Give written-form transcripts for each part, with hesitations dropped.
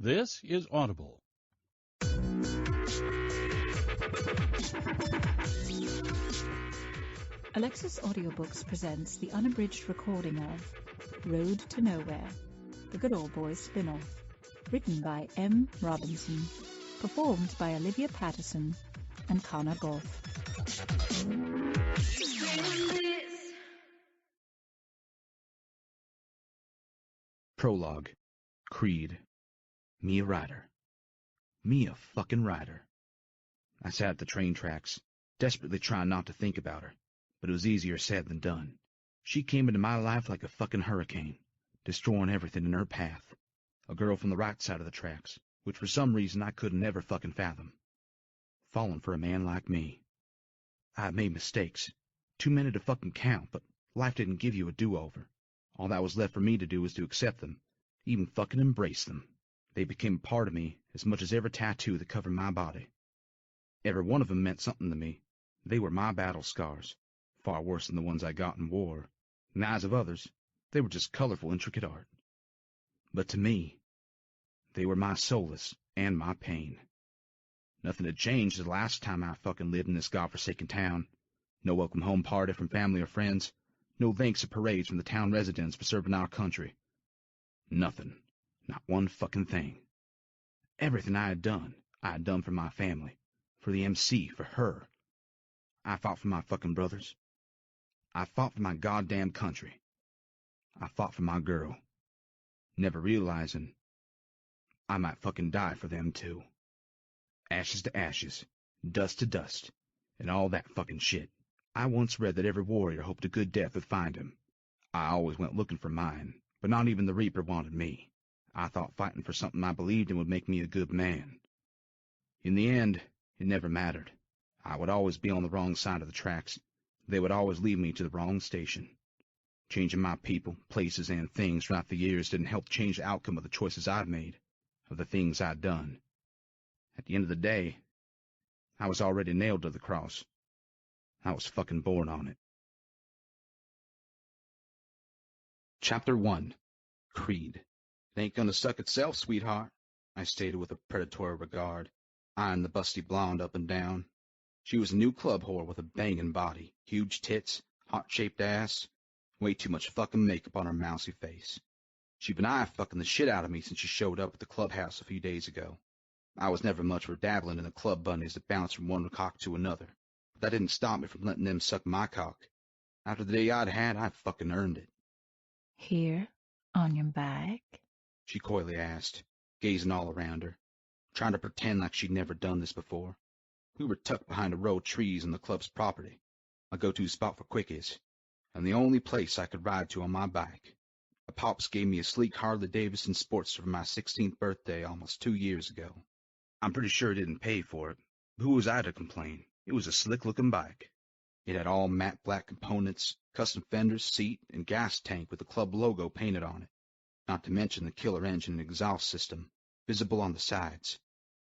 This is Audible. Alexis Audiobooks presents the unabridged recording of Road to Nowhere, the Good Old Boys spin-off, written by M. Robinson, performed by Olivia Patterson and Connor Goff. Prologue. Creed. Me a rider. Me a fucking rider. I sat at the train tracks, desperately trying not to think about her, but it was easier said than done. She came into my life like a fucking hurricane, destroying everything in her path. A girl from the right side of the tracks, which for some reason I couldn't ever fucking fathom. Falling for a man like me. I had made mistakes, too many to fucking count, but life didn't give you a do-over. All that was left for me to do was to accept them, even fucking embrace them. They became a part of me as much as every tattoo that covered my body. Every one of them meant something to me. They were my battle scars, far worse than the ones I got in war. In the eyes of others, they were just colorful, intricate art. But to me, they were my solace and my pain. Nothing had changed the last time I fucking lived in this godforsaken town. No welcome home party from family or friends. No thanks or parades from the town residents for serving our country. Nothing. Not one fucking thing. Everything I had done for my family, for the MC, for her. I fought for my fucking brothers. I fought for my goddamn country. I fought for my girl, never realizing I might fucking die for them too. Ashes to ashes, dust to dust, and all that fucking shit. I once read that every warrior hoped a good death would find him. I always went looking for mine, but not even the Reaper wanted me. I thought fighting for something I believed in would make me a good man. In the end, it never mattered. I would always be on the wrong side of the tracks. They would always lead me to the wrong station. Changing my people, places, and things throughout the years didn't help change the outcome of the choices I'd made, of the things I'd done. At the end of the day, I was already nailed to the cross. I was fucking born on it. Chapter 1. Creed. It ain't gonna suck itself, sweetheart, I stated with a predatory regard, eyeing the busty blonde up and down. She was a new club whore with a banging body, huge tits, heart-shaped ass, way too much fucking makeup on her mousy face. She'd been eye-fucking the shit out of me since she showed up at the clubhouse a few days ago. I was never much for dabbling in the club bunnies that bounce from one cock to another, but that didn't stop me from letting them suck my cock. After the day I'd had, I fucking earned it. Here, on your back? She coyly asked, gazing all around her, trying to pretend like she'd never done this before. We were tucked behind a row of trees on the club's property, my go-to spot for quickies, and the only place I could ride to on my bike. The Pops gave me a sleek Harley-Davidson Sportster for my 16th birthday almost 2 years ago. I'm pretty sure it didn't pay for it, but who was I to complain? It was a slick-looking bike. It had all matte black components, custom fenders, seat, and gas tank with the club logo painted on it, not to mention the killer engine and exhaust system, visible on the sides,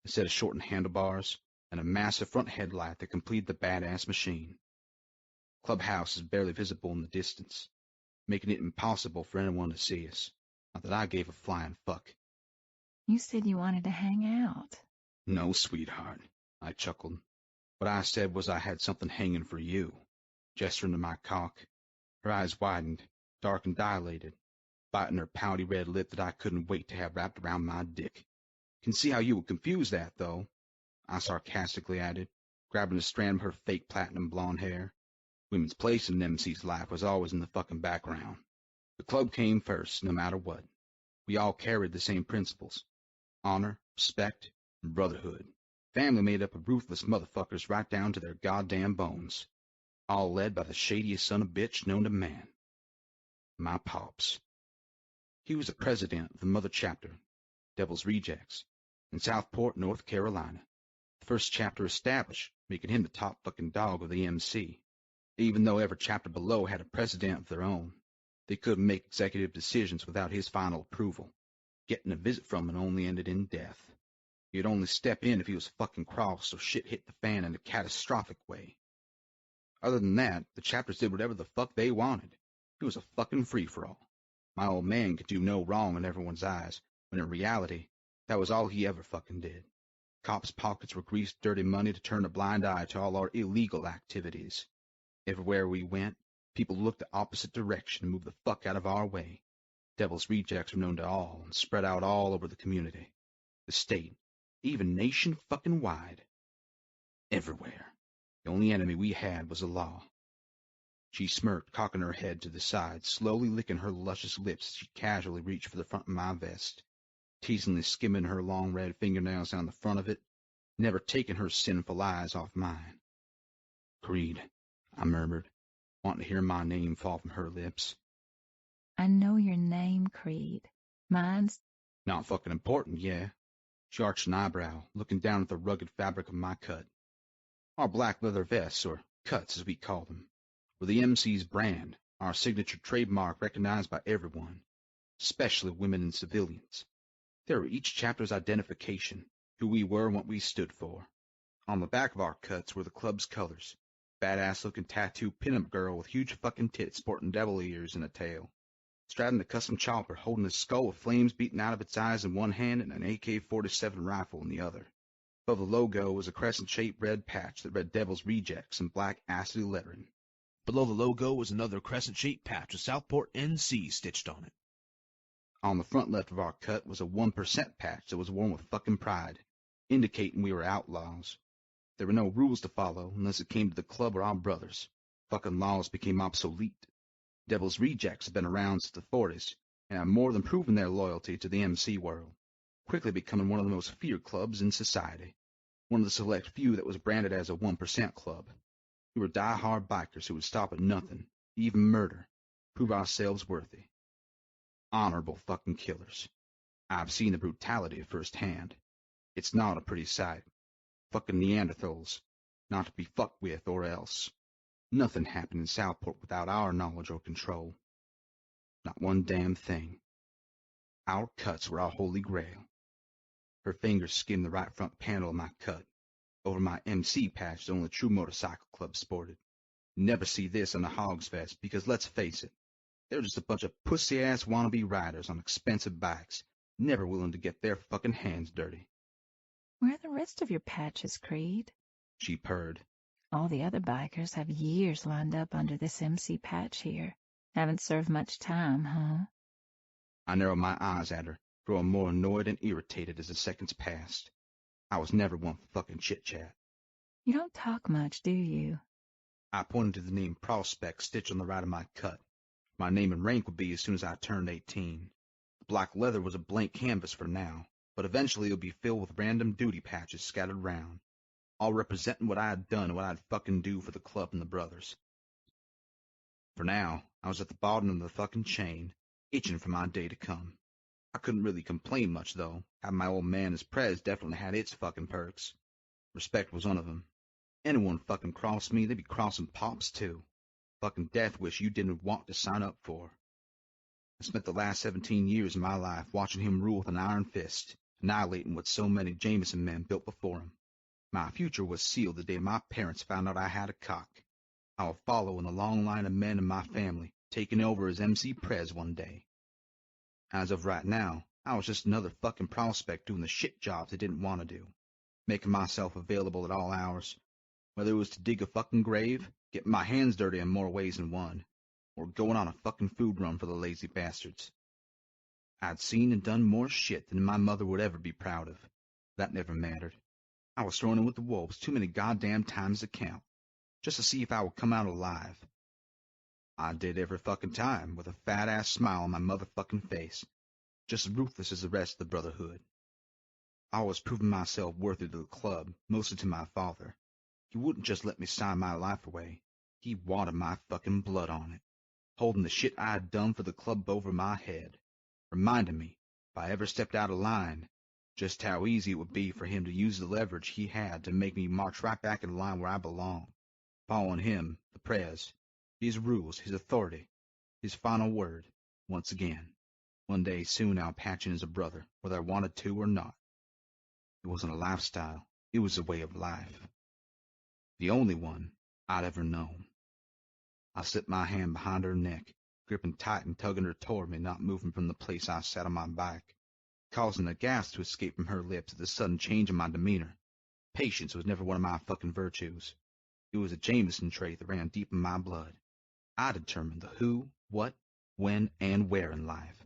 a set of shortened handlebars, and a massive front headlight that completed the badass machine. Clubhouse is barely visible in the distance, making it impossible for anyone to see us, not that I gave a flying fuck. You said you wanted to hang out. No, sweetheart, I chuckled. What I said was I had something hanging for you, gesturing to my cock. Her eyes widened, dark and dilated, biting her pouty red lip that I couldn't wait to have wrapped around my dick. Can see how you would confuse that, though, I sarcastically added, grabbing a strand of her fake platinum blonde hair. Women's place in an MC's life was always in the fucking background. The club came first, no matter what. We all carried the same principles: honor, respect, and brotherhood. Family made up of ruthless motherfuckers right down to their goddamn bones, all led by the shadiest son of bitch known to man. My Pops. He was the president of the mother chapter, Devil's Rejects, in Southport, North Carolina. The first chapter established, making him the top fucking dog of the MC. Even though every chapter below had a president of their own, they couldn't make executive decisions without his final approval. Getting a visit from him only ended in death. He'd only step in if he was fucking cross or shit hit the fan in a catastrophic way. Other than that, the chapters did whatever the fuck they wanted. It was a fucking free-for-all. My old man could do no wrong in everyone's eyes, when in reality, That was all he ever fucking did. Cops' pockets were greased dirty money to turn a blind eye to all our illegal activities. Everywhere we went, people looked the opposite direction and moved the fuck out of our way. Devil's Rejects were known to all and spread out all over the community, the state, even nation fucking wide. Everywhere. The only enemy we had was the law. She smirked, cocking her head to the side, slowly licking her luscious lips as she casually reached for the front of my vest, teasingly skimming her long red fingernails down the front of it, never taking her sinful eyes off mine. Creed, I murmured, wanting to hear my name fall from her lips. I know your name, Creed. Mine's... Not fucking important, yeah. She arched an eyebrow, looking down at the rugged fabric of my cut. Our black leather vests, or cuts as we call them, were the MC's brand, our signature trademark recognized by everyone, especially women and civilians. They were each chapter's identification, who we were and what we stood for. On the back of our cuts were the club's colors, badass-looking tattooed pinup girl with huge fucking tits sporting devil ears and a tail, straddling a custom chopper, holding a skull with flames beating out of its eyes in one hand and an AK-47 rifle in the other. Above the logo was a crescent-shaped red patch that read Devil's Rejects in black acidy lettering. Below the logo was another crescent-shaped patch with Southport, NC stitched on it. On the front left of our cut was a 1% patch that was worn with fucking pride, indicating we were outlaws. There were no rules to follow unless it came to the club or our brothers. Fucking laws became obsolete. Devil's Rejects have been around since the 40s, and have more than proven their loyalty to the MC world, quickly becoming one of the most feared clubs in society, one of the select few that was branded as a 1% club. We were die-hard bikers who would stop at nothing, even murder, prove ourselves worthy. Honorable fucking killers. I've seen the brutality firsthand. It's not a pretty sight. Fucking Neanderthals, not to be fucked with or else. Nothing happened in Southport without our knowledge or control. Not one damn thing. Our cuts were our holy grail. Her fingers skimmed the right front panel of my cut, over my MC patch that only true motorcycle clubs sported. You never see this on a Hog's Fest because, let's face it, they're just a bunch of pussy-ass wannabe riders on expensive bikes, never willing to get their fucking hands dirty. Where are the rest of your patches, Creed? She purred. All the other bikers have years lined up under this MC patch here. Haven't served much time, huh? I narrowed my eyes at her, growing more annoyed and irritated as the seconds passed. I was never one for fucking chit-chat. You don't talk much, do you? I pointed to the name Prospect stitched on the right of my cut. My name and rank would be as soon as I turned 18. The black leather was a blank canvas for now, but eventually it would be filled with random duty patches scattered round, all representing what I had done and what I'd fucking do for the club and the brothers. For now, I was at the bottom of the fucking chain, itching for my day to come. I couldn't really complain much, though. Having my old man as prez definitely had its fucking perks. Respect was one of them. Anyone fucking crossed me, they'd be crossing Pops, too. Fucking death wish you didn't want to sign up for. I spent the last 17 years of my life watching him rule with an iron fist, annihilating what so many Jameson men built before him. My future was sealed the day my parents found out I had a cock. I would follow in the long line of men in my family, taking over as MC Prez one day. As of right now, I was just another fucking prospect doing the shit jobs I didn't want to do, making myself available at all hours, whether it was to dig a fucking grave, getting my hands dirty in more ways than one, or going on a fucking food run for the lazy bastards. I'd seen and done more shit than my mother would ever be proud of. That never mattered. I was thrown in with the wolves too many goddamn times to count, just to see if I would come out alive. I did every fucking time, with a fat-ass smile on my motherfucking face, just as ruthless as the rest of the brotherhood. I was proving myself worthy to the club, mostly to my father. He wouldn't just let me sign my life away. He wanted my fucking blood on it, holding the shit I had done for the club over my head, reminding me, if I ever stepped out of line, just how easy it would be for him to use the leverage he had to make me march right back in line where I belong, following him, the prez, his rules, his authority, his final word, once again. One day soon I'll patch in as a brother, whether I wanted to or not. It wasn't a lifestyle, it was a way of life. The only one I'd ever known. I slipped my hand behind her neck, gripping tight and tugging her toward me, not moving from the place I sat on my bike. causing a gasp to escape from her lips at the sudden change in my demeanor. Patience was never one of my fucking virtues. It was a Jameson trait that ran deep in my blood. I determined the who, what, when, and where in life.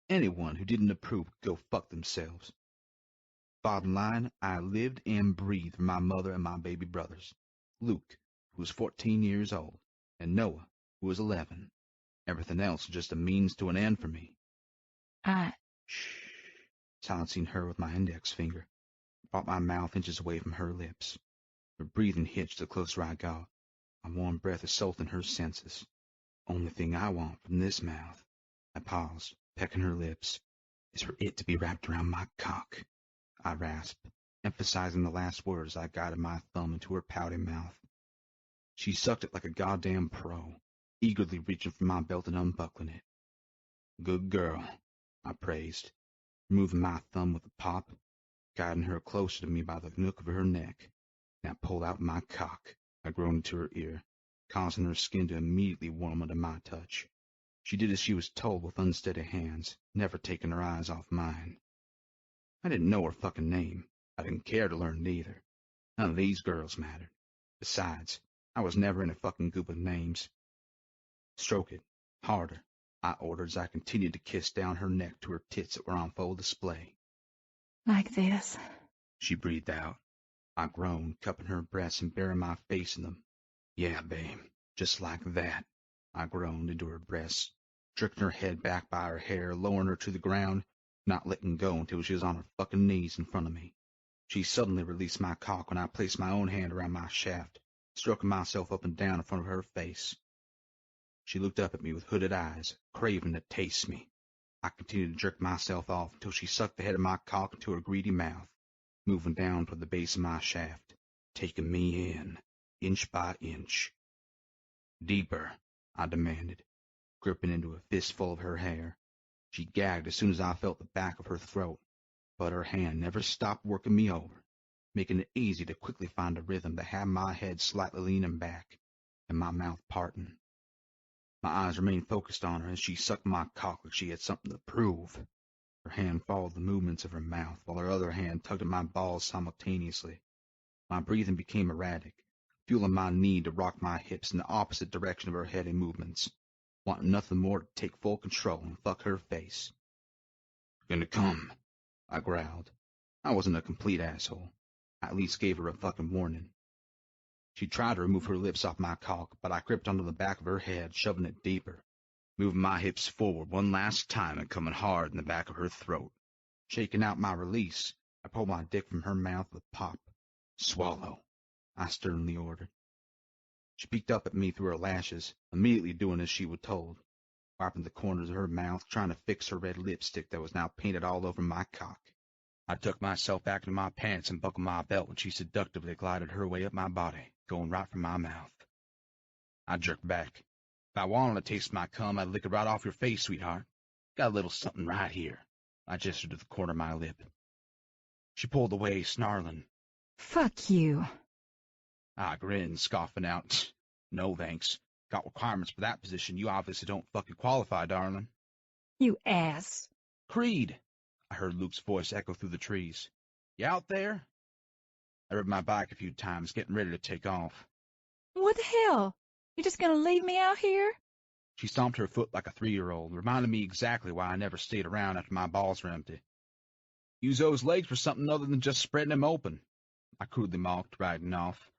Anyone who didn't approve could go fuck themselves. Bottom line, I lived and breathed for my mother and my baby brothers. Luke, who was 14 years old, and Noah, who was 11. Everything else was just a means to an end for me. Shh, silencing her with my index finger, brought my mouth inches away from her lips. Her breathing hitched the closer I got. My warm breath assaulting her senses. Only thing I want from this mouth, I paused, pecking her lips, is for it to be wrapped around my cock, I rasped, emphasizing the last word as I guided my thumb into her pouting mouth. She sucked it like a goddamn pro, eagerly reaching for my belt and unbuckling it. Good girl, I praised, removing my thumb with a pop, guiding her closer to me by the nook of her neck. Now pull out my cock, I groaned into her ear, causing her skin to immediately warm under my touch. She did as she was told with unsteady hands, never taking her eyes off mine. I didn't know her fucking name. I didn't care to learn it either. None of these girls mattered. Besides, I was never in a fucking group of names. Stroke it, harder, I ordered as I continued to kiss down her neck to her tits that were on full display. Like this, she breathed out. I groaned, cupping her breasts and burying my face in them. Yeah, babe, just like that, I groaned into her breasts, jerking her head back by her hair, lowering her to the ground, not letting go until she was on her fucking knees in front of me. She suddenly released my cock when I placed my own hand around my shaft, stroking myself up and down in front of her face. She looked up at me with hooded eyes, craving to taste me. I continued to jerk myself off until she sucked the head of my cock into her greedy mouth, moving down toward the base of my shaft, taking me in, inch by inch. Deeper, I demanded, gripping into a fistful of her hair. She gagged as soon as I felt the back of her throat, but her hand never stopped working me over, making it easy to quickly find a rhythm that had my head slightly leaning back and my mouth parting. My eyes remained focused on her as she sucked my cock like she had something to prove. Her hand followed the movements of her mouth, while her other hand tugged at my balls simultaneously. My breathing became erratic, fueling my need to rock my hips in the opposite direction of her head and movements, wanting nothing more to take full control and fuck her face. Gonna come, I growled. I wasn't a complete asshole. I at least gave her a fucking warning. She tried to remove her lips off my cock, but I gripped onto the back of her head, shoving it deeper, moving my hips forward one last time and coming hard in the back of her throat. Shaking out my release, I pulled my dick from her mouth with a pop. Swallow, I sternly ordered. She peeked up at me through her lashes, immediately doing as she was told, wiping the corners of her mouth, trying to fix her red lipstick that was now painted all over my cock. I tucked myself back into my pants and buckled my belt when she seductively glided her way up my body, going right for my mouth. I jerked back. If I wanted to taste my cum, I'd lick it right off your face, sweetheart. Got a little something right here. I gestured to the corner of my lip. She pulled away, snarling. Fuck you. I grinned, scoffing out. No, thanks. Got requirements for that position. You obviously don't fucking qualify, darling. You ass. Creed, I heard Luke's voice echo through the trees. You out there? I rode my bike a few times, getting ready to take off. What the hell? You just gonna leave me out here? She stomped her foot like a 3-year-old, reminding me exactly why I never stayed around after my balls were empty. Use those legs for something other than just spreading them open, I crudely mocked, riding off,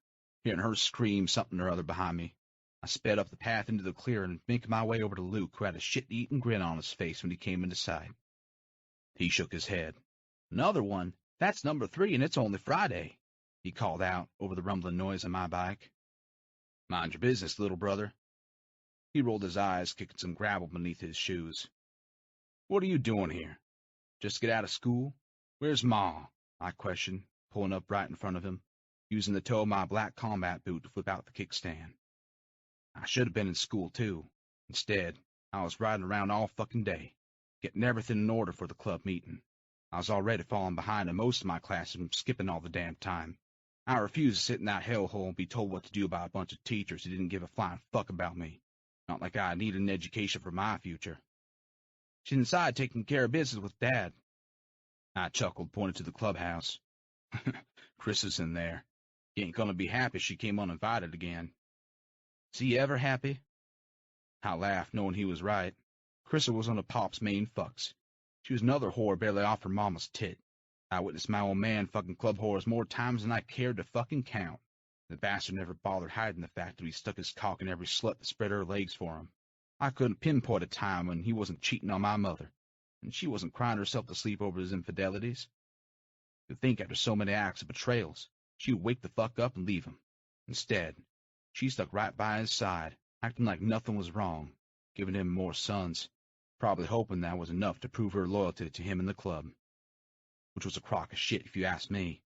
hearing her scream something or other behind me. I sped up the path into the clearing, making my way over to Luke, who had a shit-eating grin on his face when he came into sight. He shook his head. Another one? That's number 3, and it's only Friday, he called out over the rumbling noise on my bike. Mind your business, little brother. He rolled his eyes, kicking some gravel beneath his shoes. What are you doing here? Just get out of school? Where's Ma? I questioned, pulling up right in front of him, using the toe of my black combat boot to flip out the kickstand. I should have been in school, too. Instead, I was riding around all fucking day, getting everything in order for the club meeting. I was already falling behind in most of my classes from skipping all the damn time. I refused to sit in that hellhole and be told what to do by a bunch of teachers who didn't give a flying fuck about me. Not like I needed an education for my future. She's inside taking care of business with Dad. I chuckled, pointed to the clubhouse. Chris is in there. He ain't gonna be happy she came uninvited again. Is he ever happy? I laughed, knowing he was right. Chrissa was one of Pop's main fucks. She was another whore barely off her mama's tit. I witnessed my old man fucking club whores more times than I cared to fucking count. The bastard never bothered hiding the fact that he stuck his cock in every slut that spread her legs for him. I couldn't pinpoint a time when he wasn't cheating on my mother, and she wasn't crying herself to sleep over his infidelities. You'd think after so many acts of betrayals, she would wake the fuck up and leave him. Instead, she stuck right by his side, acting like nothing was wrong, giving him more sons, probably hoping that was enough to prove her loyalty to him in the club. Which was a crock of shit if you ask me.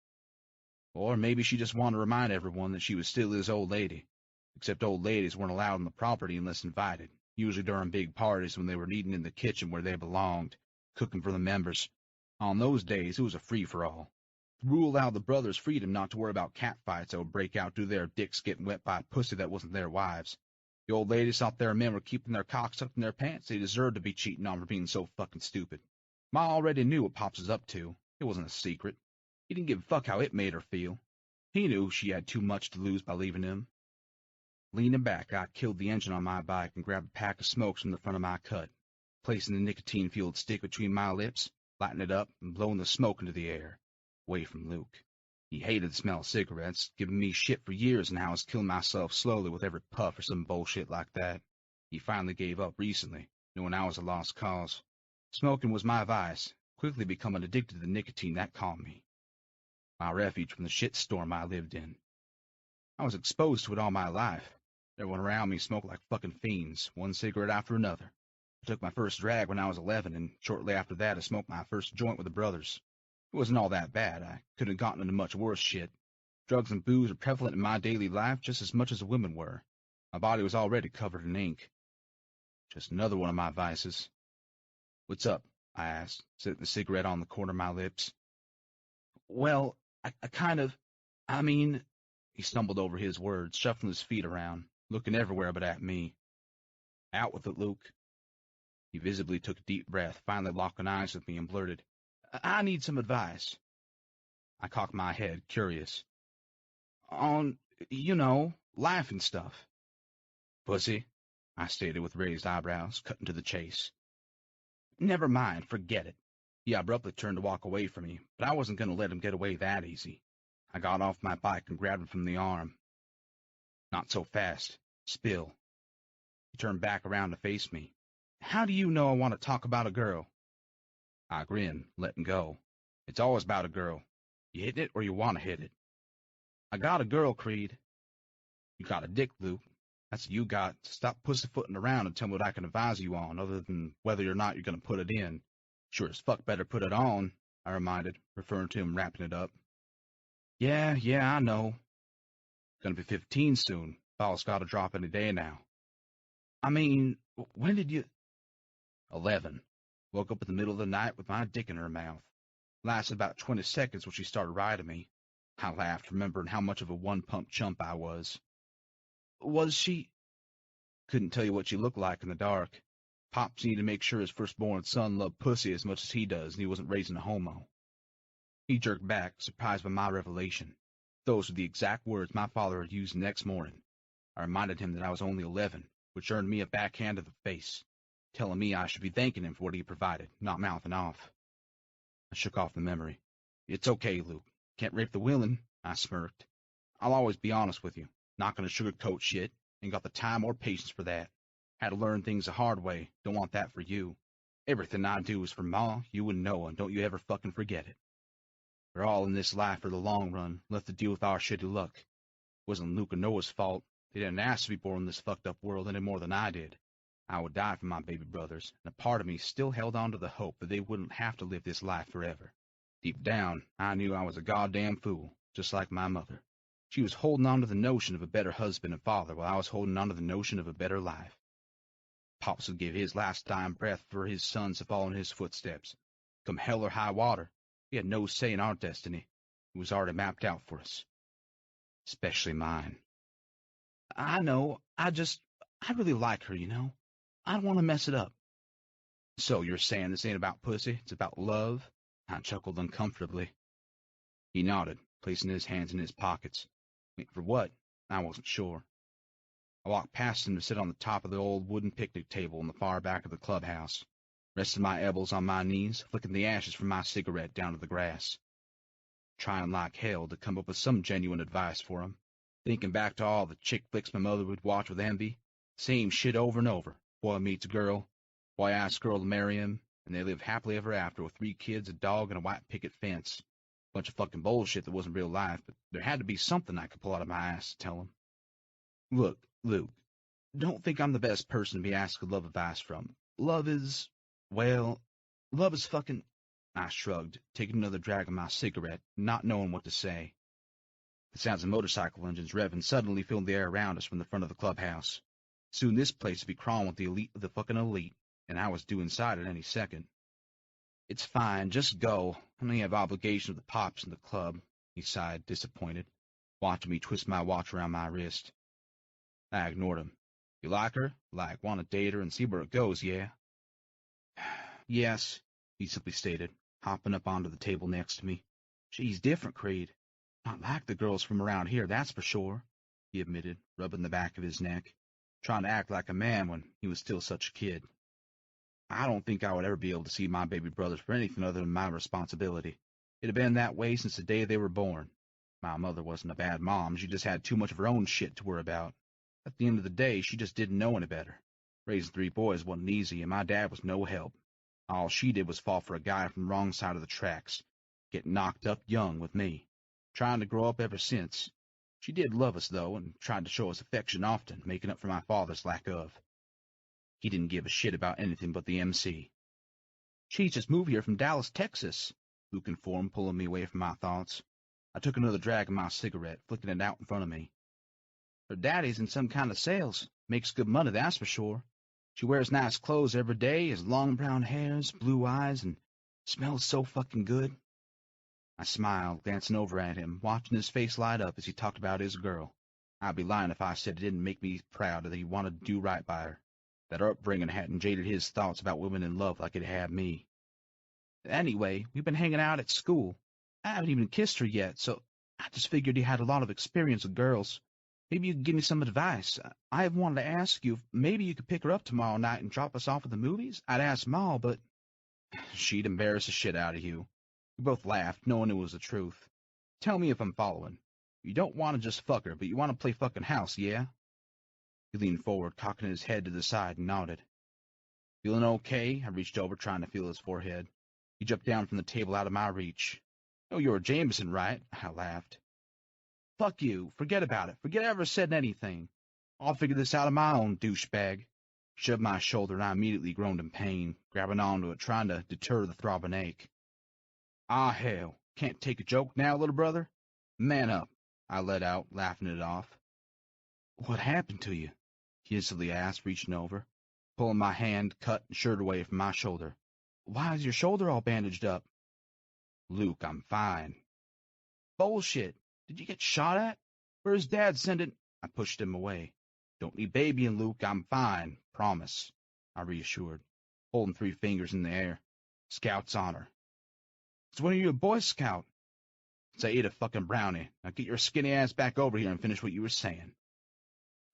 Or maybe she just wanted to remind everyone that she was still his old lady, except old ladies weren't allowed on the property unless invited, usually during big parties when they were eating in the kitchen where they belonged, cooking for the members. On those days, it was a free-for-all. The rule allowed the brothers freedom not to worry about catfights that would break out due to their dicks getting wet by a pussy that wasn't their wives. The old ladies thought their men were keeping their cocks tucked in their pants. They deserved to be cheating on for being so fucking stupid. Ma already knew what Pops was up to. It wasn't a secret. He didn't give a fuck how it made her feel. He knew she had too much to lose by leaving him. Leaning back, I killed the engine on my bike and grabbed a pack of smokes from the front of my cut, placing the nicotine-fueled stick between my lips, lighting it up, and blowing the smoke into the air, away from Luke. He hated the smell of cigarettes, giving me shit for years and how I was killing myself slowly with every puff or some bullshit like that. He finally gave up recently, knowing I was a lost cause. Smoking was my vice, quickly becoming addicted to the nicotine that calmed me. My refuge from the shitstorm I lived in. I was exposed to it all my life. Everyone around me smoked like fucking fiends, one cigarette after another. I took my first drag when I was 11, and shortly after that I smoked my first joint with the brothers. It wasn't all that bad. I couldn't have gotten into much worse shit. Drugs and booze were prevalent in my daily life just as much as the women were. My body was already covered in ink. Just another one of my vices. What's up? I asked, setting the cigarette on the corner of my lips. Well, I mean, he stumbled over his words, shuffling his feet around, looking everywhere but at me. Out with it, Luke. He visibly took a deep breath, finally locking eyes with me and blurted, I need some advice. I cocked my head, curious. On, life and stuff. Pussy, I stated with raised eyebrows, cutting to the chase. Never mind, forget it. He abruptly turned to walk away from me, but I wasn't going to let him get away that easy. I got off my bike and grabbed him from the arm. Not so fast. Spill. He turned back around to face me. How do you know I want to talk about a girl? I grinned, letting go. It's always about a girl. You hit it or you want to hit it. I got a girl, Creed. You got a dick, Luke. That's what you got. Stop pussyfooting around and tell me what I can advise you on, other than whether or not you're going to put it in. Sure as fuck better put it on, I reminded, referring to him wrapping it up. Yeah, I know. Gonna be 15 soon. Ball's gotta drop any day now. I mean, when did you... 11. Woke up in the middle of the night with my dick in her mouth. Lasted about 20 seconds when she started riding me. I laughed, remembering how much of a one-pump chump I was. Was she... Couldn't tell you what she looked like in the dark. Pops needed to make sure his firstborn son loved pussy as much as he does, and he wasn't raising a homo. He jerked back, surprised by my revelation. Those were the exact words my father had used the next morning. I reminded him that I was only 11, which earned me a backhand to the face, telling me I should be thanking him for what he provided, not mouthing off. I shook off the memory. It's okay, Luke. Can't rape the willing, I smirked. I'll always be honest with you. Not gonna sugarcoat shit. Ain't got the time or patience for that. Had to learn things the hard way. Don't want that for you. Everything I do is for Ma, you and Noah, and don't you ever fucking forget it. We're all in this life for the long run, left to deal with our shitty luck. It wasn't Luke or Noah's fault. They didn't ask to be born in this fucked up world any more than I did. I would die for my baby brothers, and a part of me still held on to the hope that they wouldn't have to live this life forever. Deep down, I knew I was a goddamn fool, just like my mother. She was holding on to the notion of a better husband and father while I was holding on to the notion of a better life. Pops would give his last dying breath for his sons to follow in his footsteps. Come hell or high water, he had no say in our destiny. It was already mapped out for us. Especially mine. I know. I really like her, I don't want to mess it up. So you're saying this ain't about pussy, it's about love? I chuckled uncomfortably. He nodded, placing his hands in his pockets. Wait for what? I wasn't sure. I walked past him to sit on the top of the old wooden picnic table in the far back of the clubhouse, rested my elbows on my knees, flicking the ashes from my cigarette down to the grass. Trying like hell to come up with some genuine advice for him, thinking back to all the chick flicks my mother would watch with envy, same shit over and over. Boy meets a girl, boy asks girl to marry him, and they live happily ever after with 3 kids, a dog, and a white picket fence. Bunch of fucking bullshit that wasn't real life, but there had to be something I could pull out of my ass to tell him. Look, Luke, don't think I'm the best person to be asking love advice from. Love is fucking... I shrugged, taking another drag of my cigarette, not knowing what to say. The sounds of motorcycle engines revving suddenly filled the air around us from the front of the clubhouse. Soon this place would be crawling with the elite of the fucking elite, and I was due inside at any second. It's fine, just go. I only have obligations with the pops in the club, he sighed, disappointed, watching me twist my watch around my wrist. I ignored him. You like her? Like, want to date her and see where it goes, yeah? Yes, he simply stated, hopping up onto the table next to me. She's different, Creed. Not like the girls from around here, that's for sure, he admitted, rubbing the back of his neck, trying to act like a man when he was still such a kid. I don't think I would ever be able to see my baby brothers for anything other than my responsibility. It had been that way since the day they were born. My mother wasn't a bad mom, she just had too much of her own shit to worry about. At the end of the day, she just didn't know any better. Raising 3 boys wasn't easy, and my dad was no help. All she did was fall for a guy from the wrong side of the tracks, get knocked up young with me, trying to grow up ever since. She did love us, though, and tried to show us affection often, making up for my father's lack of. He didn't give a shit about anything but the MC. She's just moved here from Dallas, Texas, Luke informed, pulling me away from my thoughts. I took another drag of my cigarette, flicking it out in front of me. Her daddy's in some kind of sales. Makes good money, that's for sure. She wears nice clothes every day, has long brown hairs, blue eyes, and smells so fucking good. I smiled, glancing over at him, watching his face light up as he talked about his girl. I'd be lying if I said it didn't make me proud that he wanted to do right by her, that her upbringing hadn't jaded his thoughts about women in love like it had me. Anyway, we've been hanging out at school. I haven't even kissed her yet, so I just figured he had a lot of experience with girls. Maybe you could give me some advice. I have wanted to ask you if maybe you could pick her up tomorrow night and drop us off at the movies. I'd ask Ma, but she'd embarrass the shit out of you. We both laughed, knowing it was the truth. Tell me if I'm following. You don't want to just fuck her, but you want to play fucking house, yeah? He leaned forward, cocking his head to the side, and nodded. Feeling okay? I reached over, trying to feel his forehead. He jumped down from the table out of my reach. Oh, you're Jameson, right? I laughed. Fuck you. Forget about it. Forget I ever said anything. I'll figure this out on my own, douchebag. Shoved my shoulder, and I immediately groaned in pain, grabbing onto it, trying to deter the throbbing ache. Ah, hell. Can't take a joke now, little brother? Man up, I let out, laughing it off. What happened to you? He instantly asked, reaching over, pulling my hand, cut and shirt away from my shoulder. Why is your shoulder all bandaged up? Luke, I'm fine. Bullshit. Did you get shot at? Where's Dad sending? I pushed him away. Don't need babying, Luke. I'm fine. Promise. I reassured, holding 3 fingers in the air. Scout's honor. So when are you a Boy Scout? Say ate a fucking brownie. Now get your skinny ass back over here and finish what you were saying.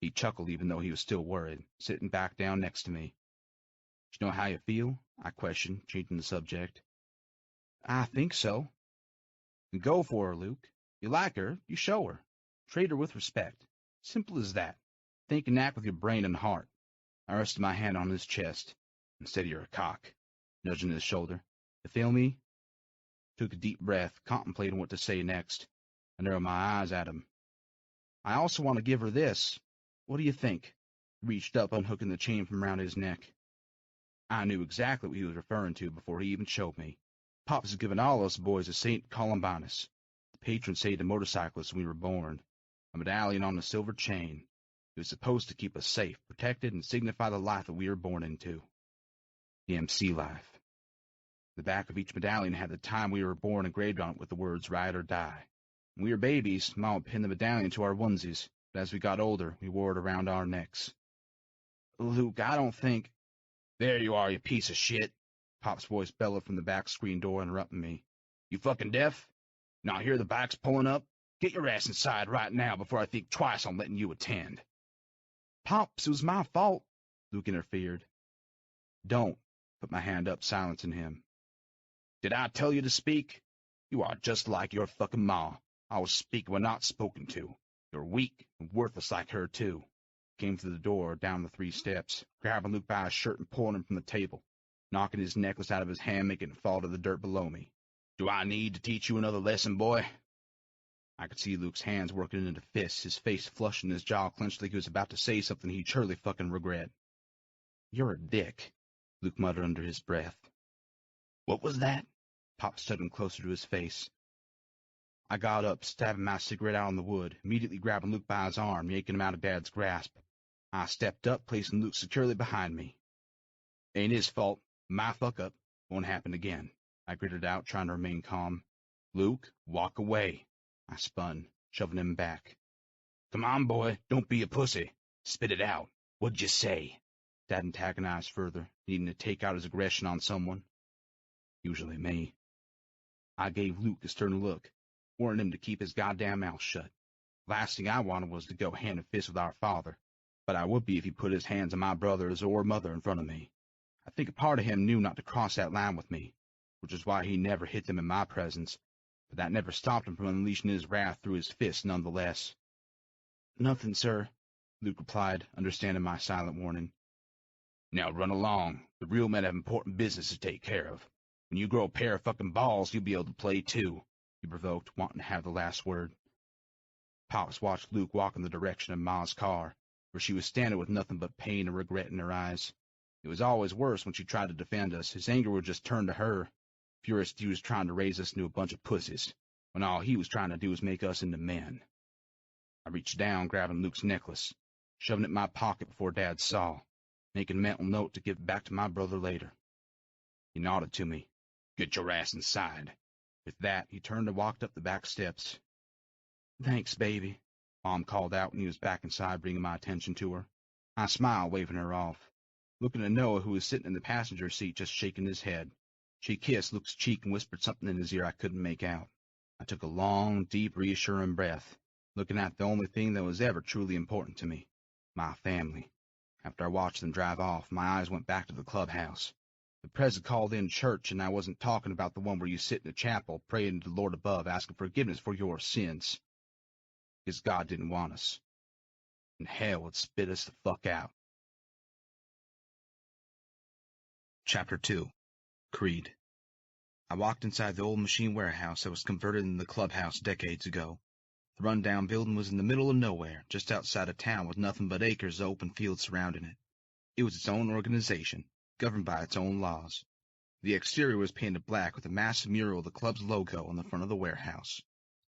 He chuckled even though he was still worried, sitting back down next to me. You know how you feel? I questioned, changing the subject. I think so. Then go for her, Luke. You like her, you show her. Treat her with respect. Simple as that. Think and act with your brain and heart. I rested my hand on his chest. Instead you're a cock, nudging his shoulder. You feel me? Took a deep breath, contemplating what to say next. I narrowed my eyes at him. I also want to give her this. What do you think? He reached up, unhooking the chain from around his neck. I knew exactly what he was referring to before he even showed me. Pops has given all us boys a St. Columbinus, the patron saint of motorcyclists when we were born, a medallion on a silver chain. It was supposed to keep us safe, protected, and signify the life that we were born into. The MC life. The back of each medallion had the time we were born engraved on it with the words ride or die. When we were babies, Mom would pin the medallion to our onesies, but as we got older, we wore it around our necks. Luke, I don't think... There you are, you piece of shit. Pop's voice bellowed from the back screen door, interrupting me. You fucking deaf? Not hear the bikes pulling up? Get your ass inside right now before I think twice on letting you attend. Pops, it was my fault, Luke interfered. Don't, put my hand up, silencing him. Did I tell you to speak? You are just like your fucking ma. Always speak when not spoken to. You're weak and worthless like her, too. Came through the door, down the 3 steps, grabbing Luke by his shirt and pulling him from the table, knocking his necklace out of his hand, making it fall to the dirt below me. Do I need to teach you another lesson, boy? I could see Luke's hands working into fists, his face flushed and his jaw clenched like he was about to say something he'd surely fucking regret. You're a dick, Luke muttered under his breath. What was that? Pop stood him closer to his face. I got up, stabbing my cigarette out on the wood, immediately grabbing Luke by his arm, yanking him out of Dad's grasp. I stepped up, placing Luke securely behind me. Ain't his fault. My fuck-up. Won't happen again. I gritted out, trying to remain calm. Luke, walk away. I spun, shoving him back. Come on, boy. Don't be a pussy. Spit it out. What'd you say? Dad antagonized further, needing to take out his aggression on someone. Usually me. I gave Luke a stern look, warning him to keep his goddamn mouth shut. Last thing I wanted was to go hand in fist with our father, but I would be if he put his hands on my brothers or mother in front of me. I think a part of him knew not to cross that line with me, which is why he never hit them in my presence, but that never stopped him from unleashing his wrath through his fists nonetheless. Nothing, sir, Luke replied, understanding my silent warning. Now run along. The real men have important business to take care of. When you grow a pair of fucking balls, you'll be able to play too, he provoked, wanting to have the last word. Pops watched Luke walk in the direction of Ma's car, where she was standing with nothing but pain and regret in her eyes. It was always worse when she tried to defend us. His anger would just turn to her, furious he was trying to raise us into a bunch of pussies, when all he was trying to do was make us into men. I reached down, grabbing Luke's necklace, shoving it in my pocket before Dad saw, making a mental note to give it back to my brother later. He nodded to me. Get your ass inside. With that, he turned and walked up the back steps. Thanks, baby, Mom called out when he was back inside, bringing my attention to her. I smiled, waving her off, looking at Noah, who was sitting in the passenger seat, just shaking his head. She kissed Luke's cheek and whispered something in his ear I couldn't make out. I took a long, deep, reassuring breath, looking at the only thing that was ever truly important to me, my family. After I watched them drive off, my eyes went back to the clubhouse. The prez had called in church, and I wasn't talking about the one where you sit in a chapel, praying to the Lord above, asking forgiveness for your sins. Because God didn't want us. And hell would spit us the fuck out. Chapter 2. Creed. I walked inside the old machine warehouse that was converted into the clubhouse decades ago. The run-down building was in the middle of nowhere, just outside of town with nothing but acres of open fields surrounding it. It was its own organization, governed by its own laws. The exterior was painted black with a massive mural of the club's logo on the front of the warehouse.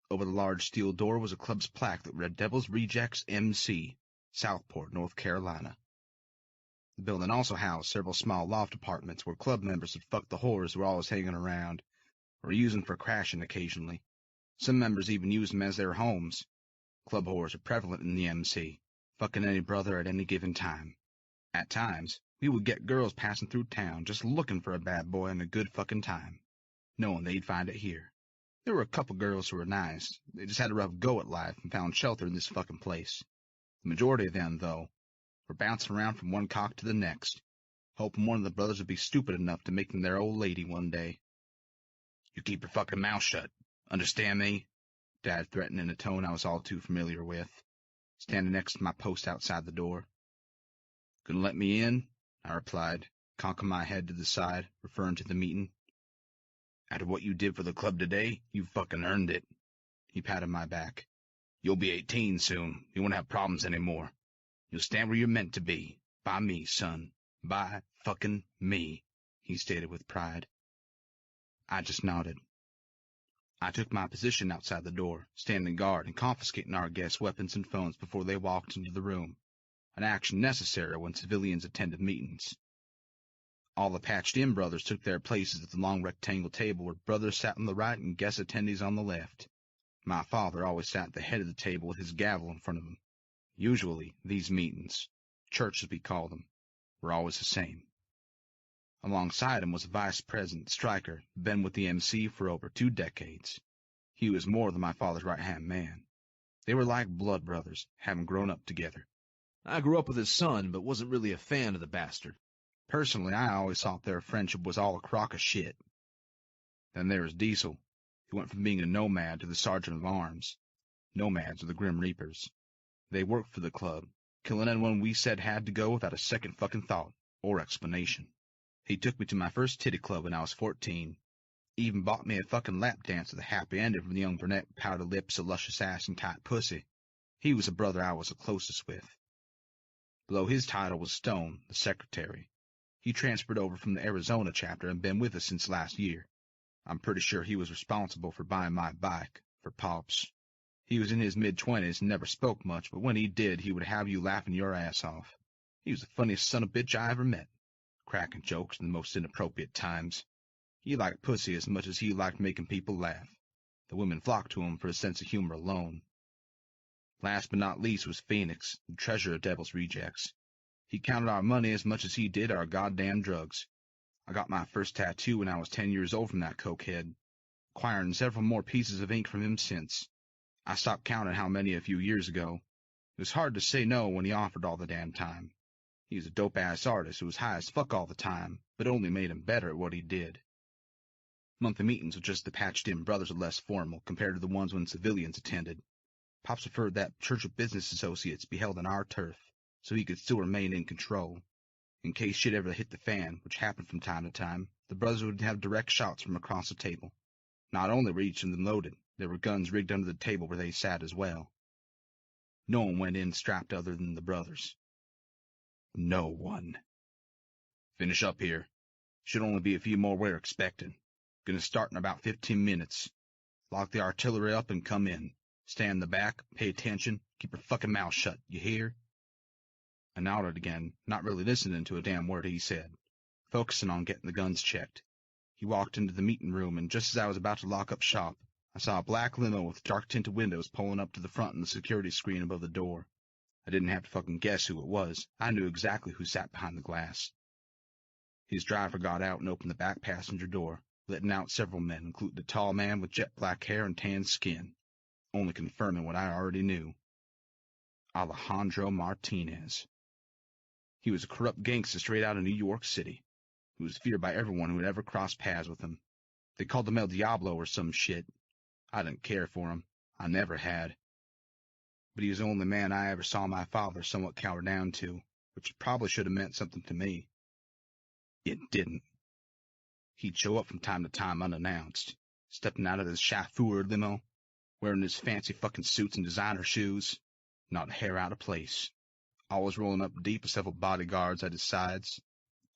Over the large steel door was a club's plaque that read Devil's Rejects MC, Southport, North Carolina. The building also housed several small loft apartments where club members would fuck the whores who were always hanging around, or use them for crashing occasionally. Some members even used them as their homes. Club whores are prevalent in the MC, fucking any brother at any given time. At times, we would get girls passing through town just looking for a bad boy and a good fucking time, knowing they'd find it here. There were a couple girls who were nice. They just had a rough go at life and found shelter in this fucking place. The majority of them, though, were bouncing around from one cock to the next, hoping one of the brothers would be stupid enough to make them their old lady one day. You keep your fucking mouth shut. Understand me? Dad threatened in a tone I was all too familiar with, standing next to my post outside the door. Gonna let me in? I replied, cocking my head to the side, referring to the meeting. After what you did for the club today, you fucking earned it. He patted my back. You'll be 18 soon. You won't have problems anymore. You'll stand where you're meant to be. By me, son. By fucking me, he stated with pride. I just nodded. I took my position outside the door, standing guard and confiscating our guests' weapons and phones before they walked into the room, an action necessary when civilians attended meetings. All the patched-in brothers took their places at the long rectangle table where brothers sat on the right and guest attendees on the left. My father always sat at the head of the table with his gavel in front of him. Usually, these meetings, church as we call them, were always the same. Alongside him was Vice President Stryker, been with the MC for over 2 decades. He was more than my father's right-hand man. They were like blood brothers, having grown up together. I grew up with his son, but wasn't really a fan of the bastard. Personally, I always thought their friendship was all a crock of shit. Then there was Diesel. He went from being a nomad to the sergeant of arms. Nomads are the Grim Reapers. They worked for the club, killing anyone we said had to go without a second fucking thought or explanation. He took me to my first titty club when I was 14. He even bought me a fucking lap dance with a happy ending from the young brunette with powdered lips, a luscious ass, and tight pussy. He was the brother I was the closest with. Below his title was Stone, the secretary. He transferred over from the Arizona chapter and been with us since last year. I'm pretty sure he was responsible for buying my bike for Pops. He was in his mid-20s and never spoke much, but when he did, he would have you laughing your ass off. He was the funniest son of a bitch I ever met, cracking jokes in the most inappropriate times. He liked pussy as much as he liked making people laugh. The women flocked to him for his sense of humor alone. Last but not least was Phoenix, the treasurer of Devil's Rejects. He counted our money as much as he did our goddamn drugs. I got my first tattoo when I was 10 years old from that cokehead, acquiring several more pieces of ink from him since. I stopped counting how many a few years ago. It was hard to say no when he offered all the damn time. He was a dope-ass artist who was high as fuck all the time, but only made him better at what he did. Monthly meetings with just the patched-in brothers were less formal compared to the ones when civilians attended. Pops preferred that Church of Business Associates be held on our turf, so he could still remain in control. In case shit ever hit the fan, which happened from time to time, the brothers would have direct shots from across the table. Not only were each of them loaded, there were guns rigged under the table where they sat as well. No one went in strapped other than the brothers. No one. Finish up here. Should only be a few more we're expecting. Gonna start in about 15 minutes. Lock the artillery up and come in. Stand in the back, pay attention, keep your fucking mouth shut, you hear? I nodded again, not really listening to a damn word he said, focusing on getting the guns checked. He walked into the meeting room, and just as I was about to lock up shop, I saw a black limo with dark-tinted windows pulling up to the front and the security screen above the door. I didn't have to fucking guess who it was. I knew exactly who sat behind the glass. His driver got out and opened the back passenger door, letting out several men, including a tall man with jet black hair and tan skin, only confirming what I already knew. Alejandro Martinez. He was a corrupt gangster straight out of New York City. He was feared by everyone who had ever crossed paths with him. They called him El Diablo or some shit. I didn't care for him. I never had. But he was the only man I ever saw my father somewhat cower down to, which probably should have meant something to me. It didn't. He'd show up from time to time unannounced, stepping out of his chauffeur limo, wearing his fancy fucking suits and designer shoes, not a hair out of place, always rolling up deep with several bodyguards at his sides,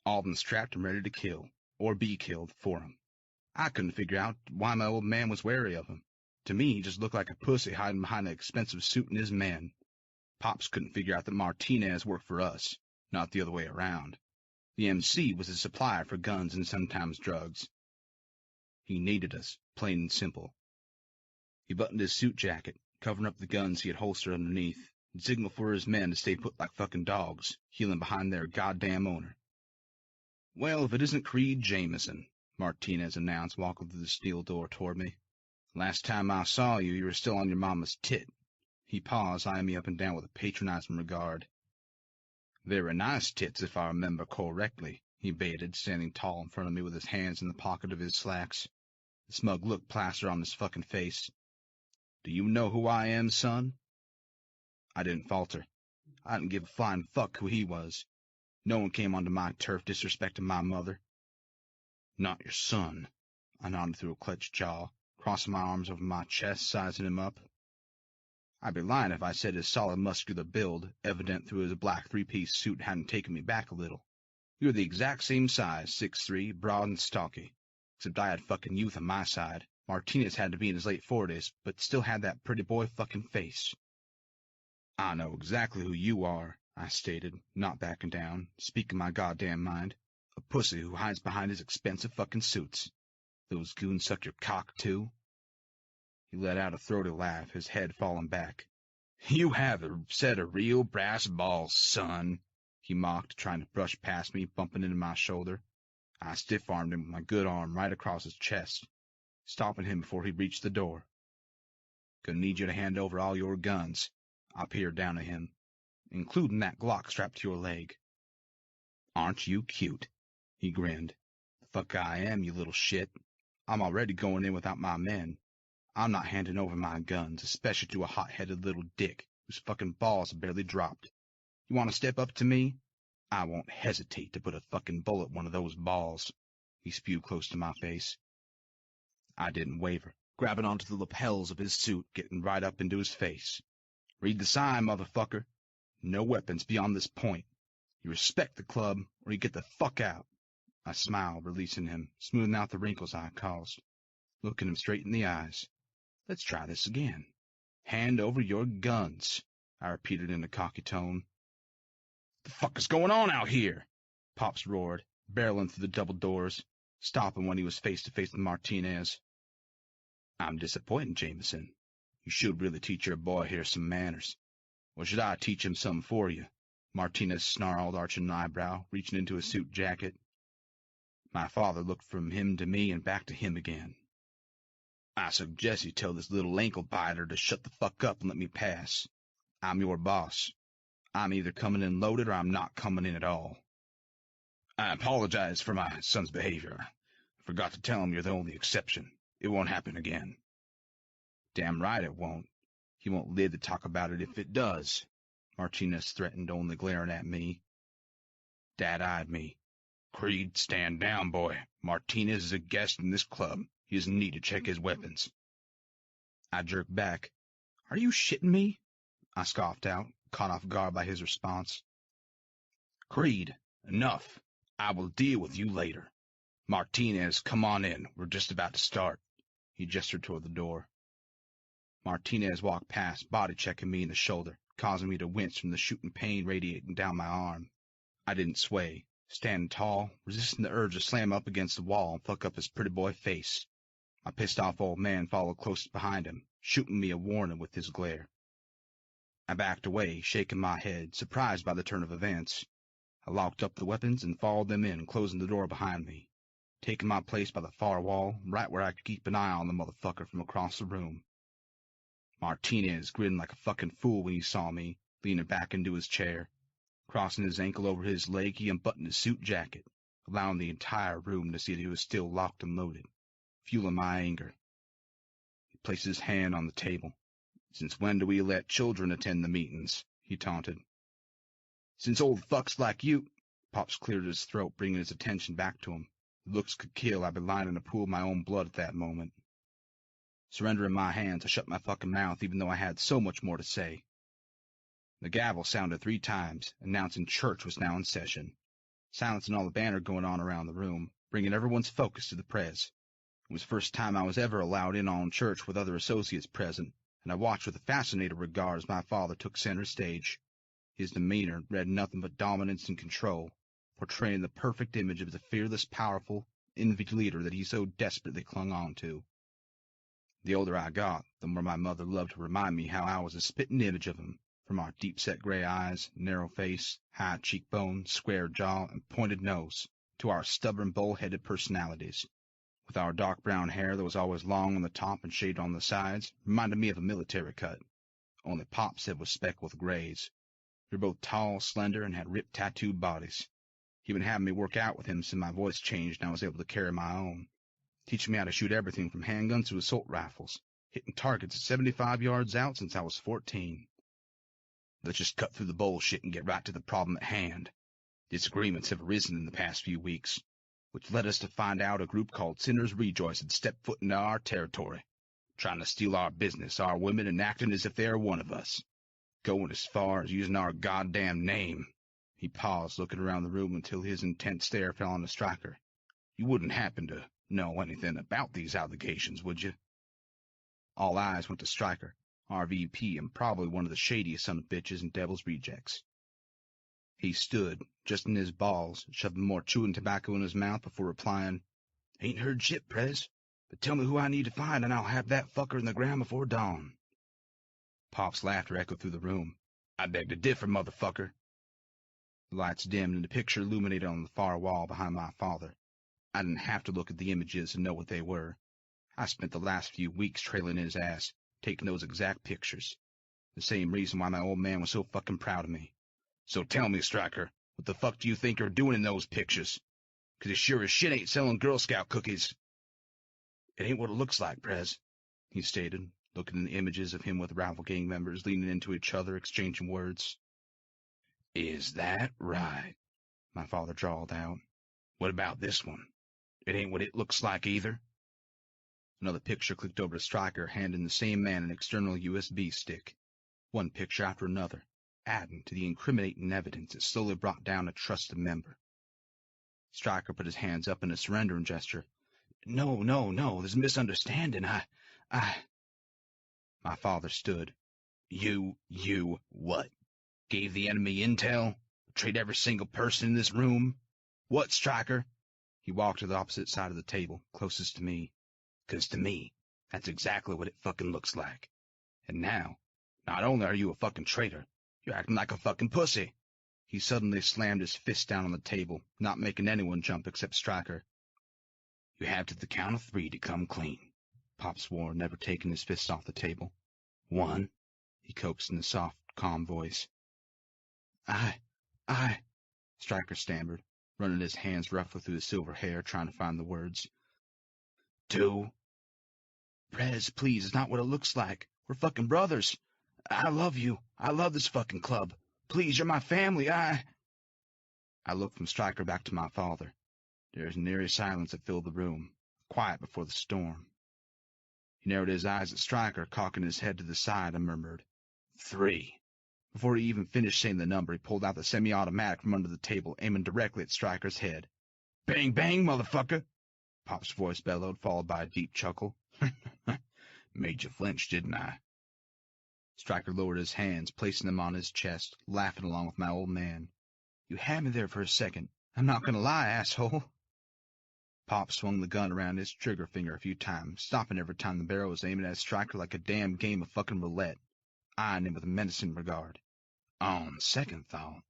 all of them strapped and ready to kill, or be killed, for him. I couldn't figure out why my old man was wary of him. To me, he just looked like a pussy hiding behind an expensive suit and his men. Pops couldn't figure out that Martinez worked for us, not the other way around. The MC was his supplier for guns and sometimes drugs. He needed us, plain and simple. He buttoned his suit jacket, covering up the guns he had holstered underneath, and signaled for his men to stay put like fucking dogs, heeling behind their goddamn owner. Well, if it isn't Creed Jameson, Martinez announced, walking through the steel door toward me. Last time I saw you, you were still on your mama's tit. He paused, eyeing me up and down with a patronizing regard. Very nice tits, if I remember correctly, he baited, standing tall in front of me with his hands in the pocket of his slacks, the smug look plastered on his fucking face. Do you know who I am, son? I didn't falter. I didn't give a flying fuck who he was. No one came onto my turf disrespecting my mother. Not your son. I nodded through a clenched jaw, crossing my arms over my chest, sizing him up. I'd be lying if I said his solid muscular build, evident through his black three-piece suit, hadn't taken me back a little. We were the exact same size, 6'3", broad and stocky. Except I had fucking youth on my side. Martinez had to be in his late 40s, but still had that pretty boy fucking face. I know exactly who you are, I stated, not backing down, speaking my goddamn mind. A pussy who hides behind his expensive fucking suits. Those goons suck your cock, too? He let out a throaty laugh, his head falling back. You have a set of real brass balls, son, he mocked, trying to brush past me, bumping into my shoulder. I stiff-armed him with my good arm right across his chest, stopping him before he reached the door. Gonna need you to hand over all your guns. I peered down at him, including that Glock strapped to your leg. Aren't you cute? He grinned. The fuck I am, you little shit. I'm already going in without my men. I'm not handing over my guns, especially to a hot-headed little dick whose fucking balls have barely dropped. You want to step up to me? I won't hesitate to put a fucking bullet in one of those balls. He spewed close to my face. I didn't waver, grabbing onto the lapels of his suit, getting right up into his face. Read the sign, motherfucker. No weapons beyond this point. You respect the club, or you get the fuck out. I smiled, releasing him, smoothing out the wrinkles I had caused, looking him straight in the eyes. Let's try this again. Hand over your guns, I repeated in a cocky tone. The fuck is going on out here? Pops roared, barreling through the double doors, stopping when he was face to face with Martinez. I'm disappointed, Jameson. You should really teach your boy here some manners. Or should I teach him some for you? Martinez snarled, arching an eyebrow, reaching into his suit jacket. My father looked from him to me and back to him again. I suggest you tell this little ankle-biter to shut the fuck up and let me pass. I'm your boss. I'm either coming in loaded or I'm not coming in at all. I apologize for my son's behavior. I forgot to tell him you're the only exception. It won't happen again. Damn right it won't. He won't live to talk about it if it does, Martinez threatened, only glaring at me. Dad eyed me. Creed, stand down, boy. Martinez is a guest in this club. He doesn't need to check his weapons. I jerked back. Are you shitting me? I scoffed out, caught off guard by his response. Creed, enough. I will deal with you later. Martinez, come on in. We're just about to start. He gestured toward the door. Martinez walked past, body-checking me in the shoulder, causing me to wince from the shooting pain radiating down my arm. I didn't sway, standing tall, resisting the urge to slam up against the wall and fuck up his pretty boy face. My pissed-off old man followed close behind him, shooting me a warning with his glare. I backed away, shaking my head, surprised by the turn of events. I locked up the weapons and followed them in, closing the door behind me, taking my place by the far wall, right where I could keep an eye on the motherfucker from across the room. Martinez grinned like a fucking fool when he saw me, leaning back into his chair. Crossing his ankle over his leg, he unbuttoned his suit jacket, allowing the entire room to see that he was still locked and loaded, fueling my anger. He placed his hand on the table. Since when do we let children attend the meetings? He taunted. Since old fucks like you... Pops cleared his throat, bringing his attention back to him. The looks could kill. I'd been lying in a pool of my own blood at that moment. Surrendering my hands, I shut my fucking mouth, even though I had so much more to say. The gavel sounded 3 times, announcing church was now in session, silencing all the banter going on around the room, bringing everyone's focus to the prez. It was the first time I was ever allowed in on church with other associates present, and I watched with a fascinated regard as my father took center stage. His demeanor read nothing but dominance and control, portraying the perfect image of the fearless, powerful, envied leader that he so desperately clung on to. The older I got, the more my mother loved to remind me how I was a spitting image of him, from our deep-set gray eyes, narrow face, high cheekbone, square jaw, and pointed nose, to our stubborn, bull-headed personalities. With our dark brown hair that was always long on the top and shaved on the sides, reminded me of a military cut. Only Pop said was speckled with grays. We were both tall, slender, and had ripped, tattooed bodies. He would have me work out with him since my voice changed and I was able to carry my own, teaching me how to shoot everything from handguns to assault rifles, hitting targets at 75 yards out since I was 14. Let's just cut through the bullshit and get right to the problem at hand. Disagreements have arisen in the past few weeks, which led us to find out a group called Sinners Rejoice had stepped foot into our territory, trying to steal our business, our women, and acting as if they are one of us, going as far as using our goddamn name. He paused, looking around the room until his intense stare fell on the striker. You wouldn't happen to know anything about these allegations, would you? All eyes went to Stryker, our VP, and probably one of the shadiest son of bitches and devil's rejects. He stood, just in his balls, shoving more chewing tobacco in his mouth before replying, Ain't heard shit, Prez, but tell me who I need to find and I'll have that fucker in the ground before dawn. Pop's laughter echoed through the room. I beg to differ, motherfucker. The lights dimmed and the picture illuminated on the far wall behind my father. I didn't have to look at the images to know what they were. I spent the last few weeks trailing his ass, taking those exact pictures. The same reason why my old man was so fucking proud of me. So tell me, Stryker, what the fuck do you think you're doing in those pictures? 'Cause it sure as shit ain't selling Girl Scout cookies. It ain't what it looks like, Prez, he stated, looking at the images of him with rival gang members leaning into each other, exchanging words. Is that right? My father drawled out. What about this one? It ain't what it looks like either. Another picture clicked over to Stryker, handing the same man an external USB stick. One picture after another, adding to the incriminating evidence that slowly brought down a trusted member. Stryker put his hands up in a surrendering gesture. No, there's a misunderstanding. My father stood. You what? Gave the enemy intel? Betrayed every single person in this room? What, Stryker? He walked to the opposite side of the table, closest to me. 'Cause to me, that's exactly what it fucking looks like. And now, not only are you a fucking traitor, you're acting like a fucking pussy. He suddenly slammed his fist down on the table, not making anyone jump except Stryker. You have to the count of 3 to come clean, Pop swore, never taking his fist off the table. 1, he coaxed in a soft, calm voice. I, Stryker stammered, running his hands roughly through his silver hair, trying to find the words. 2. Prez, please, it's not what it looks like. We're fucking brothers. I love you. I love this fucking club. Please, you're my family. I looked from Stryker back to my father. There was an eerie silence that filled the room, quiet before the storm. He narrowed his eyes at Stryker, cocking his head to the side, and murmured, 3. Before he even finished saying the number, he pulled out the semi-automatic from under the table, aiming directly at Stryker's head. Bang, bang, motherfucker! Pop's voice bellowed, followed by a deep chuckle. Made you flinch, didn't I? Stryker lowered his hands, placing them on his chest, laughing along with my old man. You had me there for a second. I'm not gonna lie, asshole. Pop swung the gun around his trigger finger a few times, stopping every time the barrel was aiming at Stryker like a damn game of fucking roulette, eyeing him with a menacing regard. On second thought.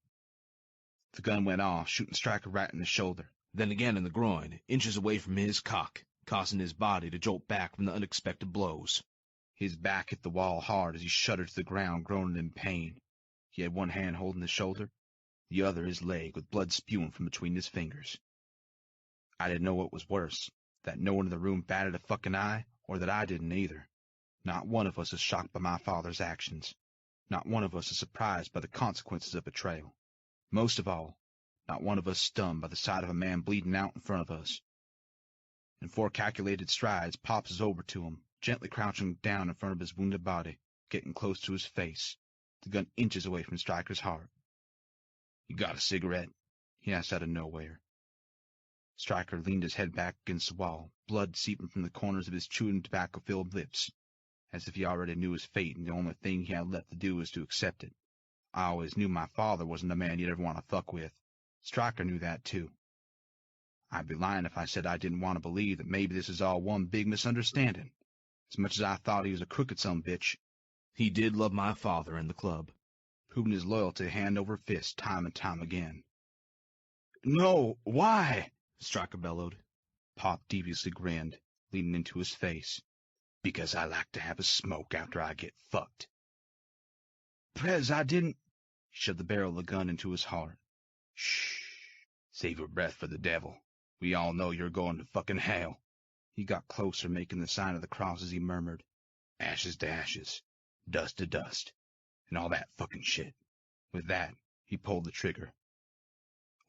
The gun went off, shooting Stryker right in the shoulder, then again in the groin, inches away from his cock, causing his body to jolt back from the unexpected blows. His back hit the wall hard as he shuddered to the ground, groaning in pain. He had one hand holding the shoulder, the other his leg, with blood spewing from between his fingers. I didn't know what was worse, that no one in the room batted a fucking eye, or that I didn't either. Not one of us is shocked by my father's actions. Not one of us is surprised by the consequences of betrayal. Most of all, not one of us stunned by the sight of a man bleeding out in front of us. In 4 calculated strides, Pops was over to him, gently crouching down in front of his wounded body, getting close to his face, the gun inches away from Stryker's heart. You got a cigarette? He asked out of nowhere. Stryker leaned his head back against the wall, blood seeping from the corners of his chewed tobacco-filled lips, as if he already knew his fate and the only thing he had left to do was to accept it. I always knew my father wasn't a man you'd ever want to fuck with. Stryker knew that, too. I'd be lying if I said I didn't want to believe that maybe this is all one big misunderstanding. As much as I thought he was a crooked son of a bitch, he did love my father and the club, proving his loyalty hand over fist time and time again. No, why? Stryker bellowed. Pop deviously grinned, leaning into his face. Because I like to have a smoke after I get fucked. Prez, I didn't... He shoved the barrel of the gun into his heart. Shh. Save your breath for the devil. We all know you're going to fucking hell. He got closer, making the sign of the cross as he murmured, ashes to ashes, dust to dust, and all that fucking shit. With that, he pulled the trigger.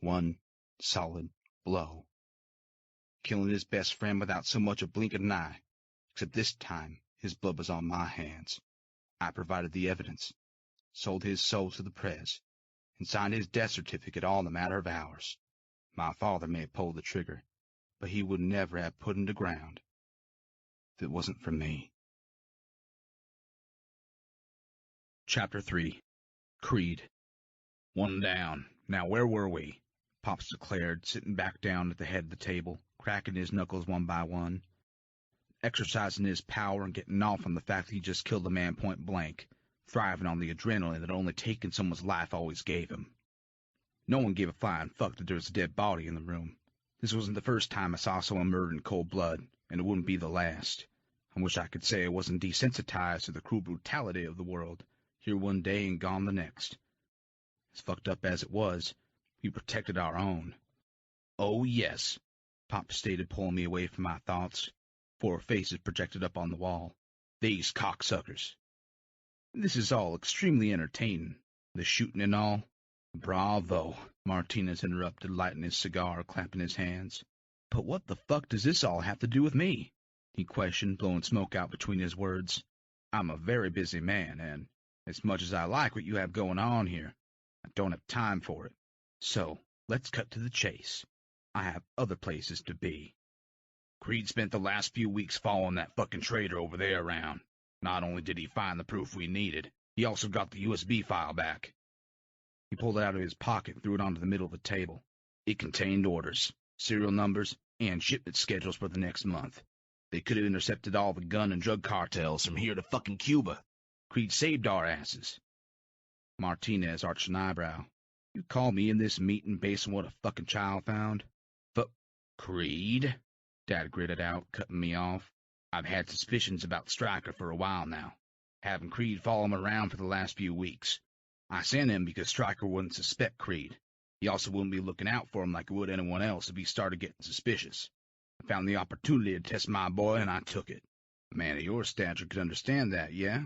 One solid blow. Killing his best friend without so much as blinking an eye, except this time his blood was on my hands. I provided the evidence, sold his soul to the Prez, and signed his death certificate all in a matter of hours. My father may have pulled the trigger, but he would never have put him to ground if it wasn't for me. Chapter 3. Creed. One down. Now where were we? Pops declared, sitting back down at the head of the table, cracking his knuckles one by one, exercising his power and getting off on the fact that he just killed a man point blank, thriving on the adrenaline that only taking someone's life always gave him. No one gave a flying fuck that there was a dead body in the room. This wasn't the first time I saw someone murdered in cold blood, and it wouldn't be the last. I wish I could say I wasn't desensitized to the cruel brutality of the world, here one day and gone the next. As fucked up as it was, we protected our own. Oh, yes, Pop stated, pulling me away from my thoughts. 4 faces projected up on the wall. These cocksuckers. This is all extremely entertaining, the shooting and all. Bravo, Martinez interrupted, lighting his cigar, clapping his hands. But what the fuck does this all have to do with me? He questioned, blowing smoke out between his words. I'm a very busy man, and as much as I like what you have going on here, I don't have time for it. So, let's cut to the chase. I have other places to be. Creed spent the last few weeks following that fucking traitor over there around. Not only did he find the proof we needed, he also got the USB file back. He pulled it out of his pocket and threw it onto the middle of the table. It contained orders, serial numbers, and shipment schedules for the next month. They could have intercepted all the gun and drug cartels from here to fucking Cuba. Creed saved our asses. Martinez arched an eyebrow. You call me in this meeting based on what a fucking child found? Creed? Dad gritted out, cutting me off. I've had suspicions about Stryker for a while now, having Creed follow him around for the last few weeks. I sent him because Stryker wouldn't suspect Creed. He also wouldn't be looking out for him like he would anyone else if he started getting suspicious. I found the opportunity to test my boy, and I took it. A man of your stature could understand that, yeah?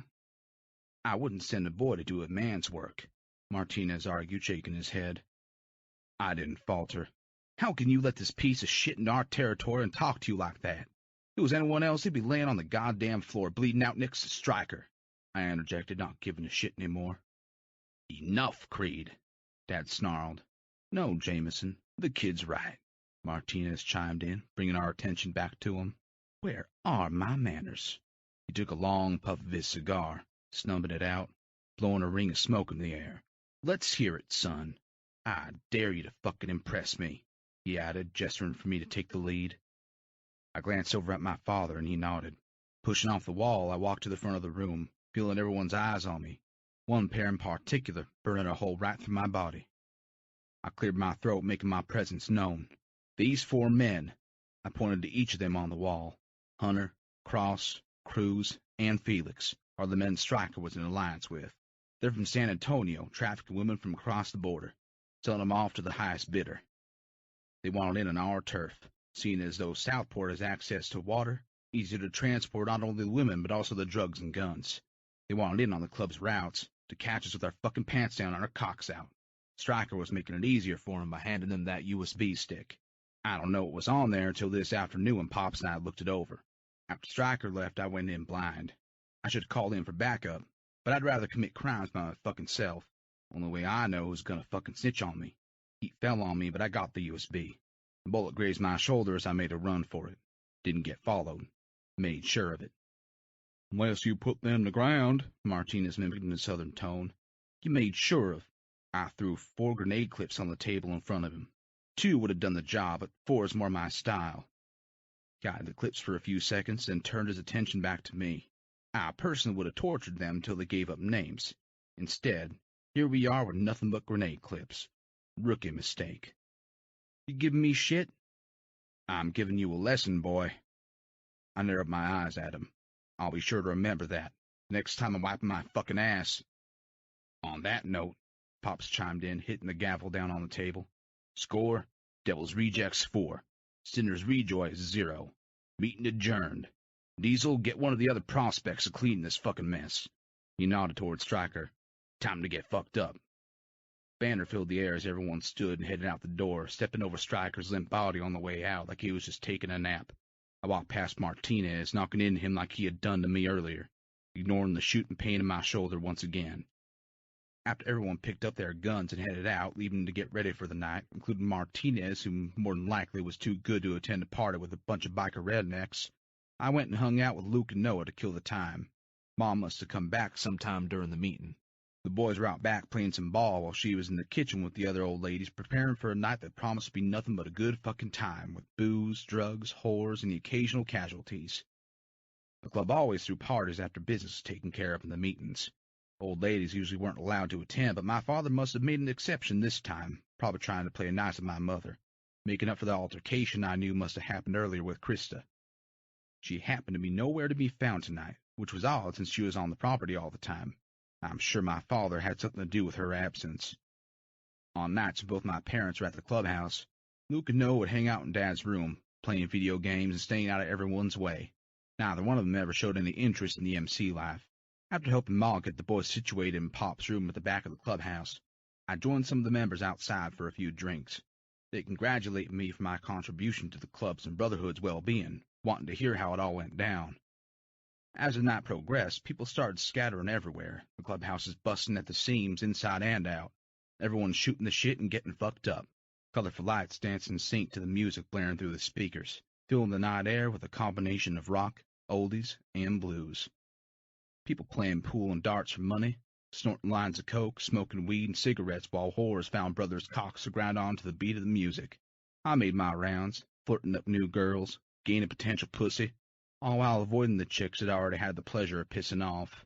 I wouldn't send a boy to do a man's work, Martinez argued, shaking his head. I didn't falter. How can you let this piece of shit into our territory and talk to you like that? If it was anyone else, he'd be laying on the goddamn floor, bleeding out next to Stryker, I interjected, not giving a shit anymore. Enough, Creed, Dad snarled. No, Jameson, the kid's right, Martinez chimed in, bringing our attention back to him. Where are my manners? He took a long puff of his cigar, snubbing it out, blowing a ring of smoke in the air. Let's hear it, son. I dare you to fucking impress me, he added, gesturing for me to take the lead. I glanced over at my father, and he nodded. Pushing off the wall, I walked to the front of the room, feeling everyone's eyes on me, one pair in particular burning a hole right through my body. I cleared my throat, making my presence known. These 4 men, I pointed to each of them on the wall. Hunter, Cross, Cruz, and Felix are the men Stryker was in alliance with. They're from San Antonio, trafficking women from across the border, selling them off to the highest bidder. They wanted in on our turf, seeing as though Southport has access to water, easier to transport not only the women but also the drugs and guns. They wanted in on the club's routes, to catch us with our fucking pants down and our cocks out. Stryker was making it easier for him by handing them that USB stick. I don't know what was on there until this afternoon when Pops and I looked it over. After Stryker left, I went in blind. I should have called in for backup, but I'd rather commit crimes by my fucking self. Only way I know who's gonna fucking snitch on me. He fell on me, but I got the USB. The bullet grazed my shoulder as I made a run for it. Didn't get followed. Made sure of it. Unless you put them to ground, Martinez mimicked in a southern tone. You made sure of. I threw 4 grenade clips on the table in front of him. 2 would have done the job, but 4 is more my style. Guided the clips for a few seconds, then turned his attention back to me. I personally would have tortured them until they gave up names. Instead, here we are with nothing but grenade clips. Rookie mistake. You giving me shit? I'm giving you a lesson, boy. I narrowed my eyes at him. I'll be sure to remember that, next time I'm wiping my fucking ass. On that note, Pops chimed in, hitting the gavel down on the table. Score, Devil's Rejects 4. Sinner's Rejoice 0. Meeting adjourned. Diesel, get one of the other prospects to clean this fucking mess. He nodded toward Stryker. Time to get fucked up. Banner filled the air as everyone stood and headed out the door, stepping over Stryker's limp body on the way out like he was just taking a nap. I walked past Martinez, knocking into him like he had done to me earlier, ignoring the shooting pain in my shoulder once again. After everyone picked up their guns and headed out, leaving to get ready for the night, including Martinez, who more than likely was too good to attend a party with a bunch of biker rednecks, I went and hung out with Luke and Noah to kill the time. Mom must have come back sometime during the meeting. The boys were out back playing some ball while she was in the kitchen with the other old ladies preparing for a night that promised to be nothing but a good fucking time, with booze, drugs, whores, and the occasional casualties. The club always threw parties after business was taken care of in the meetings. Old ladies usually weren't allowed to attend, but my father must have made an exception this time, probably trying to play nice with my mother. making up for the altercation I knew must have happened earlier with Krista. She happened to be nowhere to be found tonight, which was odd since she was on the property all the time. I'm sure my father had something to do with her absence. On nights when both my parents were at the clubhouse, Luke and Noah would hang out in Dad's room, playing video games and staying out of everyone's way. Neither one of them ever showed any interest in the MC life. After helping Ma get the boys situated in Pop's room at the back of the clubhouse, I joined some of the members outside for a few drinks. They congratulated me for my contribution to the club's and brotherhood's well-being, wanting to hear how it all went down. As the night progressed, people started scattering everywhere, the clubhouses busting at the seams inside and out, everyone shooting the shit and getting fucked up, colorful lights dancing in sync to the music blaring through the speakers, filling the night air with a combination of rock, oldies, and blues. People playing pool and darts for money, snorting lines of coke, smoking weed and cigarettes while whores found brothers' cocks to grind on to the beat of the music. I made my rounds, flirting up new girls, gaining potential pussy, all while avoiding the chicks that already had the pleasure of pissing off.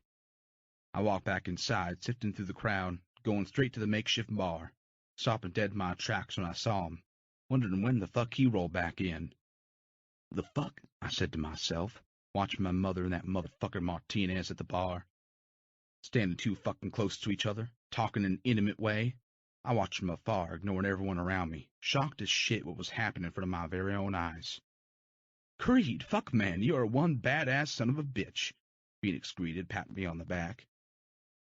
I walked back inside, sifting through the crowd, going straight to the makeshift bar, stopping dead in my tracks when I saw him, wondering when the fuck he rolled back in. The fuck? I said to myself, watching my mother and that motherfucker Martinez at the bar. Standing too fucking close to each other, talking in an intimate way. I watched from afar, ignoring everyone around me, shocked as shit what was happening in front of my very own eyes. Creed, fuck man, you are one badass son of a bitch, Phoenix greeted, patting me on the back.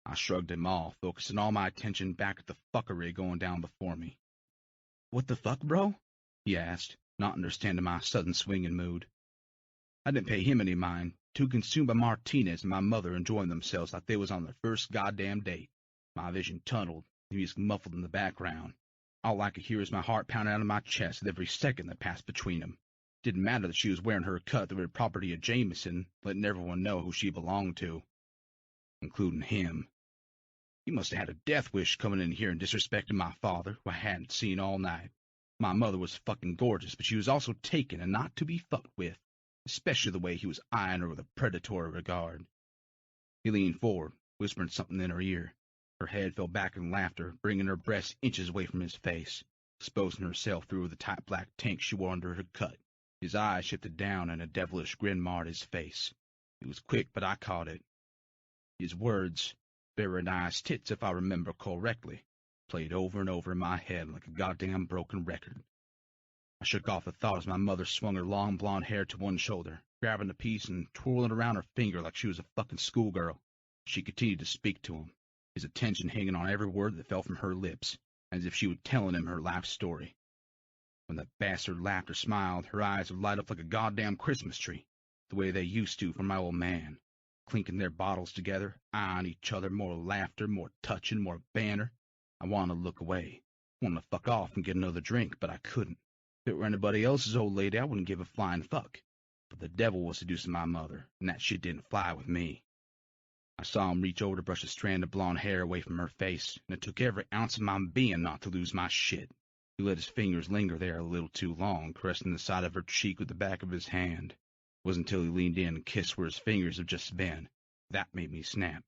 I shrugged him off, focusing all my attention back at the fuckery going down before me. What the fuck, bro? He asked, not understanding my sudden swing in mood. I didn't pay him any mind, too consumed by Martinez and my mother enjoying themselves like they was on their first goddamn date. My vision tunneled, the music muffled in the background. All I could hear was my heart pounding out of my chest with every second that passed between them. Didn't matter that she was wearing her cut that was property of Jameson, letting everyone know who she belonged to, including him. He must have had a death wish coming in here and disrespecting my father, who I hadn't seen all night. My mother was fucking gorgeous, but she was also taken and not to be fucked with, especially the way he was eyeing her with a predatory regard. He leaned forward, whispering something in her ear. Her head fell back in laughter, bringing her breast inches away from his face, exposing herself through the tight black tank she wore under her cut. His eyes shifted down and a devilish grin marred his face. It was quick, but I caught it. His words, "very nice tits if I remember correctly," played over and over in my head like a goddamn broken record. I shook off the thought as my mother swung her long blonde hair to one shoulder, grabbing the piece and twirling it around her finger like she was a fucking schoolgirl. She continued to speak to him, his attention hanging on every word that fell from her lips, as if she were telling him her life story. When the bastard laughed or smiled, her eyes would light up like a goddamn Christmas tree, the way they used to for my old man, clinking their bottles together, eyeing each other, more laughter, more touching, more banter. I wanted to look away, wanted to fuck off and get another drink, but I couldn't. If it were anybody else's old lady, I wouldn't give a flying fuck. But the devil was seducing my mother, and that shit didn't fly with me. I saw him reach over to brush a strand of blonde hair away from her face, and it took every ounce of my being not to lose my shit. He let his fingers linger there a little too long, caressing the side of her cheek with the back of his hand. It wasn't until he leaned in and kissed where his fingers had just been. That made me snap.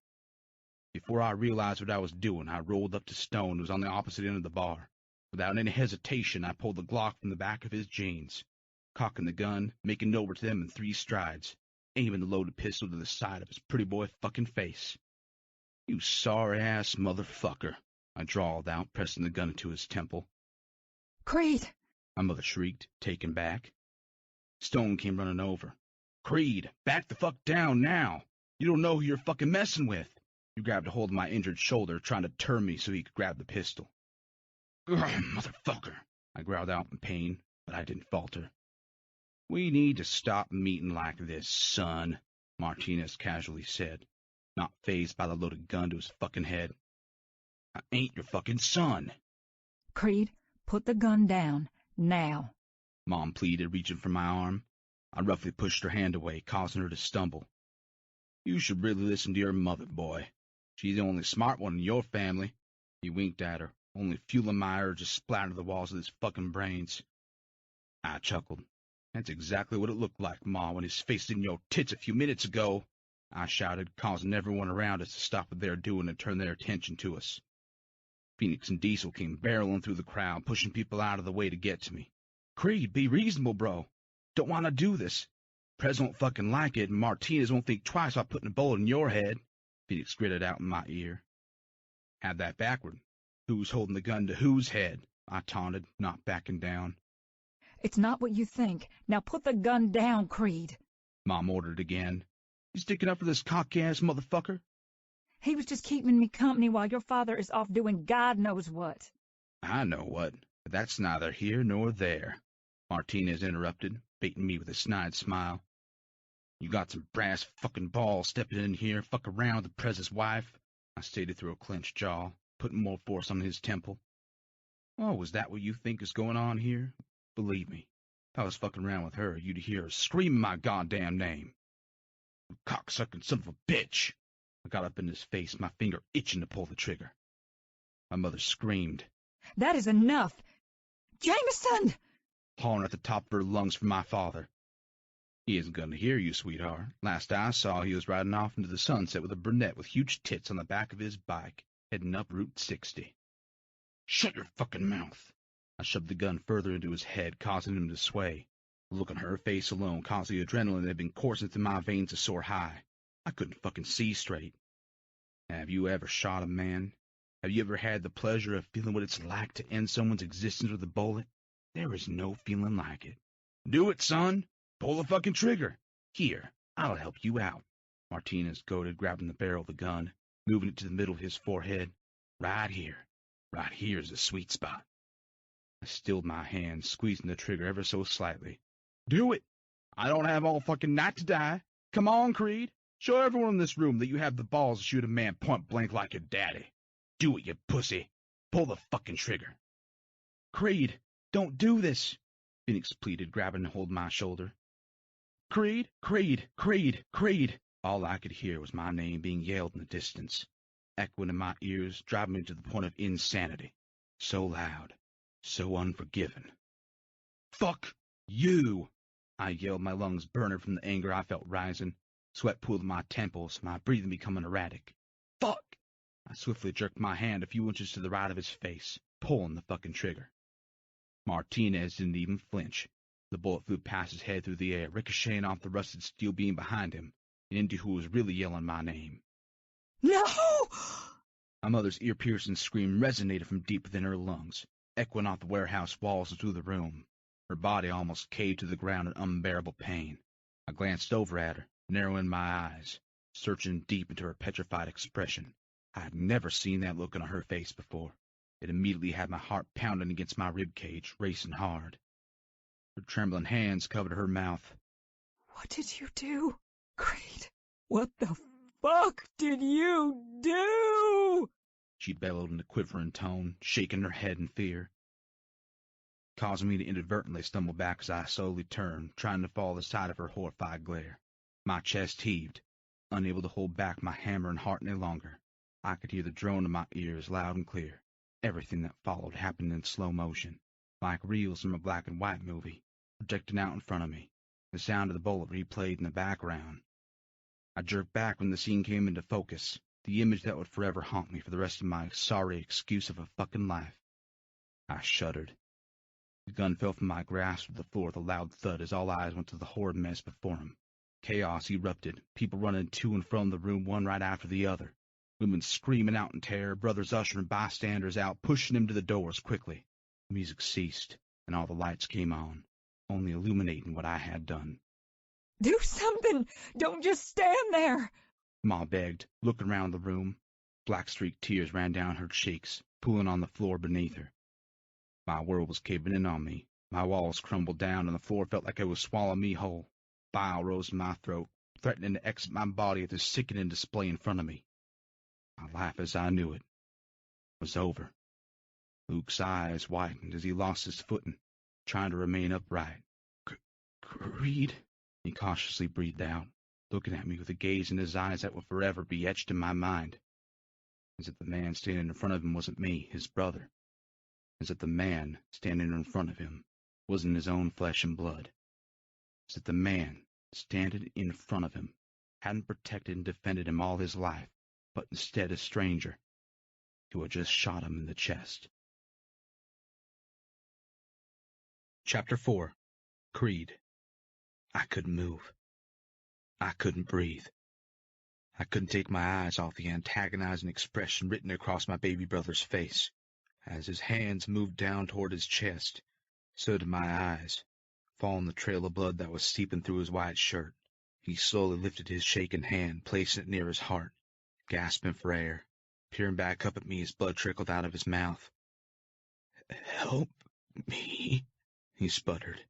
Before I realized what I was doing, I rolled up to Stone, who was on the opposite end of the bar. Without any hesitation, I pulled the Glock from the back of his jeans, cocking the gun, making it over to them in 3 strides, aiming the loaded pistol to the side of his pretty boy fucking face. "You sorry-ass motherfucker," I drawled out, pressing the gun into his temple. Creed! My mother shrieked, taken back. Stone came running over. "Creed, back the fuck down now! You don't know who you're fucking messing with!" He grabbed a hold of my injured shoulder, trying to turn me so he could grab the pistol. "Ugh, motherfucker," I growled out in pain, but I didn't falter. "We need to stop meeting like this, son," Martinez casually said, not fazed by the loaded gun to his fucking head. "I ain't your fucking son." Creed, put the gun down, now. Mom pleaded, reaching for my arm. I roughly pushed her hand away, causing her to stumble. "You should really listen to your mother, boy. She's the only smart one in your family." He winked at her, only fueling my urge to splatter the walls of his fucking brains. I chuckled. "That's exactly what it looked like, Ma, when his face was in your tits a few minutes ago," I shouted, causing everyone around us to stop what they were doing and turn their attention to us. Phoenix and Diesel came barreling through the crowd, pushing people out of the way to get to me. Creed, be reasonable, bro. Don't want to do this. Prez won't fucking like it, and Martinez won't think twice about putting a bullet in your head, Phoenix gritted out in my ear. Have that backward. Who's holding the gun to whose head? I taunted, not backing down. It's not what you think. Now put the gun down, Creed. Mom ordered again. You sticking up for this cock-ass motherfucker? He was just keeping me company while your father is off doing God knows what. I know what, but that's neither here nor there, Martinez interrupted, baiting me with a snide smile. You got some brass fucking balls stepping in here, fuck around with the Prez's wife, I stated through a clenched jaw, putting more force on his temple. Oh, is that what you think is going on here? Believe me, if I was fucking around with her, you'd hear her screaming my goddamn name. You cocksucking son of a bitch! I got up in his face, my finger itching to pull the trigger. My mother screamed. That is enough! Jameson! Hollering at the top of her lungs for my father. He isn't going to hear you, sweetheart. Last I saw, he was riding off into the sunset with a brunette with huge tits on the back of his bike, heading up Route 60. Shut your fucking mouth! I shoved the gun further into his head, causing him to sway. The look on her face alone caused the adrenaline that had been coursing through my veins to soar high. I couldn't fucking see straight. Have you ever shot a man? Have you ever had the pleasure of feeling what it's like to end someone's existence with a bullet? There is no feeling like it. Do it, son! Pull the fucking trigger! Here, I'll help you out. Martinez goaded, grabbing the barrel of the gun, moving it to the middle of his forehead. Right here. Right here is the sweet spot. I stilled my hand, squeezing the trigger ever so slightly. Do it! I don't have all fucking night to die. Come on, Creed. Show everyone in this room that you have the balls to shoot a man point blank like your daddy. Do it, you pussy. Pull the fucking trigger. Creed, don't do this, Phoenix pleaded, grabbing hold of my shoulder. Creed, Creed, Creed, Creed. All I could hear was my name being yelled in the distance, echoing in my ears, driving me to the point of insanity. So loud, so unforgiving. Fuck you! I yelled, my lungs burning from the anger I felt rising. Sweat pooled in my temples, my breathing becoming erratic. Fuck! I swiftly jerked my hand a few inches to the right of his face, pulling the fucking trigger. Martinez didn't even flinch. The bullet flew past his head through the air, ricocheting off the rusted steel beam behind him, and into who was really yelling my name. No! My mother's ear-piercing scream resonated from deep within her lungs, echoing off the warehouse walls and through the room. Her body almost caved to the ground in unbearable pain. I glanced over at her, narrowing my eyes, searching deep into her petrified expression. I had never seen that look on her face before. It immediately had my heart pounding against my rib cage, racing hard. Her trembling hands covered her mouth. What did you do, Creed? What the fuck did you do? She bellowed in a quivering tone, shaking her head in fear, causing me to inadvertently stumble back as I slowly turned, trying to follow the side of her horrified glare. My chest heaved, unable to hold back my hammering heart any longer. I could hear the drone in my ears loud and clear. Everything that followed happened in slow motion, like reels from a black and white movie, projecting out in front of me, the sound of the bullet replayed in the background. I jerked back when the scene came into focus, the image that would forever haunt me for the rest of my sorry excuse of a fucking life. I shuddered. The gun fell from my grasp to the floor with a loud thud as all eyes went to the horrid mess before him. Chaos erupted, people running to and from the room one right after the other. Women screaming out in terror, brothers ushering bystanders out, pushing them to the doors quickly. The music ceased, and all the lights came on, only illuminating what I had done. Do something! Don't just stand there! Ma begged, looking around the room. Black-streaked tears ran down her cheeks, pooling on the floor beneath her. My world was caving in on me. My walls crumbled down, and the floor felt like it was swallowing me whole. Bile rose in my throat, threatening to exit my body at the sickening display in front of me. My life as I knew it was over. Luke's eyes widened as he lost his footing, trying to remain upright. Creed, he cautiously breathed out, looking at me with a gaze in his eyes that will forever be etched in my mind. As if the man standing in front of him wasn't me, his brother. As if the man standing in front of him wasn't his own flesh and blood. As if the man standing in front of him hadn't protected and defended him all his life, but instead a stranger who had just shot him in the chest. Chapter 4. Creed. I couldn't move. I couldn't breathe. I couldn't take my eyes off the antagonizing expression written across my baby brother's face. As his hands moved down toward his chest, so did my eyes, following the trail of blood that was seeping through his white shirt. He slowly lifted his shaking hand, placing it near his heart, gasping for air, peering back up at me as blood trickled out of his mouth. "Help me," he sputtered,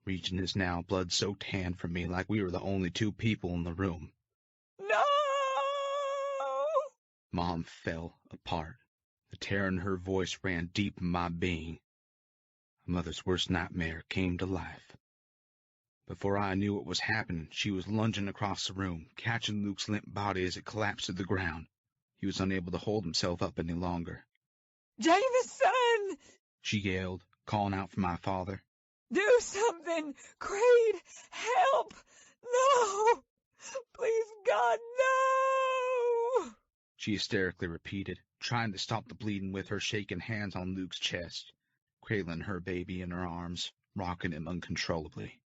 reaching his now blood-soaked hand from me like we were the only two people in the room. No! Mom fell apart. The terror in her voice ran deep in my being. My mother's worst nightmare came to life. Before I knew what was happening, she was lunging across the room, catching Luke's limp body as it collapsed to the ground. He was unable to hold himself up any longer. Jameson! She yelled, calling out for my father. Do something! Creed! Help! No! Please, God, no! She hysterically repeated, trying to stop the bleeding with her shaking hands on Luke's chest, cradling her baby in her arms, rocking him uncontrollably.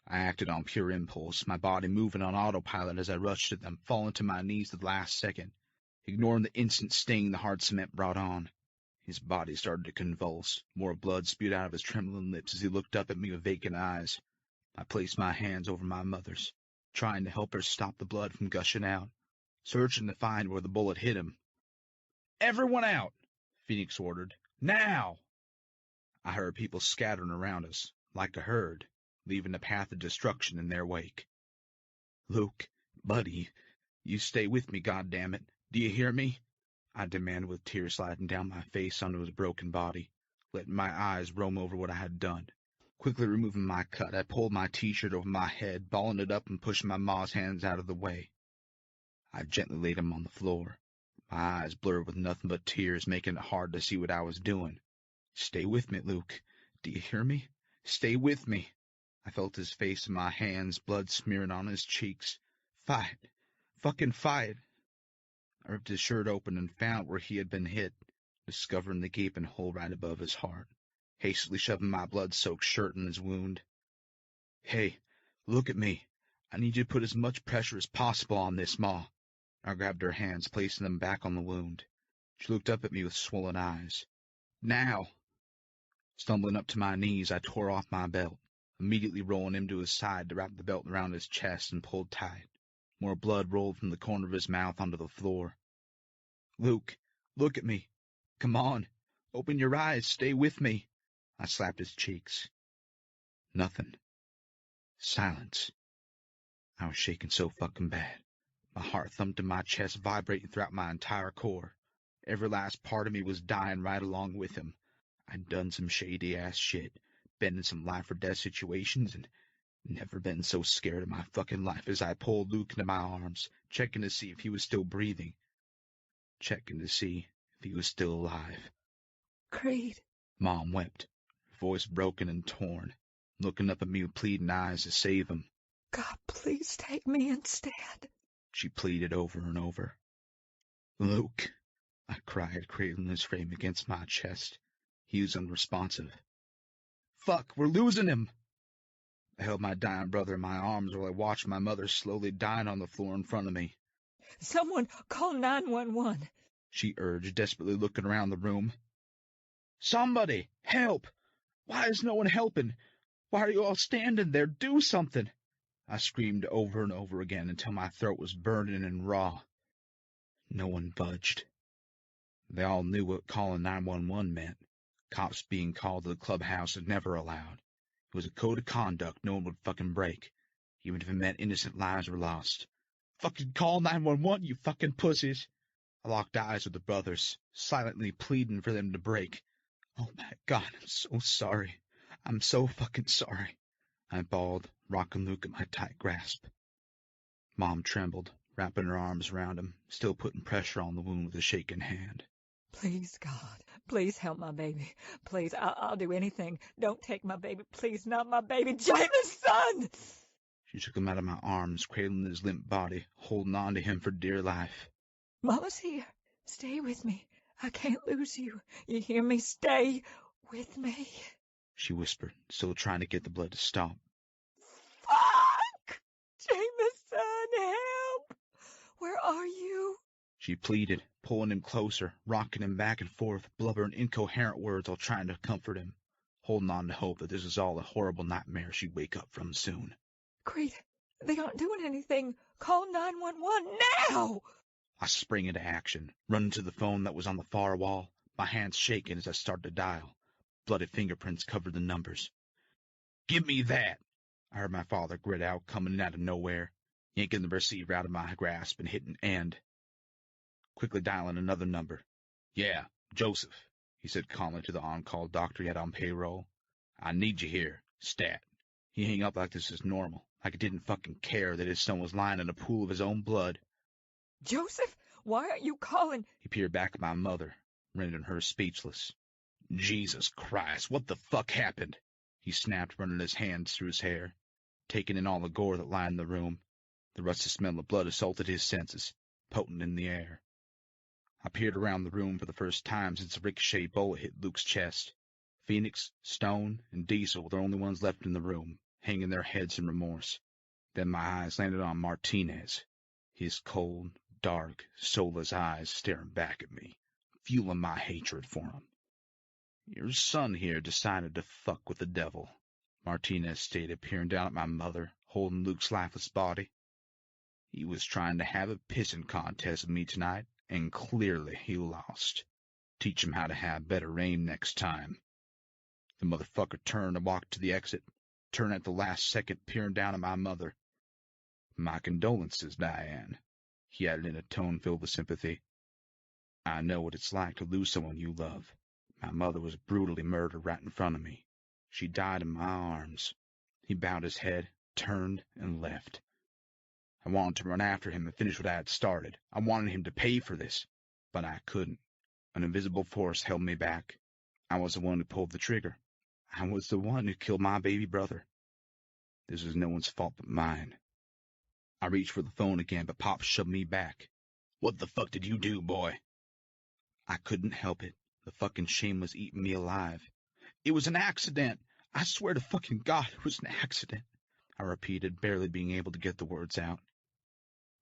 I acted on pure impulse, my body moving on autopilot as I rushed at them, falling to my knees at the last second, ignoring the instant sting the hard cement brought on. His body started to convulse, more blood spewed out of his trembling lips as he looked up at me with vacant eyes. I placed my hands over my mother's, trying to help her stop the blood from gushing out, searching to find where the bullet hit him. "Everyone out!" Phoenix ordered. "Now!" I heard people scattering around us, like a herd, leaving a path of destruction in their wake. "Luke, buddy, you stay with me, goddammit. Do you hear me?" I demanded with tears sliding down my face onto his broken body, letting my eyes roam over what I had done. Quickly removing my cut, I pulled my T-shirt over my head, balling it up and pushing my ma's hands out of the way. I gently laid him on the floor, my eyes blurred with nothing but tears, making it hard to see what I was doing. "Stay with me, Luke. Do you hear me? Stay with me." I felt his face in my hands, blood smearing on his cheeks. "Fight. Fucking fight." I ripped his shirt open and found where he had been hit, discovering the gaping hole right above his heart, hastily shoving my blood-soaked shirt in his wound. "Hey, look at me. I need you to put as much pressure as possible on this, Ma." I grabbed her hands, placing them back on the wound. She looked up at me with swollen eyes. "Now." Stumbling up to my knees, I tore off my belt, immediately rolling him to his side to wrap the belt around his chest and pulled tight. More blood rolled from the corner of his mouth onto the floor. "Luke, look at me. Come on. Open your eyes. Stay with me." I slapped his cheeks. Nothing. Silence. I was shaking so fucking bad. My heart thumped in my chest, vibrating throughout my entire core. Every last part of me was dying right along with him. I'd done some shady-ass shit, been in some life-or-death situations, and never been so scared of my fucking life as I pulled Luke into my arms, checking to see if he was still breathing. Checking to see if he was still alive. Creed. Mom wept, her voice broken and torn, looking up at me with pleading eyes to save him. God, please take me instead. She pleaded over and over. "Luke," I cried, cradling his frame against my chest. He was unresponsive. "Fuck, we're losing him!" I held my dying brother in my arms while I watched my mother slowly dying on the floor in front of me. Someone call 911. She urged, desperately looking around the room. "Somebody! Help! Why is no one helping? Why are you all standing there? Do something!" I screamed over and over again until my throat was burning and raw. No one budged. They all knew what calling 911 meant. Cops being called to the clubhouse is never allowed. It was a code of conduct no one would fucking break, even if it meant innocent lives were lost. "Fucking call 911, you fucking pussies!" I locked eyes with the brothers, silently pleading for them to break. "Oh my God, I'm so sorry. I'm so fucking sorry," I bawled, rocking Luke in my tight grasp. Mom trembled, wrapping her arms around him, still putting pressure on the wound with a shaking hand. Please, God, please help my baby. Please, I'll do anything. Don't take my baby. Please, not my baby. Jameson! She took him out of my arms, cradling his limp body, holding on to him for dear life. Mama's here. Stay with me. I can't lose you. You hear me? Stay with me. she whispered, still trying to get the blood to stop. Fuck! Jameson, help! Where are you? She pleaded, pulling him closer, rocking him back and forth, blubbering incoherent words while trying to comfort him, holding on to hope that this was all a horrible nightmare she'd wake up from soon. Creed, they aren't doing anything. Call 911 now! I sprang into action, running to the phone that was on the far wall, my hands shaking as I started to dial. Bloody fingerprints covered the numbers. "Give me that!" I heard my father grit out, coming out of nowhere, yanking the receiver out of my grasp and hitting end. Quickly dialing another number. "Yeah, Joseph," he said calmly to the on-call doctor he had on payroll. "I need you here, stat." He hung up like this was normal, like he didn't fucking care that his son was lying in a pool of his own blood. Joseph, why aren't you calling? He peered back at my mother, rendering her speechless. "Jesus Christ, what the fuck happened?" he snapped, running his hands through his hair, taking in all the gore that lined the room. The rusty smell of blood assaulted his senses, potent in the air. I peered around the room for the first time since a ricochet bullet hit Luke's chest. Phoenix, Stone, and Diesel were the only ones left in the room, hanging their heads in remorse. Then my eyes landed on Martinez, his cold, dark, soulless eyes staring back at me, fueling my hatred for him. "Your son here decided to fuck with the devil," Martinez stated, peering down at my mother, holding Luke's lifeless body. "He was trying to have a pissing contest with me tonight, and clearly he lost. Teach him how to have better aim next time." The motherfucker turned and walked to the exit, turned at the last second, peering down at my mother. "My condolences, Diane," he added in a tone filled with sympathy. "I know what it's like to lose someone you love. My mother was brutally murdered right in front of me. She died in my arms." He bowed his head, turned, and left. I wanted to run after him and finish what I had started. I wanted him to pay for this, but I couldn't. An invisible force held me back. I was the one who pulled the trigger. I was the one who killed my baby brother. This was no one's fault but mine. I reached for the phone again, but Pop shoved me back. "What the fuck did you do, boy?" I couldn't help it. The fucking shame was eating me alive. "It was an accident. I swear to fucking God it was an accident," I repeated, barely being able to get the words out.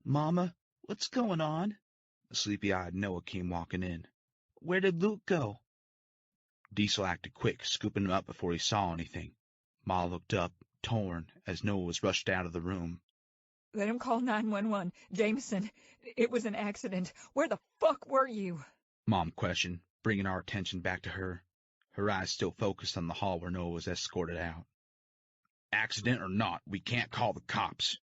"Mama, what's going on?" A sleepy-eyed Noah came walking in. "Where did Luke go?" Diesel acted quick, scooping him up before he saw anything. Ma looked up, torn, as Noah was rushed out of the room. Let him call 911. Jameson, it was an accident. Where the fuck were you? Mom questioned, bringing our attention back to her, her eyes still focused on the hall where Noah was escorted out. "Accident or not, we can't call the cops.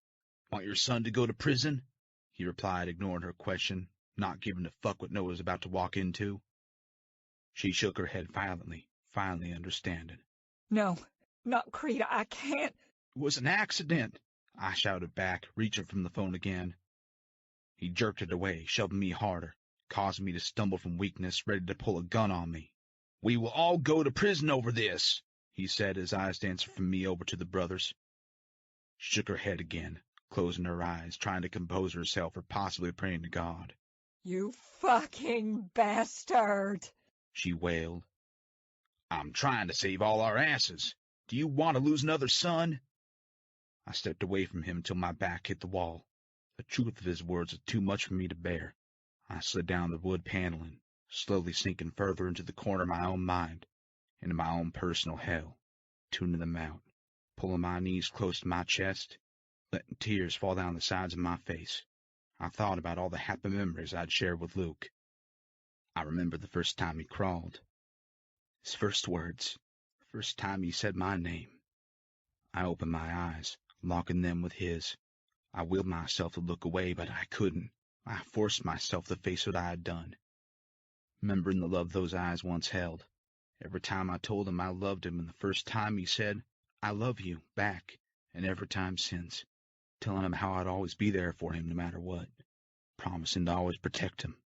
Want your son to go to prison?" he replied, ignoring her question, not giving a fuck what Noah was about to walk into. She shook her head violently, finally understanding. No, not Creed. I can't. "It was an accident," I shouted back, reaching from the phone again. He jerked it away, shoving me harder, causing me to stumble from weakness, ready to pull a gun on me. "We will all go to prison over this," he said, his eyes dancing from me over to the brothers. She shook her head again, closing her eyes, trying to compose herself or possibly praying to God. You fucking bastard, she wailed. "I'm trying to save all our asses. Do you want to lose another son?" I stepped away from him until my back hit the wall. The truth of his words was too much for me to bear. I slid down the wood paneling, slowly sinking further into the corner of my own mind, into my own personal hell, tuning them out, pulling my knees close to my chest, letting tears fall down the sides of my face. I thought about all the happy memories I'd shared with Luke. I remembered the first time he crawled, his first words, the first time he said my name. I opened my eyes, locking them with his. I willed myself to look away, but I couldn't. I forced myself to face what I had done. Remembering the love those eyes once held, every time I told him I loved him, and the first time he said, "I love you," back, and every time since, telling him how I'd always be there for him no matter what, promising to always protect him,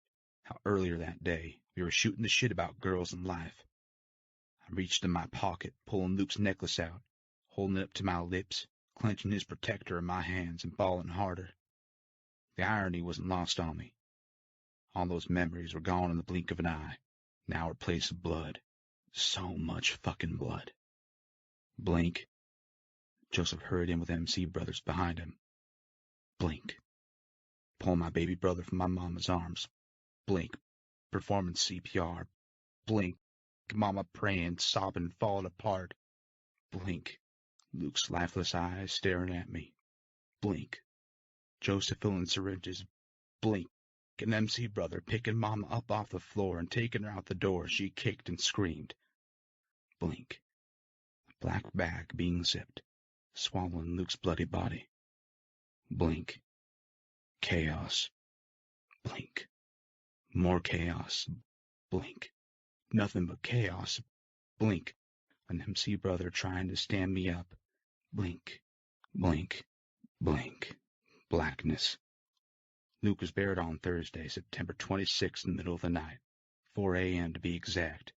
how earlier that day we were shooting the shit about girls and life. I reached in my pocket, pulling Luke's necklace out, holding it up to my lips, clenching his protector in my hands and bawling harder. The irony wasn't lost on me. All those memories were gone in the blink of an eye, now replaced with blood. So much fucking blood. Blink. Joseph hurried in with MC brothers behind him. Blink. Pull my baby brother from my mama's arms. Blink. Performing CPR. Blink. Mama praying, sobbing, falling apart. Blink. Luke's lifeless eyes staring at me. Blink. Joseph filling syringes. Blink. An MC brother picking Mama up off the floor and taking her out the door as she kicked and screamed. Blink. A black bag being zipped, swallowing Luke's bloody body. Blink. Chaos. Blink. More chaos. Blink. Nothing but chaos. Blink. An MC brother trying to stand me up. Blink. Blink. Blink. Blackness. Luke was buried on Thursday, September 26th in the middle of the night. 4 a.m. to be exact.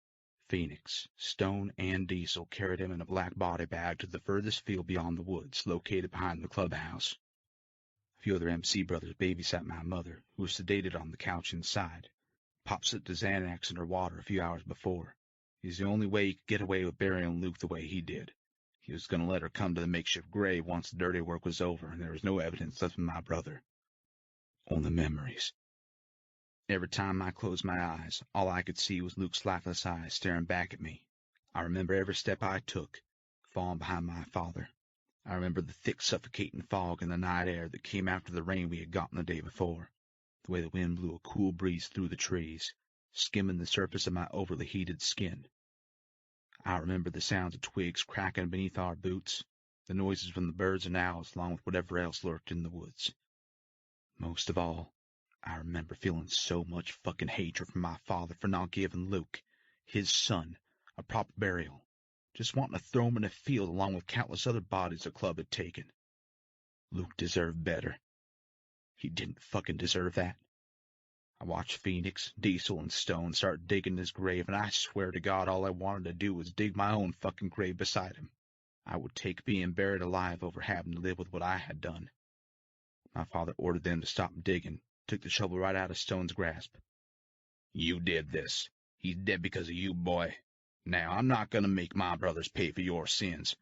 Phoenix, Stone, and Diesel carried him in a black body bag to the furthest field beyond the woods, located behind the clubhouse. A few other MC brothers babysat my mother, who was sedated on the couch inside. Pop slipped a Xanax in her water a few hours before. It was the only way he could get away with burying Luke the way he did. He was going to let her come to the makeshift grave once the dirty work was over and there was no evidence left of my brother. Only memories. Every time I closed my eyes, all I could see was Luke's lifeless eyes staring back at me. I remember every step I took, falling behind my father. I remember the thick, suffocating fog in the night air that came after the rain we had gotten the day before, the way the wind blew a cool breeze through the trees, skimming the surface of my overly heated skin. I remember the sounds of twigs cracking beneath our boots, the noises from the birds and owls along with whatever else lurked in the woods. Most of all, I remember feeling so much fucking hatred for my father for not giving Luke, his son, a proper burial, just wanting to throw him in a field along with countless other bodies the club had taken. Luke deserved better. He didn't fucking deserve that. I watched Phoenix, Diesel, and Stone start digging his grave, and I swear to God all I wanted to do was dig my own fucking grave beside him. I would take being buried alive over having to live with what I had done. My father ordered them to stop digging, took the shovel right out of Stone's grasp. You did this. He's dead because of you, boy. Now, I'm not going to make my brothers pay for your sins.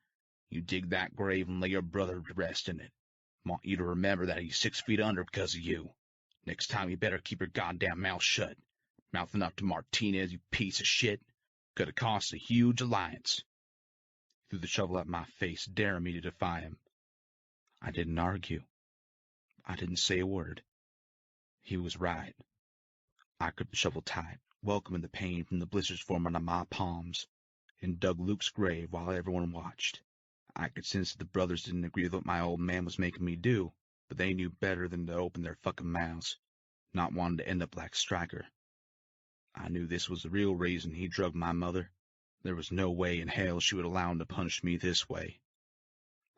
You dig that grave and lay your brother to rest in it. I want you to remember that he's 6 feet under because of you. Next time you better keep your goddamn mouth shut. Mouthing up to Martinez, you piece of shit. Could have cost a huge alliance. He threw the shovel at my face, daring me to defy him. I didn't argue. I didn't say a word. He was right. I gripped the shovel tight, welcoming the pain from the blisters forming on my palms, and dug Luke's grave while everyone watched. I could sense that the brothers didn't agree with what my old man was making me do, but they knew better than to open their fucking mouths, not wanting to end up like Stryker. I knew this was the real reason he drugged my mother. There was no way in hell she would allow him to punish me this way.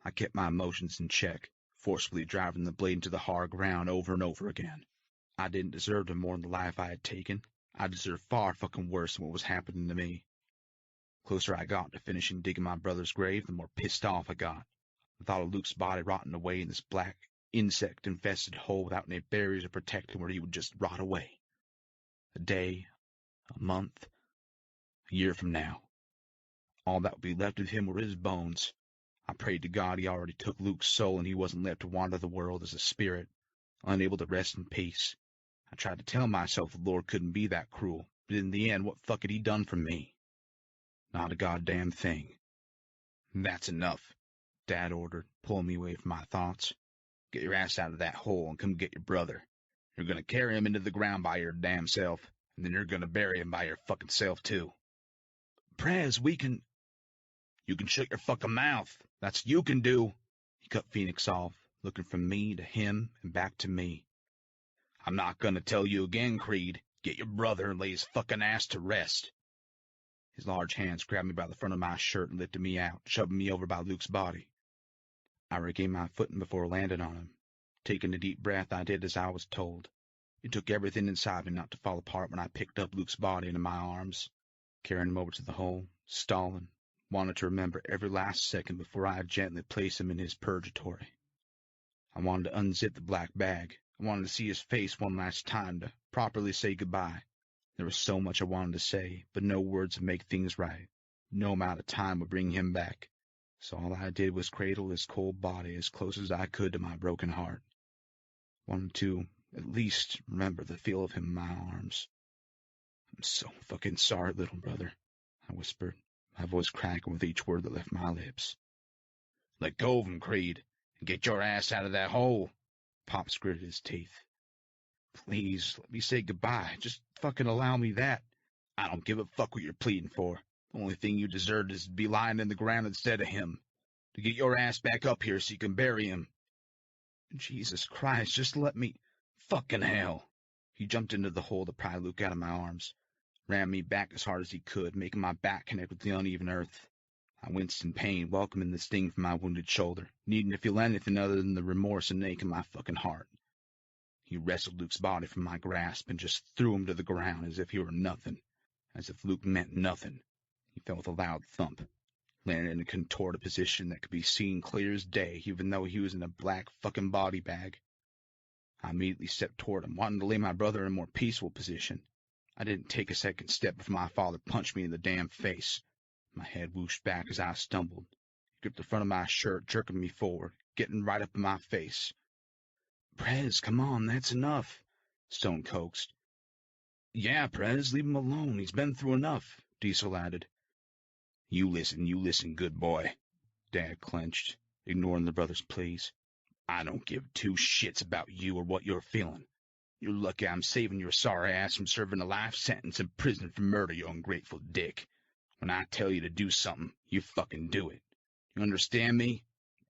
I kept my emotions in check, forcefully driving the blade into the hard ground over and over again. I didn't deserve to mourn the life I had taken. I deserved far fucking worse than what was happening to me. The closer I got to finishing digging my brother's grave, the more pissed off I got. The thought of Luke's body rotting away in this black, insect-infested hole without any barriers to protect him where he would just rot away. A day, a month, a year from now. All that would be left of him were his bones. I prayed to God he already took Luke's soul and he wasn't left to wander the world as a spirit, unable to rest in peace. I tried to tell myself the Lord couldn't be that cruel, but in the end, what fuck had he done for me? Not a goddamn thing. That's enough, Dad ordered, pulling me away from my thoughts. Get your ass out of that hole and come get your brother. You're gonna carry him into the ground by your damn self, and then you're gonna bury him by your fucking self, too. Prez, we can... You can shut your fucking mouth. That's what you can do. He cut Phoenix off, looking from me to him and back to me. I'm not gonna tell you again, Creed. Get your brother and lay his fucking ass to rest. His large hands grabbed me by the front of my shirt and lifted me out, shoving me over by Luke's body. I regained my footing before landing on him. Taking a deep breath, I did as I was told. It took everything inside me not to fall apart when I picked up Luke's body into my arms, carrying him over to the hole, stalling, wanted to remember every last second before I gently placed him in his purgatory. I wanted to unzip the black bag. I wanted to see his face one last time to properly say goodbye. There was so much I wanted to say, but no words would make things right. No amount of time would bring him back. So all I did was cradle his cold body as close as I could to my broken heart. Wanted to, at least, remember the feel of him in my arms. I'm so fucking sorry, little brother, I whispered, my voice cracking with each word that left my lips. Let go of him, Creed, and get your ass out of that hole. Pops gritted his teeth. Please, let me say goodbye. Just fucking allow me that. I don't give a fuck what you're pleading for. The only thing you deserve is to be lying in the ground instead of him. To get your ass back up here so you can bury him. Jesus Christ, just let me... Fucking hell. He jumped into the hole to pry Luke out of my arms, ran me back as hard as he could, making my back connect with the uneven earth. I winced in pain, welcoming the sting from my wounded shoulder, needing to feel anything other than the remorse and ache in my fucking heart. He wrestled Luke's body from my grasp and just threw him to the ground as if he were nothing, as if Luke meant nothing. He fell with a loud thump, landed in a contorted position that could be seen clear as day, even though he was in a black fucking body bag. I immediately stepped toward him, wanting to lay my brother in a more peaceful position. I didn't take a second step before my father punched me in the damn face. My head whooshed back as I stumbled. He gripped the front of my shirt, jerking me forward, getting right up in my face. Prez, come on, that's enough, Stone coaxed. Yeah, Prez, leave him alone. He's been through enough, Diesel added. You listen, good boy, Dad clenched, ignoring the brother's pleas. I don't give two shits about you or what you're feeling. You're lucky I'm saving your sorry ass from serving a life sentence in prison for murder, you ungrateful dick. When I tell you to do something, you fucking do it. You understand me?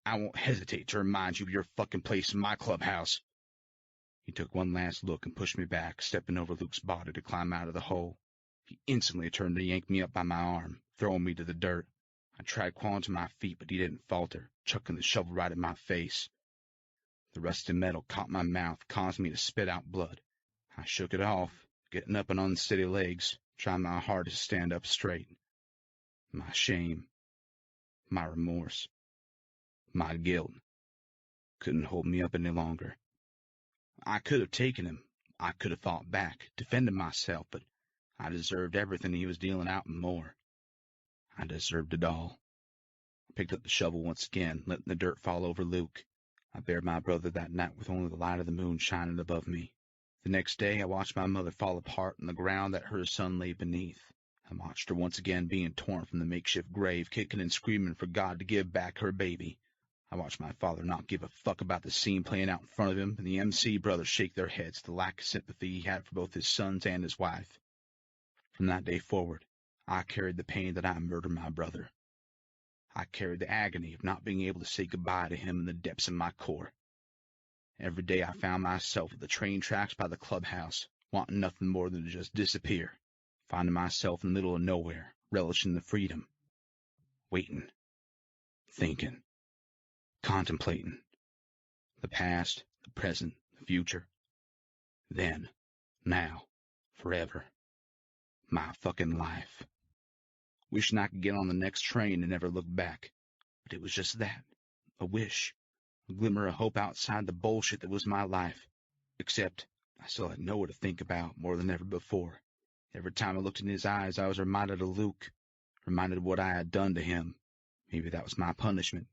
I won't hesitate to remind you of your fucking place in my clubhouse. He took one last look and pushed me back, stepping over Luke's body to climb out of the hole. He instantly turned to yank me up by my arm, throwing me to the dirt. I tried crawling to my feet, but he didn't falter, chucking the shovel right at my face. The rusted metal caught my mouth, causing me to spit out blood. I shook it off, getting up on unsteady legs, trying my hardest to stand up straight. My shame, my remorse, my guilt couldn't hold me up any longer. I could have taken him. I could have fought back, defended myself, but I deserved everything he was dealing out and more. I deserved it all. I picked up the shovel once again, letting the dirt fall over Luke. I buried my brother that night with only the light of the moon shining above me. The next day, I watched my mother fall apart on the ground that her son lay beneath. I watched her once again being torn from the makeshift grave, kicking and screaming for God to give back her baby. I watched my father not give a fuck about the scene playing out in front of him, and the MC brothers shake their heads at the lack of sympathy he had for both his sons and his wife. From that day forward, I carried the pain that I murdered my brother. I carried the agony of not being able to say goodbye to him in the depths of my core. Every day I found myself at the train tracks by the clubhouse, wanting nothing more than to just disappear, finding myself in the middle of nowhere, relishing the freedom, waiting, thinking, contemplating, the past, the present, the future, then, now, forever, my fucking life. Wishing I could get on the next train and never look back, but it was just that, a wish, a glimmer of hope outside the bullshit that was my life. Except I still had Noah to think about more than ever before. Every time I looked in his eyes, I was reminded of Luke, reminded of what I had done to him. Maybe that was my punishment,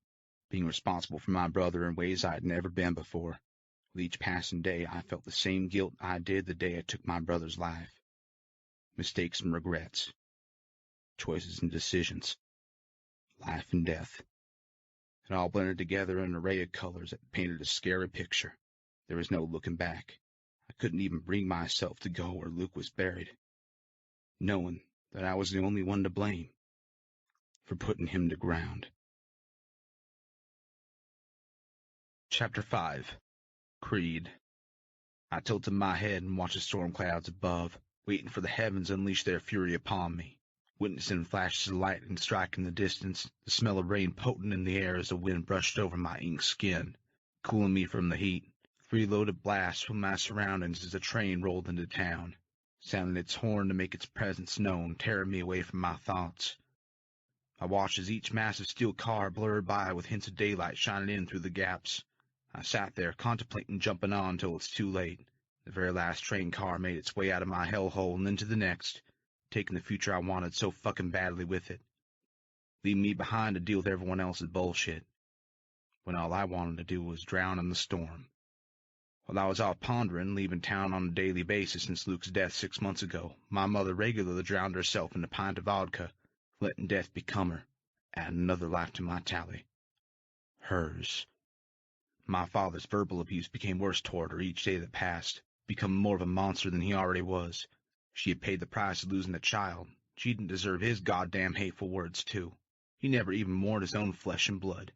being responsible for my brother in ways I had never been before. With each passing day, I felt the same guilt I did the day I took my brother's life. Mistakes and regrets. Choices and decisions. Life and death. It all blended together in an array of colors that painted a scary picture. There was no looking back. I couldn't even bring myself to go where Luke was buried, knowing that I was the only one to blame for putting him to ground. Chapter 5. Creed. I tilted my head and watched the storm clouds above, waiting for the heavens to unleash their fury upon me. Witnessing flashes of lightning striking the distance, the smell of rain potent in the air as the wind brushed over my inked skin, cooling me from the heat. Freeloaded blasts from my surroundings as the train rolled into town, sounding its horn to make its presence known, tearing me away from my thoughts. I watched as each massive steel car blurred by with hints of daylight shining in through the gaps. I sat there, contemplating jumping on till it's too late. The very last train car made its way out of my hellhole and into the next, taking the future I wanted so fucking badly with it. leaving me behind to deal with everyone else's bullshit, when all I wanted to do was drown in the storm. While I was off pondering, leaving town on a daily basis since Luke's death 6 months ago, my mother regularly drowned herself in a pint of vodka, letting death become her, adding another life to my tally. Hers. My father's verbal abuse became worse toward her each day that passed, becoming more of a monster than he already was. She had paid the price of losing a child. She didn't deserve his goddamn hateful words, too. He never even mourned his own flesh and blood.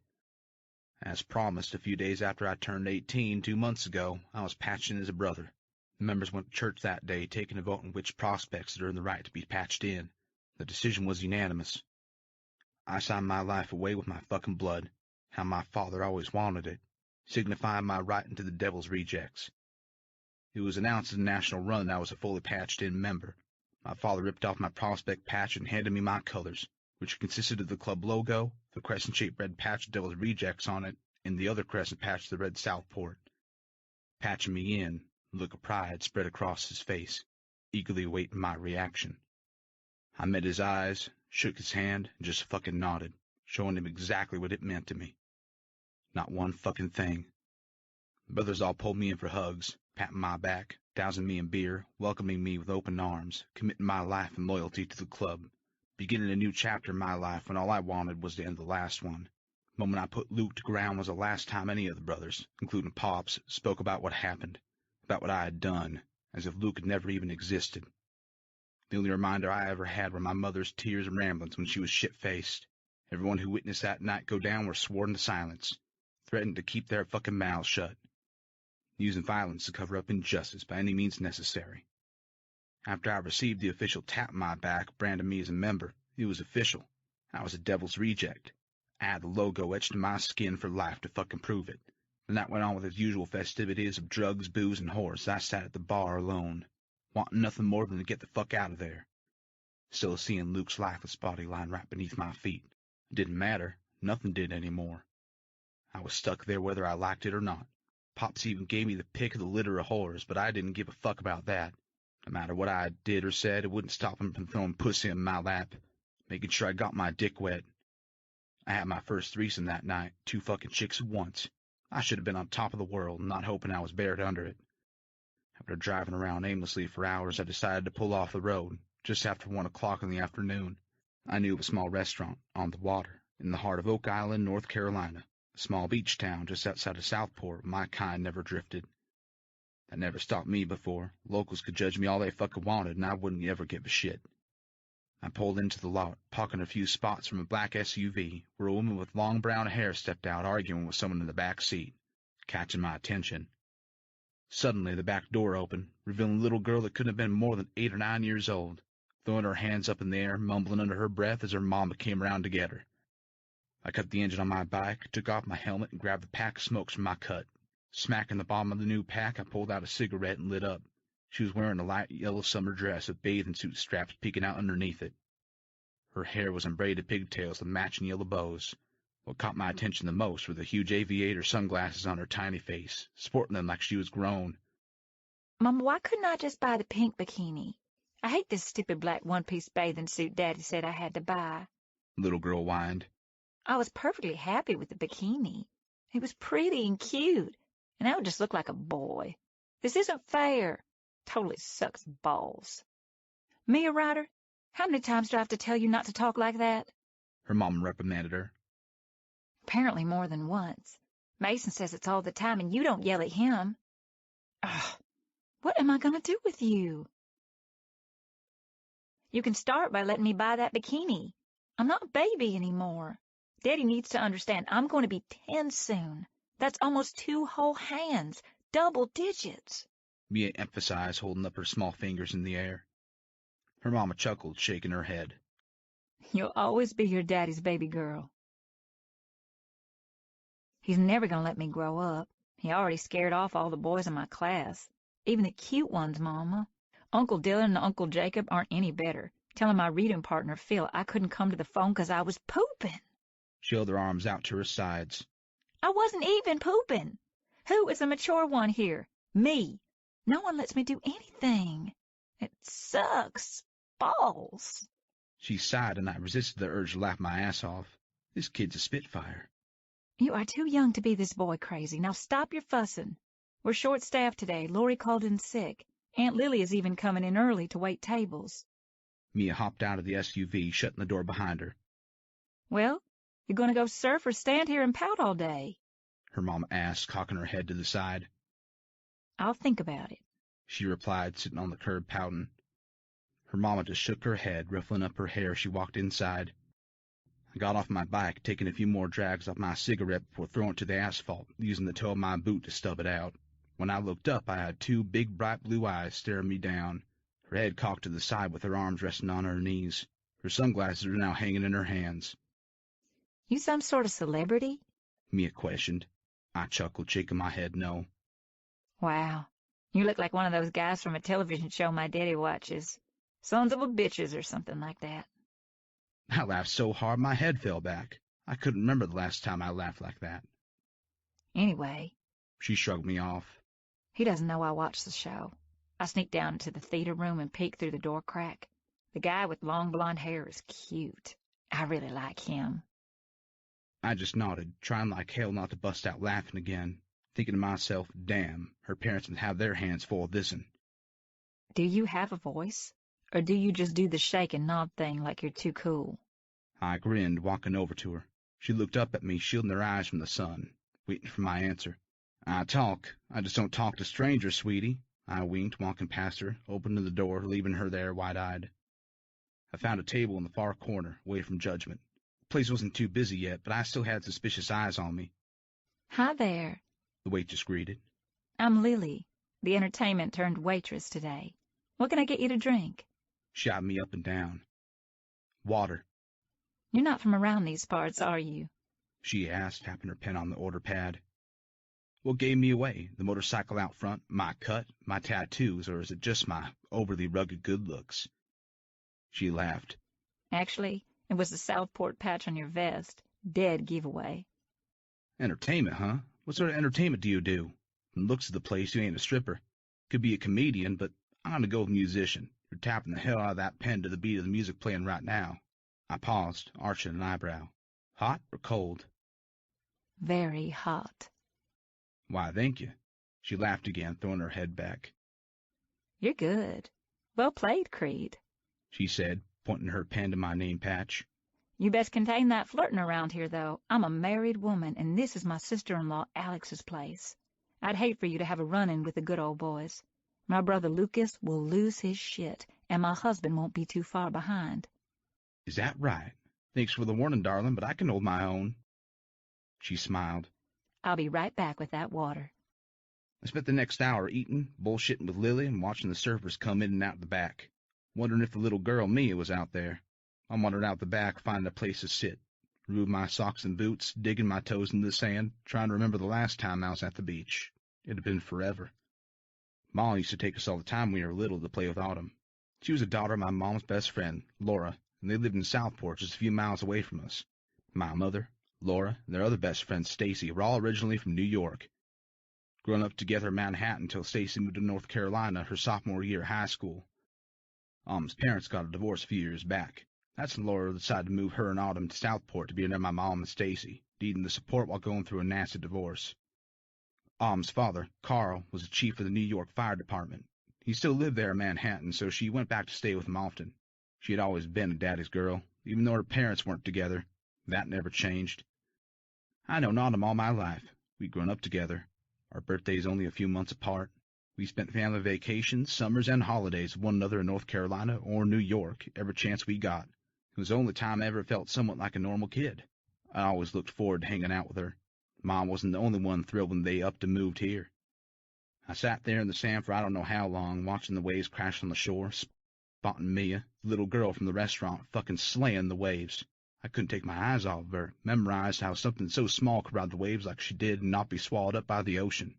As promised, a few days after I turned 18, 2 months ago, I was patched in as a brother. The members went to church that day, taking a vote on which prospects had earned the right to be patched in. The decision was unanimous. I signed my life away with my fucking blood, how my father always wanted it, signifying my right into the devil's rejects. It was announced at the national run that I was a fully patched-in member. My father ripped off my prospect patch and handed me my colors, which consisted of the club logo, the crescent-shaped red patch with Devil's Rejects on it, and the other crescent patch with the red Southport. Patching me in, a look of pride spread across his face, eagerly awaiting my reaction. I met his eyes, shook his hand, and just fucking nodded, showing him exactly what it meant to me. Not one fucking thing. Brothers all pulled me in for hugs, patting my back, dousing me in beer, welcoming me with open arms, committing my life and loyalty to the club, beginning a new chapter in my life when all I wanted was to end the last one. The moment I put Luke to ground was the last time any of the brothers, including Pops, spoke about what happened, about what I had done, as if Luke had never even existed. The only reminder I ever had were my mother's tears and ramblings when she was shit-faced. Everyone who witnessed that night go down were sworn to silence, threatened to keep their fucking mouths shut, using violence to cover up injustice by any means necessary. After I received the official tap on my back, branding me as a member, it was official. I was a devil's reject. I had the logo etched in my skin for life to fucking prove it. The night went on with its usual festivities of drugs, booze, and whores. I sat at the bar alone, wanting nothing more than to get the fuck out of there. Still seeing Luke's lifeless body lying right beneath my feet. It didn't matter. Nothing did anymore. I was stuck there whether I liked it or not. Pops even gave me the pick of the litter of whores, but I didn't give a fuck about that. No matter what I did or said, it wouldn't stop him from throwing pussy in my lap, making sure I got my dick wet. I had my first threesome that night, 2 fucking chicks at once. I should have been on top of the world, not hoping I was buried under it. After driving around aimlessly for hours, I decided to pull off the road, just after 1 o'clock in the afternoon. I knew of a small restaurant, on the water, in the heart of Oak Island, North Carolina, a small beach town just outside of Southport where my kind never drifted. That never stopped me before. Locals could judge me all they fucking wanted, and I wouldn't ever give a shit. I pulled into the lot, pocketing a few spots from a black SUV, where a woman with long brown hair stepped out arguing with someone in the back seat, catching my attention. Suddenly, the back door opened, revealing a little girl that couldn't have been more than 8 or 9 years old, throwing her hands up in the air, mumbling under her breath as her mama came around to get her. I cut the engine on my bike, took off my helmet, and grabbed the pack of smokes from my cut. Smacking the bottom of the new pack, I pulled out a cigarette and lit up. She was wearing a light yellow summer dress with bathing suit straps peeking out underneath it. Her hair was in braided pigtails with matching yellow bows. What caught my attention the most were the huge aviator sunglasses on her tiny face, sporting them like she was grown. Mama, why couldn't I just buy the pink bikini? I hate this stupid black one-piece bathing suit Daddy said I had to buy. The little girl whined. I was perfectly happy with the bikini. It was pretty and cute, and I would just look like a boy. This isn't fair. Totally sucks balls. Mia Ryder, how many times do I have to tell you not to talk like that? Her mom reprimanded her. Apparently more than once. Mason says it's all the time, and you don't yell at him. Ugh, what am I going to do with you? You can start by letting me buy that bikini. I'm not a baby anymore. Daddy needs to understand I'm going to be 10 soon. That's almost 2 whole hands, double digits. Mia emphasized, holding up her small fingers in the air. Her mama chuckled, shaking her head. You'll always be your daddy's baby girl. He's never going to let me grow up. He already scared off all the boys in my class. Even the cute ones, Mama. Uncle Dylan and Uncle Jacob aren't any better, telling my reading partner, Phil, I couldn't come to the phone because I was pooping. She held her arms out to her sides. I wasn't even pooping. Who is a mature one here? Me. No one lets me do anything. It sucks. Balls. She sighed, and I resisted the urge to laugh my ass off. This kid's a spitfire. You are too young to be this boy crazy. Now stop your fussing. We're short-staffed today. Lori called in sick. Aunt Lily is even coming in early to wait tables. Mia hopped out of the SUV, shutting the door behind her. Well, you going to go surf or stand here and pout all day? Her mama asked, cocking her head to the side. I'll think about it, she replied, sitting on the curb pouting. Her mama just shook her head, ruffling up her hair as she walked inside. I got off my bike, taking a few more drags off my cigarette before throwing it to the asphalt, using the toe of my boot to stub it out. When I looked up, I had two big, bright blue eyes staring me down, her head cocked to the side with her arms resting on her knees. Her sunglasses are now hanging in her hands. You some sort of celebrity? Mia questioned. I chuckled, shaking my head no. Wow, you look like one of those guys from a television show my daddy watches. Sons of a bitches or something like that. I laughed so hard my head fell back. I couldn't remember the last time I laughed like that. Anyway, she shrugged me off. He doesn't know I watched the show. I sneaked down into the theater room and peeked through the door crack. The guy with long blonde hair is cute. I really like him. I just nodded, trying like hell not to bust out laughing again, thinking to myself, damn, her parents would have their hands full of this'n. Do you have a voice? Or do you just do the shake and nod thing like you're too cool? I grinned, walking over to her. She looked up at me, shielding her eyes from the sun, waiting for my answer. I talk. I just don't talk to strangers, sweetie. I winked, walking past her, opening the door, leaving her there wide-eyed. I found a table in the far corner, away from judgment. The place wasn't too busy yet, but I still had suspicious eyes on me. Hi there, the waitress greeted. I'm Lily, the entertainment-turned-waitress today. What can I get you to drink? She eyed me up and down. Water. You're not from around these parts, are you? She asked, tapping her pen on the order pad. What gave me away? The motorcycle out front, my cut, my tattoos, or is it just my overly rugged good looks? She laughed. Actually, it was the Southport patch on your vest. Dead giveaway. Entertainment, huh? What sort of entertainment do you do? From the looks of the place, you ain't a stripper. Could be a comedian, but I'm gonna go with musician. You're tapping the hell out of that pen to the beat of the music playing right now. I paused, arching an eyebrow. Hot or cold? Very hot. Why, thank you. She laughed again, throwing her head back. You're good. Well played, Creed, she said, pointing her pen to my name patch. You best contain that flirting around here, though. I'm a married woman, and this is my sister-in-law Alex's place. I'd hate for you to have a run-in with the good old boys. My brother Lucas will lose his shit, and my husband won't be too far behind. Is that right? Thanks for the warning, darling, but I can hold my own. She smiled. I'll be right back with that water. I spent the next hour eating, bullshitting with Lily, and watching the surfers come in and out the back, wondering if the little girl Mia was out there. I wandered out the back, finding a place to sit, removed my socks and boots, digging my toes into the sand, trying to remember the last time I was at the beach. It had been forever. Ma used to take us all the time when we were little to play with Autumn. She was a daughter of my mom's best friend, Laura, and they lived in Southport, just a few miles away from us. My mother, Laura, and their other best friend, Stacy, were all originally from New York. Growing up together in Manhattan until Stacy moved to North Carolina her sophomore year of high school. Autumn's parents got a divorce a few years back. That's when Laura decided to move her and Autumn to Southport to be near my mom and Stacy, needing the support while going through a nasty divorce. Autumn's father, Carl, was the chief of the New York Fire Department. He still lived there in Manhattan, so she went back to stay with him often. She had always been a daddy's girl, even though her parents weren't together. That never changed. I known Autumn all my life. We'd grown up together. Our birthdays only a few months apart. We spent family vacations, summers, and holidays with one another in North Carolina or New York every chance we got. It was the only time I ever felt somewhat like a normal kid. I always looked forward to hanging out with her. Mom wasn't the only one thrilled when they upped and moved here. I sat there in the sand for I don't know how long, watching the waves crash on the shore, spotting Mia, the little girl from the restaurant, fucking slaying the waves. I couldn't take my eyes off of her, memorized how something so small could ride the waves like she did and not be swallowed up by the ocean.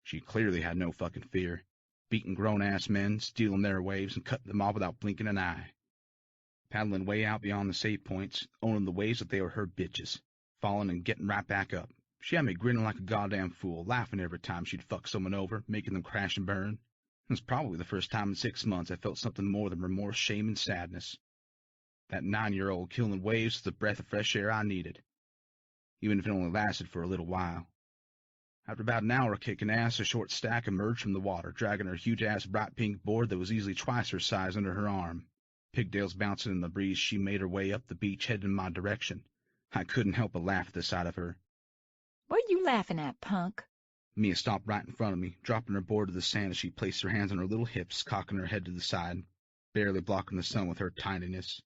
She clearly had no fucking fear, beating grown-ass men, stealing their waves, and cutting them off without blinking an eye. Paddling way out beyond the safe points, owning the waves like they were her bitches, falling and getting right back up. She had me grinning like a goddamn fool, laughing every time she'd fuck someone over, making them crash and burn. It was probably the first time in 6 months I felt something more than remorse, shame, and sadness. That 9-year-old killing waves was the breath of fresh air I needed, even if it only lasted for a little while. After about an hour of kicking ass, a short stack emerged from the water, dragging her huge-ass bright pink board that was easily twice her size under her arm. Pigtails bouncing in the breeze, she made her way up the beach, heading in my direction. I couldn't help but laugh at the sight of her. What are you laughing at, punk? Mia stopped right in front of me, dropping her board to the sand as she placed her hands on her little hips, cocking her head to the side, barely blocking the sun with her tininess.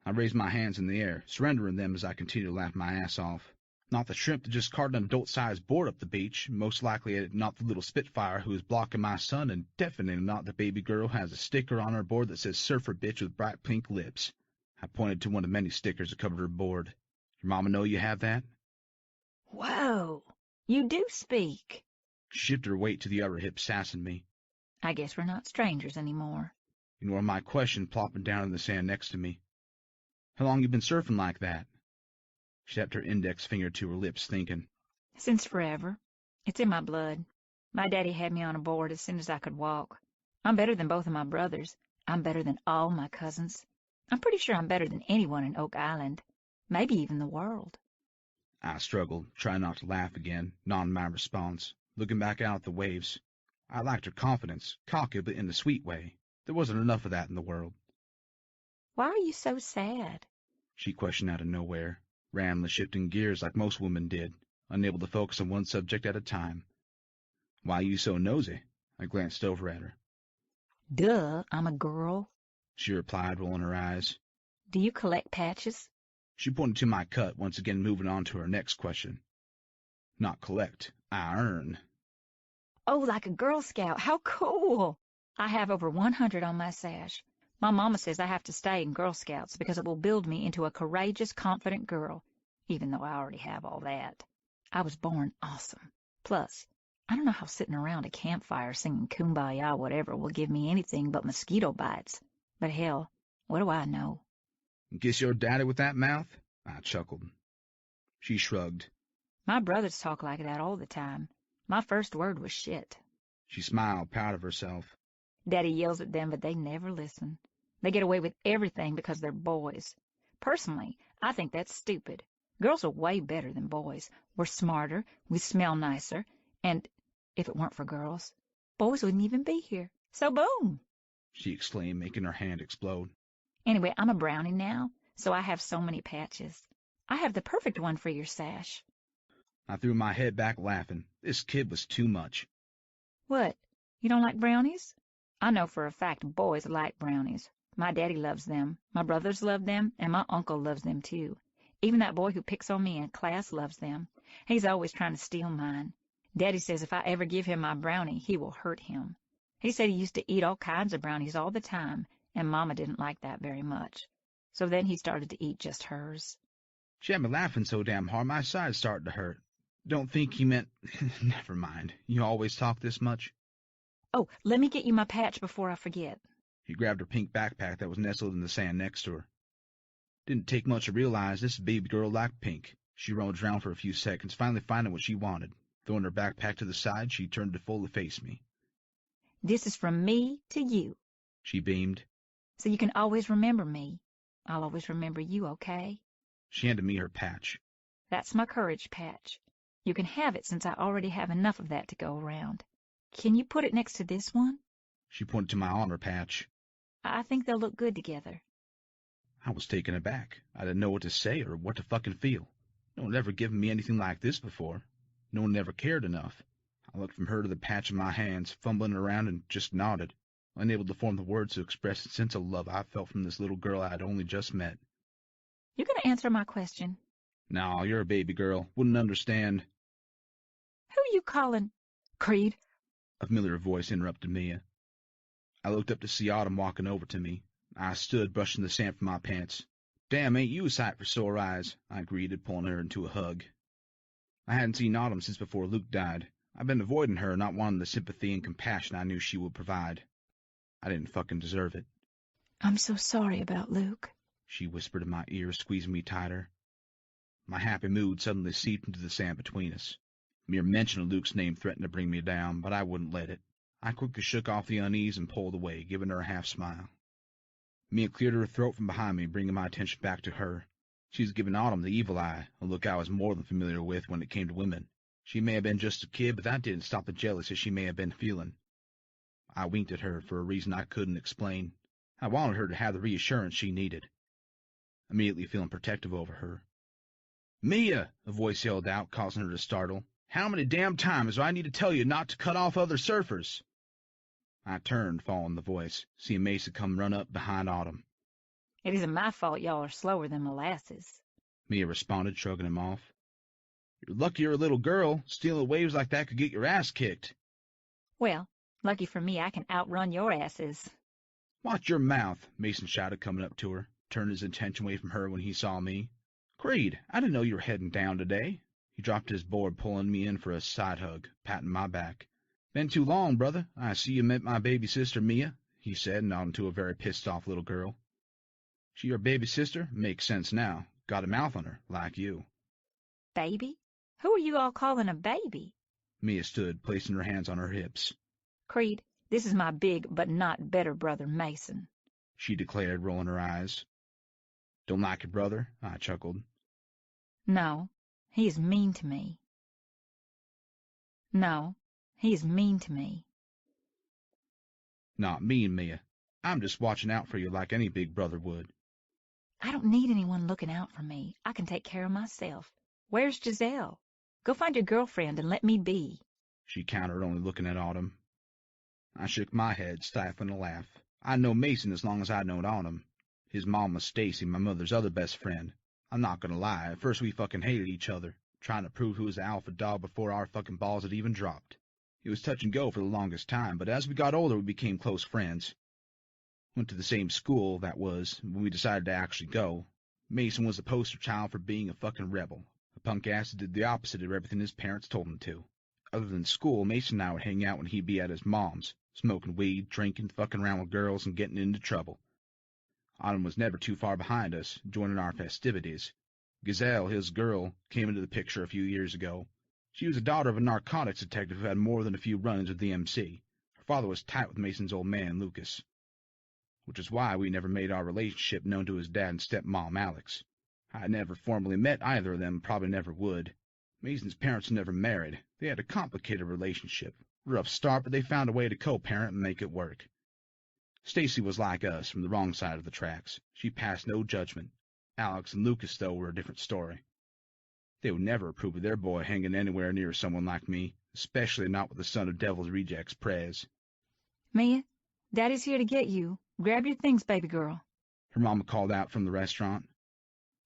I raised my hands in the air, surrendering them as I continued to laugh my ass off. Not the shrimp that just carted an adult-sized board up the beach, most likely not the little Spitfire who is blocking my sun, and definitely not the baby girl who has a sticker on her board that says Surfer Bitch with bright pink lips. I pointed to one of many stickers that covered her board. Your mama know you have that? Whoa, you do speak. She shifted her weight to the other hip, sassing me. I guess we're not strangers anymore. Ignoring my question, plopping down in the sand next to me. How long you been surfing like that? She tapped her index finger to her lips, thinking. Since forever. It's in my blood. My daddy had me on a board as soon as I could walk. I'm better than both of my brothers. I'm better than all my cousins. I'm pretty sure I'm better than anyone in Oak Island. Maybe even the world. I struggled, trying not to laugh again, nodding my response, looking back out at the waves. I liked her confidence, cocky but in a sweet way. There wasn't enough of that in the world. Why are you so sad? She questioned out of nowhere, randomly shifting gears like most women did, unable to focus on one subject at a time. Why are you so nosy? I glanced over at her. Duh, I'm a girl. She replied, rolling her eyes. Do you collect patches? She pointed to my cut, once again moving on to her next question. Not collect, I earn. Oh, like a Girl Scout. How cool. I have over 100 on my sash. My mama says I have to stay in Girl Scouts because it will build me into a courageous, confident girl, even though I already have all that. I was born awesome. Plus, I don't know how sitting around a campfire singing Kumbaya whatever will give me anything but mosquito bites. But hell, what do I know? Kiss your daddy with that mouth? I chuckled. She shrugged. My brothers talk like that all the time. My first word was shit. She smiled, proud of herself. Daddy yells at them, but they never listen. They get away with everything because they're boys. Personally, I think that's stupid. Girls are way better than boys. We're smarter, we smell nicer, and if it weren't for girls, boys wouldn't even be here. So boom! She exclaimed, making her hand explode. Anyway, I'm a brownie now, so I have so many patches. I have the perfect one for your sash. I threw my head back laughing. This kid was too much. What? You don't like brownies? I know for a fact boys like brownies. My daddy loves them, my brothers love them, and my uncle loves them too. Even that boy who picks on me in class loves them. He's always trying to steal mine. Daddy says if I ever give him my brownie, he will hurt him. He said he used to eat all kinds of brownies all the time, and Mama didn't like that very much. So then he started to eat just hers. She had me laughing so damn hard my sides started to hurt. Don't think he meant... Never mind. You always talk this much? Oh, let me get you my patch before I forget. She grabbed her pink backpack that was nestled in the sand next to her. Didn't take much to realize this baby girl liked pink. She rummaged around for a few seconds, finally finding what she wanted. Throwing her backpack to the side, she turned to fully face me. This is from me to you. She beamed. So you can always remember me. I'll always remember you, okay? She handed me her patch. That's my courage patch. You can have it since I already have enough of that to go around. Can you put it next to this one? She pointed to my honor patch. I think they'll look good together. I was taken aback. I didn't know what to say or what to fucking feel. No one had ever given me anything like this before. No one ever cared enough. I looked from her to the patch in my hands, fumbling around, and just nodded, unable to form the words to express the sense of love I felt from this little girl I had only just met. You gonna answer my question? Nah, you're a baby girl. Wouldn't understand. Who you calling? Creed? A familiar voice interrupted Mia. I looked up to see Autumn walking over to me. I stood, brushing the sand from my pants. Damn, ain't you a sight for sore eyes? I greeted, pulling her into a hug. I hadn't seen Autumn since before Luke died. I've been avoiding her, not wanting the sympathy and compassion I knew she would provide. I didn't fucking deserve it. I'm so sorry about Luke, she whispered in my ear, squeezing me tighter. My happy mood suddenly seeped into the sand between us. Mere mention of Luke's name threatened to bring me down, but I wouldn't let it. I quickly shook off the unease and pulled away, giving her a half smile. Mia cleared her throat from behind me, bringing my attention back to her. She was giving Autumn the evil eye, a look I was more than familiar with when it came to women. She may have been just a kid, but that didn't stop the jealousy she may have been feeling. I winked at her for a reason I couldn't explain. I wanted her to have the reassurance she needed. Immediately feeling protective over her. "Mia!" a voice yelled out, causing her to startle. "How many damn times do I need to tell you not to cut off other surfers?" I turned, following the voice, seeing Mason come run up behind Autumn. It isn't my fault y'all are slower than molasses, Mia responded, shrugging him off. "You're lucky you're a little girl. Stealing waves like that could get your ass kicked." Well, lucky for me I can outrun your asses. "Watch your mouth," Mason shouted, coming up to her, turning his attention away from her when he saw me. "Creed, I didn't know you were heading down today." He dropped his board, pulling me in for a side hug, patting my back. "Been too long, brother. I see you met my baby sister, Mia," he said, nodding to a very pissed-off little girl. "She your baby sister? Makes sense now. Got a mouth on her, like you." Baby? Who are you all calling a baby? Mia stood, placing her hands on her hips. Creed, this is my big but not better brother Mason, she declared, rolling her eyes. "Don't like your brother?" I chuckled. No, he is mean to me. No, he is mean to me. "Not mean, Mia. I'm just watching out for you like any big brother would." I don't need anyone looking out for me. I can take care of myself. Where's Giselle? Go find your girlfriend and let me be, she countered, only looking at Autumn. I shook my head, stifling a laugh. I'd known Mason as long as I'd known Autumn. His mom was Stacy, my mother's other best friend. I'm not gonna lie, at first we fucking hated each other, trying to prove who was the alpha dog before our fucking balls had even dropped. It was touch and go for the longest time, but as we got older we became close friends. Went to the same school, that was, when we decided to actually go. Mason was the poster child for being a fucking rebel. A punk ass that did the opposite of everything his parents told him to. Other than school, Mason and I would hang out when he'd be at his mom's, smoking weed, drinking, fucking around with girls, and getting into trouble. Autumn was never too far behind us, joining our festivities. Giselle, his girl, came into the picture a few years ago. She was the daughter of a narcotics detective who had more than a few run-ins with the MC. Her father was tight with Mason's old man, Lucas. Which is why we never made our relationship known to his dad and stepmom, Alex. I had never formally met either of them, and probably never would. Mason's parents never married. They had a complicated relationship. Rough start, but they found a way to co-parent and make it work. Stacy was like us, from the wrong side of the tracks. She passed no judgment. Alex and Lucas, though, were a different story. They would never approve of their boy hanging anywhere near someone like me, especially not with the son of Devil's Rejects, Prez. Mia, Daddy's here to get you. Grab your things, baby girl, her mama called out from the restaurant.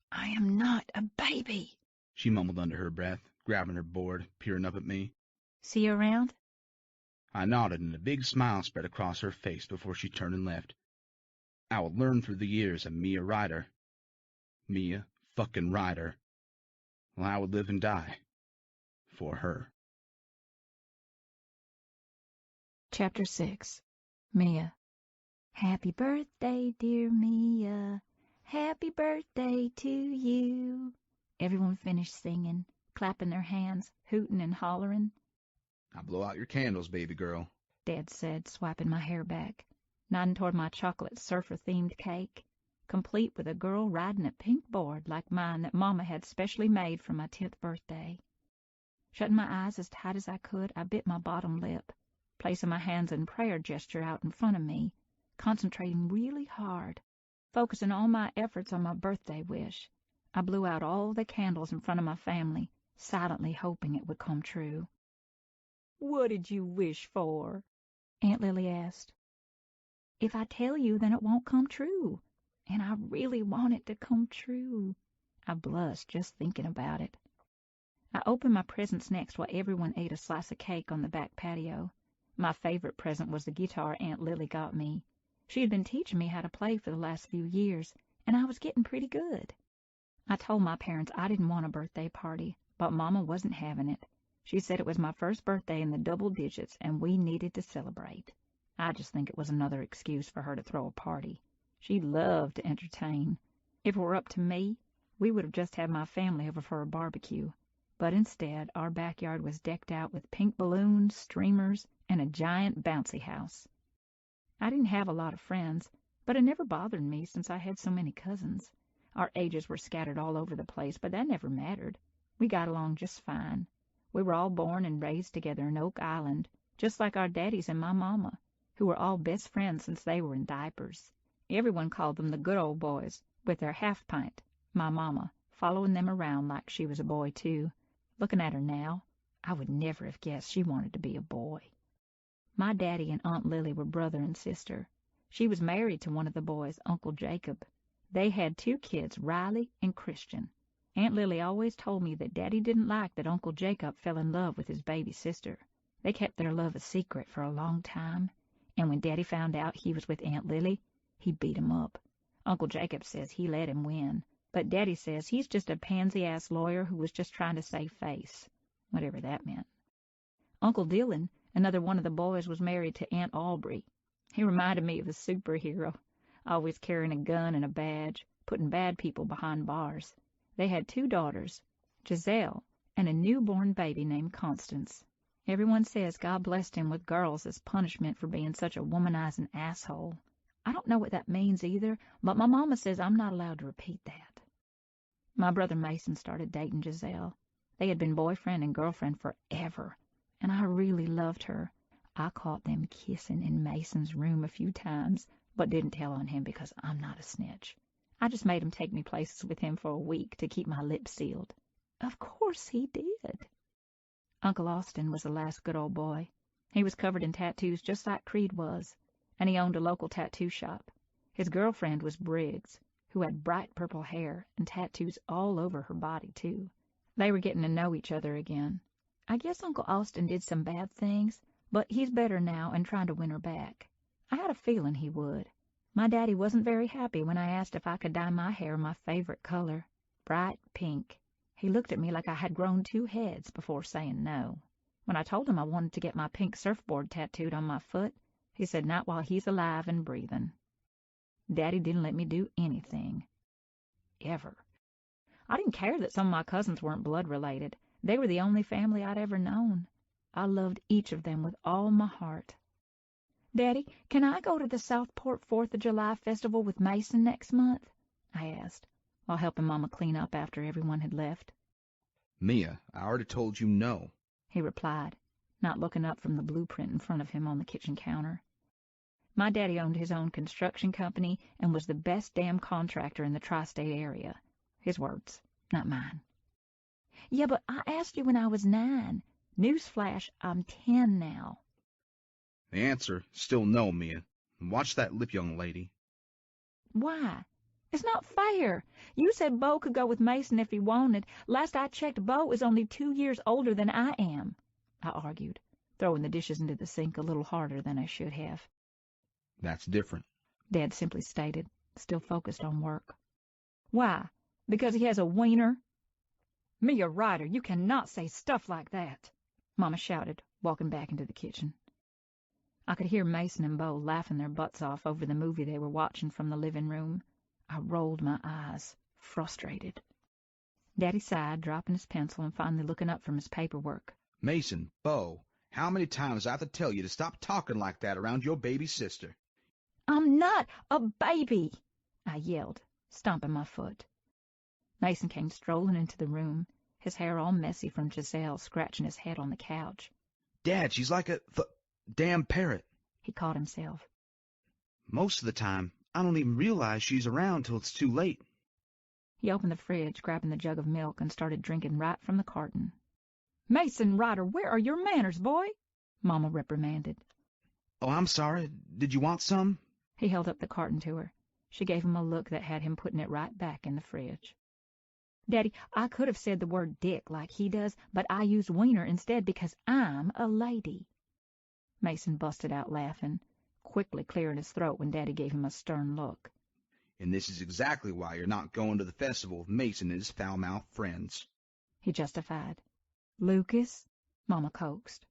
I am not a baby, she mumbled under her breath, grabbing her board, peering up at me. See you around? I nodded, and a big smile spread across her face before she turned and left. I would learn through the years of Mia Ryder. Mia fucking Ryder. Well, I would live and die for her. Chapter 6. Mia. Happy birthday, dear Mia. Happy birthday to you. Everyone finished singing, clapping their hands, hooting and hollering. "Now blow out your candles, baby girl," Dad said, swiping my hair back, nodding toward my chocolate surfer-themed cake, complete with a girl riding a pink board like mine that Mama had specially made for my 10th birthday. Shutting my eyes as tight as I could, I bit my bottom lip, placing my hands in prayer gesture out in front of me, concentrating really hard, focusing all my efforts on my birthday wish. I blew out all the candles in front of my family, silently hoping it would come true. What did you wish for? Aunt Lily asked. If I tell you, then it won't come true. And I really want it to come true. I blushed just thinking about it. I opened my presents next while everyone ate a slice of cake on the back patio. My favorite present was the guitar Aunt Lily got me. She had been teaching me how to play for the last few years, and I was getting pretty good. I told my parents I didn't want a birthday party, but Mama wasn't having it. She said it was my first birthday in the double digits, and we needed to celebrate. I just think it was another excuse for her to throw a party. She loved to entertain. If it were up to me, we would have just had my family over for a barbecue. But instead, our backyard was decked out with pink balloons, streamers, and a giant bouncy house. I didn't have a lot of friends, But it never bothered me since I had so many cousins. Our ages were scattered all over the place, but that never mattered. We got along just fine. We were all born and raised together in Oak Island, just like our daddies and my mama, who were all best friends since they were in diapers. Everyone called them the good old boys, with their half-pint, my mama, following them around like she was a boy, too. Looking at her now, I would never have guessed she wanted to be a boy. My daddy and Aunt Lily were brother and sister. She was married to one of the boys, Uncle Jacob. They had 2 kids, Riley and Christian. Aunt Lily always told me that Daddy didn't like that Uncle Jacob fell in love with his baby sister. They kept their love a secret for a long time, and when Daddy found out he was with Aunt Lily, he beat him up. Uncle Jacob says he let him win, but Daddy says he's just a pansy-ass lawyer who was just trying to save face, whatever that meant. Uncle Dylan, another one of the boys, was married to Aunt Aubrey. He reminded me of a superhero, always carrying a gun and a badge, putting bad people behind bars. They had 2 daughters, Giselle, and a newborn baby named Constance. Everyone says God blessed him with girls as punishment for being such a womanizing asshole. I don't know what that means either, but my mama says I'm not allowed to repeat that. My brother Mason started dating Giselle. They had been boyfriend and girlfriend forever, and I really loved her. I caught them kissing in Mason's room a few times, but didn't tell on him because I'm not a snitch. I just made him take me places with him for a week to keep my lips sealed. Of course he did. Uncle Austin was the last good old boy. He was covered in tattoos just like Creed was, and he owned a local tattoo shop. His girlfriend was Briggs, who had bright purple hair and tattoos all over her body, too. They were getting to know each other again. I guess Uncle Austin did some bad things, but he's better now and trying to win her back. I had a feeling he would. My daddy wasn't very happy when I asked if I could dye my hair my favorite color, bright pink. He looked at me like I had grown 2 heads before saying no. When I told him I wanted to get my pink surfboard tattooed on my foot, he said not while he's alive and breathing. Daddy didn't let me do anything. Ever. I didn't care that some of my cousins weren't blood related. They were the only family I'd ever known. I loved each of them with all my heart. Daddy, can I go to the Southport 4th of July festival with Mason next month? I asked, while helping Mama clean up after everyone had left. Mia, I already told you no, he replied, not looking up from the blueprint in front of him on the kitchen counter. My daddy owned his own construction company and was the best damn contractor in the tri-state area. His words, not mine. Yeah, but I asked you when I was 9. Newsflash, I'm 10 now. The answer is still no, Mia. Watch that lip, young lady. Why? It's not fair. You said Bo could go with Mason if he wanted. Last I checked, Bo is only 2 years older than I am, I argued, throwing the dishes into the sink a little harder than I should have. That's different, Dad simply stated, still focused on work. Why? Because he has a wiener? Mia Ryder, you cannot say stuff like that, Mama shouted, walking back into the kitchen. I could hear Mason and Bo laughing their butts off over the movie they were watching from the living room. I rolled my eyes, frustrated. Daddy sighed, dropping his pencil and finally looking up from his paperwork. Mason, Bo, how many times do I have to tell you to stop talking like that around your baby sister? I'm not a baby, I yelled, stomping my foot. Mason came strolling into the room, his hair all messy from Giselle scratching his head on the couch. Dad, she's like a damn parrot. He caught himself. Most of the time, I don't even realize she's around till it's too late. He opened the fridge, grabbing the jug of milk, and started drinking right from the carton. Mason Ryder, where are your manners, boy? Mama reprimanded. Oh, I'm sorry. Did you want some? He held up the carton to her. She gave him a look that had him putting it right back in the fridge. Daddy, I could have said the word dick like he does, but I used wiener instead because I'm a lady. Mason busted out laughing, quickly clearing his throat when Daddy gave him a stern look. And this is exactly why you're not going to the festival with Mason and his foul-mouthed friends, he justified. Lucas, Mama coaxed.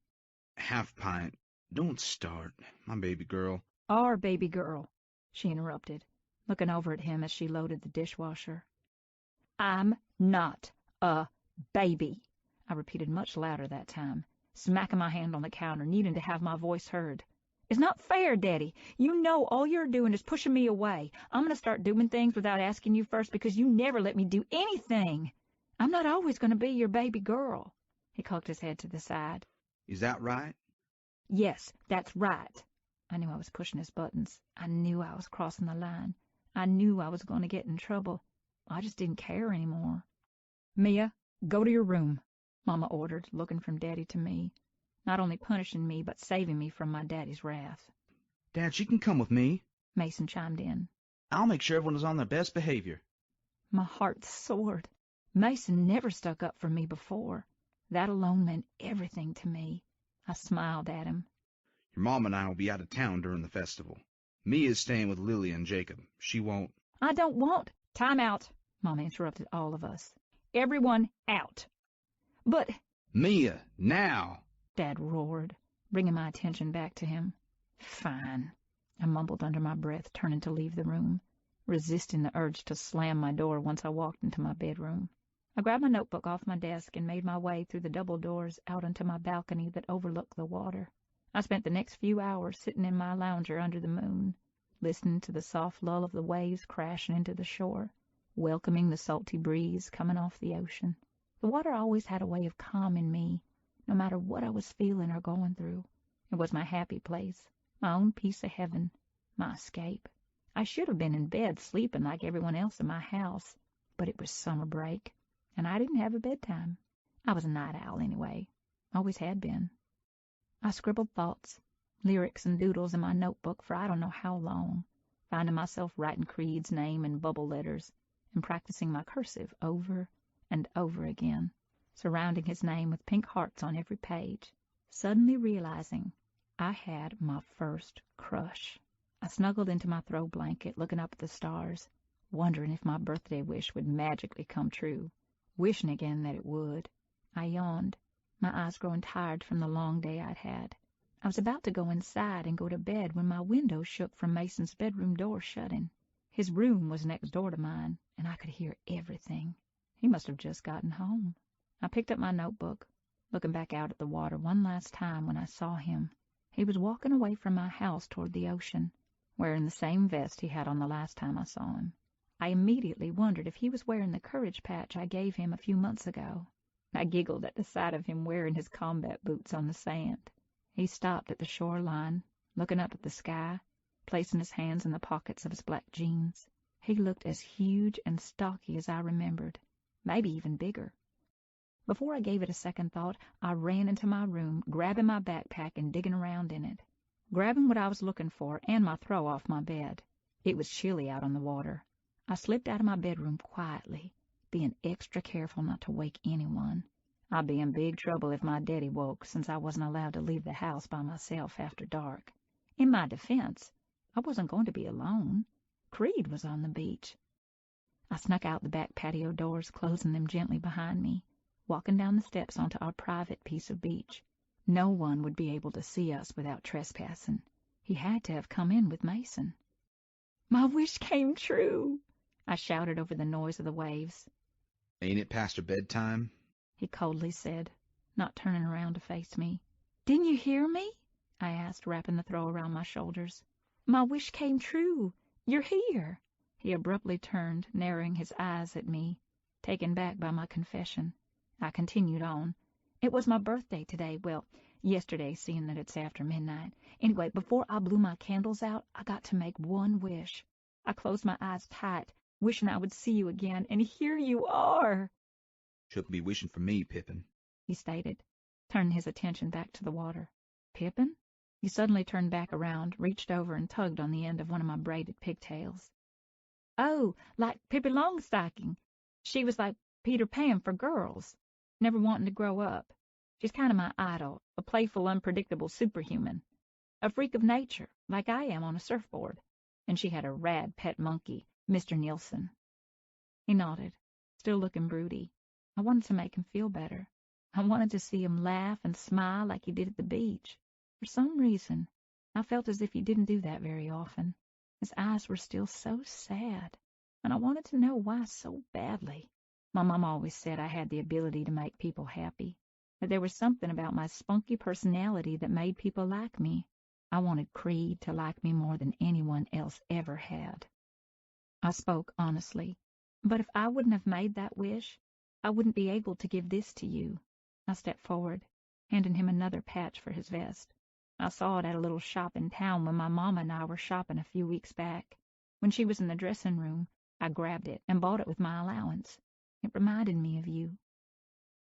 Half-pint. Don't start, my baby girl. Our baby girl, she interrupted, looking over at him as she loaded the dishwasher. I'm not a baby, I repeated much louder that time, smacking my hand on the counter, needing to have my voice heard. It's not fair, Daddy. You know all you're doing is pushing me away. I'm going to start doing things without asking you first because you never let me do anything. I'm not always going to be your baby girl. He cocked his head to the side. Is that right? Yes, that's right. I knew I was pushing his buttons. I knew I was crossing the line. I knew I was going to get in trouble. I just didn't care anymore. Mia, go to your room, Mama ordered, looking from Daddy to me, not only punishing me but saving me from my daddy's wrath. Dad, she can come with me. Mason chimed in. I'll make sure everyone is on their best behavior. My heart soared. Mason never stuck up for me before. That alone meant everything to me. I smiled at him. Your mom and I will be out of town during the festival. Mia's staying with Lily and Jacob. She won't. I don't want. Time out, Mama interrupted all of us. Everyone out. But... Mia, now! Dad roared, bringing my attention back to him. Fine, I mumbled under my breath, turning to leave the room, resisting the urge to slam my door once I walked into my bedroom. I grabbed my notebook off my desk and made my way through the double doors out onto my balcony that overlooked the water. I spent the next few hours sitting in my lounger under the moon, listening to the soft lull of the waves crashing into the shore, welcoming the salty breeze coming off the ocean. The water always had a way of calming me, no matter what I was feeling or going through. It was my happy place, my own piece of heaven, my escape. I should have been in bed sleeping like everyone else in my house, but it was summer break, and I didn't have a bedtime. I was a night owl anyway, always had been. I scribbled thoughts, lyrics and doodles in my notebook for I don't know how long, finding myself writing Creed's name in bubble letters and practicing my cursive over and over again, surrounding his name with pink hearts on every page, suddenly realizing I had my first crush. I snuggled into my throw blanket, looking up at the stars, wondering if my birthday wish would magically come true, wishing again that it would. I yawned, my eyes growing tired from the long day I'd had. I was about to go inside and go to bed when my window shook from Mason's bedroom door shutting. His room was next door to mine, and I could hear everything. He must have just gotten home. I picked up my notebook, looking back out at the water one last time when I saw him. He was walking away from my house toward the ocean, wearing the same vest he had on the last time I saw him. I immediately wondered if he was wearing the courage patch I gave him a few months ago. I giggled at the sight of him wearing his combat boots on the sand. He stopped at the shoreline, looking up at the sky, placing his hands in the pockets of his black jeans. He looked as huge and stocky as I remembered, maybe even bigger. Before I gave it a second thought, I ran into my room, grabbing my backpack and digging around in it, grabbing what I was looking for and my throw off my bed. It was chilly out on the water. I slipped out of my bedroom quietly, being extra careful not to wake anyone. I'd be in big trouble if my daddy woke, since I wasn't allowed to leave the house by myself after dark. In my defense, I wasn't going to be alone. Creed was on the beach. I snuck out the back patio doors, closing them gently behind me, walking down the steps onto our private piece of beach. No one would be able to see us without trespassing. He had to have come in with Mason. My wish came true, I shouted over the noise of the waves. Ain't it past her bedtime? He coldly said, not turning around to face me. Didn't you hear me? I asked, wrapping the throw around my shoulders. My wish came true. You're here. He abruptly turned, narrowing his eyes at me, taken back by my confession. I continued on. It was my birthday today. Well, yesterday, seeing that it's after midnight. Anyway, before I blew my candles out, I got to make one wish. I closed my eyes tight, wishing I would see you again, and here you are. Shouldn't be wishing for me, Pippin, he stated, turning his attention back to the water. Pippin? He suddenly turned back around, reached over and tugged on the end of one of my braided pigtails. Oh, like Pippi Longstocking. She was like Peter Pan for girls, never wanting to grow up. She's kind of my idol, a playful, unpredictable superhuman, a freak of nature, like I am on a surfboard. And she had a rad pet monkey, Mr. Nielsen. He nodded, still looking broody. I wanted to make him feel better. I wanted to see him laugh and smile like he did at the beach. For some reason, I felt as if he didn't do that very often. His eyes were still so sad, and I wanted to know why so badly. My mom always said I had the ability to make people happy, that there was something about my spunky personality that made people like me. I wanted Creed to like me more than anyone else ever had. I spoke honestly. But if I wouldn't have made that wish, I wouldn't be able to give this to you. I stepped forward, handing him another patch for his vest. I saw it at a little shop in town when my mama and I were shopping a few weeks back. When she was in the dressing room, I grabbed it and bought it with my allowance. It reminded me of you.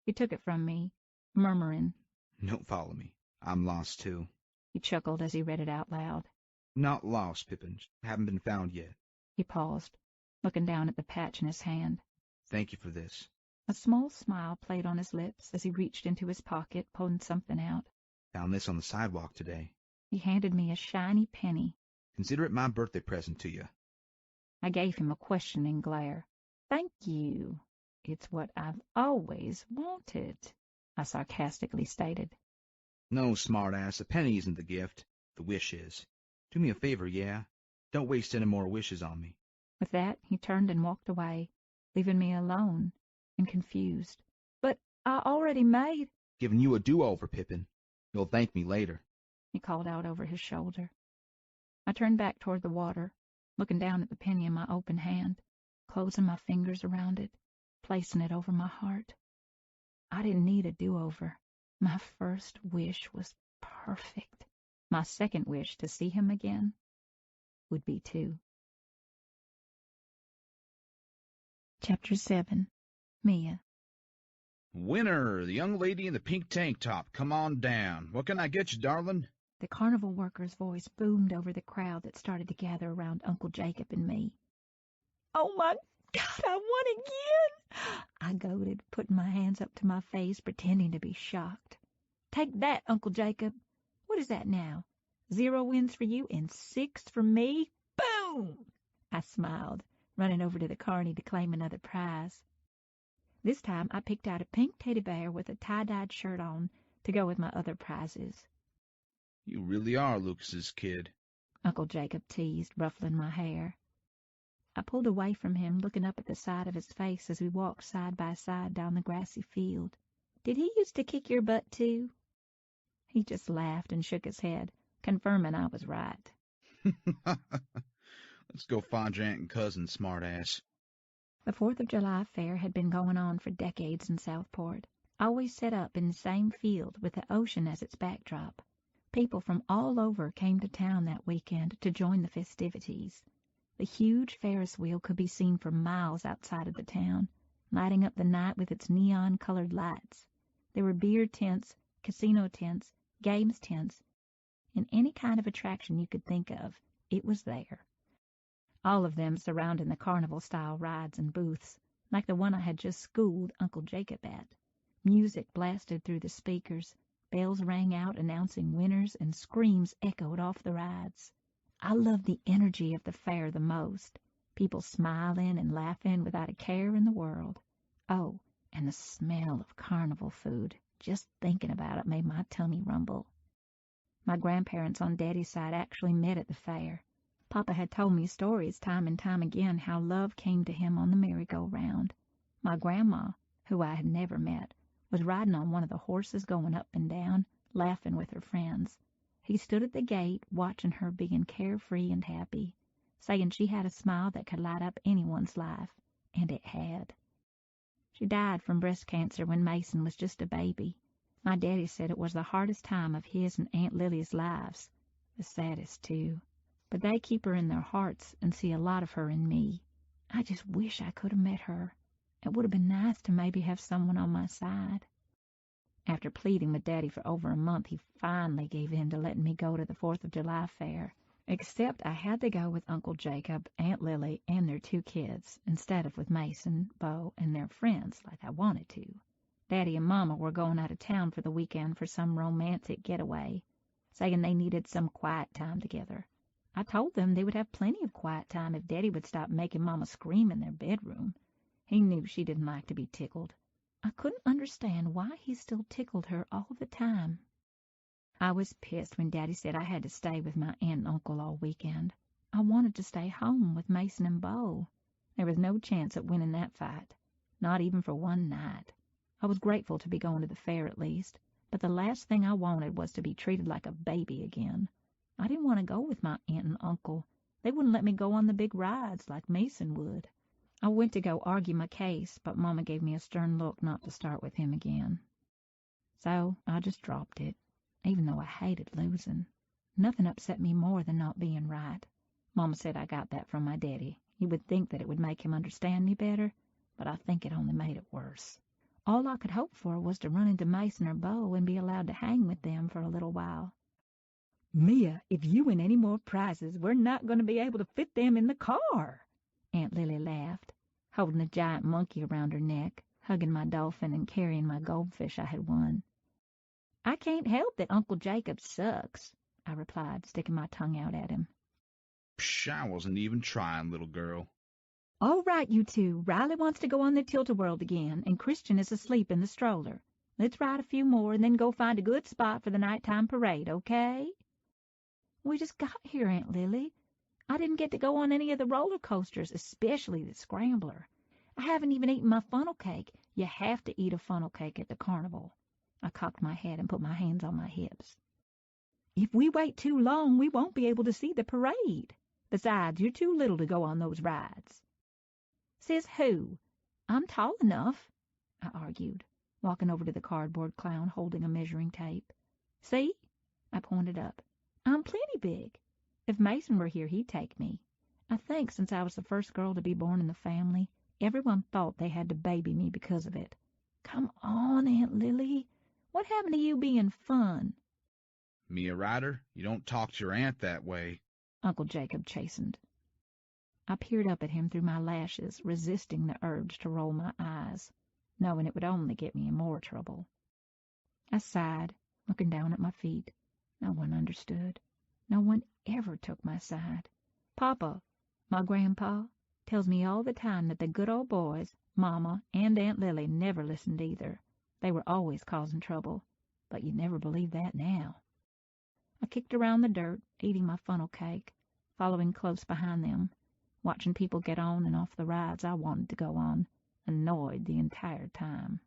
He took it from me, murmuring, Don't follow me. I'm lost, too. He chuckled as he read it out loud. Not lost, Pippin. Haven't been found yet. He paused, looking down at the patch in his hand. Thank you for this. A small smile played on his lips as he reached into his pocket, pulling something out. Found this on the sidewalk today. He handed me a shiny penny. Consider it my birthday present to you. I gave him a questioning glare. Thank you. It's what I've always wanted, I sarcastically stated. No, smartass, a penny isn't the gift. The wish is. Do me a favor, yeah? Don't waste any more wishes on me. With that, he turned and walked away, leaving me alone and confused. But I already made... Giving you a do-over, Pippin. You'll thank me later, he called out over his shoulder. I turned back toward the water, looking down at the penny in my open hand, closing my fingers around it, placing it over my heart. I didn't need a do-over. My first wish was perfect. My second wish to see him again would be too. Chapter 7. Mia. Winner, the young lady in the pink tank top. Come on down. What can I get you, darling? The carnival worker's voice boomed over the crowd that started to gather around Uncle Jacob and me. Oh, my God, I won again! I goaded, putting my hands up to my face, pretending to be shocked. Take that, Uncle Jacob. What is that now? 0 wins for you and 6 for me? Boom! I smiled, running over to the carny to claim another prize. This time I picked out a pink teddy bear with a tie-dyed shirt on to go with my other prizes. You really are Lucas's kid, Uncle Jacob teased, ruffling my hair. I pulled away from him, looking up at the side of his face as we walked side by side down the grassy field. Did he used to kick your butt, too? He just laughed and shook his head, confirming I was right. Let's go find your aunt and cousin, smartass. The 4th of July fair had been going on for decades in Southport, always set up in the same field with the ocean as its backdrop. People from all over came to town that weekend to join the festivities. The huge Ferris wheel could be seen for miles outside of the town, lighting up the night with its neon-colored lights. There were beer tents, casino tents, games tents, and any kind of attraction you could think of, it was there. All of them surrounding the carnival-style rides and booths, like the one I had just schooled Uncle Jacob at. Music blasted through the speakers, bells rang out announcing winners, and screams echoed off the rides. I loved the energy of the fair the most, people smiling and laughing without a care in the world. Oh, and the smell of carnival food, just thinking about it made my tummy rumble. My grandparents on Daddy's side actually met at the fair. Papa had told me stories time and time again how love came to him on the merry-go-round. My grandma, who I had never met, was riding on one of the horses going up and down, laughing with her friends. He stood at the gate, watching her being carefree and happy, saying she had a smile that could light up anyone's life, and it had. She died from breast cancer when Mason was just a baby. My daddy said it was the hardest time of his and Aunt Lily's lives, the saddest, too. But they keep her in their hearts and see a lot of her in me. I just wish I could have met her. It would have been nice to maybe have someone on my side. After pleading with Daddy for over a month, he finally gave in to letting me go to the 4th of July fair, except I had to go with Uncle Jacob, Aunt Lily, and their 2 kids, instead of with Mason, Bo, and their friends like I wanted to. Daddy and Mama were going out of town for the weekend for some romantic getaway, saying they needed some quiet time together. I told them they would have plenty of quiet time if Daddy would stop making Mama scream in their bedroom. He knew she didn't like to be tickled. I couldn't understand why he still tickled her all the time. I was pissed when Daddy said I had to stay with my aunt and uncle all weekend. I wanted to stay home with Mason and Bo. There was no chance of winning that fight, not even for one night. I was grateful to be going to the fair at least, but the last thing I wanted was to be treated like a baby again. I didn't want to go with my aunt and uncle. They wouldn't let me go on the big rides like Mason would. I went to go argue my case, but Mama gave me a stern look not to start with him again. So I just dropped it, even though I hated losing. Nothing upset me more than not being right. Mama said I got that from my daddy. You would think that it would make him understand me better, but I think it only made it worse. All I could hope for was to run into Mason or Bo and be allowed to hang with them for a little while. Mia, if you win any more prizes, we're not going to be able to fit them in the car, Aunt Lily laughed, holding a giant monkey around her neck, hugging my dolphin and carrying my goldfish I had won. I can't help that Uncle Jacob sucks, I replied, sticking my tongue out at him. Psh, I wasn't even trying, little girl. All right, you two. Riley wants to go on the Tilt-A-Whirl again, and Christian is asleep in the stroller. Let's ride a few more and then go find a good spot for the nighttime parade, okay? We just got here, Aunt Lily. I didn't get to go on any of the roller coasters, especially the Scrambler. I haven't even eaten my funnel cake. You have to eat a funnel cake at the carnival. I cocked my head and put my hands on my hips. If we wait too long, we won't be able to see the parade. Besides, you're too little to go on those rides. Says who? I'm tall enough, I argued, walking over to the cardboard clown holding a measuring tape. See? I pointed up. I'm plenty big. If Mason were here, he'd take me. I think since I was the first girl to be born in the family, everyone thought they had to baby me because of it. Come on, Aunt Lily. What happened to you being fun? Mia Ryder, you don't talk to your aunt that way, Uncle Jacob chastened. I peered up at him through my lashes, resisting the urge to roll my eyes, knowing it would only get me in more trouble. I sighed, looking down at my feet. No one understood. No one ever took my side. Papa, my grandpa, tells me all the time that the good old boys, Mama and Aunt Lily, never listened either. They were always causing trouble, but you'd never believe that now. I kicked around the dirt, eating my funnel cake, following close behind them, watching people get on and off the rides I wanted to go on, annoyed the entire time.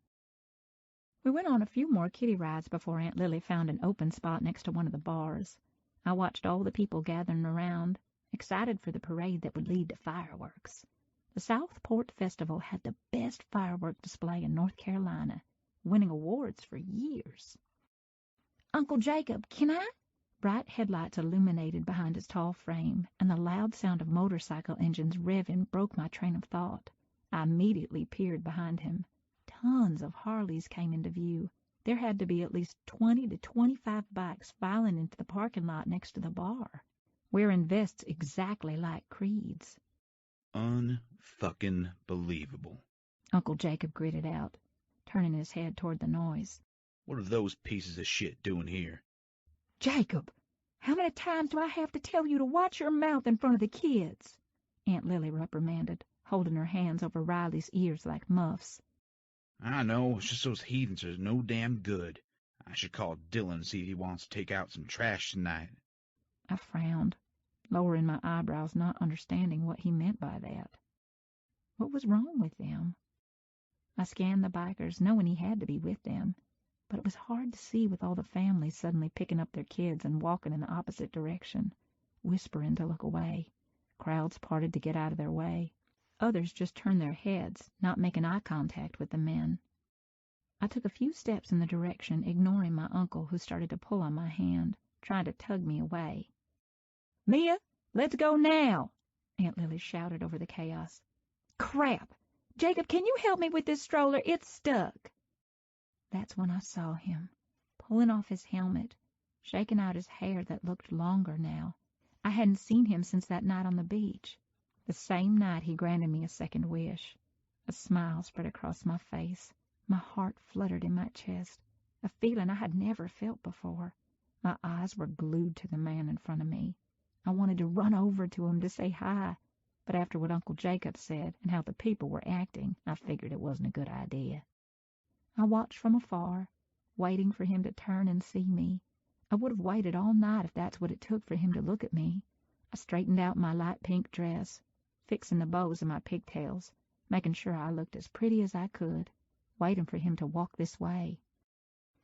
We went on a few more kiddie rides before Aunt Lily found an open spot next to one of the bars. I watched all the people gathering around, excited for the parade that would lead to fireworks. The Southport Festival had the best firework display in North Carolina, winning awards for years. Uncle Jacob, can I? Bright headlights illuminated behind his tall frame, and the loud sound of motorcycle engines revving broke my train of thought. I immediately peered behind him. Tons of Harleys came into view. There had to be at least 20 to 25 bikes filing into the parking lot next to the bar, wearing vests exactly like Creed's. Unfucking believable, Uncle Jacob gritted out, turning his head toward the noise. What are those pieces of shit doing here? Jacob, how many times do I have to tell you to watch your mouth in front of the kids? Aunt Lily reprimanded, holding her hands over Riley's ears like muffs. I know, it's just those heathens are no damn good. I should call Dylan and see if he wants to take out some trash tonight. I frowned, lowering my eyebrows, not understanding what he meant by that. What was wrong with them? I scanned the bikers, knowing he had to be with them, but it was hard to see with all the families suddenly picking up their kids and walking in the opposite direction, whispering to look away. Crowds parted to get out of their way. Others just turned their heads, not making eye contact with the men. I took a few steps in the direction, ignoring my uncle, who started to pull on my hand, trying to tug me away. Mia, let's go now, Aunt Lily shouted over the chaos. Crap! Jacob, can you help me with this stroller? It's stuck. That's when I saw him, pulling off his helmet, shaking out his hair that looked longer now. I hadn't seen him since that night on the beach. The same night he granted me a second wish. A smile spread across my face. My heart fluttered in my chest, a feeling I had never felt before. My eyes were glued to the man in front of me. I wanted to run over to him to say hi, but after what Uncle Jacob said and how the people were acting, I figured it wasn't a good idea. I watched from afar, waiting for him to turn and see me. I would have waited all night if that's what it took for him to look at me. I straightened out my light pink dress, fixing the bows of my pigtails, making sure I looked as pretty as I could, waiting for him to walk this way.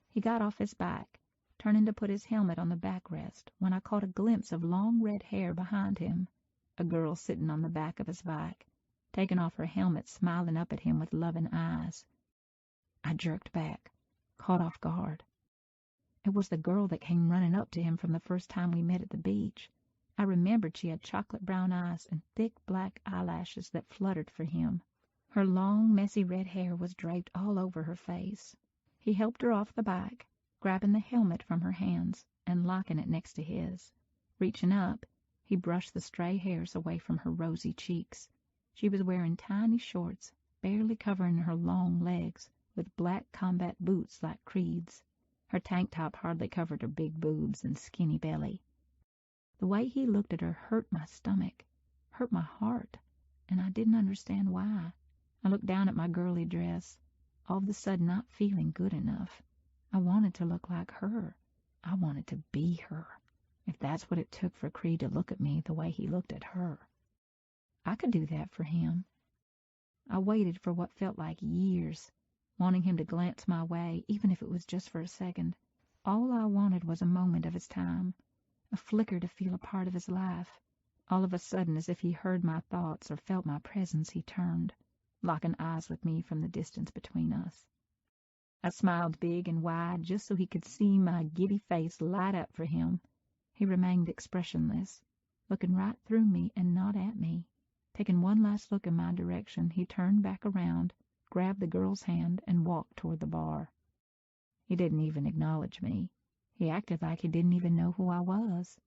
He got off his bike, turning to put his helmet on the backrest when I caught a glimpse of long red hair behind him, a girl sitting on the back of his bike, taking off her helmet, smiling up at him with loving eyes. I jerked back, caught off guard. It was the girl that came running up to him from the first time we met at the beach. I remembered she had chocolate brown eyes and thick black eyelashes that fluttered for him. Her long, messy red hair was draped all over her face. He helped her off the bike, grabbing the helmet from her hands and locking it next to his. Reaching up, he brushed the stray hairs away from her rosy cheeks. She was wearing tiny shorts, barely covering her long legs, with black combat boots like Creed's. Her tank top hardly covered her big boobs and skinny belly. The way he looked at her hurt my stomach, hurt my heart, and I didn't understand why. I looked down at my girly dress, all of a sudden not feeling good enough. I wanted to look like her. I wanted to be her, if that's what it took for Creed to look at me the way he looked at her. I could do that for him. I waited for what felt like years, wanting him to glance my way, even if it was just for a second. All I wanted was a moment of his time, a flicker to feel a part of his life. All of a sudden, as if he heard my thoughts or felt my presence, he turned, locking eyes with me from the distance between us. I smiled big and wide just so he could see my giddy face light up for him. He remained expressionless, looking right through me and not at me. Taking one last look in my direction, he turned back around, grabbed the girl's hand, and walked toward the bar. He didn't even acknowledge me. He acted like he didn't even know who I was,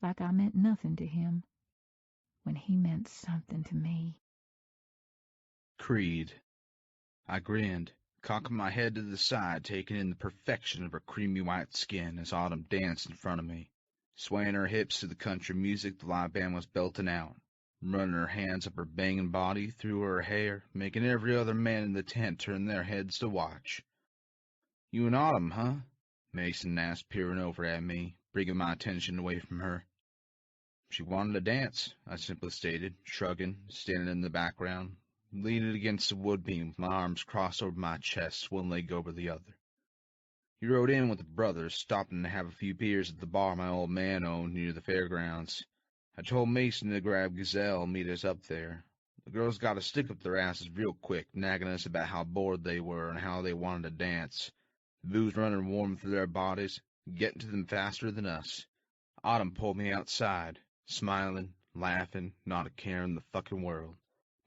like I meant nothing to him, when he meant something to me. Creed. I grinned, cocking my head to the side, taking in the perfection of her creamy white skin as Autumn danced in front of me, swaying her hips to the country music the live band was belting out, running her hands up her banging body through her hair, making every other man in the tent turn their heads to watch. "You and Autumn, huh?" Mason asked, peering over at me, bringing my attention away from her. "She wanted to dance," I simply stated, shrugging, standing in the background, leaning against the wood beam with my arms crossed over my chest, one leg over the other. He rode in with the brothers, stopping to have a few beers at the bar my old man owned near the fairgrounds. I told Mason to grab Gazelle and meet us up there. The girls got a stick up their asses real quick, nagging us about how bored they were and how they wanted to dance. The booze running warm through their bodies, getting to them faster than us. Autumn pulled me outside, smiling, laughing, not a care in the fucking world,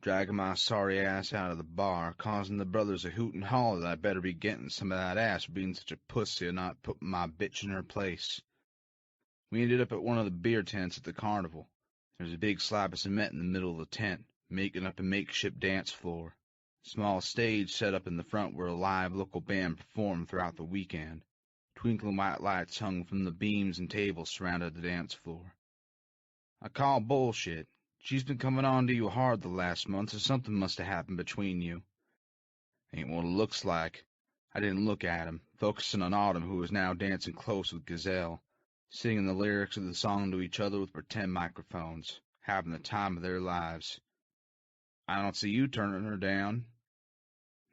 dragging my sorry ass out of the bar, causing the brothers a hoot and holler that I better be getting some of that ass for being such a pussy and not putting my bitch in her place. We ended up at one of the beer tents at the carnival. There was a big slab of cement in the middle of the tent, making up a makeshift dance floor. A small stage set up in the front where a live local band performed throughout the weekend. Twinkling white lights hung from the beams and tables surrounded the dance floor. "I call bullshit. She's been coming on to you hard the last month, so something must have happened between you." "Ain't what it looks like." I didn't look at him, focusing on Autumn, who was now dancing close with Gazelle, singing the lyrics of the song to each other with pretend microphones, having the time of their lives. "I don't see you turning her down."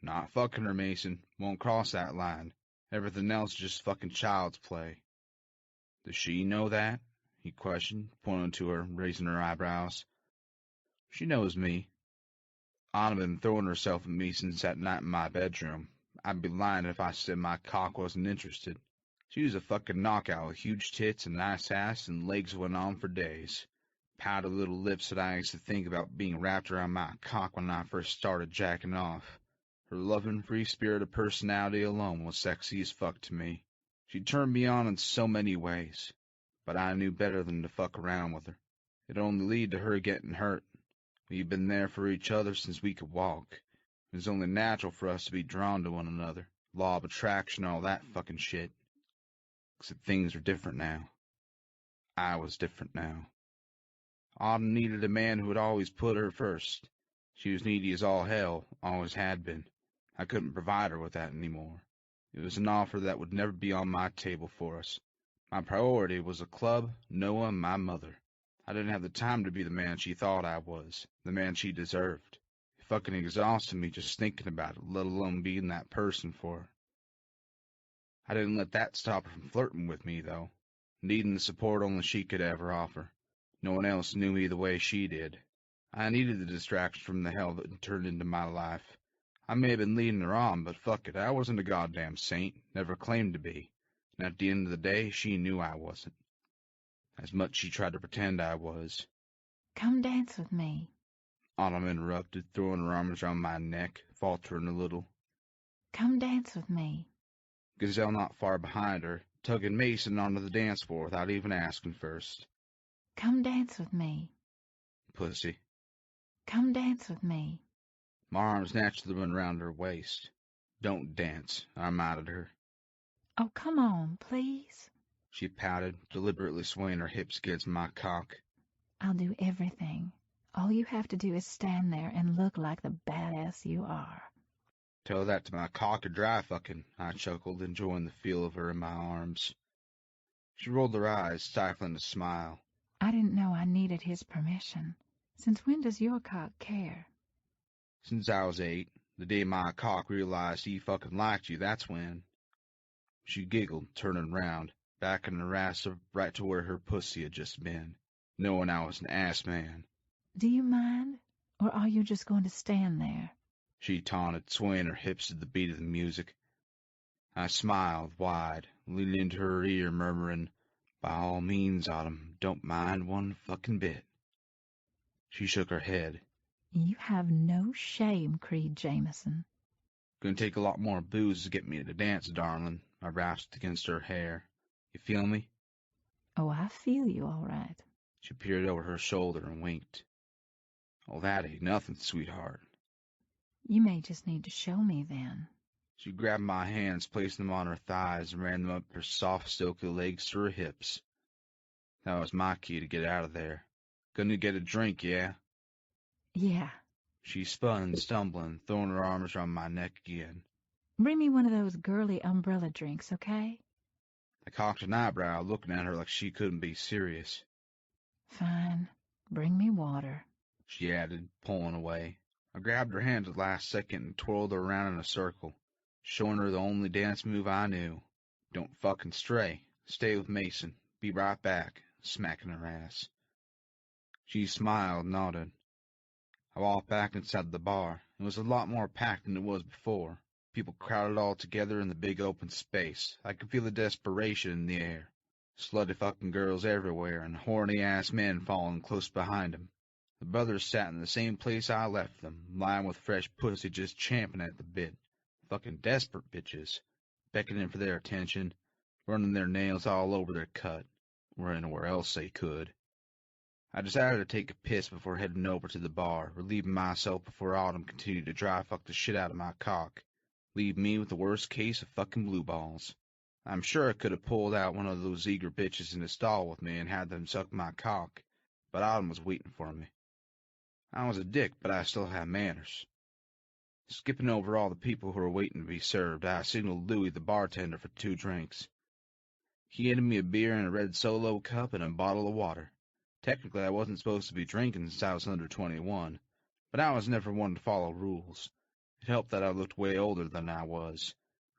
"Not fucking her, Mason. Won't cross that line. Everything else is just fucking child's play." "Does she know that?" he questioned, pointing to her, raising her eyebrows. "She knows me." Autumn had been throwing herself at me since that night in my bedroom. I'd be lying if I said my cock wasn't interested. She was a fucking knockout with huge tits and nice ass and legs that went on for days. Pouted little lips that I used to think about being wrapped around my cock when I first started jacking off. Her loving, free-spirited personality alone was sexy as fuck to me. She turned me on in so many ways, but I knew better than to fuck around with her. It'd only lead to her getting hurt. We'd been there for each other since we could walk. It was only natural for us to be drawn to one another. Law of attraction, all that fucking shit. Except things were different now. I was different now. Autumn needed a man who would always put her first. She was needy as all hell, always had been. I couldn't provide her with that anymore. It was an offer that would never be on my table for us. My priority was the club, Noah, and my mother. I didn't have the time to be the man she thought I was, the man she deserved. It fucking exhausted me just thinking about it, let alone being that person for her. I didn't let that stop her from flirting with me, though, needing the support only she could ever offer. No one else knew me the way she did. I needed the distraction from the hell that had turned into my life. I may have been leading her on, but fuck it, I wasn't a goddamn saint, never claimed to be, and at the end of the day, she knew I wasn't. As much she tried to pretend I was. Come dance with me. Autumn interrupted, throwing her arms around my neck, faltering a little. Come dance with me. Gazelle not far behind her, tugging Mason onto the dance floor without even asking first. Come dance with me. Pussy. Come dance with me. My arms naturally went around her waist. Don't dance, I reminded her. Oh, come on, please. She pouted, deliberately swaying her hips against my cock. I'll do everything. All you have to do is stand there and look like the badass you are. Tell that to my cock or dry fucking, I chuckled, enjoying the feel of her in my arms. She rolled her eyes, stifling a smile. I didn't know I needed his permission. Since when does your cock care? Since I was 8, the day my cock realized he fucking liked you, that's when. She giggled, turning round, backing her ass up right to where her pussy had just been, knowing I was an ass man. Do you mind? Or are you just going to stand there? She taunted, swaying her hips to the beat of the music. I smiled wide, leaning into her ear, murmuring, "By all means, Autumn, don't mind one fucking bit." She shook her head. You have no shame, Creed Jameson. Gonna take a lot more booze to get me to dance, darling. I rasped against her hair. You feel me? Oh, I feel you all right. She peered over her shoulder and winked. Oh, that ain't nothing, sweetheart. You may just need to show me then. She grabbed my hands, placed them on her thighs, and ran them up her soft, silky legs to her hips. That was my key to get out of there. Gonna get a drink, yeah? Yeah. She spun, stumbling, throwing her arms around my neck again. Bring me one of those girly umbrella drinks, okay? I cocked an eyebrow, looking at her like she couldn't be serious. Fine. Bring me water. She added, pulling away. I grabbed her hand at the last second and twirled her around in a circle, showing her the only dance move I knew. Don't fucking stray. Stay with Mason. Be right back, smacking her ass. She smiled, nodded. I walked back inside the bar. It was a lot more packed than it was before. People crowded all together in the big open space. I could feel the desperation in the air. Slutty fucking girls everywhere, and horny-ass men following close behind them. The brothers sat in the same place I left them, lying with fresh pussy just champing at the bit. Fucking desperate bitches, beckoning for their attention, running their nails all over their cut, or anywhere else they could. I decided to take a piss before heading over to the bar, relieving myself before Autumn continued to dry fuck the shit out of my cock, leave me with the worst case of fucking blue balls. I'm sure I could have pulled out one of those eager bitches in the stall with me and had them suck my cock, but Autumn was waiting for me. I was a dick, but I still had manners. Skipping over all the people who were waiting to be served, I signaled Louie the bartender for 2 drinks. He handed me a beer in a red Solo cup and a bottle of water. Technically, I wasn't supposed to be drinking since I was under 21, but I was never one to follow rules. It helped that I looked way older than I was.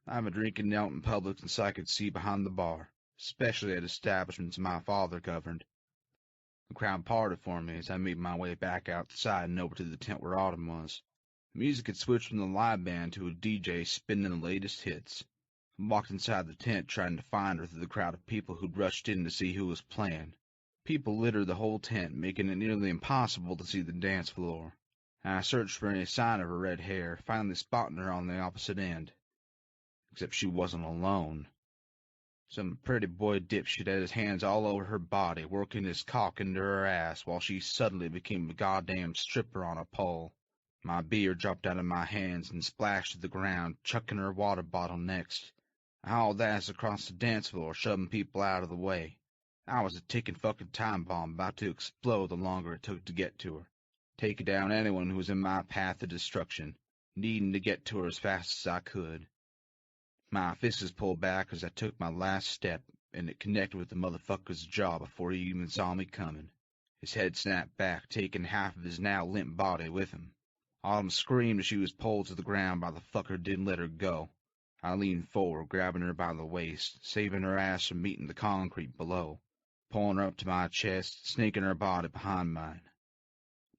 I'm a drinking out in public since I could see behind the bar, especially at establishments my father governed. The crowd parted for me as I made my way back outside and over to the tent where Autumn was. The music had switched from the live band to a DJ spinning the latest hits. I walked inside the tent trying to find her through the crowd of people who'd rushed in to see who was playing. People littered the whole tent, making it nearly impossible to see the dance floor. I searched for any sign of her red hair, finally spotting her on the opposite end. Except she wasn't alone. Some pretty boy dipshit had his hands all over her body, working his cock into her ass while she suddenly became a goddamn stripper on a pole. My beer dropped out of my hands and splashed to the ground, chucking her water bottle next. I hauled ass across the dance floor, shoving people out of the way. I was a ticking fucking time bomb about to explode the longer it took to get to her. Taking down anyone who was in my path of destruction, needing to get to her as fast as I could. My fists pulled back as I took my last step, and it connected with the motherfucker's jaw before he even saw me coming. His head snapped back, taking half of his now limp body with him. Autumn screamed as she was pulled to the ground by the fucker who didn't let her go. I leaned forward, grabbing her by the waist, saving her ass from meeting the concrete below, pulling her up to my chest, snaking her body behind mine.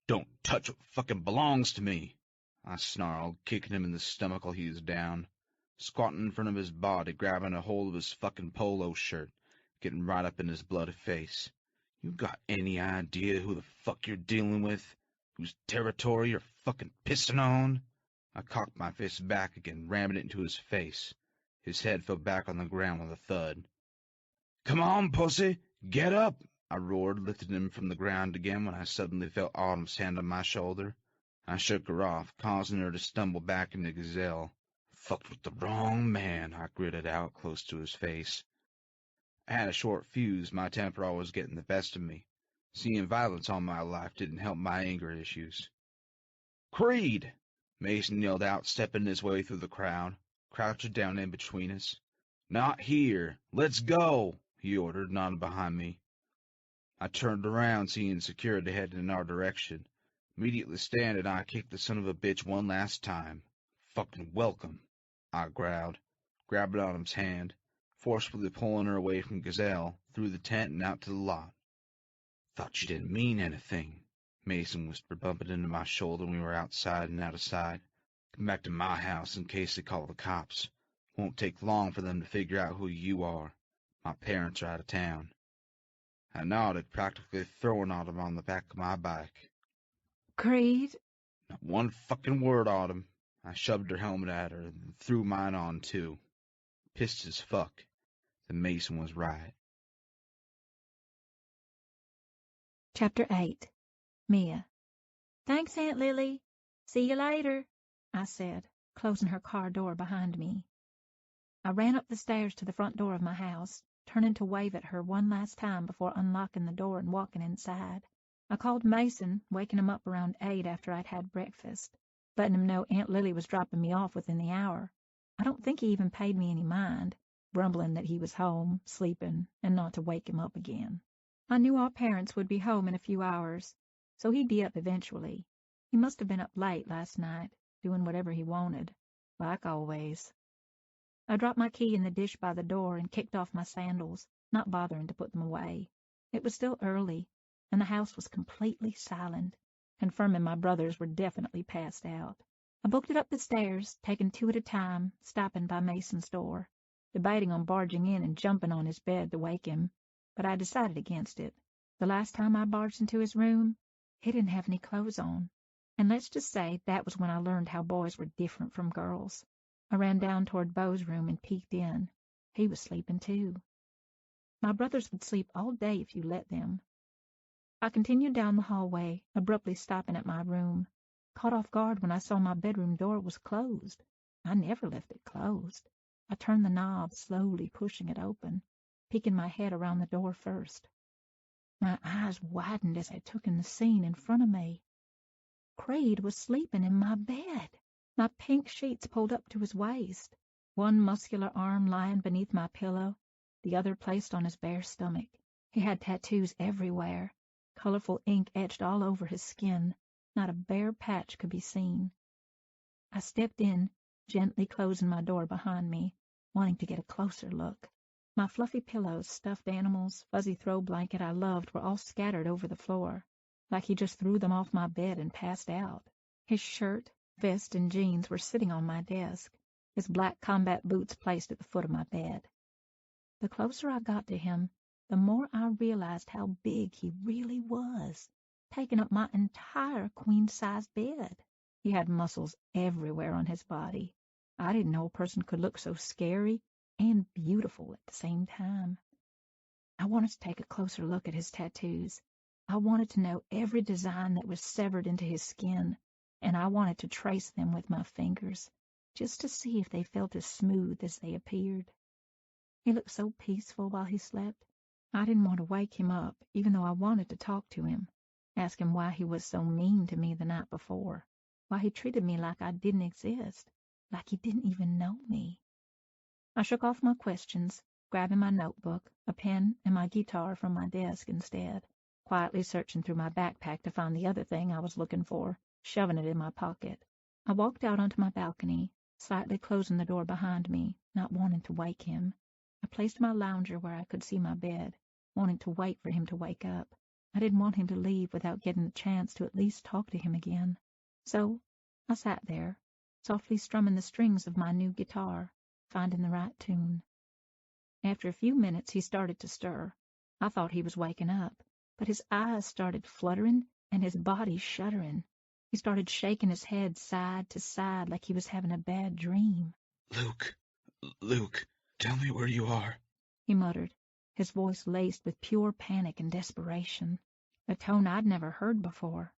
"Don't touch what fucking belongs to me," I snarled, kicking him in the stomach while he was down, squatting in front of his body, grabbing a hold of his fucking polo shirt, getting right up in his bloody face. "You got any idea who the fuck you're dealing with? Whose territory you're fucking pissing on?" I cocked my fist back again, ramming it into his face. His head fell back on the ground with a thud. "Come on, pussy! Get up!" I roared, lifting him from the ground again when I suddenly felt Autumn's hand on my shoulder. I shook her off, causing her to stumble back into Gazelle. "Fucked with the wrong man," I gritted out, close to his face. I had a short fuse, my temper always getting the best of me. Seeing violence all my life didn't help my anger issues. "Creed!" Mason yelled out, stepping his way through the crowd, crouching down in between us. "Not here! Let's go!" he ordered, nodding behind me. I turned around, seeing security heading in our direction. Immediately standing, I kicked the son of a bitch one last time. "Fucking welcome," I growled, grabbing Autumn's hand, forcefully pulling her away from Gazelle, through the tent and out to the lot. "Thought you didn't mean anything," Mason whispered, bumping into my shoulder when we were outside and out of sight. "Come back to my house in case they call the cops. Won't take long for them to figure out who you are. My parents are out of town." I nodded, practically throwing Autumn on the back of my bike. Creed? "Not one fucking word, Autumn." I shoved her helmet at her and threw mine on, too. Pissed as fuck. The Mason was right. Chapter 8. Mia. "Thanks, Aunt Lily. See you later," I said, closing her car door behind me. I ran up the stairs to the front door of my house, turning to wave at her one last time before unlocking the door and walking inside. I called Mason, waking him up around 8 after I'd had breakfast, letting him know Aunt Lily was dropping me off within the hour. I don't think he even paid me any mind, grumbling that he was home, sleeping, and not to wake him up again. I knew our parents would be home in a few hours, so he'd be up eventually. He must have been up late last night, doing whatever he wanted, like always. I dropped my key in the dish by the door and kicked off my sandals, not bothering to put them away. It was still early, and the house was completely silent, confirming my brothers were definitely passed out. I booked it up the stairs, taking 2 at a time, stopping by Mason's door, debating on barging in and jumping on his bed to wake him, but I decided against it. The last time I barged into his room, he didn't have any clothes on, and let's just say that was when I learned how boys were different from girls. I ran down toward Beau's room and peeked in. He was sleeping too. My brothers would sleep all day if you let them. I continued down the hallway, abruptly stopping at my room, caught off guard when I saw my bedroom door was closed. I never left it closed. I turned the knob, slowly pushing it open, peeking my head around the door first. My eyes widened as I took in the scene in front of me. Creed was sleeping in my bed, my pink sheets pulled up to his waist, one muscular arm lying beneath my pillow, the other placed on his bare stomach. He had tattoos everywhere, colorful ink etched all over his skin. Not a bare patch could be seen. I stepped in, gently closing my door behind me, wanting to get a closer look. My fluffy pillows, stuffed animals, fuzzy throw blanket I loved were all scattered over the floor, like he just threw them off my bed and passed out. His shirt, vest, and jeans were sitting on my desk, his black combat boots placed at the foot of my bed. The closer I got to him, the more I realized how big he really was, taking up my entire queen-size bed. He had muscles everywhere on his body. I didn't know a person could look so scary and beautiful at the same time. I wanted to take a closer look at his tattoos. I wanted to know every design that was severed into his skin, and I wanted to trace them with my fingers, just to see if they felt as smooth as they appeared. He looked so peaceful while he slept. I didn't want to wake him up, even though I wanted to talk to him, ask him why he was so mean to me the night before, why he treated me like I didn't exist, like he didn't even know me. I shook off my questions, grabbing my notebook, a pen, and my guitar from my desk instead, quietly searching through my backpack to find the other thing I was looking for, shoving it in my pocket. I walked out onto my balcony, slightly closing the door behind me, not wanting to wake him. I placed my lounger where I could see my bed, wanting to wait for him to wake up. I didn't want him to leave without getting the chance to at least talk to him again. So I sat there, softly strumming the strings of my new guitar, finding the right tune. After a few minutes, he started to stir. I thought he was waking up, but his eyes started fluttering and his body shuddering. He started shaking his head side to side like he was having a bad dream. Luke, tell me where you are, he muttered, his voice laced with pure panic and desperation, a tone I'd never heard before.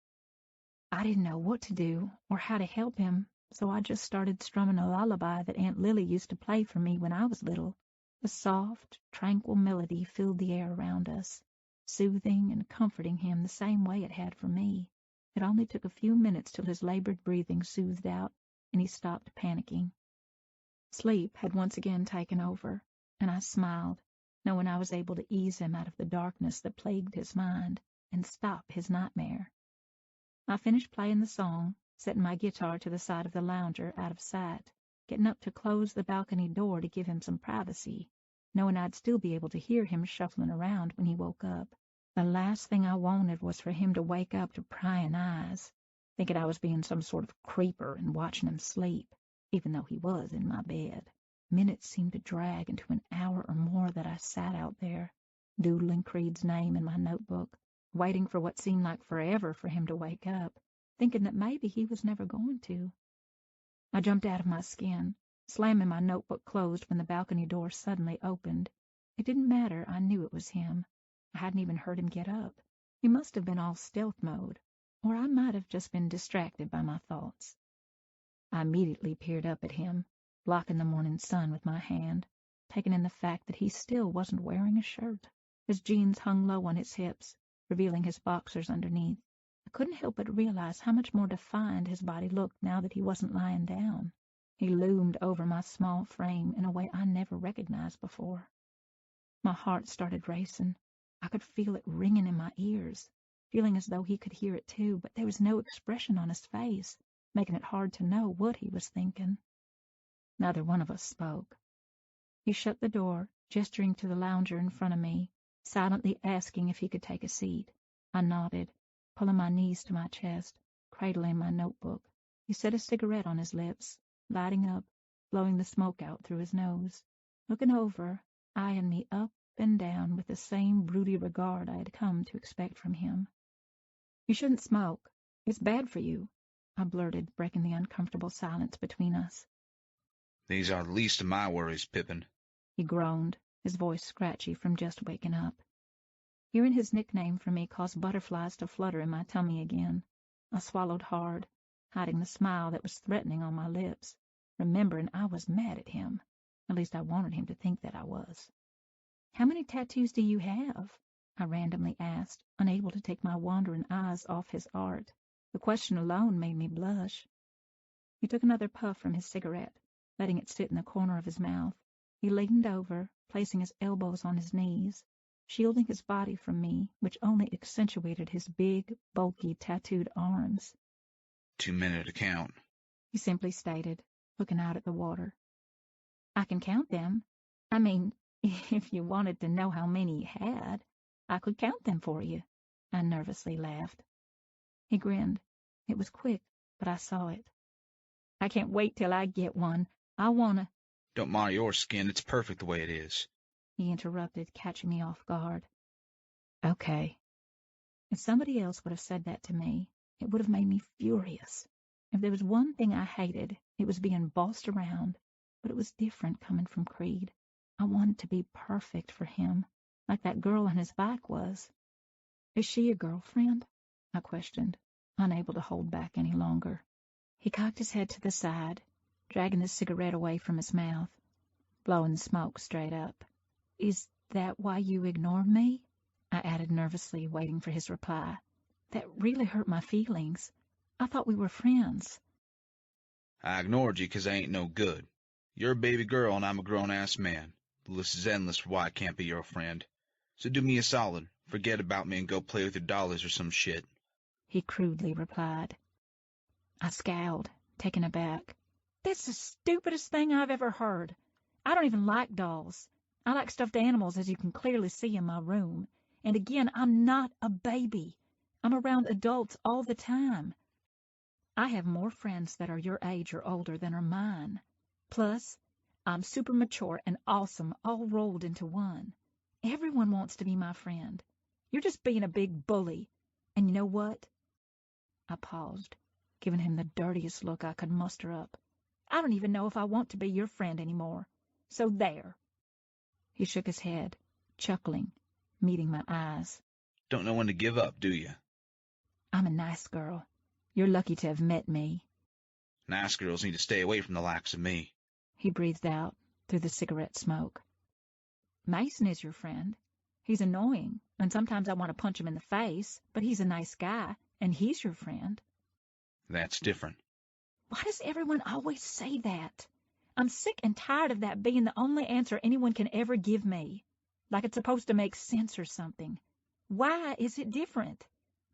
I didn't know what to do or how to help him, so I just started strumming a lullaby that Aunt Lily used to play for me when I was little. A soft, tranquil melody filled the air around us, soothing and comforting him the same way it had for me. It only took a few minutes till his labored breathing soothed out and he stopped panicking. Sleep had once again taken over, and I smiled, knowing I was able to ease him out of the darkness that plagued his mind and stop his nightmare. I finished playing the song, setting my guitar to the side of the lounger out of sight, getting up to close the balcony door to give him some privacy, knowing I'd still be able to hear him shuffling around when he woke up. The last thing I wanted was for him to wake up to prying eyes, thinking I was being some sort of creeper and watching him sleep, even though he was in my bed. Minutes seemed to drag into an hour or more that I sat out there, doodling Creed's name in my notebook, waiting for what seemed like forever for him to wake up, thinking that maybe he was never going to. I jumped out of my skin, slamming my notebook closed when the balcony door suddenly opened. It didn't matter, I knew it was him. I hadn't even heard him get up. He must have been all stealth mode, or I might have just been distracted by my thoughts. I immediately peered up at him, blocking the morning sun with my hand, taking in the fact that he still wasn't wearing a shirt. His jeans hung low on his hips, revealing his boxers underneath. I couldn't help but realize how much more defined his body looked now that he wasn't lying down. He loomed over my small frame in a way I never recognized before. My heart started racing. I could feel it ringing in my ears, feeling as though he could hear it too, but there was no expression on his face, making it hard to know what he was thinking. Neither one of us spoke. He shut the door, gesturing to the lounger in front of me, silently asking if he could take a seat. I nodded, pulling my knees to my chest, cradling my notebook. He set a cigarette on his lips, lighting up, blowing the smoke out through his nose, looking over, eyeing me up and down with the same broody regard I had come to expect from him. "You shouldn't smoke. It's bad for you," I blurted, breaking the uncomfortable silence between us. "These are the least of my worries, Pippin," he groaned, his voice scratchy from just waking up. Hearing his nickname for me caused butterflies to flutter in my tummy again. I swallowed hard, hiding the smile that was threatening on my lips, remembering I was mad at him. At least I wanted him to think that I was. "How many tattoos do you have?" I randomly asked, unable to take my wandering eyes off his art. The question alone made me blush. He took another puff from his cigarette, letting it sit in the corner of his mouth. He leaned over, placing his elbows on his knees, shielding his body from me, which only accentuated his big, bulky, tattooed arms. 2 men at a count, he simply stated, looking out at the water. "I can count them. I mean, if you wanted to know how many you had, I could count them for you," I nervously laughed. He grinned. It was quick, but I saw it. "I can't wait till I get one. I wanna—" "Don't mar your skin. It's perfect the way it is," he interrupted, catching me off guard. "Okay." If somebody else would have said that to me, it would have made me furious. If there was one thing I hated, it was being bossed around, but it was different coming from Creed. I wanted to be perfect for him, like that girl on his bike was. "Is she your girlfriend?" I questioned, unable to hold back any longer. He cocked his head to the side, dragging the cigarette away from his mouth, blowing the smoke straight up. "Is that why you ignored me?" I added nervously, waiting for his reply. That really hurt my feelings. I thought we were friends. "I ignored you 'cause I ain't no good. You're a baby girl and I'm a grown-ass man. The list is endless for why I can't be your friend. So do me a solid. Forget about me and go play with your dollies or some shit," he crudely replied. I scowled, taken aback. That's the stupidest thing I've ever heard. I don't even like dolls. I like stuffed animals, as you can clearly see in my room. And again, I'm not a baby. I'm around adults all the time. I have more friends that are your age or older than are mine. Plus, I'm super mature and awesome all rolled into one. Everyone wants to be my friend. You're just being a big bully. And you know what? I paused, giving him the dirtiest look I could muster up. I don't even know if I want to be your friend anymore. So there. He shook his head, chuckling, meeting my eyes. Don't know when to give up, do you? I'm a nice girl. You're lucky to have met me. Nice girls need to stay away from the likes of me. He breathed out through the cigarette smoke. Mason is your friend. He's annoying, and sometimes I want to punch him in the face, but he's a nice guy, and he's your friend. That's different. Why does everyone always say that? I'm sick and tired of that being the only answer anyone can ever give me. Like it's supposed to make sense or something. Why is it different?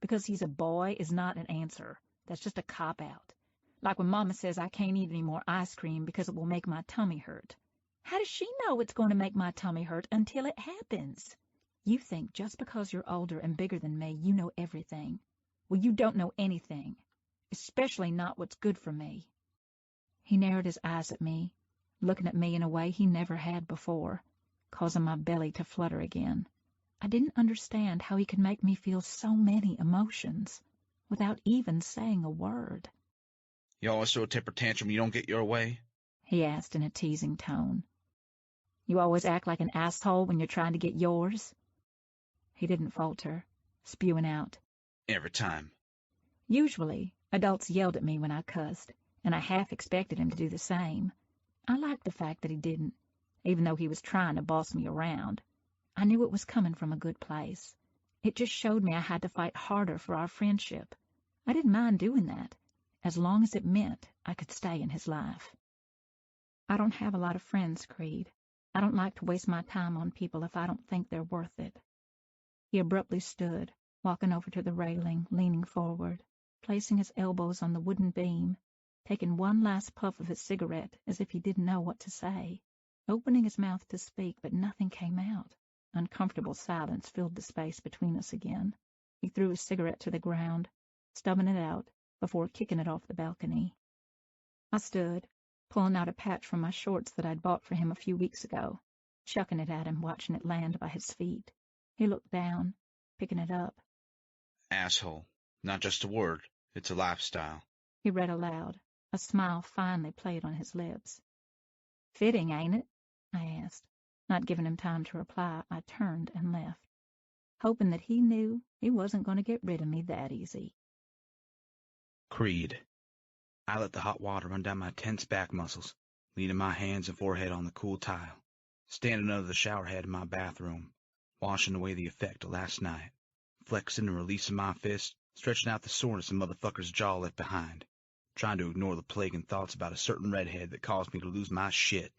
Because he's a boy is not an answer. That's just a cop-out. Like when Mama says I can't eat any more ice cream because it will make my tummy hurt. How does she know it's going to make my tummy hurt until it happens? You think just because you're older and bigger than me, you know everything. Well, you don't know anything, especially not what's good for me. He narrowed his eyes at me, looking at me in a way he never had before, causing my belly to flutter again. I didn't understand how he could make me feel so many emotions without even saying a word. You always throw a temper tantrum when you don't get your way? He asked in a teasing tone. You always act like an asshole when you're trying to get yours? He didn't falter, spewing out. Every time. Usually, adults yelled at me when I cussed, and I half expected him to do the same. I liked the fact that he didn't, even though he was trying to boss me around. I knew it was coming from a good place. It just showed me I had to fight harder for our friendship. I didn't mind doing that, as long as it meant I could stay in his life. I don't have a lot of friends, Creed. I don't like to waste my time on people if I don't think they're worth it. He abruptly stood, walking over to the railing, leaning forward, placing his elbows on the wooden beam, taking one last puff of his cigarette as if he didn't know what to say, opening his mouth to speak, but nothing came out. Uncomfortable silence filled the space between us again. He threw his cigarette to the ground, stubbing it out before kicking it off the balcony. I stood, pulling out a patch from my shorts that I'd bought for him a few weeks ago, chucking it at him, watching it land by his feet. He looked down, picking it up. Asshole. Not just a word. It's a lifestyle. He read aloud. A smile finally played on his lips. Fitting, ain't it? I asked. Not giving him time to reply, I turned and left, hoping that he knew he wasn't going to get rid of me that easy. Creed. I let the hot water run down my tense back muscles, leaning my hands and forehead on the cool tile, standing under the shower head in my bathroom, washing away the effect of last night, flexing and releasing my fist, stretching out the soreness the motherfucker's jaw left behind, trying to ignore the plaguing thoughts about a certain redhead that caused me to lose my shit.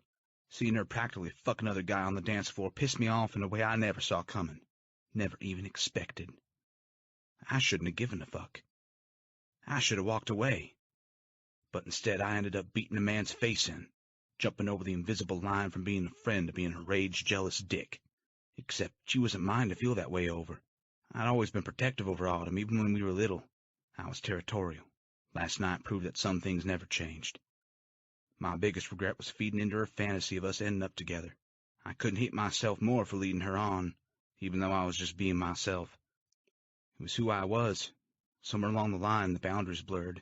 Seeing her practically fuck another guy on the dance floor pissed me off in a way I never saw coming, never even expected. I shouldn't have given a fuck. I should have walked away. But instead I ended up beating a man's face in, jumping over the invisible line from being a friend to being a rage jealous dick. Except she wasn't mine to feel that way over. I'd always been protective over Autumn, even when we were little. I was territorial. Last night proved that some things never changed. My biggest regret was feeding into her fantasy of us ending up together. I couldn't hate myself more for leading her on, even though I was just being myself. It was who I was. Somewhere along the line, the boundaries blurred,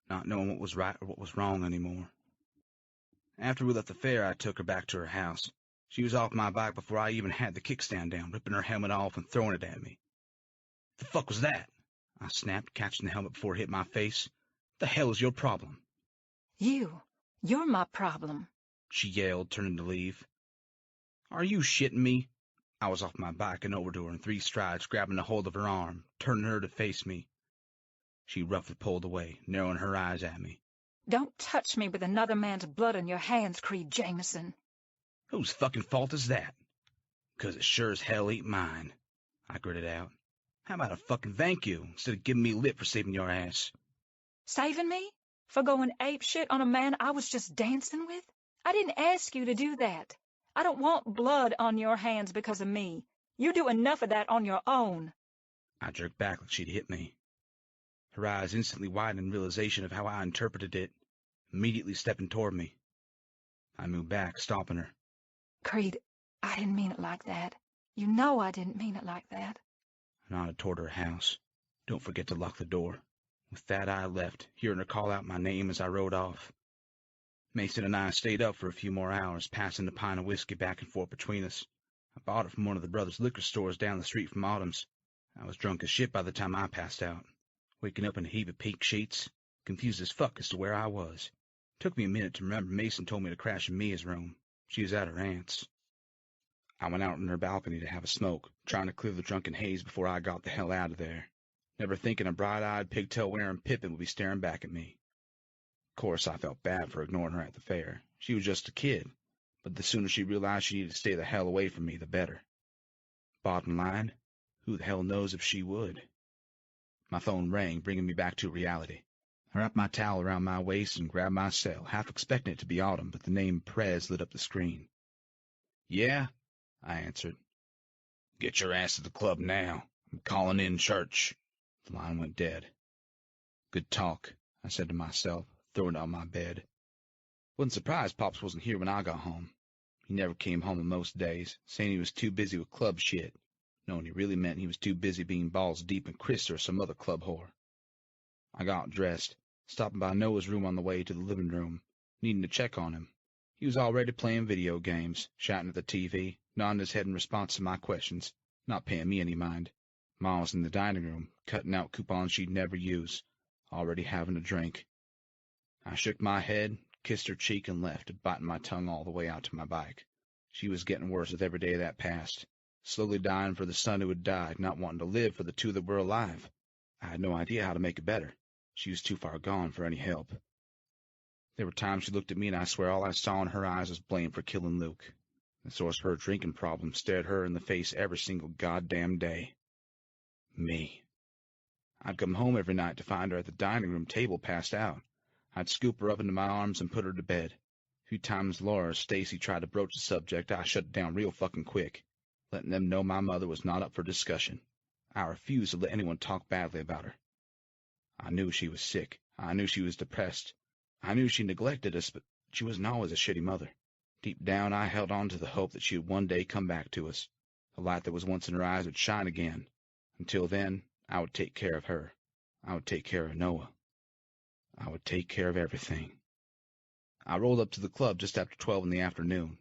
not knowing what was right or what was wrong anymore. After we left the fair, I took her back to her house. She was off my bike before I even had the kickstand down, ripping her helmet off and throwing it at me. The fuck was that? I snapped, catching the helmet before it hit my face. The hell is your problem? You're my problem, she yelled, turning to leave. Are you shitting me? I was off my bike and over to her in 3 strides, grabbing a hold of her arm, turning her to face me. She roughly pulled away, narrowing her eyes at me. Don't touch me with another man's blood on your hands, Creed Jameson. Whose fucking fault is that? 'Cause it sure as hell ain't mine, I gritted out. How about a fucking thank you, instead of giving me lip for saving your ass? Saving me? For going apeshit on a man I was just dancing with? I didn't ask you to do that. I don't want blood on your hands because of me. You do enough of that on your own. I jerked back like she'd hit me. Her eyes instantly widened in realization of how I interpreted it, immediately stepping toward me. I moved back, stopping her. Creed, I didn't mean it like that. You know I didn't mean it like that. I nodded toward her house. Don't forget to lock the door. With that, I left, hearing her call out my name as I rode off. Mason and I stayed up for a few more hours, passing the pint of whiskey back and forth between us. I bought it from one of the brothers' liquor stores down the street from Autumn's. I was drunk as shit by the time I passed out, waking up in a heap of pink sheets, confused as fuck as to where I was. It took me a minute to remember Mason told me to crash in Mia's room. She was at her aunt's. I went out on her balcony to have a smoke, trying to clear the drunken haze before I got the hell out of there, never thinking a bright-eyed, pigtail-wearing Pippin would be staring back at me. Of course, I felt bad for ignoring her at the fair. She was just a kid, but the sooner she realized she needed to stay the hell away from me, the better. Bottom line, who the hell knows if she would? My phone rang, bringing me back to reality. I wrapped my towel around my waist and grabbed my cell, half expecting it to be Autumn, but the name Perez lit up the screen. Yeah, I answered. Get your ass to the club now. I'm calling in church. The line went dead. Good talk, I said to myself, throwing it on my bed. Wasn't surprised Pops wasn't here when I got home. He never came home on most days, saying he was too busy with club shit, knowing he really meant he was too busy being balls deep in Chris or some other club whore. I got dressed, stopping by Noah's room on the way to the living room, needing to check on him. He was already playing video games, shouting at the TV, nodding his head in response to my questions, not paying me any mind. Ma was in the dining room, cutting out coupons she'd never use, already having a drink. I shook my head, kissed her cheek, and left, biting my tongue all the way out to my bike. She was getting worse with every day that passed, slowly dying for the son who had died, not wanting to live for the two that were alive. I had no idea how to make it better. She was too far gone for any help. There were times she looked at me, and I swear all I saw in her eyes was blame for killing Luke. The source of her drinking problem stared her in the face every single goddamn day. Me. I'd come home every night to find her at the dining room table passed out. I'd scoop her up into my arms and put her to bed. A few times Laura or Stacy tried to broach the subject, I shut it down real fucking quick, letting them know my mother was not up for discussion. I refused to let anyone talk badly about her. I knew she was sick. I knew she was depressed. I knew she neglected us, but she wasn't always a shitty mother. Deep down, I held on to the hope that she would one day come back to us. The light that was once in her eyes would shine again. Until then, I would take care of her. I would take care of Noah. I would take care of everything. I rolled up to the club just after 12 in the afternoon.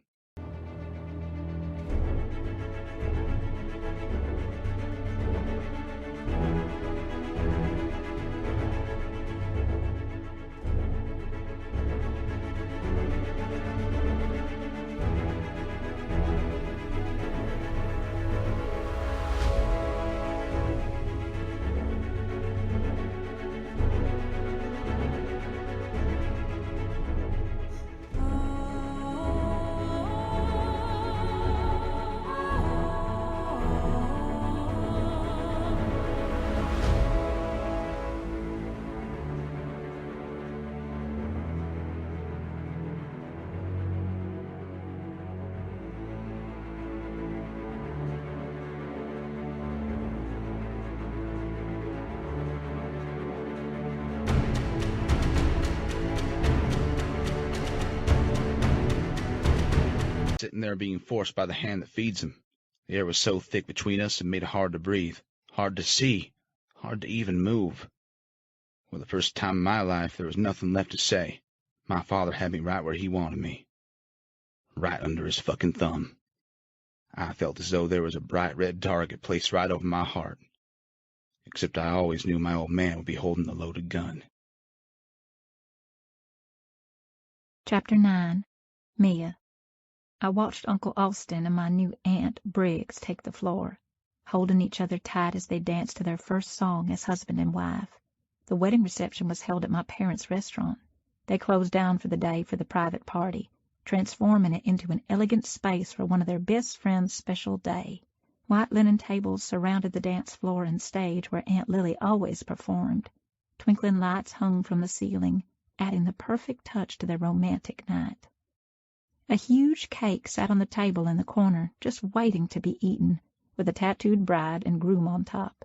Sitting there being forced by the hand that feeds him. The air was so thick between us it made it hard to breathe, hard to see, hard to even move. For the first time in my life, there was nothing left to say. My father had me right where he wanted me. Right under his fucking thumb. I felt as though there was a bright red target placed right over my heart. Except I always knew my old man would be holding the loaded gun. Chapter 9. Mia. I watched Uncle Austin and my new aunt, Briggs, take the floor, holding each other tight as they danced to their first song as husband and wife. The wedding reception was held at my parents' restaurant. They closed down for the day for the private party, transforming it into an elegant space for one of their best friends' special day. White linen tables surrounded the dance floor and stage where Aunt Lily always performed. Twinkling lights hung from the ceiling, adding the perfect touch to their romantic night. A huge cake sat on the table in the corner, just waiting to be eaten, with a tattooed bride and groom on top.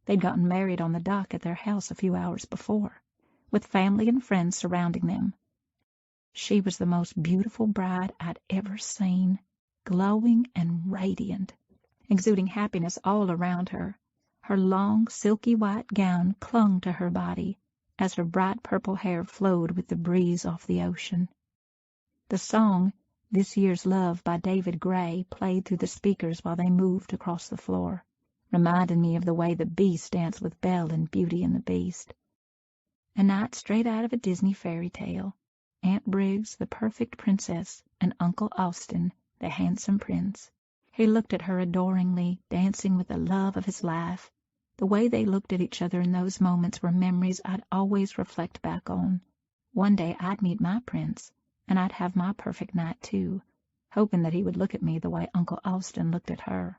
They'd gotten married on the dock at their house a few hours before, with family and friends surrounding them. She was the most beautiful bride I'd ever seen, glowing and radiant, exuding happiness all around her. Her long, silky white gown clung to her body as her bright purple hair flowed with the breeze off the ocean. The song, "This Year's Love" by David Gray, played through the speakers while they moved across the floor, reminded me of the way the Beast danced with Belle in Beauty and the Beast. A night straight out of a Disney fairy tale. Aunt Briggs, the perfect princess, and Uncle Austin, the handsome prince. He looked at her adoringly, dancing with the love of his life. The way they looked at each other in those moments were memories I'd always reflect back on. One day I'd meet my prince, and I'd have my perfect night too, hoping that he would look at me the way Uncle Austin looked at her.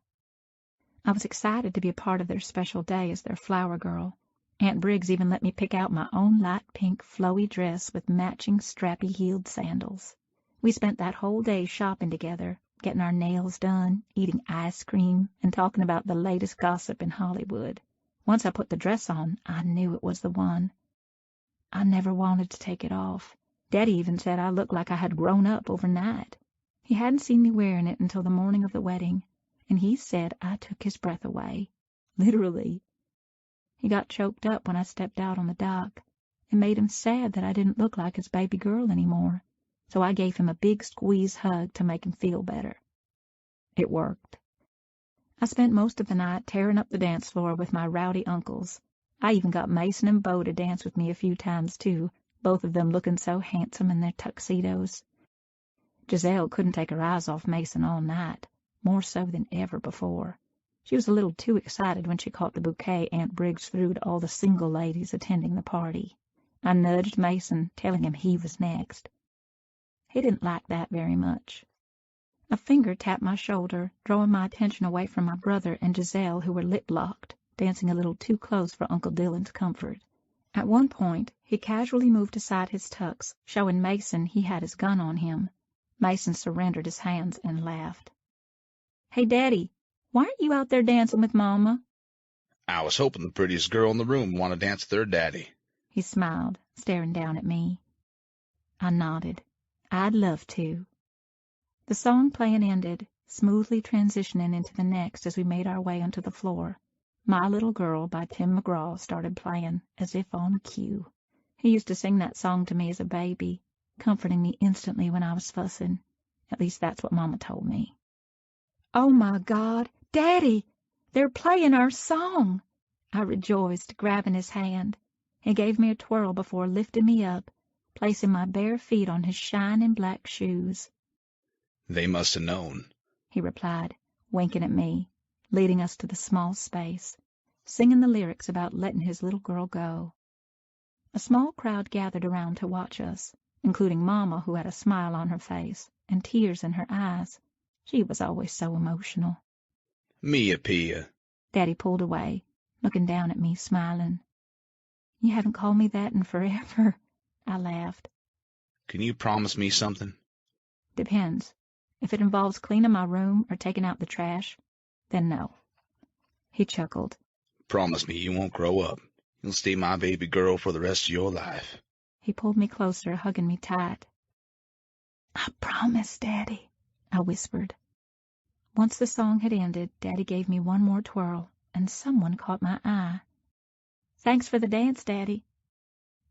I was excited to be a part of their special day as their flower girl. Aunt Briggs even let me pick out my own light pink flowy dress with matching strappy-heeled sandals. We spent that whole day shopping together, getting our nails done, eating ice cream, and talking about the latest gossip in Hollywood. Once I put the dress on, I knew it was the one. I never wanted to take it off. Daddy even said I looked like I had grown up overnight. He hadn't seen me wearing it until the morning of the wedding, and he said I took his breath away. Literally. He got choked up when I stepped out on the dock. It made him sad that I didn't look like his baby girl anymore, so I gave him a big squeeze hug to make him feel better. It worked. I spent most of the night tearing up the dance floor with my rowdy uncles. I even got Mason and Bo to dance with me a few times, too, both of them looking so handsome in their tuxedos. Giselle couldn't take her eyes off Mason all night, more so than ever before. She was a little too excited when she caught the bouquet Aunt Briggs threw to all the single ladies attending the party. I nudged Mason, telling him he was next. He didn't like that very much. A finger tapped my shoulder, drawing my attention away from my brother and Giselle, who were lip-locked, dancing a little too close for Uncle Dylan's comfort. At one point, he casually moved aside his tux, showing Mason he had his gun on him. Mason surrendered his hands and laughed. "Hey, Daddy, why aren't you out there dancing with Mama?" I was hoping the prettiest girl in the room wanted to dance with her daddy. He smiled, staring down at me. I nodded. I'd love to. The song playing ended, smoothly transitioning into the next as we made our way onto the floor. My Little Girl by Tim McGraw started playing, as if on cue. He used to sing that song to me as a baby, comforting me instantly when I was fussing. At least that's what Mama told me. "Oh, my God! Daddy! They're playing our song!" I rejoiced, grabbing his hand. He gave me a twirl before lifting me up, placing my bare feet on his shining black shoes. They must have known, he replied, winking at me, leading us to the small space, singing the lyrics about letting his little girl go. A small crowd gathered around to watch us, including Mama, who had a smile on her face and tears in her eyes. She was always so emotional. Mia Pia. Daddy pulled away, looking down at me, smiling. "You haven't called me that in forever," I laughed. Can you promise me something? "Depends. If it involves cleaning my room or taking out the trash, then no." He chuckled. Promise me you won't grow up. You'll stay my baby girl for the rest of your life. He pulled me closer, hugging me tight. "I promise, Daddy," I whispered. Once the song had ended, Daddy gave me one more twirl, and someone caught my eye. "Thanks for the dance, Daddy."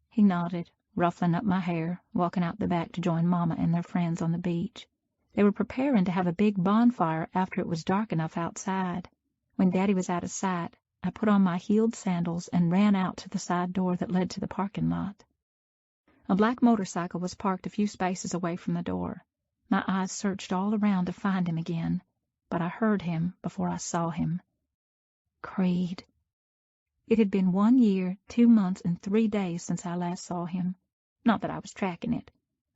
He nodded, ruffling up my hair, walking out the back to join Mama and their friends on the beach. They were preparing to have a big bonfire after it was dark enough outside. When Daddy was out of sight, I put on my heeled sandals and ran out to the side door that led to the parking lot. A black motorcycle was parked a few spaces away from the door. My eyes searched all around to find him again, but I heard him before I saw him. Creed. It had been 1 year, 2 months, and 3 days since I last saw him. Not that I was tracking it.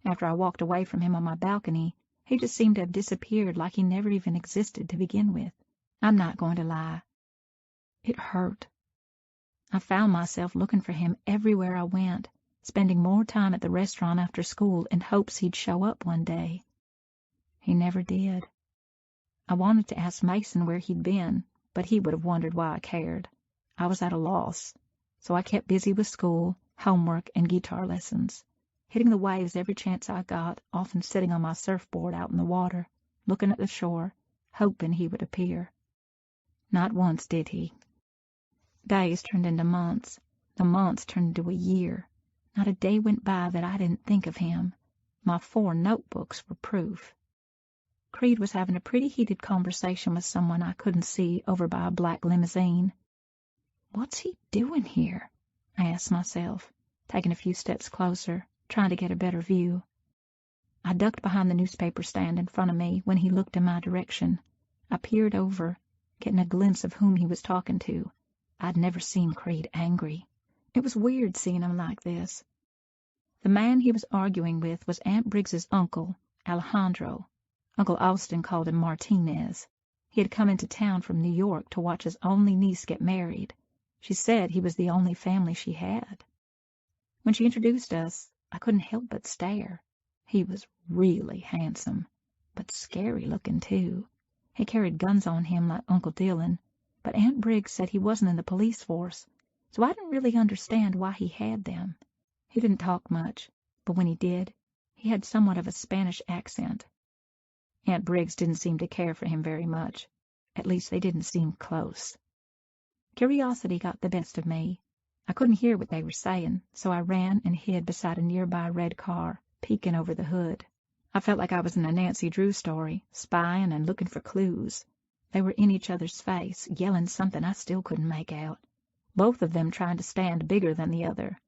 After I walked away from him on my balcony, he just seemed to have disappeared like he never even existed to begin with. I'm not going to lie. It hurt. I found myself looking for him everywhere I went, spending more time at the restaurant after school in hopes he'd show up one day. He never did. I wanted to ask Mason where he'd been, but he would have wondered why I cared. I was at a loss, so I kept busy with school, homework, and guitar lessons, hitting the waves every chance I got, often sitting on my surfboard out in the water, looking at the shore, hoping he would appear. Not once did he. Days turned into months. The months turned into a year. Not a day went by that I didn't think of him. My 4 notebooks were proof. Creed was having a pretty heated conversation with someone I couldn't see over by a black limousine. What's he doing here? I asked myself, taking a few steps closer, trying to get a better view. I ducked behind the newspaper stand in front of me when he looked in my direction. I peered over, getting a glimpse of whom he was talking to. I'd never seen Creed angry. It was weird seeing him like this. The man he was arguing with was Aunt Briggs's uncle, Alejandro. Uncle Austin called him Martinez. He had come into town from New York to watch his only niece get married. She said he was the only family she had. When she introduced us, I couldn't help but stare. He was really handsome, but scary looking too. He carried guns on him like Uncle Dylan, but Aunt Briggs said he wasn't in the police force, so I didn't really understand why he had them. He didn't talk much, but when he did, he had somewhat of a Spanish accent. Aunt Briggs didn't seem to care for him very much. At least they didn't seem close. Curiosity got the best of me. I couldn't hear what they were saying, so I ran and hid beside a nearby red car, peeking over the hood. I felt like I was in a Nancy Drew story, spying and looking for clues. They were in each other's face, yelling something I still couldn't make out, both of them trying to stand bigger than the other.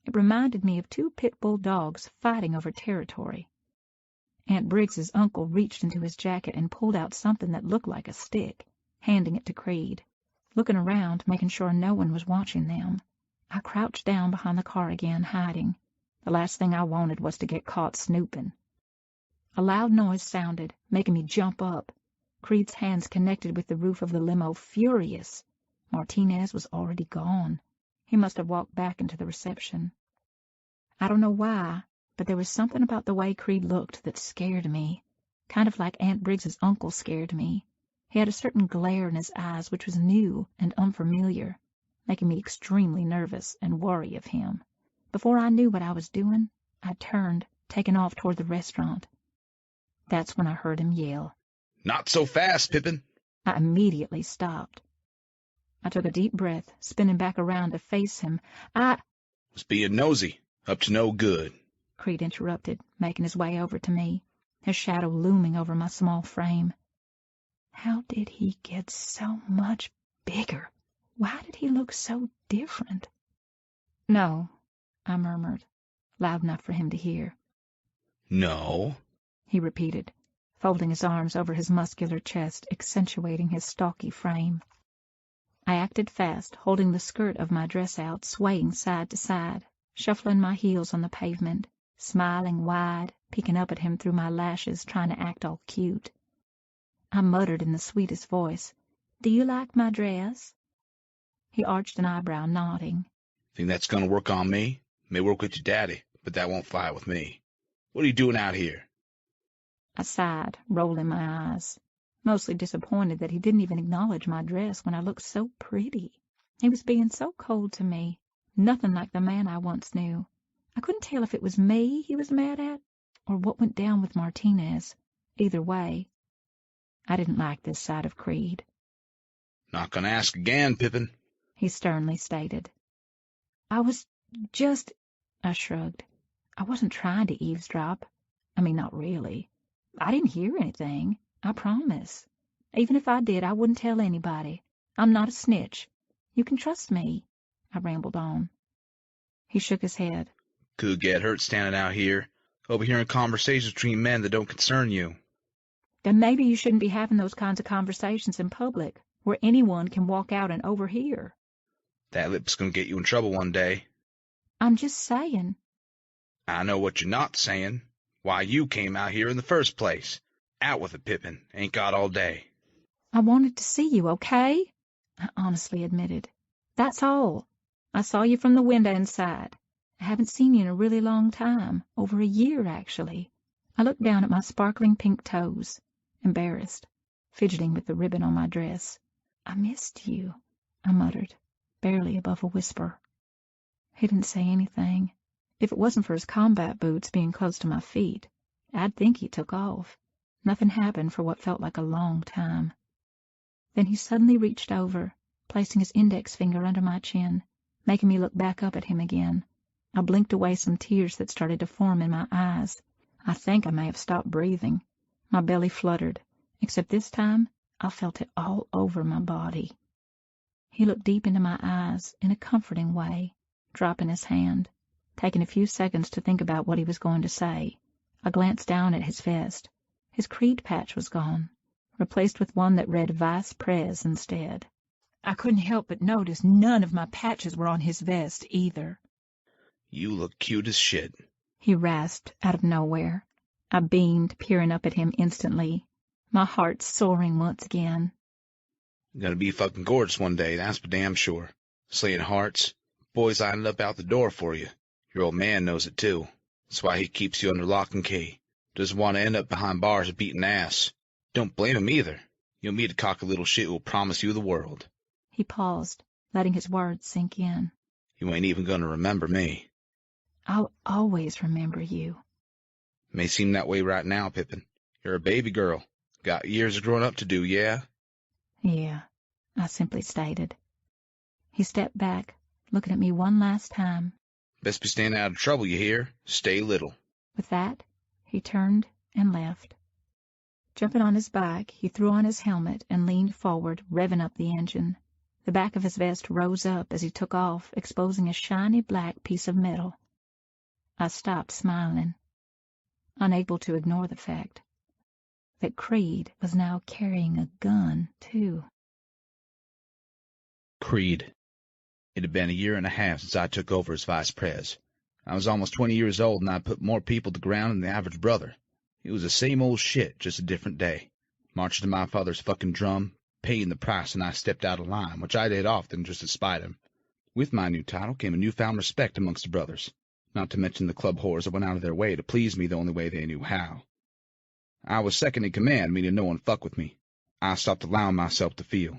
It reminded me of 2 pit bull dogs fighting over territory. Aunt Briggs's uncle reached into his jacket and pulled out something that looked like a stick, handing it to Creed. Looking around, making sure no one was watching them, I crouched down behind the car again, hiding. The last thing I wanted was to get caught snooping. A loud noise sounded, making me jump up. Creed's hands connected with the roof of the limo, furious. Martinez was already gone. He must have walked back into the reception. I don't know why, but there was something about the way Creed looked that scared me, kind of like Aunt Briggs's uncle scared me. He had a certain glare in his eyes which was new and unfamiliar, making me extremely nervous and worry of him. Before I knew what I was doing, I turned, taking off toward the restaurant. That's when I heard him yell. "Not so fast, Pippin!" I immediately stopped. I took a deep breath, spinning back around to face him. "Was being nosy, up to no good," Creed interrupted, making his way over to me, his shadow looming over my small frame. How did he get so much bigger? Why did he look so different? "No," I murmured, loud enough for him to hear. "No," he repeated, folding his arms over his muscular chest, accentuating his stocky frame. I acted fast, holding the skirt of my dress out, swaying side to side, shuffling my heels on the pavement, smiling wide, peeking up at him through my lashes, trying to act all cute. I muttered in the sweetest voice, "Do you like my dress?" He arched an eyebrow, nodding. "Think that's gonna work on me? May work with your daddy, but that won't fly with me. What are you doing out here?" I sighed, rolling my eyes, mostly disappointed that he didn't even acknowledge my dress when I looked so pretty. He was being so cold to me, nothing like the man I once knew. I couldn't tell if it was me he was mad at, or what went down with Martinez. Either way, I didn't like this side of Creed. "Not gonna ask again, Pippin," he sternly stated. I was just... I shrugged. I wasn't trying to eavesdrop. I mean, not really. I didn't hear anything, I promise. Even if I did, I wouldn't tell anybody. I'm not a snitch. You can trust me, I rambled on. He shook his head. "Could get hurt standing out here, overhearing conversations between men that don't concern you." Then maybe you shouldn't be having those kinds of conversations in public, where anyone can walk out and overhear. "That lip's gonna get you in trouble one day." I'm just saying. "I know what you're not saying. Why you came out here in the first place. Out with it, Pippin. Ain't got all day." I wanted to see you, okay? I honestly admitted. That's all. I saw you from the window inside, I haven't seen you in a really long time, over a year, actually. I looked down at my sparkling pink toes, embarrassed, fidgeting with the ribbon on my dress. I missed you, I muttered, barely above a whisper. He didn't say anything. If it wasn't for his combat boots being close to my feet, I'd think he took off. Nothing happened for what felt like a long time. Then he suddenly reached over, placing his index finger under my chin, making me look back up at him again. I blinked away some tears that started to form in my eyes. I think I may have stopped breathing. My belly fluttered, except this time I felt it all over my body. He looked deep into my eyes in a comforting way, dropping his hand, taking a few seconds to think about what he was going to say. I glanced down at his vest. His creed patch was gone, replaced with one that read Vice Prez instead. I couldn't help but notice none of my patches were on his vest either. You look cute as shit, he rasped out of nowhere. I beamed, peering up at him instantly, my heart soaring once again. You're gonna be fucking gorgeous one day, that's for damn sure. Slaying hearts, boys lining up out the door for you. Your old man knows it too. That's why he keeps you under lock and key. Doesn't want to end up behind bars beating ass. Don't blame him either. You'll meet a cocky little shit who'll promise you the world. He paused, letting his words sink in. You ain't even gonna remember me. I'll always remember you. May seem that way right now, Pippin. You're a baby girl. Got years of growing up to do, yeah? Yeah, I simply stated. He stepped back, looking at me one last time. Best be staying out of trouble, you hear? Stay little. With that, he turned and left. Jumping on his bike, he threw on his helmet and leaned forward, revving up the engine. The back of his vest rose up as he took off, exposing a shiny black piece of metal. I stopped smiling, unable to ignore the fact that Creed was now carrying a gun, too. Creed. It had been a year and a half since I took over as vice pres. I was almost 20 years old, and I put more people to ground than the average brother. It was the same old shit, just a different day. Marching to my father's fucking drum, paying the price, and I stepped out of line, which I did often just to spite him. With my new title came a newfound respect amongst the brothers, not to mention the club whores that went out of their way to please me the only way they knew how. I was second in command, meaning no one fucked with me. I stopped allowing myself to feel.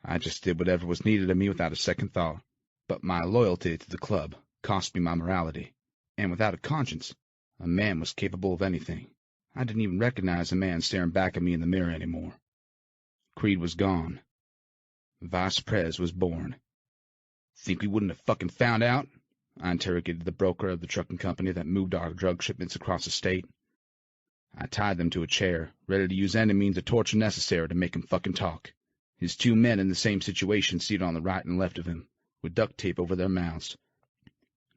I just did whatever was needed of me without a second thought. But my loyalty to the club cost me my morality, and without a conscience, a man was capable of anything. I didn't even recognize a man staring back at me in the mirror anymore. Creed was gone. Vice Prez was born. Think we wouldn't have fucking found out? I interrogated the broker of the trucking company that moved our drug shipments across the state. I tied them to a chair, ready to use any means of torture necessary to make him fucking talk. His two men in the same situation seated on the right and left of him, with duct tape over their mouths.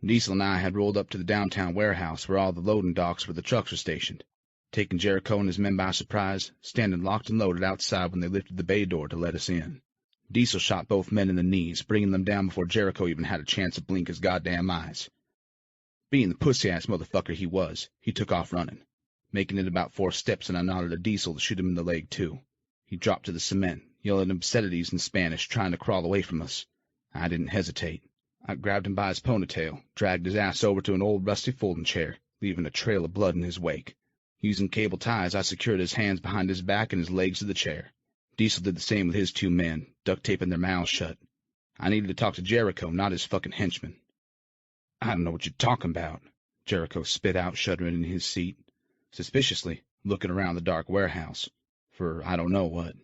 Diesel and I had rolled up to the downtown warehouse where all the loading docks for the trucks were stationed, taking Jericho and his men by surprise, standing locked and loaded outside when they lifted the bay door to let us in. Diesel shot both men in the knees, bringing them down before Jericho even had a chance to blink his goddamn eyes. Being the pussy-ass motherfucker he was, he took off running, making it about 4 steps, and I nodded at Diesel to shoot him in the leg, too. He dropped to the cement, yelling obscenities in Spanish, trying to crawl away from us. I didn't hesitate. I grabbed him by his ponytail, dragged his ass over to an old rusty folding chair, leaving a trail of blood in his wake. Using cable ties, I secured his hands behind his back and his legs to the chair. Diesel did the same with his 2 men, duct taping their mouths shut. I needed to talk to Jericho, not his fucking henchman. I don't know what you're talking about, Jericho spit out, shuddering in his seat, suspiciously looking around the dark warehouse, for I don't know what.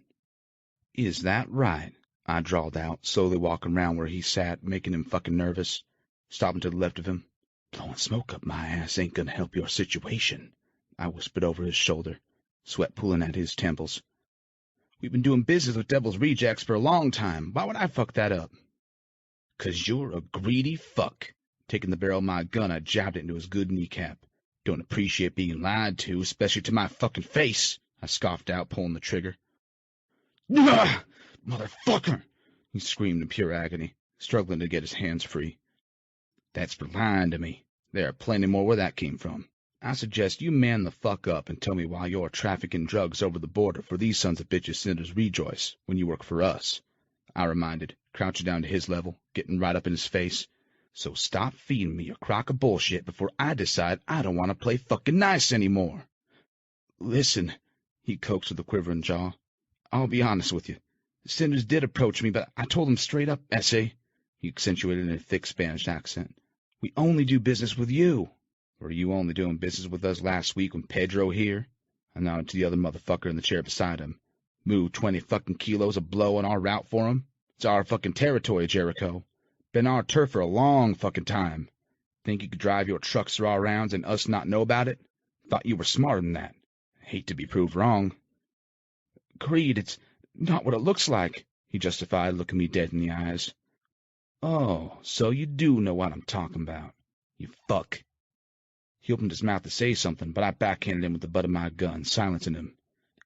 Is that right? I drawled out, slowly walking round where he sat, making him fucking nervous, stopping to the left of him. Blowing smoke up my ass ain't gonna help your situation, I whispered over his shoulder, sweat pooling at his temples. We've been doing business with Devil's Rejects for a long time. Why would I fuck that up? 'Cause you're a greedy fuck. Taking the barrel of my gun, I jabbed it into his good kneecap. Don't appreciate being lied to, especially to my fucking face, I scoffed out, pulling the trigger. Ugh! Motherfucker! He screamed in pure agony, struggling to get his hands free. That's for lying to me. There are plenty more where that came from. I suggest you man the fuck up and tell me why you're trafficking drugs over the border for these sons of bitches sent as rejoice when you work for us, I reminded, crouching down to his level, getting right up in his face. So stop feeding me your crock of bullshit before I decide I don't want to play fucking nice anymore. Listen, he coaxed with a quivering jaw. I'll be honest with you. The Cinders did approach me, but I told them straight up, essay, he accentuated in a thick Spanish accent. We only do business with you. Were you only doing business with us last week when Pedro here? I nodded to the other motherfucker in the chair beside him. Moved 20 fucking kilos of blow on our route for him? It's our fucking territory, Jericho. Been our turf for a long fucking time. Think you could drive your trucks through our rounds and us not know about it? Thought you were smarter than that. Hate to be proved wrong. Creed, it's not what it looks like, he justified, looking me dead in the eyes. Oh, so you do know what I'm talking about. You fuck. He opened his mouth to say something, but I backhanded him with the butt of my gun, silencing him.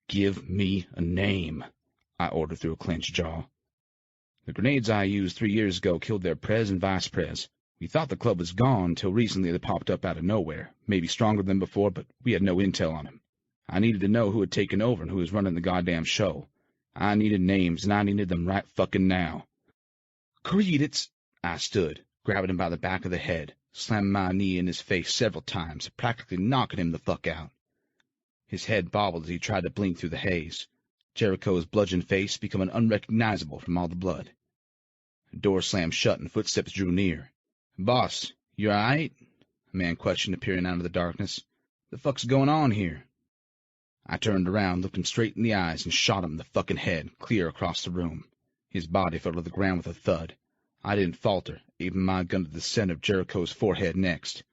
Give me a name, I ordered through a clenched jaw. The grenades I used 3 years ago killed their prez and vice prez. We thought the club was gone till recently they popped up out of nowhere, maybe stronger than before, but we had no intel on them. I needed to know who had taken over and who was running the goddamn show. I needed names, and I needed them right fucking now. Creed, it's... I stood, grabbing him by the back of the head, slamming my knee in his face several times, practically knocking him the fuck out. His head bobbled as he tried to blink through the haze, Jericho's bludgeoned face becoming unrecognizable from all the blood. The door slammed shut and footsteps drew near. Boss, you all right? A man questioned, appearing out of the darkness. The fuck's going on here? I turned around, looked him straight in the eyes, and shot him in the fucking head, clear across the room. His body fell to the ground with a thud. I didn't falter, aiming my gun to the center of Jericho's forehead next.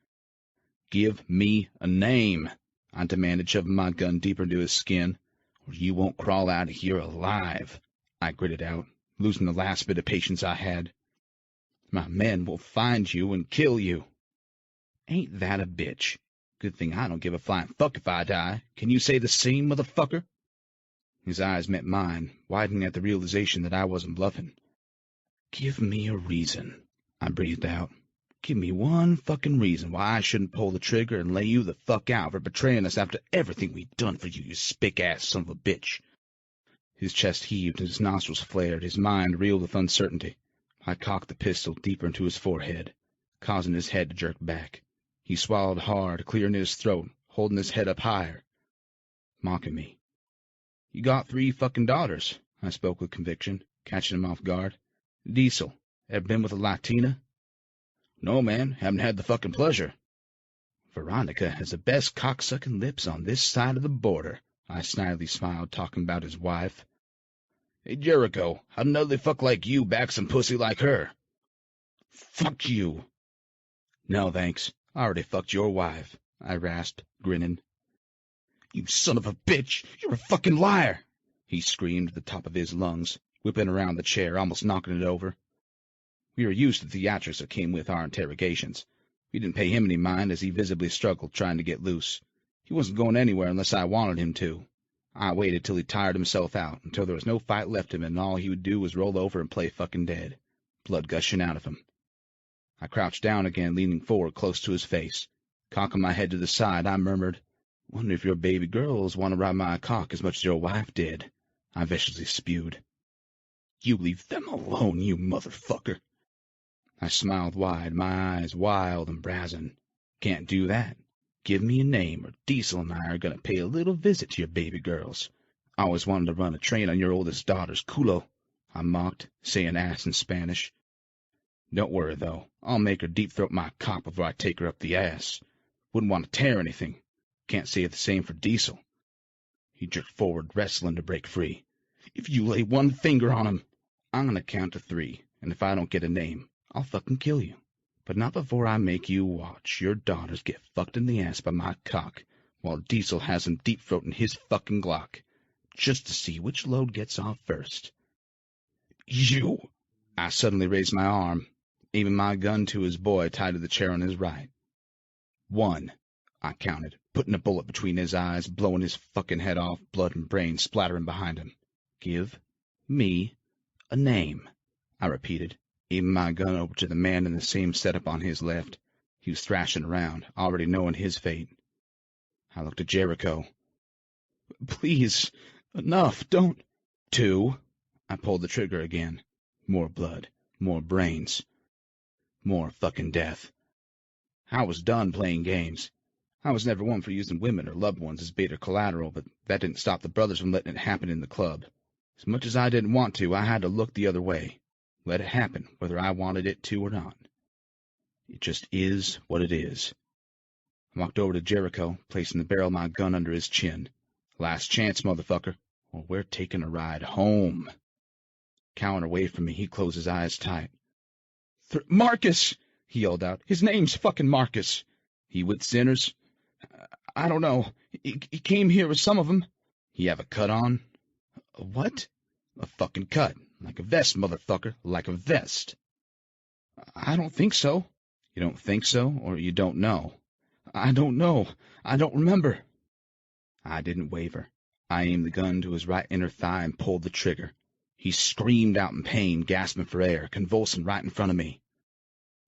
Give me a name, I demanded, shoving my gun deeper into his skin, or you won't crawl out of here alive, I gritted out, losing the last bit of patience I had. My men will find you and kill you. Ain't that a bitch? Good thing I don't give a flying fuck if I die. Can you say the same, motherfucker? His eyes met mine, widening at the realization that I wasn't bluffing. Give me a reason, I breathed out. Give me one fucking reason why I shouldn't pull the trigger and lay you the fuck out for betraying us after everything we've done for you, you spick-ass son of a bitch. His chest heaved, his nostrils flared, his mind reeled with uncertainty. I cocked the pistol deeper into his forehead, causing his head to jerk back. He swallowed hard, clearing his throat, holding his head up higher, mocking me. You got 3 fucking daughters, I spoke with conviction, catching him off guard. Diesel, ever been with a Latina? No, man, haven't had the fucking pleasure. Veronica has the best cocksucking lips on this side of the border, I snidely smiled, talking about his wife. Hey, Jericho, how'd an ugly fuck like you back some pussy like her? Fuck you. No, thanks. I already fucked your wife, I rasped, grinning. You son of a bitch! You're a fucking liar! He screamed at the top of his lungs, whipping around the chair, almost knocking it over. We were used to the theatrics that came with our interrogations. We didn't pay him any mind as he visibly struggled, trying to get loose. He wasn't going anywhere unless I wanted him to. I waited till he tired himself out, until there was no fight left in him and all he would do was roll over and play fucking dead, blood gushing out of him. I crouched down again, leaning forward close to his face. Cocking my head to the side, I murmured, Wonder if your baby girls want to ride my cock as much as your wife did. I viciously spewed. You leave them alone, you motherfucker. I smiled wide, my eyes wild and brazen. Can't do that. Give me a name, or Diesel and I are going to pay a little visit to your baby girls. I always wanted to run a train on your oldest daughter's culo, I mocked, saying ass in Spanish. Don't worry, though. I'll make her deep-throat my cock before I take her up the ass. Wouldn't want to tear anything. Can't say the same for Diesel. He jerked forward, wrestling to break free. If you lay one finger on him, I'm going to count to 3, and if I don't get a name, I'll fucking kill you. But not before I make you watch your daughters get fucked in the ass by my cock, while Diesel has him deep-throating his fucking Glock, just to see which load gets off first. You! I suddenly raised my arm, aiming my gun to his boy tied to the chair on his right. 1, I counted, putting a bullet between his eyes, blowing his fucking head off, blood and brains splattering behind him. Give me a name, I repeated, aiming my gun over to the man in the same setup on his left. He was thrashing around, already knowing his fate. I looked at Jericho. Please, enough, don't... 2, I pulled the trigger again. More blood, more brains. More fucking death. I was done playing games. I was never one for using women or loved ones as bait or collateral, but that didn't stop the brothers from letting it happen in the club. As much as I didn't want to, I had to look the other way. Let it happen, whether I wanted it to or not. It just is what it is. I walked over to Jericho, placing the barrel of my gun under his chin. Last chance, motherfucker, or we're taking a ride home. Cowering away from me, he closed his eyes tight. Marcus! He yelled out. His name's fucking Marcus. He with sinners? I don't know. He came here with some of them. He have a cut on? A what? A fucking cut. Like a vest, motherfucker. Like a vest. I don't think so. You don't think so, or you don't know? I don't know. I don't remember. I didn't waver. I aimed the gun to his right inner thigh and pulled the trigger. He screamed out in pain, gasping for air, convulsing right in front of me.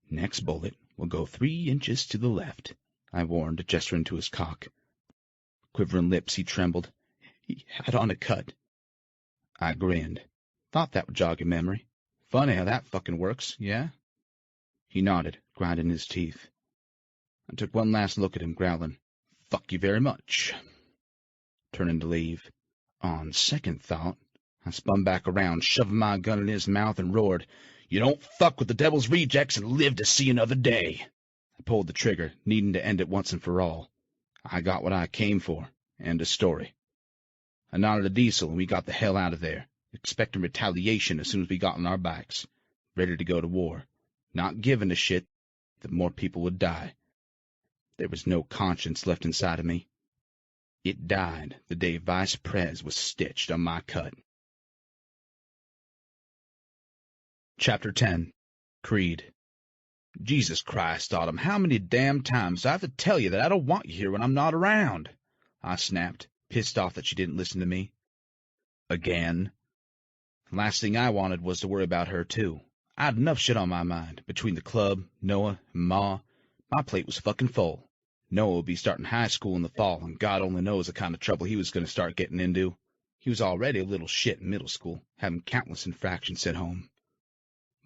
Next bullet will go 3 inches to the left, I warned, gesturing to his cock. Quivering lips, he trembled. He had on a cut. I grinned. Thought that would jog your memory. Funny how that fucking works, yeah? He nodded, grinding his teeth. I took one last look at him, growling, "Fuck you very much." Turning to leave. On second thought, I spun back around, shoving my gun in his mouth, and roared, "You don't fuck with the devil's rejects and live to see another day." I pulled the trigger, needing to end it once and for all. I got what I came for. End of story. I nodded to Diesel, and we got the hell out of there, expecting retaliation as soon as we got on our bikes, ready to go to war, not giving a shit that more people would die. There was no conscience left inside of me. It died the day Vice Prez was stitched on my cut. Chapter 10. Creed. Jesus Christ, Autumn, how many damn times do I have to tell you that I don't want you here when I'm not around? I snapped, pissed off that she didn't listen to me. Again. The last thing I wanted was to worry about her, too. I had enough shit on my mind. Between the club, Noah, and Ma, my plate was fucking full. Noah would be starting high school in the fall, and God only knows the kind of trouble he was going to start getting into. He was already a little shit in middle school, having countless infractions sent home.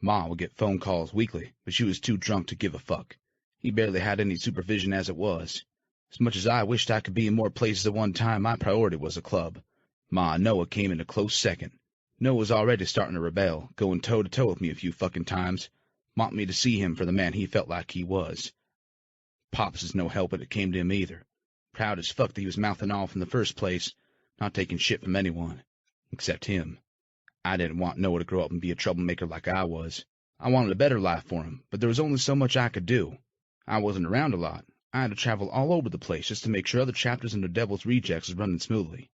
Ma would get phone calls weekly, but she was too drunk to give a fuck. He barely had any supervision as it was. As much as I wished I could be in more places at one time, my priority was the club. Ma and Noah came in a close second. Noah was already starting to rebel, going toe-to-toe with me a few fucking times, wanting me to see him for the man he felt like he was. Pops is no help when it came to him either. Proud as fuck that he was mouthing off in the first place, not taking shit from anyone, except him. I didn't want Noah to grow up and be a troublemaker like I was. I wanted a better life for him, but there was only so much I could do. I wasn't around a lot. I had to travel all over the place just to make sure other chapters in the Devil's Rejects was running smoothly.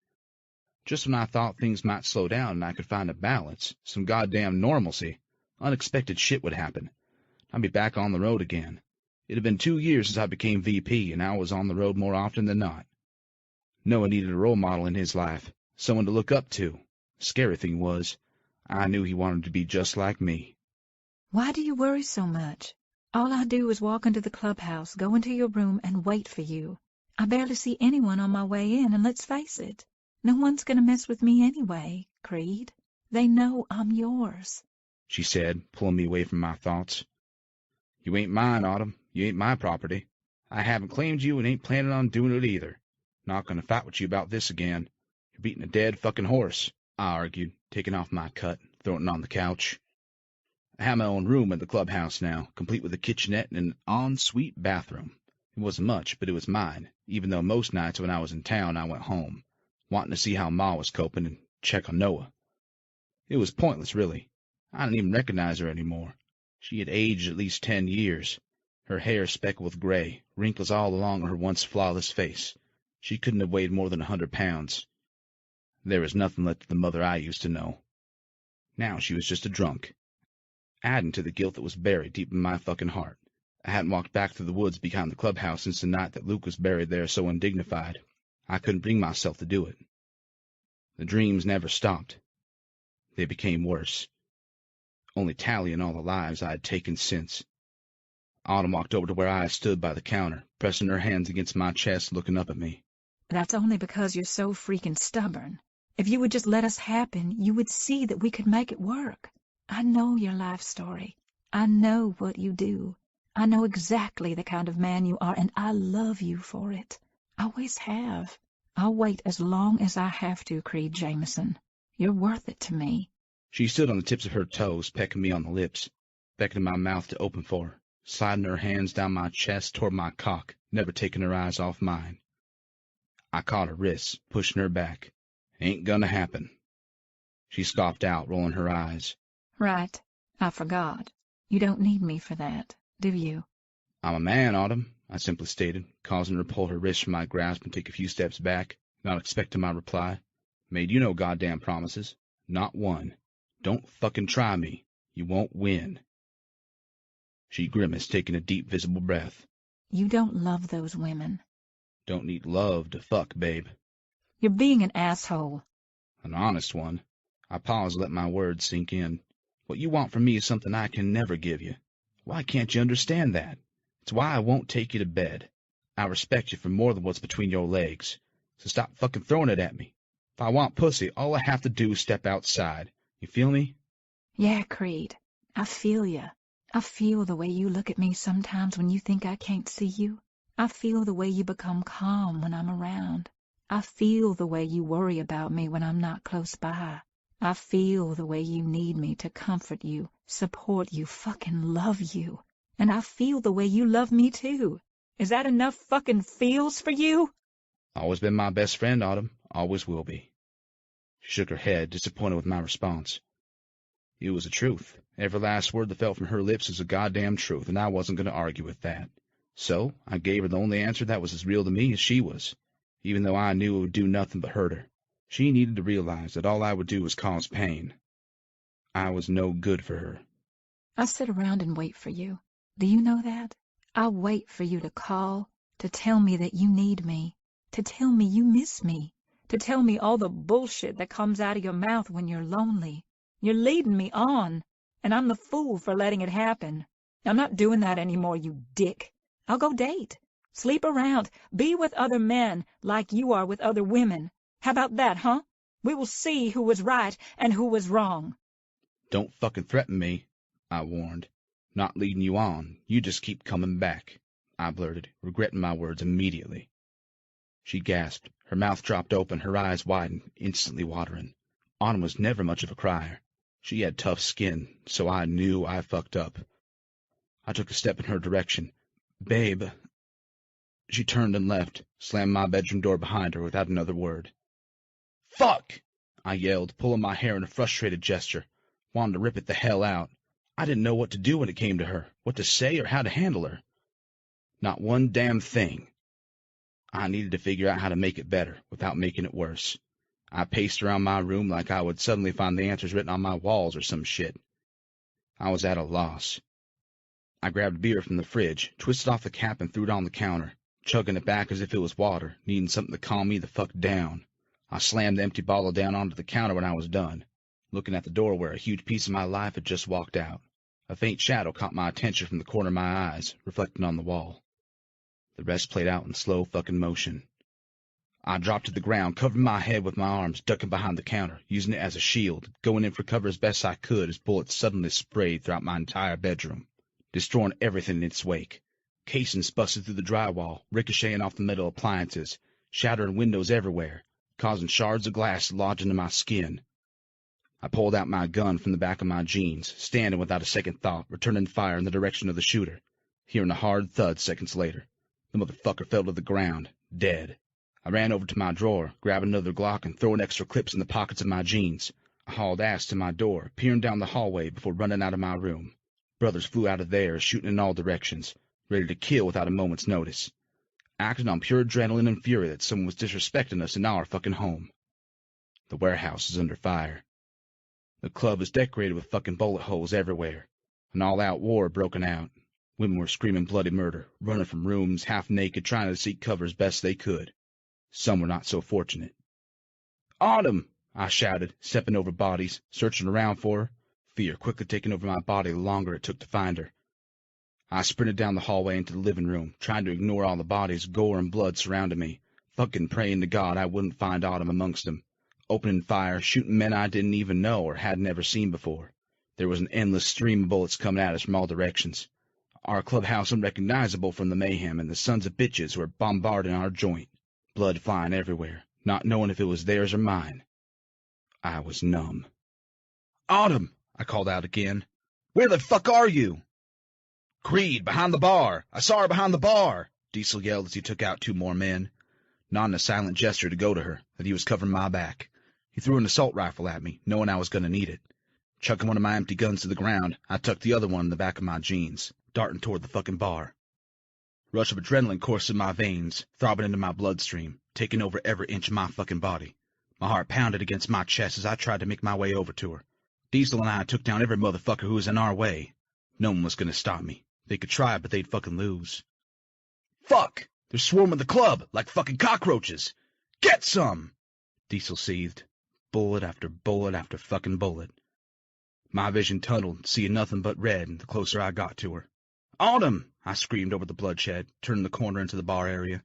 Just when I thought things might slow down and I could find a balance, some goddamn normalcy, unexpected shit would happen. I'd be back on the road again. It had been 2 years since I became VP, and I was on the road more often than not. Noah needed a role model in his life, someone to look up to. Scary thing was, I knew he wanted to be just like me. Why do you worry so much? All I do is walk into the clubhouse, go into your room, and wait for you. I barely see anyone on my way in, and let's face it, no one's going to mess with me anyway, Creed. They know I'm yours, she said, pulling me away from my thoughts. You ain't mine, Autumn. You ain't my property. I haven't claimed you and ain't planning on doing it either. Not going to fight with you about this again. You're beating a dead fucking horse, I argued, taking off my cut, throwing it on the couch. I have my own room at the clubhouse now, complete with a kitchenette and an ensuite bathroom. It wasn't much, but it was mine, even though most nights when I was in town I went home, wanting to see how Ma was coping and check on Noah. It was pointless, really. I didn't even recognize her anymore. She had aged at least 10 years. Her hair speckled with gray, wrinkles all along her once flawless face. She couldn't have weighed more than 100 pounds. There was nothing left of the mother I used to know. Now she was just a drunk, adding to the guilt that was buried deep in my fucking heart. I hadn't walked back through the woods behind the clubhouse since the night that Luke was buried there so undignified. I couldn't bring myself to do it. The dreams never stopped. They became worse, only tallying all the lives I had taken since. Autumn walked over to where I stood by the counter, pressing her hands against my chest, looking up at me. That's only because you're so freaking stubborn. If you would just let us happen, you would see that we could make it work. I know your life story. I know what you do. I know exactly the kind of man you are, and I love you for it. Always have. I'll wait as long as I have to, Creed Jameson. You're worth it to me. She stood on the tips of her toes, pecking me on the lips, beckoning my mouth to open for her, sliding her hands down my chest toward my cock, never taking her eyes off mine. I caught her wrists, pushing her back. Ain't gonna happen. She scoffed out, rolling her eyes. Right. I forgot. You don't need me for that, do you? I'm a man, Autumn, I simply stated, causing her to pull her wrist from my grasp and take a few steps back, not expecting my reply. Made you no goddamn promises. Not one. Don't fucking try me. You won't win. She grimaced, taking a deep, visible breath. You don't love those women. Don't need love to fuck, babe. You're being an asshole. An honest one. I paused, let my words sink in. What you want from me is something I can never give you. Why can't you understand that? It's why I won't take you to bed. I respect you for more than what's between your legs. So stop fucking throwing it at me. If I want pussy, all I have to do is step outside. You feel me? Yeah, Creed. I feel you. I feel the way you look at me sometimes when you think I can't see you. I feel the way you become calm when I'm around. I feel the way you worry about me when I'm not close by. I feel the way you need me to comfort you, support you, fucking love you. And I feel the way you love me too. Is that enough fucking feels for you? Always been my best friend, Autumn. Always will be. She shook her head, disappointed with my response. It was the truth. Every last word that fell from her lips was the goddamn truth, and I wasn't going to argue with that. So I gave her the only answer that was as real to me as she was, even though I knew it would do nothing but hurt her. She needed to realize that all I would do was cause pain. I was no good for her. I sit around and wait for you. Do you know that? I wait for you to call, to tell me that you need me, to tell me you miss me, to tell me all the bullshit that comes out of your mouth when you're lonely. You're leading me on, and I'm the fool for letting it happen. I'm not doing that anymore, you dick. I'll go date, sleep around, be with other men like you are with other women. How about that, huh? We will see who was right and who was wrong. Don't fucking threaten me, I warned. Not leading you on. You just keep coming back, I blurted, regretting my words immediately. She gasped. Her mouth dropped open, her eyes widened, instantly watering. Autumn was never much of a crier. She had tough skin, so I knew I fucked up. I took a step in her direction. Babe. She turned and left, slammed my bedroom door behind her without another word. Fuck! I yelled, pulling my hair in a frustrated gesture. Wanted to rip it the hell out. I didn't know what to do when it came to her, what to say or how to handle her. Not one damn thing. I needed to figure out how to make it better without making it worse. I paced around my room like I would suddenly find the answers written on my walls or some shit. I was at a loss. I grabbed beer from the fridge, twisted off the cap and threw it on the counter, chugging it back as if it was water, needing something to calm me the fuck down. I slammed the empty bottle down onto the counter when I was done, looking at the door where a huge piece of my life had just walked out. A faint shadow caught my attention from the corner of my eyes, reflecting on the wall. The rest played out in slow fucking motion. I dropped to the ground, covering my head with my arms, ducking behind the counter, using it as a shield, going in for cover as best I could as bullets suddenly sprayed throughout my entire bedroom, destroying everything in its wake. Casings busted through the drywall, ricocheting off the metal appliances, shattering windows everywhere, causing shards of glass to lodge into my skin. I pulled out my gun from the back of my jeans, standing without a second thought, returning fire in the direction of the shooter, hearing a hard thud seconds later. The motherfucker fell to the ground, dead. I ran over to my drawer, grabbed another Glock, and throwing extra clips in the pockets of my jeans. I hauled ass to my door, peering down the hallway before running out of my room. Brothers flew out of theirs, shooting in all directions, ready to kill without a moment's notice. Acting on pure adrenaline and fury that someone was disrespecting us in our fucking home. The warehouse is under fire. The club was decorated with fucking bullet holes everywhere. An all-out war had broken out. Women were screaming bloody murder, running from rooms, half naked, trying to seek cover as best they could. Some were not so fortunate. Autumn! I shouted, stepping over bodies, searching around for her, fear quickly taking over my body the longer it took to find her. I sprinted down the hallway into the living room, trying to ignore all the bodies, gore, and blood surrounding me, fucking praying to God I wouldn't find Autumn amongst them, opening fire, shooting men I didn't even know or hadn't ever seen before, There was an endless stream of bullets coming at us from all directions. Our clubhouse unrecognizable from the mayhem, and the sons of bitches were bombarding our joint. Blood flying everywhere, not knowing if it was theirs or mine. I was numb. "Autumn!" I called out again. "Where the fuck are you?" "Creed, behind the bar! I saw her behind the bar!" Diesel yelled as he took out 2 more men. Nodding a silent gesture to go to her, that he was covering my back. He threw an assault rifle at me, knowing I was going to need it. Chucking one of my empty guns to the ground, I tucked the other one in the back of my jeans, darting toward the fucking bar. Rush of adrenaline coursed in my veins, throbbing into my bloodstream, taking over every inch of my fucking body. My heart pounded against my chest as I tried to make my way over to her. Diesel and I took down every motherfucker who was in our way. No one was going to stop me. They could try, but they'd fucking lose. "Fuck! They're swarming the club like fucking cockroaches! Get some!" Diesel seethed. Bullet after bullet after fucking bullet. My vision tunneled, seeing nothing but red the closer I got to her. "Autumn!" I screamed over the bloodshed, turning the corner into the bar area.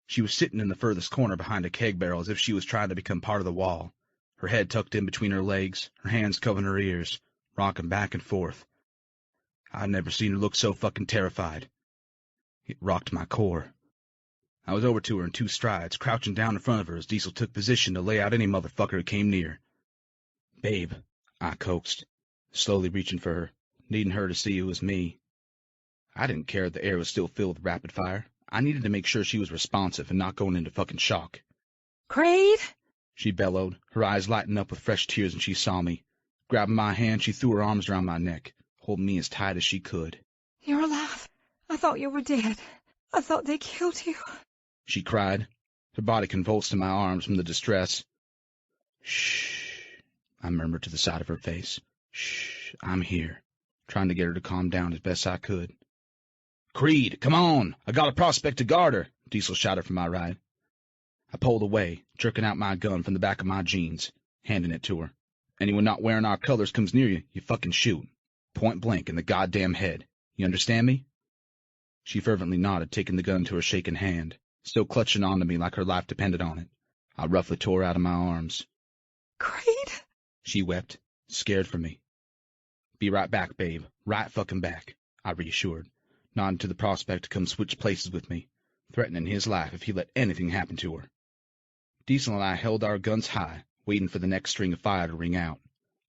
She was sitting in the furthest corner behind a keg barrel as if she was trying to become part of the wall, her head tucked in between her legs, her hands covering her ears, rocking back and forth. I'd never seen her look so fucking terrified. It rocked my core. I was over to her in 2 strides, crouching down in front of her as Diesel took position to lay out any motherfucker who came near. "Babe," I coaxed, slowly reaching for her, needing her to see it was me. I didn't care if the air was still filled with rapid fire. I needed to make sure she was responsive and not going into fucking shock. "Creed!" She bellowed, her eyes lighting up with fresh tears when she saw me. Grabbing my hand, she threw her arms around my neck, holding me as tight as she could. "You're alive. I thought you were dead. I thought they killed you," she cried, her body convulsed in my arms from the distress. "Shh," I murmured to the side of her face. "Shh, I'm here," trying to get her to calm down as best I could. "Creed, come on! I got a prospect to guard her!" Diesel shouted from my right. I pulled away, jerking out my gun from the back of my jeans, handing it to her. "Anyone not wearing our colors comes near you, you fucking shoot. Point blank in the goddamn head. You understand me?" She fervently nodded, taking the gun to her shaking hand, still clutching onto me like her life depended on it. I roughly tore her out of my arms. "Creed!" She wept, scared for me. "Be right back, babe. Right fucking back," I reassured, nodding to the prospect to come switch places with me, threatening his life if he let anything happen to her. Diesel and I held our guns high, waiting for the next string of fire to ring out.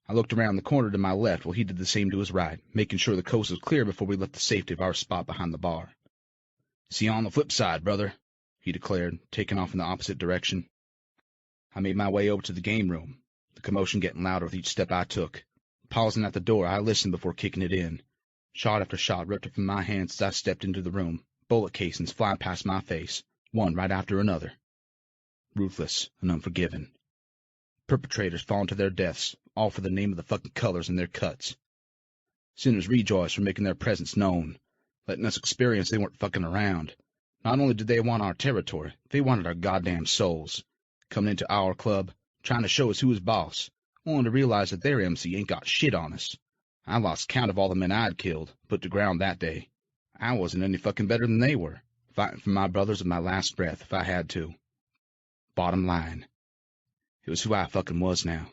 I looked around the corner to my left while he did the same to his right, making sure the coast was clear before we left the safety of our spot behind the bar. "See you on the flip side, brother," he declared, taking off in the opposite direction. I made my way over to the game room, the commotion getting louder with each step I took. Pausing at the door, I listened before kicking it in. Shot after shot ripped from my hands as I stepped into the room, bullet casings flying past my face, one right after another. Ruthless and unforgiving. Perpetrators falling to their deaths, all for the name of the fucking colors in their cuts. Sinners rejoiced for making their presence known, letting us experience they weren't fucking around. Not only did they want our territory, they wanted our goddamn souls. Coming into our club, trying to show us who was boss, only to realize that their MC ain't got shit on us. I lost count of all the men I'd killed, put to ground that day. I wasn't any fucking better than they were, fighting for my brothers with my last breath if I had to. Bottom line, it was who I fucking was now.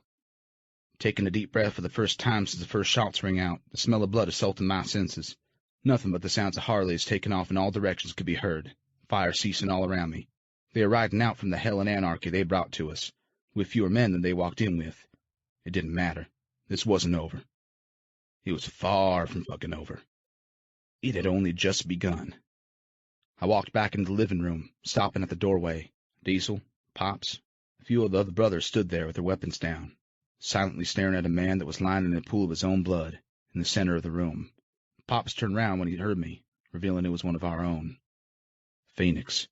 Taking a deep breath for the first time since the first shots rang out, the smell of blood assaulted my senses. Nothing but the sounds of Harleys taking off in all directions could be heard, fire ceasing all around me. They were riding out from the hell and anarchy they brought to us, with fewer men than they walked in with. It didn't matter. This wasn't over. It was far from fucking over. It had only just begun. I walked back into the living room, stopping at the doorway. Diesel, Pops, a few of the other brothers stood there with their weapons down, silently staring at a man that was lying in a pool of his own blood in the center of the room. Pops turned round when he heard me, revealing it was one of our own. Phoenix.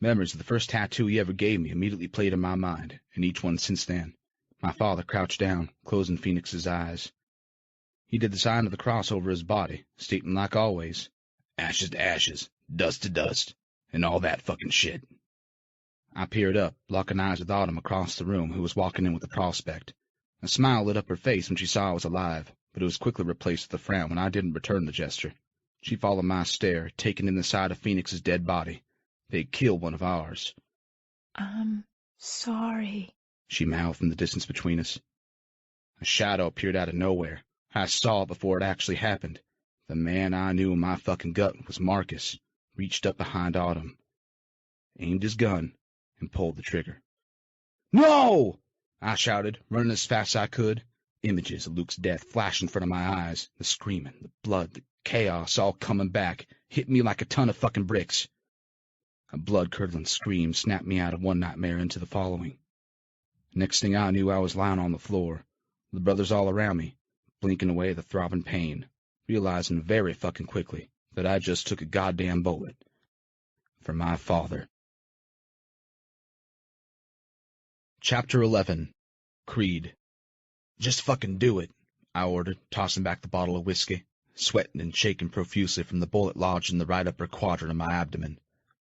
Memories of the first tattoo he ever gave me immediately played in my mind, and each one since then. My father crouched down, closing Phoenix's eyes. He did the sign of the cross over his body, stating like always, "Ashes to ashes, dust to dust, and all that fucking shit." I peered up, locking eyes with Autumn across the room, who was walking in with the prospect. A smile lit up her face when she saw I was alive, but it was quickly replaced with a frown when I didn't return the gesture. She followed my stare, taking in the sight of Phoenix's dead body. They'd killed one of ours. "I'm sorry," she mouthed from the distance between us. A shadow appeared out of nowhere. I saw it before it actually happened. The man I knew in my fucking gut was Marcus. Reached up behind Autumn, aimed his gun, and pulled the trigger. "No!" I shouted, running as fast as I could. Images of Luke's death flashed in front of my eyes. The screaming, the blood, the chaos all coming back, hit me like a ton of fucking bricks. A blood-curdling scream snapped me out of one nightmare into the following. Next thing I knew, I was lying on the floor, the brothers all around me, blinking away the throbbing pain, realizing very fucking quickly that I just took a goddamn bullet for my father. Chapter 11. Creed. "Just fucking do it," I ordered, tossing back the bottle of whiskey, sweating and shaking profusely from the bullet lodged in the right upper quadrant of my abdomen.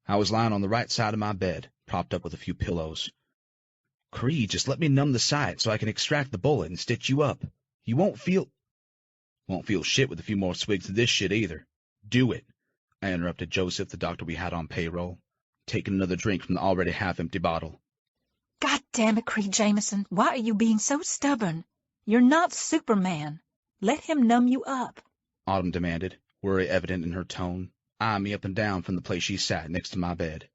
I was lying on the right side of my bed, propped up with a few pillows. "Creed, just let me numb the site so I can extract the bullet and stitch you up. You won't feel shit with a few more swigs of this shit either. Do it," I interrupted Joseph, the doctor we had on payroll, taking another drink from the already half-empty bottle. God damn it, Creed Jameson, why are you being so stubborn? You're not Superman. Let him numb you up, Autumn demanded, worry evident in her tone, eyeing me up and down from the place she sat next to my bed.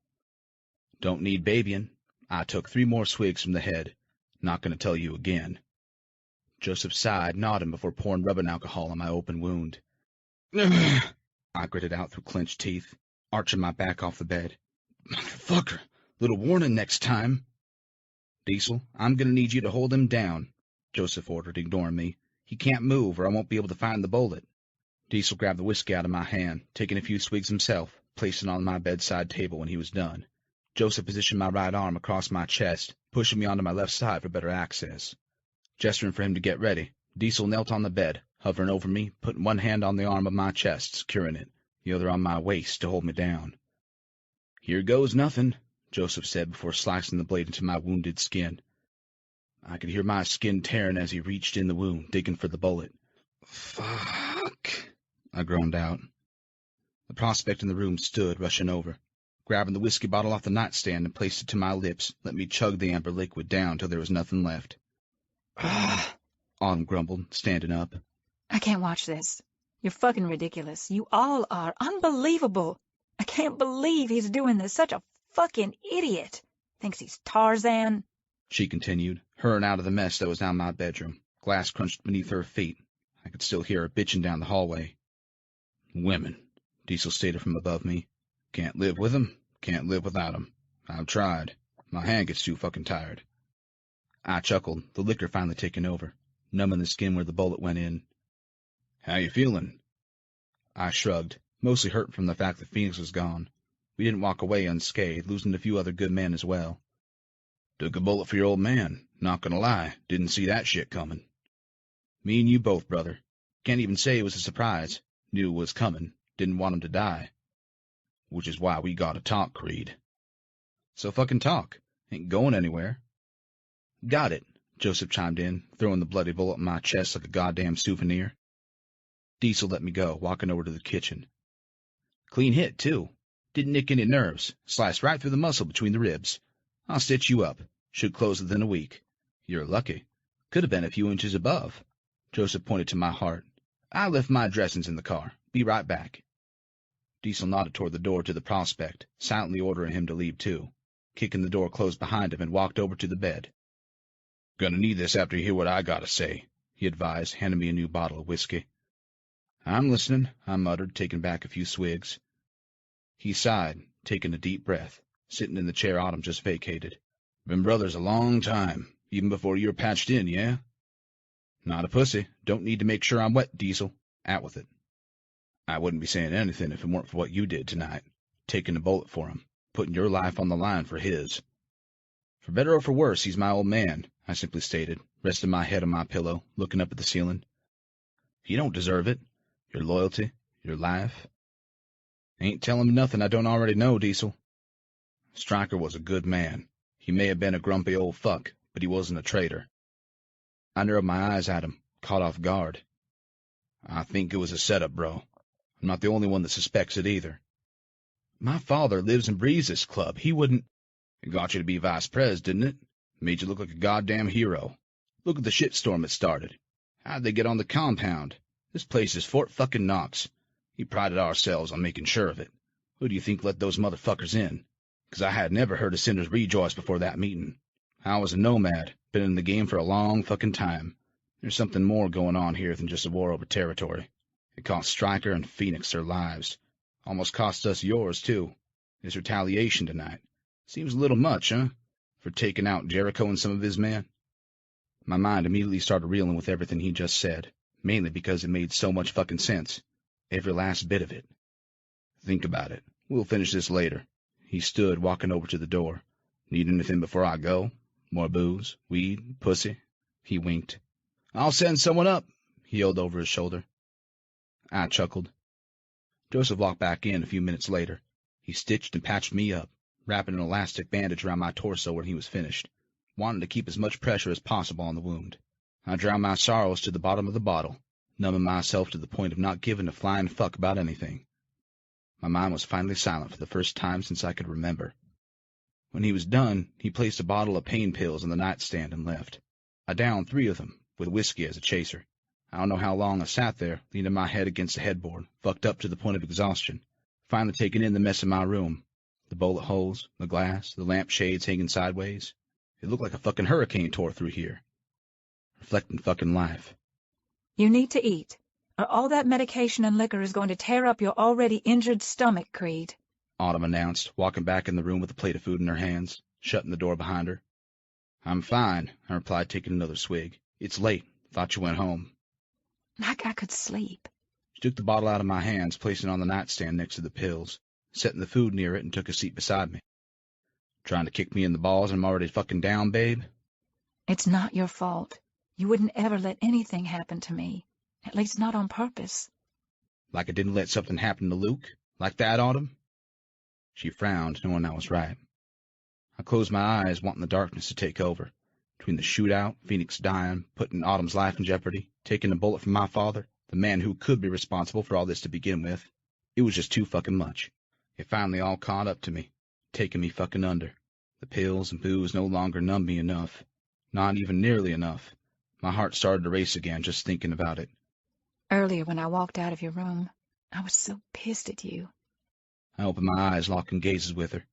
"Don't need babying. I took 3 more swigs from the head. Not going to tell you again." Joseph sighed, nodding before pouring rubbing alcohol on my open wound. I gritted out through clenched teeth, arching my back off the bed. "Motherfucker, little warning next time." "Diesel, I'm going to need you to hold him down," Joseph ordered, ignoring me. "He can't move, or I won't be able to find the bullet." Diesel grabbed the whiskey out of my hand, taking a few swigs himself, placing it on my bedside table when he was done. Joseph positioned my right arm across my chest, pushing me onto my left side for better access. Gesturing for him to get ready, Diesel knelt on the bed, hovering over me, putting one hand on the arm of my chest, securing it, the other on my waist to hold me down. "Here goes nothing," Joseph said before slicing the blade into my wounded skin. I could hear my skin tearing as he reached in the wound, digging for the bullet. "Fuck," I groaned out. The prospect in the room stood, rushing over. Grabbing the whiskey bottle off the nightstand and placed it to my lips, let me chug the amber liquid down till there was nothing left. Autumn grumbled, standing up. I can't watch this. You're fucking ridiculous. You all are. Unbelievable. I can't believe he's doing this. Such a fucking idiot. Thinks he's Tarzan. She continued, hurrying out of the mess that was now my bedroom. Glass crunched beneath her feet. I could still hear her bitching down the hallway. "Women," Diesel stated from above me. "Can't live with 'em, can't live without 'em. I've tried. My hand gets too fucking tired." I chuckled, the liquor finally taking over, numbing the skin where the bullet went in. "How you feeling?" I shrugged, mostly hurt from the fact that Phoenix was gone. We didn't walk away unscathed, losing a few other good men as well. "Took a bullet for your old man. Not gonna lie, didn't see that shit coming." "Me and you both, brother. Can't even say it was a surprise. Knew it was coming. Didn't want him to die. Which is why we gotta talk, Creed." "So fucking talk. Ain't going anywhere." "Got it," Joseph chimed in, throwing the bloody bullet in my chest like a goddamn souvenir. Diesel let me go, walking over to the kitchen. "Clean hit, too. Didn't nick any nerves. Sliced right through the muscle between the ribs. I'll stitch you up. Should close within a week. You're lucky. Could have been a few inches above." Joseph pointed to my heart. "I left my dressings in the car. Be right back." Diesel nodded toward the door to the prospect, silently ordering him to leave too, kicking the door closed behind him and walked over to the bed. "Gonna need this after you hear what I gotta say," he advised, handing me a new bottle of whiskey. "I'm listening," I muttered, taking back a few swigs. He sighed, taking a deep breath, sitting in the chair Autumn just vacated. "Been brothers a long time, even before you were patched in, yeah?" "Not a pussy. Don't need to make sure I'm wet, Diesel. Out with it." "I wouldn't be saying anything if it weren't for what you did tonight, taking a bullet for him, putting your life on the line for his." "For better or for worse, he's my old man," I simply stated, resting my head on my pillow, looking up at the ceiling. "You don't deserve it. Your loyalty, your life." "Ain't telling me nothing I don't already know, Diesel." "Stryker was a good man. He may have been a grumpy old fuck, but he wasn't a traitor." I narrowed my eyes at him, caught off guard. "I think it was a setup, bro. I'm not the only one that suspects it either." "My father lives and breathes this club. He wouldn't—" "It got you to be vice pres, didn't it? Made you look like a goddamn hero. Look at the shitstorm it started. How'd they get on the compound? This place is Fort fucking Knox. We prided ourselves on making sure of it. Who do you think let those motherfuckers in? 'Cause I had never heard of sinners rejoice before that meeting. I was a nomad, been in the game for a long fucking time. There's something more going on here than just a war over territory. It cost Stryker and Phoenix their lives. Almost cost us yours, too. This retaliation tonight. Seems a little much, huh? For taking out Jericho and some of his men? My mind immediately started reeling with everything he just said, mainly because it made so much fucking sense. Every last bit of it. Think about it. We'll finish this later. He stood, walking over to the door. Need anything before I go? More booze? Weed? Pussy? He winked. I'll send someone up, he yelled over his shoulder. I chuckled. Joseph walked back in a few minutes later. He stitched and patched me up, wrapping an elastic bandage around my torso when he was finished, wanting to keep as much pressure as possible on the wound. I drowned my sorrows to the bottom of the bottle, numbing myself to the point of not giving a flying fuck about anything. My mind was finally silent for the first time since I could remember. When he was done, he placed a bottle of pain pills on the nightstand and left. I downed 3 of them, with whiskey as a chaser. I don't know how long I sat there, leaning my head against the headboard, fucked up to the point of exhaustion, finally taking in the mess in my room. The bullet holes, the glass, the lamp shades hanging sideways. It looked like a fucking hurricane tore through here. Reflecting fucking life. You need to eat, or all that medication and liquor is going to tear up your already injured stomach, Creed, Autumn announced, walking back in the room with a plate of food in her hands, shutting the door behind her. I'm fine, I replied, taking another swig. It's late. Thought you went home. Like I could sleep. She took the bottle out of my hands, placing it on the nightstand next to the pills, setting the food near it, and took a seat beside me. Trying to kick me in the balls and I'm already fucking down, babe? It's not your fault. You wouldn't ever let anything happen to me. At least not on purpose. Like I didn't let something happen to Luke? Like that, Autumn? She frowned, knowing I was right. I closed my eyes, wanting the darkness to take over. Between the shootout, Phoenix dying, putting Autumn's life in jeopardy, taking a bullet from my father, the man who could be responsible for all this to begin with, it was just too fucking much. It finally all caught up to me, taking me fucking under. The pills and booze no longer numbed me enough. Not even nearly enough. My heart started to race again just thinking about it. Earlier when I walked out of your room, I was so pissed at you. I opened my eyes, locking gazes with her.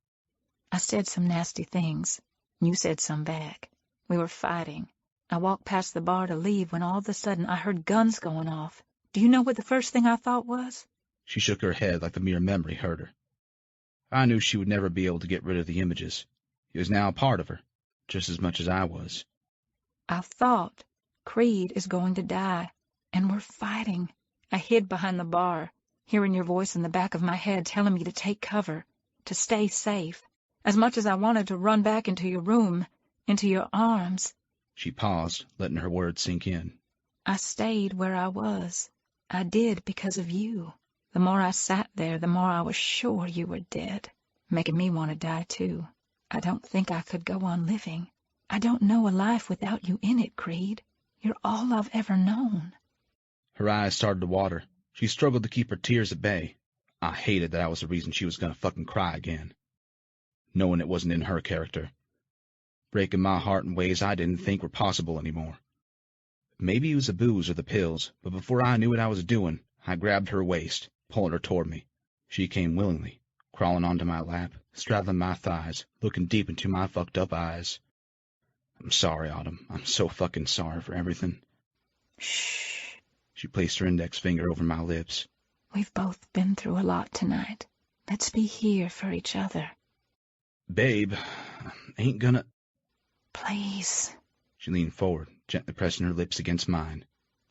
I said some nasty things. You said some back. We were fighting. I walked past the bar to leave when all of a sudden I heard guns going off. Do you know what the first thing I thought was? She shook her head like the mere memory hurt her. I knew she would never be able to get rid of the images. It was now a part of her, just as much as I was. I thought, Creed is going to die, and we're fighting. I hid behind the bar, hearing your voice in the back of my head telling me to take cover, to stay safe. As much as I wanted to run back into your room, into your arms. She paused, letting her words sink in. I stayed where I was. I did because of you. The more I sat there, the more I was sure you were dead, making me want to die too. I don't think I could go on living. I don't know a life without you in it, Creed. You're all I've ever known. Her eyes started to water. She struggled to keep her tears at bay. I hated that I was the reason she was going to fucking cry again. Knowing it wasn't in her character. Breaking my heart in ways I didn't think were possible anymore. Maybe it was the booze or the pills, but before I knew what I was doing, I grabbed her waist, pulling her toward me. She came willingly, crawling onto my lap, straddling my thighs, looking deep into my fucked up eyes. I'm sorry, Autumn. I'm so fucking sorry for everything. Shh. She placed her index finger over my lips. We've both been through a lot tonight. Let's be here for each other. Babe, ain't gonna... Please. She leaned forward, gently pressing her lips against mine.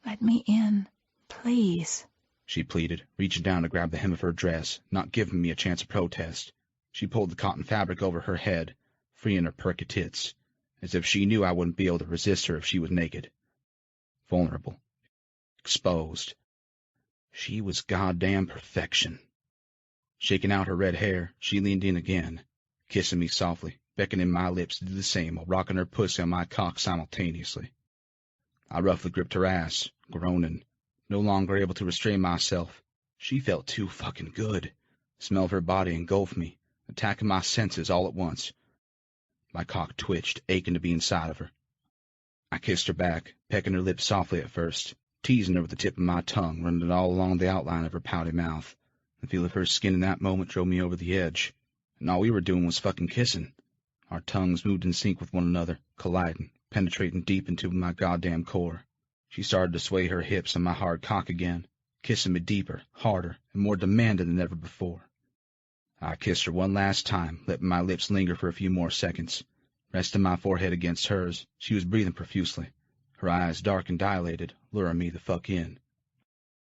Let me in, please. She pleaded, reaching down to grab the hem of her dress, not giving me a chance to protest. She pulled the cotton fabric over her head, freeing her perky tits, as if she knew I wouldn't be able to resist her if she was naked. Vulnerable. Exposed. She was goddamn perfection. Shaking out her red hair, she leaned in again, kissing me softly, beckoning my lips to do the same while rocking her pussy on my cock simultaneously. I roughly gripped her ass, groaning, no longer able to restrain myself. She felt too fucking good. The smell of her body engulfed me, attacking my senses all at once. My cock twitched, aching to be inside of her. I kissed her back, pecking her lips softly at first, teasing her with the tip of my tongue, running it all along the outline of her pouty mouth. The feel of her skin in that moment drove me over the edge, and all we were doing was fucking kissing. Our tongues moved in sync with one another, colliding, penetrating deep into my goddamn core. She started to sway her hips on my hard cock again, kissing me deeper, harder, and more demanding than ever before. I kissed her one last time, letting my lips linger for a few more seconds. Resting my forehead against hers, she was breathing profusely, her eyes dark and dilated, luring me the fuck in.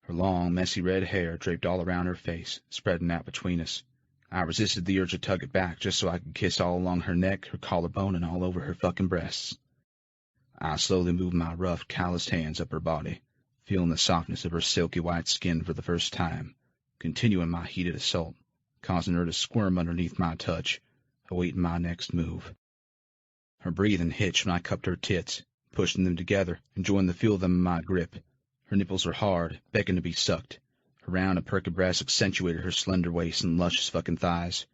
Her long, messy red hair draped all around her face, spreading out between us. I resisted the urge to tug it back just so I could kiss all along her neck, her collarbone, and all over her fucking breasts. I slowly moved my rough, calloused hands up her body, feeling the softness of her silky white skin for the first time, continuing my heated assault, causing her to squirm underneath my touch, awaiting my next move. Her breathing hitched when I cupped her tits, pushing them together, enjoying the feel of them in my grip. Her nipples were hard, begging to be sucked. Her round and perky breasts accentuated her slender waist and luscious fucking thighs.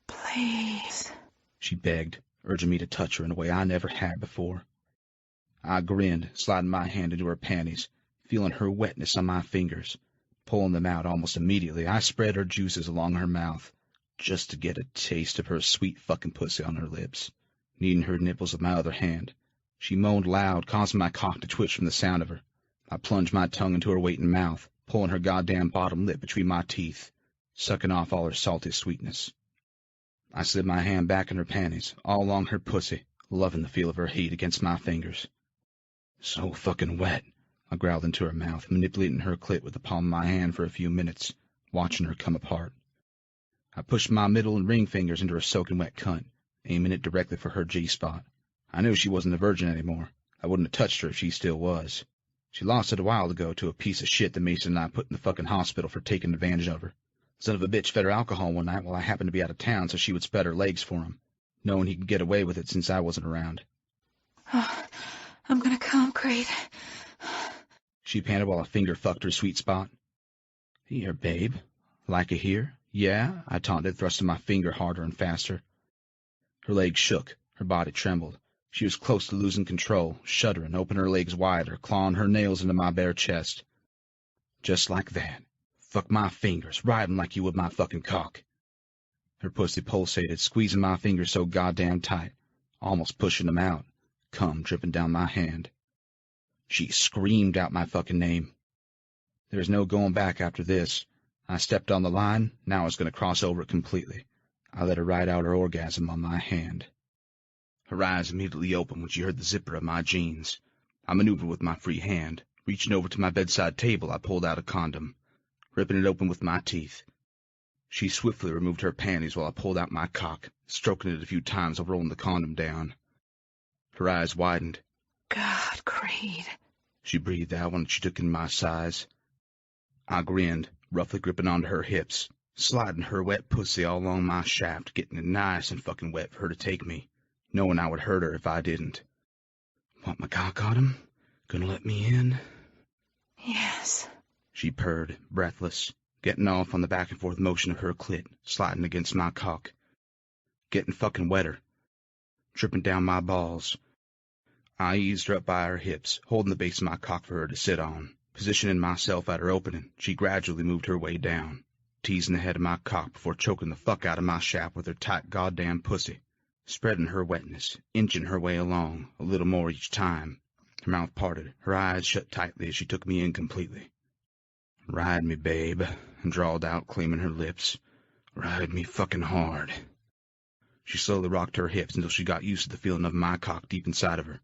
Please, she begged, urging me to touch her in a way I never had before. I grinned, sliding my hand into her panties, feeling her wetness on my fingers. Pulling them out almost immediately, I spread her juices along her mouth, just to get a taste of her sweet fucking pussy on her lips. Kneading her nipples with my other hand, she moaned loud, causing my cock to twitch from the sound of her. I plunged my tongue into her waiting mouth, pulling her goddamn bottom lip between my teeth, sucking off all her salty sweetness. I slid my hand back in her panties, all along her pussy, loving the feel of her heat against my fingers. So fucking wet, I growled into her mouth, manipulating her clit with the palm of my hand for a few minutes, watching her come apart. I pushed my middle and ring fingers into her soaking wet cunt, aiming it directly for her G-spot. I knew she wasn't a virgin anymore. I wouldn't have touched her if she still was. She lost it a while ago to a piece of shit that Mason and I put in the fucking hospital for taking advantage of her. Son of a bitch fed her alcohol one night while I happened to be out of town so she would spread her legs for him, knowing he could get away with it since I wasn't around. Oh, I'm gonna come, Creed. She panted while a finger fucked her sweet spot. Here, babe. Like it here? Yeah? I taunted, thrusting my finger harder and faster. Her legs shook. Her body trembled. She was close to losing control, shuddering, opening her legs wider, clawing her nails into my bare chest. Just like that. Fuck my fingers, riding like you would my fucking cock. Her pussy pulsated, squeezing my fingers so goddamn tight, almost pushing them out, cum dripping down my hand. She screamed out my fucking name. There's no going back after this. I stepped on the line, now I was going to cross over it completely. I let her ride out her orgasm on my hand. Her eyes immediately opened when she heard the zipper of my jeans. I maneuvered with my free hand. Reaching over to my bedside table, I pulled out a condom, ripping it open with my teeth. She swiftly removed her panties while I pulled out my cock, stroking it a few times while rolling the condom down. Her eyes widened. God, Creed, she breathed out when she took in my size. I grinned, roughly gripping onto her hips, sliding her wet pussy all along my shaft, getting it nice and fucking wet for her to take me, knowing I would hurt her if I didn't. Want my cock on him? Gonna let me in? Yes, she purred, breathless, getting off on the back and forth motion of her clit, sliding against my cock. Getting fucking wetter, dripping down my balls. I eased her up by her hips, holding the base of my cock for her to sit on. Positioning myself at her opening, she gradually moved her way down, teasing the head of my cock before choking the fuck out of my shaft with her tight goddamn pussy, spreading her wetness, inching her way along, a little more each time. Her mouth parted, her eyes shut tightly as she took me in completely. Ride me, babe, and drawled out, claiming her lips. Ride me fucking hard. She slowly rocked her hips until she got used to the feeling of my cock deep inside of her,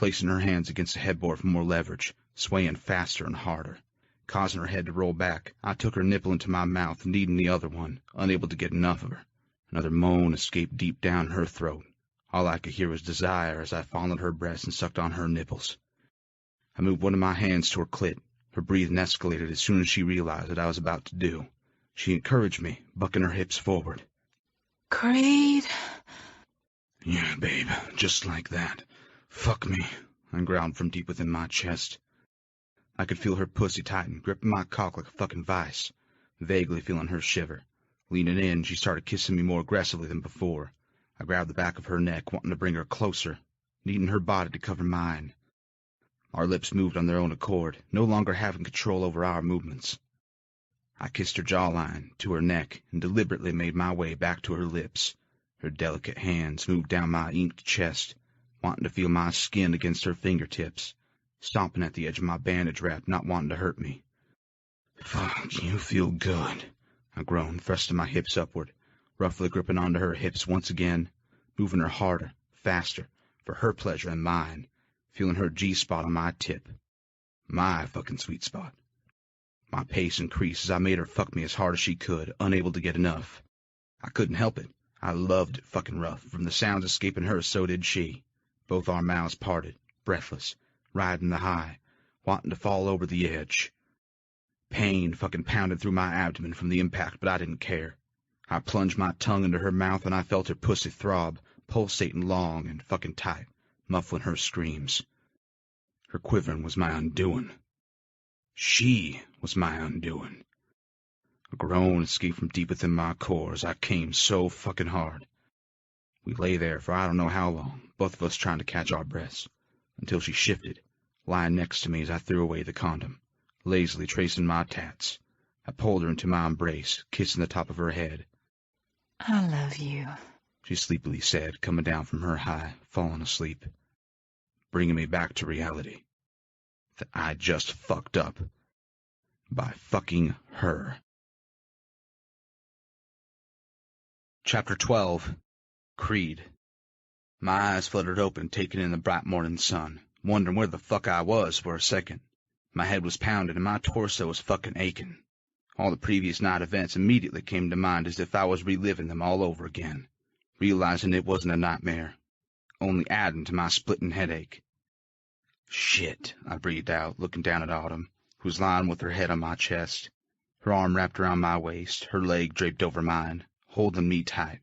placing her hands against the headboard for more leverage, swaying faster and harder. Causing her head to roll back, I took her nipple into my mouth, kneading the other one, unable to get enough of her. Another moan escaped deep down her throat. All I could hear was desire as I fondled her breasts and sucked on her nipples. I moved one of my hands to her clit. Her breathing escalated as soon as she realized what I was about to do. She encouraged me, bucking her hips forward. Creed. Yeah, babe, just like that. Fuck me, I growled from deep within my chest. I could feel her pussy tighten, gripping my cock like a fucking vice, vaguely feeling her shiver. Leaning in, she started kissing me more aggressively than before. I grabbed the back of her neck, wanting to bring her closer, needing her body to cover mine. Our lips moved on their own accord, no longer having control over our movements. I kissed her jawline, to her neck, and deliberately made my way back to her lips. Her delicate hands moved down my inked chest, wanting to feel my skin against her fingertips, stomping at the edge of my bandage wrap, not wanting to hurt me. "Fuck, you feel good," I groaned, thrusting my hips upward, roughly gripping onto her hips once again, moving her harder, faster, for her pleasure and mine, feeling her G-spot on my tip. My fucking sweet spot. My pace increased as I made her fuck me as hard as she could, unable to get enough. I couldn't help it. I loved it fucking rough. From the sounds escaping her, so did she. Both our mouths parted, breathless, riding the high, wanting to fall over the edge. Pain fucking pounded through my abdomen from the impact, but I didn't care. I plunged my tongue into her mouth and I felt her pussy throb, pulsating long and fucking tight, muffling her screams. Her quivering was my undoing. She was my undoing. A groan escaped from deep within my core as I came so fucking hard. We lay there for I don't know how long, both of us trying to catch our breaths, until she shifted, lying next to me as I threw away the condom, lazily tracing my tats. I pulled her into my embrace, kissing the top of her head. I love you, she sleepily said, coming down from her high, falling asleep, bringing me back to reality. That I just fucked up by fucking her. Chapter 12. Creed. My eyes fluttered open, taking in the bright morning sun, wondering where the fuck I was for a second. My head was pounding and my torso was fucking aching. All the previous night events immediately came to mind as if I was reliving them all over again, realizing it wasn't a nightmare, only adding to my splitting headache. Shit, I breathed out, looking down at Autumn, who was lying with her head on my chest, her arm wrapped around my waist, her leg draped over mine, holding me tight.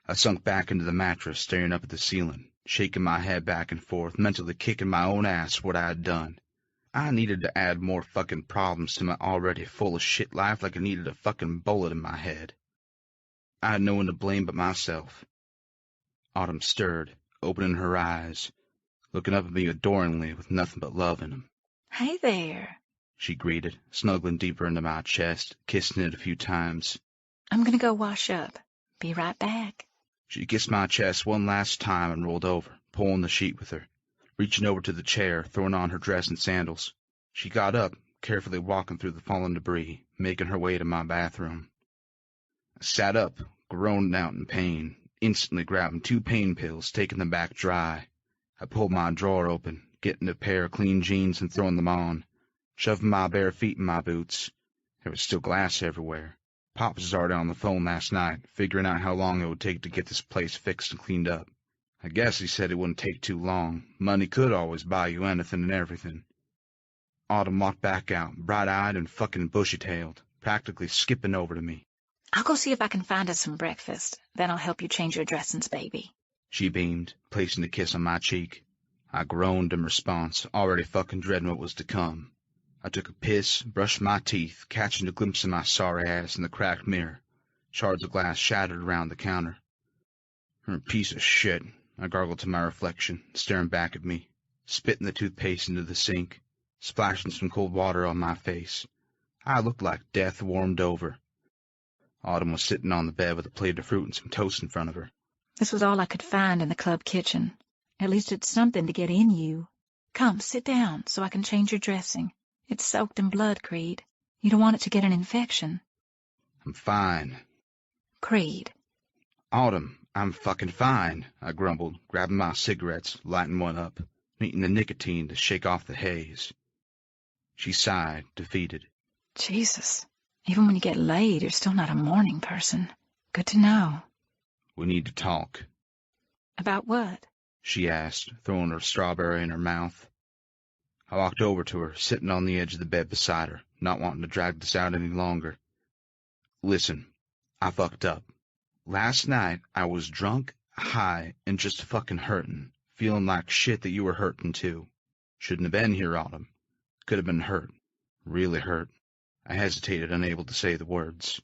I sunk back into the mattress, staring up at the ceiling, shaking my head back and forth, mentally kicking my own ass for what I had done. I needed to add more fucking problems to my already full of shit life like I needed a fucking bullet in my head. I had no one to blame but myself. Autumn stirred, opening her eyes, looking up at me adoringly with nothing but love in them. Hey there, she greeted, snuggling deeper into my chest, kissing it a few times. I'm gonna go wash up. Be right back. She kissed my chest one last time and rolled over, pulling the sheet with her, reaching over to the chair, throwing on her dress and sandals. She got up, carefully walking through the fallen debris, making her way to my bathroom. I sat up, groaning out in pain, instantly grabbing 2 pain pills, taking them back dry. I pulled my drawer open, getting a pair of clean jeans and throwing them on, shoving my bare feet in my boots. There was still glass everywhere. Pops was already on the phone last night, figuring out how long it would take to get this place fixed and cleaned up. I guess he said it wouldn't take too long. Money could always buy you anything and everything. Autumn walked back out, bright-eyed and fucking bushy-tailed, practically skipping over to me. I'll go see if I can find us some breakfast. Then I'll help you change your dressings, baby. She beamed, placing a kiss on my cheek. I groaned in response, already fucking dreading what was to come. I took a piss, brushed my teeth, catching a glimpse of my sorry ass in the cracked mirror. Shards of glass shattered around the counter. "You're a piece of shit," I gargled to my reflection, staring back at me, spitting the toothpaste into the sink, splashing some cold water on my face. I looked like death warmed over. Autumn was sitting on the bed with a plate of fruit and some toast in front of her. This was all I could find in the club kitchen. At least it's something to get in you. Come, sit down so I can change your dressing. It's soaked in blood, Creed. You don't want it to get an infection. I'm fine. Creed. Autumn, I'm fucking fine, I grumbled, grabbing my cigarettes, lighting one up, needing the nicotine to shake off the haze. She sighed, defeated. Jesus. Even when you get laid, you're still not a morning person. Good to know. We need to talk. About what? She asked, throwing her strawberry in her mouth. I walked over to her, sitting on the edge of the bed beside her, not wanting to drag this out any longer. Listen, I fucked up. Last night, I was drunk, high, and just fucking hurting, feeling like shit that you were hurting too. Shouldn't have been here, Autumn. Could have been hurt. Really hurt. I hesitated, unable to say the words.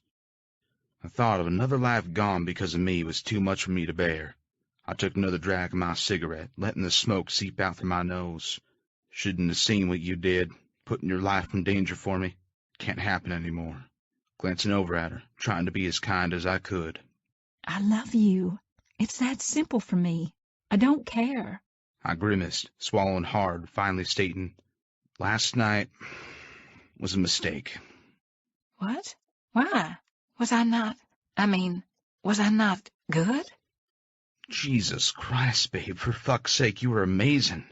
The thought of another life gone because of me was too much for me to bear. I took another drag of my cigarette, letting the smoke seep out through my nose. Shouldn't have seen what you did, putting your life in danger for me. Can't happen anymore. Glancing over at her, trying to be as kind as I could. I love you. It's that simple for me. I don't care. I grimaced, swallowing hard, finally stating, last night was a mistake. What? Why? Was I not good? Jesus Christ, babe, for fuck's sake, you were amazing.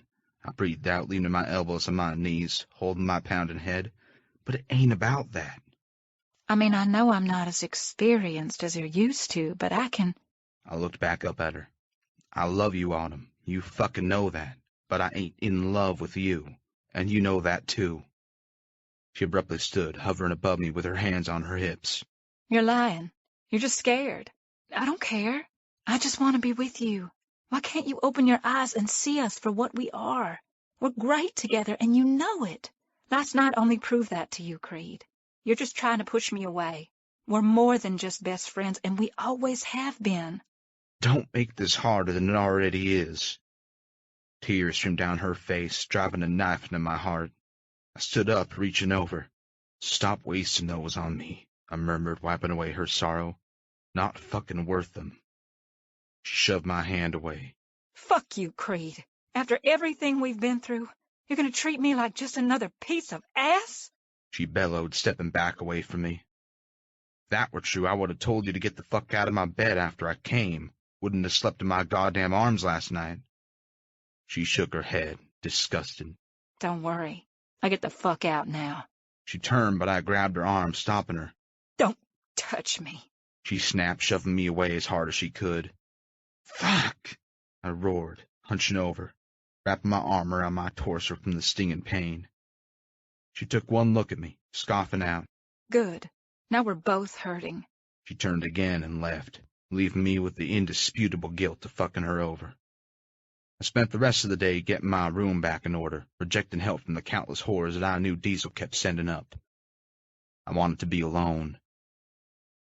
I breathed out, leaning my elbows on my knees, holding my pounding head. But it ain't about that. I know I'm not as experienced as you're used to, but I can... I looked back up at her. I love you, Autumn. You fucking know that. But I ain't in love with you. And you know that, too. She abruptly stood, hovering above me with her hands on her hips. You're lying. You're just scared. I don't care. I just want to be with you. Why can't you open your eyes and see us for what we are? We're great together, and you know it. Last night only proved that to you, Creed. You're just trying to push me away. We're more than just best friends, and we always have been. Don't make this harder than it already is. Tears streamed down her face, driving a knife into my heart. I stood up, reaching over. Stop wasting those on me, I murmured, wiping away her sorrow. Not fucking worth them. She shoved my hand away. Fuck you, Creed. After everything we've been through, you're going to treat me like just another piece of ass? She bellowed, stepping back away from me. If that were true, I would have told you to get the fuck out of my bed after I came. Wouldn't have slept in my goddamn arms last night. She shook her head, disgusted. Don't worry. I get the fuck out now. She turned, but I grabbed her arm, stopping her. Don't touch me. She snapped, shoving me away as hard as she could. Fuck! I roared, hunching over, wrapping my arm around my torso from the stinging pain. She took one look at me, scoffing out. Good. Now we're both hurting. She turned again and left, leaving me with the indisputable guilt of fucking her over. I spent the rest of the day getting my room back in order, rejecting help from the countless whores that I knew Diesel kept sending up. I wanted to be alone.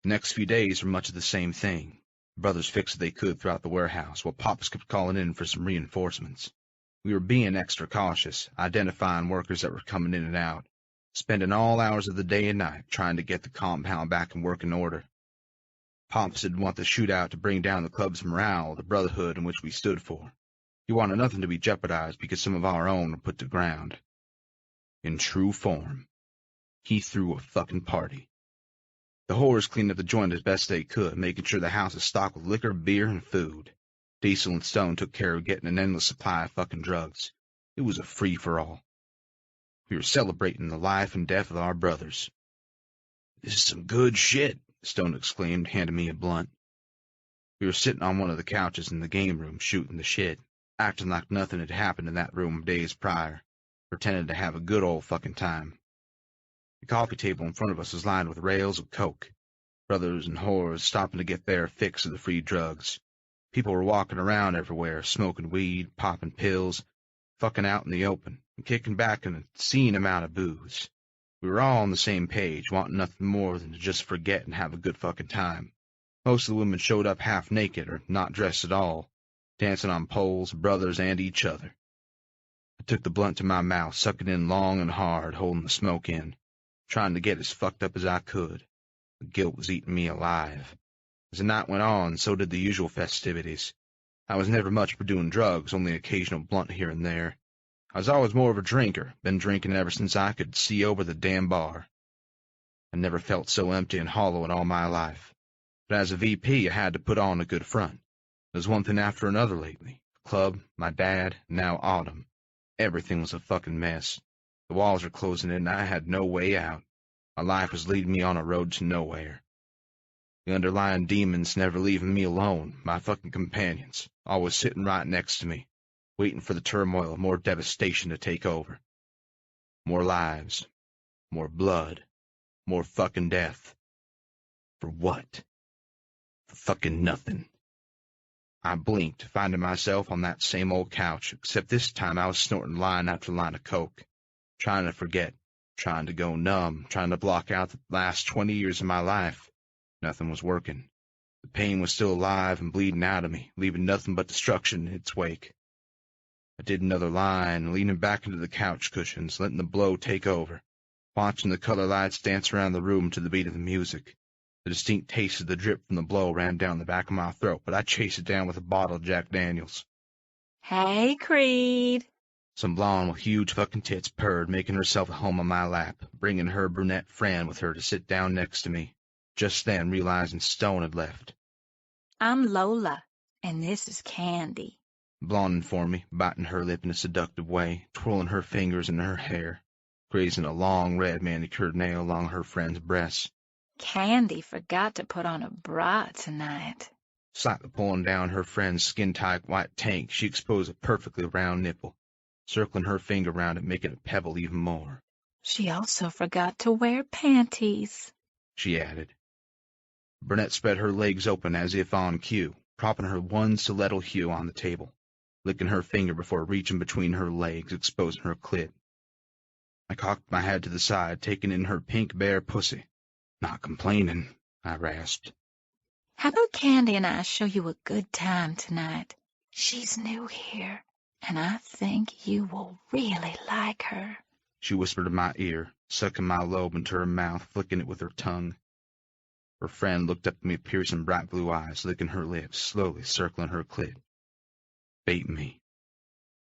The next few days were much of the same thing. The brothers fixed what they could throughout the warehouse, while Pops kept calling in for some reinforcements. We were being extra cautious, identifying workers that were coming in and out, spending all hours of the day and night trying to get the compound back in working order. Pops didn't want the shootout to bring down the club's morale or the brotherhood in which we stood for. He wanted nothing to be jeopardized because some of our own were put to ground. In true form, he threw a fucking party. The whores cleaned up the joint as best they could, making sure the house was stocked with liquor, beer, and food. Diesel and Stone took care of getting an endless supply of fucking drugs. It was a free-for-all. We were celebrating the life and death of our brothers. This is some good shit, Stone exclaimed, handing me a blunt. We were sitting on one of the couches in the game room, shooting the shit, acting like nothing had happened in that room days prior, pretending to have a good old fucking time. The coffee table in front of us was lined with rails of coke. Brothers and whores stopping to get their fix of the free drugs. People were walking around everywhere, smoking weed, popping pills, fucking out in the open, and kicking back an obscene amount of booze. We were all on the same page, wanting nothing more than to just forget and have a good fucking time. Most of the women showed up half naked or not dressed at all, dancing on poles, brothers and each other. I took the blunt to my mouth, sucking in long and hard, holding the smoke in, trying to get as fucked up as I could. The guilt was eating me alive. As the night went on, so did the usual festivities. I was never much for doing drugs, only occasional blunt here and there. I was always more of a drinker, been drinking ever since I could see over the damn bar. I never felt so empty and hollow in all my life. But as a VP, I had to put on a good front. There's one thing after another lately. The club, my dad, now Autumn. Everything was a fucking mess. The walls were closing in and I had no way out. My life was leading me on a road to nowhere. The underlying demons never leaving me alone, my fucking companions, always sitting right next to me, waiting for the turmoil of more devastation to take over. More lives, more blood, more fucking death. For what? For fucking nothing. I blinked, finding myself on that same old couch, except this time I was snorting line after line of coke, trying to forget, trying to go numb, trying to block out the last 20 years of my life. Nothing was working. The pain was still alive and bleeding out of me, leaving nothing but destruction in its wake. I did another line, leaning back into the couch cushions, letting the blow take over, watching the color lights dance around the room to the beat of the music. The distinct taste of the drip from the blow ran down the back of my throat, but I chased it down with a bottle of Jack Daniels. Hey, Creed. Some blonde with huge fucking tits purred, making herself at home on my lap, bringing her brunette friend with her to sit down next to me. Just then, realizing Stone had left. I'm Lola, and this is Candy. Blonde informed me, biting her lip in a seductive way, twirling her fingers in her hair, grazing a long red manicured nail along her friend's breast. Candy forgot to put on a bra tonight. Slightly pulling down her friend's skin-tight white tank, she exposed a perfectly round nipple, circling her finger around it, making it pebble even more. She also forgot to wear panties, she added. Burnett spread her legs open as if on cue, propping her one stiletto heel on the table, licking her finger before reaching between her legs, exposing her clit. I cocked my head to the side, taking in her pink bare pussy. Not complaining, I rasped. How about Candy and I show you a good time tonight? She's new here, and I think you will really like her. She whispered in my ear, sucking my lobe into her mouth, flicking it with her tongue. Her friend looked up at me with piercing bright blue eyes, licking her lips, slowly circling her clit. Baiting me.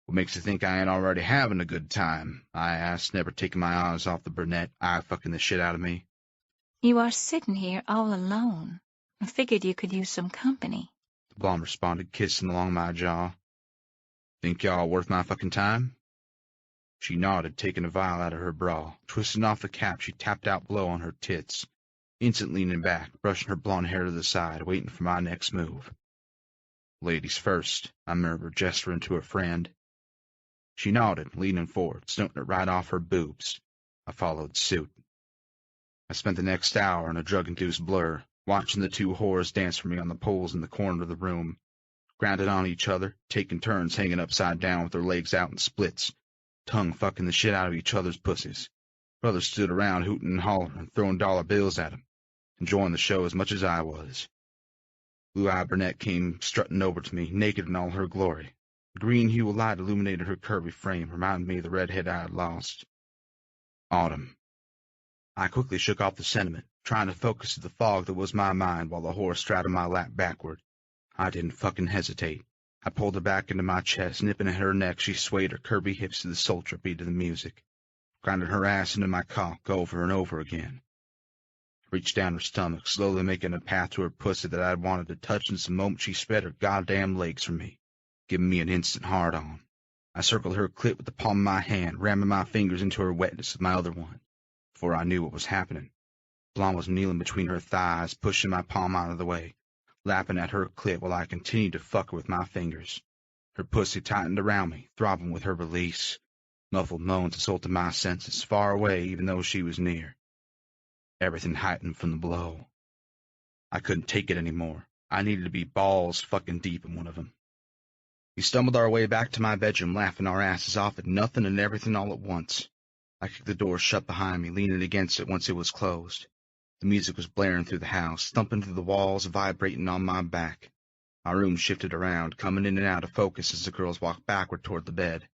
What makes you think I ain't already having a good time? I asked, never taking my eyes off the brunette, eye-fucking the shit out of me. You are sitting here all alone. I figured you could use some company. The blonde responded, kissing along my jaw. Think y'all worth my fucking time? She nodded, taking a vial out of her bra. Twisting off the cap, she tapped out blow on her tits, instantly leaning back, brushing her blonde hair to the side, waiting for my next move. Ladies first, I murmured, gesturing to her friend. She nodded, leaning forward, snoting it right off her boobs. I followed suit. I spent the next hour in a drug-induced blur, watching the two whores dance for me on the poles in the corner of the room, grounded on each other, taking turns hanging upside down with their legs out in splits, tongue-fucking the shit out of each other's pussies. Brothers stood around hooting and hollering, throwing dollar bills at them, enjoying the show as much as I was. Blue-eyed brunette came strutting over to me, naked in all her glory. The green hue of light illuminated her curvy frame, reminding me of the redhead I had lost. Autumn. I quickly shook off the sentiment, trying to focus to the fog that was my mind while the whore straddled my lap backward. I didn't fucking hesitate. I pulled her back into my chest, nipping at her neck. She swayed her curvy hips to the sultry beat of the music, grinding her ass into my cock over and over again. I reached down her stomach, slowly making a path to her pussy that I had wanted to touch in the moment she spread her goddamn legs from me, giving me an instant hard-on. I circled her clit with the palm of my hand, ramming my fingers into her wetness with my other one. Before I knew what was happening, Blonde was kneeling between her thighs, pushing my palm out of the way, lapping at her clit while I continued to fuck her with my fingers. Her pussy tightened around me, throbbing with her release. Muffled moans assaulted my senses, far away even though she was near. Everything heightened from the blow. I couldn't take it anymore. I needed to be balls fucking deep in one of them. We stumbled our way back to my bedroom, laughing our asses off at nothing and everything all at once. I kicked the door shut behind me, leaning against it once it was closed. The music was blaring through the house, thumping through the walls, vibrating on my back. My room shifted around, coming in and out of focus as the girls walked backward toward the bed,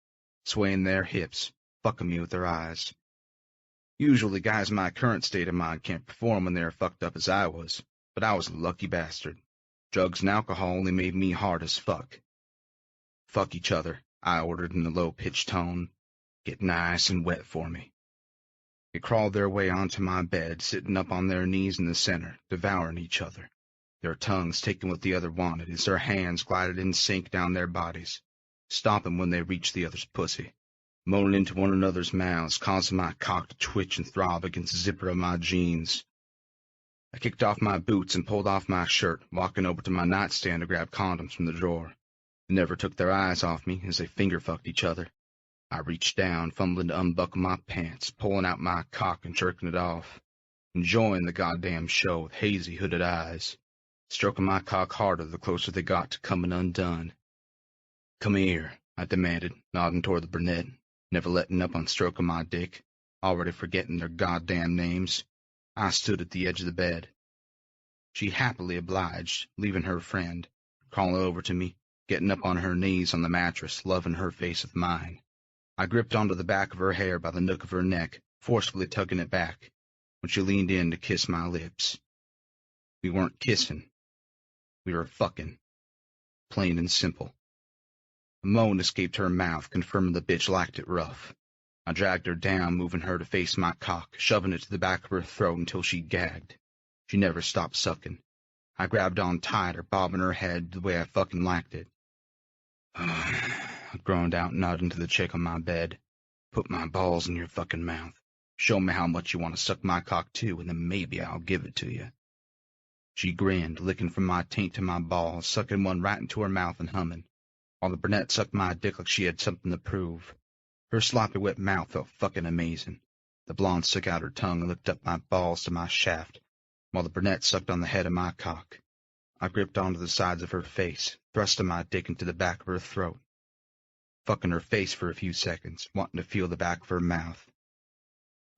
swaying their hips, fucking me with their eyes. Usually guys in my current state of mind can't perform when they're fucked up as I was, but I was a lucky bastard. Drugs and alcohol only made me hard as fuck. Fuck each other, I ordered in a low-pitched tone. Get nice and wet for me. They crawled their way onto my bed, sitting up on their knees in the center, devouring each other, their tongues taking what the other wanted as their hands glided in sync down their bodies, stopping when they reached the other's pussy, moaning into one another's mouths, causing my cock to twitch and throb against the zipper of my jeans. I kicked off my boots and pulled off my shirt, walking over to my nightstand to grab condoms from the drawer. They never took their eyes off me as they finger-fucked each other. I reached down, fumbling to unbuckle my pants, pulling out my cock and jerking it off, enjoying the goddamn show with hazy, hooded eyes, stroking my cock harder the closer they got to coming undone. Come here, I demanded, nodding toward the brunette, never letting up on stroking my dick, already forgetting their goddamn names. I stood at the edge of the bed. She happily obliged, leaving her friend, crawling over to me, getting up on her knees on the mattress, loving her face with mine. I gripped onto the back of her hair by the nook of her neck, forcefully tugging it back, when she leaned in to kiss my lips. We weren't kissing. We were fucking. Plain and simple. A moan escaped her mouth, confirming the bitch liked it rough. I dragged her down, moving her to face my cock, shoving it to the back of her throat until she gagged. She never stopped sucking. I grabbed on tighter, bobbing her head the way I fucking liked it. I groaned out, nodding to the chick on my bed. Put my balls in your fucking mouth. Show me how much you want to suck my cock too, and then maybe I'll give it to you. She grinned, licking from my taint to my balls, sucking one right into her mouth and humming, while the brunette sucked my dick like she had something to prove. Her sloppy wet mouth felt fucking amazing. The blonde stuck out her tongue and licked up my balls to my shaft, while the brunette sucked on the head of my cock. I gripped onto the sides of her face, thrusting my dick into the back of her throat, fucking her face for a few seconds, wanting to feel the back of her mouth.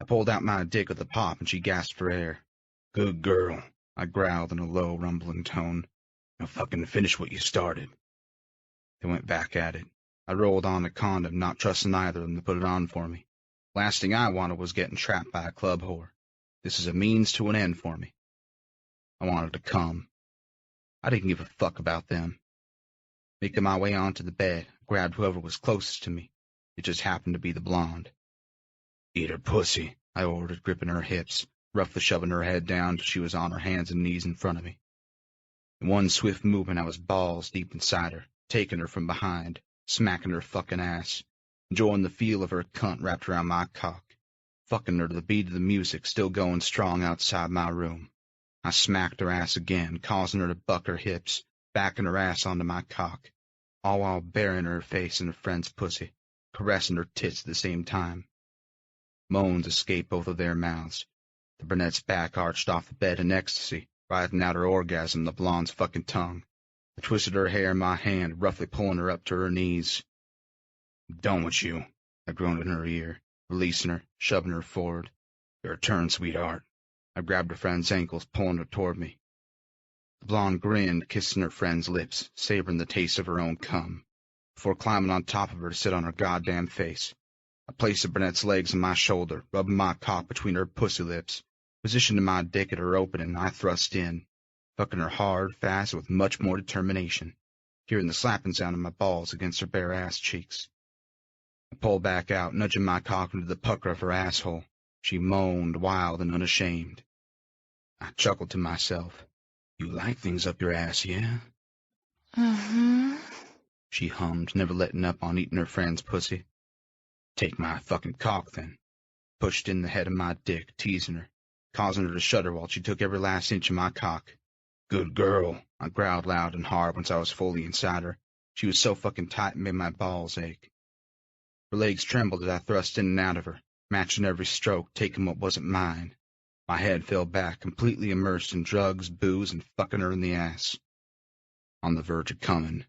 I pulled out my dick with a pop, and she gasped for air. Good girl, I growled in a low, rumbling tone. Now fucking finish what you started. They went back at it. I rolled on a condom, not trusting either of them to put it on for me. Last thing I wanted was getting trapped by a club whore. This is a means to an end for me. I wanted to come. I didn't give a fuck about them. Making my way onto the bed, I grabbed whoever was closest to me. It just happened to be the blonde. Eat her pussy, I ordered, gripping her hips, roughly shoving her head down till she was on her hands and knees in front of me. In one swift movement, I was balls deep inside her, taking her from behind, smacking her fucking ass, enjoying the feel of her cunt wrapped around my cock, fucking her to the beat of the music still going strong outside my room. I smacked her ass again, causing her to buck her hips, backing her ass onto my cock, all while burying her face in her friend's pussy, caressing her tits at the same time. Moans escaped both of their mouths. The brunette's back arched off the bed in ecstasy, writhing out her orgasm in the blonde's fucking tongue. I twisted her hair in my hand, roughly pulling her up to her knees. I'm done with you, I groaned in her ear, releasing her, shoving her forward. Your turn, sweetheart. I grabbed her friend's ankles, pulling her toward me. The blonde grinned, kissing her friend's lips, savoring the taste of her own cum, before climbing on top of her to sit on her goddamn face. I placed the brunette's legs on my shoulder, rubbing my cock between her pussy lips. Positioning my dick at her opening, I thrust in, fucking her hard, fast, with much more determination, hearing the slapping sound of my balls against her bare ass cheeks. I pulled back out, nudging my cock into the pucker of her asshole. She moaned, wild and unashamed. I chuckled to myself. You like things up your ass, yeah? Mm-hmm. She hummed, never letting up on eating her friend's pussy. Take my fucking cock, then. Pushed in the head of my dick, teasing her, causing her to shudder while she took every last inch of my cock. Good girl, I growled loud and hard once I was fully inside her. She was so fucking tight it made my balls ache. Her legs trembled as I thrust in and out of her, matching every stroke, taking what wasn't mine. My head fell back, completely immersed in drugs, booze, and fucking her in the ass. On the verge of coming.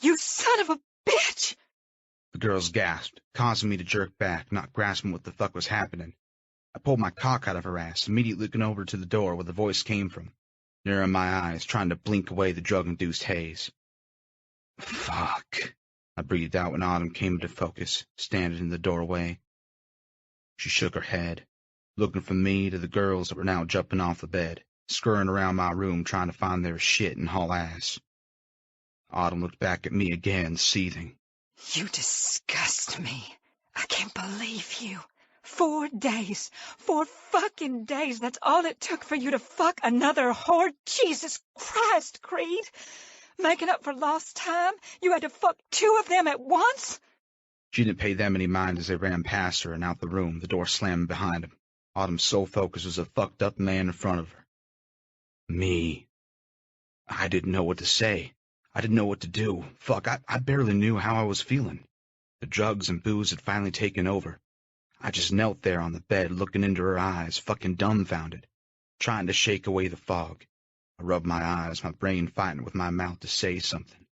You son of a bitch! The girls gasped, causing me to jerk back, not grasping what the fuck was happening. I pulled my cock out of her ass, immediately looking over to the door where the voice came from, narrowing my eyes, trying to blink away the drug-induced haze. Fuck, I breathed out when Autumn came into focus, standing in the doorway. She shook her head, looking from me to the girls that were now jumping off the bed, scurrying around my room trying to find their shit and haul ass. Autumn looked back at me again, seething. You disgust me. I can't believe you. 4 days. 4 fucking days. That's all it took for you to fuck another whore. Jesus Christ, Creed. Making up for lost time? You had to fuck 2 of them at once? She didn't pay them any mind as they ran past her and out the room, the door slamming behind them. Autumn's sole focus was a fucked up man in front of her. Me. I didn't know what to say. I didn't know what to do. Fuck, I barely knew how I was feeling. The drugs and booze had finally taken over. I just knelt there on the bed, looking into her eyes, fucking dumbfounded, trying to shake away the fog. I rubbed my eyes, my brain fighting with my mouth to say something.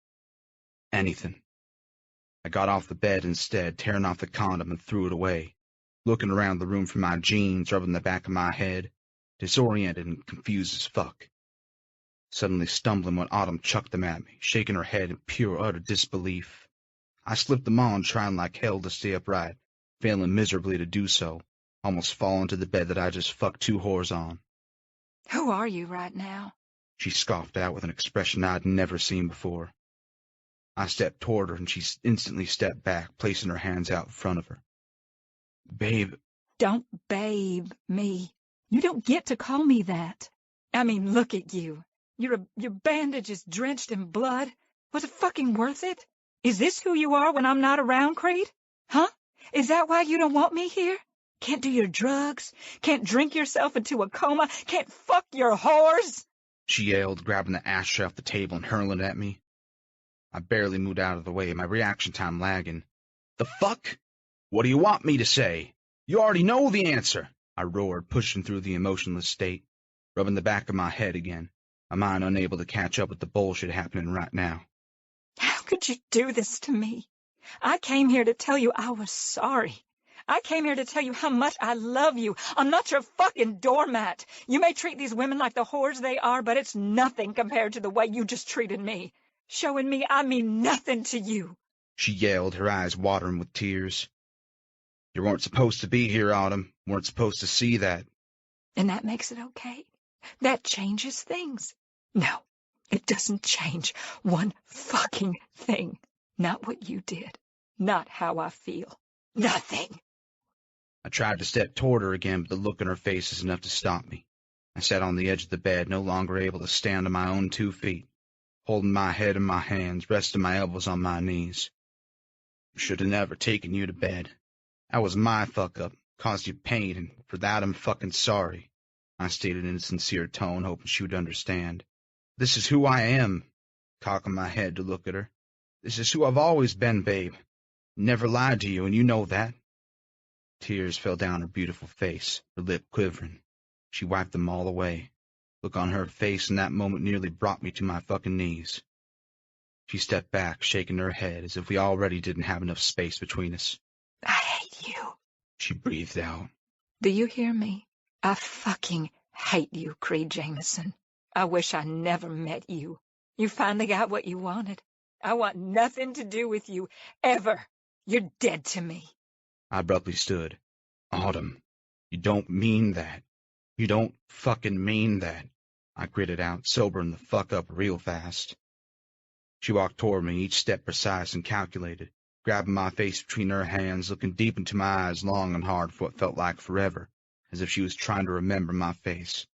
Anything. I got off the bed instead, tearing off the condom and threw it away, looking around the room for my jeans, rubbing the back of my head, disoriented and confused as fuck. suddenly stumbling when Autumn chucked them at me, shaking her head in pure utter disbelief. I slipped them on, trying like hell to stay upright, failing miserably to do so, almost falling to the bed that I just fucked 2 whores on. Who are you right now? She scoffed out with an expression I'd never seen before. I stepped toward her, and she instantly stepped back, placing her hands out in front of her. Babe. Don't babe me. You don't get to call me that. I mean, look at you. Your bandage is drenched in blood. Was it fucking worth it? Is this who you are when I'm not around, Creed? Huh? Is that why you don't want me here? Can't do your drugs? Can't drink yourself into a coma? Can't fuck your whores? She yelled, grabbing the ashtray off the table and hurling it at me. I barely moved out of the way, my reaction time lagging. The fuck? What do you want me to say? You already know the answer, I roared, pushing through the emotionless state, rubbing the back of my head again, my mind unable to catch up with the bullshit happening right now. How could you do this to me? I came here to tell you I was sorry. I came here to tell you how much I love you. I'm not your fucking doormat. You may treat these women like the whores they are, but it's nothing compared to the way you just treated me. Showing me I mean nothing to you. She yelled, her eyes watering with tears. You weren't supposed to be here, Autumn. Weren't supposed to see that. And that makes it okay? That changes things? No, it doesn't change one fucking thing. Not what you did. Not how I feel. Nothing. I tried to step toward her again, but the look in her face is enough to stop me. I sat on the edge of the bed, no longer able to stand on my own 2 feet, holding my head in my hands, resting my elbows on my knees. Should have never taken you to bed. That was my fuck-up, caused you pain, and for that I'm fucking sorry, I stated in a sincere tone, hoping she would understand. This is who I am, cocking my head to look at her. This is who I've always been, babe. Never lied to you, and you know that. Tears fell down her beautiful face, her lip quivering. She wiped them all away. Look on her face in that moment nearly brought me to my fucking knees. She stepped back, shaking her head as if we already didn't have enough space between us. I hate you, she breathed out. Do you hear me? I fucking hate you, Creed Jameson. I wish I never met you. You finally got what you wanted. I want nothing to do with you, ever. You're dead to me. I abruptly stood. Autumn, you don't mean that. You don't fucking mean that. I gritted out, sobering the fuck up real fast. She walked toward me, each step precise and calculated, grabbing my face between her hands, looking deep into my eyes long and hard for what felt like forever, as if she was trying to remember my face.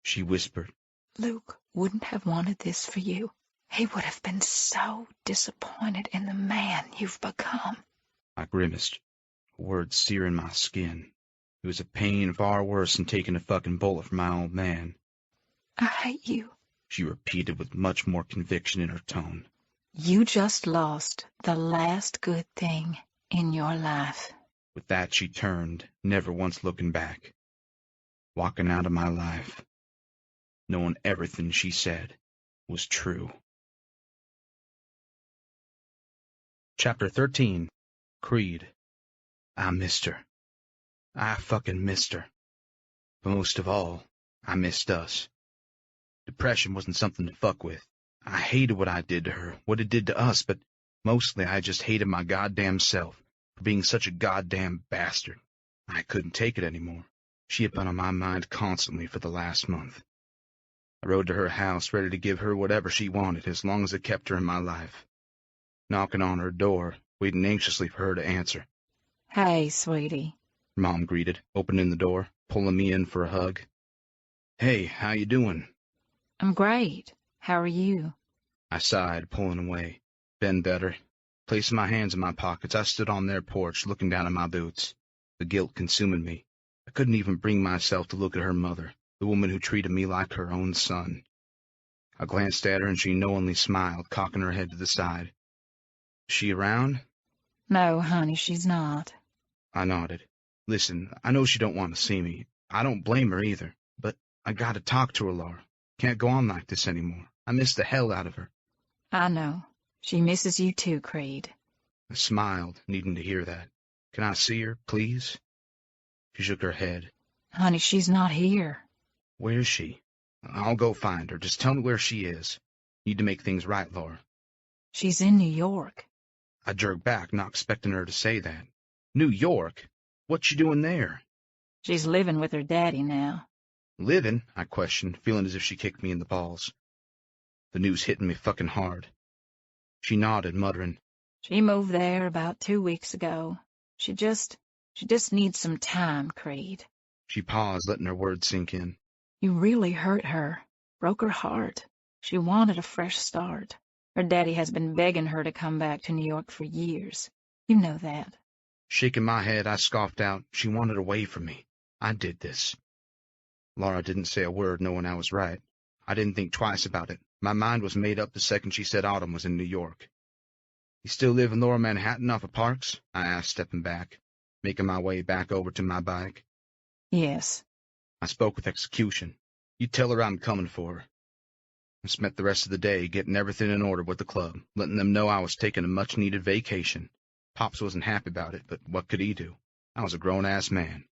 She whispered, Luke wouldn't have wanted this for you. He would have been so disappointed in the man you've become. I grimaced, words searing my skin. It was a pain far worse than taking a fucking bullet from my old man. I hate you, she repeated with much more conviction in her tone. You just lost the last good thing in your life. With that she turned, never once looking back, walking out of my life, knowing everything she said was true. Chapter 13. Creed. I missed her. I fucking missed her. But most of all, I missed us. Depression wasn't something to fuck with. I hated what I did to her, what it did to us, but mostly I just hated my goddamn self for being such a goddamn bastard. I couldn't take it anymore. She had been on my mind constantly for the last month. I rode to her house, ready to give her whatever she wanted, as long as it kept her in my life. Knocking on her door, waiting anxiously for her to answer. Hey, sweetie, Mom greeted, opening the door, pulling me in for a hug. Hey, how you doing? I'm great. How are you? I sighed, pulling away. Been better. Placing my hands in my pockets, I stood on their porch, looking down at my boots. The guilt consuming me. I couldn't even bring myself to look at her mother, the woman who treated me like her own son. I glanced at her, and she knowingly smiled, cocking her head to the side. Is she around? No, honey, she's not. I nodded. Listen, I know she don't want to see me. I don't blame her either. But I gotta talk to her, Laura. Can't go on like this anymore. I miss the hell out of her. I know. She misses you too, Creed. I smiled, needing to hear that. Can I see her, please? She shook her head. Honey, she's not here. Where is she? I'll go find her. Just tell me where she is. Need to make things right, Laura. She's in New York. I jerked back, not expecting her to say that. New York? What's she doing there? She's living with her daddy now. Living? I questioned, feeling as if she kicked me in the balls. The news hitting me fucking hard. She nodded, muttering, She moved there about 2 weeks ago. She just needs some time, Creed. She paused, letting her words sink in. You really hurt her. Broke her heart. She wanted a fresh start. Her daddy has been begging her to come back to New York for years. You know that. Shaking my head, I scoffed out, she wanted away from me. I did this. Laura didn't say a word, knowing I was right. I didn't think twice about it. My mind was made up the second she said Autumn was in New York. You still live in Lower Manhattan off of Parks? I asked, stepping back, making my way back over to my bike. Yes. I spoke with execution. You tell her I'm coming for her. I spent the rest of the day getting everything in order with the club, letting them know I was taking a much-needed vacation. Pops wasn't happy about it, but what could he do? I was a grown-ass man.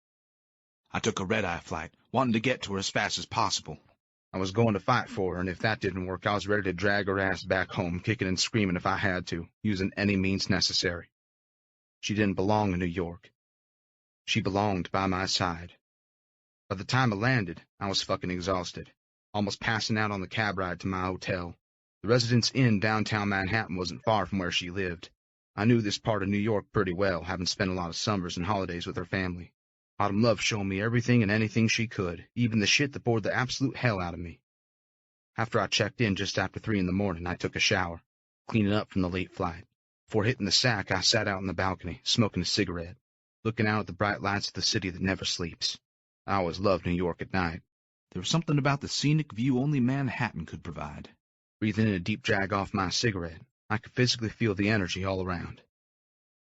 I took a red-eye flight, wanting to get to her as fast as possible. I was going to fight for her, and if that didn't work, I was ready to drag her ass back home, kicking and screaming if I had to, using any means necessary. She didn't belong in New York. She belonged by my side. By the time I landed, I was fucking exhausted, almost passing out on the cab ride to my hotel. The Residence Inn downtown Manhattan wasn't far from where she lived. I knew this part of New York pretty well, having spent a lot of summers and holidays with her family. Autumn loved showing me everything and anything she could, even the shit that bored the absolute hell out of me. After I checked in just after 3 in the morning, I took a shower, cleaning up from the late flight. Before hitting the sack, I sat out on the balcony, smoking a cigarette, looking out at the bright lights of the city that never sleeps. I always loved New York at night. There was something about the scenic view only Manhattan could provide. Breathing in a deep drag off my cigarette, I could physically feel the energy all around.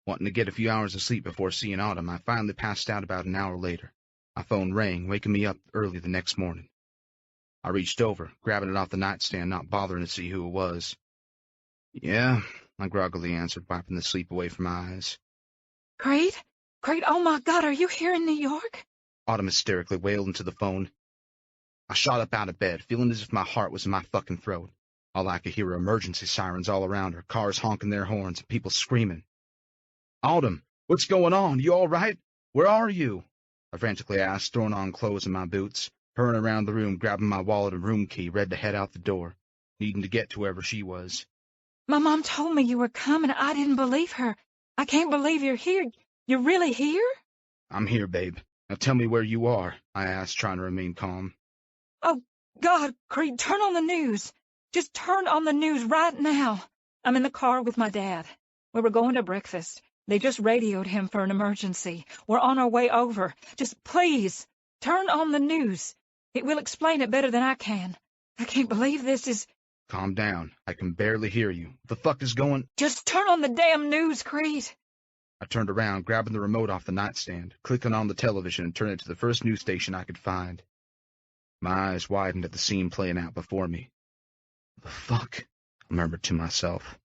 Wanting to get a few hours of sleep before seeing Autumn, I finally passed out about an hour later. My phone rang, waking me up early the next morning. I reached over, grabbing it off the nightstand, not bothering to see who it was. Yeah, I groggily answered, wiping the sleep away from my eyes. Creed? Creed, oh my God, are you here in New York? Autumn hysterically wailed into the phone. I shot up out of bed, feeling as if my heart was in my fucking throat. All I could hear were emergency sirens all around her, cars honking their horns, and people screaming. Autumn, what's going on? You all right? Where are you? I frantically asked, throwing on clothes and my boots, hurrying around the room, grabbing my wallet and room key, ready to head out the door, needing to get to wherever she was. My mom told me you were coming. I didn't believe her. I can't believe you're here. You're really here? I'm here, babe. Now tell me where you are, I asked, trying to remain calm. Oh, God, Creed, turn on the news. Just turn on the news right now. I'm in the car with my dad. We were going to breakfast. They just radioed him for an emergency. We're on our way over. Just please, turn on the news. It will explain it better than I can. I can't believe this is... Calm down. I can barely hear you. What the fuck is going... Just turn on the damn news, Creed. I turned around, grabbing the remote off the nightstand, clicking on the television and turning it to the first news station I could find. My eyes widened at the scene playing out before me. The fuck? I murmured to myself.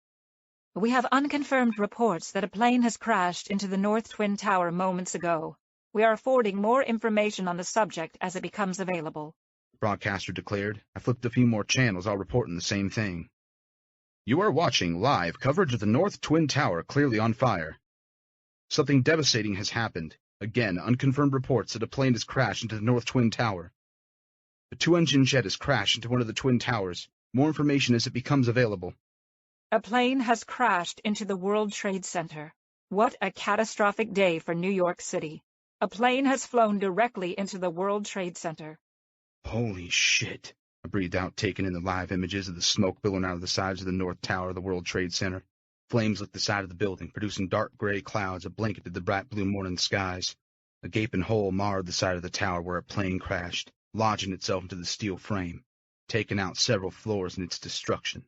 We have unconfirmed reports that a plane has crashed into the North Twin Tower moments ago. We are affording more information on the subject as it becomes available. The broadcaster declared. I flipped a few more channels, all reporting the same thing. You are watching live coverage of the North Twin Tower clearly on fire. Something devastating has happened. Again, unconfirmed reports that a plane has crashed into the North Twin Tower. A 2-engine jet has crashed into one of the Twin Towers. More information as it becomes available. A plane has crashed into the World Trade Center. What a catastrophic day for New York City. A plane has flown directly into the World Trade Center. Holy shit, I breathed out, taking in the live images of the smoke billowing out of the sides of the North Tower of the World Trade Center. Flames lit the side of the building, producing dark gray clouds that blanketed the bright blue morning skies. A gaping hole marred the side of the tower where a plane crashed, lodging itself into the steel frame, taking out several floors in its destruction.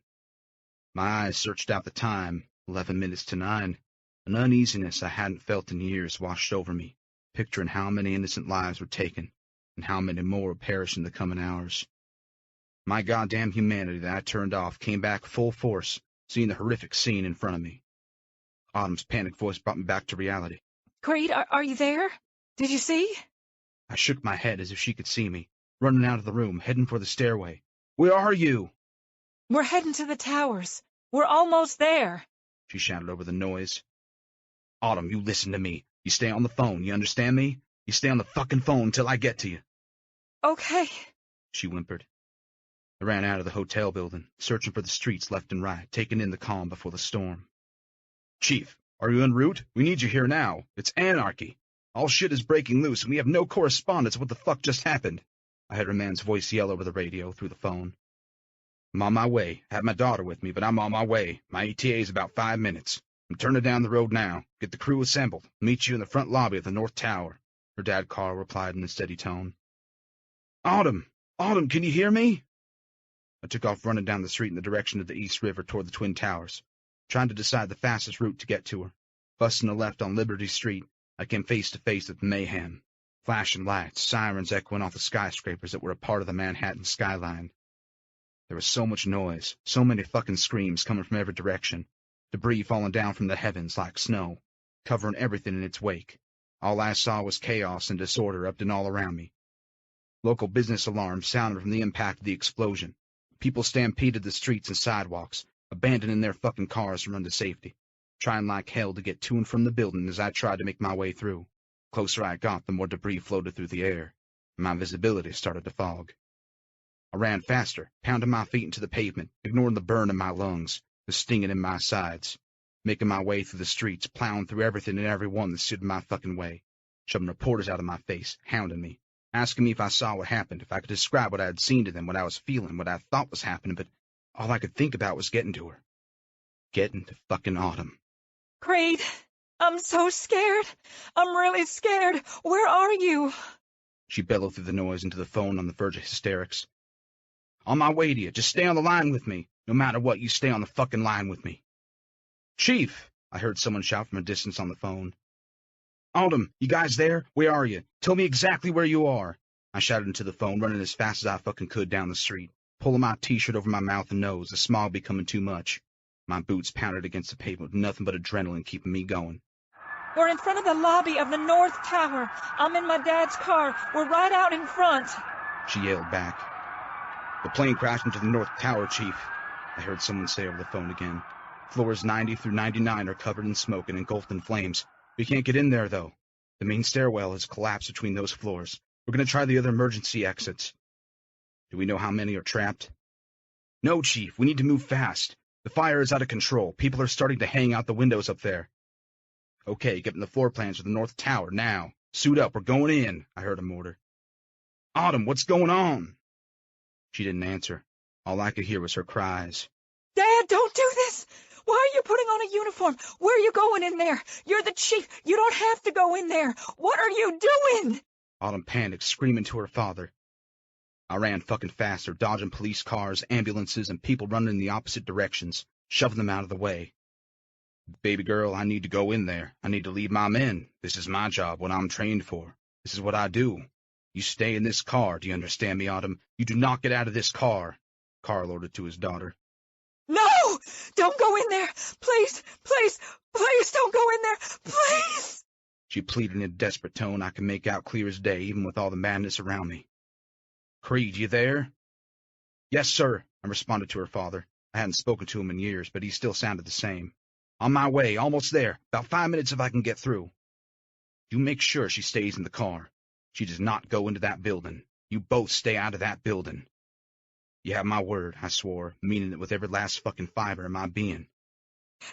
My eyes searched out the time, 11 minutes to 9. An uneasiness I hadn't felt in years washed over me, picturing how many innocent lives were taken, and how many more would perish in the coming hours. My goddamn humanity that I turned off came back full force, seeing the horrific scene in front of me. Autumn's panicked voice brought me back to reality. Creed, are you there? Did you see? I shook my head as if she could see me, running out of the room, heading for the stairway. Where are you? We're heading to the towers. We're almost there, she shouted over the noise. Autumn, you listen to me. You stay on the phone, you understand me? You stay on the fucking phone until I get to you. Okay, she whimpered. I ran out of the hotel building, searching for the streets left and right, taking in the calm before the storm. Chief, are you en route? We need you here now. It's anarchy. All shit is breaking loose, and we have no correspondence of what the fuck just happened. I heard a man's voice yell over the radio through the phone. I'm on my way. I have my daughter with me, but I'm on my way. My ETA is about 5 minutes. I'm turning down the road now. Get the crew assembled. Meet you in the front lobby of the North Tower, her dad Carl replied in a steady tone. Autumn! Autumn, can you hear me? I took off running down the street in the direction of the East River toward the Twin Towers, trying to decide the fastest route to get to her. Busting a left on Liberty Street, I came face to face with mayhem. Flashing lights, sirens echoing off the skyscrapers that were a part of the Manhattan skyline. There was so much noise, so many fucking screams coming from every direction, debris falling down from the heavens like snow, covering everything in its wake. All I saw was chaos and disorder erupting all around me. Local business alarms sounded from the impact of the explosion. People stampeded the streets and sidewalks, abandoning their fucking cars to run to safety, trying like hell to get to and from the building as I tried to make my way through. The closer I got, the more debris floated through the air, and my visibility started to fog. I ran faster, pounding my feet into the pavement, ignoring the burn in my lungs, the stinging in my sides, making my way through the streets, plowing through everything and everyone that stood in my fucking way, shoving reporters out of my face, hounding me, asking me if I saw what happened, if I could describe what I had seen to them, what I was feeling, what I thought was happening, but all I could think about was getting to her. Getting to fucking Autumn. Creed, I'm so scared. I'm really scared. Where are you? She bellowed through the noise into the phone on the verge of hysterics. On my way to you. Just stay on the line with me. No matter what, you stay on the fucking line with me. Chief! I heard someone shout from a distance on the phone. Autumn, you guys there? Where are you? Tell me exactly where you are. I shouted into the phone, running as fast as I fucking could down the street, pulling my t-shirt over my mouth and nose, the smog becoming too much. My boots pounded against the pavement with nothing but adrenaline keeping me going. We're in front of the lobby of the North Tower. I'm in my dad's car. We're right out in front. She yelled back. The plane crashed into the North Tower, Chief. I heard someone say over the phone again. Floors 90 through 99 are covered in smoke and engulfed in flames. We can't get in there, though. The main stairwell has collapsed between those floors. We're going to try the other emergency exits. Do we know how many are trapped? No, Chief. We need to move fast. The fire is out of control. People are starting to hang out the windows up there. Okay, get in the floor plans for the North Tower, now. Suit up, we're going in, I heard him order. Autumn, what's going on? She didn't answer. All I could hear was her cries. Dad, don't do this! Why are you putting on a uniform? Where are you going in there? You're the chief. You don't have to go in there. What are you doing? Autumn panicked, screaming to her father. I ran fucking faster, dodging police cars, ambulances, and people running in the opposite directions, shoving them out of the way. Baby girl, I need to go in there. I need to lead my men. This is my job, what I'm trained for. This is what I do. You stay in this car, do you understand me, Autumn? You do not get out of this car, Carl ordered to his daughter. No! Don't go in there! Please, please, please don't go in there! Please! She pleaded in a desperate tone I could make out clear as day, even with all the madness around me. Creed, you there? Yes, sir, I responded to her father. I hadn't spoken to him in years, but he still sounded the same. On my way, almost there. About 5 minutes if I can get through. You make sure she stays in the car. She does not go into that building. You both stay out of that building. You have my word, I swore, meaning it with every last fucking fiber in my being.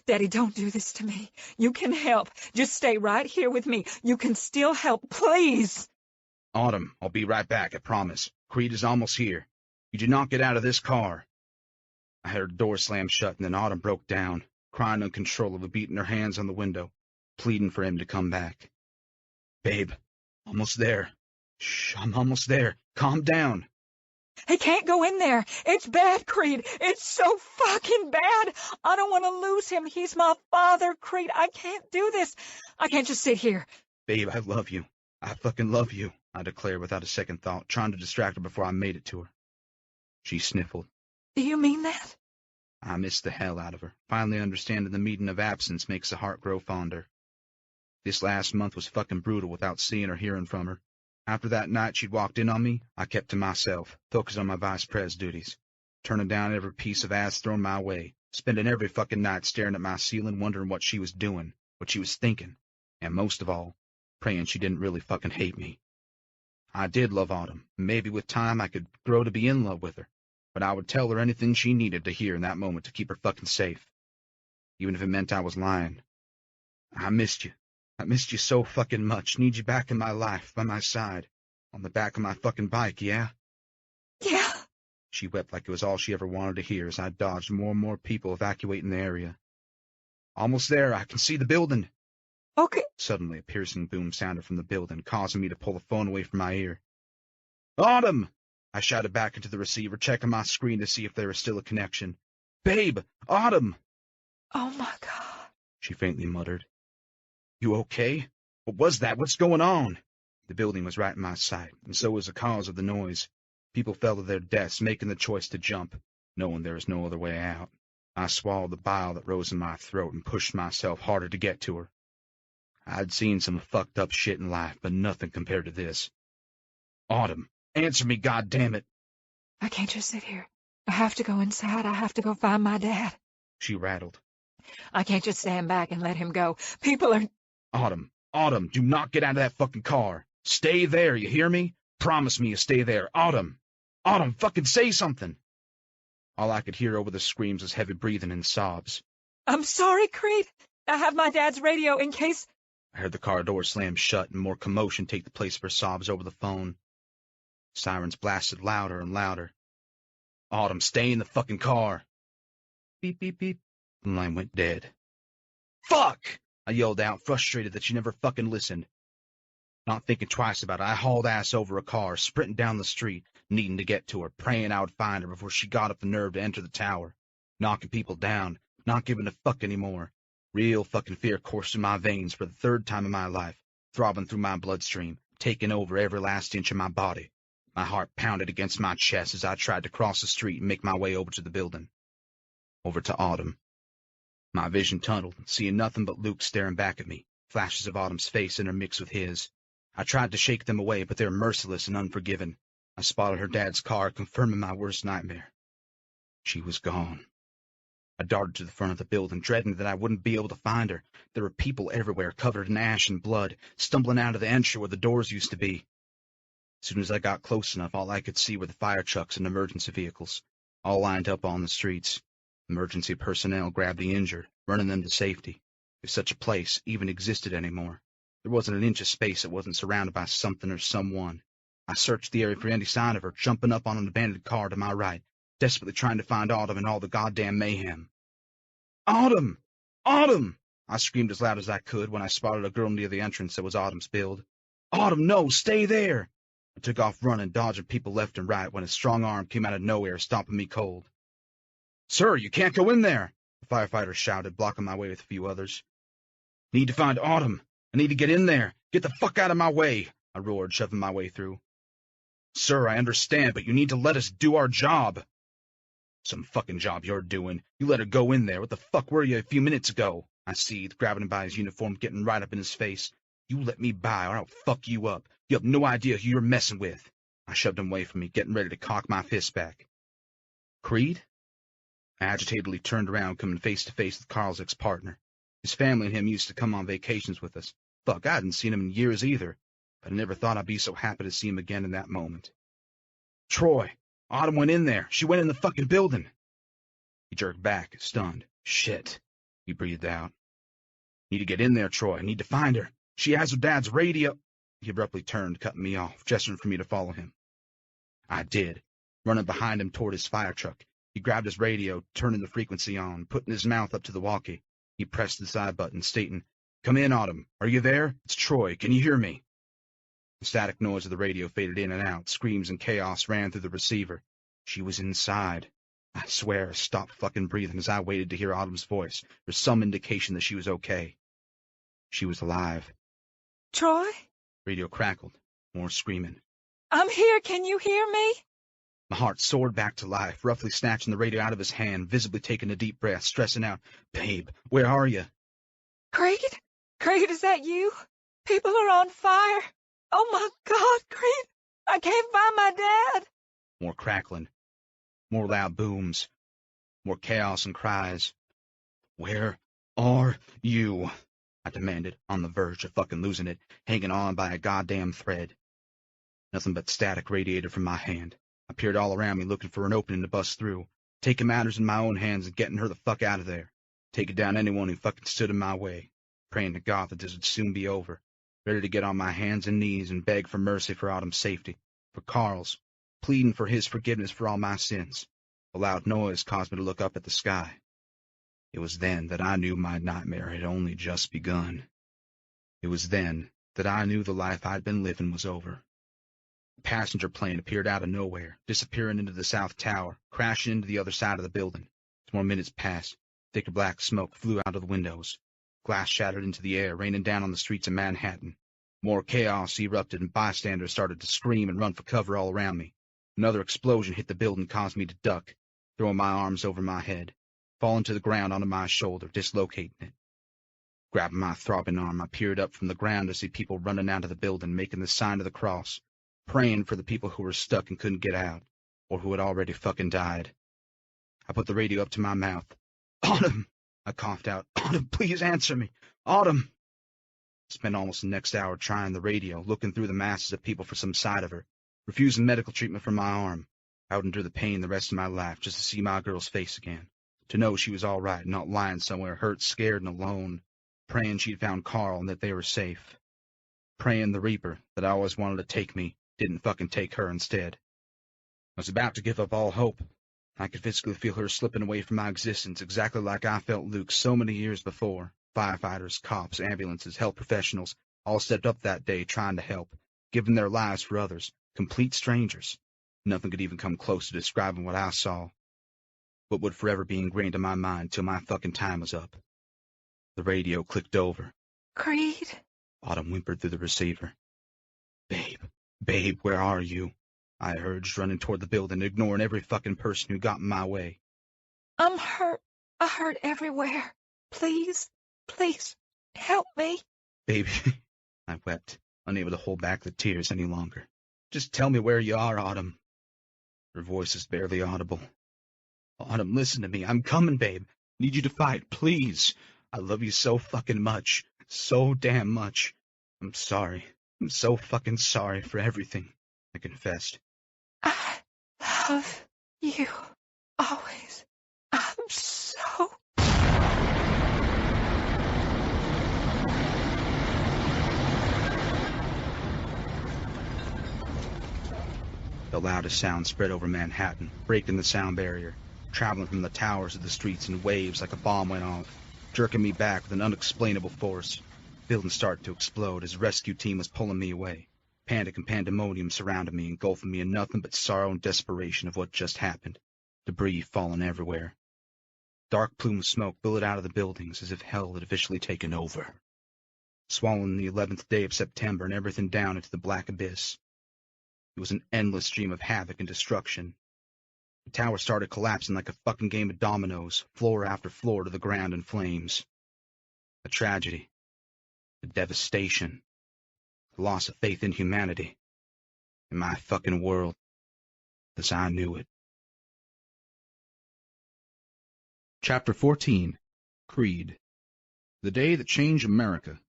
Daddy, don't do this to me. You can help. Just stay right here with me. You can still help, please. Autumn, I'll be right back, I promise. Creed is almost here. You do not get out of this car. I heard the door slam shut, and then Autumn broke down, crying uncontrollably, beating her hands on the window, pleading for him to come back. Babe, almost there. Shh, I'm almost there. Calm down. He can't go in there. It's bad, Creed. It's so fucking bad. I don't want to lose him. He's my father, Creed. I can't do this. I can't just sit here. Babe, I love you. I fucking love you, I declared without a second thought, trying to distract her before I made it to her. She sniffled. Do you mean that? I missed the hell out of her, finally understanding the meaning of absence makes the heart grow fonder. This last month was fucking brutal without seeing or hearing from her. After that night she'd walked in on me, I kept to myself, focused on my vice pres duties, turning down every piece of ass thrown my way, spending every fucking night staring at my ceiling, wondering what she was doing, what she was thinking, and most of all, praying she didn't really fucking hate me. I did love Autumn, and maybe with time I could grow to be in love with her, but I would tell her anything she needed to hear in that moment to keep her fucking safe, even if it meant I was lying. I missed you. I missed you so fucking much. Need you back in my life, by my side, on the back of my fucking bike, yeah? Yeah. She wept like it was all she ever wanted to hear as I dodged more and more people evacuating the area. Almost there, I can see the building. Okay. Suddenly, a piercing boom sounded from the building, causing me to pull the phone away from my ear. Autumn! I shouted back into the receiver, checking my screen to see if there was still a connection. Babe! Autumn! Oh, my God. She faintly muttered. You okay? What was that? What's going on? The building was right in my sight, and so was the cause of the noise. People fell to their deaths, making the choice to jump, knowing there was no other way out. I swallowed the bile that rose in my throat and pushed myself harder to get to her. I'd seen some fucked up shit in life, but nothing compared to this. Autumn, answer me, goddammit! I can't just sit here. I have to go inside. I have to go find my dad. She rattled. I can't just stand back and let him go. People are... Autumn, do not get out of that fucking car. Stay there, you hear me? Promise me you stay there. Autumn, fucking say something. All I could hear over the screams was heavy breathing and sobs. I'm sorry, Creed. I have my dad's radio in case... I heard the car door slam shut and more commotion take the place of her sobs over the phone. Sirens blasted louder and louder. Autumn, stay in the fucking car. Beep, beep, beep. The line went dead. Fuck! I yelled out, frustrated that she never fucking listened. Not thinking twice about it, I hauled ass over a car, sprinting down the street, needing to get to her, praying I would find her before she got up the nerve to enter the tower. Knocking people down, not giving a fuck anymore. Real fucking fear coursed in my veins for the third time in my life, throbbing through my bloodstream, taking over every last inch of my body. My heart pounded against my chest as I tried to cross the street and make my way over to the building. Over to Autumn. My vision tunneled, seeing nothing but Luke staring back at me, flashes of Autumn's face intermixed with his. I tried to shake them away, but they were merciless and unforgiving. I spotted her dad's car, confirming my worst nightmare. She was gone. I darted to the front of the building, dreading that I wouldn't be able to find her. There were people everywhere, covered in ash and blood, stumbling out of the entry where the doors used to be. As soon as I got close enough, all I could see were the fire trucks and emergency vehicles, all lined up on the streets. Emergency personnel grabbed the injured, running them to safety, if such a place even existed anymore. There wasn't an inch of space that wasn't surrounded by something or someone. I searched the area for any sign of her, jumping up on an abandoned car to my right, desperately trying to find Autumn in all the goddamn mayhem. Autumn! Autumn! I screamed as loud as I could when I spotted a girl near the entrance that was Autumn's build. Autumn, no, stay there! I took off running, dodging people left and right when a strong arm came out of nowhere, stomping me cold. Sir, you can't go in there! The firefighter shouted, blocking my way with a few others. Need to find Autumn. I need to get in there. Get the fuck out of my way, I roared, shoving my way through. Sir, I understand, but you need to let us do our job. Some fucking job you're doing. You let her go in there. What the fuck were you a few minutes ago? I seethed, grabbing him by his uniform, getting right up in his face. You let me by, or I'll fuck you up. You have no idea who you're messing with. I shoved him away from me, getting ready to cock my fist back. Creed? I agitatedly turned around, coming face to face with Carl's ex-partner. His family and him used to come on vacations with us. Fuck, I hadn't seen him in years either, but I never thought I'd be so happy to see him again in that moment. Troy, Autumn went in there. She went in the fucking building. He jerked back, stunned. Shit, he breathed out. Need to get in there, Troy. Need to find her. She has her dad's radio. He abruptly turned, cutting me off, gesturing for me to follow him. I did, running behind him toward his fire truck. He grabbed his radio, turning the frequency on, putting his mouth up to the walkie. He pressed the side button, stating, Come in, Autumn. Are you there? It's Troy. Can you hear me? The static noise of the radio faded in and out. Screams and chaos ran through the receiver. She was inside. I swear I stopped fucking breathing as I waited to hear Autumn's voice, for some indication that she was okay. She was alive. Troy? Radio crackled. More screaming. I'm here. Can you hear me? My heart soared back to life, roughly snatching the radio out of his hand, visibly taking a deep breath, stressing out, Babe, where are you? Creed? Creed, is that you? People are on fire. Oh, my God, Creed! I can't find my dad! More crackling. More loud booms. More chaos and cries. Where are you? I demanded, on the verge of fucking losing it, hanging on by a goddamn thread. Nothing but static radiated from my hand. I peered all around me looking for an opening to bust through, taking matters in my own hands and getting her the fuck out of there, taking down anyone who fucking stood in my way, praying to God that this would soon be over, ready to get on my hands and knees and beg for mercy for Autumn's safety, for Carl's, pleading for his forgiveness for all my sins. A loud noise caused me to look up at the sky. It was then that I knew my nightmare had only just begun. It was then that I knew the life I'd been living was over. A passenger plane appeared out of nowhere, disappearing into the south tower, crashing into the other side of the building. As more minutes passed, thicker black smoke flew out of the windows. Glass shattered into the air, raining down on the streets of Manhattan. More chaos erupted, and bystanders started to scream and run for cover all around me. Another explosion hit the building and caused me to duck, throwing my arms over my head, falling to the ground onto my shoulder, dislocating it. Grabbing my throbbing arm, I peered up from the ground to see people running out of the building, making the sign of the cross, praying for the people who were stuck and couldn't get out, or who had already fucking died. I put the radio up to my mouth. Autumn! I coughed out. Autumn, please answer me! Autumn! I spent almost the next hour trying the radio, looking through the masses of people for some sight of her, refusing medical treatment for my arm. I would endure the pain the rest of my life just to see my girl's face again, to know she was all right, not lying somewhere hurt, scared, and alone, praying she'd found Carl and that they were safe, praying the Reaper that I always wanted to take me didn't fucking take her instead. I was about to give up all hope. I could physically feel her slipping away from my existence, exactly like I felt Luke so many years before. Firefighters, cops, ambulances, health professionals all stepped up that day trying to help, giving their lives for others, complete strangers. Nothing could even come close to describing what I saw, what would forever be ingrained in my mind till my fucking time was up. The radio clicked over. Creed? Autumn whimpered through the receiver. Babe, where are you? I urged, running toward the building, ignoring every fucking person who got in my way. I'm hurt. I hurt everywhere. Please, help me. Baby, I wept, unable to hold back the tears any longer. Just tell me where you are, Autumn. Her voice is barely audible. Autumn, listen to me. I'm coming, babe. Need you to fight, please. I love you so fucking much. So damn much. I'm sorry. I'm so fucking sorry for everything, I confessed. I love you always. I'm so... The loudest sound spread over Manhattan, breaking the sound barrier, traveling from the towers to the streets in waves like a bomb went off, jerking me back with an unexplainable force. Buildings started to explode as a rescue team was pulling me away. Panic and pandemonium surrounded me, engulfing me in nothing but sorrow and desperation of what just happened. Debris falling everywhere. Dark plume of smoke billowed out of the buildings as if hell had officially taken over, swallowing the 11th day of September and everything down into the black abyss. It was an endless stream of havoc and destruction. The tower started collapsing like a fucking game of dominoes, floor after floor to the ground in flames. A tragedy. A devastation. The loss of faith in humanity. In my fucking world. As I knew it. Chapter 14. Creed. The day that changed America,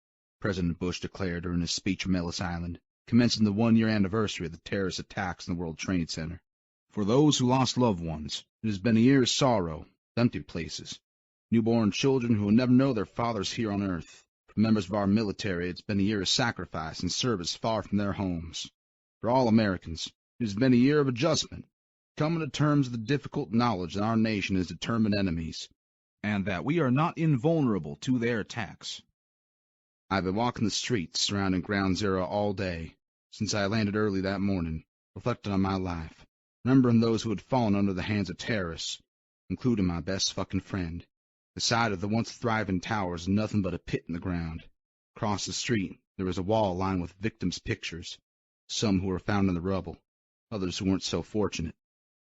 President Bush declared during his speech from Ellis Island, commencing the one-year anniversary of the terrorist attacks in the World Trade Center. For those who lost loved ones, it has been a year of sorrow, empty places, newborn children who will never know their fathers here on earth. For members of our military, it's been a year of sacrifice and service far from their homes. For all Americans, it has been a year of adjustment, coming to terms with the difficult knowledge that our nation is determined enemies, and that we are not invulnerable to their attacks. I've been walking the streets surrounding Ground Zero all day, since I landed early that morning, reflecting on my life, remembering those who had fallen under the hands of terrorists, including my best fucking friend. The side of the once thriving tower is nothing but a pit in the ground. Across the street, there was a wall lined with victims' pictures, some who were found in the rubble, others who weren't so fortunate.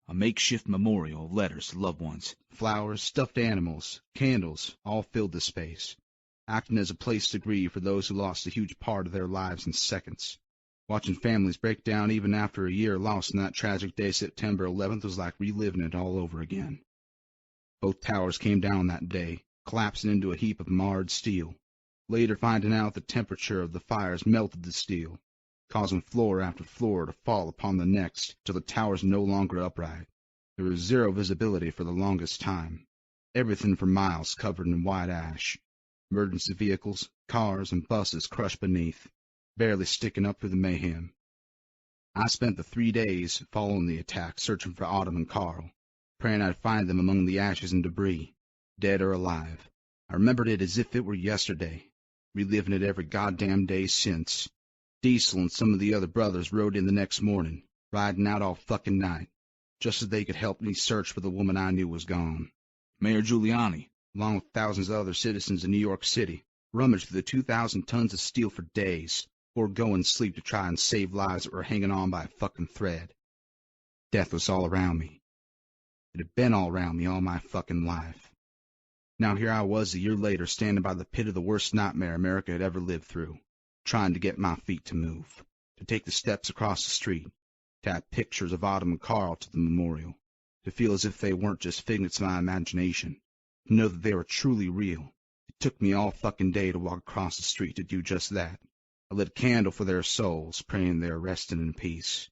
A makeshift memorial of letters to loved ones, flowers, stuffed animals, candles, all filled the space, acting as a place to grieve for those who lost a huge part of their lives in seconds. Watching families break down even after a year lost in that tragic day September 11th was like reliving it all over again. Both towers came down that day, collapsing into a heap of marred steel, later finding out the temperature of the fires melted the steel, causing floor after floor to fall upon the next till the towers no longer upright. There was zero visibility for the longest time, everything for miles covered in white ash. Emergency vehicles, cars, and buses crushed beneath, barely sticking up through the mayhem. I spent the 3 days following the attack searching for Autumn and Carl, praying I'd find them among the ashes and debris, dead or alive. I remembered it as if it were yesterday, reliving it every goddamn day since. Diesel and some of the other brothers rode in the next morning, riding out all fucking night, just so they could help me search for the woman I knew was gone. Mayor Giuliani, along with thousands of other citizens in New York City, rummaged through the 2,000 tons of steel for days, or going to sleep to try and save lives that were hanging on by a fucking thread. Death was all around me. It had been all around me all my fucking life. Now here I was a year later standing by the pit of the worst nightmare America had ever lived through, trying to get my feet to move, to take the steps across the street, to add pictures of Autumn and Carl to the memorial, to feel as if they weren't just figments of my imagination, to know that they were truly real. It took me all fucking day to walk across the street to do just that. I lit a candle for their souls, praying they are resting in peace.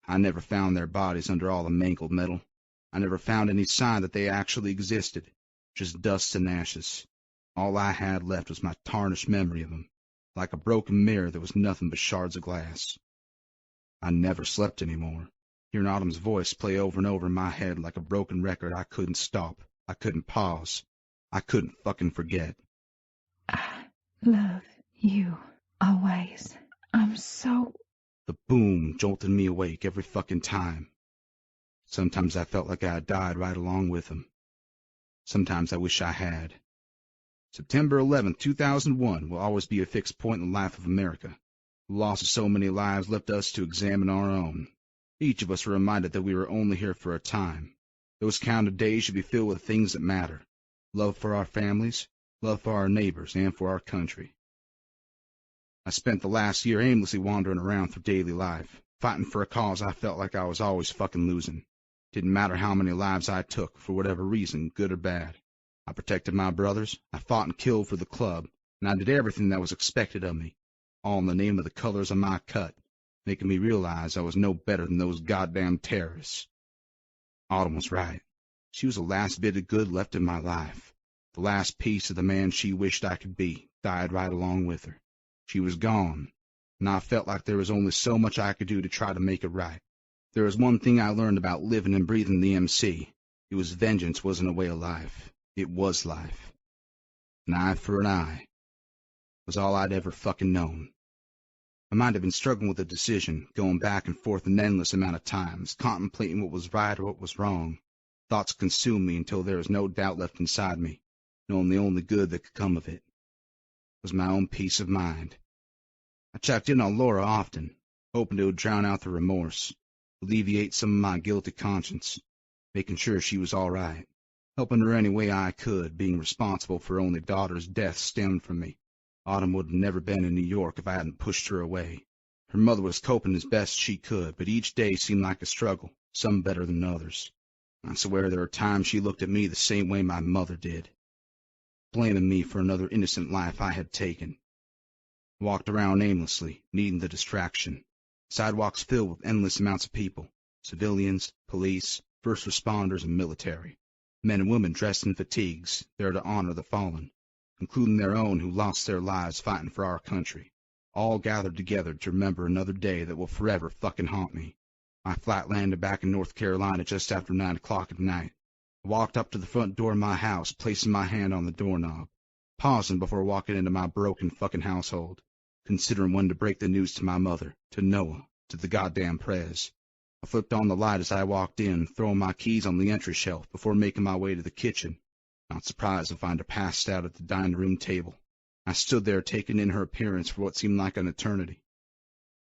I never found their bodies under all the mangled metal. I never found any sign that they actually existed, just dust and ashes. All I had left was my tarnished memory of them, like a broken mirror that was nothing but shards of glass. I never slept anymore, hearing Autumn's voice play over and over in my head like a broken record I couldn't stop, I couldn't pause, I couldn't fucking forget. I love you. Always. I'm so... The boom jolted me awake every fucking time. Sometimes I felt like I had died right along with him. Sometimes I wish I had. September 11th, 2001 will always be a fixed point in the life of America. The loss of so many lives left us to examine our own. Each of us were reminded that we were only here for a time. Those counted days should be filled with things that matter. Love for our families, love for our neighbors, and for our country. I spent the last year aimlessly wandering around through daily life, fighting for a cause I felt like I was always fucking losing. Didn't matter how many lives I took, for whatever reason, good or bad. I protected my brothers, I fought and killed for the club, and I did everything that was expected of me, all in the name of the colors of my cut, making me realize I was no better than those goddamn terrorists. Autumn was right. She was the last bit of good left in my life. The last piece of the man she wished I could be died right along with her. She was gone, and I felt like there was only so much I could do to try to make it right. There was one thing I learned about living and breathing the MC. It was vengeance wasn't a way of life. It was life. An eye for an eye was all I'd ever fucking known. I might have been struggling with a decision, going back and forth an endless amount of times, contemplating what was right or what was wrong. Thoughts consumed me until there was no doubt left inside me, knowing the only good that could come of it was my own peace of mind. I checked in on Laura often, hoping it would drown out the remorse, alleviate some of my guilty conscience, making sure she was all right, helping her any way I could, being responsible for her only daughter's death stemmed from me. Autumn would have never been in New York if I hadn't pushed her away. Her mother was coping as best she could, but each day seemed like a struggle, some better than others. I swear there were times she looked at me the same way my mother did, blaming me for another innocent life I had taken. I walked around aimlessly, needing the distraction. Sidewalks filled with endless amounts of people, civilians, police, first responders, and military. Men and women dressed in fatigues, there to honor the fallen, including their own who lost their lives fighting for our country, all gathered together to remember another day that will forever fucking haunt me. My flight landed back in North Carolina just after 9 o'clock at night. I walked up to the front door of my house, placing my hand on the doorknob, pausing before walking into my broken fucking household, considering when to break the news to my mother, to Noah, to the goddamn Prez. I flipped on the light as I walked in, throwing my keys on the entry shelf before making my way to the kitchen, not surprised to find her passed out at the dining room table. I stood there taking in her appearance for what seemed like an eternity.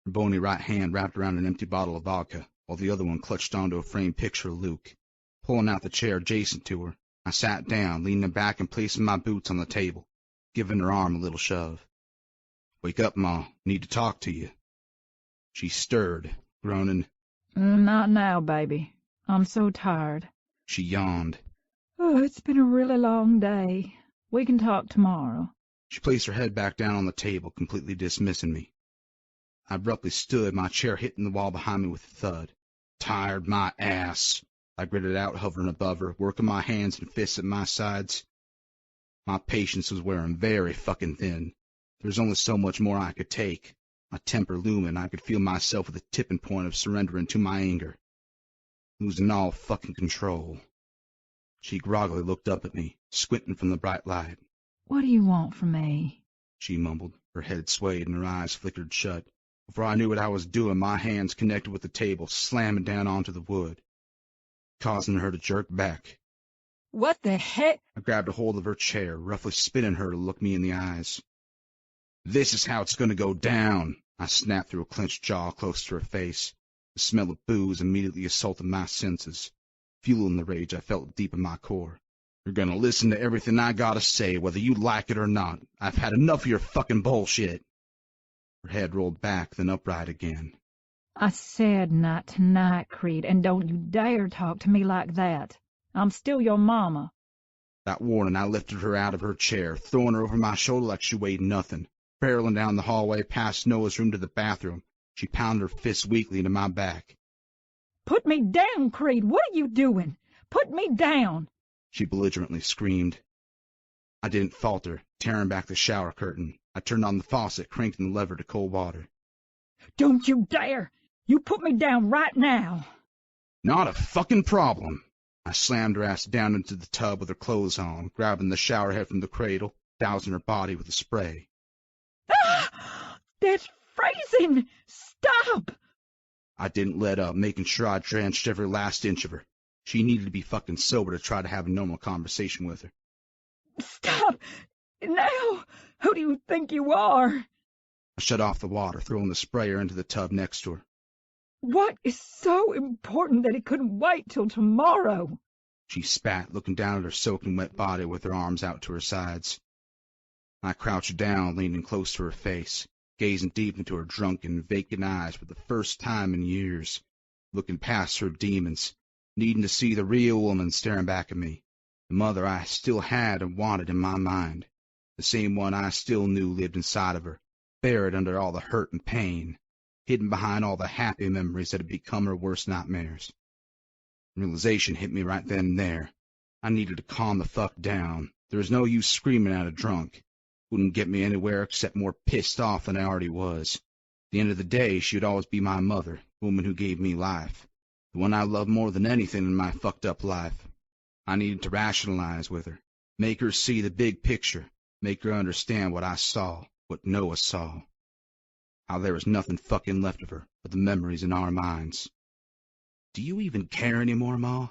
Her bony right hand wrapped around an empty bottle of vodka, while the other one clutched onto a framed picture of Luke. Pulling out the chair adjacent to her, I sat down, leaning back and placing my boots on the table, giving her arm a little shove. "Wake up, Ma. Need to talk to you." She stirred, groaning. Not now, baby. I'm so tired. She yawned. Oh, it's been a really long day. We can talk tomorrow. She placed her head back down on the table, completely dismissing me. I abruptly stood, my chair hitting the wall behind me with a thud. Tired my ass, I gritted out, hovering above her, working my hands and fists at my sides. My patience was wearing very fucking thin. There was only so much more I could take. My temper looming, I could feel myself at the tipping point of surrendering to my anger. Losing all fucking control. She groggily looked up at me, squinting from the bright light. What do you want from me? She mumbled. Her head swayed and her eyes flickered shut. Before I knew what I was doing, my hands connected with the table, slamming down onto the wood, causing her to jerk back. What the heck? I grabbed a hold of her chair, roughly spinning her to look me in the eyes. This is how it's going to go down, I snapped through a clenched jaw close to her face. The smell of booze immediately assaulted my senses, fueling the rage I felt deep in my core. You're going to listen to everything I got to say, whether you like it or not. I've had enough of your fucking bullshit. Her head rolled back, then upright again. I said not tonight, Creed, and don't you dare talk to me like that. I'm still your mama. That warning, I lifted her out of her chair, throwing her over my shoulder like she weighed nothing. Barreling down the hallway past Noah's room to the bathroom, she pounded her fists weakly into my back. Put me down, Creed. What are you doing? Put me down. She belligerently screamed. I didn't falter, tearing back the shower curtain. I turned on the faucet, cranking the lever to cold water. Don't you dare! You put me down right now. Not a fucking problem. I slammed her ass down into the tub with her clothes on, grabbing the shower head from the cradle, dousing her body with the spray. Ah! That's freezing! Stop! I didn't let up, making sure I drenched every last inch of her. She needed to be fucking sober to try to have a normal conversation with her. Stop! Now! Who do you think you are? I shut off the water, throwing the sprayer into the tub next to her. What is so important that it couldn't wait till tomorrow? She spat, looking down at her soaking wet body with her arms out to her sides. I crouched down, leaning close to her face, gazing deep into her drunken, vacant eyes for the first time in years, looking past her demons, needing to see the real woman staring back at me, the mother I still had and wanted in my mind, the same one I still knew lived inside of her, buried under all the hurt and pain, hidden behind all the happy memories that had become her worst nightmares. Realization hit me right then and there. I needed to calm the fuck down. There was no use screaming at a drunk. Wouldn't get me anywhere except more pissed off than I already was. At the end of the day, she would always be my mother, the woman who gave me life, the one I loved more than anything in my fucked up life. I needed to rationalize with her, make her see the big picture, make her understand what I saw, what Noah saw. How there was nothing fucking left of her but the memories in our minds. Do you even care anymore, Ma?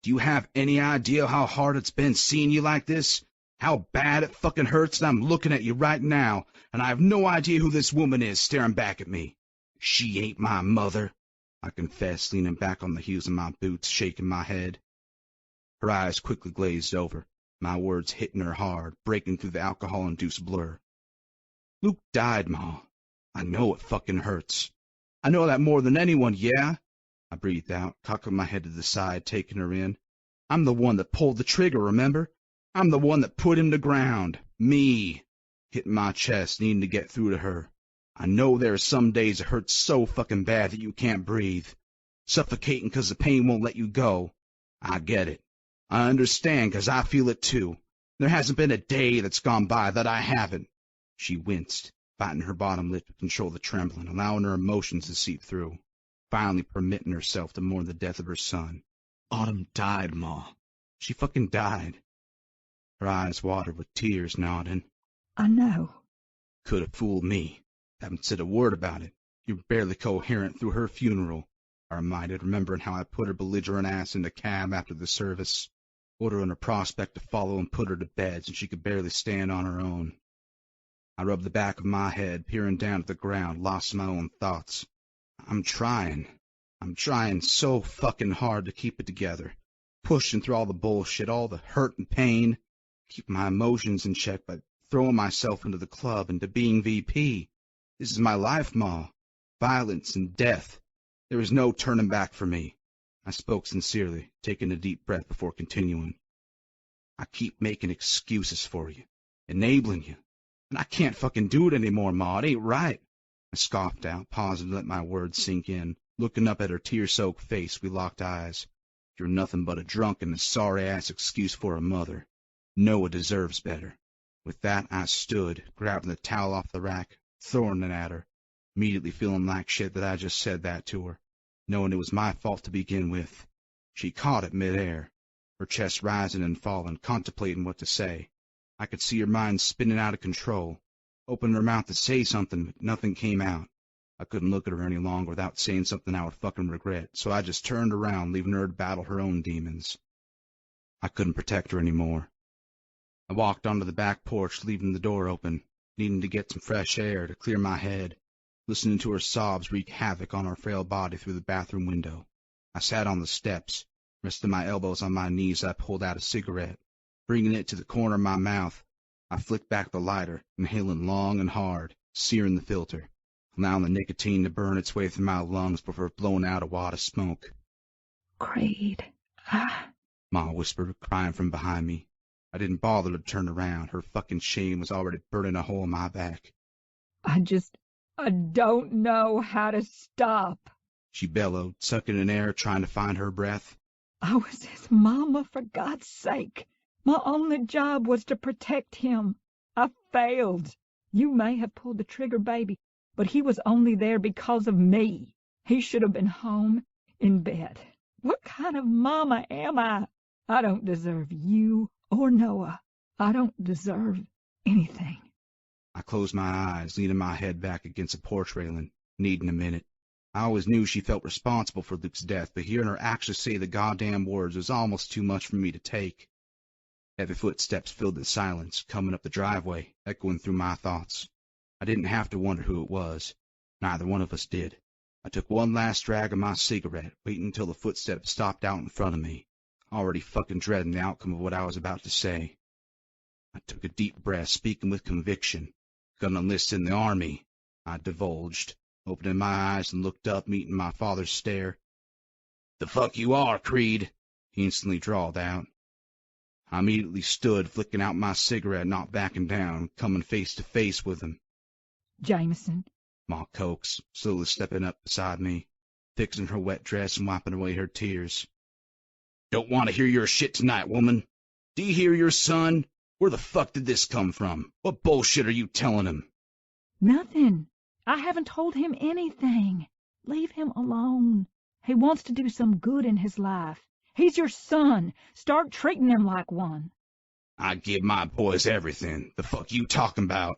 Do you have any idea how hard it's been seeing you like this? How bad it fucking hurts that I'm looking at you right now, and I have no idea who this woman is staring back at me. She ain't my mother, I confessed, leaning back on the heels of my boots, shaking my head. Her eyes quickly glazed over, my words hitting her hard, breaking through the alcohol-induced blur. Luke died, Ma. I know it fucking hurts. I know that more than anyone, yeah? I breathed out, cocking my head to the side, taking her in. I'm the one that pulled the trigger, remember? I'm the one that put him to ground. Me. Hitting my chest, needing to get through to her. I know there are some days it hurts so fucking bad that you can't breathe. Suffocating 'cause the pain won't let you go. I get it. I understand 'cause I feel it too. There hasn't been a day that's gone by that I haven't. She winced, biting her bottom lip to control the trembling, allowing her emotions to seep through, finally permitting herself to mourn the death of her son. Autumn died, Ma. She fucking died. Her eyes watered with tears, nodding. I know. Could have fooled me. Haven't said a word about it. You're barely coherent through her funeral, I reminded, remembering how I put her belligerent ass in the cab after the service, ordering a prospect to follow and put her to bed since she could barely stand on her own. I rubbed the back of my head, peering down at the ground, lost in my own thoughts. I'm trying so fucking hard to keep it together, pushing through all the bullshit, all the hurt and pain, keep my emotions in check by throwing myself into the club, into being VP. This is my life, Ma. violence and death. There was no turning back for me. I spoke sincerely, taking a deep breath before continuing. I keep making excuses for you, enabling you, and I can't fucking do it anymore, Ma. It ain't right. I scoffed out, pausing to let my words sink in. Looking up at her tear-soaked face, we locked eyes. You're nothing but a drunken and sorry-ass excuse for a mother. Noah deserves better. With that, I stood, grabbing the towel off the rack, throwing it at her, immediately feeling like shit that I just said that to her, knowing it was my fault to begin with. She caught it mid-air, her chest rising and falling, contemplating what to say. I could see her mind spinning out of control, opening her mouth to say something, but nothing came out. I couldn't look at her any longer without saying something I would fucking regret, so I just turned around, leaving her to battle her own demons. I couldn't protect her anymore. I walked onto the back porch, leaving the door open, needing to get some fresh air to clear my head, listening to her sobs wreak havoc on her frail body through the bathroom window. I sat on the steps, resting my elbows on my knees. I pulled out a cigarette. Bringing it to the corner of my mouth, I flicked back the lighter, inhaling long and hard, searing the filter, allowing the nicotine to burn its way through my lungs before blowing out a wad of smoke. Creed, Ma whispered, crying from behind me. I didn't bother to turn around. Her fucking shame was already burning a hole in my back. I don't know how to stop. She bellowed, sucking in air, trying to find her breath. I was his mama, for God's sake. My only job was to protect him. I failed. You may have pulled the trigger, baby, but he was only there because of me. He should have been home in bed. What kind of mama am I? I don't deserve you or Noah. I don't deserve anything. I closed my eyes, leaning my head back against a porch railing, needing a minute. I always knew she felt responsible for Luke's death, but hearing her actually say the goddamn words was almost too much for me to take. Heavy footsteps filled the silence, coming up the driveway, echoing through my thoughts. I didn't have to wonder who it was. Neither one of us did. I took one last drag of my cigarette, waiting until the footsteps stopped out in front of me, already fucking dreading the outcome of what I was about to say. I took a deep breath, speaking with conviction. Gonna enlist in the army, I divulged, opening my eyes and looked up, meeting my father's stare. The fuck you are, Creed, he instantly drawled out. I immediately stood, flicking out my cigarette, not backing down, coming face to face with him. Jameson, Ma coaxed, slowly stepping up beside me, fixing her wet dress and wiping away her tears. Don't want to hear your shit tonight, woman. Do you hear your son? Where the fuck did this come from? What bullshit are you telling him? nothing. I haven't told him anything. Leave him alone. He wants to do some good in his life. He's your son. Start treating him like one. I give my boys everything. The fuck you talking about?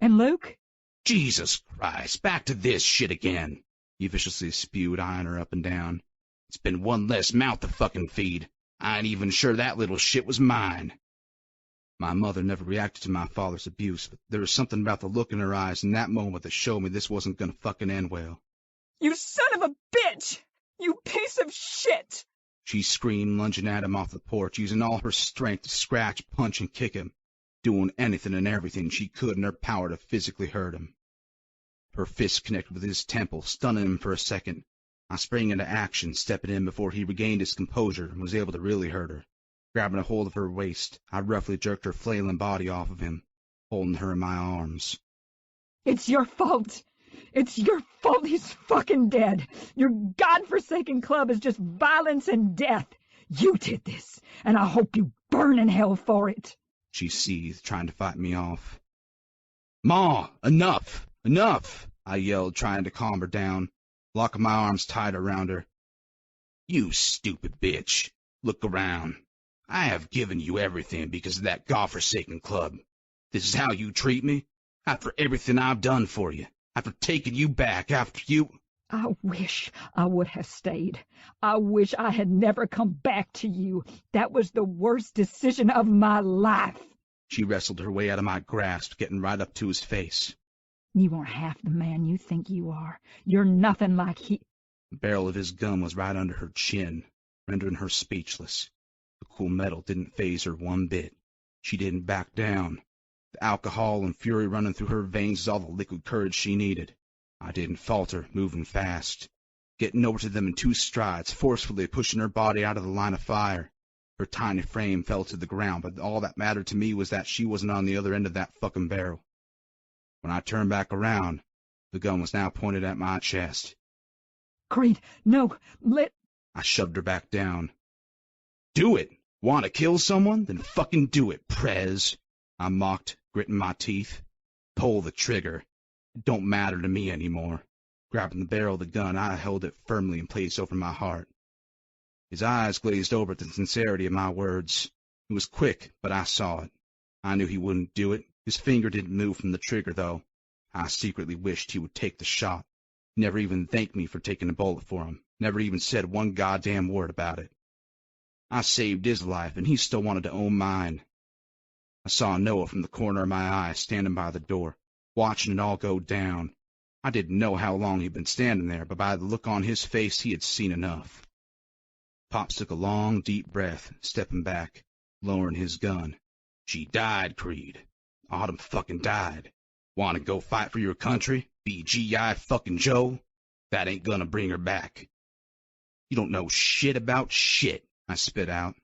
And Luke? Jesus Christ, back to this shit again. He viciously spewed, eyeing her up and down. It's been one less mouth to fucking feed. I ain't even sure that little shit was mine. My mother never reacted to my father's abuse, but there was something about the look in her eyes in that moment that showed me this wasn't gonna fucking end well. You son of a bitch! You piece of shit! She screamed, lunging at him off the porch, using all her strength to scratch, punch, and kick him, doing anything and everything she could in her power to physically hurt him. Her fist connected with his temple, stunning him for a second. I sprang into action, stepping in before he regained his composure and was able to really hurt her. Grabbing a hold of her waist, I roughly jerked her flailing body off of him, holding her in my arms. It's your fault. It's your fault he's fucking dead. Your godforsaken club is just violence and death. You did this, and I hope you burn in hell for it. She seethed, trying to fight me off. Ma, enough! Enough! I yelled, trying to calm her down, locking my arms tight around her. You stupid bitch. Look around. I have given you everything because of that godforsaken club. This is how you treat me? After everything I've done for you? After taking you back? After you... I wish I would have stayed. I wish I had never come back to you. That was the worst decision of my life. She wrestled her way out of my grasp, getting right up to his face. You aren't half the man you think you are. You're nothing like he... The barrel of his gun was right under her chin, rendering her speechless. The cool metal didn't faze her one bit. She didn't back down. The alcohol and fury running through her veins was all the liquid courage she needed. I didn't falter, moving fast, getting over to them in 2 strides, forcefully pushing her body out of the line of fire. Her tiny frame fell to the ground, but all that mattered to me was that she wasn't on the other end of that fucking barrel. When I turned back around, the gun was now pointed at my chest. Creed, no, I shoved her back down. Do it! Want to kill someone? Then fucking do it, Prez! I mocked, gritting my teeth. Pull the trigger. It don't matter to me anymore. Grabbing the barrel of the gun, I held it firmly in place over my heart. His eyes glazed over at the sincerity of my words. It was quick, but I saw it. I knew he wouldn't do it. His finger didn't move from the trigger, though. I secretly wished he would take the shot. He never even thanked me for taking a bullet for him. Never even said one goddamn word about it. I saved his life, and he still wanted to own mine. I saw Noah from the corner of my eye standing by the door, watching it all go down. I didn't know how long he'd been standing there, but by the look on his face, he had seen enough. Pops took a long, deep breath, stepping back, lowering his gun. She died, Creed. Autumn fucking died. Want to go fight for your country? Be G.I. fucking Joe? That ain't gonna bring her back. You don't know shit about shit, I spit out.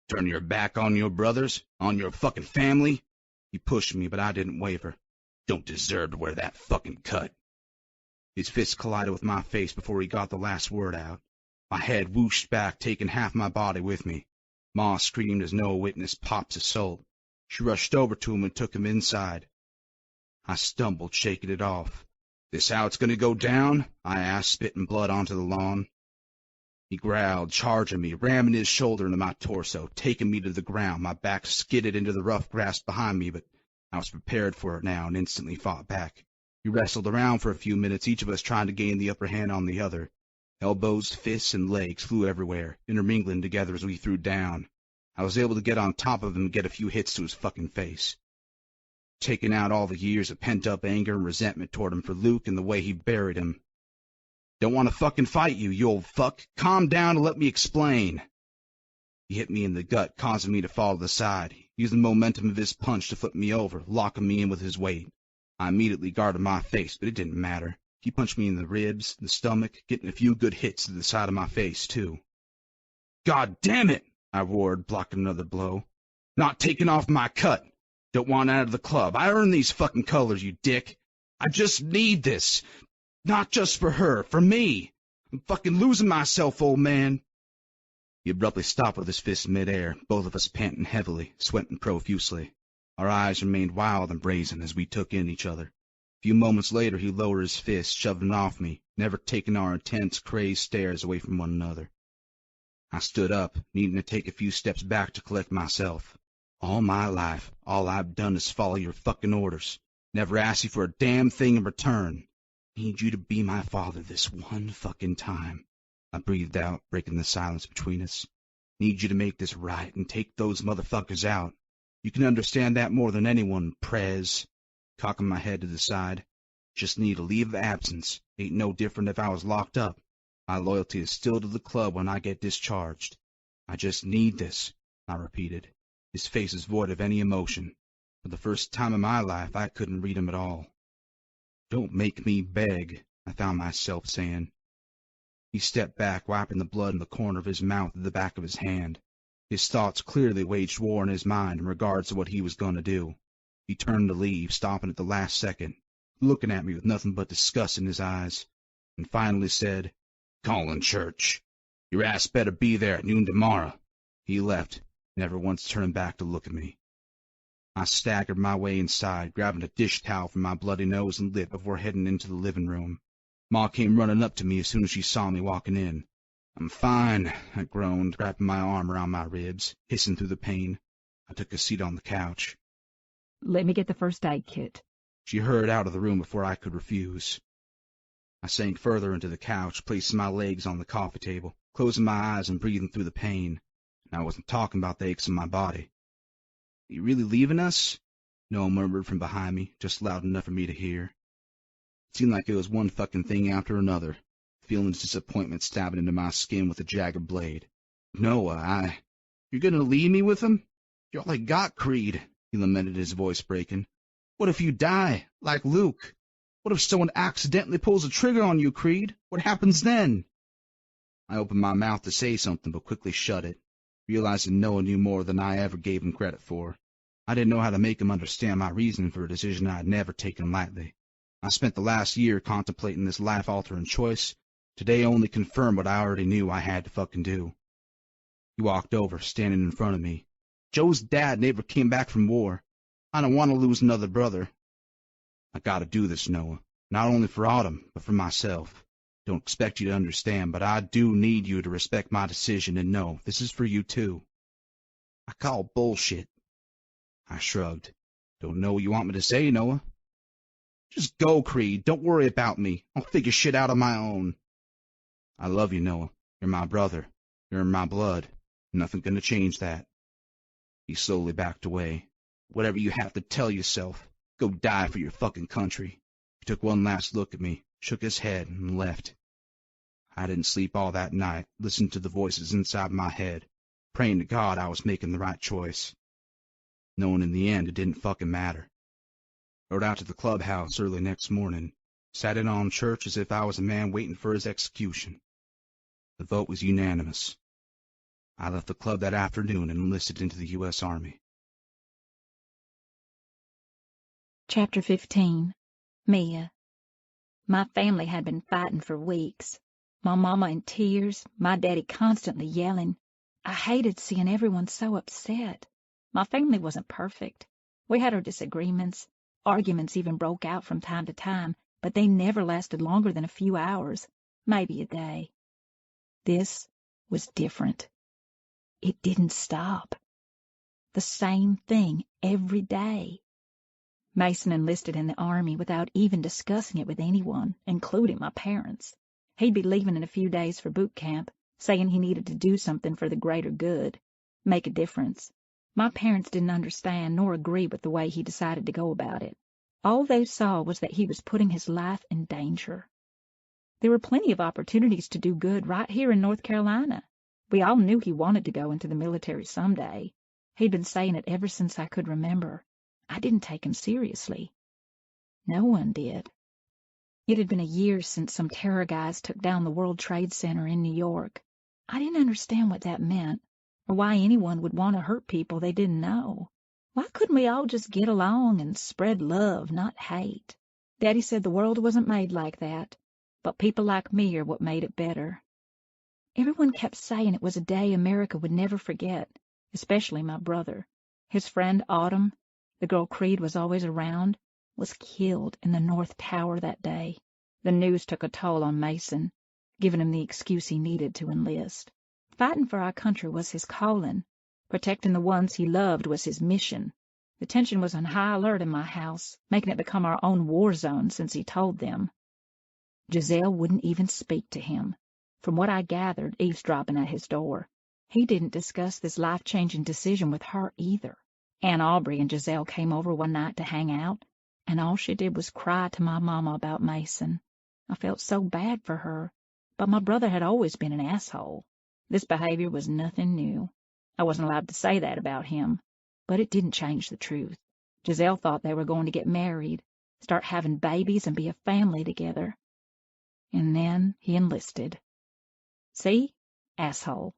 Turn your back on your brothers? On your fucking family? He pushed me, but I didn't waver. Don't deserve to wear that fucking cut. His fist collided with my face before he got the last word out. My head whooshed back, taking half my body with me. Ma screamed as Noah witnessed Pop's assault. She rushed over to him and took him inside. I stumbled, shaking it off. This how it's gonna go down? I asked, spitting blood onto the lawn. He growled, charging me, ramming his shoulder into my torso, taking me to the ground. My back skidded into the rough grass behind me, but I was prepared for it now and instantly fought back. We wrestled around for a few minutes, each of us trying to gain the upper hand on the other. Elbows, fists, and legs flew everywhere, intermingling together as we threw down. I was able to get on top of him and get a few hits to his fucking face, taking out all the years of pent-up anger and resentment toward him for Luke and the way he buried him. Don't want to fucking fight you old fuck. Calm down and let me explain. He hit me in the gut, causing me to fall to the side, using the momentum of his punch to flip me over, locking me in with his weight. I immediately guarded my face, but it didn't matter. He punched me in the ribs, the stomach, getting a few good hits to the side of my face, too. God damn it! I roared, blocking another blow. Not taking off my cut. Don't want out of the club. I earned these fucking colors, you dick. I just need this. Not just for her, for me. I'm fucking losing myself, old man. He abruptly stopped with his fist midair, both of us panting heavily, sweating profusely. Our eyes remained wild and brazen as we took in each other. A few moments later, he lowered his fist, shoving it off me, never taking our intense, crazed stares away from one another. I stood up, needing to take a few steps back to collect myself. All my life, all I've done is follow your fucking orders. Never asked you for a damn thing in return. Need you to be my father this one fucking time. I breathed out, breaking the silence between us. Need you to make this right and take those motherfuckers out. You can understand that more than anyone, Prez. Cocking my head to the side. Just need a leave of absence. Ain't no different if I was locked up. My loyalty is still to the club when I get discharged. I just need this, I repeated. His face is void of any emotion. For the first time in my life, I couldn't read him at all. Don't make me beg, I found myself saying. He stepped back, wiping the blood in the corner of his mouth with the back of his hand. His thoughts clearly waged war in his mind in regards to what he was going to do. He turned to leave, stopping at the last second, looking at me with nothing but disgust in his eyes, and finally said, "Calling church. Your ass better be there at noon tomorrow." He left, never once turning back to look at me. I staggered my way inside, grabbing a dish towel from my bloody nose and lip before heading into the living room. Ma came running up to me as soon as she saw me walking in. "I'm fine," I groaned, wrapping my arm around my ribs, hissing through the pain. I took a seat on the couch. Let me get the first aid kit. She hurried out of the room before I could refuse. I sank further into the couch, placing my legs on the coffee table, closing my eyes and breathing through the pain. And I wasn't talking about the aches in my body. "You really leaving us?" Noah murmured from behind me, just loud enough for me to hear. It seemed like it was one fucking thing after another, feeling his disappointment stabbing into my skin with a jagged blade. "Noah, You're gonna leave me with him? You're all I got, Creed," he lamented, his voice breaking. "What if you die, like Luke?" What if someone accidentally pulls a trigger on you, Creed? What happens then? I opened my mouth to say something, but quickly shut it, realizing Noah knew more than I ever gave him credit for. I didn't know how to make him understand my reason for a decision I had never taken lightly. I spent the last year contemplating this life-altering choice. Today only confirmed what I already knew I had to fucking do. He walked over, standing in front of me. Joe's dad never came back from war. I don't want to lose another brother. I gotta do this, Noah. Not only for Autumn, but for myself. Don't expect you to understand, but I do need you to respect my decision and know this is for you too. I call bullshit. I shrugged. Don't know what you want me to say, Noah. Just go, Creed. Don't worry about me. I'll figure shit out on my own. I love you, Noah. You're my brother. You're in my blood. Nothing gonna change that. He slowly backed away. Whatever you have to tell yourself, go die for your fucking country. He took one last look at me, shook his head, and left. I didn't sleep all that night, listening to the voices inside my head, praying to God I was making the right choice. Knowing in the end it didn't fucking matter. Rode out to the clubhouse early next morning, sat in on church as if I was a man waiting for his execution. The vote was unanimous. I left the club that afternoon and enlisted into the U.S. Army. Chapter 15. Mia. My family had been fighting for weeks. My mama in tears, my daddy constantly yelling. I hated seeing everyone so upset. My family wasn't perfect. We had our disagreements. Arguments even broke out from time to time, but they never lasted longer than a few hours, maybe a day. This was different. It didn't stop. The same thing every day. Mason enlisted in the Army without even discussing it with anyone, including my parents. He'd be leaving in a few days for boot camp, saying he needed to do something for the greater good, make a difference. My parents didn't understand nor agree with the way he decided to go about it. All they saw was that he was putting his life in danger. There were plenty of opportunities to do good right here in North Carolina. We all knew he wanted to go into the military someday. He'd been saying it ever since I could remember. I didn't take him seriously. No one did. It had been a year since some terror guys took down the World Trade Center in New York. I didn't understand what that meant, or why anyone would want to hurt people they didn't know. Why couldn't we all just get along and spread love, not hate? Daddy said the world wasn't made like that, but people like me are what made it better. Everyone kept saying it was a day America would never forget, especially my brother. His friend Autumn, the girl Creed was always around, was killed in the North Tower that day. The news took a toll on Mason, giving him the excuse he needed to enlist. Fighting for our country was his calling. Protecting the ones he loved was his mission. The tension was on high alert in my house, making it become our own war zone since he told them. Giselle wouldn't even speak to him. From what I gathered, eavesdropping at his door, he didn't discuss this life-changing decision with her either. Aunt Aubrey and Giselle came over one night to hang out, and all she did was cry to my mama about Mason. I felt so bad for her, but my brother had always been an asshole. This behavior was nothing new. I wasn't allowed to say that about him, but it didn't change the truth. Giselle thought they were going to get married, start having babies, and be a family together. And then he enlisted. See? Asshole.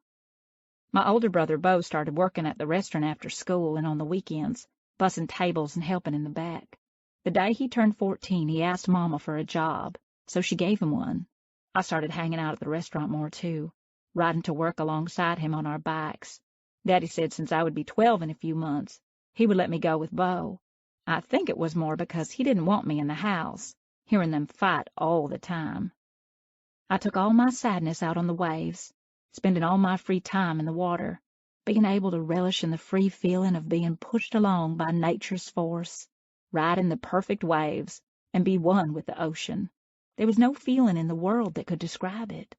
My older brother, Bo, started working at the restaurant after school and on the weekends, bussing tables and helping in the back. The day he turned 14, he asked Mama for a job, so she gave him one. I started hanging out at the restaurant more, too, riding to work alongside him on our bikes. Daddy said since I would be 12 in a few months, he would let me go with Bo. I think it was more because he didn't want me in the house, hearing them fight all the time. I took all my sadness out on the waves, spending all my free time in the water, being able to relish in the free feeling of being pushed along by nature's force, riding the perfect waves, and be one with the ocean. There was no feeling in the world that could describe it.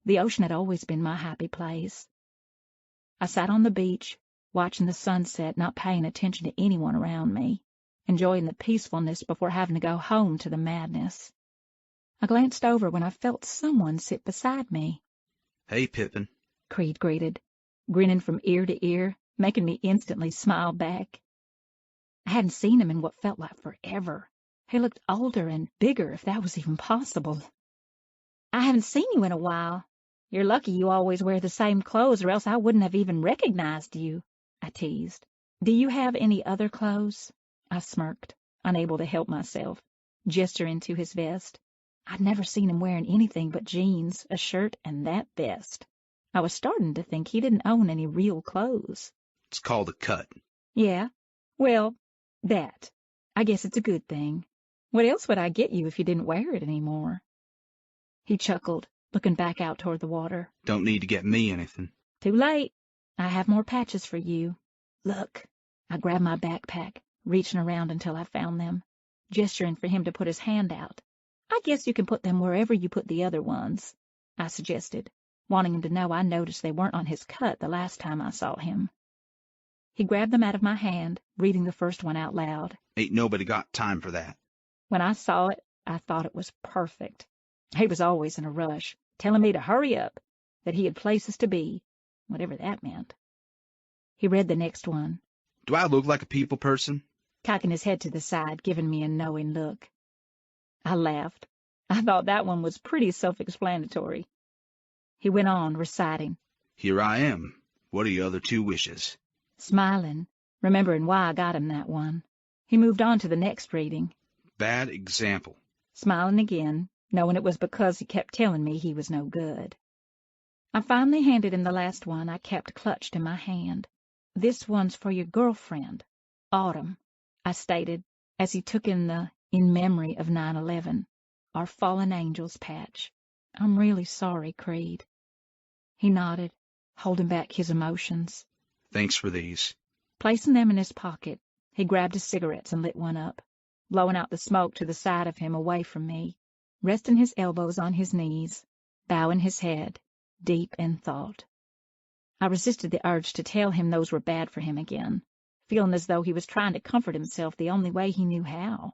The ocean had always been my happy place. I sat on the beach, watching the sunset, not paying attention to anyone around me, enjoying the peacefulness before having to go home to the madness. I glanced over when I felt someone sit beside me. Hey, Pippin, Creed greeted, grinning from ear to ear, making me instantly smile back. I hadn't seen him in what felt like forever. He looked older and bigger, if that was even possible. I haven't seen you in a while. You're lucky you always wear the same clothes, or else I wouldn't have even recognized you, I teased. Do you have any other clothes? I smirked, unable to help myself, gesturing to his vest. I'd never seen him wearing anything but jeans, a shirt, and that vest. I was starting to think he didn't own any real clothes. It's called a cut. Yeah, well, that. I guess it's a good thing. What else would I get you if you didn't wear it anymore? He chuckled, looking back out toward the water. Don't need to get me anything. Too late. I have more patches for you. Look. I grabbed my backpack, reaching around until I found them, gesturing for him to put his hand out. I guess you can put them wherever you put the other ones, I suggested, wanting him to know I noticed they weren't on his cut the last time I saw him. He grabbed them out of my hand, reading the first one out loud. Ain't nobody got time for that. When I saw it, I thought it was perfect. He was always in a rush, telling me to hurry up, that he had places to be, whatever that meant. He read the next one. Do I look like a people person? Cocking his head to the side, giving me a knowing look. I laughed. I thought that one was pretty self-explanatory. He went on, reciting. Here I am. What are your other two wishes? Smiling, remembering why I got him that one. He moved on to the next reading. Bad example. Smiling again, knowing it was because he kept telling me he was no good. I finally handed him the last one I kept clutched in my hand. This one's for your girlfriend, Autumn, I stated, as he took in the "In Memory of 9/11, Our Fallen Angels" patch. I'm really sorry, Creed. He nodded, holding back his emotions. Thanks for these. Placing them in his pocket, he grabbed his cigarettes and lit one up, blowing out the smoke to the side of him away from me, resting his elbows on his knees, bowing his head, deep in thought. I resisted the urge to tell him those were bad for him again, feeling as though he was trying to comfort himself the only way he knew how.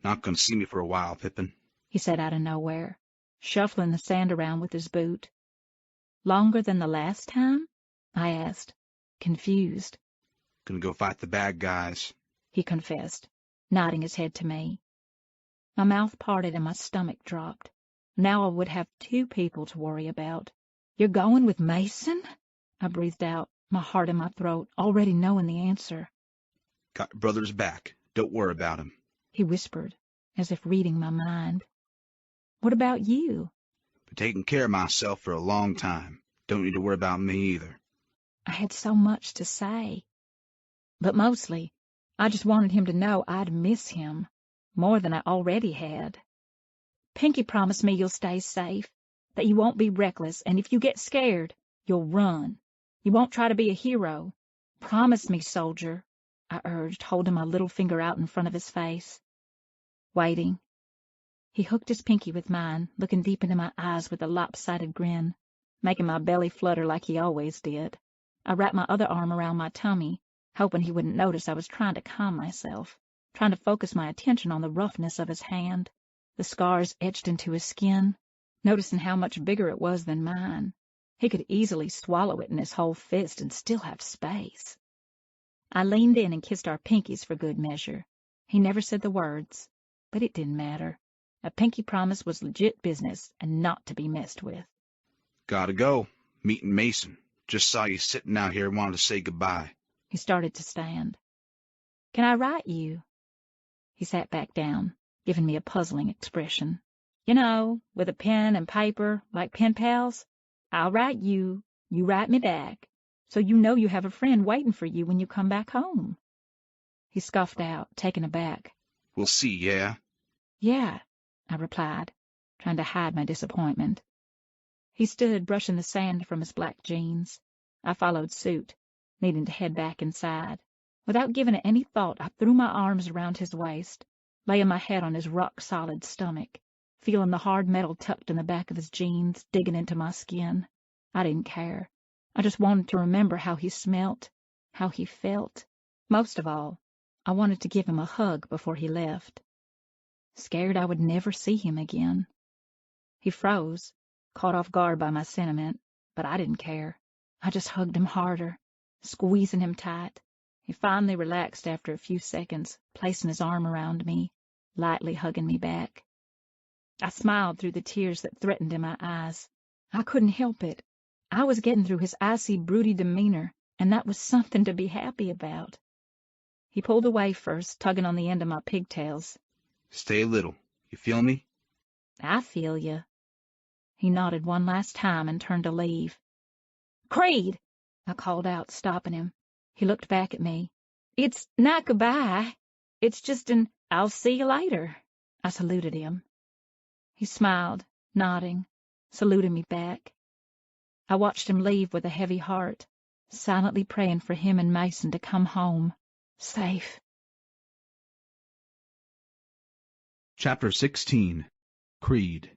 Not gonna see me for a while, Pippin, he said out of nowhere, shuffling the sand around with his boot. Longer than the last time? I asked, confused. Gonna go fight the bad guys, he confessed, nodding his head to me. My mouth parted and my stomach dropped. Now I would have two people to worry about. You're going with Mason? I breathed out, my heart in my throat, already knowing the answer. Got your brother's back. Don't worry about him, he whispered, as if reading my mind. What about you? Been taking care of myself for a long time. Don't need to worry about me either. I had so much to say. But mostly, I just wanted him to know I'd miss him, more than I already had. Pinky promised me you'll stay safe, that you won't be reckless, and if you get scared, you'll run. You won't try to be a hero. Promise me, soldier, I urged, holding my little finger out in front of his face. Waiting. He hooked his pinky with mine, looking deep into my eyes with a lopsided grin, making my belly flutter like he always did. I wrapped my other arm around my tummy, hoping he wouldn't notice I was trying to calm myself, trying to focus my attention on the roughness of his hand, the scars etched into his skin, noticing how much bigger it was than mine. He could easily swallow it in his whole fist and still have space. I leaned in and kissed our pinkies for good measure. He never said the words, but it didn't matter. A pinky promise was legit business and not to be messed with. Gotta go. Meeting Mason. Just saw you sitting out here and wanted to say goodbye. He started to stand. Can I write you? He sat back down, giving me a puzzling expression. You know, with a pen and paper, like pen pals. I'll write you, you write me back, so you know you have a friend waiting for you when you come back home. He scoffed out, taken aback. We'll see, yeah? Yeah, I replied, trying to hide my disappointment. He stood, brushing the sand from his black jeans. I followed suit, needing to head back inside. Without giving it any thought, I threw my arms around his waist, laying my head on his rock-solid stomach, feeling the hard metal tucked in the back of his jeans, digging into my skin. I didn't care. I just wanted to remember how he smelt, how he felt. Most of all, I wanted to give him a hug before he left. Scared I would never see him again. He froze, caught off guard by my sentiment, but I didn't care. I just hugged him harder, squeezing him tight. He finally relaxed after a few seconds, placing his arm around me, lightly hugging me back. I smiled through the tears that threatened in my eyes. I couldn't help it. I was getting through his icy, broody demeanor, and that was something to be happy about. He pulled away first, tugging on the end of my pigtails. Stay a little. You feel me? I feel you. He nodded one last time and turned to leave. Creed! I called out, stopping him. He looked back at me. It's not goodbye. It's just an I'll see you later. I saluted him. He smiled, nodding, saluting me back. I watched him leave with a heavy heart, silently praying for him and Mason to come home, safe. Chapter 16. Creed.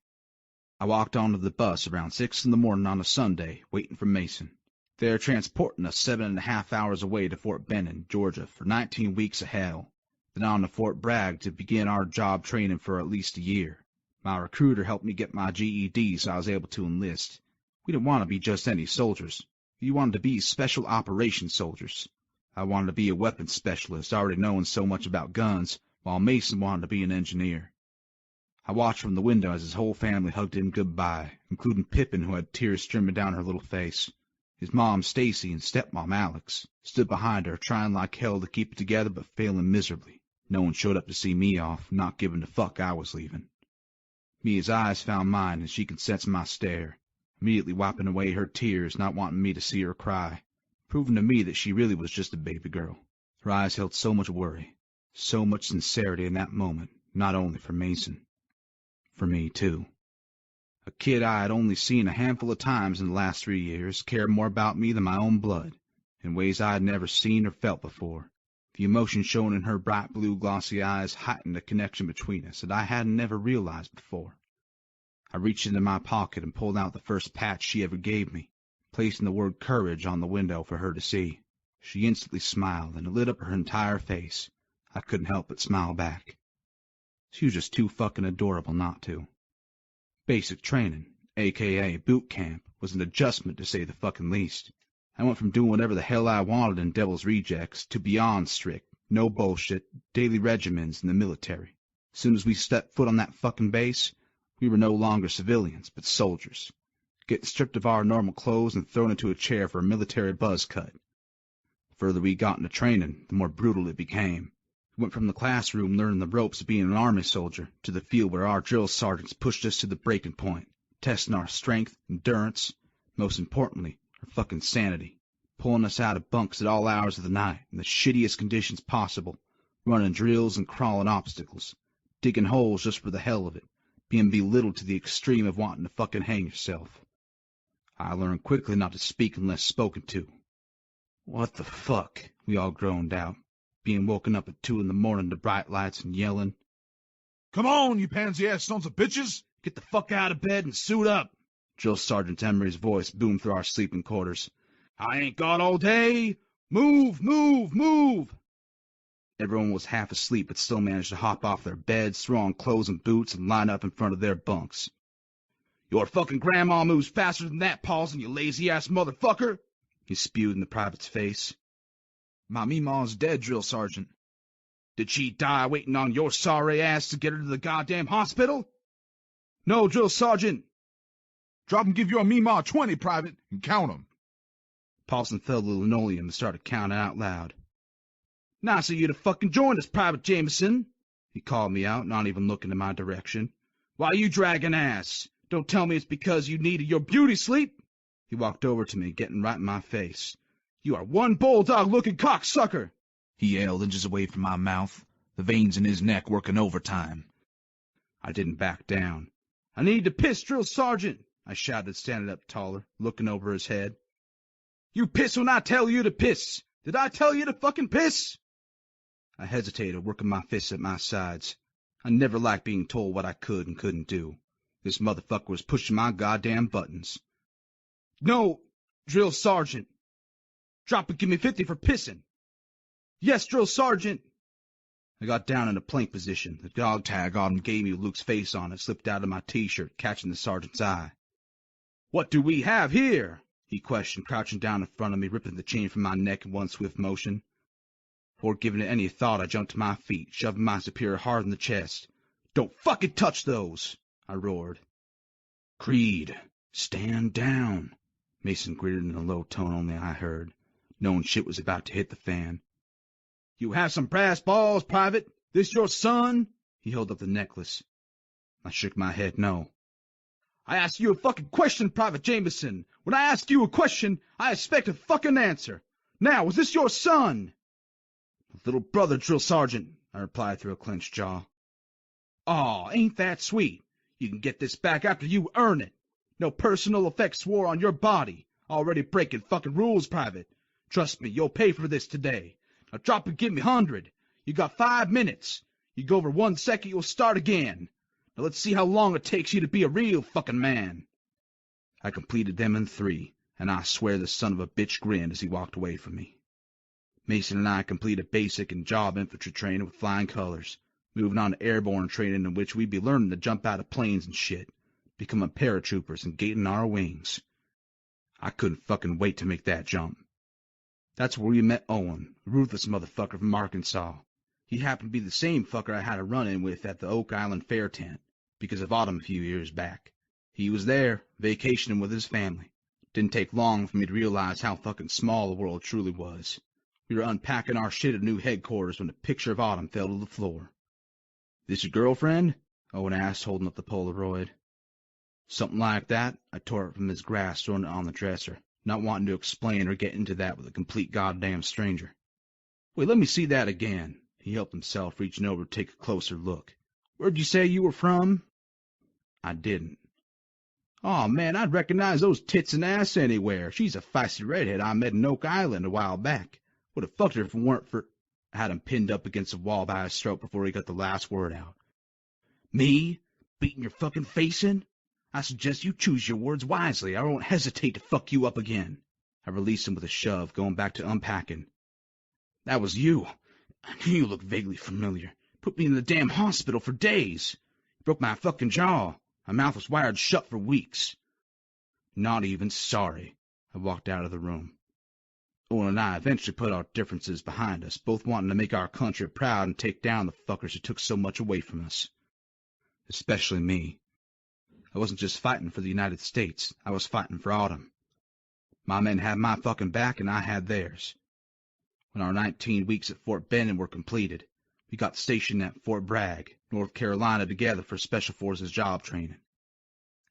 I walked onto the bus around 6 in the morning on a Sunday, waiting for Mason. They're transporting us 7.5 hours away to Fort Benning, Georgia, for 19 weeks of hell, then on to Fort Bragg to begin our job training for at least a year. My recruiter helped me get my GED so I was able to enlist. We didn't want to be just any soldiers. We wanted to be special operations soldiers. I wanted to be a weapons specialist, already knowing so much about guns, while Mason wanted to be an engineer. I watched from the window as his whole family hugged him goodbye, including Pippin, who had tears streaming down her little face. His mom, Stacy, and stepmom, Alex, stood behind her, trying like hell to keep it together but failing miserably. No one showed up to see me off, not giving a fuck I was leaving. Mia's eyes found mine, and she could sense my stare, immediately wiping away her tears, not wanting me to see her cry, proving to me that she really was just a baby girl. Her eyes held so much worry, so much sincerity in that moment, not only for Mason. For me, too. A kid I had only seen a handful of times in the last 3 years cared more about me than my own blood, in ways I had never seen or felt before. The emotion shown in her bright blue glossy eyes heightened the connection between us that I hadn't never realized before. I reached into my pocket and pulled out the first patch she ever gave me, placing the word courage on the window for her to see. She instantly smiled, and it lit up her entire face. I couldn't help but smile back. She was just too fucking adorable not to. Basic training, a.k.a. boot camp, was an adjustment to say the fucking least. I went from doing whatever the hell I wanted in Devil's Rejects to beyond strict, no bullshit, daily regimens in the military. As soon as we stepped foot on that fucking base, we were no longer civilians, but soldiers, getting stripped of our normal clothes and thrown into a chair for a military buzz cut. The further we got into training, the more brutal it became. We went from the classroom learning the ropes of being an army soldier to the field where our drill sergeants pushed us to the breaking point, testing our strength, endurance, most importantly, our fucking sanity, pulling us out of bunks at all hours of the night in the shittiest conditions possible, running drills and crawling obstacles, digging holes just for the hell of it, being belittled to the extreme of wanting to fucking hang yourself. I learned quickly not to speak unless spoken to. What the fuck, we all groaned out, being woken up at 2 in the morning to bright lights and yelling, "Come on, you pansy-ass sons of bitches! "Get the fuck out of bed and suit up!" Drill Sergeant Emery's voice boomed through our sleeping quarters. "I ain't got all day! Move, move, move!" Everyone was half asleep but still managed to hop off their beds, throw on clothes and boots, and line up in front of their bunks. "Your fucking grandma moves faster than that, Paulson, you lazy-ass motherfucker!" he spewed in the private's face. "My meemaw's dead, Drill Sergeant." "Did she die waiting on your sorry ass to get her to the goddamn hospital?" "No, Drill Sergeant." "Drop and give your meemaw 20, Private, and count 'em." Paulson fell to the linoleum and started counting out loud. "Nice of you to fucking join us, Private Jameson," he called me out, not even looking in my direction. "Why you dragging ass? Don't tell me it's because you needed your beauty sleep." He walked over to me, getting right in my face. "You are one bulldog-looking cocksucker," he yelled inches away from my mouth, the veins in his neck working overtime. I didn't back down. "I need to piss, Drill Sergeant," I shouted, standing up taller, looking over his head. "You piss when I tell you to piss. Did I tell you to fucking piss?" I hesitated, working my fists at my sides. I never liked being told what I could and couldn't do. This motherfucker was pushing my goddamn buttons. "No, Drill Sergeant." "Drop and give me 50 for pissing." "Yes, Drill Sergeant." I got down in a plank position. The dog tag Autumn gave me with Luke's face on it slipped out of my T-shirt, catching the sergeant's eye. "What do we have here?" he questioned, crouching down in front of me, ripping the chain from my neck in one swift motion. Before giving it any thought, I jumped to my feet, shoving my superior hard in the chest. "Don't fucking touch those!" I roared. "Creed, stand down," Mason gritted in a low tone only I heard, knowing shit was about to hit the fan. "You have some brass balls, Private? This your son?" He held up the necklace. I shook my head no. "I asked you a fucking question, Private Jameson. When I ask you a question, I expect a fucking answer. Now, was this your son?" "Little brother, drill sergeant," I replied through a clenched jaw. "Aw, ain't that sweet? You can get this back after you earn it. No personal effects swore on your body. Already breaking fucking rules, Private. Trust me, you'll pay for this today. Now drop and give me 100. You got 5 minutes. You go over 1 second, you'll start again. Now let's see how long it takes you to be a real fucking man." I completed them in 3, and I swear the son of a bitch grinned as he walked away from me. Mason and I completed basic and job infantry training with flying colors, moving on to airborne training in which we'd be learning to jump out of planes and shit, becoming paratroopers and gaiting our wings. I couldn't fucking wait to make that jump. That's where we met Owen, a ruthless motherfucker from Arkansas. He happened to be the same fucker I had a run-in with at the Oak Island Fair tent, because of Autumn a few years back. He was there, vacationing with his family. Didn't take long for me to realize how fucking small the world truly was. We were unpacking our shit at new headquarters when a picture of Autumn fell to the floor. "This your girlfriend?" Owen asked, holding up the Polaroid. "Something like that." I tore it from his grasp, throwing it on the dresser, not wanting to explain or get into that with a complete goddamn stranger. "Wait, let me see that again." He helped himself, reaching over to take a closer look. "Where'd you say you were from?" I didn't. "Aw, man, I'd recognize those tits and ass anywhere. She's a feisty redhead I met in Oak Island a while back. Would have fucked her if it weren't for—" I had him pinned up against the wall by his throat before he got the last word out. "Me? Beating your fucking face in? I suggest you choose your words wisely. I won't hesitate to fuck you up again." I released him with a shove, going back to unpacking. "That was you. I knew you looked vaguely familiar. Put me in the damn hospital for days. You broke my fucking jaw. My mouth was wired shut for weeks." "Not even sorry." I walked out of the room. Owen and I eventually put our differences behind us, both wanting to make our country proud and take down the fuckers who took so much away from us. Especially me. I wasn't just fighting for the United States. I was fighting for Autumn. My men had my fucking back, and I had theirs. When our 19 weeks at Fort Benning were completed, we got stationed at Fort Bragg, North Carolina, together for Special Forces job training.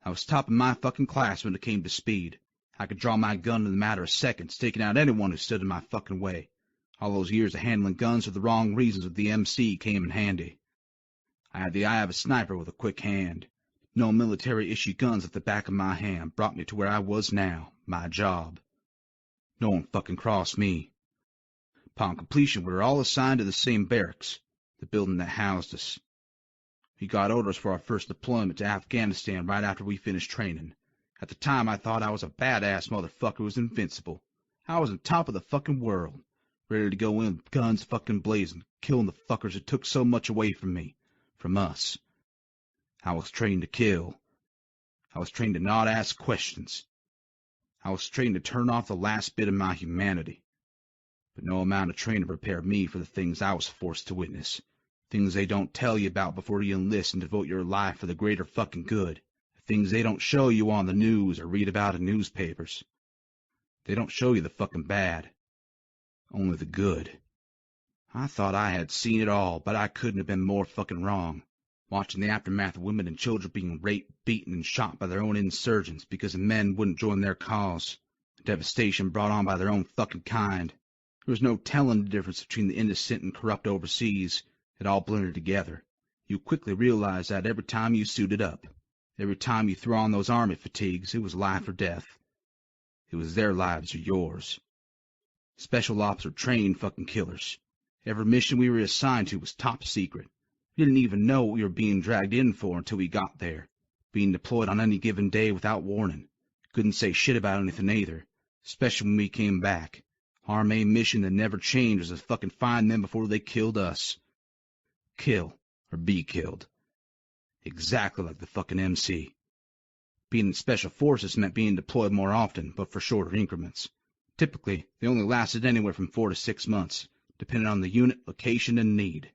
I was top of my fucking class when it came to speed. I could draw my gun in a matter of seconds, taking out anyone who stood in my fucking way. All those years of handling guns for the wrong reasons with the MC came in handy. I had the eye of a sniper with a quick hand. No military-issue guns at the back of my hand brought me to where I was now, my job. No one fucking crossed me. Upon completion, we were all assigned to the same barracks, the building that housed us. We got orders for our first deployment to Afghanistan right after we finished training. At the time, I thought I was a badass motherfucker who was invincible. I was on top of the fucking world, ready to go in with guns fucking blazing, killing the fuckers who took so much away from me, from us. I was trained to kill. I was trained to not ask questions. I was trained to turn off the last bit of my humanity. But no amount of training prepared me for the things I was forced to witness. Things they don't tell you about before you enlist and devote your life for the greater fucking good. Things they don't show you on the news or read about in newspapers. They don't show you the fucking bad. Only the good. I thought I had seen it all, but I couldn't have been more fucking wrong. Watching the aftermath of women and children being raped, beaten, and shot by their own insurgents because the men wouldn't join their cause. The devastation brought on by their own fucking kind. There was no telling the difference between the innocent and corrupt overseas. It all blended together. You quickly realized that every time you suited up. Every time you threw on those army fatigues, it was life or death. It was their lives or yours. Special ops were trained fucking killers. Every mission we were assigned to was top secret. We didn't even know what we were being dragged in for until we got there. Being deployed on any given day without warning. Couldn't say shit about anything either, especially when we came back. Our main mission that never changed was to fucking find them before they killed us. Kill or be killed. Exactly like the fucking MC. Being in Special Forces meant being deployed more often, but for shorter increments. Typically, they only lasted anywhere from 4 to 6 months, depending on the unit, location, and need.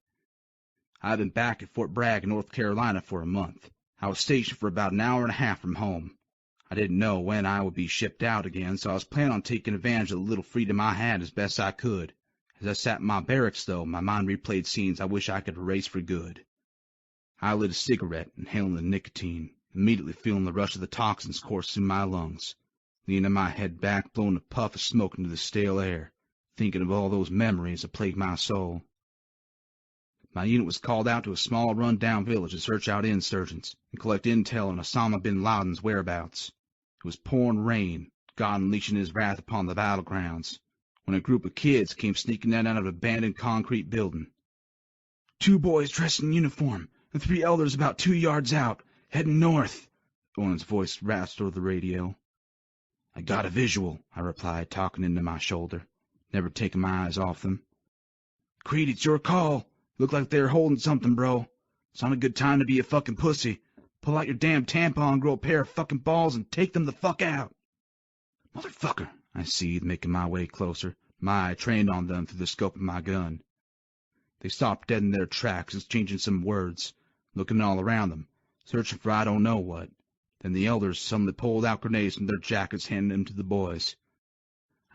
I've been back at Fort Bragg in North Carolina for a month. I was stationed for about an hour and a half from home. I didn't know when I would be shipped out again, so I was planning on taking advantage of the little freedom I had as best I could. As I sat in my barracks, though, my mind replayed scenes I wish I could erase for good. I lit a cigarette, inhaling the nicotine, immediately feeling the rush of the toxins course through my lungs, leaning my head back, blowing a puff of smoke into the stale air, thinking of all those memories that plagued my soul. My unit was called out to a small run-down village to search out insurgents and collect intel on Osama bin Laden's whereabouts. It was pouring rain, God unleashing his wrath upon the battlegrounds, when a group of kids came sneaking in out of an abandoned concrete building. 2 boys dressed in uniform, and 3 elders about 2 yards out, heading north, Owen's voice rasped over the radio. I got a visual, I replied, talking into my shoulder, never taking my eyes off them. Creed, it's your call. Looked like they were holding something, bro. It's not a good time to be a fucking pussy. Pull out your damn tampon, grow a pair of fucking balls, and take them the fuck out. Motherfucker, I seethed, making my way closer, my eye trained on them through the scope of my gun. They stopped dead in their tracks, exchanging some words, looking all around them, searching for I don't know what. Then the elders suddenly pulled out grenades from their jackets, handing them to the boys.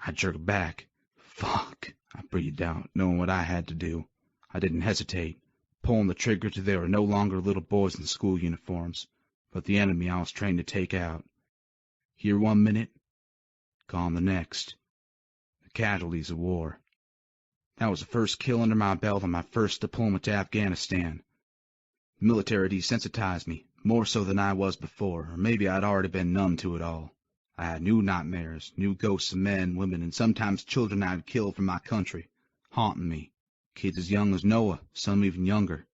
I jerked back. Fuck, I breathed out, knowing what I had to do. I didn't hesitate, pulling the trigger till they were no longer little boys in school uniforms, but the enemy I was trained to take out. Here 1 minute, gone the next. The casualties of war. That was the first kill under my belt on my first deployment to Afghanistan. The military desensitized me, more so than I was before, or maybe I'd already been numb to it all. I had new nightmares, new ghosts of men, women, and sometimes children I'd killed for my country, haunting me. Kids as young as Noah, some even younger.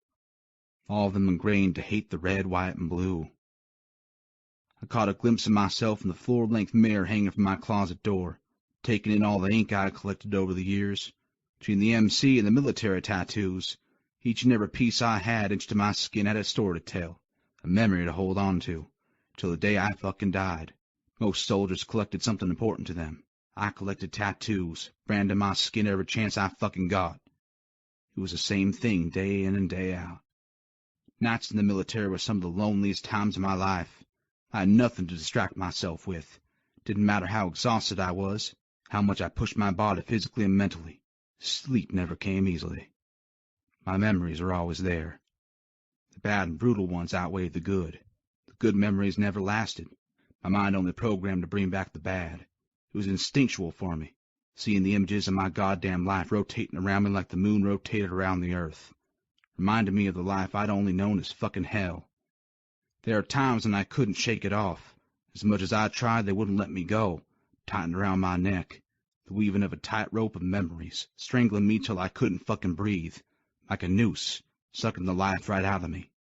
All of them ingrained to hate the red, white, and blue. I caught a glimpse of myself in the floor-length mirror hanging from my closet door, taking in all the ink I had collected over the years. Between the MC and the military tattoos, each and every piece I had etched to my skin had a story to tell, a memory to hold on to, till the day I fucking died. Most soldiers collected something important to them. I collected tattoos, branding my skin every chance I fucking got. It was the same thing day in and day out. Nights in the military were some of the loneliest times of my life. I had nothing to distract myself with. Didn't matter how exhausted I was, how much I pushed my body physically and mentally. Sleep never came easily. My memories were always there. The bad and brutal ones outweighed the good. The good memories never lasted. My mind only programmed to bring back the bad. It was instinctual for me, seeing the images of my goddamn life rotating around me like the moon rotated around the earth. Reminded me of the life I'd only known as fucking hell. There are times when I couldn't shake it off. As much as I tried, they wouldn't let me go, tightened around my neck, the weaving of a tight rope of memories, strangling me till I couldn't fucking breathe, like a noose, sucking the life right out of me.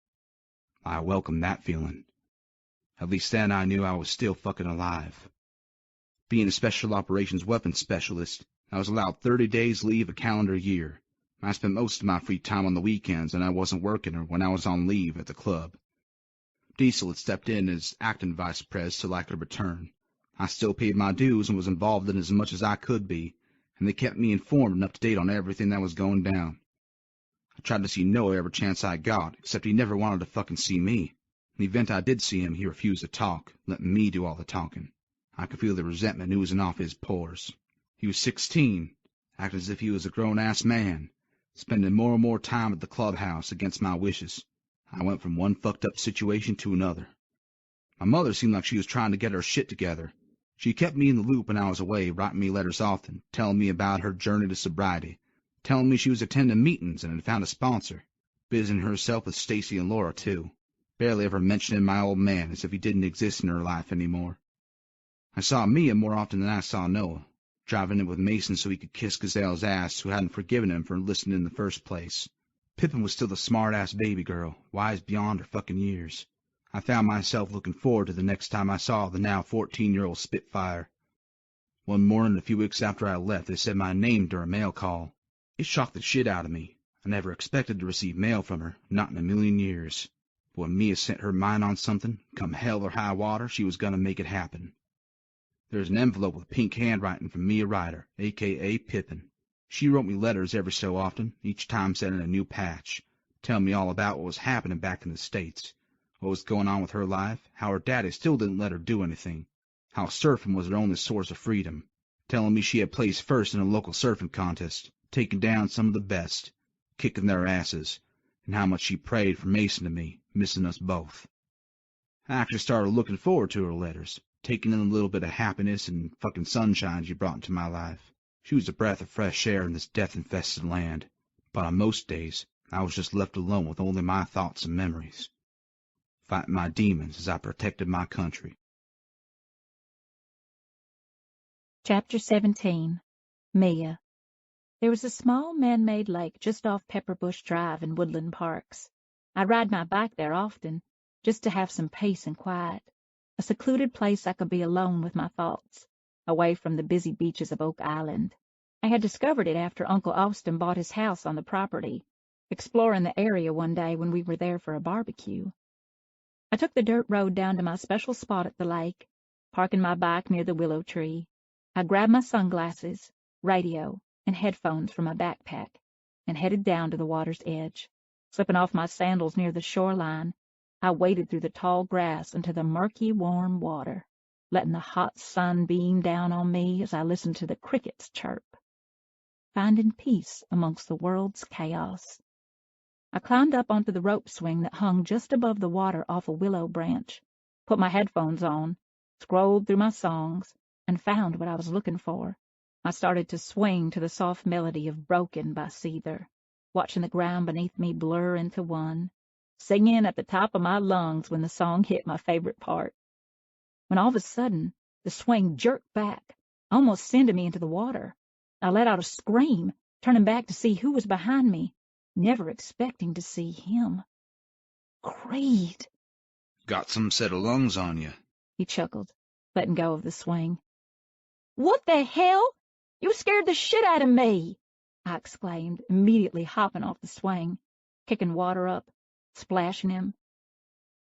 I welcomed that feeling. At least then I knew I was still fucking alive. Being a special operations weapons specialist, I was allowed 30 days leave a calendar year. I spent most of my free time on the weekends when I wasn't working or when I was on leave at the club. Diesel had stepped in as acting vice pres till I could return. I still paid my dues and was involved in as much as I could be, and they kept me informed and up to date on everything that was going down. I tried to see Noah every chance I got, except he never wanted to fucking see me. In the event I did see him, he refused to talk, letting me do all the talking. I could feel the resentment oozing off his pores. He was 16, acting as if he was a grown-ass man, spending more and more time at the clubhouse against my wishes. I went from one fucked-up situation to another. My mother seemed like she was trying to get her shit together. She kept me in the loop when I was away, writing me letters often, telling me about her journey to sobriety, telling me she was attending meetings and had found a sponsor, busying herself with Stacy and Laura, too, barely ever mentioning my old man as if he didn't exist in her life anymore. I saw Mia more often than I saw Noah, driving in with Mason so he could kiss Gazelle's ass, who hadn't forgiven him for enlisting in the first place. Pippin was still the smart-ass baby girl, wise beyond her fucking years. I found myself looking forward to the next time I saw the now 14-year-old Spitfire. One morning, a few weeks after I left, they said my name during a mail call. It shocked the shit out of me. I never expected to receive mail from her, not in a million years. But when Mia sent her mind on something, come hell or high water, she was gonna make it happen. There was an envelope with pink handwriting from Mia Ryder, a.k.a. Pippin. She wrote me letters every so often, each time sending a new patch, telling me all about what was happening back in the States, what was going on with her life, how her daddy still didn't let her do anything, how surfing was her only source of freedom, telling me she had placed first in a local surfing contest, taking down some of the best, kicking their asses, and how much she prayed for Mason and me, missing us both. I actually started looking forward to her letters, taking in a little bit of happiness and fucking sunshine she brought into my life. She was a breath of fresh air in this death-infested land, but on most days I was just left alone with only my thoughts and memories, fighting my demons as I protected my country. Chapter 17. Mia. There was a small man-made lake just off Pepperbush Drive in Woodland Parks. I ride my bike there often, just to have some peace and quiet, a secluded place I could be alone with my thoughts, away from the busy beaches of Oak Island. I had discovered it after Uncle Austin bought his house on the property, exploring the area one day when we were there for a barbecue. I took the dirt road down to my special spot at the lake, parking my bike near the willow tree. I grabbed my sunglasses, radio, and headphones from my backpack, and headed down to the water's edge. Slipping off my sandals near the shoreline, I waded through the tall grass into the murky, warm water, letting the hot sun beam down on me as I listened to the crickets chirp, finding peace amongst the world's chaos. I climbed up onto the rope swing that hung just above the water off a willow branch, put my headphones on, scrolled through my songs, and found what I was looking for. I started to swing to the soft melody of Broken by Seether, watching the ground beneath me blur into one, singing at the top of my lungs when the song hit my favorite part. When all of a sudden, the swing jerked back, almost sending me into the water. I let out a scream, turning back to see who was behind me, never expecting to see him. Creed! Got some set of lungs on you, he chuckled, letting go of the swing. What the hell? You scared the shit out of me, I exclaimed, immediately hopping off the swing, kicking water up, splashing him.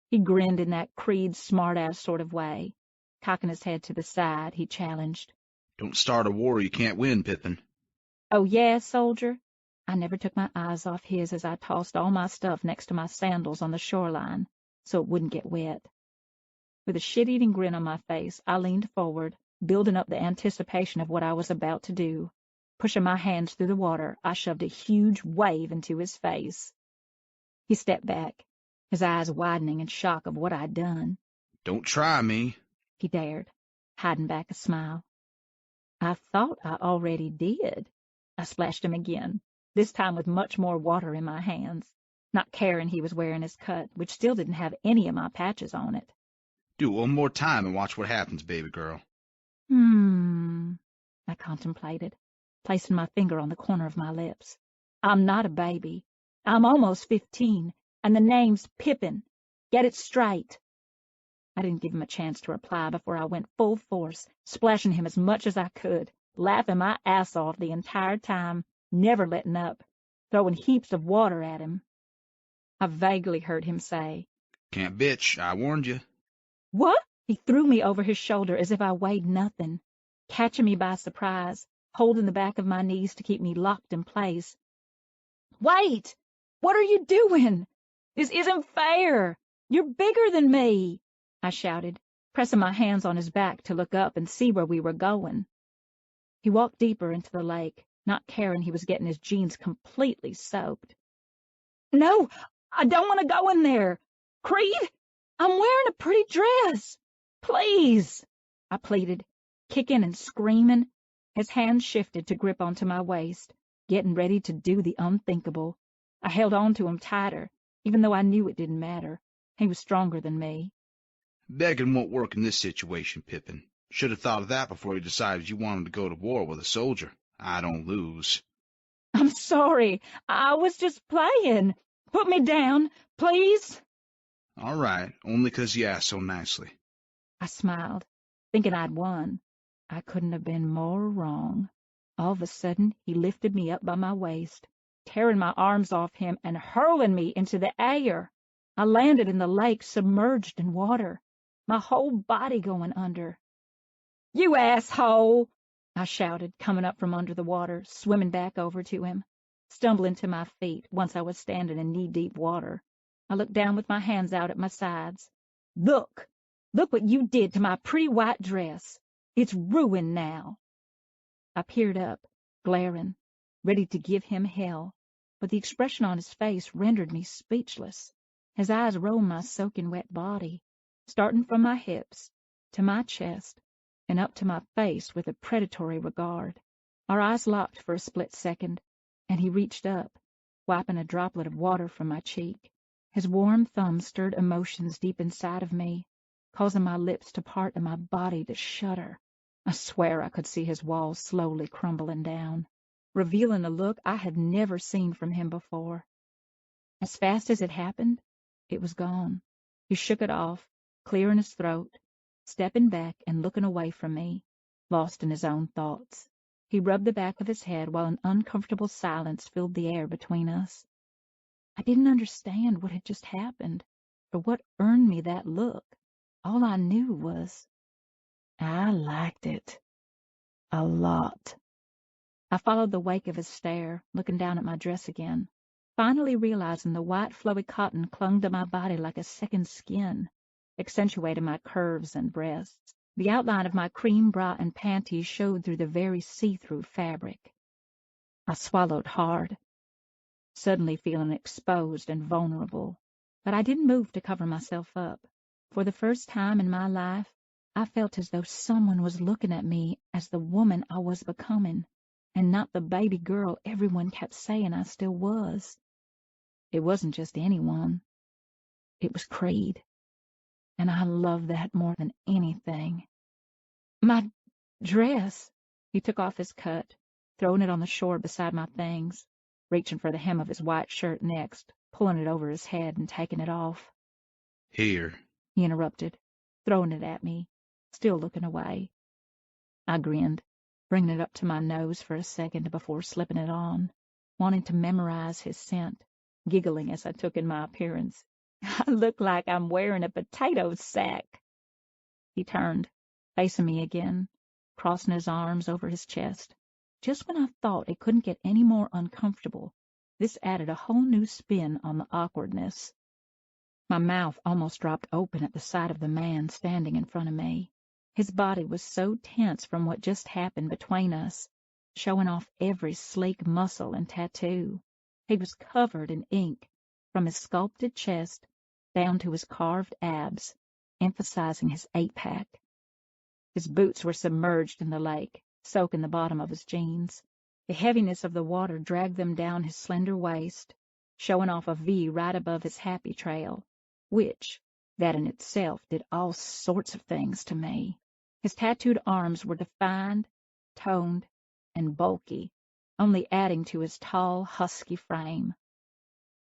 He grinned in that Creed smart-ass sort of way. Cocking his head to the side, he challenged. Don't start a war you can't win, Pippin. Oh, yeah, soldier? I never took my eyes off his as I tossed all my stuff next to my sandals on the shoreline so it wouldn't get wet. With a shit-eating grin on my face, I leaned forward, building up the anticipation of what I was about to do. Pushing my hands through the water, I shoved a huge wave into his face. He stepped back, his eyes widening in shock of what I'd done. Don't try me, he dared, hiding back a smile. I thought I already did. I splashed him again, this time with much more water in my hands, not caring he was wearing his cut, which still didn't have any of my patches on it. Do it one more time and watch what happens, baby girl. I contemplated, placing my finger on the corner of my lips. I'm not a baby. I'm almost 15, and the name's Pippin. Get it straight. I didn't give him a chance to reply before I went full force, splashing him as much as I could, laughing my ass off the entire time, never letting up, throwing heaps of water at him. I vaguely heard him say, Can't bitch, I warned you. What? He threw me over his shoulder as if I weighed nothing, catching me by surprise, holding the back of my knees to keep me locked in place. Wait! What are you doing? This isn't fair! You're bigger than me! I shouted, pressing my hands on his back to look up and see where we were going. He walked deeper into the lake, not caring he was getting his jeans completely soaked. No, I don't want to go in there. Creed, I'm wearing a pretty dress. Please, I pleaded, kicking and screaming. His hand shifted to grip onto my waist, getting ready to do the unthinkable. I held on to him tighter, even though I knew it didn't matter. He was stronger than me. Begging won't work in this situation, Pippin. Should have thought of that before you decided you wanted to go to war with a soldier. I don't lose. I'm sorry. I was just playing. Put me down, please. All right, only 'cause you asked so nicely. I smiled, thinking I'd won. I couldn't have been more wrong. All of a sudden, he lifted me up by my waist, tearing my arms off him and hurling me into the air. I landed in the lake, submerged in water, my whole body going under. You asshole! I shouted, coming up from under the water, swimming back over to him. Stumbling to my feet, once I was standing in knee-deep water, I looked down with my hands out at my sides. Look! Look what you did to my pretty white dress. It's ruined now. I peered up, glaring, ready to give him hell, but the expression on his face rendered me speechless. His eyes roamed my soaking wet body, starting from my hips to my chest and up to my face with a predatory regard. Our eyes locked for a split second, and he reached up, wiping a droplet of water from my cheek. His warm thumb stirred emotions deep inside of me, causing my lips to part and my body to shudder. I swear I could see his walls slowly crumbling down, revealing a look I had never seen from him before. As fast as it happened, it was gone. He shook it off, clearing his throat, stepping back and looking away from me, lost in his own thoughts. He rubbed the back of his head while an uncomfortable silence filled the air between us. I didn't understand what had just happened, or what earned me that look. All I knew was, I liked it. A lot. I followed the wake of his stare, looking down at my dress again, finally realizing the white flowy cotton clung to my body like a second skin, accentuating my curves and breasts. The outline of my cream bra and panties showed through the very see-through fabric. I swallowed hard, suddenly feeling exposed and vulnerable, but I didn't move to cover myself up. For the first time in my life, I felt as though someone was looking at me as the woman I was becoming, and not the baby girl everyone kept saying I still was. It wasn't just anyone. It was Creed. And I loved that more than anything. My dress! He took off his coat, throwing it on the shore beside my things, reaching for the hem of his white shirt next, pulling it over his head and taking it off. Here, He interrupted, throwing it at me, still looking away. I grinned, bringing it up to my nose for a second before slipping it on, wanting to memorize his scent, giggling as I took in my appearance. I look like I'm wearing a potato sack. He turned, facing me again, crossing his arms over his chest. Just when I thought it couldn't get any more uncomfortable, this added a whole new spin on the awkwardness. My mouth almost dropped open at the sight of the man standing in front of me. His body was so tense from what just happened between us, showing off every sleek muscle and tattoo. He was covered in ink, from his sculpted chest down to his carved abs, emphasizing his 8-pack. His boots were submerged in the lake, soaking the bottom of his jeans. The heaviness of the water dragged them down his slender waist, showing off a V right above his happy trail, which, that in itself, did all sorts of things to me. His tattooed arms were defined, toned, and bulky, only adding to his tall, husky frame.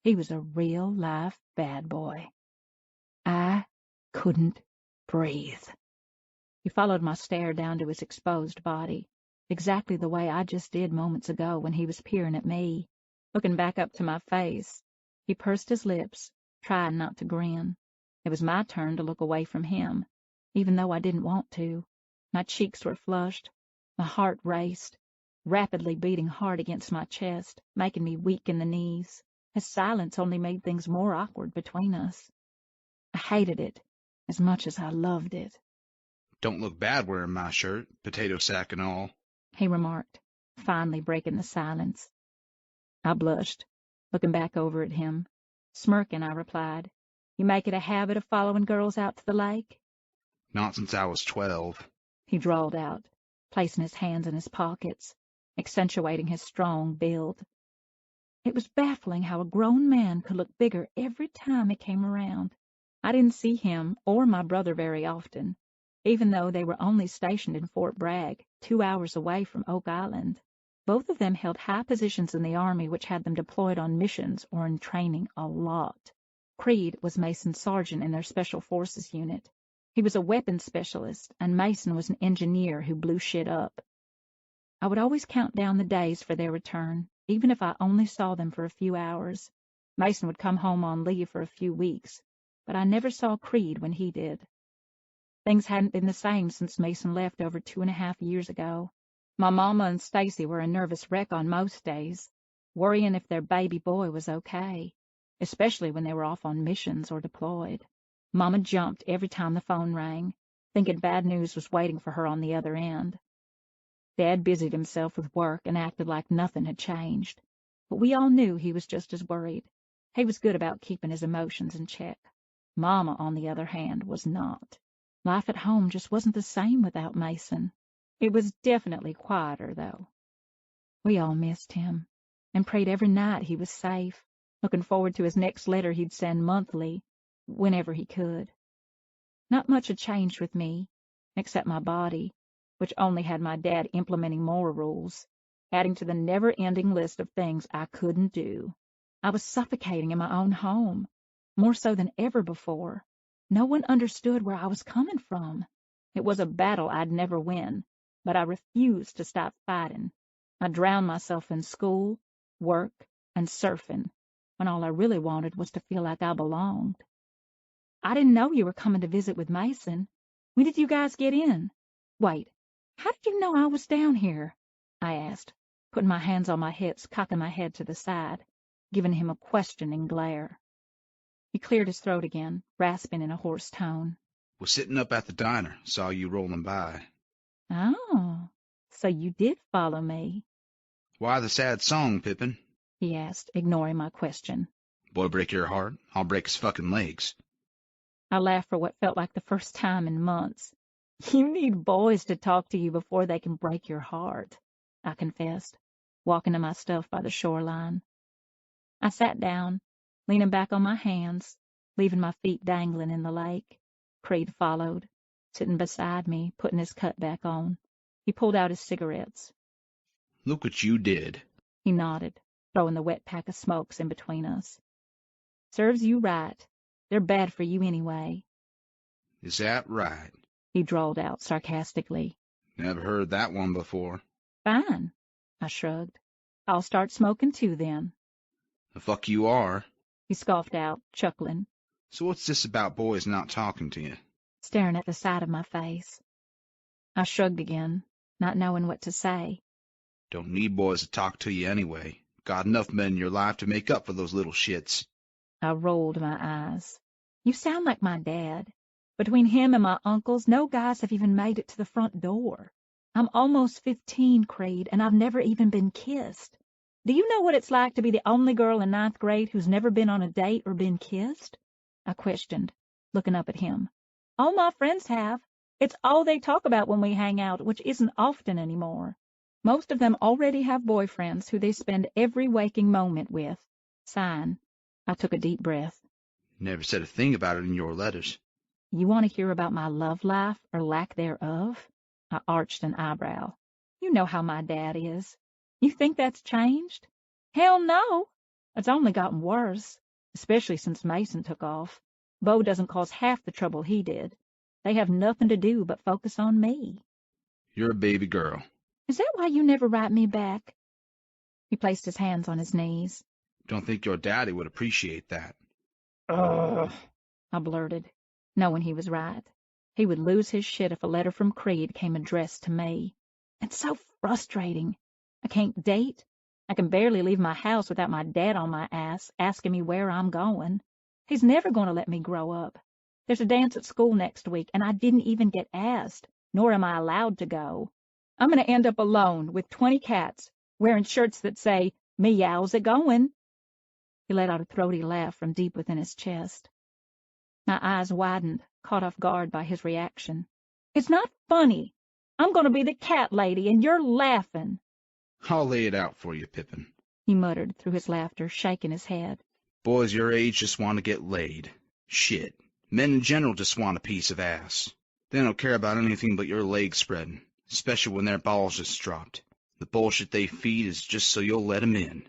He was a real-life bad boy. I couldn't breathe. He followed my stare down to his exposed body, exactly the way I just did moments ago when he was peering at me, looking back up to my face. He pursed his lips, trying not to grin. It was my turn to look away from him, even though I didn't want to. My cheeks were flushed, my heart raced, rapidly beating hard against my chest, making me weak in the knees. His silence only made things more awkward between us. I hated it as much as I loved it. don't look bad wearing my shirt, potato sack and all, He remarked, finally breaking the silence. I blushed, looking back over at him. Smirking, I replied, You make it a habit of following girls out to the lake? Not since I was 12. He drawled out, placing his hands in his pockets, accentuating his strong build. It was baffling how a grown man could look bigger every time he came around. I didn't see him or my brother very often, even though they were only stationed in Fort Bragg, 2 hours away from Oak Island. Both of them held high positions in the Army, which had them deployed on missions or in training a lot. Creed was Mason's sergeant in their Special Forces unit. He was a weapons specialist, and Mason was an engineer who blew shit up. I would always count down the days for their return, even if I only saw them for a few hours. Mason would come home on leave for a few weeks, but I never saw Creed when he did. Things hadn't been the same since Mason left over 2.5 years ago. My mama and Stacy were a nervous wreck on most days, worrying if their baby boy was okay, especially when they were off on missions or deployed. Mama jumped every time the phone rang, thinking bad news was waiting for her on the other end. Dad busied himself with work and acted like nothing had changed, but we all knew he was just as worried. He was good about keeping his emotions in check. Mama, on the other hand, was not. Life at home just wasn't the same without Mason. It was definitely quieter, though. We all missed him and prayed every night he was safe, looking forward to his next letter he'd send monthly, whenever he could. Not much had changed with me, except my body, which only had my dad implementing more rules, adding to the never-ending list of things I couldn't do. I was suffocating in my own home, more so than ever before. No one understood where I was coming from. It was a battle I'd never win, but I refused to stop fighting. I drowned myself in school, work, and surfing, when all I really wanted was to feel like I belonged. I didn't know you were coming to visit with Mason. When did you guys get in? Wait, how did you know I was down here? I asked, putting my hands on my hips, cocking my head to the side, giving him a questioning glare. He cleared his throat again, rasping in a hoarse tone. Was sitting up at the diner, saw you rolling by. Oh, so you did follow me? Why the sad song, Pippin? He asked, ignoring my question. Boy break your heart, I'll break his fucking legs. I laughed for what felt like the first time in months. You need boys to talk to you before they can break your heart, I confessed, walking to my stuff by the shoreline. I sat down, leaning back on my hands, leaving my feet dangling in the lake. Creed followed, sitting beside me, putting his cut back on. He pulled out his cigarettes. Look what you did. He nodded, throwing the wet pack of smokes in between us. Serves you right. They're bad for you anyway. Is that right? He drawled out sarcastically. Never heard that one before. Fine, I shrugged. I'll start smoking too then. The fuck you are. He scoffed out, chuckling. So what's this about boys not talking to you? Staring at the side of my face. I shrugged again, not knowing what to say. Don't need boys to talk to you anyway. Got enough men in your life to make up for those little shits. I rolled my eyes. You sound like my dad. Between him and my uncles, no guys have even made it to the front door. I'm almost 15, Creed, and I've never even been kissed. Do you know what it's like to be the only girl in 9th grade who's never been on a date or been kissed? I questioned, looking up at him. All my friends have. It's all they talk about when we hang out, which isn't often anymore. Most of them already have boyfriends who they spend every waking moment with. Sign. I took a deep breath. Never said a thing about it in your letters. You want to hear about my love life, or lack thereof? I arched an eyebrow. You know how my dad is. You think that's changed? Hell no. It's only gotten worse, especially since Mason took off. Bo doesn't cause half the trouble he did. They have nothing to do but focus on me. You're a baby girl. Is that why you never write me back? He placed his hands on his knees. Don't think your daddy would appreciate that. Ugh, I blurted, knowing he was right. He would lose his shit if a letter from Creed came addressed to me. It's so frustrating. I can't date. I can barely leave my house without my dad on my ass, asking me where I'm going. He's never going to let me grow up. There's a dance at school next week, and I didn't even get asked, nor am I allowed to go. I'm going to end up alone with 20 cats, wearing shirts that say, "Meow's it going?" He let out a throaty laugh from deep within his chest. My eyes widened, caught off guard by his reaction. It's not funny. I'm going to be the cat lady, and you're laughing. I'll lay it out for you, Pippin, he muttered through his laughter, shaking his head. Boys your age just want to get laid. Shit. Men in general just want a piece of ass. They don't care about anything but your leg spreading, especially when their balls just dropped. The bullshit they feed is just so you'll let 'em in.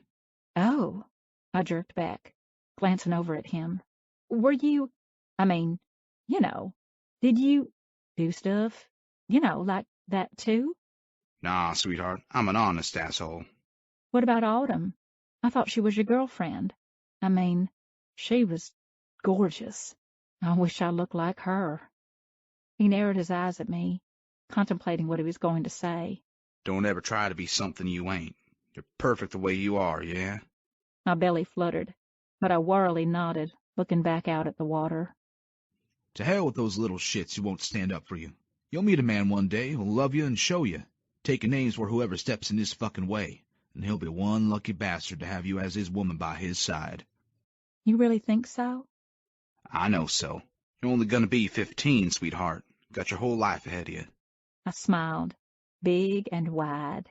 Oh, I jerked back, glancing over at him. Were you, did you do stuff, like that too? Nah, sweetheart, I'm an honest asshole. What about Autumn? I thought she was your girlfriend. She was gorgeous. I wish I looked like her. He narrowed his eyes at me, contemplating what he was going to say. Don't ever try to be something you ain't. You're perfect the way you are, yeah? My belly fluttered, but I warily nodded, looking back out at the water. To hell with those little shits who won't stand up for you. You'll meet a man one day who'll love you and show you, taking names for whoever steps in his fucking way, and he'll be one lucky bastard to have you as his woman by his side. You really think so? I know so. You're only gonna be 15, sweetheart. Got your whole life ahead of you. I smiled, big and wide.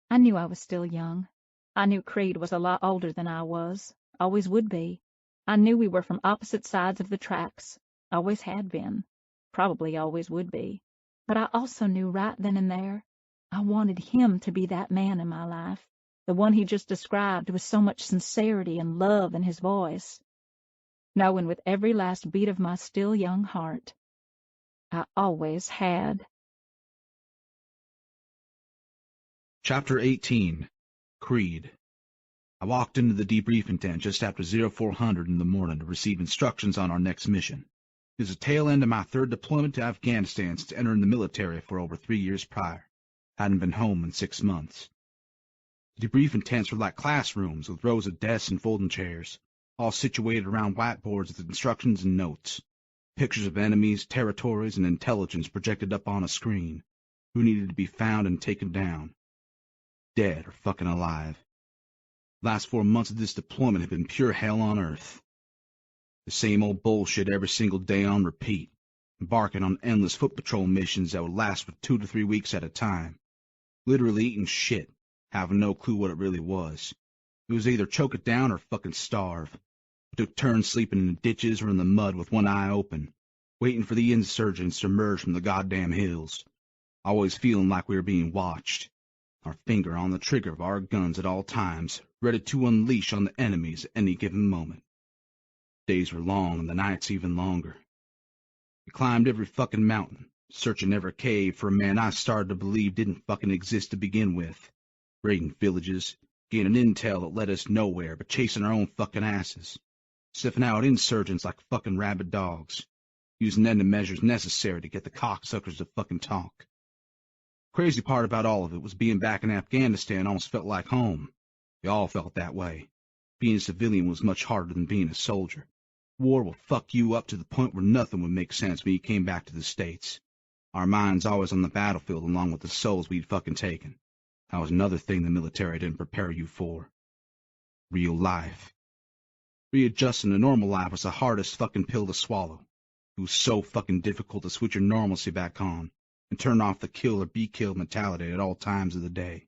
I knew I was still young. I knew Creed was a lot older than I was, always would be. I knew we were from opposite sides of the tracks, always had been, probably always would be. But I also knew right then and there I wanted him to be that man in my life, the one he just described with so much sincerity and love in his voice. Knowing with every last beat of my still young heart, I always had. Chapter 18. Creed. I walked into the debriefing tent just after 0400 in the morning to receive instructions on our next mission. It was the tail end of my third deployment to Afghanistan since entering the military for over 3 years prior. Hadn't been home in 6 months. The debriefing tents were like classrooms with rows of desks and folding chairs, all situated around whiteboards with instructions and notes. Pictures of enemies, territories, and intelligence projected up on a screen. Who needed to be found and taken down. Dead or fucking alive. The last 4 months of this deployment had been pure hell on earth. The same old bullshit every single day on repeat, embarking on endless foot patrol missions that would last for 2 to 3 weeks at a time. Literally eating shit, having no clue what it really was. It was either choke it down or fucking starve. I took turns sleeping in the ditches or in the mud with one eye open, waiting for the insurgents to emerge from the goddamn hills, always feeling like we were being watched. Our finger on the trigger of our guns at all times, ready to unleash on the enemies at any given moment. Days were long and the nights even longer. We climbed every fucking mountain, searching every cave for a man I started to believe didn't fucking exist to begin with, raiding villages, gaining intel that led us nowhere but chasing our own fucking asses, sniffing out insurgents like fucking rabid dogs, using any measures necessary to get the cocksuckers to fucking talk. Crazy part about all of it was being back in Afghanistan almost felt like home. We all felt that way. Being a civilian was much harder than being a soldier. War will fuck you up to the point where nothing would make sense when you came back to the States. Our minds always on the battlefield along with the souls we'd fucking taken. That was another thing the military didn't prepare you for. Real life. Readjusting to normal life was the hardest fucking pill to swallow. It was so fucking difficult to switch your normalcy back on and turn off the kill or be killed mentality at all times of the day.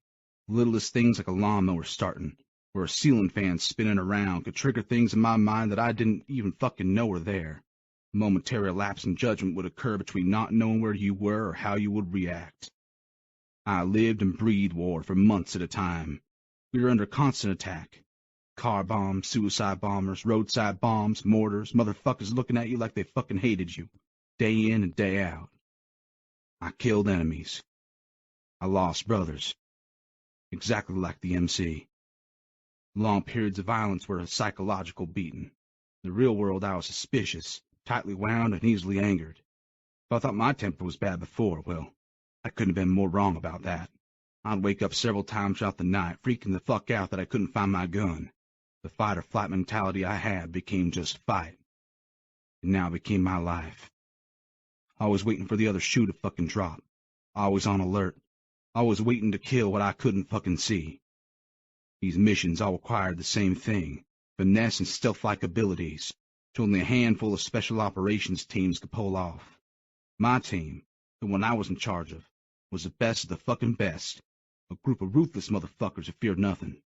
The littlest things like a lawnmower starting or a ceiling fan spinning around could trigger things in my mind that I didn't even fucking know were there. A momentary lapse in judgment would occur between not knowing where you were or how you would react. I lived and breathed war for months at a time. We were under constant attack. Car bombs, suicide bombers, roadside bombs, mortars, motherfuckers looking at you like they fucking hated you, day in and day out. I killed enemies. I lost brothers. Exactly like the MC. Long periods of violence were a psychological beating. In the real world I was suspicious, tightly wound, and easily angered. If I thought my temper was bad before, well, I couldn't have been more wrong about that. I'd wake up several times throughout the night, freaking the fuck out that I couldn't find my gun. The fight or flight mentality I had became just fight. It now became my life. Always waiting for the other shoe to fucking drop. Always on alert. Always waiting to kill what I couldn't fucking see. These missions all required the same thing, finesse and stealth-like abilities, which only a handful of special operations teams could pull off. My team, the one I was in charge of, was the best of the fucking best, a group of ruthless motherfuckers who feared nothing,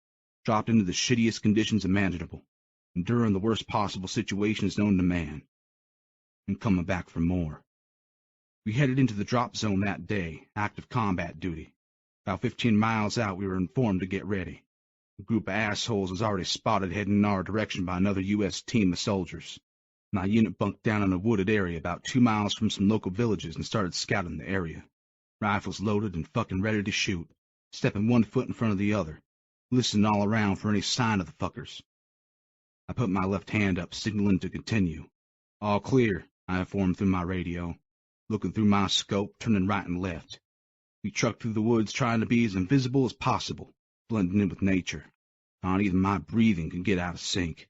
dropped into the shittiest conditions imaginable, enduring the worst possible situations known to man, and coming back for more. We headed into the drop zone that day, active combat duty. About 15 miles out, we were informed to get ready. A group of assholes was already spotted heading in our direction by another U.S. team of soldiers. My unit bunked down in a wooded area about 2 miles from some local villages and started scouting the area. Rifles loaded and fucking ready to shoot, stepping one foot in front of the other, listening all around for any sign of the fuckers. I put my left hand up, signaling to continue. All clear, I informed through my radio, looking through my scope, turning right and left. We trucked through the woods trying to be as invisible as possible, blending in with nature. Not even my breathing could get out of sync.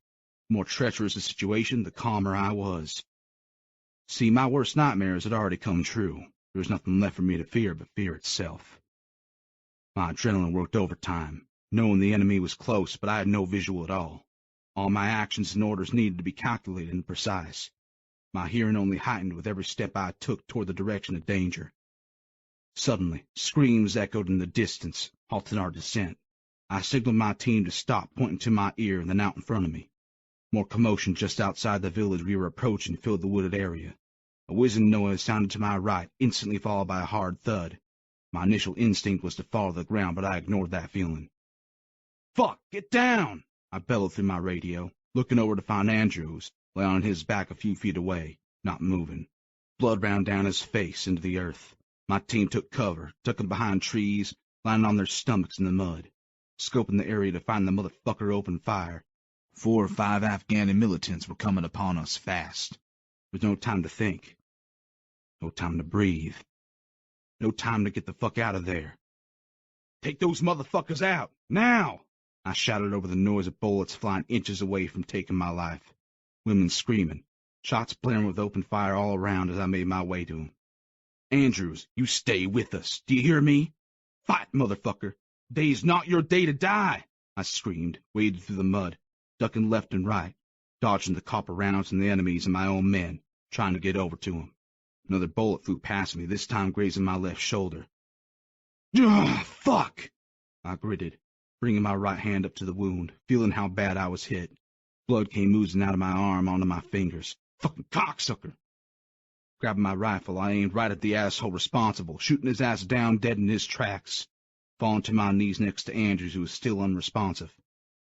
The more treacherous the situation, the calmer I was. See, my worst nightmares had already come true. There was nothing left for me to fear but fear itself. My adrenaline worked overtime, knowing the enemy was close, but I had no visual at all. All my actions and orders needed to be calculated and precise. My hearing only heightened with every step I took toward the direction of danger. Suddenly, screams echoed in the distance, halting our descent. I signaled my team to stop, pointing to my ear and then out in front of me. More commotion just outside the village we were approaching filled the wooded area. A whizzing noise sounded to my right, instantly followed by a hard thud. My initial instinct was to fall to the ground, but I ignored that feeling. "Fuck, get down!" I bellowed through my radio, looking over to find Andrews, lay on his back a few feet away, not moving. Blood ran down his face into the earth. My team took cover, ducking behind trees, lying on their stomachs in the mud, scoping the area to find the motherfucker open fire. 4 or 5 Afghani militants were coming upon us fast. There was no time to think. No time to breathe. No time to get the fuck out of there. "Take those motherfuckers out, now!" I shouted over the noise of bullets flying inches away from taking my life. Women screaming, shots blaring with open fire all around as I made my way to him. "Andrews, you stay with us. Do you hear me? Fight, motherfucker. Today's not your day to die," I screamed, waded through the mud, ducking left and right, dodging the copper rounds and the enemies and my own men, trying to get over to him. Another bullet flew past me, this time grazing my left shoulder. "Ugh, fuck!" I gritted, bringing my right hand up to the wound, feeling how bad I was hit. Blood came oozing out of my arm onto my fingers. Fucking cocksucker! Grabbing my rifle, I aimed right at the asshole responsible, shooting his ass down dead in his tracks, falling to my knees next to Andrews, who was still unresponsive.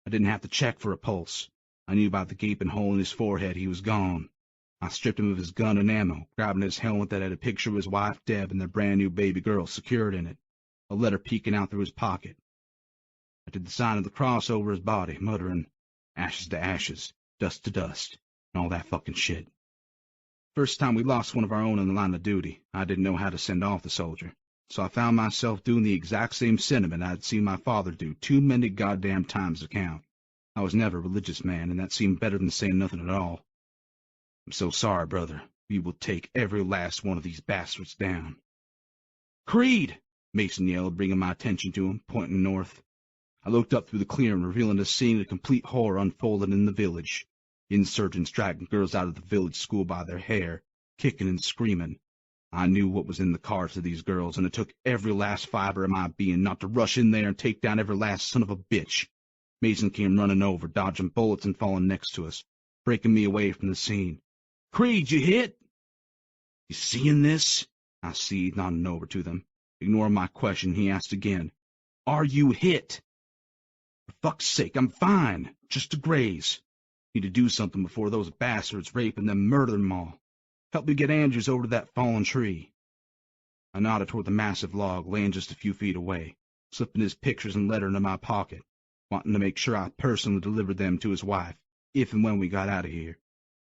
I didn't have to check for a pulse. I knew by the gaping hole in his forehead he was gone. I stripped him of his gun and ammo, grabbing his helmet that had a picture of his wife, Deb, and their brand-new baby girl secured in it, a letter peeking out through his pocket. I did the sign of the cross over his body, muttering, "Ashes to ashes, dust to dust," and all that fucking shit. First time we lost one of our own in the line of duty, I didn't know how to send off the soldier, so I found myself doing the exact same sentiment I'd seen my father do too many goddamn times to count. I was never a religious man, and that seemed better than saying nothing at all. "I'm so sorry, brother. We will take every last one of these bastards down." "Creed!" Mason yelled, bringing my attention to him, pointing north. I looked up through the clearing, revealing a scene of complete horror unfolded in the village. Insurgents dragging girls out of the village school by their hair, kicking and screaming. I knew what was in the cards of these girls, and it took every last fiber of my being not to rush in there and take down every last son of a bitch. Mason came running over, dodging bullets and falling next to us, breaking me away from the scene. "Creed, you hit?" "You seeing this?" I seethed, nodding over to them. Ignoring my question, he asked again, "Are you hit?" "For fuck's sake, I'm fine. Just a graze. Need to do something before those bastards rape and then murder them all. Help me get Andrews over to that fallen tree." I nodded toward the massive log laying just a few feet away, slipping his pictures and letter into my pocket, wanting to make sure I personally delivered them to his wife, if and when we got out of here.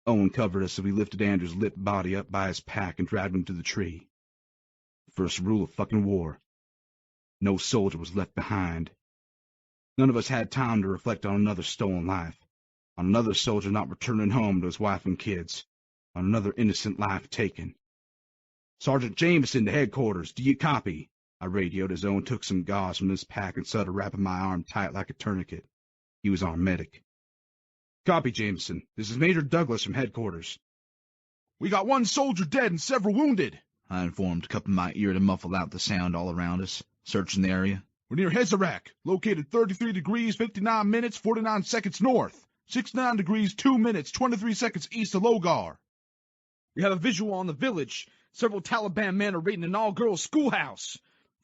Owen covered us as we lifted Andrew's limp body up by his pack and dragged him to the tree. First rule of fucking war. No soldier was left behind. None of us had time to reflect on another stolen life, on another soldier not returning home to his wife and kids, on another innocent life taken. "Sergeant Jameson to headquarters, do you copy?" I radioed as Owen took some gauze from his pack and started wrapping my arm tight like a tourniquet. He was our medic. "Copy, Jameson. This is Major Douglas from headquarters." "We got 1 soldier dead and several wounded," I informed, cupping my ear to muffle out the sound all around us, searching the area. "We're near Hezarak, located 33 degrees 59 minutes 49 seconds north, 69 degrees 2 minutes 23 seconds east of Logar." "We have a visual on the village. Several Taliban men are raiding an all-girls schoolhouse.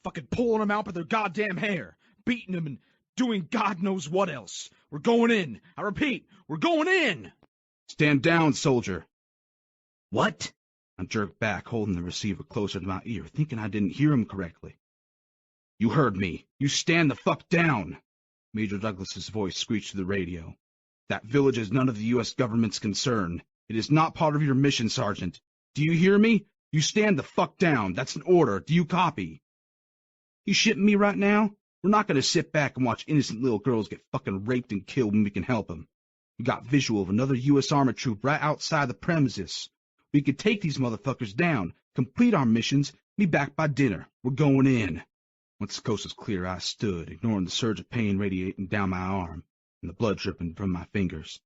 Fucking pulling them out by their goddamn hair, beating them and doing God knows what else. We're going in. I repeat, we're going in." "Stand down, soldier." "What?" I jerked back, holding the receiver closer to my ear, thinking I didn't hear him correctly. "You heard me. You stand the fuck down." Major Douglas's voice screeched through the radio. "That village is none of the U.S. government's concern. It is not part of your mission, Sergeant. Do you hear me? You stand the fuck down. That's an order. Do you copy?" You shitting me right now? We're not going to sit back and watch innocent little girls get fucking raped and killed when we can help them. We got visual of another U.S. Army troop right outside the premises. We could take these motherfuckers down, complete our missions, be back by dinner. We're going in. Once the coast was clear, I stood, ignoring the surge of pain radiating down my arm and the blood dripping from my fingers.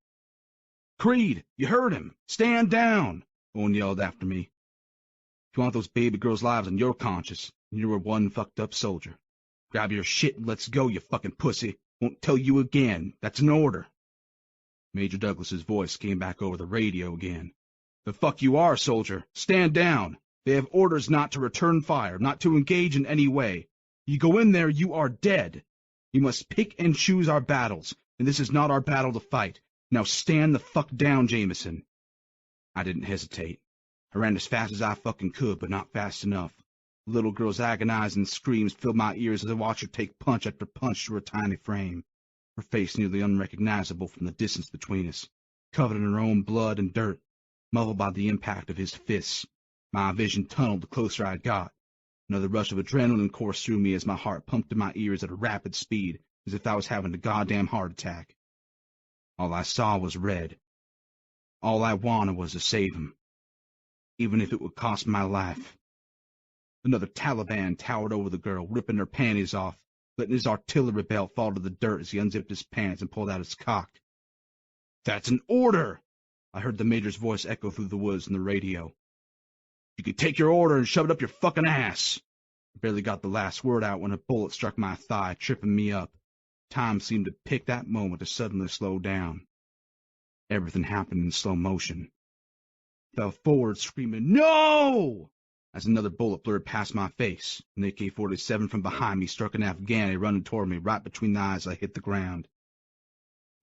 Creed, you heard him. Stand down, Owen yelled after me. If you want those baby girls' lives on your conscience, you're one fucked up soldier. Grab your shit and let's go, you fucking pussy. Won't tell you again. That's an order. Major Douglas's voice came back over the radio again. The fuck you are, soldier. Stand down. They have orders not to return fire, not to engage in any way. You go in there, you are dead. You must pick and choose our battles, and this is not our battle to fight. Now stand the fuck down, Jameson. I didn't hesitate. I ran as fast as I fucking could, but not fast enough. The little girl's agonizing screams filled my ears as I watched her take punch after punch to her tiny frame, her face nearly unrecognizable from the distance between us, covered in her own blood and dirt, muffled by the impact of his fists. My vision tunneled the closer I got. Another rush of adrenaline coursed through me as my heart pumped in my ears at a rapid speed, as if I was having a goddamn heart attack. All I saw was red. All I wanted was to save him, even if it would cost my life. Another Taliban towered over the girl, ripping her panties off, letting his artillery belt fall to the dirt as he unzipped his pants and pulled out his cock. That's an order! I heard the major's voice echo through the woods in the radio. You could take your order and shove it up your fucking ass. I barely got the last word out when a bullet struck my thigh, tripping me up. Time seemed to pick that moment to suddenly slow down. Everything happened in slow motion. I fell forward, screaming, "No!" as another bullet blurred past my face. An AK-47 from behind me struck an Afghani running toward me right between the eyes as I hit the ground.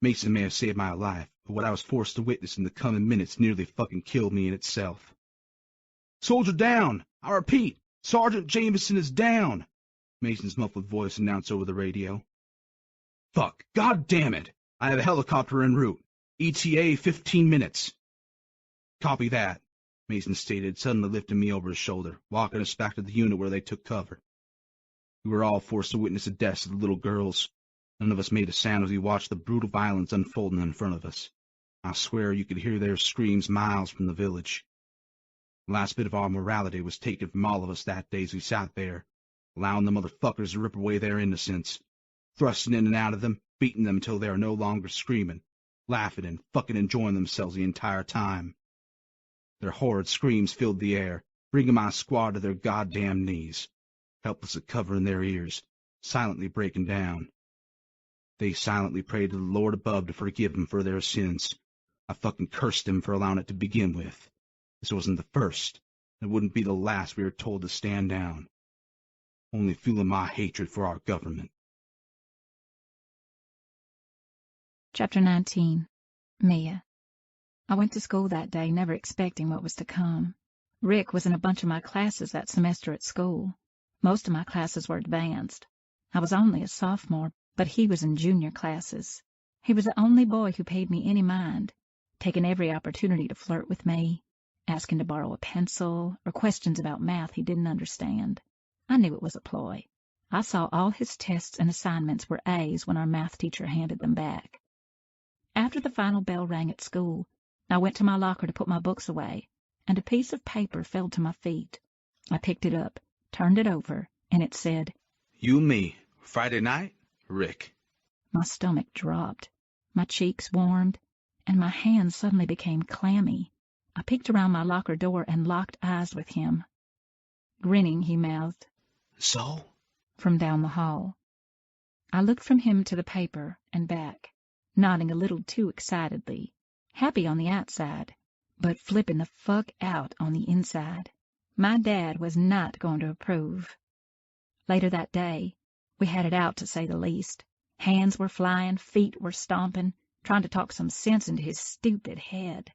Mason may have saved my life, but what I was forced to witness in the coming minutes nearly fucking killed me in itself. Soldier down! I repeat, Sergeant Jameson is down! Mason's muffled voice announced over the radio. Fuck, god damn it! I have a helicopter en route. ETA 15 minutes. Copy that, Mason stated, suddenly lifting me over his shoulder, walking us back to the unit where they took cover. We were all forced to witness the deaths of the little girls. None of us made a sound as we watched the brutal violence unfolding in front of us. I swear you could hear their screams miles from the village. The last bit of our morality was taken from all of us that day as we sat there, allowing the motherfuckers to rip away their innocence, thrusting in and out of them, beating them until they are no longer screaming, laughing and fucking enjoying themselves the entire time. Their horrid screams filled the air, bringing my squad to their goddamn knees, helpless at covering their ears, silently breaking down. They silently prayed to the Lord above to forgive them for their sins. I fucking cursed them for allowing it to begin with. This wasn't the first. It wouldn't be the last we were told to stand down. Only fueling my hatred for our government. Chapter 19. Mia. I went to school that day, never expecting what was to come. Rick was in a bunch of my classes that semester at school. Most of my classes were advanced. I was only a sophomore, but he was in junior classes. He was the only boy who paid me any mind, taking every opportunity to flirt with me, asking to borrow a pencil, or questions about math he didn't understand. I knew it was a ploy. I saw all his tests and assignments were A's when our math teacher handed them back. After the final bell rang at school, I went to my locker to put my books away, and a piece of paper fell to my feet. I picked it up, turned it over, and it said, You and me, Friday night, Rick. My stomach dropped, my cheeks warmed, and my hands suddenly became clammy. I peeked around my locker door and locked eyes with him. Grinning, he mouthed, So? From down the hall. I looked from him to the paper and back, nodding a little too excitedly, happy on the outside, but flipping the fuck out on the inside. My dad was not going to approve. Later that day, we had it out, to say the least. Hands were flying, feet were stomping, trying to talk some sense into his stupid head.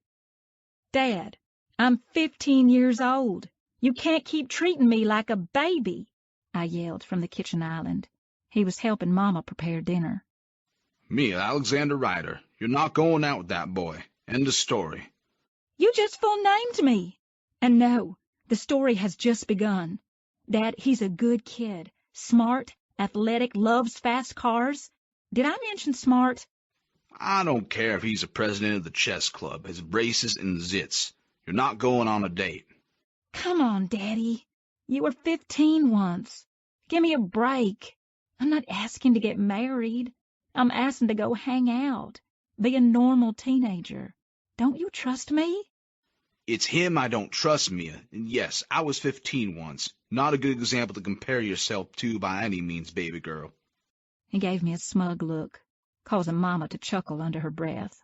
Dad, I'm 15 years old. You can't keep treating me like a baby, I yelled from the kitchen island. He was helping Mama prepare dinner. Me, Alexander Ryder. You're not going out with that boy. End of story. You just full-named me. And no, the story has just begun. Dad, he's a good kid, Smart, athletic, loves fast cars. Did I mention smart? I don't care if he's the president of the chess club, has braces and zits. You're not going on a date. Come on, Daddy. You were 15 once. Give me a break. I'm not asking to get married. I'm asking to go hang out. Be a normal teenager. Don't you trust me? It's him I don't trust, Mia. And yes, I was 15 once. Not a good example to compare yourself to by any means, baby girl. He gave me a smug look, causing Mama to chuckle under her breath.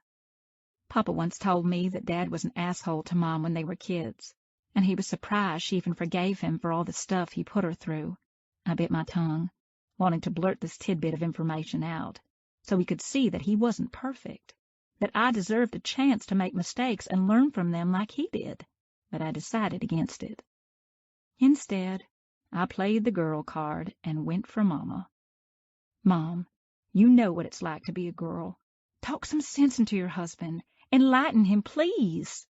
Papa once told me that Dad was an asshole to Mom when they were kids, and he was surprised she even forgave him for all the stuff he put her through. I bit my tongue, wanting to blurt this tidbit of information out, so he could see that he wasn't perfect, that I deserved a chance to make mistakes and learn from them like he did, but I decided against it. Instead, I played the girl card and went for Mama. Mom, you know what it's like to be a girl. Talk some sense into your husband. Enlighten him, please.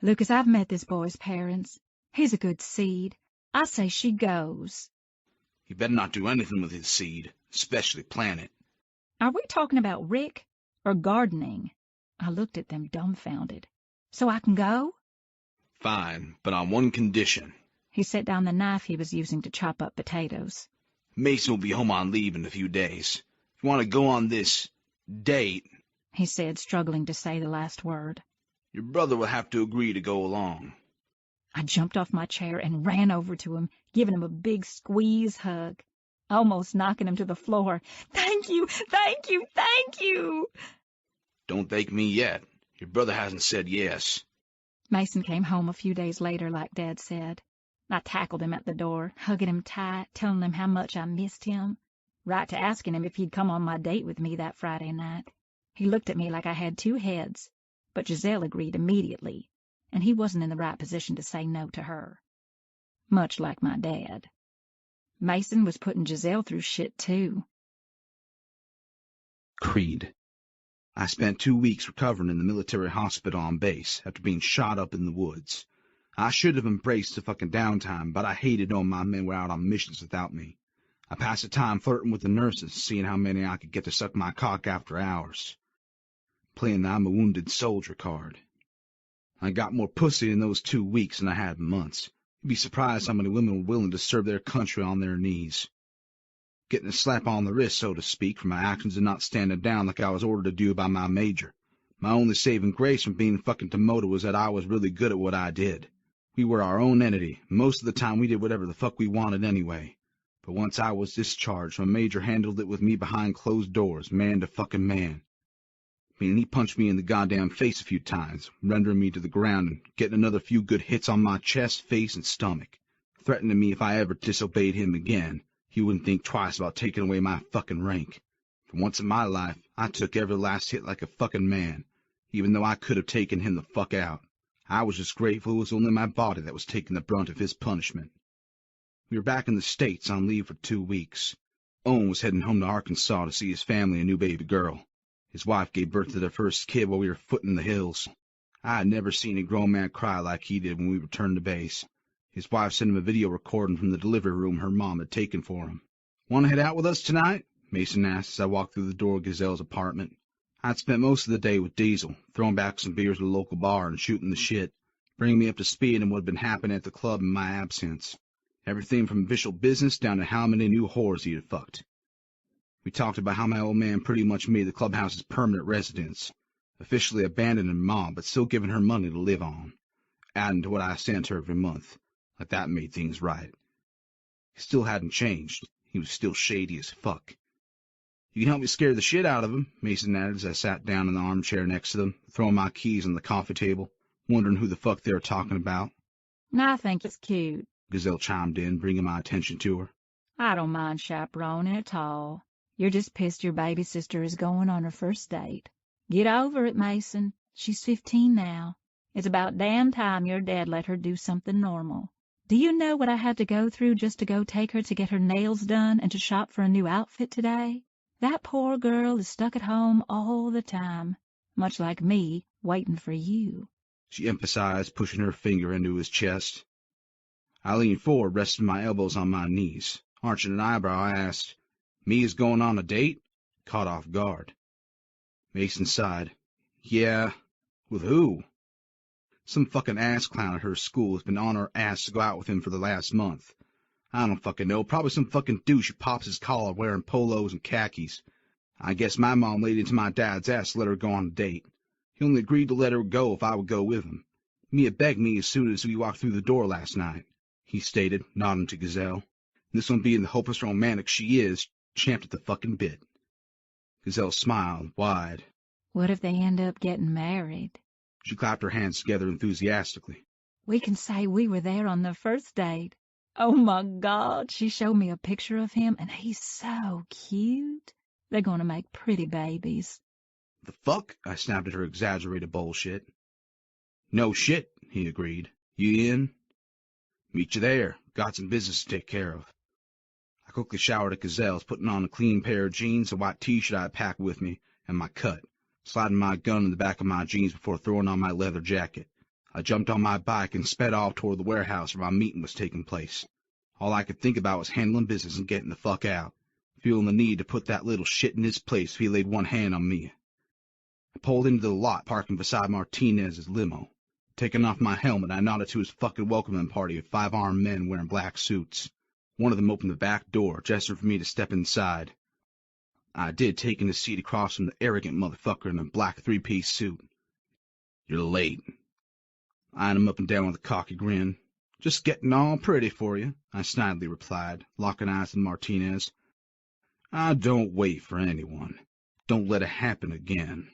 Lucas, I've met this boy's parents. He's a good seed. I say she goes. He better not do anything with his seed, especially plant it. Are we talking about Rick or gardening? I looked at them dumbfounded. So I can go? Fine, but on one condition. He set down the knife he was using to chop up potatoes. Mason will be home on leave in a few days. If you want to go on this date, he said, struggling to say the last word, your brother will have to agree to go along. I jumped off my chair and ran over to him, giving him a big squeeze hug, almost knocking him to the floor. Thank you, thank you, thank you. Don't thank me yet. Your brother hasn't said yes. Mason came home a few days later, like Dad said. I tackled him at the door, hugging him tight, telling him how much I missed him, right to asking him if he'd come on my date with me that Friday night. He looked at me like I had two heads, but Giselle agreed immediately, and he wasn't in the right position to say no to her. Much like my dad. Mason was putting Giselle through shit, too. Creed. I spent 2 weeks recovering in the military hospital on base after being shot up in the woods. I should have embraced the fucking downtime, but I hated knowing my men were out on missions without me. I passed the time flirting with the nurses, seeing how many I could get to suck my cock after hours. Playing the I'm a wounded soldier card. I got more pussy in those 2 weeks than I had in months. You'd be surprised how many women were willing to serve their country on their knees. Getting a slap on the wrist, so to speak, for my actions and not standing down like I was ordered to do by my major. My only saving grace from being fucking demoted was that I was really good at what I did. We were our own entity. Most of the time we did whatever the fuck we wanted anyway. But once I was discharged, my major handled it with me behind closed doors, man to fucking man. Meaning he punched me in the goddamn face a few times, rendering me to the ground and getting another few good hits on my chest, face, and stomach, threatening me if I ever disobeyed him again, he wouldn't think twice about taking away my fucking rank. For once in my life, I took every last hit like a fucking man, even though I could have taken him the fuck out. I was just grateful it was only my body that was taking the brunt of his punishment. We were back in the States on leave for 2 weeks. Owen was heading home to Arkansas to see his family and new baby girl. His wife gave birth to their first kid while we were footing the hills. I had never seen a grown man cry like he did when we returned to base. His wife sent him a video recording from the delivery room her mom had taken for him. "Want to head out with us tonight?" Mason asked as I walked through the door of Gazelle's apartment. I'd spent most of the day with Diesel, throwing back some beers at a local bar and shooting the shit, bringing me up to speed on what had been happening at the club in my absence. Everything from official business down to how many new whores he had fucked. We talked about how my old man pretty much made the clubhouse's permanent residence, officially abandoning Mom but still giving her money to live on, adding to what I sent her every month, like that made things right. He still hadn't changed. He was still shady as fuck. "You can help me scare the shit out of him," Mason added as I sat down in the armchair next to them, throwing my keys on the coffee table, wondering who the fuck they were talking about. I think it's cute, Gazelle chimed in, bringing my attention to her. I don't mind chaperoning at all. You're just pissed your baby sister is going on her first date. Get over it, Mason. She's 15 now. It's about damn time your dad let her do something normal. Do you know what I had to go through just to go take her to get her nails done and to shop for a new outfit today? That poor girl is stuck at home all the time, much like me, waiting for you. She emphasized, pushing her finger into his chest. I leaned forward, resting my elbows on my knees. Arching an eyebrow, I asked, "Me is going on a date?" Caught off guard. Mason sighed. "Yeah. With who?" "Some fucking ass clown at her school has been on her ass to go out with him for the last month. I don't fucking know. Probably some fucking douche who pops his collar wearing polos and khakis. I guess my mom laid into my dad's ass to let her go on a date. He only agreed to let her go if I would go with him. Mia begged me as soon as we walked through the door last night," he stated, nodding to Gazelle. And this one being the hopeless romantic she is, champed at the fucking bit. Gazelle smiled wide. What if they end up getting married? She clapped her hands together enthusiastically. We can say we were there on the first date. Oh my God, she showed me a picture of him, and he's so cute. They're going to make pretty babies. "The fuck?" I snapped at her exaggerated bullshit. "No shit," he agreed. "You in?" "Meet you there. Got some business to take care of." I quickly showered at Gazelle's, putting on a clean pair of jeans, a white t-shirt I had packed with me, and my cut, sliding my gun in the back of my jeans before throwing on my leather jacket. I jumped on my bike and sped off toward the warehouse where my meeting was taking place. All I could think about was handling business and getting the fuck out, feeling the need to put that little shit in his place if he laid one hand on me. I pulled into the lot, parking beside Martinez's limo. Taking off my helmet, I nodded to his fucking welcoming party of 5 armed men wearing black suits. One of them opened the back door, gesturing for me to step inside. I did, taking a seat across from the arrogant motherfucker in a black 3-piece suit. "You're late," eyeing him up and down with a cocky grin. "Just getting all pretty for you," I snidely replied, locking eyes with Martinez. "I don't wait for anyone. Don't let it happen again."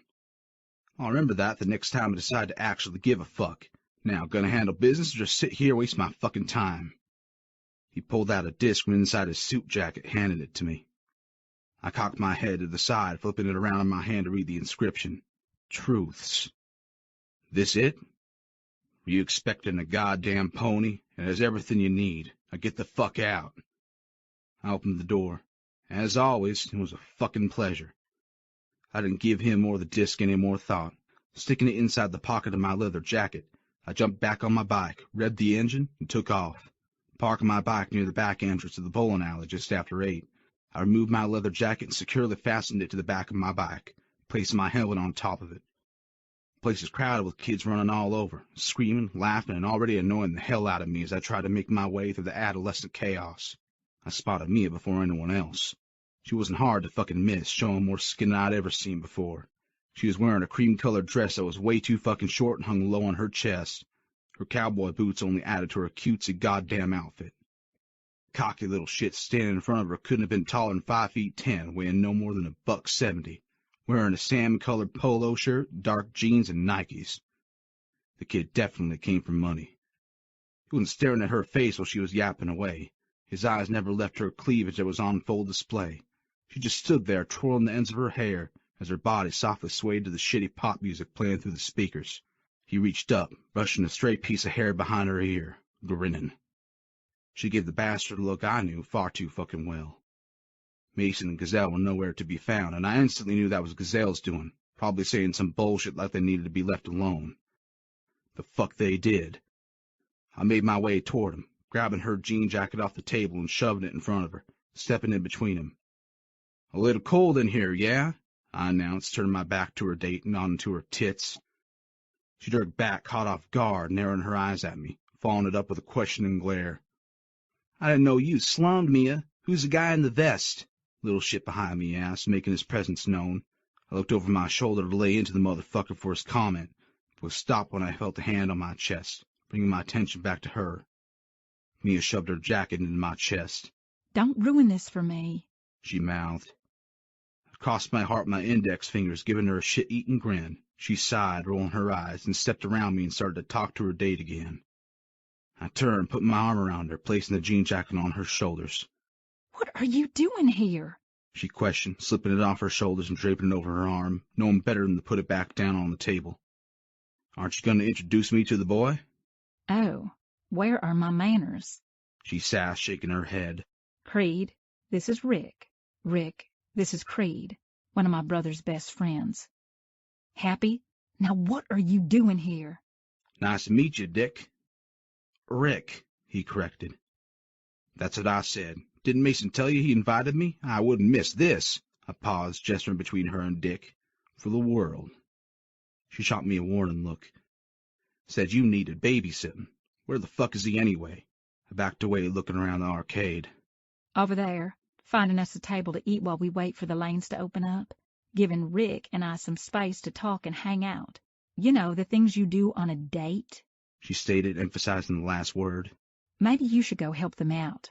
"I'll remember that the next time I decide to actually give a fuck. Now, gonna handle business or just sit here and waste my fucking time?" He pulled out a disc from inside his suit jacket, handed it to me. I cocked my head to the side, flipping it around in my hand to read the inscription. Truths. "This it? Were you expecting a goddamn pony? It has everything you need. Now get the fuck out." I opened the door. As always, it was a fucking pleasure. I didn't give him or the disc any more thought. Sticking it inside the pocket of my leather jacket, I jumped back on my bike, revved the engine, and took off. Parking my bike near the back entrance of the bowling alley just after 8, I removed my leather jacket and securely fastened it to the back of my bike, placing my helmet on top of it. The place was crowded with kids running all over, screaming, laughing, and already annoying the hell out of me as I tried to make my way through the adolescent chaos. I spotted Mia before anyone else. She wasn't hard to fucking miss, showing more skin than I'd ever seen before. She was wearing a cream-colored dress that was way too fucking short and hung low on her chest. Her cowboy boots only added to her cutesy goddamn outfit. Cocky little shit standing in front of her couldn't have been taller than 5'10", weighing no more than $1.70, wearing a salmon-colored polo shirt, dark jeans, and Nikes. The kid definitely came for money. He wasn't staring at her face while she was yapping away. His eyes never left her cleavage that was on full display. She just stood there, twirling the ends of her hair, as her body softly swayed to the shitty pop music playing through the speakers. He reached up, brushing a stray piece of hair behind her ear, grinning. She gave the bastard a look I knew far too fucking well. Mason and Gazelle were nowhere to be found, and I instantly knew that was Gazelle's doing, probably saying some bullshit like they needed to be left alone. The fuck they did. I made my way toward him, grabbing her jean jacket off the table and shoving it in front of her, stepping in between them. "A little cold in here, yeah?" I announced, turning my back to her date and on to her tits. She jerked back, caught off guard, narrowing her eyes at me, following it up with a questioning glare. "I didn't know you slummed, Mia. Who's the guy in the vest?" Little shit behind me asked, making his presence known. I looked over my shoulder to lay into the motherfucker for his comment, but was stopped when I felt a hand on my chest, bringing my attention back to her. Mia shoved her jacket into my chest. "Don't ruin this for me," she mouthed. I crossed my heart with my index fingers, giving her a shit-eating grin. She sighed, rolling her eyes, and stepped around me and started to talk to her date again. I turned, putting my arm around her, placing the jean jacket on her shoulders. "What are you doing here?" she questioned, slipping it off her shoulders and draping it over her arm, knowing better than to put it back down on the table. "Aren't you going to introduce me to the boy?" "Oh, where are my manners?" she sassed, shaking her head. "Creed, this is Rick. Rick, this is Creed, one of my brother's best friends. Happy? Now what are you doing here?" "Nice to meet you, Dick." "Rick," he corrected. "That's what I said. Didn't Mason tell you he invited me? I wouldn't miss this. I paused, gesturing between her and Dick. For the world. She shot me a warning look. Said you needed babysitting. Where the fuck is he anyway? I backed away, looking around the arcade. Over there, finding us a table to eat while we wait for the lanes to open up, giving Rick and I some space to talk and hang out. You know, the things you do on a date, She stated, emphasizing the last word. Maybe you should go help them out.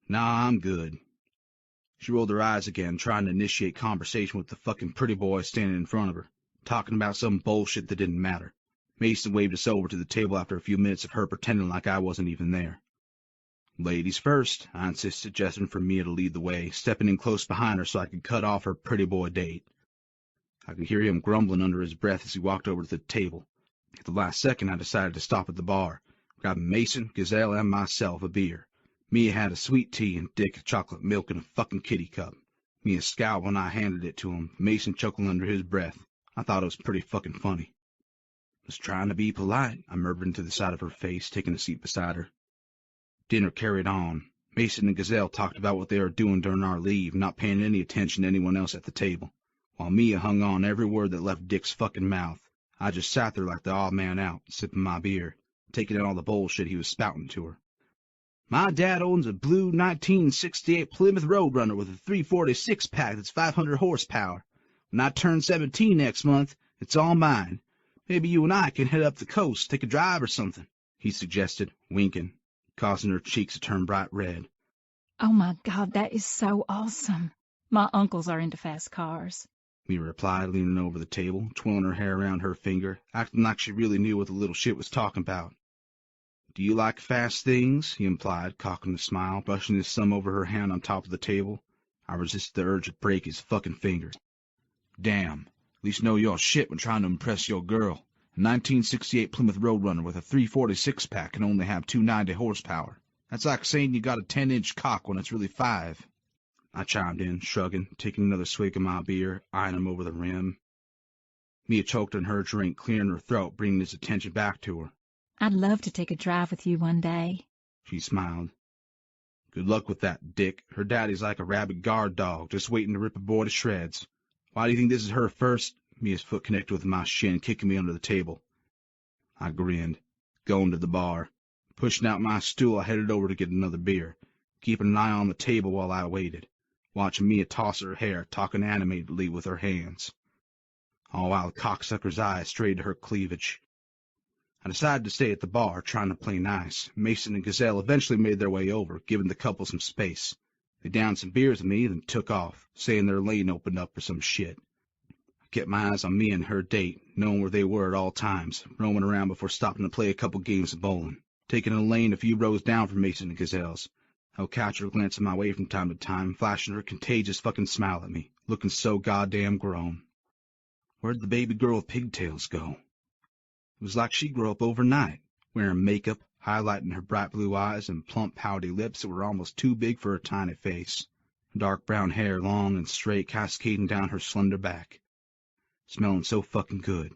Nah, I'm good. She rolled her eyes again, trying to initiate conversation with the fucking pretty boy standing in front of her, talking about some bullshit that didn't matter. Mason waved us over to the table after a few minutes of her pretending like I wasn't even there. Ladies first, I insisted, gesturing for Mia to lead the way, stepping in close behind her so I could cut off her pretty boy date. I could hear him grumbling under his breath as he walked over to the table. At the last second, I decided to stop at the bar, grabbing Mason, Gazelle, and myself a beer. Mia had a sweet tea and Dick chocolate milk in a fucking kitty cup. Mia scowled when I handed it to him, Mason chuckled under his breath. I thought it was pretty fucking funny. Was trying to be polite, I murmured into the side of her face, taking a seat beside her. Dinner carried on. Mason and Gazelle talked about what they were doing during our leave, not paying any attention to anyone else at the table, while Mia hung on every word that left Dick's fucking mouth. I just sat there like the odd man out, sipping my beer, taking in all the bullshit he was spouting to her. My dad owns a blue 1968 Plymouth Roadrunner with a 346 pack that's 500 horsepower. When I turn 17 next month, it's all mine. Maybe you and I can head up the coast, take a drive or something, he suggested, winking, causing her cheeks to turn bright red. Oh my God, that is so awesome. My uncles are into fast cars. Mia replied, leaning over the table, twirling her hair around her finger, acting like she really knew what the little shit was talking about. Do you like fast things? He implied, cocking a smile, brushing his thumb over her hand on top of the table. I resisted the urge to break his fucking finger. Damn. At least know your shit when trying to impress your girl. A 1968 Plymouth Roadrunner with a 346 pack can only have 290 horsepower. That's like saying you got a 10-inch cock when it's really 5. I chimed in, shrugging, taking another swig of my beer, eyeing him over the rim. Mia choked on her drink, clearing her throat, bringing his attention back to her. I'd love to take a drive with you one day. She smiled. Good luck with that, Dick. Her daddy's like a rabid guard dog, just waiting to rip a boy to shreds. Why do you think this is her first? Mia's foot connected with my shin, kicking me under the table. I grinned, going to the bar. Pushing out my stool, I headed over to get another beer, keeping an eye on the table while I waited, watching Mia toss her hair, talking animatedly with her hands. All while the cocksucker's eyes strayed to her cleavage. I decided to stay at the bar, trying to play nice. Mason and Gazelle eventually made their way over, giving the couple some space. They downed some beers with me, then took off, saying their lane opened up for some shit. I kept my eyes on Mia and her date, knowing where they were at all times, roaming around before stopping to play a couple games of bowling, taking a lane a few rows down from Mason and Gazelle's. I'll catch her glancing my way from time to time, flashing her contagious fucking smile at me, looking so goddamn grown. Where'd the baby girl with pigtails go? It was like she grew up overnight, wearing makeup, highlighting her bright blue eyes and plump, pouty lips that were almost too big for her tiny face. Dark brown hair, long and straight, cascading down her slender back. Smelling so fucking good.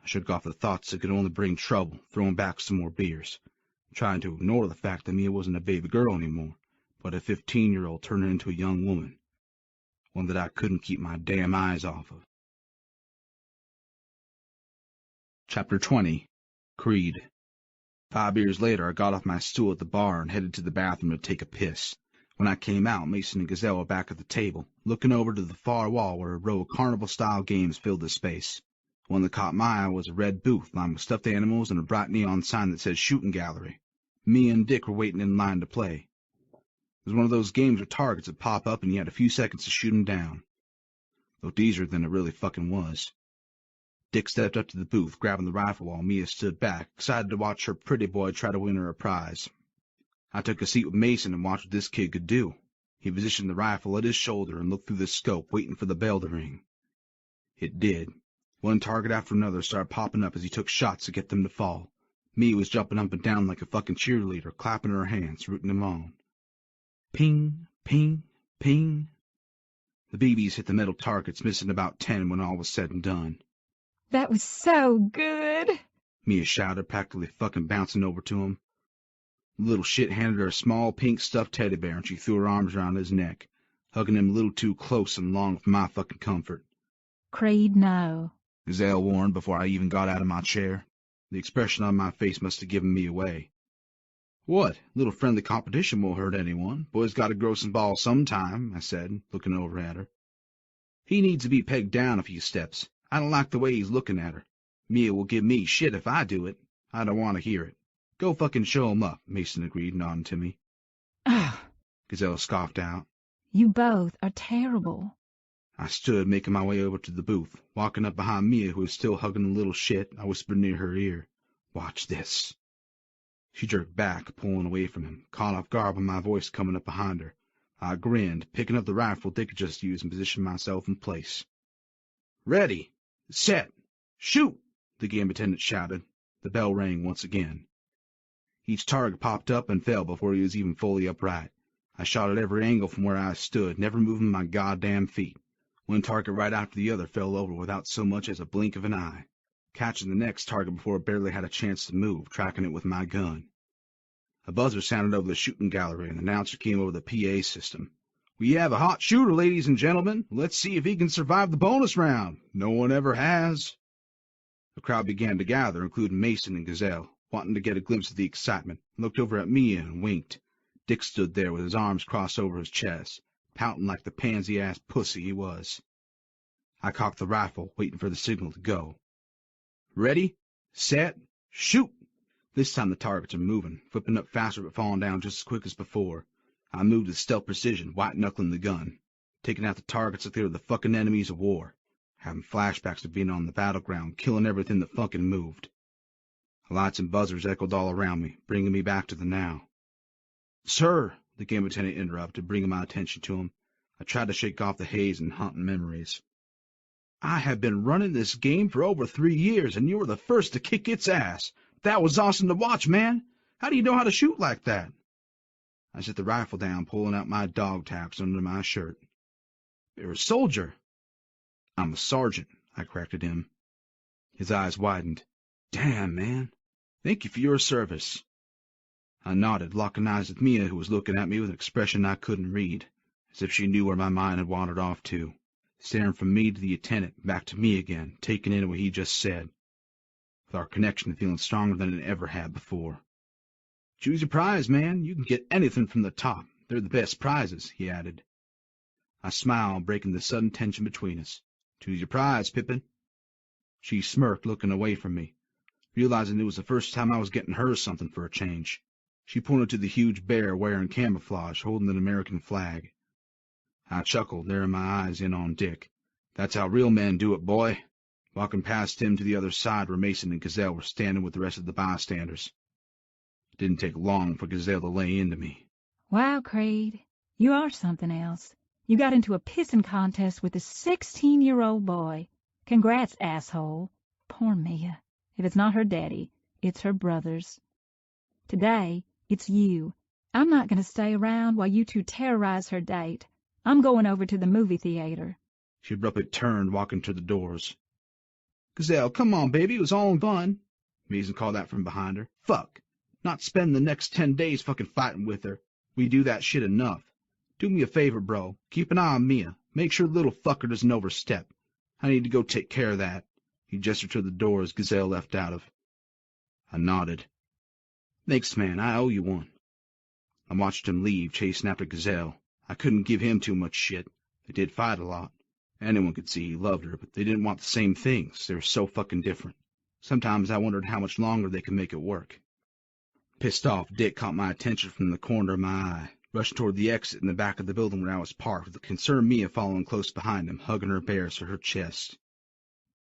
I shook off the thoughts that could only bring trouble, throwing back some more beers, trying to ignore the fact that Mia wasn't a baby girl anymore, but a 15-year-old turning into a young woman. One that I couldn't keep my damn eyes off of. Chapter 20. Creed. 5 years later, I got off my stool at the bar and headed to the bathroom to take a piss. When I came out, Mason and Gazelle were back at the table, looking over to the far wall where a row of carnival-style games filled the space. One that caught my eye was a red booth lined with stuffed animals and a bright neon sign that said Shooting Gallery. Me and Dick were waiting in line to play. It was one of those games with targets that pop up and you had a few seconds to shoot them down. Looked easier than it really fucking was. Dick stepped up to the booth, grabbing the rifle while Mia stood back, excited to watch her pretty boy try to win her a prize. I took a seat with Mason and watched what this kid could do. He positioned the rifle at his shoulder and looked through the scope, waiting for the bell to ring. It did. One target after another started popping up as he took shots to get them to fall. Mia was jumping up and down like a fucking cheerleader, clapping her hands, rooting them on. Ping, ping, ping. The BBs hit the metal targets, missing about 10 when all was said and done. That was so good. Mia shouted, practically fucking bouncing over to him. The little shit handed her a small pink stuffed teddy bear, and she threw her arms around his neck, hugging him a little too close and long for my fucking comfort. Creed, no. Gazelle warned before I even got out of my chair. The expression on my face must have given me away. What? Little friendly competition won't hurt anyone. Boys gotta grow some balls sometime, I said, looking over at her. He needs to be pegged down a few steps. I don't like the way he's looking at her. Mia will give me shit if I do it. I don't want to hear it. Go fucking show him up, Mason agreed, nodding to me. Oh, Gazelle scoffed out. you both are terrible. I stood, making my way over to the booth. Walking up behind Mia, who was still hugging the little shit, I whispered near her ear, "Watch this." She jerked back, pulling away from him, caught off guard by my voice coming up behind her. I grinned, picking up the rifle Dick had just used and positioned myself in place. "Ready, set, shoot!" the game attendant shouted. The bell rang once again. Each target popped up and fell before he was even fully upright. I shot at every angle from where I stood, never moving my goddamn feet. One target right after the other fell over without so much as a blink of an eye, catching the next target before it barely had a chance to move, tracking it with my gun. A buzzer sounded over the shooting gallery, and the announcer came over the PA system. "We have a hot shooter, ladies and gentlemen. Let's see if he can survive the bonus round. No one ever has." The crowd began to gather, including Mason and Gazelle, wanting to get a glimpse of the excitement, and looked over at Mia and winked. Dick stood there with his arms crossed over his chest, pouting like the pansy-ass pussy he was. I cocked the rifle, waiting for the signal to go. Ready, set, shoot! This time the targets are moving, flipping up faster but falling down just as quick as before. I moved with stealth precision, white-knuckling the gun, taking out the targets like they were the fucking enemies of war, having flashbacks of being on the battleground, killing everything that fucking moved. Lights and buzzers echoed all around me, bringing me back to the now. "Sir," the game attendant interrupted, bringing my attention to him. I tried to shake off the haze and haunting memories. "I have been running this game for over 3 years, and you were the first to kick its ass. That was awesome to watch, man. How do you know how to shoot like that?" I set the rifle down, pulling out my dog tags under my shirt. "You're a soldier." "I'm a sergeant," I corrected him. His eyes widened. "Damn, man. Thank you for your service." I nodded, locking eyes with Mia, who was looking at me with an expression I couldn't read, as if she knew where my mind had wandered off to, staring from me to the attendant, back to me again, taking in what he just said, with our connection feeling stronger than it ever had before. "Choose your prize, man. You can get anything from the top. They're the best prizes," he added. I smiled, breaking the sudden tension between us. "Choose your prize, Pippin." She smirked, looking away from me, realizing it was the first time I was getting her something for a change. She pointed to the huge bear wearing camouflage, holding an American flag. I chuckled, narrowing my eyes in on Dick. "That's how real men do it, boy." Walking past him to the other side where Mason and Gazelle were standing with the rest of the bystanders. It didn't take long for Gazelle to lay into me. Wow, Creed, you are something else. You got into a pissing contest with a 16-year-old boy. Congrats, asshole. Poor Mia. If it's not her daddy, it's her brothers. Today, it's you. I'm not going to stay around while you two terrorize her date. I'm going over to the movie theater. She abruptly turned, walking to the doors. "Gazelle, come on, baby. It was all in fun." Mason called out from behind her. "Fuck. Not spending the next 10 days fucking fighting with her. We do that shit enough. Do me a favor, bro. Keep an eye on Mia. Make sure the little fucker doesn't overstep. I need to go take care of that." He gestured to the door as Gazelle left out of. I nodded. "Thanks, man. I owe you one." I watched him leave, chasing after Gazelle. I couldn't give him too much shit. They did fight a lot. Anyone could see he loved her, but they didn't want the same things. They were so fucking different. Sometimes I wondered how much longer they could make it work. Pissed off, Dick caught my attention from the corner of my eye, rushed toward the exit in the back of the building where I was parked, with the concerned Mia following close behind him, hugging her bears to her chest.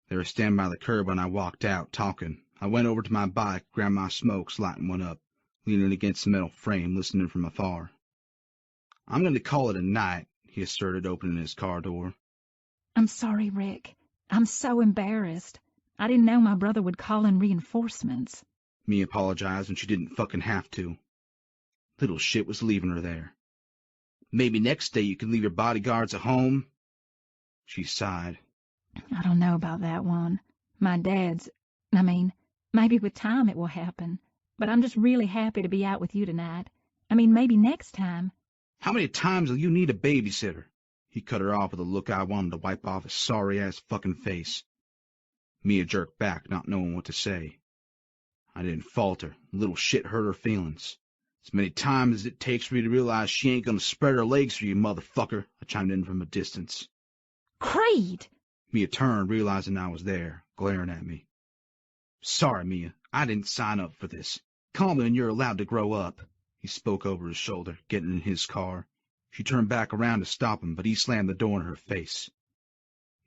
They were standing by the curb when I walked out, talking. I went over to my bike, grabbed my smokes, lighting one up, leaning against the metal frame, listening from afar. "I'm going to call it a night," he asserted, opening his car door. I'm sorry, Rick. I'm so embarrassed. I didn't know my brother would call in reinforcements. Mia apologized when she didn't fucking have to. Little shit was leaving her there. "Maybe next day you can leave your bodyguards at home." She sighed. I don't know about that one. Maybe with time it will happen. But I'm just really happy to be out with you tonight. I mean, maybe next time. How many times will you need a babysitter? He cut her off with a look I wanted to wipe off his sorry-ass fucking face. Mia jerked back, not knowing what to say. I didn't falter. The little shit hurt her feelings. As many times as it takes for you to realize she ain't gonna spread her legs for you, motherfucker, I chimed in from a distance. Creed! Mia turned, realizing I was there, glaring at me. Sorry, Mia. I didn't sign up for this. Call me when you're allowed to grow up. He spoke over his shoulder, getting in his car. She turned back around to stop him, but he slammed the door in her face.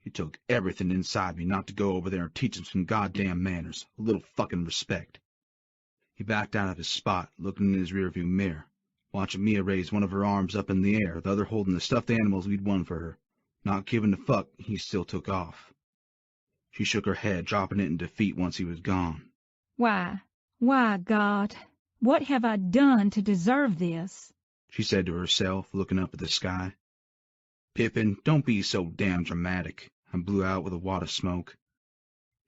It took everything inside me not to go over there and teach him some goddamn manners, a little fucking respect. He backed out of his spot, looking in his rearview mirror, watching Mia raise one of her arms up in the air, the other holding the stuffed animals we'd won for her. Not giving a fuck, he still took off. She shook her head, dropping it in defeat once he was gone. Why, God, what have I done to deserve this? She said to herself, looking up at the sky. Pippin, don't be so damn dramatic. I blew out with a wad of smoke.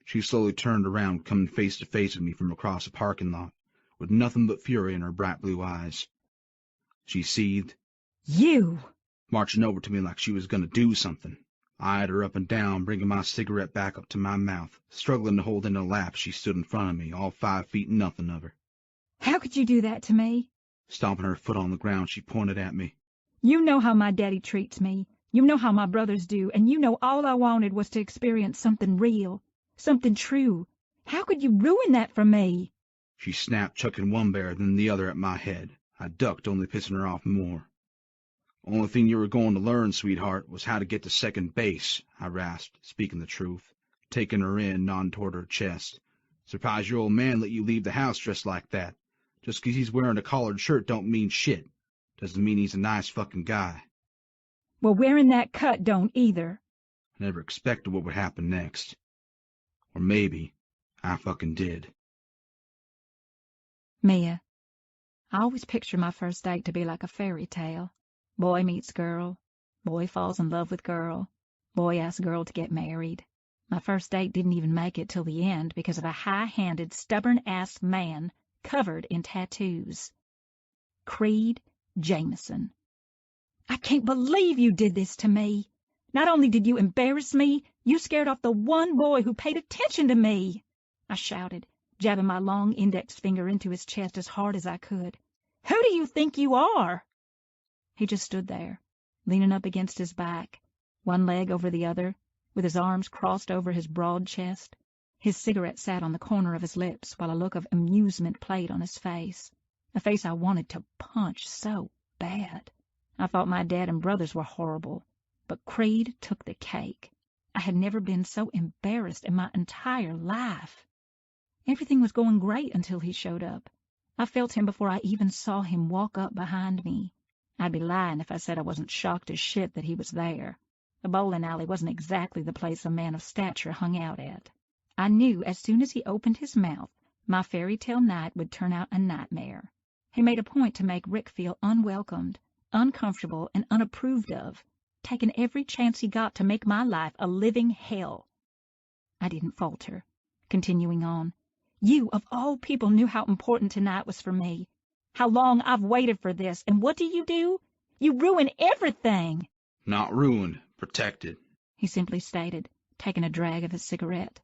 She slowly turned around, coming face to face with me from across the parking lot, with nothing but fury in her bright blue eyes. She seethed. You! Marching over to me like she was going to do something. I eyed her up and down, bringing my cigarette back up to my mouth, struggling to hold in her lap. She stood in front of me, all 5 feet and nothing of her. How could you do that to me? Stomping her foot on the ground, she pointed at me. You know how my daddy treats me. You know how my brothers do, and you know all I wanted was to experience something real, something true. How could you ruin that for me? She snapped, chucking one bear, then the other at my head. I ducked, only pissing her off more. Only thing you were going to learn, sweetheart, was how to get to second base, I rasped, speaking the truth, taking her in, nodding toward her chest. Surprised your old man let you leave the house dressed like that. Just 'cause he's wearing a collared shirt don't mean shit. Doesn't mean he's a nice fucking guy. Well, wearing that cut don't either. I never expected what would happen next. Or maybe I fucking did. Mia, I always picture my first date to be like a fairy tale. Boy meets girl. Boy falls in love with girl. Boy asks girl to get married. My first date didn't even make it till the end because of a high-handed, stubborn-ass man covered in tattoos. Creed Jameson. I can't believe you did this to me. Not only did you embarrass me, you scared off the one boy who paid attention to me, I shouted, jabbing my long index finger into his chest as hard as I could. Who do you think you are? He just stood there, leaning up against his back, one leg over the other, with his arms crossed over his broad chest. His cigarette sat on the corner of his lips while a look of amusement played on his face, a face I wanted to punch so bad. I thought my dad and brothers were horrible, but Creed took the cake. I had never been so embarrassed in my entire life. Everything was going great until he showed up. I felt him before I even saw him walk up behind me. I'd be lying if I said I wasn't shocked as shit that he was there. The bowling alley wasn't exactly the place a man of stature hung out at. I knew as soon as he opened his mouth, my fairy tale night would turn out a nightmare. He made a point to make Rick feel unwelcomed, uncomfortable, and unapproved of, taking every chance he got to make my life a living hell. I didn't falter, continuing on. You, of all people, knew how important tonight was for me, how long I've waited for this, and what do? You ruin everything. Not ruined, protected, he simply stated, taking a drag of his cigarette.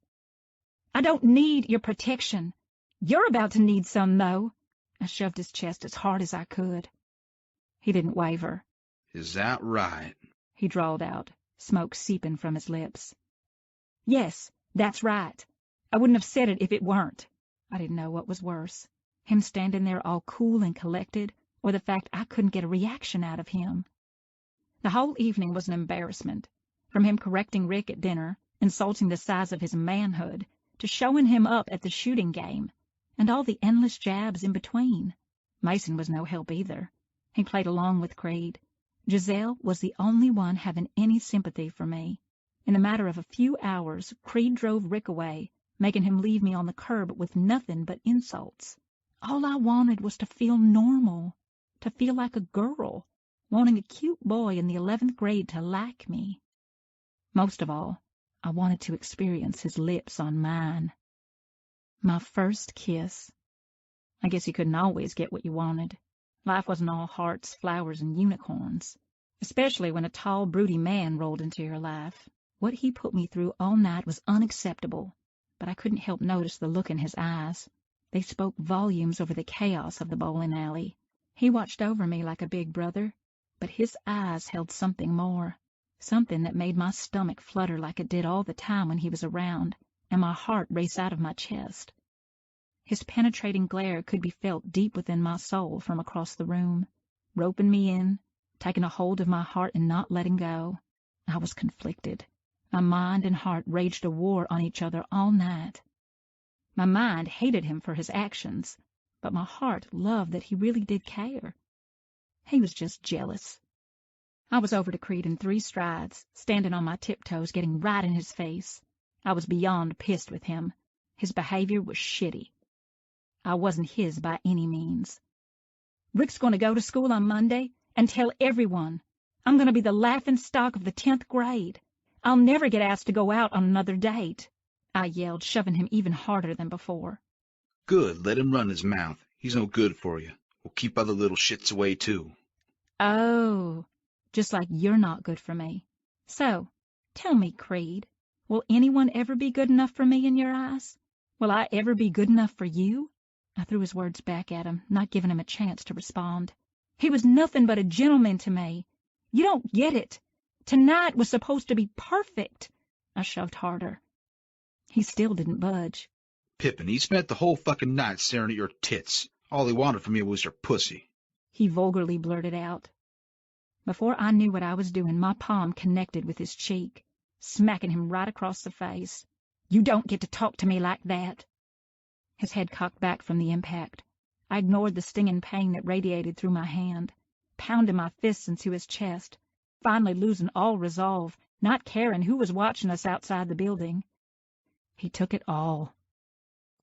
I don't need your protection. You're about to need some, though. I shoved his chest as hard as I could. He didn't waver. Is that right? He drawled out, smoke seeping from his lips. Yes, that's right. I wouldn't have said it if it weren't. I didn't know what was worse, him standing there all cool and collected, or the fact I couldn't get a reaction out of him. The whole evening was an embarrassment, from him correcting Rick at dinner, insulting the size of his manhood, to showing him up at the shooting game, and all the endless jabs in between. Mason was no help either. He played along with Creed. Giselle was the only one having any sympathy for me. In a matter of a few hours, Creed drove Rick away, making him leave me on the curb with nothing but insults. All I wanted was to feel normal, to feel like a girl, wanting a cute boy in the 11th grade to like me. Most of all, I wanted to experience his lips on mine. My first kiss. I guess you couldn't always get what you wanted. Life wasn't all hearts, flowers, and unicorns, especially when a tall, broody man rolled into your life. What he put me through all night was unacceptable, but I couldn't help notice the look in his eyes. They spoke volumes over the chaos of the bowling alley. He watched over me like a big brother, but his eyes held something more, something that made my stomach flutter like it did all the time when he was around, and my heart race out of my chest. His penetrating glare could be felt deep within my soul from across the room, roping me in, taking a hold of my heart and not letting go. I was conflicted. My mind and heart raged a war on each other all night. My mind hated him for his actions, but my heart loved that he really did care. He was just jealous. I was over to Creed in 3 strides, standing on my tiptoes, getting right in his face. I was beyond pissed with him. His behavior was shitty. I wasn't his by any means. Rick's going to go to school on Monday and tell everyone. I'm going to be the laughingstock of the 10th grade. I'll never get asked to go out on another date, I yelled, shoving him even harder than before. Good, let him run his mouth. He's no good for you. We'll keep other little shits away, too. Oh, just like you're not good for me. So, tell me, Creed, will anyone ever be good enough for me in your eyes? Will I ever be good enough for you? I threw his words back at him, not giving him a chance to respond. He was nothing but a gentleman to me. You don't get it. Tonight was supposed to be perfect. I shoved harder. He still didn't budge. Pippin, he spent the whole fucking night staring at your tits. All he wanted from you was your pussy. He vulgarly blurted out. Before I knew what I was doing, my palm connected with his cheek, smacking him right across the face. You don't get to talk to me like that. His head cocked back from the impact. I ignored the stinging pain that radiated through my hand, pounding my fists into his chest, finally losing all resolve, not caring who was watching us outside the building. He took it all.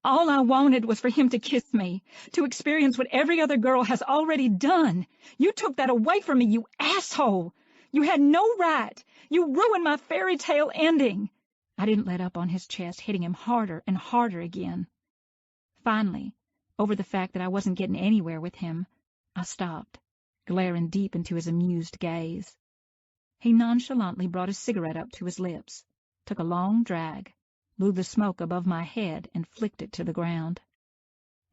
All I wanted was for him to kiss me, to experience what every other girl has already done. You took that away from me, you asshole. You had no right. You ruined my fairy tale ending. I didn't let up on his chest, hitting him harder and harder again. Finally, over the fact that I wasn't getting anywhere with him, I stopped, glaring deep into his amused gaze. He nonchalantly brought his cigarette up to his lips, took a long drag, blew the smoke above my head, and flicked it to the ground.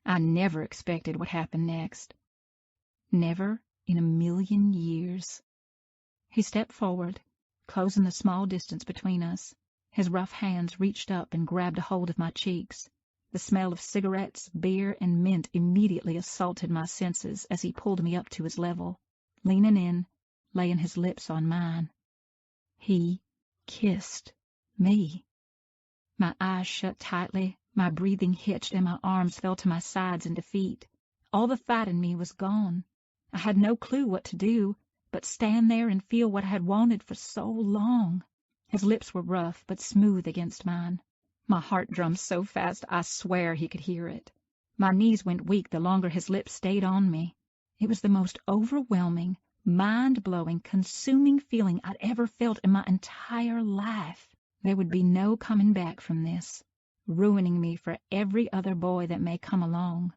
I never expected what happened next. Never in a million years. He stepped forward, closing the small distance between us. His rough hands reached up and grabbed a hold of my cheeks. The smell of cigarettes, beer, and mint immediately assaulted my senses as he pulled me up to his level, leaning in, laying his lips on mine. He kissed me. My eyes shut tightly, my breathing hitched, and my arms fell to my sides in defeat. All the fight in me was gone. I had no clue what to do, but stand there and feel what I had wanted for so long. His lips were rough, but smooth against mine. My heart drummed so fast I swear he could hear it. My knees went weak the longer his lips stayed on me. It was the most overwhelming, mind-blowing, consuming feeling I'd ever felt in my entire life. There would be no coming back from this, ruining me for every other boy that may come along.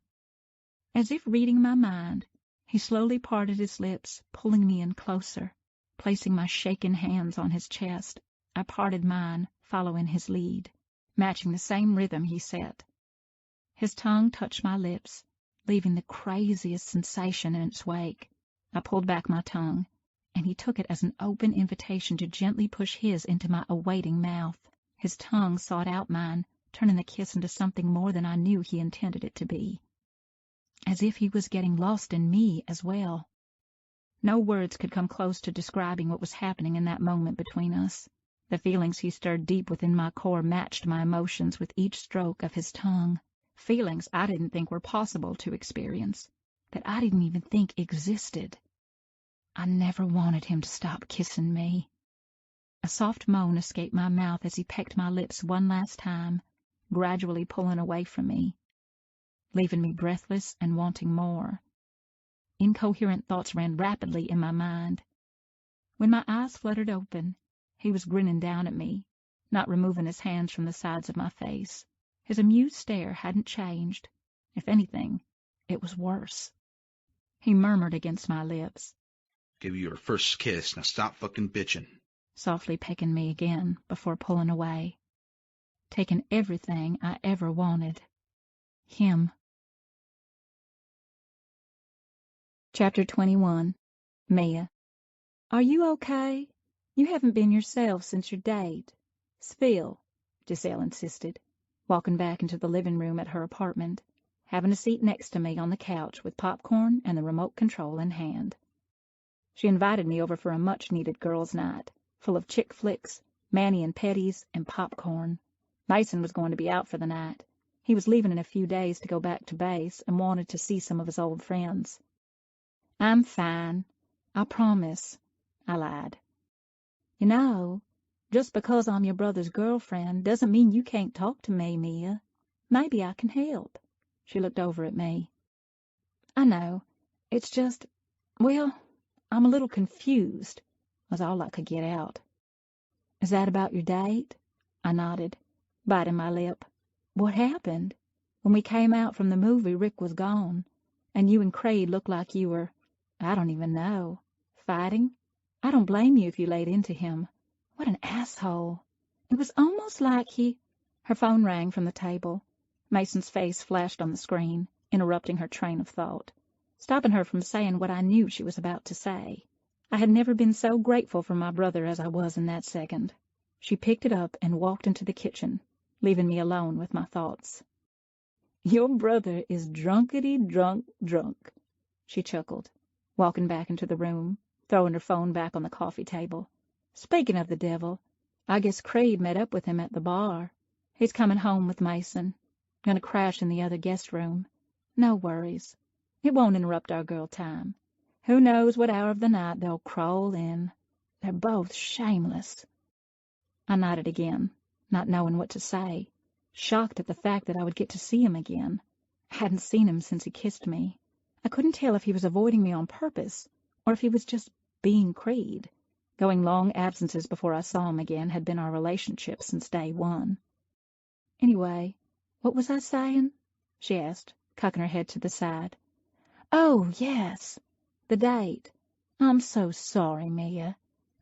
As if reading my mind, he slowly parted his lips, pulling me in closer. Placing my shaking hands on his chest, I parted mine, following his lead, matching the same rhythm he set. His tongue touched my lips, leaving the craziest sensation in its wake. I pulled back my tongue, and he took it as an open invitation to gently push his into my awaiting mouth. His tongue sought out mine, turning the kiss into something more than I knew he intended it to be. As if he was getting lost in me as well. No words could come close to describing what was happening in that moment between us. The feelings he stirred deep within my core matched my emotions with each stroke of his tongue. Feelings I didn't think were possible to experience, that I didn't even think existed. I never wanted him to stop kissing me. A soft moan escaped my mouth as he pecked my lips one last time, gradually pulling away from me, leaving me breathless and wanting more. Incoherent thoughts ran rapidly in my mind. When my eyes fluttered open, he was grinning down at me, not removing his hands from the sides of my face. His amused stare hadn't changed. If anything, It was worse. He murmured against my lips. Give you your first kiss, now stop fucking bitching. Softly pecking me again before pulling away. Taking everything I ever wanted. Him. Chapter 21. Mia. Are you okay? You haven't been yourself since your date. Spill, Giselle insisted, walking back into the living room at her apartment, having a seat next to me on the couch with popcorn and the remote control in hand. She invited me over for a much-needed girls' night, full of chick flicks, mani-and-pedis, and popcorn. Mason was going to be out for the night. He was leaving in a few days to go back to base and wanted to see some of his old friends. I'm fine. I promise, I lied. You know, just because I'm your brother's girlfriend doesn't mean you can't talk to me, Mia. Maybe I can help. She looked over at me. I know. It's just, well, I'm a little confused, was all I could get out. Is that about your date? I nodded, biting my lip. What happened? When we came out from the movie, Rick was gone, and you and Craig looked like you were, I don't even know, fighting? I don't blame you if you laid into him. What an asshole. It was almost like he... Her phone rang from the table. Mason's face flashed on the screen, interrupting her train of thought, stopping her from saying what I knew she was about to say. I had never been so grateful for my brother as I was in that second. She picked it up and walked into the kitchen, leaving me alone with my thoughts. Your brother is drunk, she chuckled, walking back into the room, throwing her phone back on the coffee table. Speaking of the devil, I guess Craig met up with him at the bar. He's coming home with Mason. Gonna crash in the other guest room. No worries. It won't interrupt our girl time. Who knows what hour of the night they'll crawl in. They're both shameless. I nodded again, not knowing what to say, shocked at the fact that I would get to see him again. I hadn't seen him since he kissed me. I couldn't tell if he was avoiding me on purpose, or if he was just being Creed. Going long absences before I saw him again had been our relationship since day one. Anyway, what was I saying? She asked, cocking her head to the side. Oh, yes, the date. I'm so sorry, Mia.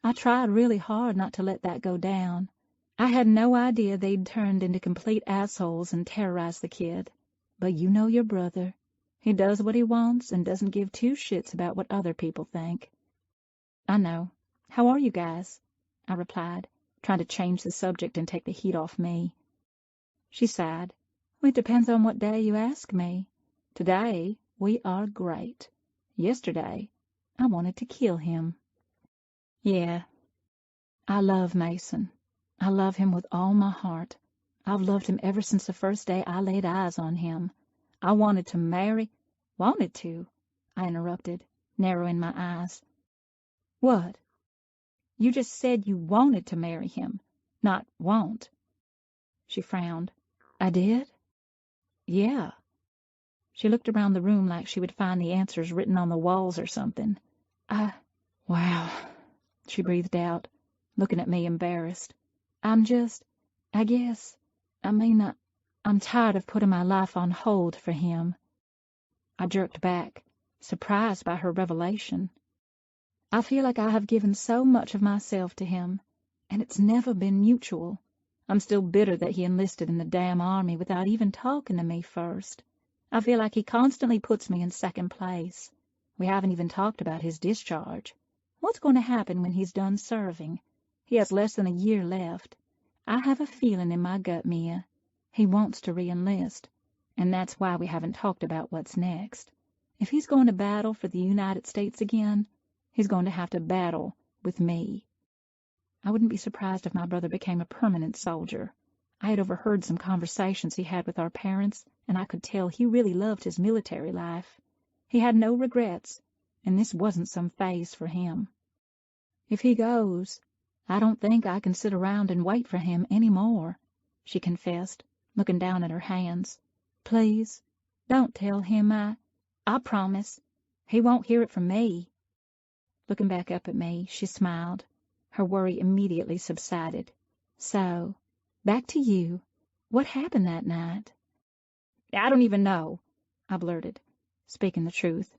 I tried really hard not to let that go down. I had no idea they'd turned into complete assholes and terrorized the kid. But you know your brother. He does what he wants and doesn't give two shits about what other people think. I know. How are you guys? I replied, trying to change the subject and take the heat off me. She sighed. Well, it depends on what day you ask me. Today, we are great. Yesterday, I wanted to kill him. Yeah. I love Mason. I love him with all my heart. I've loved him ever since the first day I laid eyes on him. I wanted to marry... Wanted to, I interrupted, narrowing my eyes. What? You just said you wanted to marry him, not want. She frowned. I did? Yeah. She looked around the room like she would find the answers written on the walls or something. Wow, she breathed out, looking at me embarrassed. I'm tired of putting my life on hold for him. I jerked back, surprised by her revelation. I feel like I have given so much of myself to him, and it's never been mutual. I'm still bitter that he enlisted in the damn army without even talking to me first. I feel like he constantly puts me in second place. We haven't even talked about his discharge. What's going to happen when he's done serving? He has less than a year left. I have a feeling in my gut, Mia. He wants to re-enlist, and that's why we haven't talked about what's next. If he's going to battle for the United States again, he's going to have to battle with me. I wouldn't be surprised if my brother became a permanent soldier. I had overheard some conversations he had with our parents, and I could tell he really loved his military life. He had no regrets, and this wasn't some phase for him. If he goes, I don't think I can sit around and wait for him any more, she confessed, looking down at her hands. Please, don't tell him I promise. He won't hear it from me. Looking back up at me, she smiled. Her worry immediately subsided. So, back to you. What happened that night? I don't even know, I blurted, speaking the truth.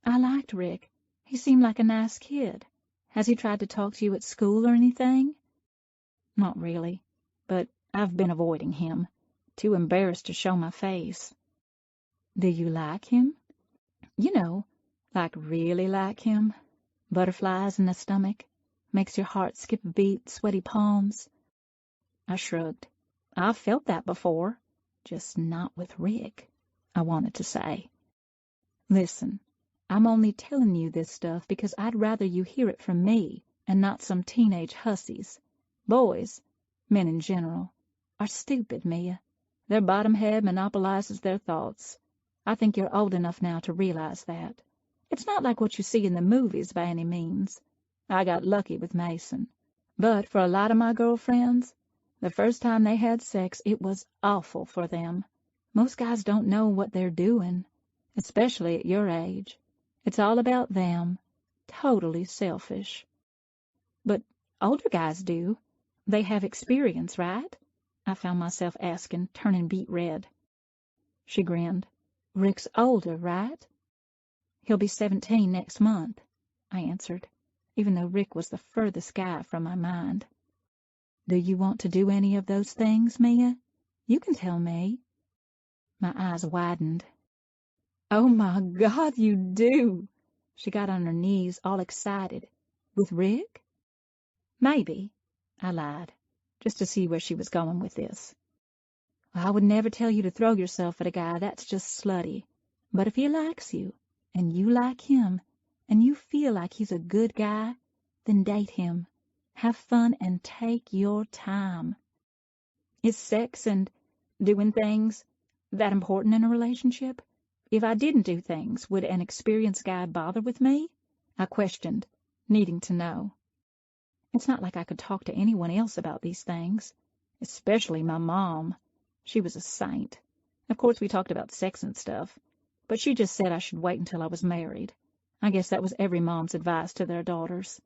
I liked Rick. He seemed like a nice kid. Has he tried to talk to you at school or anything? Not really, but I've been avoiding him. Too embarrassed to show my face. Do you like him? You know, like really like him. Butterflies in the stomach. Makes your heart skip a beat, sweaty palms. I shrugged. I've felt that before. Just not with Rick, I wanted to say. Listen, I'm only telling you this stuff because I'd rather you hear it from me and not some teenage hussies. Boys, men in general, are stupid, Mia. Their bottom head monopolizes their thoughts. I think you're old enough now to realize that. It's not like what you see in the movies by any means. I got lucky with Mason. But for a lot of my girlfriends, the first time they had sex, it was awful for them. Most guys don't know what they're doing, especially at your age. It's all about them. Totally selfish. But older guys do. They have experience, right? I found myself asking, turning beet red. She grinned. Rick's older, right? He'll be 17 next month, I answered, even though Rick was the furthest guy from my mind. Do you want to do any of those things, Mia? You can tell me. My eyes widened. Oh, my God, you do. She got on her knees, all excited. With Rick? Maybe, I lied, just to see where she was going with this. I would never tell you to throw yourself at a guy. That's just slutty. But if he likes you, and you like him, and you feel like he's a good guy, then date him. Have fun and take your time. Is sex and doing things that important in a relationship? If I didn't do things, would an experienced guy bother with me? I questioned, needing to know. It's not like I could talk to anyone else about these things, especially my mom. She was a saint. Of course, we talked about sex and stuff, but she just said I should wait until I was married. I guess that was every mom's advice to their daughters.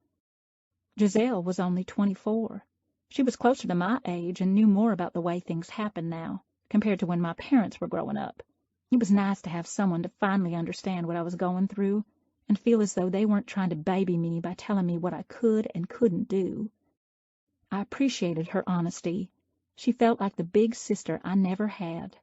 Giselle was only 24. She was closer to my age and knew more about the way things happen now, compared to when my parents were growing up. It was nice to have someone to finally understand what I was going through and feel as though they weren't trying to baby me by telling me what I could and couldn't do. I appreciated her honesty. She felt like the big sister I never had.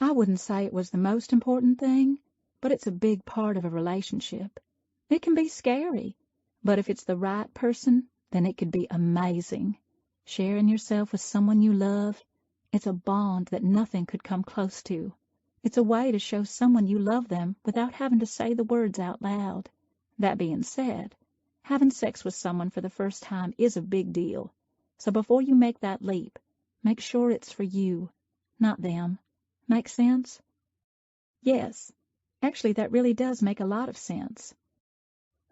I wouldn't say it was the most important thing, but it's a big part of a relationship. It can be scary, but if it's the right person, then it could be amazing. Sharing yourself with someone you love, it's a bond that nothing could come close to. It's a way to show someone you love them without having to say the words out loud. That being said, having sex with someone for the first time is a big deal. So before you make that leap, make sure it's for you, not them. Make sense? Yes. Actually, that really does make a lot of sense.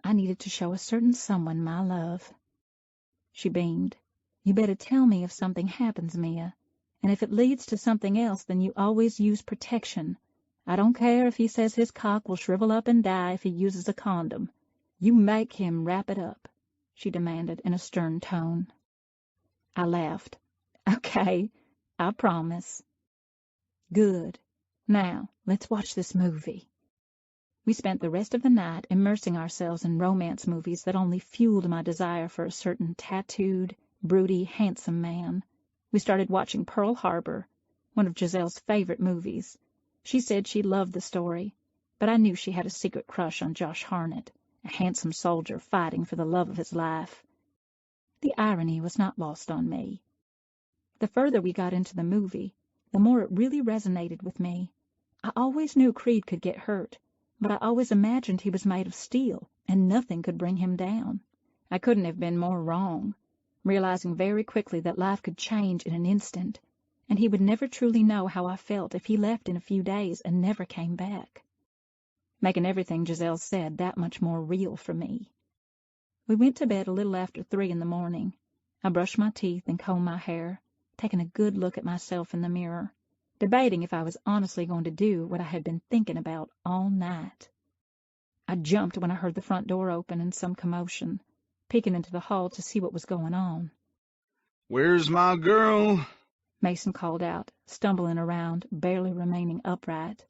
I needed to show a certain someone my love. She beamed. You better tell me if something happens, Mia. And if it leads to something else, then you always use protection. I don't care if he says his cock will shrivel up and die if he uses a condom. You make him wrap it up, she demanded in a stern tone. I laughed. Okay, I promise. Good. Now, let's watch this movie. We spent the rest of the night immersing ourselves in romance movies that only fueled my desire for a certain tattooed, broody, handsome man. We started watching Pearl Harbor, one of Giselle's favorite movies. She said she loved the story, but I knew she had a secret crush on Josh Hartnett, a handsome soldier fighting for the love of his life. The irony was not lost on me. The further we got into the movie, the more it really resonated with me. I always knew Creed could get hurt, but I always imagined he was made of steel, and nothing could bring him down. I couldn't have been more wrong, realizing very quickly that life could change in an instant, and he would never truly know how I felt if he left in a few days and never came back, making everything Giselle said that much more real for me. We went to bed a little after 3 in the morning. I brushed my teeth and combed my hair, taking a good look at myself in the mirror, debating if I was honestly going to do what I had been thinking about all night. I jumped when I heard the front door open and some commotion, peeking into the hall to see what was going on. Where's my girl? Mason called out, stumbling around, barely remaining upright.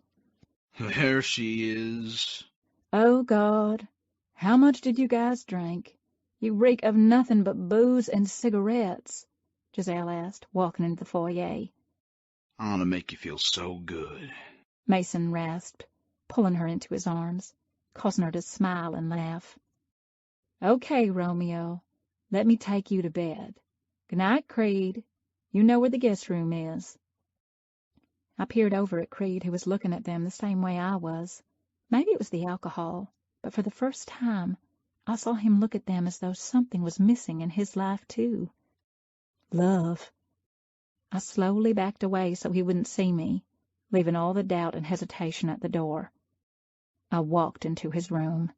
There she is. Oh, God, how much did you guys drink? You reek of nothing but booze and cigarettes, Giselle asked, walking into the foyer. I want to make you feel so good. Mason rasped, pulling her into his arms, causing her to smile and laugh. Okay, Romeo, let me take you to bed. Good night, Creed. You know where the guest room is. I peered over at Creed, who was looking at them the same way I was. Maybe it was the alcohol, but for the first time, I saw him look at them as though something was missing in his life, too. Love. I slowly backed away so he wouldn't see me, leaving all the doubt and hesitation at the door. I walked into his room.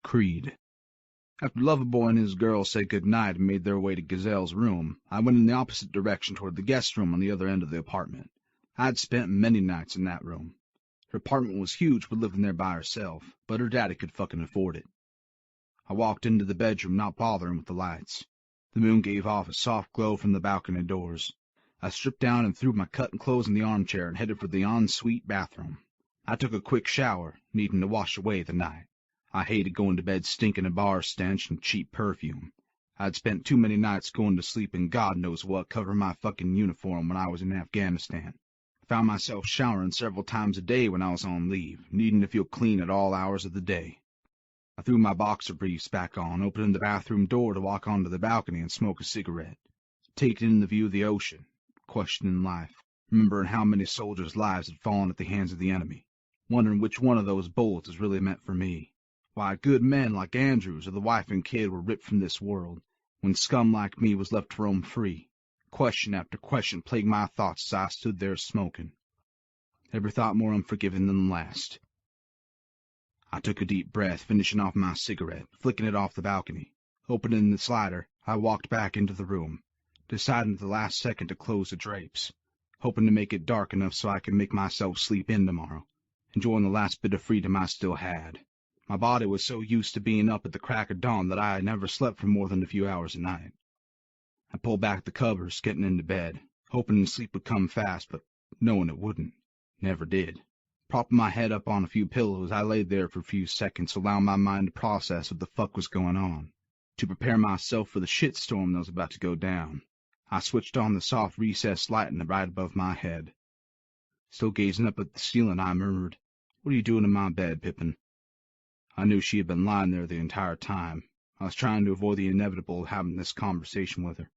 Creed. After Loverboy and his girl said good night and made their way to Gazelle's room, I went in the opposite direction toward the guest room on the other end of the apartment. I had spent many nights in that room. Her apartment was huge for living there by herself, but her daddy could fucking afford it. I walked into the bedroom, not bothering with the lights. The moon gave off a soft glow from the balcony doors. I stripped down and threw my cut and clothes in the armchair and headed for the ensuite bathroom. I took a quick shower, needing to wash away the night. I hated going to bed stinking of bar stench and cheap perfume. I'd spent too many nights going to sleep in God knows what covering my fucking uniform when I was in Afghanistan. I found myself showering several times a day when I was on leave, needing to feel clean at all hours of the day. I threw my boxer briefs back on, opening the bathroom door to walk onto the balcony and smoke a cigarette, taking in the view of the ocean, questioning life, remembering how many soldiers' lives had fallen at the hands of the enemy, wondering which one of those bullets was really meant for me. Why good men like Andrews or the wife and kid were ripped from this world, when scum like me was left to roam free. Question after question plagued my thoughts as I stood there smoking, every thought more unforgiving than the last. I took a deep breath, finishing off my cigarette, flicking it off the balcony. Opening the slider, I walked back into the room, deciding at the last second to close the drapes, hoping to make it dark enough so I could make myself sleep in tomorrow, enjoying the last bit of freedom I still had. My body was so used to being up at the crack of dawn that I had never slept for more than a few hours a night. I pulled back the covers, getting into bed, hoping sleep would come fast, but knowing it wouldn't. Never did. Propping my head up on a few pillows, I laid there for a few seconds, allowing my mind to process what the fuck was going on, to prepare myself for the shitstorm that was about to go down. I switched on the soft recessed lighting right above my head. Still gazing up at the ceiling, I murmured, "What are you doing in my bed, Pippin?" I knew she had been lying there the entire time. I was trying to avoid the inevitable of having this conversation with her.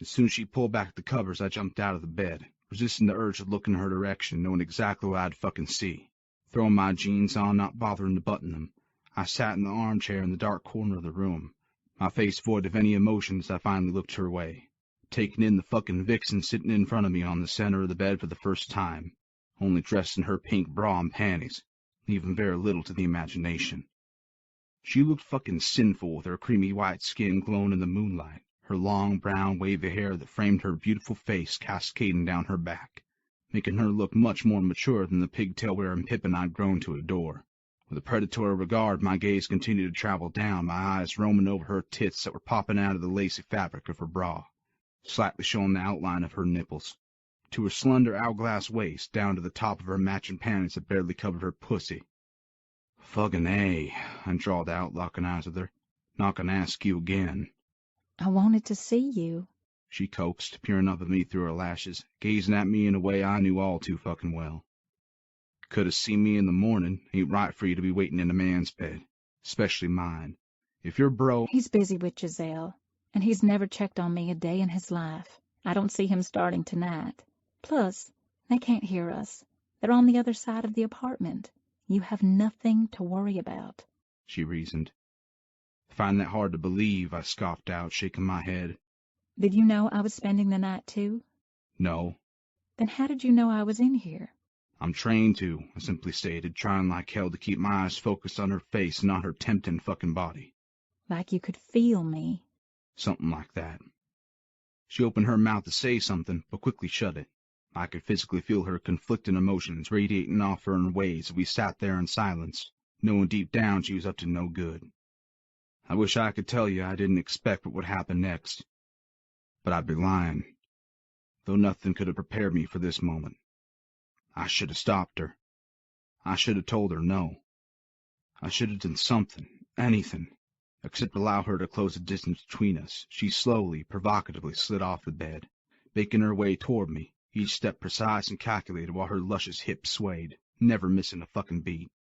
As soon as she pulled back the covers, I jumped out of the bed, resisting the urge to look in her direction, knowing exactly what I'd fucking see. Throwing my jeans on, not bothering to button them, I sat in the armchair in the dark corner of the room, my face void of any emotion as I finally looked her way, taking in the fucking vixen sitting in front of me on the center of the bed for the first time, only dressed in her pink bra and panties, leaving very little to the imagination. She looked fucking sinful with her creamy white skin glowing in the moonlight, her long brown wavy hair that framed her beautiful face cascading down her back, making her look much more mature than the pigtail-wearing Pippin I'd grown to adore. With a predatory regard, my gaze continued to travel down, my eyes roaming over her tits that were popping out of the lacy fabric of her bra, slightly showing the outline of her nipples, to her slender hourglass waist, down to the top of her matching panties that barely covered her pussy. "Fucking A," I drawled out, locking eyes with her. "Not gonna ask you again." I wanted to see you, she coaxed, peering up at me through her lashes, gazing at me in a way I knew all too fucking well. "Could have seen me in the morning. Ain't right for you to be waiting in a man's bed, especially mine. If you're bro—" He's busy with Giselle, and he's never checked on me a day in his life. I don't see him starting tonight. Plus, they can't hear us. They're on the other side of the apartment. You have nothing to worry about, she reasoned. "I find that hard to believe," I scoffed out, shaking my head. Did you know I was spending the night, too? No. Then how did you know I was in here? I'm trained to, I simply stated, trying like hell to keep my eyes focused on her face and not her tempting fucking body. Like you could feel me. Something like that. She opened her mouth to say something, but quickly shut it. I could physically feel her conflicting emotions radiating off her in waves as we sat there in silence, knowing deep down she was up to no good. I wish I could tell you I didn't expect what would happen next, but I'd be lying, though nothing could have prepared me for this moment. I should have stopped her. I should have told her no. I should have done something, anything, except allow her to close the distance between us. She slowly, provocatively slid off the bed, making her way toward me, each step precise and calculated while her luscious hips swayed, never missing a fucking beat,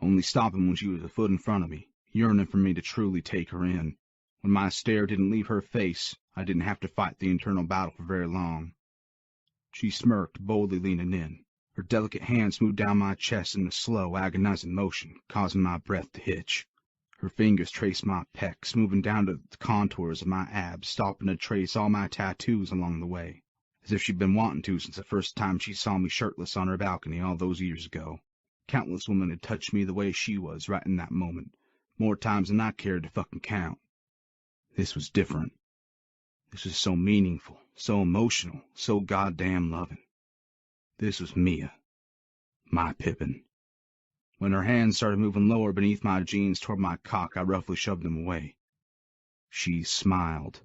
only stopping when she was a foot in front of me, yearning for me to truly take her in. When my stare didn't leave her face, I didn't have to fight the internal battle for very long. She smirked, boldly leaning in. Her delicate hands moved down my chest in a slow, agonizing motion, causing my breath to hitch. Her fingers traced my pecs, moving down to the contours of my abs, stopping to trace all my tattoos along the way, as if she'd been wanting to since the first time she saw me shirtless on her balcony all those years ago. Countless women had touched me the way she was right in that moment, more times than I cared to fucking count. This was different. This was so meaningful, so emotional, so goddamn loving. This was Mia. My Pippin. When her hands started moving lower beneath my jeans toward my cock, I roughly shoved them away. She smiled.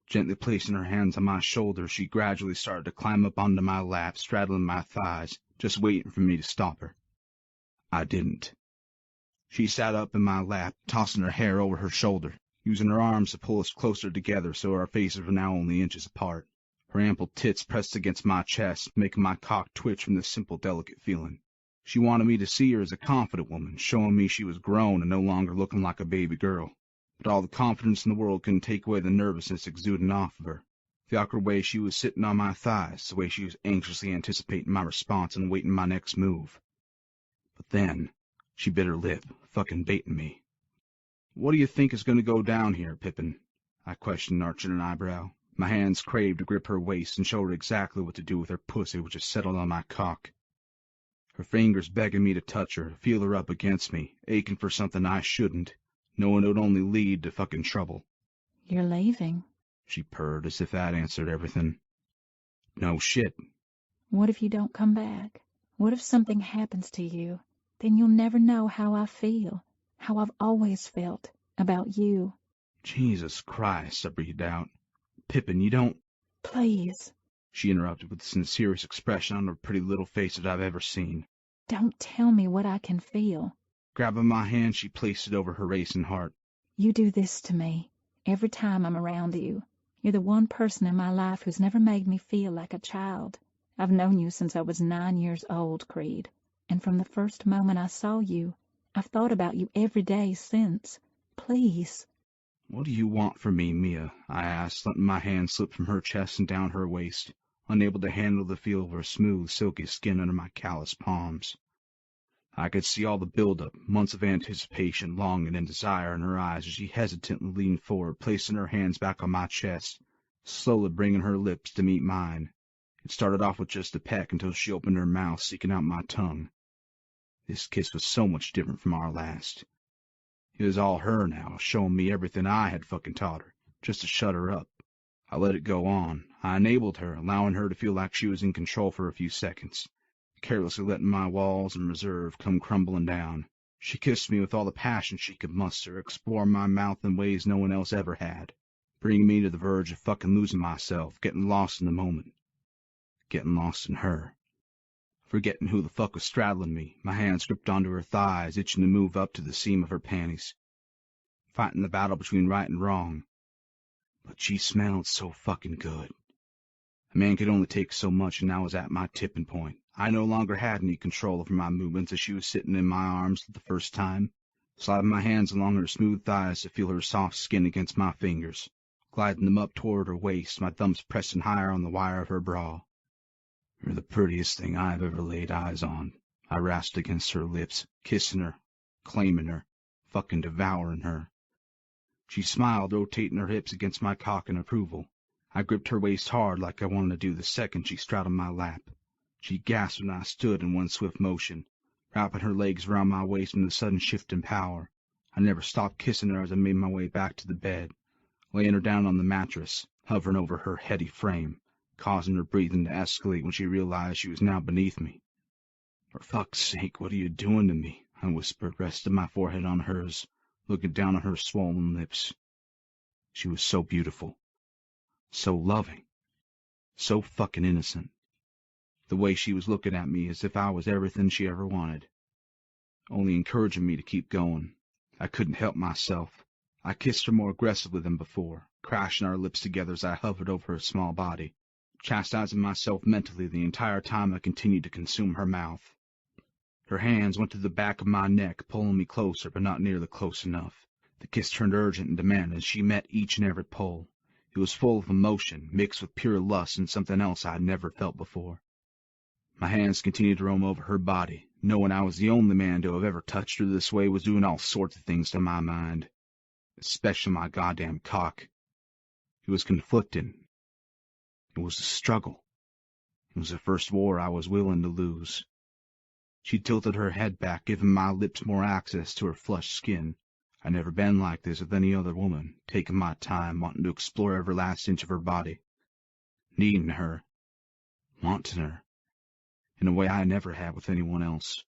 Gently placing her hands on my shoulders, she gradually started to climb up onto my lap, straddling my thighs, just waiting for me to stop her. I didn't. She sat up in my lap, tossing her hair over her shoulder, using her arms to pull us closer together so our faces were now only inches apart. Her ample tits pressed against my chest, making my cock twitch from this simple, delicate feeling. She wanted me to see her as a confident woman, showing me she was grown and no longer looking like a baby girl. But all the confidence in the world couldn't take away the nervousness exuding off of her. The awkward way she was sitting on my thighs, the way she was anxiously anticipating my response and waiting my next move. But then, she bit her lip, fucking baiting me. "What do you think is going to go down here, Pippin?" I questioned, arching an eyebrow. My hands craved to grip her waist and show her exactly what to do with her pussy, which had settled on my cock. Her fingers begging me to touch her, feel her up against me, aching for something I shouldn't, knowing it would only lead to fucking trouble. "You're leaving." She purred, as if that answered everything. No shit. "What if you don't come back? What if something happens to you? Then you'll never know how I feel, how I've always felt about you." Jesus Christ, I breathed out. Pippin, you don't... "Please." She interrupted with the sincerest expression on her pretty little face that I've ever seen. "Don't tell me what I can feel." Grabbing my hand, she placed it over her racing heart. "You do this to me every time I'm around you. You're the one person in my life who's never made me feel like a child. I've known you since I was 9 years old, Creed, and from the first moment I saw you, I've thought about you every day since. Please." "What do you want from me, Mia?" I asked, letting my hand slip from her chest and down her waist, unable to handle the feel of her smooth, silky skin under my calloused palms. I could see all the build-up, months of anticipation, longing, and desire in her eyes as she hesitantly leaned forward, placing her hands back on my chest, slowly bringing her lips to meet mine. It started off with just a peck until she opened her mouth, seeking out my tongue. This kiss was so much different from our last. It was all her now, showing me everything I had fucking taught her, just to shut her up. I let it go on. I enabled her, allowing her to feel like she was in control for a few seconds, carelessly letting my walls and reserve come crumbling down. She kissed me with all the passion she could muster, exploring my mouth in ways no one else ever had, bringing me to the verge of fucking losing myself, getting lost in the moment. Getting lost in her. Forgetting who the fuck was straddling me, my hands gripped onto her thighs, itching to move up to the seam of her panties. Fighting the battle between right and wrong. But she smelled so fucking good. A man could only take so much, and I was at my tipping point. I no longer had any control over my movements as she was sitting in my arms for the first time, sliding my hands along her smooth thighs to feel her soft skin against my fingers, gliding them up toward her waist, my thumbs pressing higher on the wire of her bra. "You're the prettiest thing I've ever laid eyes on," I rasped against her lips, kissing her, claiming her, fucking devouring her. She smiled, rotating her hips against my cock in approval. I gripped her waist hard like I wanted to do the second she straddled my lap. She gasped when I stood in one swift motion, wrapping her legs around my waist in a sudden shift in power. I never stopped kissing her as I made my way back to the bed, laying her down on the mattress, hovering over her heady frame, causing her breathing to escalate when she realized she was now beneath me. "For fuck's sake, what are you doing to me?" I whispered, resting my forehead on hers, looking down on her swollen lips. She was so beautiful, so loving, so fucking innocent. The way she was looking at me as if I was everything she ever wanted, only encouraging me to keep going. I couldn't help myself. I kissed her more aggressively than before, crashing our lips together as I hovered over her small body, chastising myself mentally the entire time I continued to consume her mouth. Her hands went to the back of my neck, pulling me closer, but not nearly close enough. The kiss turned urgent and demanding as she met each and every pull. It was full of emotion, mixed with pure lust and something else I had never felt before. My hands continued to roam over her body. Knowing I was the only man to have ever touched her this way was doing all sorts of things to my mind, especially my goddamn cock. It was conflicting. It was a struggle. It was the first war I was willing to lose. She tilted her head back, giving my lips more access to her flushed skin. I'd never been like this with any other woman, taking my time, wanting to explore every last inch of her body. Needing her. Wanting her. In a way I never had with anyone else.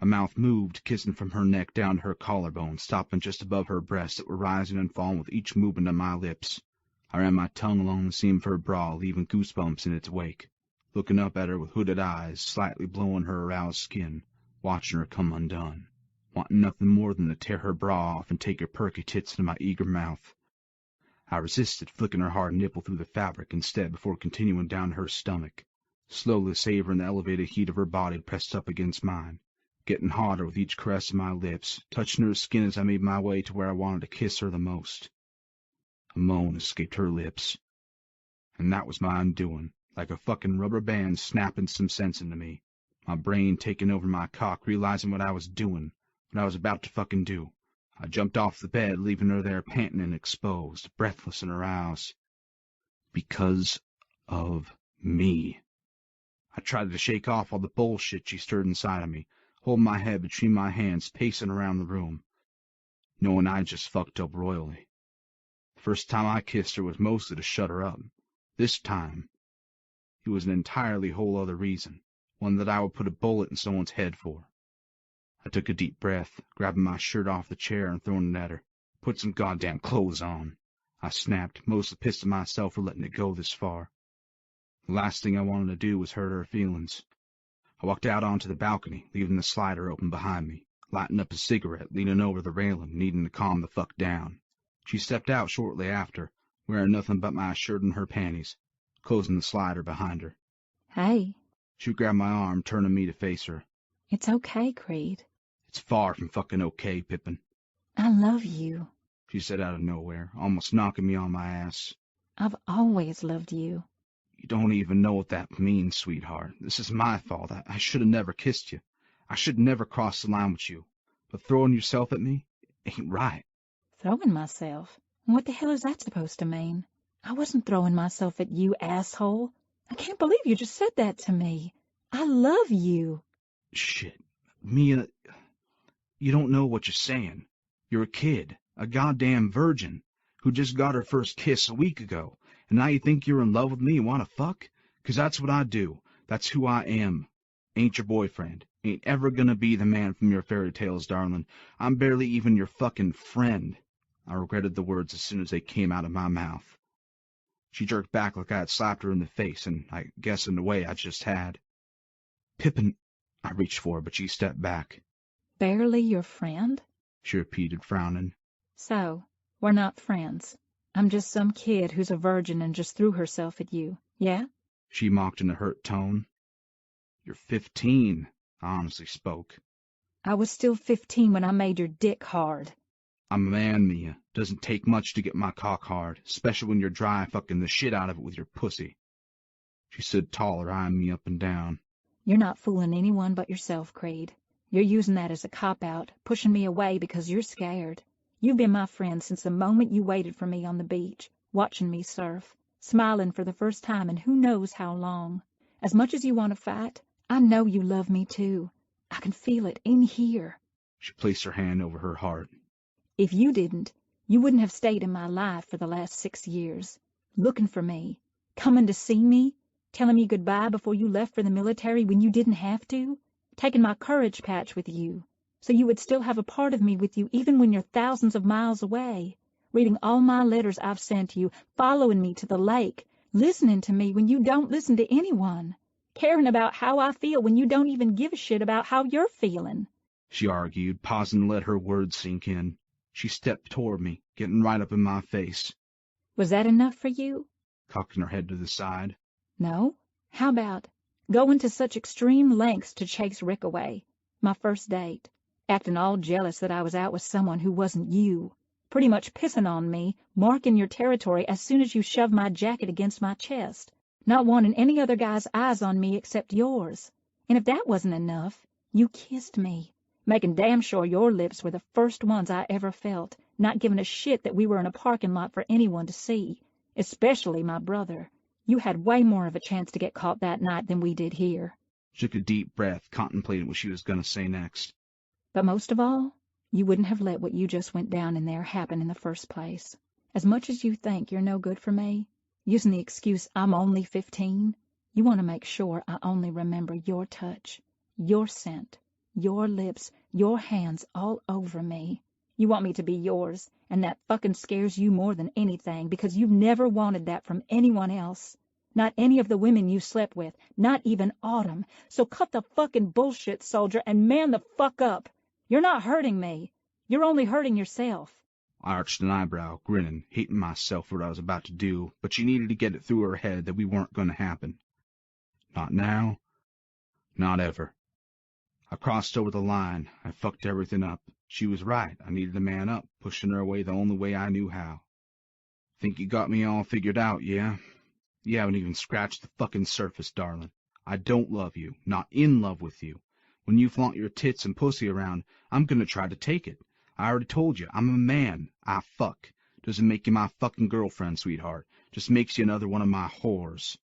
My mouth moved, kissing from her neck down to her collarbone, stopping just above her breasts that were rising and falling with each movement of my lips. I ran my tongue along the seam of her bra, leaving goosebumps in its wake, looking up at her with hooded eyes, slightly blowing her aroused skin, watching her come undone, wanting nothing more than to tear her bra off and take her perky tits into my eager mouth. I resisted, flicking her hard nipple through the fabric instead before continuing down her stomach, slowly savoring the elevated heat of her body pressed up against mine, getting hotter with each caress of my lips, touching her skin as I made my way to where I wanted to kiss her the most. A moan escaped her lips, and that was my undoing, like a fucking rubber band snapping some sense into me, my brain taking over my cock, realizing what I was doing, what I was about to fucking do. I jumped off the bed, leaving her there panting and exposed, breathless and aroused. Because of me. I tried to shake off all the bullshit she stirred inside of me, holding my head between my hands, pacing around the room, knowing I just fucked up royally. The first time I kissed her was mostly to shut her up. This time, it was an entirely whole other reason, one that I would put a bullet in someone's head for. I took a deep breath, grabbing my shirt off the chair and throwing it at her. Put some goddamn clothes on. I snapped, mostly pissed at myself for letting it go this far. The last thing I wanted to do was hurt her feelings. I walked out onto the balcony, leaving the slider open behind me, lighting up a cigarette, leaning over the railing, needing to calm the fuck down. She stepped out shortly after, wearing nothing but my shirt and her panties, closing the slider behind her. Hey. She grabbed my arm, turning me to face her. It's okay, Creed. It's far from fucking okay, Pippin. I love you, she said out of nowhere, almost knocking me on my ass. I've always loved you. You don't even know what that means, sweetheart. This is my fault. I should have never kissed you. I should have never crossed the line with you. But throwing yourself at me ain't right. Throwing myself? What the hell is that supposed to mean? I wasn't throwing myself at you, asshole. I can't believe you just said that to me. I love you. Shit. Mia, you don't know what you're saying. You're a kid, a goddamn virgin, who just got her first kiss a week ago, and now you think you're in love with me and want to fuck? 'Cause that's what I do. That's who I am. Ain't your boyfriend. Ain't ever gonna be the man from your fairy tales, darling. I'm barely even your fucking friend. I regretted the words as soon as they came out of my mouth. She jerked back like I had slapped her in the face, and I guess in a way I just had. Pippin, I reached for her, but she stepped back. Barely your friend? She repeated, frowning. So, we're not friends. I'm just some kid who's a virgin and just threw herself at you, yeah? She mocked in a hurt tone. You're 15, I honestly spoke. I was still 15 when I made your dick hard. I'm a man, Mia. Doesn't take much to get my cock hard, especially when you're dry fucking the shit out of it with your pussy. She stood taller, eyeing me up and down. You're not fooling anyone but yourself, Creed. You're using that as a cop-out, pushing me away because you're scared. You've been my friend since the moment you waited for me on the beach, watching me surf, smiling for the first time in who knows how long. As much as you want to fight, I know you love me too. I can feel it in here. She placed her hand over her heart. If you didn't, you wouldn't have stayed in my life for the last 6 years, looking for me, coming to see me, telling me goodbye before you left for the military when you didn't have to, taking my courage patch with you, so you would still have a part of me with you even when you're thousands of miles away, reading all my letters I've sent you, following me to the lake, listening to me when you don't listen to anyone, caring about how I feel when you don't even give a shit about how you're feeling," she argued, pausing to let her words sink in. She stepped toward me, getting right up in my face. "Was that enough for you?" Cocking her head to the side. "No? How about going to such extreme lengths to chase Rick away? My first date. Acting all jealous that I was out with someone who wasn't you. Pretty much pissing on me, marking your territory as soon as you shoved my jacket against my chest. Not wanting any other guy's eyes on me except yours. And if that wasn't enough, you kissed me, making damn sure your lips were the first ones I ever felt, not giving a shit that we were in a parking lot for anyone to see, especially my brother. You had way more of a chance to get caught that night than we did here." She took a deep breath, contemplating what she was going to say next. "But most of all, you wouldn't have let what you just went down in there happen in the first place. As much as you think you're no good for me, using the excuse I'm only 15, you want to make sure I only remember your touch, your scent, your lips, your hands all over me. You want me to be yours, and that fucking scares you more than anything because you've never wanted that from anyone else. Not any of the women you slept with, not even Autumn. So cut the fucking bullshit, soldier, and man the fuck up. You're not hurting me. You're only hurting yourself." I arched an eyebrow, grinning, hating myself for what I was about to do, but she needed to get it through her head that we weren't going to happen. Not now. Not ever. I crossed over the line. I fucked everything up. She was right. I needed to man up, pushing her away the only way I knew how. Think you got me all figured out, yeah? You haven't even scratched the fucking surface, darling. I don't love you. Not in love with you. When you flaunt your tits and pussy around, I'm gonna try to take it. I already told you, I'm a man. I fuck. Doesn't make you my fucking girlfriend, sweetheart. Just makes you another one of my whores.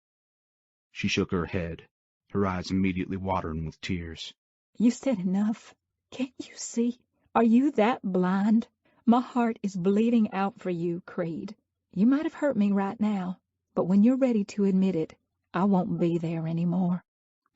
She shook her head, her eyes immediately watering with tears. "You said enough. Can't you see? Are you that blind? My heart is bleeding out for you, Creed. You might have hurt me right now, but when you're ready to admit it, I won't be there anymore."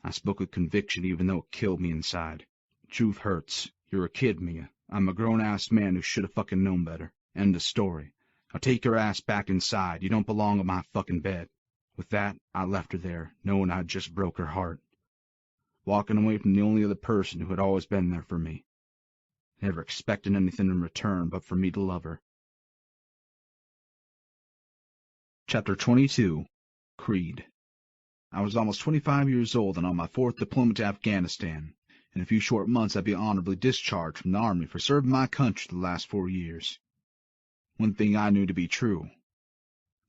I spoke with conviction even though it killed me inside. Truth hurts. You're a kid, Mia. I'm a grown-ass man who should have fucking known better. End of story. Now take your ass back inside. You don't belong on my fucking bed. With that, I left her there, knowing I'd just broke her heart. Walking away from the only other person who had always been there for me. Never expecting anything in return but for me to love her. Chapter 22. Creed. I was almost 25 years old and on my 4th deployment to Afghanistan. In a few short months I'd be honorably discharged from the Army for serving my country the last 4 years. One thing I knew to be true.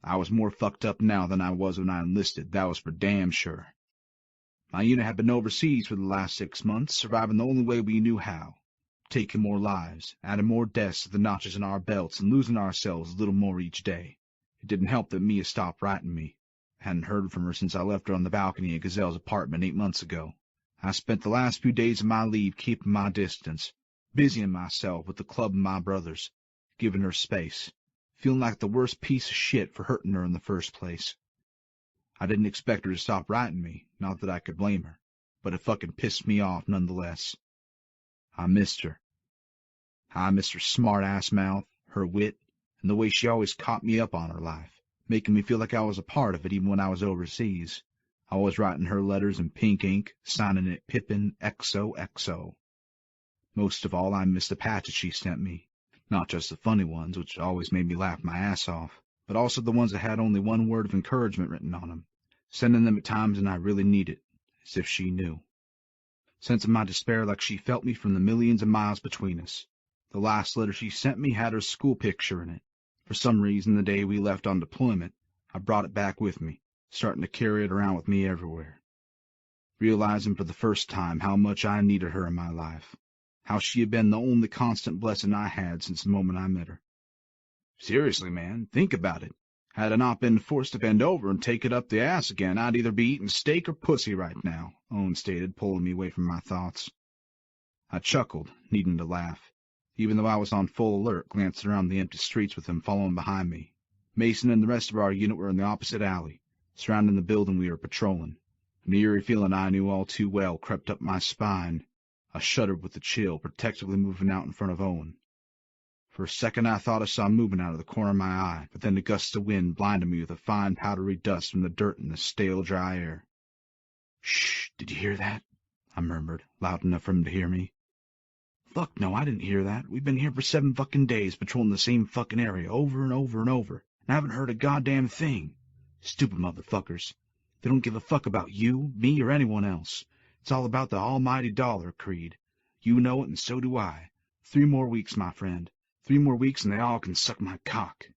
I was more fucked up now than I was when I enlisted, that was for damn sure. My unit had been overseas for the last 6 months, surviving the only way we knew how. Taking more lives, adding more deaths to the notches in our belts, and losing ourselves a little more each day. It didn't help that Mia stopped writing me. I hadn't heard from her since I left her on the balcony at Gazelle's apartment 8 months ago. I spent the last few days of my leave keeping my distance, busying myself with the club and my brothers, giving her space, feeling like the worst piece of shit for hurting her in the first place. I didn't expect her to stop writing me, not that I could blame her, but it fucking pissed me off nonetheless. I missed her. I missed her smart-ass mouth, her wit, and the way she always caught me up on her life, making me feel like I was a part of it even when I was overseas, always writing her letters in pink ink, signing it Pippin XOXO. Most of all, I missed the patches she sent me, not just the funny ones, which always made me laugh my ass off, but also the ones that had only one word of encouragement written on them, sending them at times when I really needed, as if she knew. Sensing my despair like she felt me from the millions of miles between us. The last letter she sent me had her school picture in it. For some reason, the day we left on deployment, I brought it back with me, starting to carry it around with me everywhere. Realizing for the first time how much I needed her in my life, how she had been the only constant blessing I had since the moment I met her. Seriously, man, think about it. Had I not been forced to bend over and take it up the ass again, I'd either be eating steak or pussy right now, Owen stated, pulling me away from my thoughts. I chuckled, needing to laugh, even though I was on full alert, glancing around the empty streets with him following behind me. Mason and the rest of our unit were in the opposite alley, surrounding the building we were patrolling. An eerie feeling I knew all too well crept up my spine. I shuddered with the chill, protectively moving out in front of Owen. For a second I thought I saw movement out of the corner of my eye, but then the gusts of wind blinded me with a fine powdery dust from the dirt in the stale, dry air. "Shh, did you hear that?" I murmured, loud enough for him to hear me. "Fuck no, I didn't hear that. We've been here for 7 fucking days, patrolling the same fucking area, over and over and over, and I haven't heard a goddamn thing. Stupid motherfuckers. They don't give a fuck about you, me, or anyone else. It's all about the almighty dollar, Creed. You know it, and so do I. 3 more weeks, my friend. 3 more weeks, and they all can suck my cock."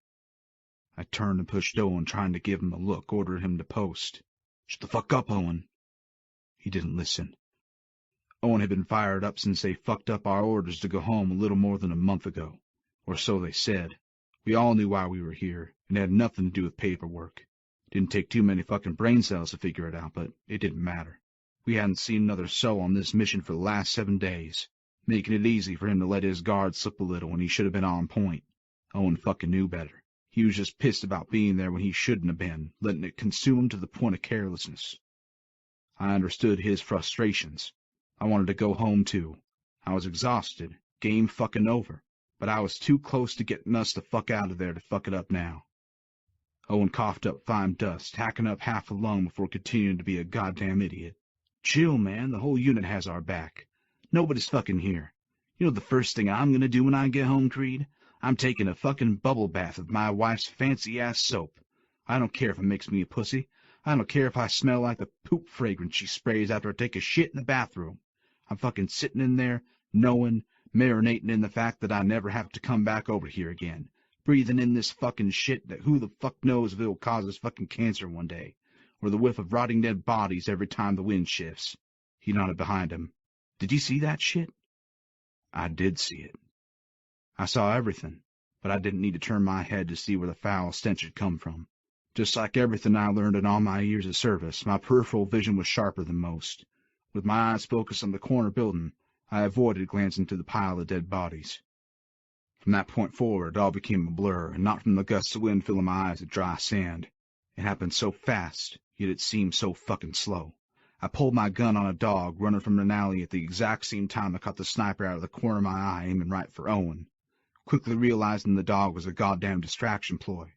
I turned and pushed Owen, trying to give him a look, ordering him to post. "Shut the fuck up, Owen." He didn't listen. Owen had been fired up since they fucked up our orders to go home a little more than a month ago. Or so they said. We all knew why we were here, and it had nothing to do with paperwork. Didn't take too many fucking brain cells to figure it out, but it didn't matter. We hadn't seen another soul on this mission for the last 7 days, making it easy for him to let his guard slip a little when he should have been on point. Owen fucking knew better. He was just pissed about being there when he shouldn't have been, letting it consume him to the point of carelessness. I understood his frustrations. I wanted to go home, too. I was exhausted, game fucking over, but I was too close to getting us the fuck out of there to fuck it up now. Owen coughed up fine dust, hacking up half a lung before continuing to be a goddamn idiot. "Chill, man, the whole unit has our back. Nobody's fucking here. You know the first thing I'm gonna do when I get home, Creed? I'm taking a fucking bubble bath of my wife's fancy-ass soap. I don't care if it makes me a pussy. I don't care if I smell like the poop fragrance she sprays after I take a shit in the bathroom. I'm fucking sitting in there, knowing, marinating in the fact that I never have to come back over here again, breathing in this fucking shit that who the fuck knows if it'll cause us fucking cancer one day, or the whiff of rotting dead bodies every time the wind shifts." He nodded behind him. "Did you see that shit?" I did see it. I saw everything, but I didn't need to turn my head to see where the foul stench had come from. Just like everything I learned in all my years of service, my peripheral vision was sharper than most. With my eyes focused on the corner building, I avoided glancing to the pile of dead bodies. From that point forward, it all became a blur, and not from the gusts of wind filling my eyes with dry sand. It happened so fast, yet it seemed so fucking slow. I pulled my gun on a dog running from an alley at the exact same time I caught the sniper out of the corner of my eye aiming right for Owen, quickly realizing the dog was a goddamn distraction ploy.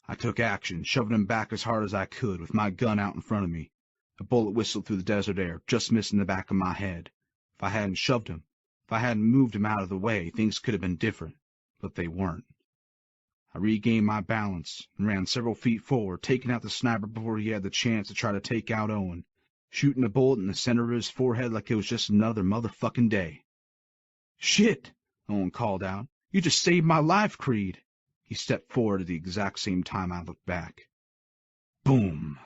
I took action, shoving him back as hard as I could with my gun out in front of me. A bullet whistled through the desert air, just missing the back of my head. If I hadn't shoved him, if I hadn't moved him out of the way, things could have been different, but they weren't. I regained my balance and ran several feet forward, taking out the sniper before he had the chance to try to take out Owen, shooting a bullet in the center of his forehead like it was just another motherfucking day. "Shit!" Owen called out. "You just saved my life, Creed." He stepped forward at the exact same time I looked back. Boom!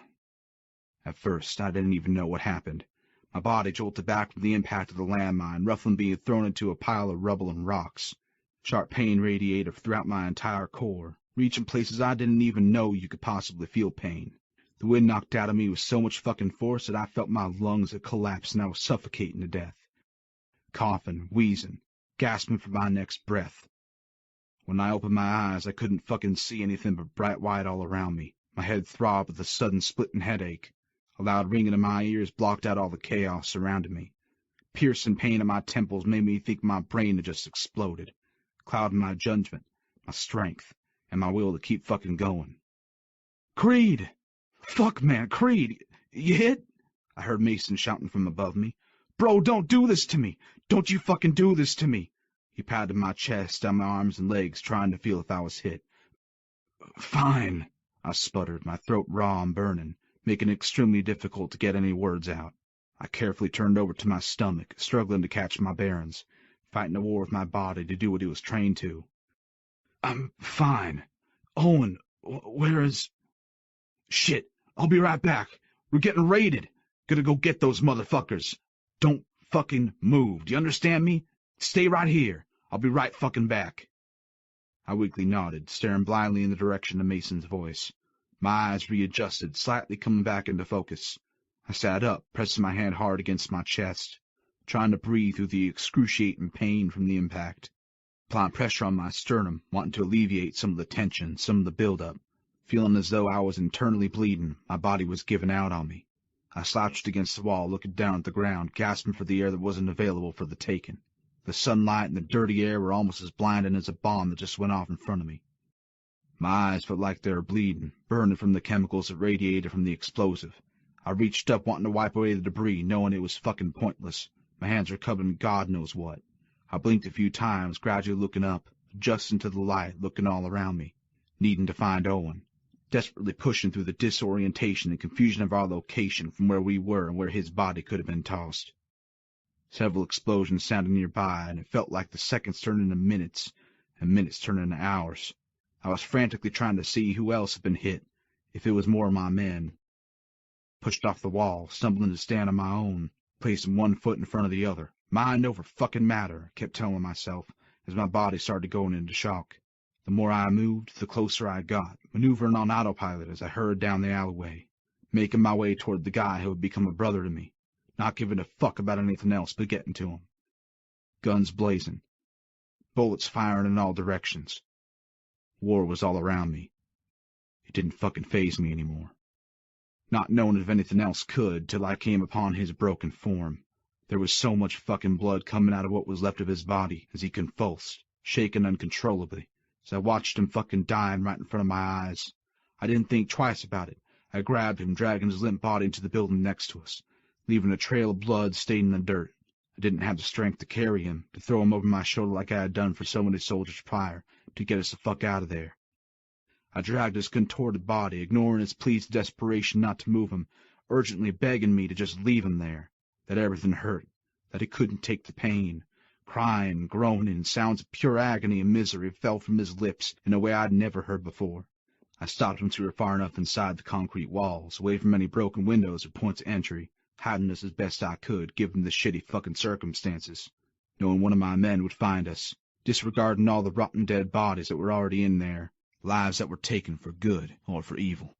At first, I didn't even know what happened. My body jolted back from the impact of the landmine, roughly being thrown into a pile of rubble and rocks. Sharp pain radiated throughout my entire core, reaching places I didn't even know you could possibly feel pain. The wind knocked out of me with so much fucking force that I felt my lungs had collapsed and I was suffocating to death. Coughing, wheezing, gasping for my next breath. When I opened my eyes, I couldn't fucking see anything but bright white all around me. My head throbbed with a sudden splitting headache. A loud ringing in my ears blocked out all the chaos surrounding me. Piercing pain in my temples made me think my brain had just exploded, clouding my judgment, my strength, and my will to keep fucking going. "Creed! Fuck, man, Creed! You hit?" I heard Mason shouting from above me. "Bro, don't do this to me! Don't you fucking do this to me!" He patted my chest, down my arms and legs, trying to feel if I was hit. "Fine," I sputtered, my throat raw and burning, making it extremely difficult to get any words out. I carefully turned over to my stomach, struggling to catch my bearings, fighting a war with my body to do what it was trained to. "I'm fine. Owen, where is—" "Shit, I'll be right back. We're getting raided. Gonna go get those motherfuckers. Don't fucking move. Do you understand me? Stay right here. I'll be right fucking back." I weakly nodded, staring blindly in the direction of Mason's voice. My eyes readjusted, slightly coming back into focus. I sat up, pressing my hand hard against my chest, trying to breathe through the excruciating pain from the impact. Applying pressure on my sternum, wanting to alleviate some of the tension, some of the build-up. Feeling as though I was internally bleeding, my body was giving out on me. I slouched against the wall, looking down at the ground, gasping for the air that wasn't available for the taking. The sunlight and the dirty air were almost as blinding as a bomb that just went off in front of me. My eyes felt like they were bleeding, burning from the chemicals that radiated from the explosive. I reached up wanting to wipe away the debris, knowing it was fucking pointless. My hands were covered in God knows what. I blinked a few times, gradually looking up, adjusting to the light, looking all around me, needing to find Owen, desperately pushing through the disorientation and confusion of our location from where we were and where his body could have been tossed. Several explosions sounded nearby, and it felt like the seconds turned into minutes, and minutes turned into hours. I was frantically trying to see who else had been hit, if it was more of my men. Pushed off the wall, stumbling to stand on my own, placing one foot in front of the other. Mind over fucking matter, I kept telling myself, as my body started going into shock. The more I moved, the closer I got, maneuvering on autopilot as I hurried down the alleyway, making my way toward the guy who had become a brother to me, not giving a fuck about anything else but getting to him. Guns blazing, bullets firing in all directions. War was all around me. It didn't fucking faze me anymore. Not knowing if anything else could till I came upon his broken form. There was so much fucking blood coming out of what was left of his body as he convulsed, shaking uncontrollably, as I watched him fucking dying right in front of my eyes. I didn't think twice about it. I grabbed him, dragging his limp body into the building next to us, leaving a trail of blood staining the dirt. I didn't have the strength to carry him, to throw him over my shoulder like I had done for so many soldiers prior, to get us the fuck out of there. I dragged his contorted body, ignoring his pleas of desperation not to move him, urgently begging me to just leave him there, that everything hurt, that he couldn't take the pain. Crying, groaning, sounds of pure agony and misery fell from his lips in a way I'd never heard before. I stopped him till we were far enough inside the concrete walls, away from any broken windows or points of entry, hiding us as best I could, given the shitty fucking circumstances, knowing one of my men would find us, disregarding all the rotten dead bodies that were already in there, lives that were taken for good or for evil.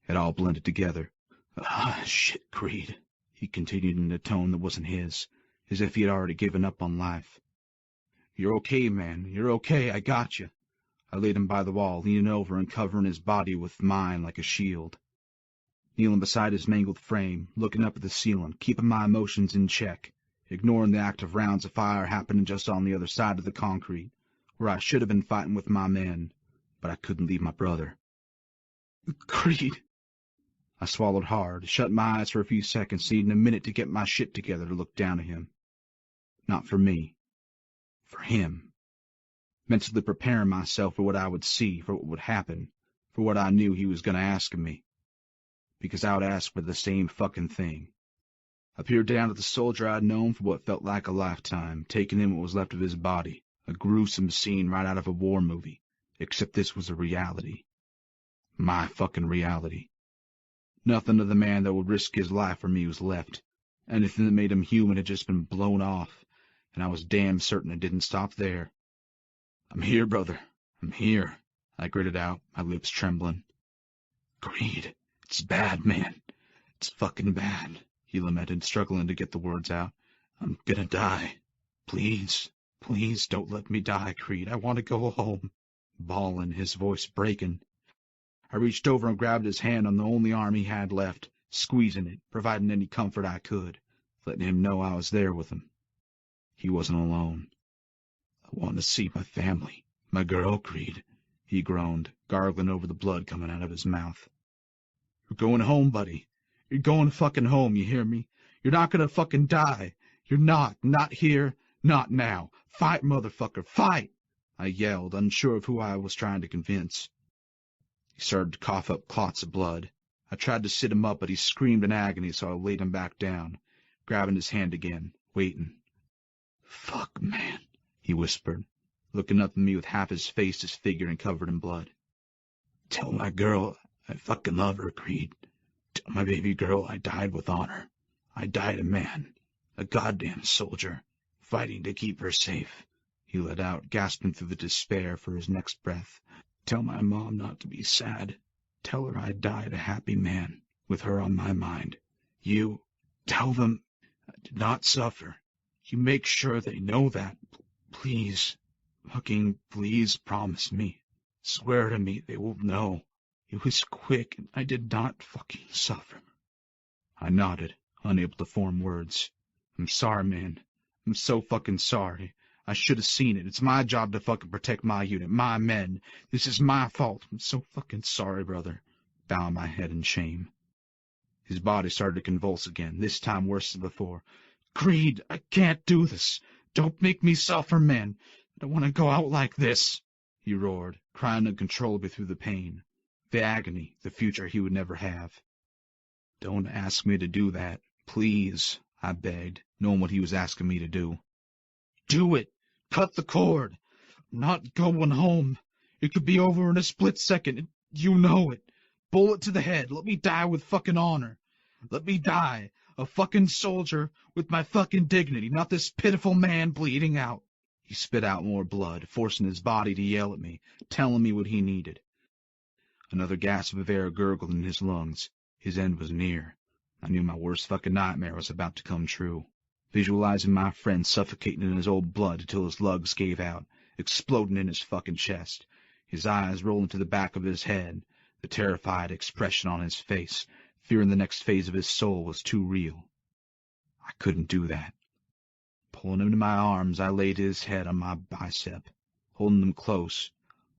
It all blended together. Ah, shit, Creed, he continued in a tone that wasn't his, as if he had already given up on life. You're okay, man. You're okay. I got you. I laid him by the wall, leaning over and covering his body with mine like a shield. Kneeling beside his mangled frame, looking up at the ceiling, keeping my emotions in check, ignoring the active rounds of fire happening just on the other side of the concrete, where I should have been fighting with my men, but I couldn't leave my brother. Creed! I swallowed hard, shut my eyes for a few seconds, needing a minute to get my shit together to look down at him. Not for me. For him. Mentally preparing myself for what I would see, for what would happen, for what I knew he was going to ask of me. Because I would ask for the same fucking thing. I peered down at the soldier I'd known for what felt like a lifetime, taking in what was left of his body, a gruesome scene right out of a war movie, except this was a reality. My fucking reality. Nothing of the man that would risk his life for me was left. Anything that made him human had just been blown off, and I was damn certain it didn't stop there. I'm here, brother. I'm here, I gritted out, my lips trembling. Creed, it's bad, man. It's fucking bad, he lamented, struggling to get the words out. I'm gonna die. Please, please don't let me die, Creed. I want to go home. Bawling, his voice breaking. I reached over and grabbed his hand on the only arm he had left, squeezing it, providing any comfort I could, letting him know I was there with him. He wasn't alone. I want to see my family, my girl, Creed, he groaned, gargling over the blood coming out of his mouth. You're going home, buddy. You're going fucking home, you hear me? You're not gonna fucking die. You're not here, not now. Fight, motherfucker, fight! I yelled, unsure of who I was trying to convince. He started to cough up clots of blood. I tried to sit him up, but he screamed in agony, so I laid him back down, grabbing his hand again, waiting. Fuck, man, he whispered, looking up at me with half his face disfigured and covered in blood. Tell my girl I fucking love her, Creed. Tell my baby girl I died with honor. I died a man, a goddamn soldier, fighting to keep her safe. He let out, gasping through the despair for his next breath. Tell my mom not to be sad. Tell her I died a happy man, with her on my mind. You, tell them I did not suffer. You make sure they know that. Please, fucking please promise me. Swear to me they will know. It was quick and I did not fucking suffer. I nodded, unable to form words. I'm sorry, man. I'm so fucking sorry. I should have seen it. It's my job to fucking protect my unit, my men. This is my fault. I'm so fucking sorry, brother. Bowing my head in shame. His body started to convulse again, this time worse than before. "Creed, I can't do this. Don't make me suffer, man. I don't want to go out like this," he roared, crying uncontrollably through the pain, the agony, the future he would never have. "Don't ask me to do that, please," I begged, knowing what he was asking me to do. "Do it! Cut the cord! I'm not going home. It could be over in a split second. You know it. Bullet to the head. Let me die with fucking honor. Let me die, a fucking soldier with my fucking dignity, not this pitiful man bleeding out." He spit out more blood, forcing his body to yell at me, telling me what he needed. Another gasp of air gurgled in his lungs. His end was near. I knew my worst fucking nightmare was about to come true. Visualizing my friend suffocating in his old blood until his lungs gave out, exploding in his fucking chest, his eyes rolling to the back of his head, the terrified expression on his face, fearing the next phase of his soul was too real. I couldn't do that. Pulling him to my arms, I laid his head on my bicep, holding him close,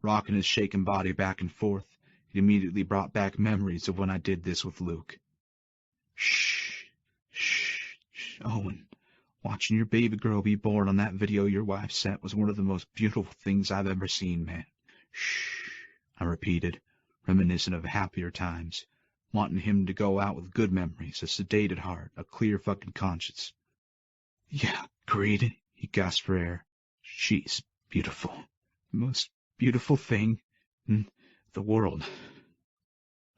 rocking his shaking body back and forth. It immediately brought back memories of when I did this with Luke. Shh, shh, shh, Owen. Watching your baby girl be born on that video your wife sent was one of the most beautiful things I've ever seen, man. Shh, I repeated, reminiscent of happier times, wanting him to go out with good memories, a sedated heart, a clear fucking conscience. "Yeah, Creed," he gasped for air. "She's beautiful. The most beautiful thing in the world.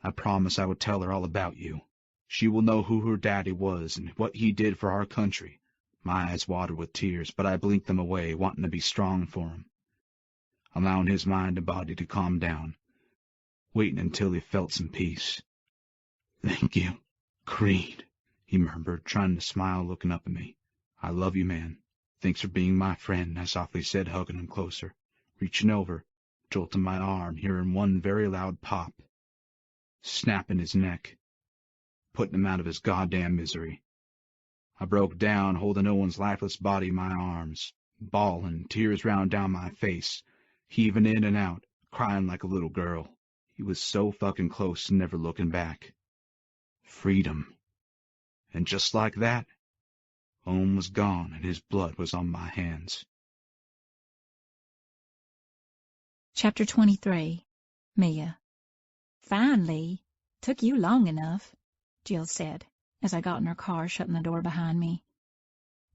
I promise I would tell her all about you. She will know who her daddy was and what he did for our country." My eyes watered with tears, but I blinked them away, wanting to be strong for him, allowing his mind and body to calm down, waiting until he felt some peace. "Thank you, Creed," he murmured, trying to smile, looking up at me. "I love you, man. Thanks for being my friend," I softly said, hugging him closer, reaching over, jolting my arm, hearing one very loud pop, snapping his neck, putting him out of his goddamn misery. I broke down, holding Owen's lifeless body in my arms, bawling, tears round down my face, heaving in and out, crying like a little girl. He was so fucking close and never looking back. Freedom. And just like that, Owen was gone and his blood was on my hands. Chapter 23. Mia. "Finally. Took you long enough," Jill said, as I got in her car, shutting the door behind me.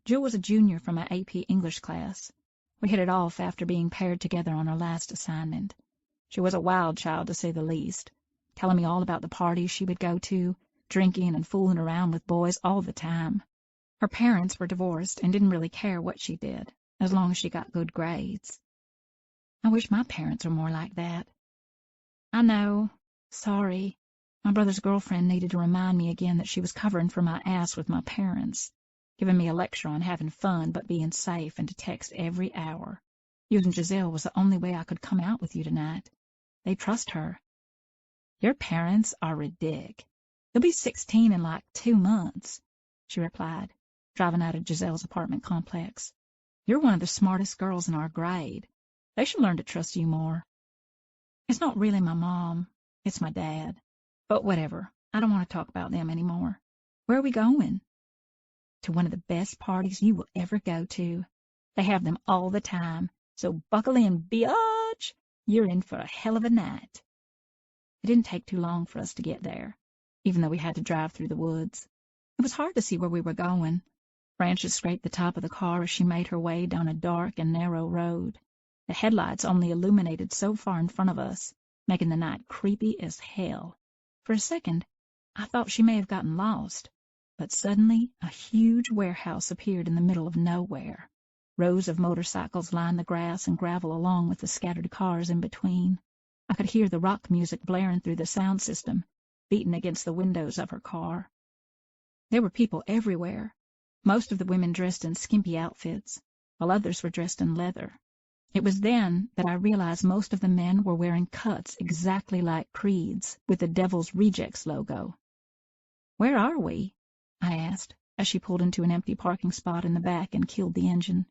Jill was a junior from my AP English class. We hit it off after being paired together on our last assignment. She was a wild child, to say the least, telling me all about the parties she would go to, drinking and fooling around with boys all the time. Her parents were divorced and didn't really care what she did, as long as she got good grades. I wish my parents were more like that. I know. Sorry. My brother's girlfriend needed to remind me again that she was covering for my ass with my parents, giving me a lecture on having fun but being safe and to text every hour. Using Giselle was the only way I could come out with you tonight. They trust her. Your parents are ridic. They'll be 16 in like 2 months, she replied, driving out of Giselle's apartment complex. You're one of the smartest girls in our grade. They should learn to trust you more. It's not really my mom. It's my dad. But whatever. I don't want to talk about them anymore. Where are we going? To one of the best parties you will ever go to. They have them all the time. So buckle in, biatch. You're in for a hell of a night. It didn't take too long for us to get there, even though we had to drive through the woods. It was hard to see where we were going. Branches scraped the top of the car as she made her way down a dark and narrow road. The headlights only illuminated so far in front of us, making the night creepy as hell. For a second, I thought she may have gotten lost, but suddenly a huge warehouse appeared in the middle of nowhere. Rows of motorcycles lined the grass and gravel along with the scattered cars in between. I could hear the rock music blaring through the sound system, beating against the windows of her car. There were people everywhere, most of the women dressed in skimpy outfits, while others were dressed in leather. It was then that I realized most of the men were wearing cuts exactly like Creed's, with the Devil's Rejects logo. Where are we? I asked, as she pulled into an empty parking spot in the back and killed the engine.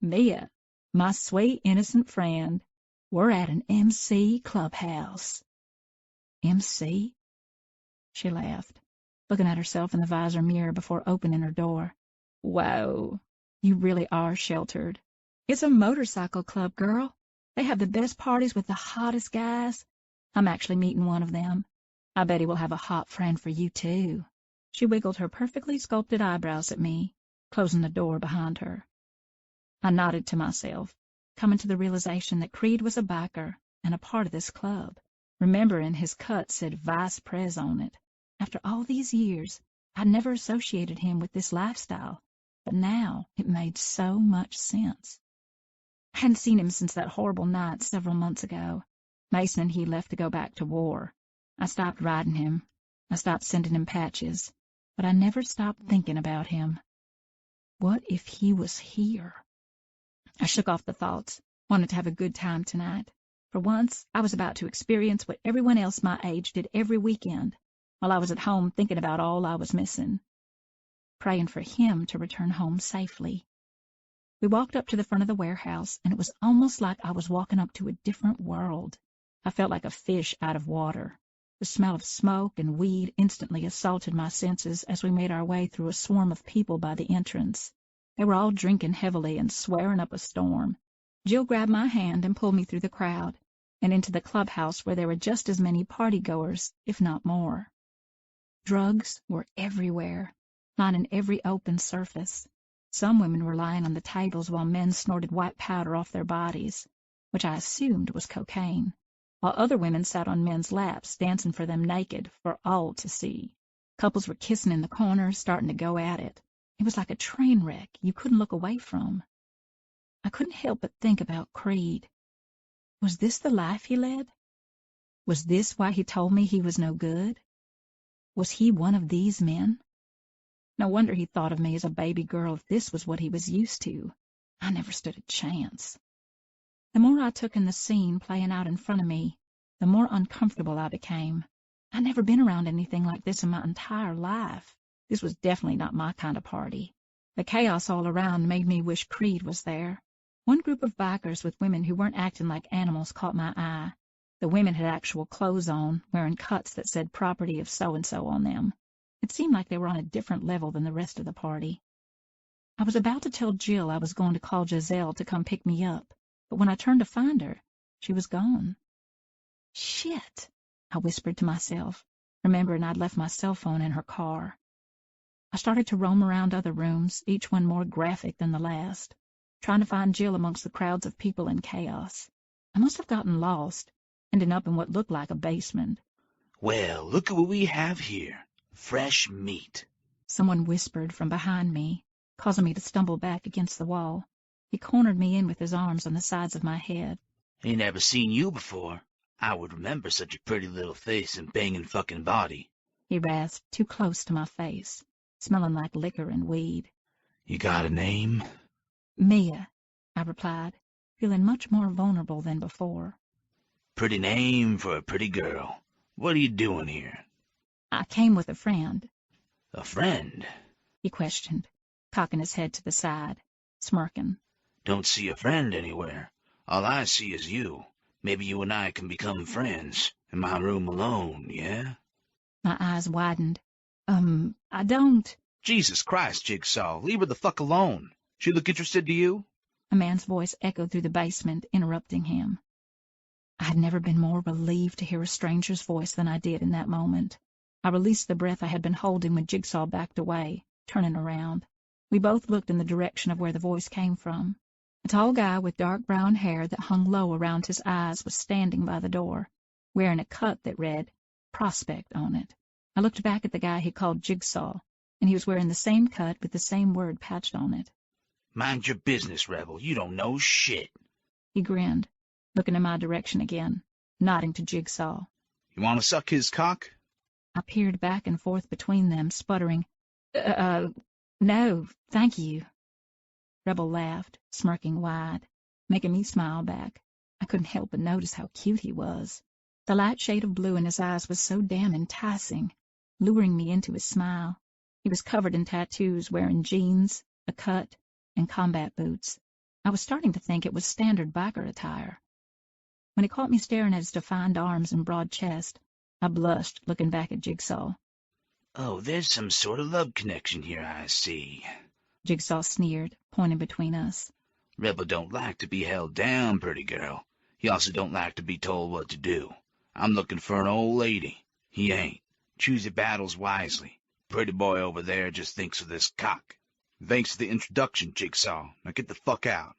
Mia, my sweet, innocent friend, we're at an MC clubhouse. MC? She laughed. looking at herself in the visor mirror before opening her door. Whoa, you really are sheltered. It's a motorcycle club, girl. They have the best parties with the hottest guys. I'm actually meeting one of them. I bet he will have a hot friend for you, too. She wiggled her perfectly sculpted eyebrows at me, closing the door behind her. I nodded to myself, coming to the realization that Creed was a biker and a part of this club, remembering his cut said Vice Prez on it. After all these years, I'd never associated him with this lifestyle, but now it made so much sense. I hadn't seen him since that horrible night several months ago. Mason and he left to go back to war. I stopped riding him. I stopped sending him patches, but I never stopped thinking about him. What if he was here? I shook off the thoughts, wanted to have a good time tonight. For once, I was about to experience what everyone else my age did every weekend, while I was at home thinking about all I was missing, praying for him to return home safely. We walked up to the front of the warehouse, and it was almost like I was walking up to a different world. I felt like a fish out of water. The smell of smoke and weed instantly assaulted my senses as we made our way through a swarm of people by the entrance. They were all drinking heavily and swearing up a storm. Jill grabbed my hand and pulled me through the crowd and into the clubhouse where there were just as many partygoers, if not more. Drugs were everywhere, lining every open surface. Some women were lying on the tables while men snorted white powder off their bodies, which I assumed was cocaine, while other women sat on men's laps, dancing for them naked for all to see. Couples were kissing in the corners, starting to go at it. It was like a train wreck you couldn't look away from. I couldn't help but think about Creed. Was this the life he led? Was this why he told me he was no good? Was he one of these men? No wonder he thought of me as a baby girl if this was what he was used to. I never stood a chance. The more I took in the scene playing out in front of me, the more uncomfortable I became. I'd never been around anything like this in my entire life. This was definitely not my kind of party. The chaos all around made me wish Creed was there. One group of bikers with women who weren't acting like animals caught my eye. The women had actual clothes on, wearing cuts that said property of so-and-so on them. It seemed like they were on a different level than the rest of the party. I was about to tell Jill I was going to call Giselle to come pick me up, but when I turned to find her, she was gone. Shit, I whispered to myself, remembering I'd left my cell phone in her car. I started to roam around other rooms, each one more graphic than the last, trying to find Jill amongst the crowds of people in chaos. I must have gotten lost, ending up in what looked like a basement. Well, look at what we have here. Fresh meat. Someone whispered from behind me, causing me to stumble back against the wall. He cornered me in with his arms on the sides of my head. Ain't never seen you before. I would remember such a pretty little face and banging fucking body. He rasped too close to my face, smelling like liquor and weed. You got a name? Mia, I replied, feeling much more vulnerable than before. Pretty name for a pretty girl. What are you doing here? I came with a friend. A friend? He questioned, cocking his head to the side, smirking. Don't see a friend anywhere. All I see is you. Maybe you and I can become friends. In my room alone, yeah? My eyes widened. I don't... Jesus Christ, Jigsaw, leave her the fuck alone. She look interested to you? A man's voice echoed through the basement, interrupting him. I had never been more relieved to hear a stranger's voice than I did in that moment. I released the breath I had been holding when Jigsaw backed away, turning around. We both looked in the direction of where the voice came from. A tall guy with dark brown hair that hung low around his eyes was standing by the door, wearing a cut that read, Prospect, on it. I looked back at the guy he called Jigsaw, and he was wearing the same cut with the same word patched on it. Mind your business, Rebel. You don't know shit. He grinned, looking in my direction again, nodding to Jigsaw. You want to suck his cock? I peered back and forth between them, sputtering, no, thank you. Rebel laughed, smirking wide, making me smile back. I couldn't help but notice how cute he was. The light shade of blue in his eyes was so damn enticing, luring me into his smile. He was covered in tattoos, wearing jeans, a cut, and combat boots. I was starting to think it was standard biker attire. When he caught me staring at his defined arms and broad chest, I blushed, looking back at Jigsaw. Oh, there's some sort of love connection here, I see. Jigsaw sneered, pointing between us. Rebel don't like to be held down, pretty girl. He also don't like to be told what to do. I'm looking for an old lady. He ain't. Choose your battles wisely. Pretty boy over there just thinks of this cock. Thanks for the introduction, Jigsaw. Now get the fuck out.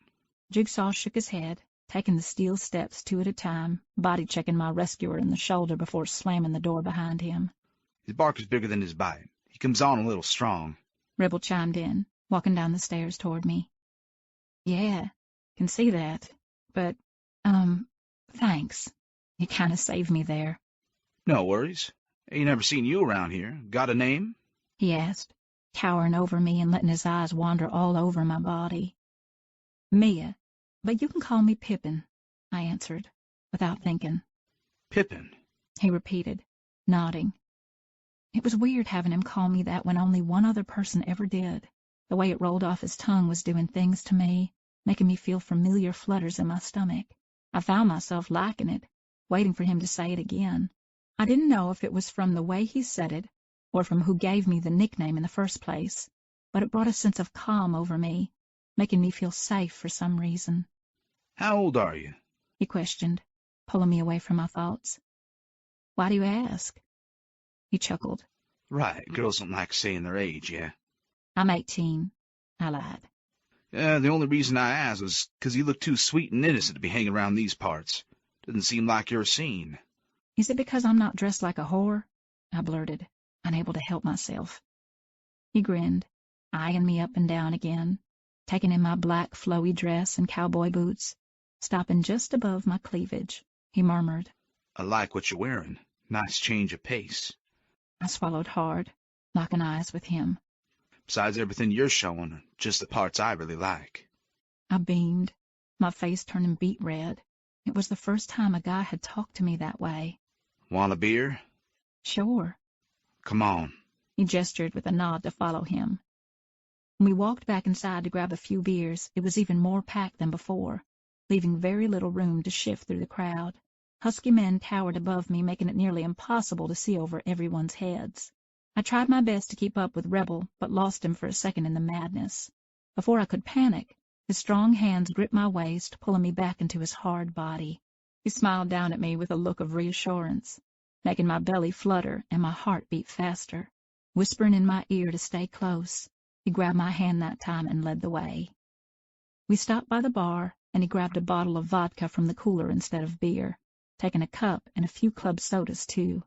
Jigsaw shook his head, taking the steel steps 2 at a time, body-checking my rescuer in the shoulder before slamming the door behind him. His bark is bigger than his bite. He comes on a little strong. Rebel chimed in, walking down the stairs toward me. Yeah, can see that. But, thanks. You kind of saved me there. No worries. Ain't never seen you around here. Got a name? He asked, towering over me and letting his eyes wander all over my body. Mia, but you can call me Pippin, I answered, without thinking. Pippin, he repeated, nodding. It was weird having him call me that when only one other person ever did. The way it rolled off his tongue was doing things to me, making me feel familiar flutters in my stomach. I found myself liking it, waiting for him to say it again. I didn't know if it was from the way he said it, or from who gave me the nickname in the first place, but it brought a sense of calm over me, making me feel safe for some reason. How old are you? He questioned, pulling me away from my thoughts. Why do you ask? He chuckled. Right, girls don't like saying their age, yeah? I'm 18, I lied. The only reason I asked was 'cause you look too sweet and innocent to be hanging around these parts. Doesn't seem like you're a scene. Is it because I'm not dressed like a whore? I blurted, unable to help myself. He grinned, eyeing me up and down again, taking in my black flowy dress and cowboy boots, stopping just above my cleavage. He murmured, I like what you're wearing. Nice change of pace. I swallowed hard, locking eyes with him. Besides everything you're showing, just the parts I really like. I beamed, my face turning beet red. It was the first time a guy had talked to me that way. Want a beer? Sure. Come on. He gestured with a nod to follow him. When we walked back inside to grab a few beers, it was even more packed than before, leaving very little room to shift through the crowd. Husky men towered above me, making it nearly impossible to see over everyone's heads. I tried my best to keep up with Rebel, but lost him for a second in the madness. Before I could panic, his strong hands gripped my waist, pulling me back into his hard body. He smiled down at me with a look of reassurance, making my belly flutter and my heart beat faster. Whispering in my ear to stay close, he grabbed my hand that time and led the way. We stopped by the bar, and he grabbed a bottle of vodka from the cooler instead of beer, taking a cup and a few club sodas, too.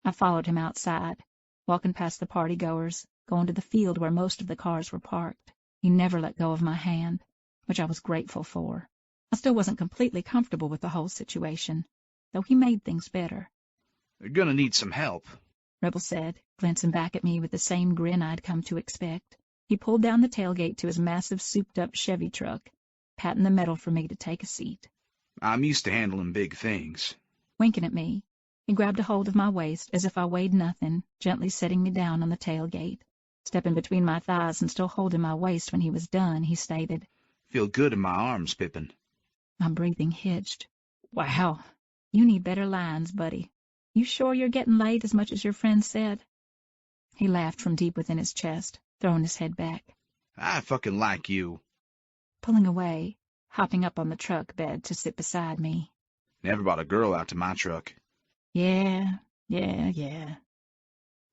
I followed him outside, walking past the party-goers, going to the field where most of the cars were parked. He never let go of my hand, which I was grateful for. I still wasn't completely comfortable with the whole situation, though he made things better. You're gonna need some help, Rebel said, glancing back at me with the same grin I'd come to expect. He pulled down the tailgate to his massive souped-up Chevy truck, patting the metal for me to take a seat. I'm used to handling big things. Winking at me, he grabbed a hold of my waist as if I weighed nothing, gently setting me down on the tailgate. Stepping between my thighs and still holding my waist when he was done, he stated, Feel good in my arms, Pippin. My breathing hitched. Wow, you need better lines, buddy. You sure you're getting laid as much as your friend said? He laughed from deep within his chest, throwing his head back. I fucking like you. Pulling away, hopping up on the truck bed to sit beside me. Never brought a girl out to my truck. Yeah.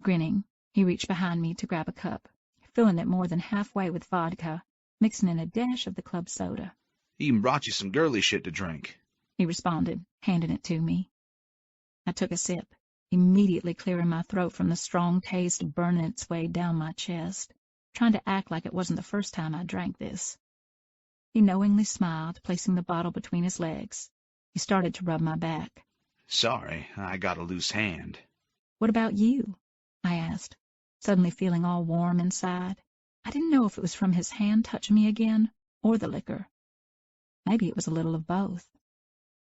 Grinning, he reached behind me to grab a cup, filling it more than halfway with vodka, mixing in a dash of the club soda. He even brought you some girly shit to drink, he responded, handing it to me. I took a sip, immediately clearing my throat from the strong taste burning its way down my chest, trying to act like it wasn't the first time I drank this. He knowingly smiled, placing the bottle between his legs. He started to rub my back. Sorry, I got a loose hand. What about you? I asked, suddenly feeling all warm inside. I didn't know if it was from his hand touching me again, or the liquor. Maybe it was a little of both.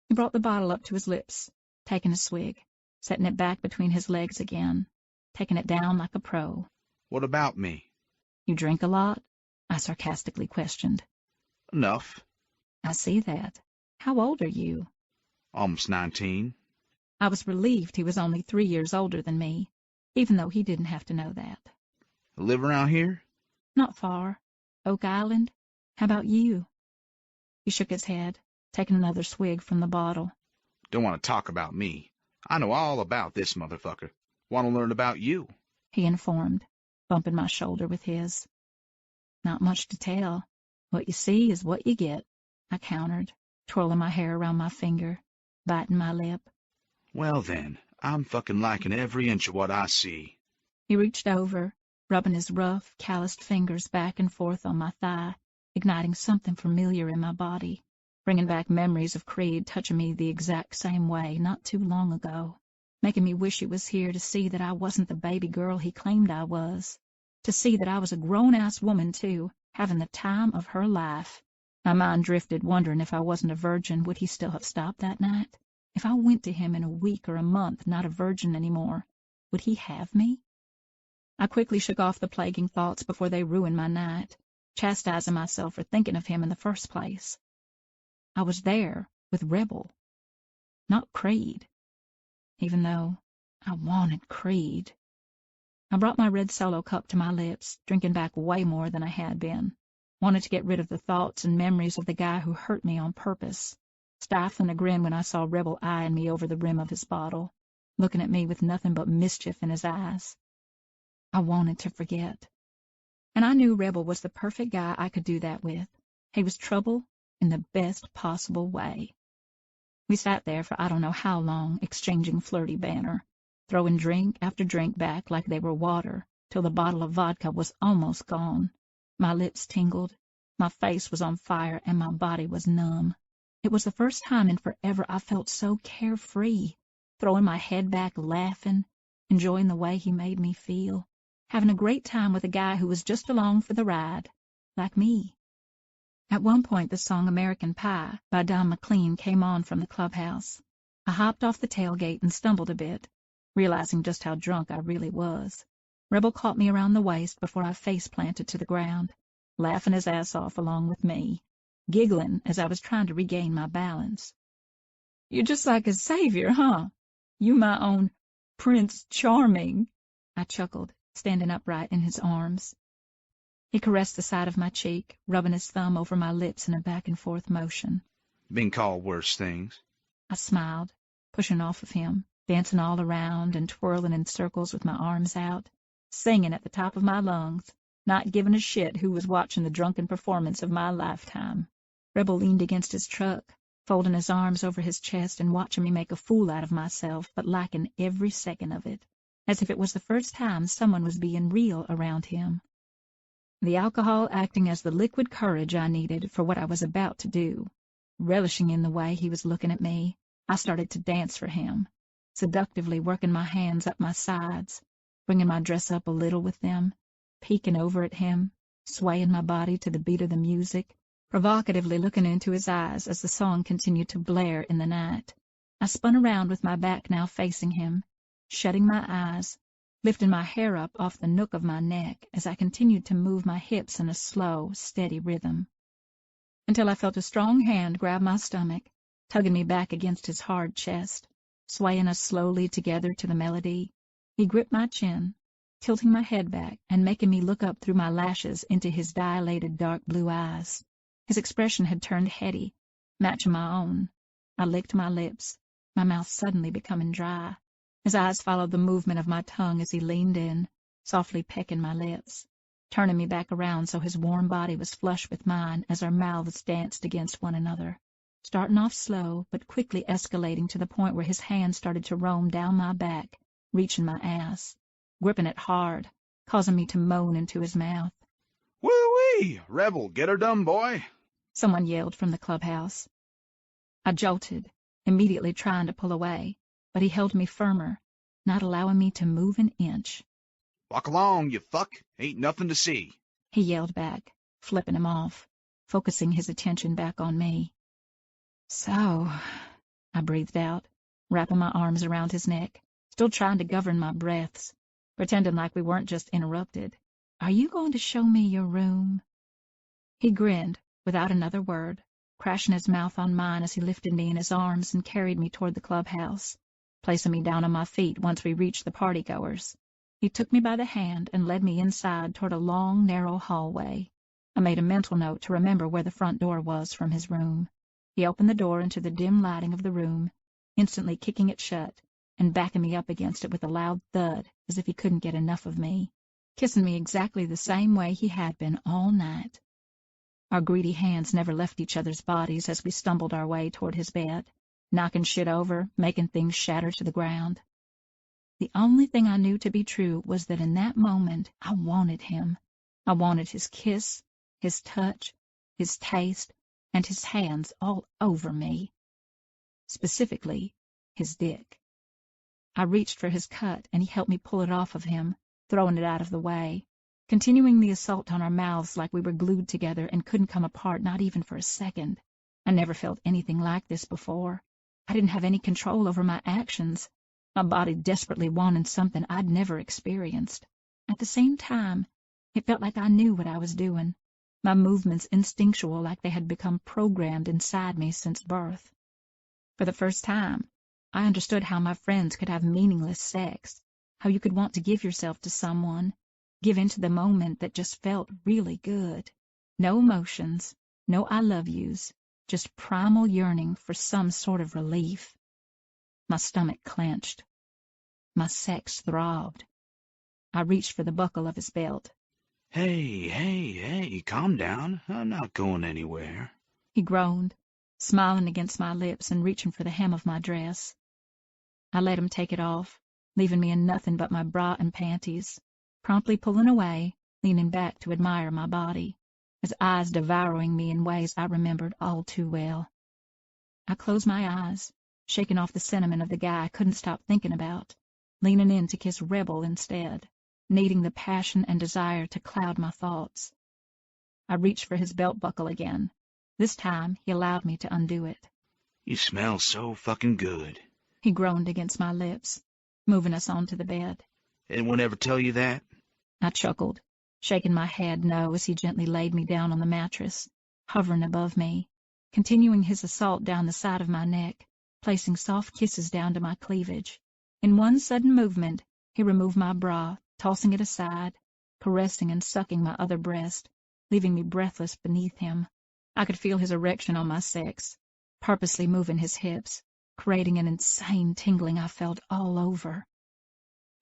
He brought the bottle up to his lips, taking a swig, setting it back between his legs again, taking it down like a pro. What about me? You drink a lot? I sarcastically questioned. Enough. I see that. How old are you? Almost 19. I was relieved he was only 3 years older than me. even though he didn't have to know that. Live around here? Not far. Oak Island. How about you? He shook his head, taking another swig from the bottle. Don't want to talk about me. I know all about this motherfucker. Want to learn about you, he informed, bumping my shoulder with his. Not much to tell. What you see is what you get, I countered, twirling my hair around my finger, biting my lip. Well then, I'm fucking liking every inch of what I see. He reached over, rubbing his rough, calloused fingers back and forth on my thigh, igniting something familiar in my body, bringing back memories of Creed touching me the exact same way not too long ago, making me wish he was here to see that I wasn't the baby girl he claimed I was, to see that I was a grown-ass woman, too, having the time of her life. My mind drifted, wondering if I wasn't a virgin, would he still have stopped that night? If I went to him in a week or a month, not a virgin anymore, would he have me? I quickly shook off the plaguing thoughts before they ruined my night, chastising myself for thinking of him in the first place. I was there with Rebel, not Creed, even though I wanted Creed. I brought my red Solo cup to my lips, drinking back way more than I had been. Wanted to get rid of the thoughts and memories of the guy who hurt me on purpose, stifling a grin when I saw Rebel eyeing me over the rim of his bottle, looking at me with nothing but mischief in his eyes. I wanted to forget. And I knew Rebel was the perfect guy I could do that with. He was trouble in the best possible way. We sat there for I don't know how long, exchanging flirty banter, throwing drink after drink back like they were water, till the bottle of vodka was almost gone. My lips tingled, my face was on fire, and my body was numb. It was the first time in forever I felt so carefree, throwing my head back, laughing, enjoying the way he made me feel, having a great time with a guy who was just along for the ride, like me. At one point, the song American Pie by Don McLean came on from the clubhouse. I hopped off the tailgate and stumbled a bit, realizing just how drunk I really was. Rebel caught me around the waist before I face-planted to the ground, laughing his ass off along with me, giggling as I was trying to regain my balance. "You're just like a savior, huh? You my own Prince Charming," I chuckled, standing upright in his arms. He caressed the side of my cheek, rubbing his thumb over my lips in a back-and-forth motion. Been called worse things. I smiled, pushing off of him, dancing all around and twirling in circles with my arms out, singing at the top of my lungs, not giving a shit who was watching the drunken performance of my lifetime. Rebel leaned against his truck, folding his arms over his chest and watching me make a fool out of myself, but liking every second of it, as if it was the first time someone was being real around him. The alcohol acting as the liquid courage I needed for what I was about to do. Relishing in the way he was looking at me, I started to dance for him, seductively working my hands up my sides, bringing my dress up a little with them, peeking over at him, swaying my body to the beat of the music, provocatively looking into his eyes as the song continued to blare in the night. I spun around with my back now facing him, shutting my eyes, lifting my hair up off the nook of my neck as I continued to move my hips in a slow, steady rhythm, until I felt a strong hand grab my stomach, tugging me back against his hard chest, swaying us slowly together to the melody. He gripped my chin, tilting my head back and making me look up through my lashes into his dilated dark blue eyes. His expression had turned heady, matching my own. I licked my lips, my mouth suddenly becoming dry. His eyes followed the movement of my tongue as he leaned in, softly pecking my lips, turning me back around so his warm body was flush with mine as our mouths danced against one another, starting off slow but quickly escalating to the point where his hand started to roam down my back, reaching my ass, gripping it hard, causing me to moan into his mouth. "Woo-wee! Rebel, get her done, boy!" Someone yelled from the clubhouse. I jolted, immediately trying to pull away, but he held me firmer, not allowing me to move an inch. "Walk along, you fuck! Ain't nothing to see!" He yelled back, flipping him off, focusing his attention back on me. "So," I breathed out, wrapping my arms around his neck, still trying to govern my breaths, pretending like we weren't just interrupted. "Are you going to show me your room?" He grinned, without another word, crashing his mouth on mine as he lifted me in his arms and carried me toward the clubhouse, placing me down on my feet once we reached the partygoers, He took me by the hand and led me inside toward a long, narrow hallway. I made a mental note to remember where the front door was from his room. He opened the door into the dim lighting of the room, instantly kicking it shut and backing me up against it with a loud thud, as if he couldn't get enough of me, kissing me exactly the same way he had been all night. Our greedy hands never left each other's bodies as we stumbled our way toward his bed, knocking shit over, making things shatter to the ground. The only thing I knew to be true was that in that moment I wanted him. I wanted his kiss, his touch, his taste, and his hands all over me. Specifically, his dick. I reached for his cut, and he helped me pull it off of him, throwing it out of the way, continuing the assault on our mouths like we were glued together and couldn't come apart, not even for a second. I never felt anything like this before. I didn't have any control over my actions. My body desperately wanted something I'd never experienced. At the same time, it felt like I knew what I was doing, my movements instinctual, like they had become programmed inside me since birth. For the first time, I understood how my friends could have meaningless sex, how you could want to give yourself to someone, give into the moment that just felt really good. No emotions, no I love yous, just primal yearning for some sort of relief. My stomach clenched. My sex throbbed. I reached for the buckle of his belt. Hey, calm down. I'm not going anywhere. He groaned, smiling against my lips and reaching for the hem of my dress. I let him take it off, leaving me in nothing but my bra and panties, promptly pulling away, leaning back to admire my body, his eyes devouring me in ways I remembered all too well. I closed my eyes, shaking off the sentiment of the guy I couldn't stop thinking about, leaning in to kiss Rebel instead, needing the passion and desire to cloud my thoughts. I reached for his belt buckle again. This time he allowed me to undo it. You smell so fucking good. He groaned against my lips, moving us onto the bed. Anyone ever tell you that? I chuckled, shaking my head no as he gently laid me down on the mattress, hovering above me, continuing his assault down the side of my neck, placing soft kisses down to my cleavage. In one sudden movement, he removed my bra, tossing it aside, caressing and sucking my other breast, leaving me breathless beneath him. I could feel his erection on my sex, purposely moving his hips, creating an insane tingling I felt all over.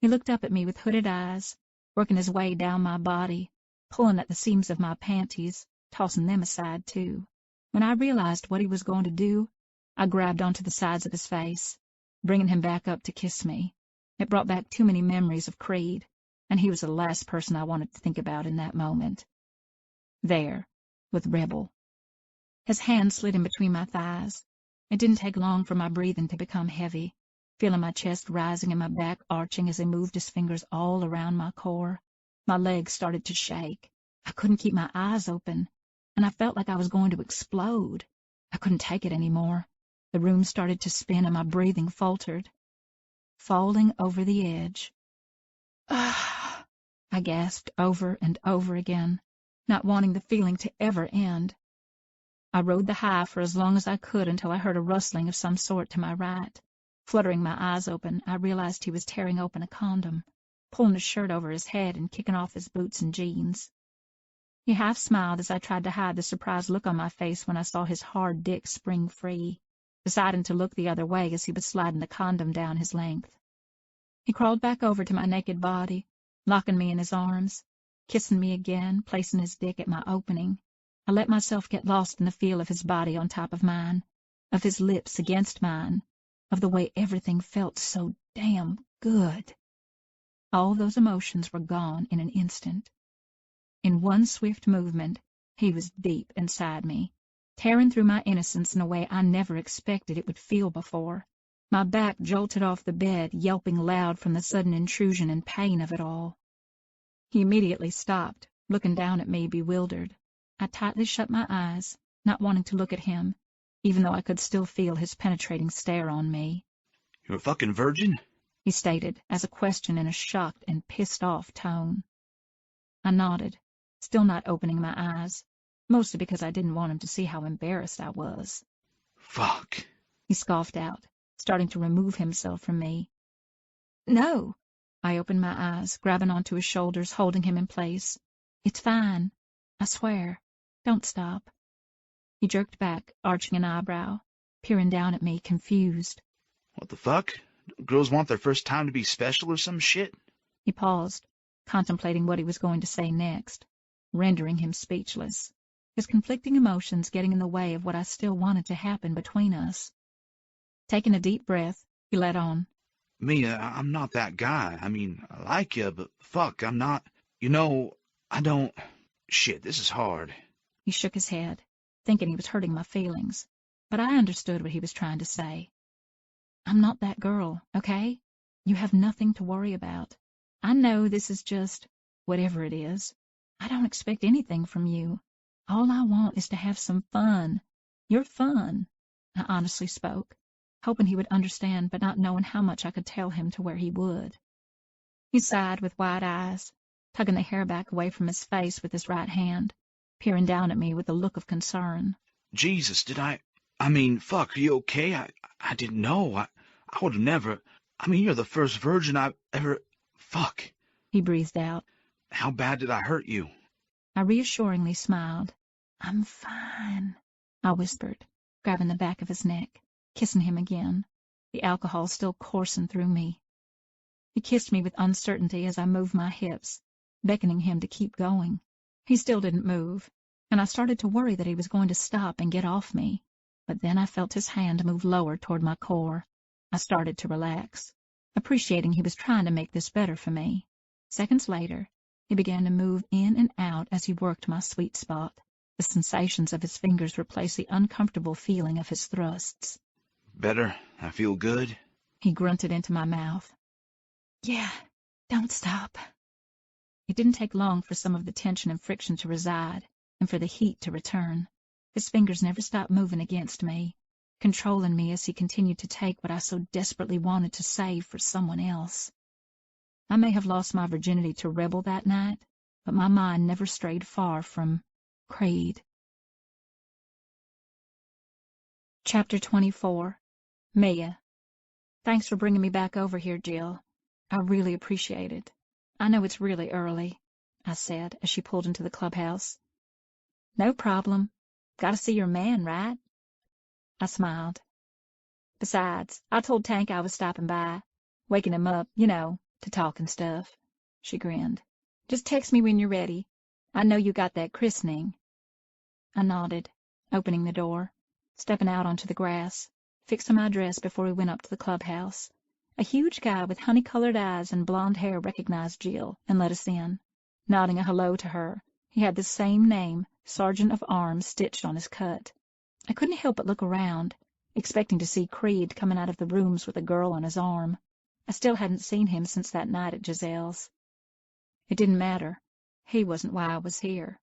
He looked up at me with hooded eyes, working his way down my body, pulling at the seams of my panties, tossing them aside too. When I realized what he was going to do, I grabbed onto the sides of his face, bringing him back up to kiss me. It brought back too many memories of Creed, and he was the last person I wanted to think about in that moment. There, with Rebel. His hand slid in between my thighs. It didn't take long for my breathing to become heavy, feeling my chest rising and my back arching as he moved his fingers all around my core. My legs started to shake. I couldn't keep my eyes open, and I felt like I was going to explode. I couldn't take it anymore. The room started to spin and my breathing faltered. Falling over the edge. Ah! I gasped over and over again, not wanting the feeling to ever end. I rode the high for as long as I could until I heard a rustling of some sort to my right. Fluttering my eyes open, I realized he was tearing open a condom, pulling his shirt over his head and kicking off his boots and jeans. He half smiled as I tried to hide the surprised look on my face when I saw his hard dick spring free, deciding to look the other way as he was sliding the condom down his length. He crawled back over to my naked body, locking me in his arms, kissing me again, placing his dick at my opening. I let myself get lost in the feel of his body on top of mine, of his lips against mine, of the way everything felt so damn good. All those emotions were gone in an instant. In one swift movement, he was deep inside me, tearing through my innocence in a way I never expected it would feel before. My back jolted off the bed, yelping loud from the sudden intrusion and pain of it all. He immediately stopped, looking down at me, bewildered. I tightly shut my eyes, not wanting to look at him, even though I could still feel his penetrating stare on me. You're a fucking virgin? He stated, as a question in a shocked and pissed-off tone. I nodded, still not opening my eyes, mostly because I didn't want him to see how embarrassed I was. Fuck, he scoffed out, starting to remove himself from me. No, I opened my eyes, grabbing onto his shoulders, holding him in place. It's fine. I swear. Don't stop. He jerked back, arching an eyebrow, peering down at me, confused. What the fuck? Don't girls want their first time to be special or some shit? He paused, contemplating what he was going to say next, rendering him speechless, his conflicting emotions getting in the way of what I still wanted to happen between us. Taking a deep breath, he led on. Mia, I'm not that guy. I mean, I like you, but fuck, I'm not. You know, I don't. Shit, this is hard. He shook his head, thinking he was hurting my feelings, but I understood what he was trying to say. I'm not that girl, okay? You have nothing to worry about. I know this is just whatever it is. I don't expect anything from you. All I want is to have some fun. You're fun. I honestly spoke, hoping he would understand, but not knowing how much I could tell him to where he would. He sighed with wide eyes, tugging the hair back away from his face with his right hand, peering down at me with a look of concern. Jesus, did I mean, fuck, are you okay? I didn't know. I would have never. I mean, you're the first virgin I've ever. Fuck. He breathed out. How bad did I hurt you? I reassuringly smiled. I'm fine, I whispered, grabbing the back of his neck, kissing him again, the alcohol still coursing through me. He kissed me with uncertainty as I moved my hips, beckoning him to keep going. He still didn't move, and I started to worry that he was going to stop and get off me, but then I felt his hand move lower toward my core. I started to relax, appreciating he was trying to make this better for me. Seconds later, he began to move in and out as he worked my sweet spot. The sensations of his fingers replaced the uncomfortable feeling of his thrusts. Better? I feel good? He grunted into my mouth. Yeah, don't stop. It didn't take long for some of the tension and friction to reside, and for the heat to return. His fingers never stopped moving against me, controlling me as he continued to take what I so desperately wanted to save for someone else. I may have lost my virginity to Rebel that night, but my mind never strayed far from Creed. Chapter 24. Mia. Thanks for bringing me back over here, Jill. I really appreciate it. I know it's really early, I said as she pulled into the clubhouse. No problem. Gotta see your man, right? I smiled. Besides, I told Tank I was stopping by, waking him up, to talk and stuff. She grinned. Just text me when you're ready. I know you got that christening. I nodded, opening the door, stepping out onto the grass, fixing my dress before we went up to the clubhouse. A huge guy with honey-colored eyes and blonde hair recognized Jill and let us in. Nodding a hello to her, he had the same name, Sergeant of Arms, stitched on his cut. I couldn't help but look around, expecting to see Creed coming out of the rooms with a girl on his arm. I still hadn't seen him since that night at Giselle's. It didn't matter. He wasn't why I was here.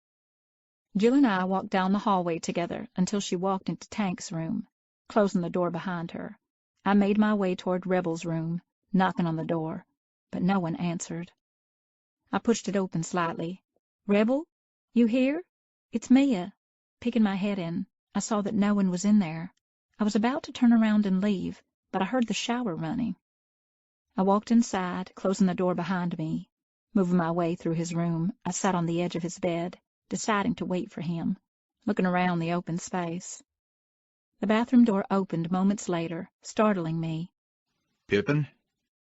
Jill and I walked down the hallway together until she walked into Tank's room, closing the door behind her. I made my way toward Rebel's room, knocking on the door, but no one answered. I pushed it open slightly. Rebel? You here? It's Mia. Peeking my head in, I saw that no one was in there. I was about to turn around and leave, but I heard the shower running. I walked inside, closing the door behind me. Moving my way through his room, I sat on the edge of his bed, deciding to wait for him, looking around the open space. The bathroom door opened moments later, startling me. Pippin?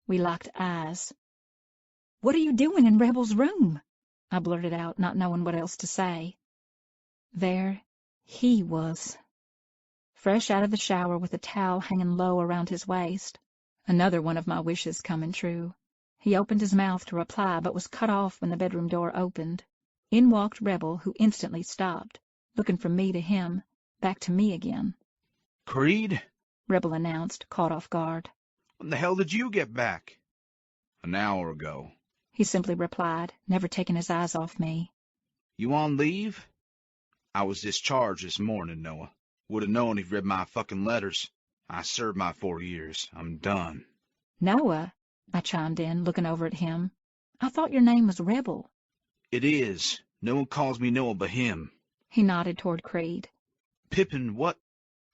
We locked eyes. What are you doing in Rebel's room? I blurted out, not knowing what else to say. There he was, fresh out of the shower with a towel hanging low around his waist. Another one of my wishes coming true. He opened his mouth to reply, but was cut off when the bedroom door opened. In walked Rebel, who instantly stopped, looking from me to him, back to me again. Creed? Rebel announced, caught off guard. When the hell did you get back? An hour ago. He simply replied, never taking his eyes off me. You on leave? I was discharged this morning, Noah. Would have known if you read my fucking letters. I served my 4 years. I'm done. Noah? I chimed in, looking over at him. I thought your name was Rebel. It is. No one calls me Noah but him. He nodded toward Creed. Pippin, what?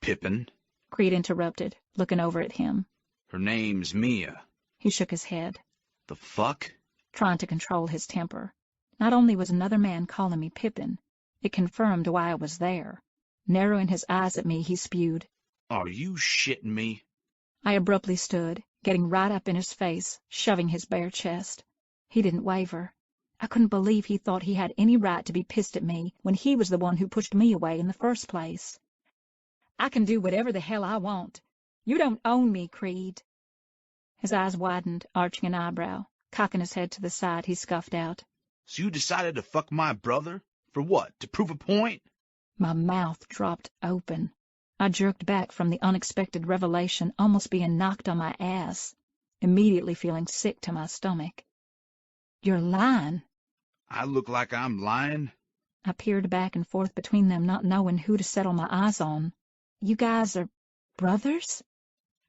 Pippin? Creed interrupted, looking over at him. Her name's Mia. He shook his head. The fuck? Trying to control his temper. Not only was another man calling me Pippin, it confirmed why I was there. Narrowing his eyes at me, he spewed, Are you shitting me? I abruptly stood, getting right up in his face, shoving his bare chest. He didn't waver. I couldn't believe he thought he had any right to be pissed at me when he was the one who pushed me away in the first place. I can do whatever the hell I want. You don't own me, Creed. His eyes widened, arching an eyebrow. Cocking his head to the side, he scuffed out, So you decided to fuck my brother? For what? To prove a point? My mouth dropped open. I jerked back from the unexpected revelation, almost being knocked on my ass, immediately feeling sick to my stomach. You're lying. I look like I'm lying? I peered back and forth between them, not knowing who to settle my eyes on. You guys are brothers?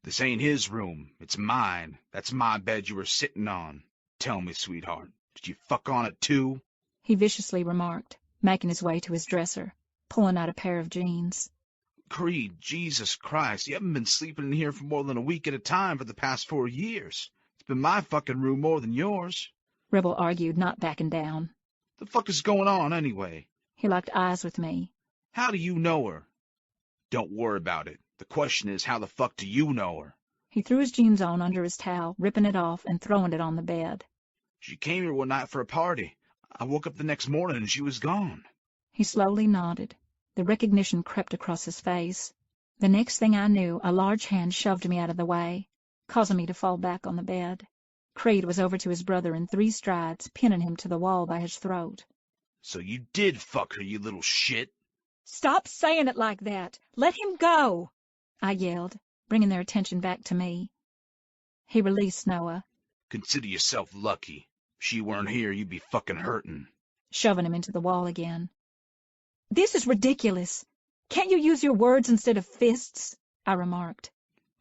This ain't his room. It's mine. That's my bed you were sitting on. Tell me, sweetheart, did you fuck on it too? He viciously remarked, making his way to his dresser, pulling out a pair of jeans. Creed, Jesus Christ, you haven't been sleeping in here for more than a week at a time for the past 4 years. It's been my fucking room more than yours. Rebel argued, not backing down. The fuck is going on anyway? He locked eyes with me. How do you know her? Don't worry about it. The question is, how the fuck do you know her? He threw his jeans on under his towel, ripping it off and throwing it on the bed. She came here one night for a party. I woke up the next morning and she was gone. He slowly nodded. The recognition crept across his face. The next thing I knew, a large hand shoved me out of the way, causing me to fall back on the bed. Creed was over to his brother in 3 strides, pinning him to the wall by his throat. So you did fuck her, you little shit. Stop saying it like that. Let him go. I yelled, bringing their attention back to me. He released Noah, Consider yourself lucky. If she weren't here, you'd be fucking hurting. shoving him into the wall again. This is ridiculous. Can't you use your words instead of fists? I remarked.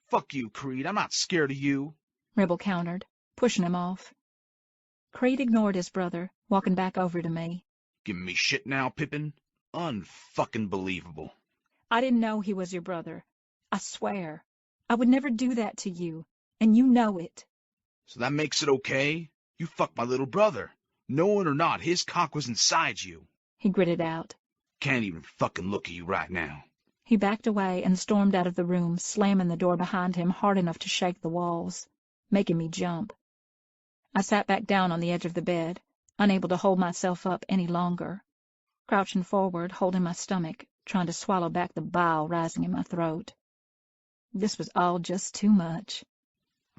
Fuck you, Creed. I'm not scared of you. Rebel countered, pushing him off. Creed ignored his brother, walking back over to me. Giving me shit now, Pippin? Unfucking believable. I didn't know he was your brother. I swear. I would never do that to you, and you know it. So that makes it okay? You fucked my little brother. Knowing or not, his cock was inside you. He gritted out. Can't even fucking look at you right now. He backed away and stormed out of the room, slamming the door behind him hard enough to shake the walls, making me jump. I sat back down on the edge of the bed, unable to hold myself up any longer, crouching forward, holding my stomach, trying to swallow back the bile rising in my throat. This was all just too much.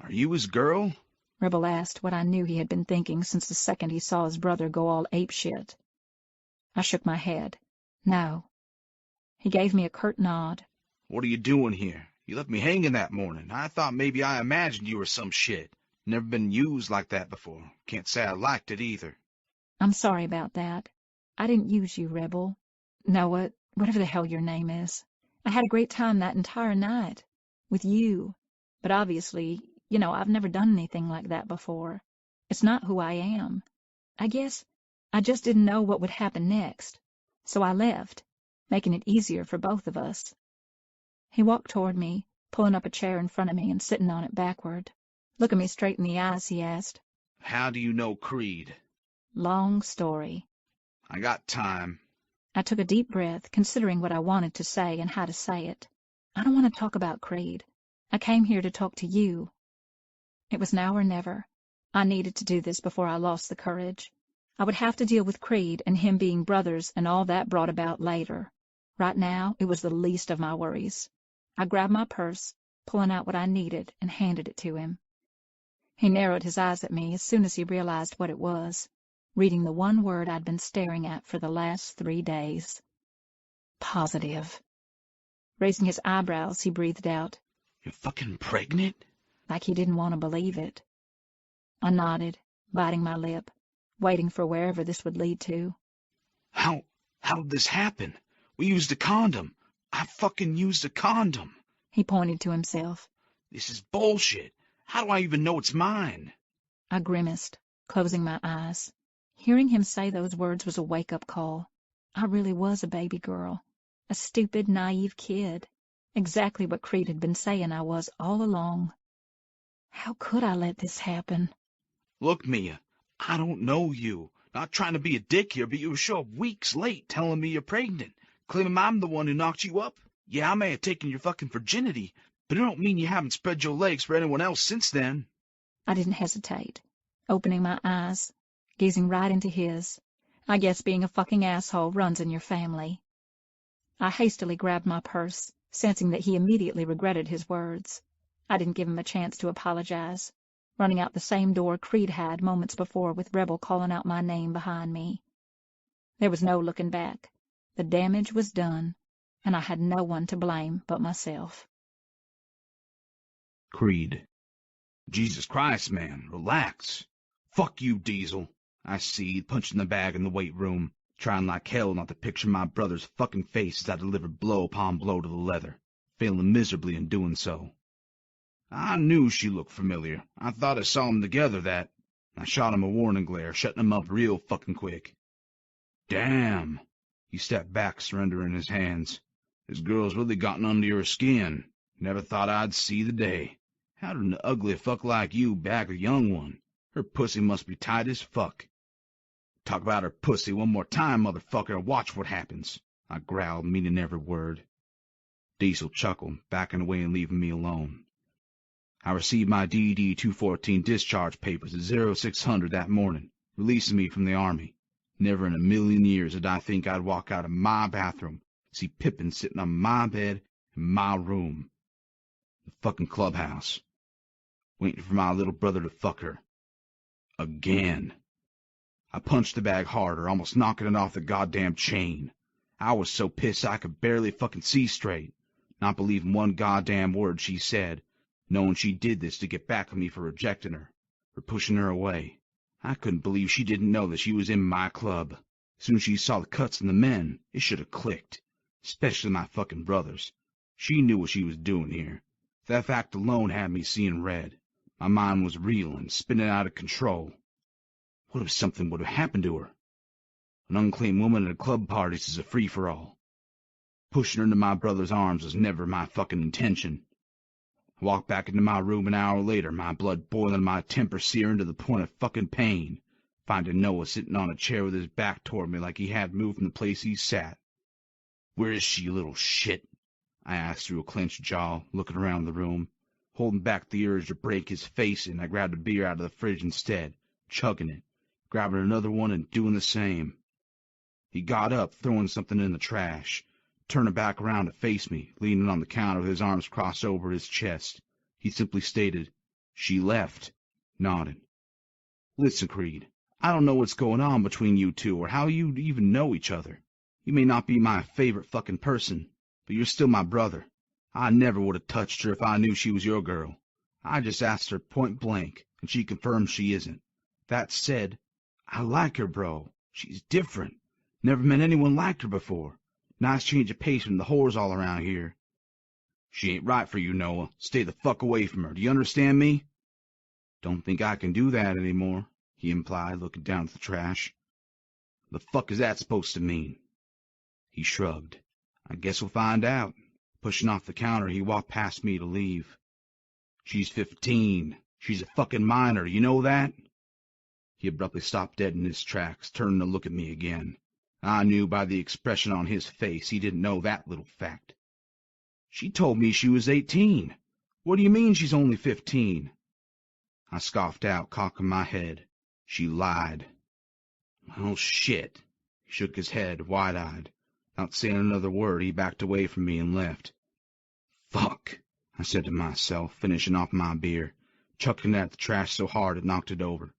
Are you his girl? Rebel asked what I knew he had been thinking since the second he saw his brother go all apeshit. I shook my head. No. He gave me a curt nod. What are you doing here? You left me hanging that morning. I thought maybe I imagined you were some shit. Never been used like that before. Can't say I liked it either. I'm sorry about that. I didn't use you, Rebel. Noah, whatever the hell your name is. I had a great time that entire night. With you. But obviously, I've never done anything like that before. It's not who I am. I guess I just didn't know what would happen next. So I left, making it easier for both of us. He walked toward me, pulling up a chair in front of me and sitting on it backward. Looking me straight in the eyes, he asked, How do you know Creed? Long story. I got time. I took a deep breath, considering what I wanted to say and how to say it. I don't want to talk about Creed. I came here to talk to you. It was now or never. I needed to do this before I lost the courage. I would have to deal with Creed and him being brothers and all that brought about later. Right now, it was the least of my worries. I grabbed my purse, pulling out what I needed, and handed it to him. He narrowed his eyes at me as soon as he realized what it was, reading the one word I'd been staring at for the last 3 days. Positive. Raising his eyebrows, he breathed out, You're fucking pregnant? like he didn't want to believe it. I nodded, biting my lip, waiting for wherever this would lead to. How did this happen? We used a condom. I fucking used a condom. He pointed to himself. This is bullshit. How do I even know it's mine? I grimaced, closing my eyes. Hearing him say those words was a wake-up call. I really was a baby girl, a stupid, naive kid, exactly what Creed had been saying I was all along. How could I let this happen? Look, Mia, I don't know you. Not trying to be a dick here, but you show up weeks late telling me you're pregnant, claiming I'm the one who knocked you up. Yeah, I may have taken your fucking virginity, but it don't mean you haven't spread your legs for anyone else since then. I didn't hesitate, opening my eyes, gazing right into his. I guess being a fucking asshole runs in your family. I hastily grabbed my purse, sensing that he immediately regretted his words. I didn't give him a chance to apologize, running out the same door Creed had moments before with Rebel calling out my name behind me. There was no looking back. The damage was done, and I had no one to blame but myself. Creed. Jesus Christ, man, relax. Fuck you, Diesel. I seethed, punching the bag in the weight room, trying like hell not to picture my brother's fucking face as I delivered blow upon blow to the leather, failing miserably in doing so. I knew she looked familiar. I thought I saw them together that. I shot him a warning glare, shutting him up real fucking quick. Damn. He stepped back, surrendering his hands. This girl's really gotten under your skin. Never thought I'd see the day. How did an ugly fuck like you bag a young one? Her pussy must be tight as fuck. Talk about her pussy one more time, motherfucker, and watch what happens. I growled, meaning every word. Diesel chuckled, backing away and leaving me alone. I received my DD-214 discharge papers at 0600 that morning, releasing me from the Army. Never in a million years did I think I'd walk out of my bathroom, see Pippin sitting on my bed in my room. The fucking clubhouse. Waiting for my little brother to fuck her. Again. I punched the bag harder, almost knocking it off the goddamn chain. I was so pissed I could barely fucking see straight, not believing one goddamn word she said, knowing she did this to get back at me for rejecting her, for pushing her away. I couldn't believe she didn't know that she was in my club. As soon as she saw the cuts in the men, it should have clicked. Especially my fucking brothers. She knew what she was doing here. That fact alone had me seeing red. My mind was reeling, spinning out of control. What if something would have happened to her? An unclaimed woman at a club party is a free-for-all. Pushing her into my brother's arms was never my fucking intention. I walked back into my room an hour later, my blood boiling, my temper searing to the point of fucking pain, finding Noah sitting on a chair with his back toward me like he hadn't moved from the place he sat. Where is she, you little shit? I asked through a clenched jaw, looking around the room. Holding back the urge to break his face in, I grabbed a beer out of the fridge instead, chugging it, grabbing another one and doing the same. He got up, throwing something in the trash, turning back around to face me, leaning on the counter with his arms crossed over his chest. He simply stated, "She left," nodding. Listen, Creed, I don't know what's going on between you two or how you even know each other. You may not be my favorite fucking person, but you're still my brother. I never would have touched her if I knew she was your girl. I just asked her point blank, and she confirmed she isn't. That said, I like her, bro. She's different. Never met anyone like her before. Nice change of pace from the whores all around here. She ain't right for you, Noah. Stay the fuck away from her. Do you understand me? Don't think I can do that anymore, he implied, looking down at the trash. The fuck is that supposed to mean? He shrugged. I guess we'll find out. Pushing off the counter, he walked past me to leave. She's 15. She's a fucking minor, you know that? He abruptly stopped dead in his tracks, turning to look at me again. I knew by the expression on his face he didn't know that little fact. She told me she was 18. What do you mean she's only 15? I scoffed out, cocking my head. She lied. Oh, shit. He shook his head, wide-eyed. Not saying another word, he backed away from me and left. Fuck, I said to myself, finishing off my beer, chucking it at the trash so hard it knocked it over.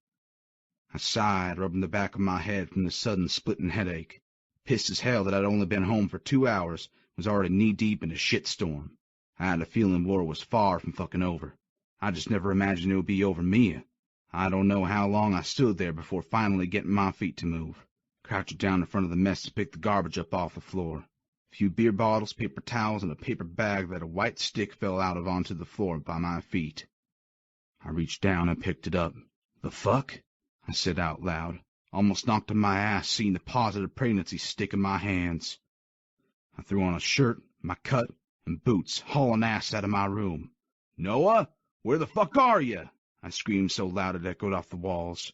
I sighed, rubbing the back of my head from the sudden splitting headache. Pissed as hell that I'd only been home for 2 hours, was already knee-deep in a shitstorm. I had a feeling war was far from fucking over. I just never imagined it would be over Mia. I don't know how long I stood there before finally getting my feet to move. Crouched down in front of the mess to pick the garbage up off the floor. A few beer bottles, paper towels, and a paper bag that a white stick fell out of onto the floor by my feet. I reached down and picked it up. The fuck? I said out loud, almost knocked on my ass seeing the positive pregnancy stick in my hands. I threw on a shirt, my cut, and boots, hauling ass out of my room. Noah, where the fuck are you? I screamed so loud it echoed off the walls.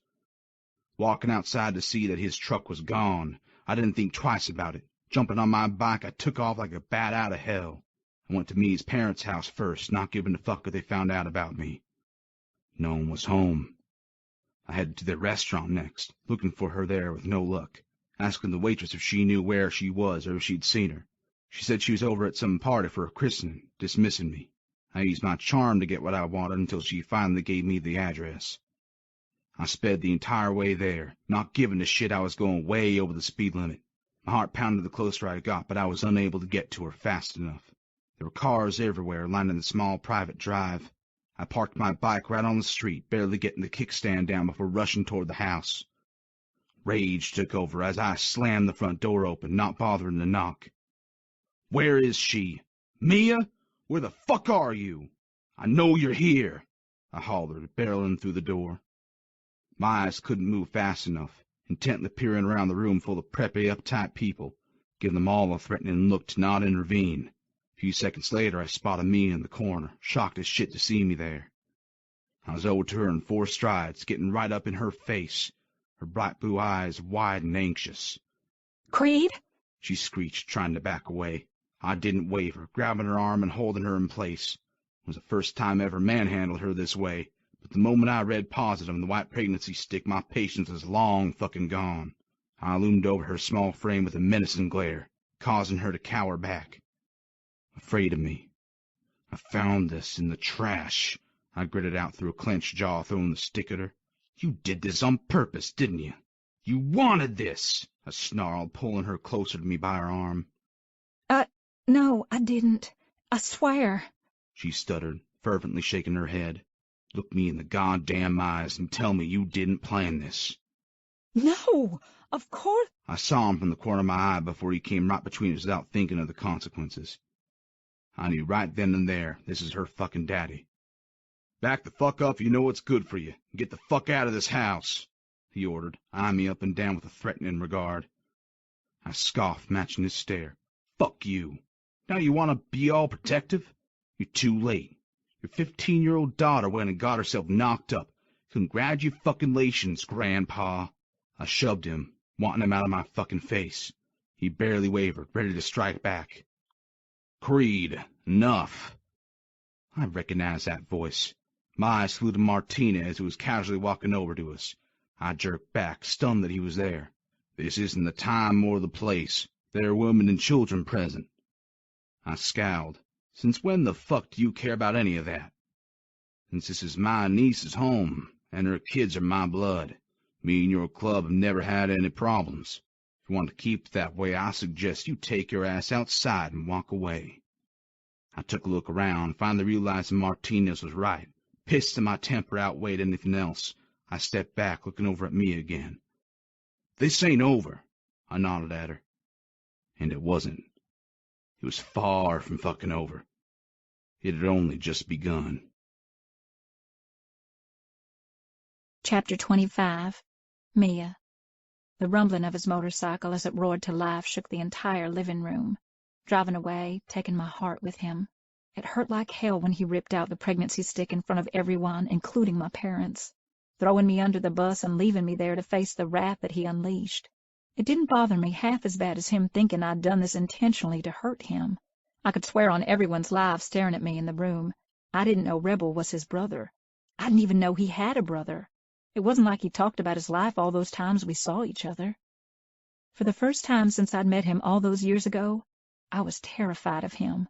Walking outside to see that his truck was gone, I didn't think twice about it. Jumping on my bike, I took off like a bat out of hell. I went to Mia's parents' house first, not giving a fuck if they found out about me. No one was home. I headed to the restaurant next, looking for her there with no luck, asking the waitress if she knew where she was or if she'd seen her. She said she was over at some party for a christening, dismissing me. I used my charm to get what I wanted until she finally gave me the address. I sped the entire way there, not giving a shit I was going way over the speed limit. My heart pounded the closer I got, but I was unable to get to her fast enough. There were cars everywhere lining the small private drive. I parked my bike right on the street, barely getting the kickstand down before rushing toward the house. Rage took over as I slammed the front door open, not bothering to knock. "Where is she? Mia? Where the fuck are you? I know you're here," I hollered, barreling through the door. My eyes couldn't move fast enough, intently peering around the room full of preppy, uptight people, giving them all a threatening look to not intervene. A few seconds later, I spotted Mia in the corner, shocked as shit to see me there. I was over to her in 4 strides, getting right up in her face, her bright blue eyes wide and anxious. Creed? She screeched, trying to back away. I didn't waver, grabbing her arm and holding her in place. It was the first time I ever manhandled her this way, but the moment I read positive on the white pregnancy stick, my patience was long fucking gone. I loomed over her small frame with a menacing glare, causing her to cower back. Afraid of me. "I found this in the trash," I gritted out through a clenched jaw, throwing the stick at her. "You did this on purpose, didn't you? You wanted this," I snarled, pulling her closer to me by her arm. No, I didn't. I swear," she stuttered, fervently shaking her head. "Look me in the goddamn eyes and tell me you didn't plan this." No, of course. I saw him from the corner of my eye before he came right between us without thinking of the consequences. I knew right then and there this is her fucking daddy. "Back the fuck up if you know what's good for you, and get the fuck out of this house," he ordered, eyeing me up and down with a threatening regard. I scoffed, matching his stare. "Fuck you. Now you want to be all protective? You're too late. Your 15-year-old daughter went and got herself knocked up. Congratulations, Grandpa." I shoved him, wanting him out of my fucking face. He barely wavered, ready to strike back. "Creed, enough." I recognized that voice. My eyes flew to Martinez, who was casually walking over to us. I jerked back, stunned that he was there. "This isn't the time or the place. There are women and children present." I scowled. "Since when the fuck do you care about any of that?" "Since this is my niece's home, and her kids are my blood. Me and your club have never had any problems. If you want to keep it that way, I suggest you take your ass outside and walk away." I took a look around, finally realizing Martinez was right. Pissed and my temper outweighed anything else. I stepped back, looking over at me again. "This ain't over," I nodded at her. And it wasn't. It was far from fucking over. It had only just begun. Chapter 25. Mia. The rumbling of his motorcycle as it roared to life shook the entire living room. Driving away, taking my heart with him. It hurt like hell when he ripped out the pregnancy stick in front of everyone, including my parents, throwing me under the bus and leaving me there to face the wrath that he unleashed. It didn't bother me half as bad as him thinking I'd done this intentionally to hurt him. I could swear on everyone's life staring at me in the room. I didn't know Rebel was his brother. I didn't even know he had a brother. It wasn't like he talked about his life all those times we saw each other. For the first time since I'd met him all those years ago, I was terrified of him.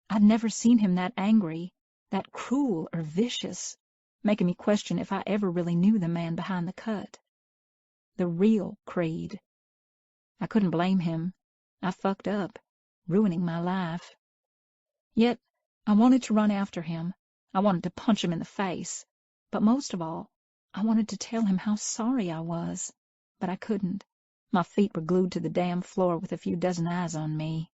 I'd never seen him that angry, that cruel or vicious, making me question if I ever really knew the man behind the cut. The real Creed. I couldn't blame him. I fucked up, ruining my life. Yet, I wanted to run after him. I wanted to punch him in the face. But most of all, I wanted to tell him how sorry I was. But I couldn't. My feet were glued to the damn floor with a few dozen eyes on me.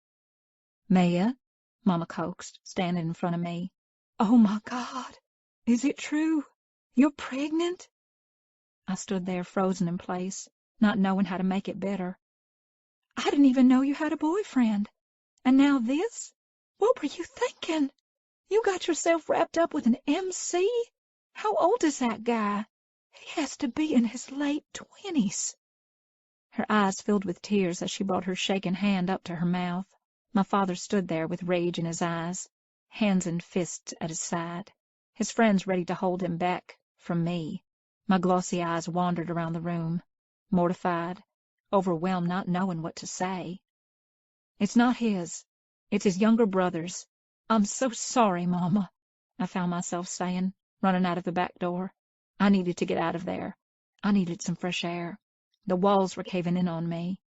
"Mia," Mama coaxed, standing in front of me. Oh, my God. Is it true? You're pregnant? I stood there frozen in place, not knowing how to make it better. I didn't even know you had a boyfriend. And now this? What were you thinking? You got yourself wrapped up with an MC? How old is that guy? He has to be in his late 20s. Her eyes filled with tears as she brought her shaken hand up to her mouth. My father stood there with rage in his eyes, hands and fists at his side, his friends ready to hold him back from me. My glossy eyes wandered around the room, mortified, overwhelmed, not knowing what to say. It's not his. It's his younger brother's. I'm so sorry, Mama, I found myself saying, running out of the back door. I needed to get out of there. I needed some fresh air. The walls were caving in on me.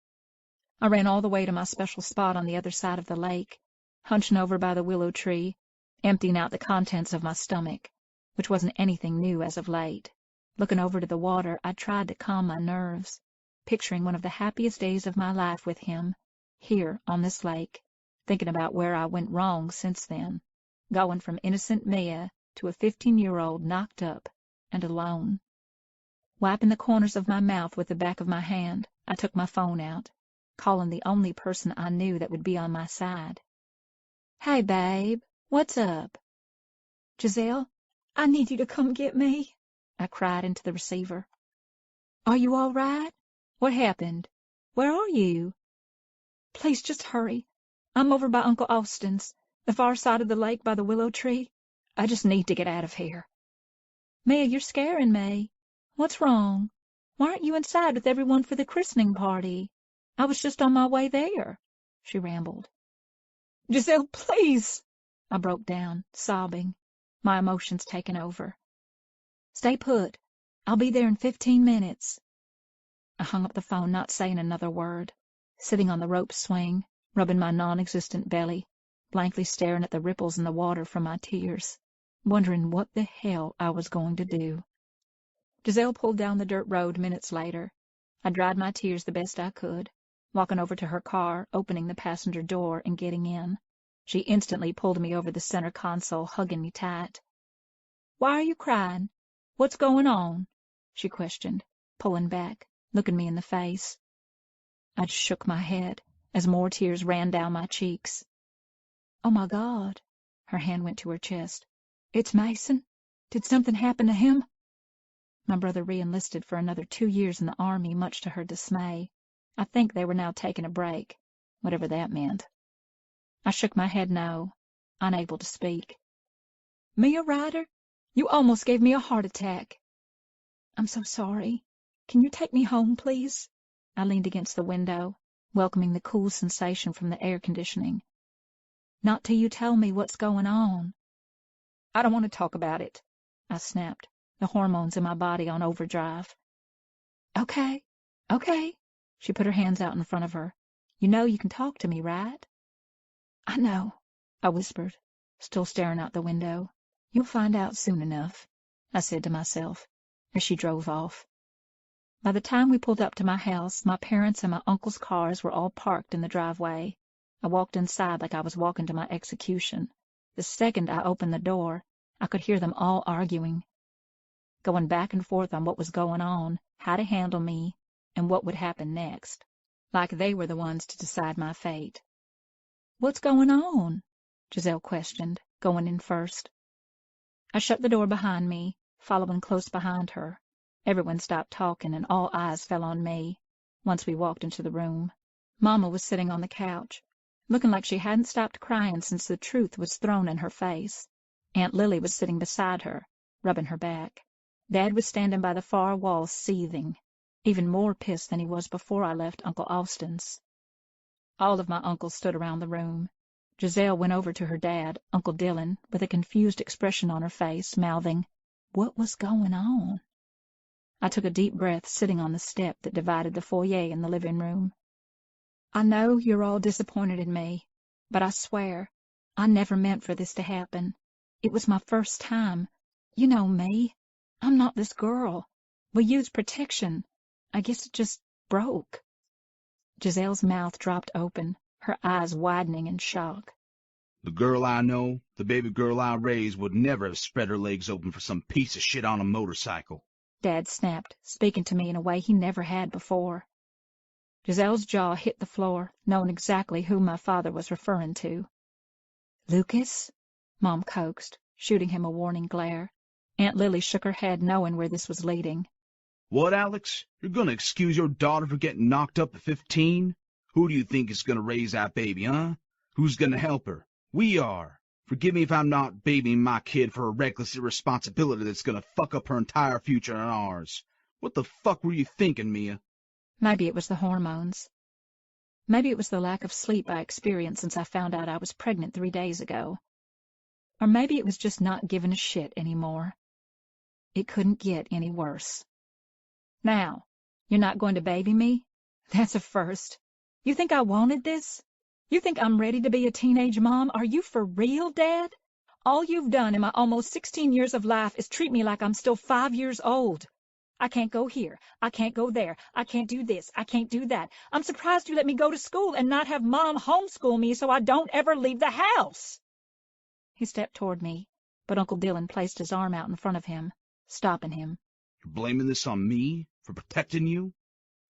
I ran all the way to my special spot on the other side of the lake, hunching over by the willow tree, emptying out the contents of my stomach, which wasn't anything new as of late. Looking over to the water, I tried to calm my nerves, picturing one of the happiest days of my life with him, here on this lake, thinking about where I went wrong since then, going from innocent Mia to a 15-year-old knocked up and alone. Wiping the corners of my mouth with the back of my hand, I took my phone out, calling the only person I knew that would be on my side. Hey, babe, what's up? Giselle, I need you to come get me, I cried into the receiver. Are you all right? What happened? Where are you? Please, just hurry. I'm over by Uncle Austin's, the far side of the lake by the willow tree. I just need to get out of here. Mia, you're scaring me. What's wrong? Why aren't you inside with everyone for the christening party? I was just on my way there, she rambled. Giselle, please! I broke down, sobbing, my emotions taking over. Stay put. I'll be there in 15 minutes. I hung up the phone, not saying another word, sitting on the rope swing, rubbing my non-existent belly, blankly staring at the ripples in the water from my tears, wondering what the hell I was going to do. Giselle pulled down the dirt road minutes later. I dried my tears the best I could, walking over to her car, opening the passenger door, and getting in. She instantly pulled me over the center console, hugging me tight. Why are you crying? What's going on? She questioned, pulling back, looking me in the face. I just shook my head as more tears ran down my cheeks. Oh, my God. Her hand went to her chest. It's Mason? Did something happen to him? My brother re-enlisted for another 2 years in the Army, much to her dismay. I think they were now taking a break, whatever that meant. I shook my head no, unable to speak. Mia Ryder, you almost gave me a heart attack. I'm so sorry. Can you take me home, please? I leaned against the window, welcoming the cool sensation from the air conditioning. Not till you tell me what's going on. I don't want to talk about it, I snapped, the hormones in my body on overdrive. Okay. She put her hands out in front of her. You know you can talk to me, right? I know, I whispered, still staring out the window. You'll find out soon enough, I said to myself, as she drove off. By the time we pulled up to my house, my parents' and my uncle's cars were all parked in the driveway. I walked inside like I was walking to my execution. The second I opened the door, I could hear them all arguing, going back and forth on what was going on, how to handle me, and what would happen next, like they were the ones to decide my fate. What's going on? Giselle questioned, going in first. I shut the door behind me, following close behind her. Everyone stopped talking, and all eyes fell on me, once we walked into the room. Mama was sitting on the couch, looking like she hadn't stopped crying since the truth was thrown in her face. Aunt Lily was sitting beside her, rubbing her back. Dad was standing by the far wall, seething, even more pissed than he was before I left Uncle Austin's. All of my uncles stood around the room. Giselle went over to her dad, Uncle Dillon, with a confused expression on her face, mouthing, "What was going on?" I took a deep breath, sitting on the step that divided the foyer and the living room. I know you're all disappointed in me, but I swear, I never meant for this to happen. It was my first time. You know me. I'm not this girl. We used protection. I guess it just broke. Giselle's mouth dropped open, her eyes widening in shock. The girl I know, the baby girl I raised, would never have spread her legs open for some piece of shit on a motorcycle. Dad snapped, speaking to me in a way he never had before. Giselle's jaw hit the floor, knowing exactly who my father was referring to. Lucas, Mom coaxed, shooting him a warning glare. Aunt Lily shook her head, knowing where this was leading. What, Alex? You're gonna excuse your daughter for getting knocked up at 15? Who do you think is gonna raise that baby, huh? Who's gonna help her? We are. Forgive me if I'm not babying my kid for a reckless irresponsibility that's gonna fuck up her entire future and ours. What the fuck were you thinking, Mia? Maybe it was the hormones. Maybe it was the lack of sleep I experienced since I found out I was pregnant 3 days ago. Or maybe it was just not giving a shit anymore. It couldn't get any worse. Now, you're not going to baby me? That's a first. You think I wanted this? You think I'm ready to be a teenage mom? Are you for real, Dad? All you've done in my almost 16 years of life is treat me like I'm still 5 years old. I can't go here. I can't go there. I can't do this. I can't do that. I'm surprised you let me go to school and not have Mom homeschool me so I don't ever leave the house. He stepped toward me, but Uncle Dillon placed his arm out in front of him, stopping him. You're blaming this on me? For protecting you?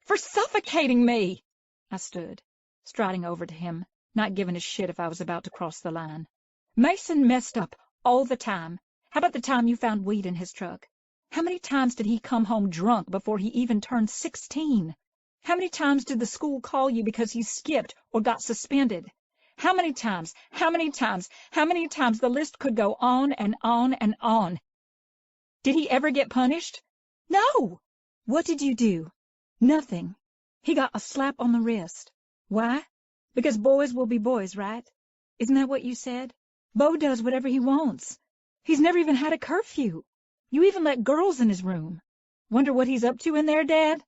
For suffocating me! I stood, striding over to him, not giving a shit if I was about to cross the line. Mason messed up all the time. How about the time you found weed in his truck? How many times did he come home drunk before he even turned 16? How many times did the school call you because he skipped or got suspended? How many times? How many times? How many times? The list could go on and on and on. Did he ever get punished? No! What did you do? Nothing. He got a slap on the wrist. Why? Because boys will be boys, right? Isn't that what you said? Bo does whatever he wants. He's never even had a curfew. You even let girls in his room. Wonder what he's up to in there, Dad?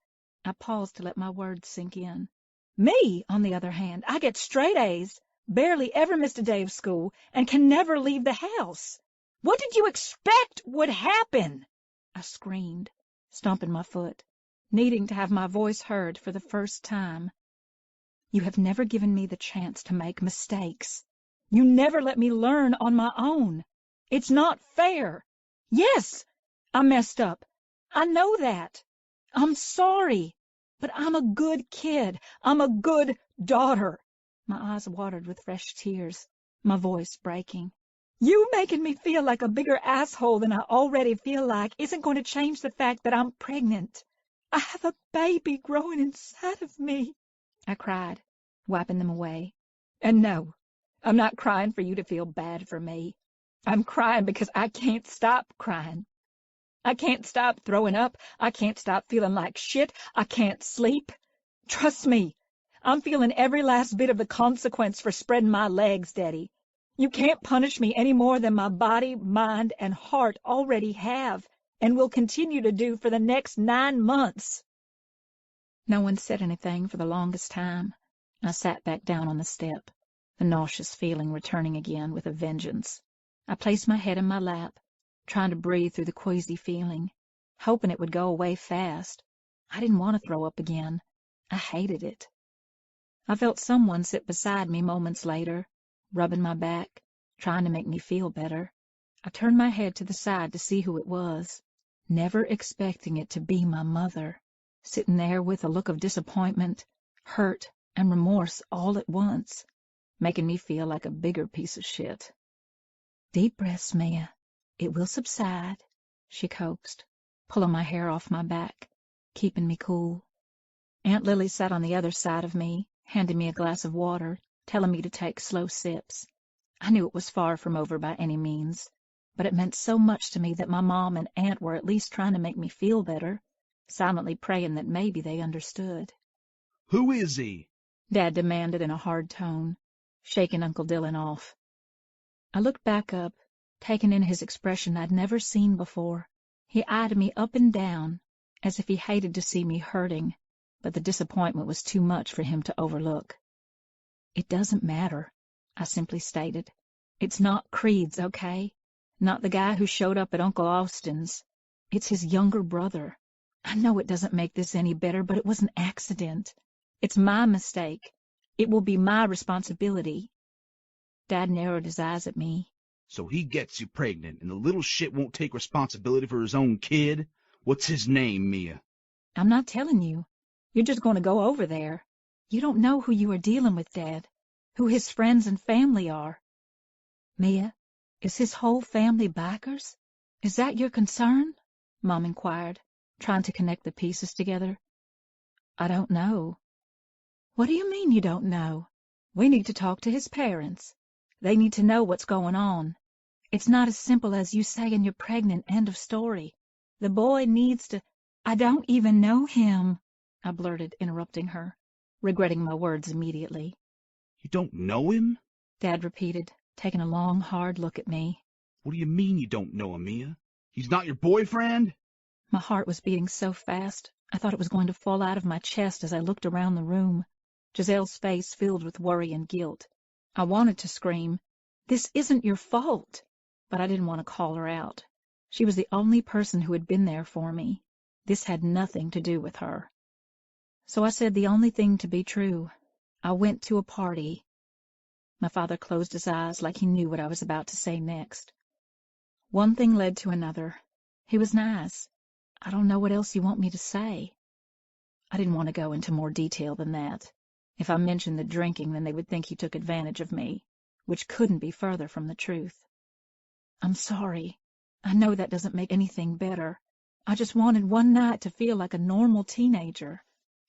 I paused to let my words sink in. Me, on the other hand, I get straight A's, barely ever missed a day of school, and can never leave the house. What did you expect would happen? I screamed, stomping my foot, needing to have my voice heard for the first time. You have never given me the chance to make mistakes. You never let me learn on my own. It's not fair. Yes, I messed up. I know that. I'm sorry. But I'm a good kid. I'm a good daughter. My eyes watered with fresh tears, my voice breaking. You making me feel like a bigger asshole than I already feel like isn't going to change the fact that I'm pregnant. I have a baby growing inside of me, I cried, wiping them away. And no, I'm not crying for you to feel bad for me. I'm crying because I can't stop crying. I can't stop throwing up. I can't stop feeling like shit. I can't sleep. Trust me, I'm feeling every last bit of the consequence for spreading my legs, Daddy. You can't punish me any more than my body, mind, and heart already have, and will continue to do for the next 9 months. No one said anything for the longest time. I sat back down on the step, the nauseous feeling returning again with a vengeance. I placed my head in my lap, trying to breathe through the queasy feeling, hoping it would go away fast. I didn't want to throw up again. I hated it. I felt someone sit beside me moments later, rubbing my back, trying to make me feel better. I turned my head to the side to see who it was, never expecting it to be my mother, sitting there with a look of disappointment, hurt, and remorse all at once, making me feel like a bigger piece of shit. Deep breaths, Mia. It will subside, she coaxed, pulling my hair off my back, keeping me cool. Aunt Lily sat on the other side of me, handing me a glass of water, telling me to take slow sips. I knew it was far from over by any means, but it meant so much to me that my mom and aunt were at least trying to make me feel better, silently praying that maybe they understood. Who is he? Dad demanded in a hard tone, shaking Uncle Dillon off. I looked back up, taking in his expression I'd never seen before. He eyed me up and down, as if he hated to see me hurting, but the disappointment was too much for him to overlook. It doesn't matter, I simply stated. It's not Creed's, okay? Not the guy who showed up at Uncle Austin's. It's his younger brother. I know it doesn't make this any better, but it was an accident. It's my mistake. It will be my responsibility. Dad narrowed his eyes at me. So he gets you pregnant, and the little shit won't take responsibility for his own kid? What's his name, Mia? I'm not telling you. You're just going to go over there. You don't know who you are dealing with, Dad. Who his friends and family are. Mia, is his whole family bikers? Is that your concern? Mom inquired, trying to connect the pieces together. I don't know. What do you mean you don't know? We need to talk to his parents. They need to know what's going on. It's not as simple as you saying you're pregnant, end of story. The boy needs to— I don't even know him, I blurted, interrupting her, regretting my words immediately. You don't know him? Dad repeated, taking a long, hard look at me. What do you mean you don't know him, Mia? He's not your boyfriend? My heart was beating so fast, I thought it was going to fall out of my chest as I looked around the room. Giselle's face filled with worry and guilt. I wanted to scream, "This isn't your fault," but I didn't want to call her out. She was the only person who had been there for me. This had nothing to do with her. So I said the only thing to be true. I went to a party. My father closed his eyes like he knew what I was about to say next. One thing led to another. He was nice. I don't know what else you want me to say. I didn't want to go into more detail than that. If I mentioned the drinking, then they would think he took advantage of me, which couldn't be further from the truth. I'm sorry. I know that doesn't make anything better. I just wanted one night to feel like a normal teenager.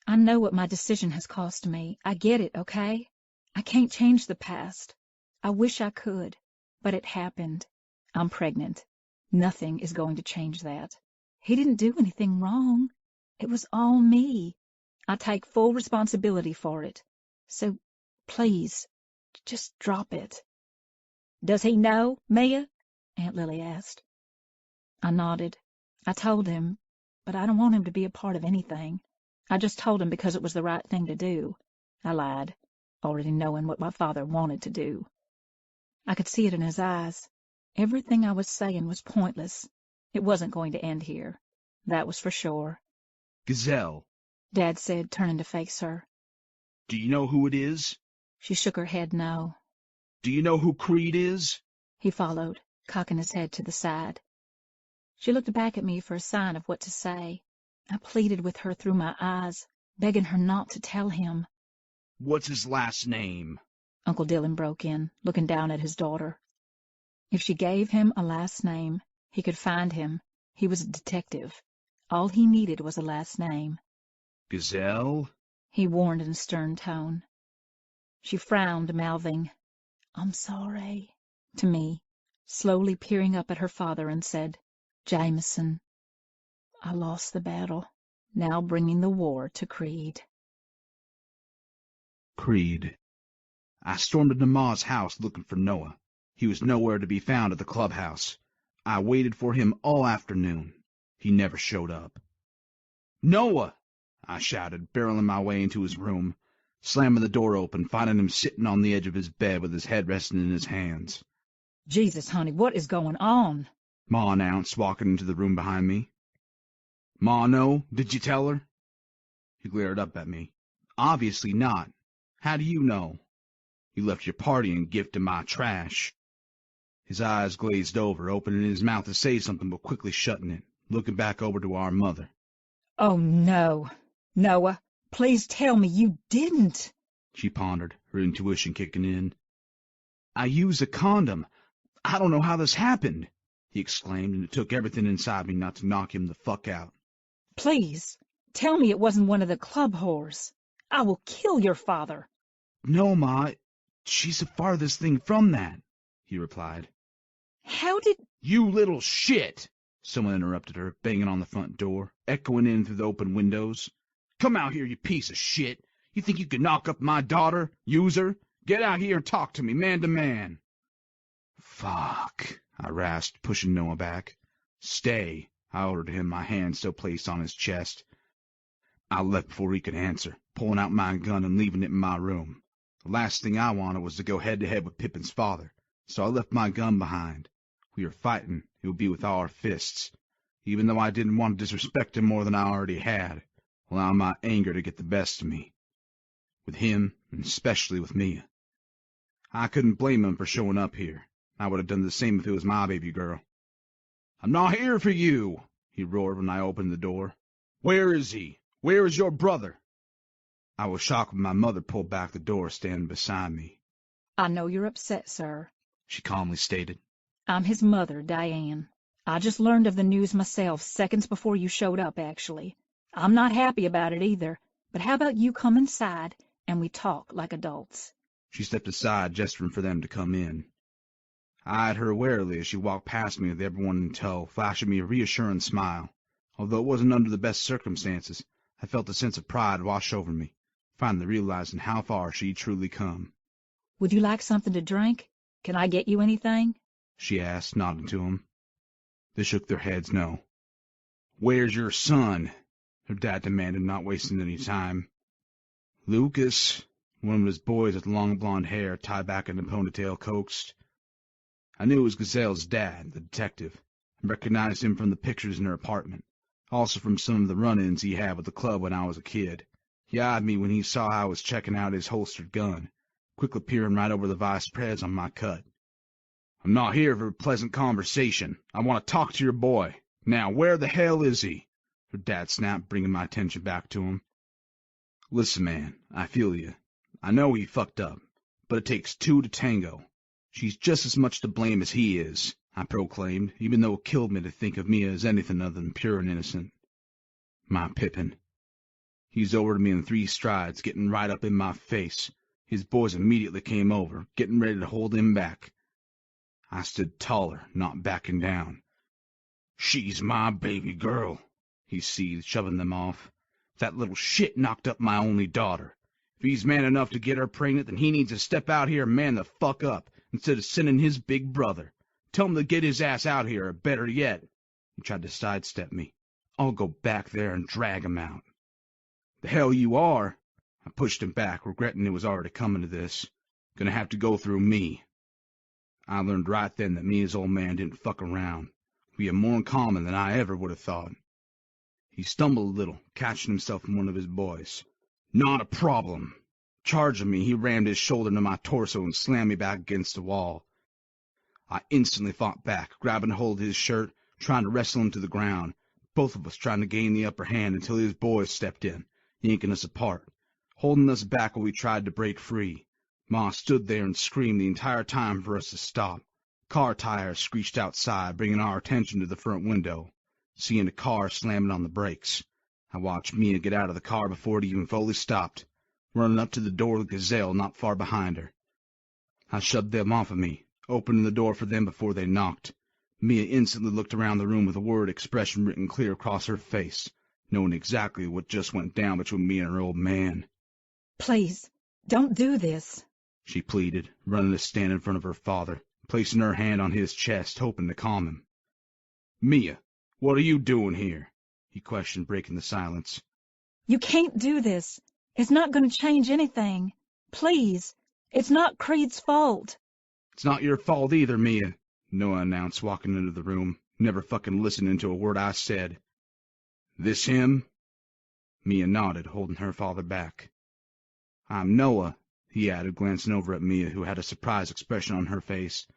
I know what my decision has cost me. I get it, okay? I can't change the past. I wish I could, but it happened. I'm pregnant. Nothing is going to change that. He didn't do anything wrong. It was all me. I take full responsibility for it. So, please, just drop it. Does he know, Mia? Aunt Lily asked. I nodded. I told him, but I don't want him to be a part of anything. I just told him because it was the right thing to do. I lied, already knowing what my father wanted to do. I could see it in his eyes. Everything I was saying was pointless. It wasn't going to end here. That was for sure. Giselle, Dad said, turning to face her. Do you know who it is? She shook her head no. Do you know who Creed is? He followed, cocking his head to the side. She looked back at me for a sign of what to say. I pleaded with her through my eyes, begging her not to tell him. What's his last name? Uncle Dillon broke in, looking down at his daughter. If she gave him a last name, he could find him. He was a detective. All he needed was a last name. Giselle? He warned in a stern tone. She frowned, mouthing, "I'm sorry," to me, slowly peering up at her father, and said, "Jameson, I lost the battle, now bringing the war to Creed." Creed. I stormed into Ma's house looking for Noah. He was nowhere to be found at the clubhouse. I waited for him all afternoon. He never showed up. "Noah!" I shouted, barreling my way into his room, slamming the door open, finding him sitting on the edge of his bed with his head resting in his hands. Jesus, honey, what is going on? Ma announced, walking into the room behind me. Ma know? Did you tell her? He glared up at me. Obviously not. How do you know? You left your party and gifted my trash. His eyes glazed over, opening his mouth to say something but quickly shutting it, looking back over to our mother. Oh, no. Noah, please tell me you didn't. She pondered, her intuition kicking in. I used a condom. I don't know how this happened, he exclaimed, and it took everything inside me not to knock him the fuck out. Please, tell me it wasn't one of the club whores. I will kill your father. No, Ma, she's the farthest thing from that, he replied. How did— You little shit! Someone interrupted her, banging on the front door, echoing in through the open windows. Come out here, you piece of shit! You think you can knock up my daughter, use her? Get out here and talk to me, man to man. Fuck, I rasped, pushing Noah back. Stay, I ordered him, my hand still placed on his chest. I left before he could answer, pulling out my gun and leaving it in my room. The last thing I wanted was to go head-to-head with Pippin's father, so I left my gun behind. If we were fighting, it would be with our fists, even though I didn't want to disrespect him more than I already had, allowing my anger to get the best of me. With him, and especially with Mia. I couldn't blame him for showing up here. I would have done the same if it was my baby girl. I'm not here for you, he roared when I opened the door. Where is he? Where is your brother? I was shocked when my mother pulled back the door, standing beside me. I know you're upset, sir, She calmly stated. I'm his mother, Diane. I just learned of the news myself seconds before you showed up, actually. I'm not happy about it either, but how about you come inside and we talk like adults? She stepped aside, gesturing for them to come in. I eyed her warily as she walked past me with everyone in tow, flashing me a reassuring smile. Although it wasn't under the best circumstances, I felt a sense of pride wash over me, finally realizing how far she'd truly come. Would you like something to drink? Can I get you anything? She asked, nodding to him. They shook their heads no. Where's your son? Her dad demanded, not wasting any time. Lucas, one of his boys with long blonde hair tied back in a ponytail, coaxed. I knew it was Gazelle's dad, the detective, and recognized him from the pictures in her apartment, also from some of the run-ins he had with the club when I was a kid. He eyed me when he saw I was checking out his holstered gun, quickly peering right over the vice pres on my cut. I'm not here for a pleasant conversation. I want to talk to your boy. Now, where the hell is he? Her dad snapped, bringing my attention back to him. Listen, man, I feel you. I know he fucked up, but it takes two to tango. She's just as much to blame as he is, I proclaimed, even though it killed me to think of Mia as anything other than pure and innocent. My Pippin. He's over to me in 3 strides, getting right up in my face. His boys immediately came over, getting ready to hold him back. I stood taller, not backing down. She's my baby girl, he seethed, shoving them off. That little shit knocked up my only daughter. If he's man enough to get her pregnant, then he needs to step out here and man the fuck up, instead of sending his big brother. Tell him to get his ass out here, or better yet. He tried to sidestep me. I'll go back there and drag him out. The hell you are? I pushed him back, regretting it was already coming to this. Gonna have to go through me. I learned right then that me and his old man didn't fuck around. We had more in common than I ever would have thought. He stumbled a little, catching himself from one of his boys. Not a problem. Charging me, he rammed his shoulder into my torso and slammed me back against the wall. I instantly fought back, grabbing hold of his shirt, trying to wrestle him to the ground, both of us trying to gain the upper hand until his boys stepped in, yanking us apart, holding us back while we tried to break free. Ma stood there and screamed the entire time for us to stop. Car tires screeched outside, bringing our attention to the front window. Seeing the car slamming on the brakes, I watched Mia get out of the car before it even fully stopped, running up to the door with Gazelle not far behind her. I shoved them off of me, opening the door for them before they knocked. Mia instantly looked around the room with a worried expression written clear across her face, knowing exactly what just went down between me and her old man. Please, don't do this, she pleaded, running to stand in front of her father, placing her hand on his chest, hoping to calm him. Mia, what are you doing here? He questioned, breaking the silence. You can't do this. It's not going to change anything. Please, it's not Creed's fault. It's not your fault either, Mia, Noah announced, walking into the room, never fucking listening to a word I said. This him? Mia nodded, holding her father back. I'm Noah, he added, glancing over at Mia, who had a surprised expression on her face.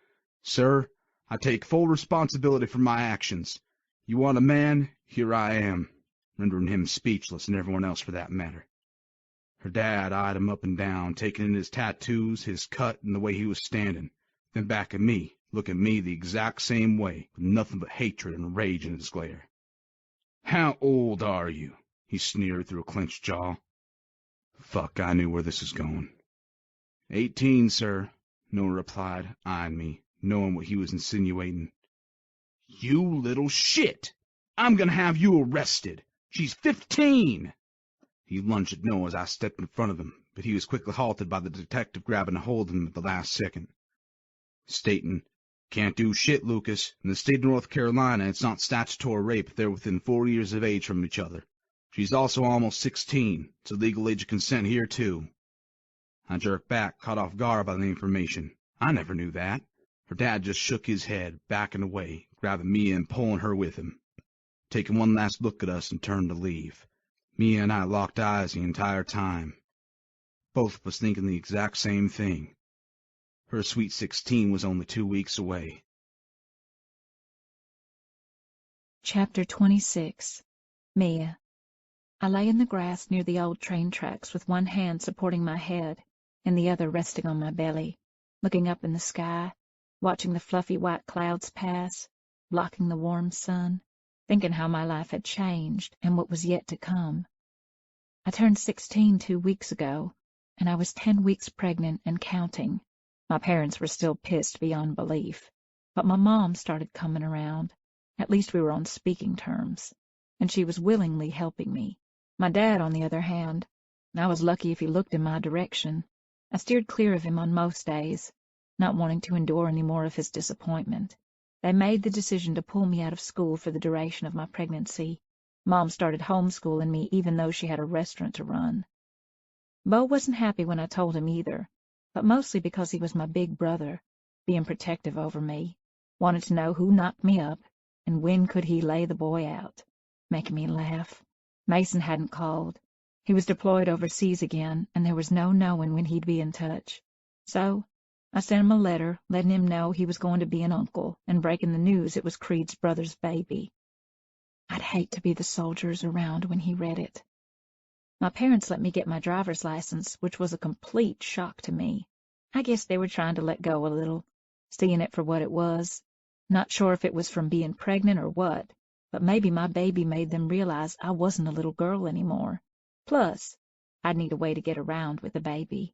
Sir, I take full responsibility for my actions. You want a man? Here I am, rendering him speechless, and everyone else for that matter. Her dad eyed him up and down, taking in his tattoos, his cut, and the way he was standing, then back at me, looking at me the exact same way, with nothing but hatred and rage in his glare. How old are you? He sneered through a clenched jaw. Fuck, I knew where this was going. 18, sir, Noah replied, eyeing me, knowing what he was insinuating. You little shit! I'm gonna have you arrested! She's 15! He lunged at Noah as I stepped in front of him, but he was quickly halted by the detective grabbing a hold of him at the last second, stating, Can't do shit, Lucas. In the state of North Carolina, it's not statutory rape if they're within 4 years of age from each other. She's also almost 16. It's a legal age of consent here, too. I jerked back, caught off guard by the information. I never knew that. Her dad just shook his head, backing away, grabbing Mia and pulling her with him, taking one last look at us and turned to leave. Mia and I locked eyes the entire time, both of us thinking the exact same thing. Her sweet 16 was only 2 weeks away. Chapter 26. Mia. I lay in the grass near the old train tracks with one hand supporting my head and the other resting on my belly, looking up in the sky, watching the fluffy white clouds pass, blocking the warm sun, thinking how my life had changed and what was yet to come. I turned 16 2 weeks ago, and I was 10 weeks pregnant and counting. My parents were still pissed beyond belief, but my mom started coming around. At least we were on speaking terms, and she was willingly helping me. My dad, on the other hand, I was lucky if he looked in my direction. I steered clear of him on most days, not wanting to endure any more of his disappointment. They made the decision to pull me out of school for the duration of my pregnancy. Mom started homeschooling me even though she had a restaurant to run. Bo wasn't happy when I told him either, but mostly because he was my big brother, being protective over me, wanted to know who knocked me up and when could he lay the boy out, making me laugh. Mason hadn't called. He was deployed overseas again, and there was no knowing when he'd be in touch. So I sent him a letter letting him know he was going to be an uncle and breaking the news it was Creed's brother's baby. I'd hate to be the soldiers around when he read it. My parents let me get my driver's license, which was a complete shock to me. I guess they were trying to let go a little, seeing it for what it was. Not sure if it was from being pregnant or what, but maybe my baby made them realize I wasn't a little girl anymore. Plus, I'd need a way to get around with a baby.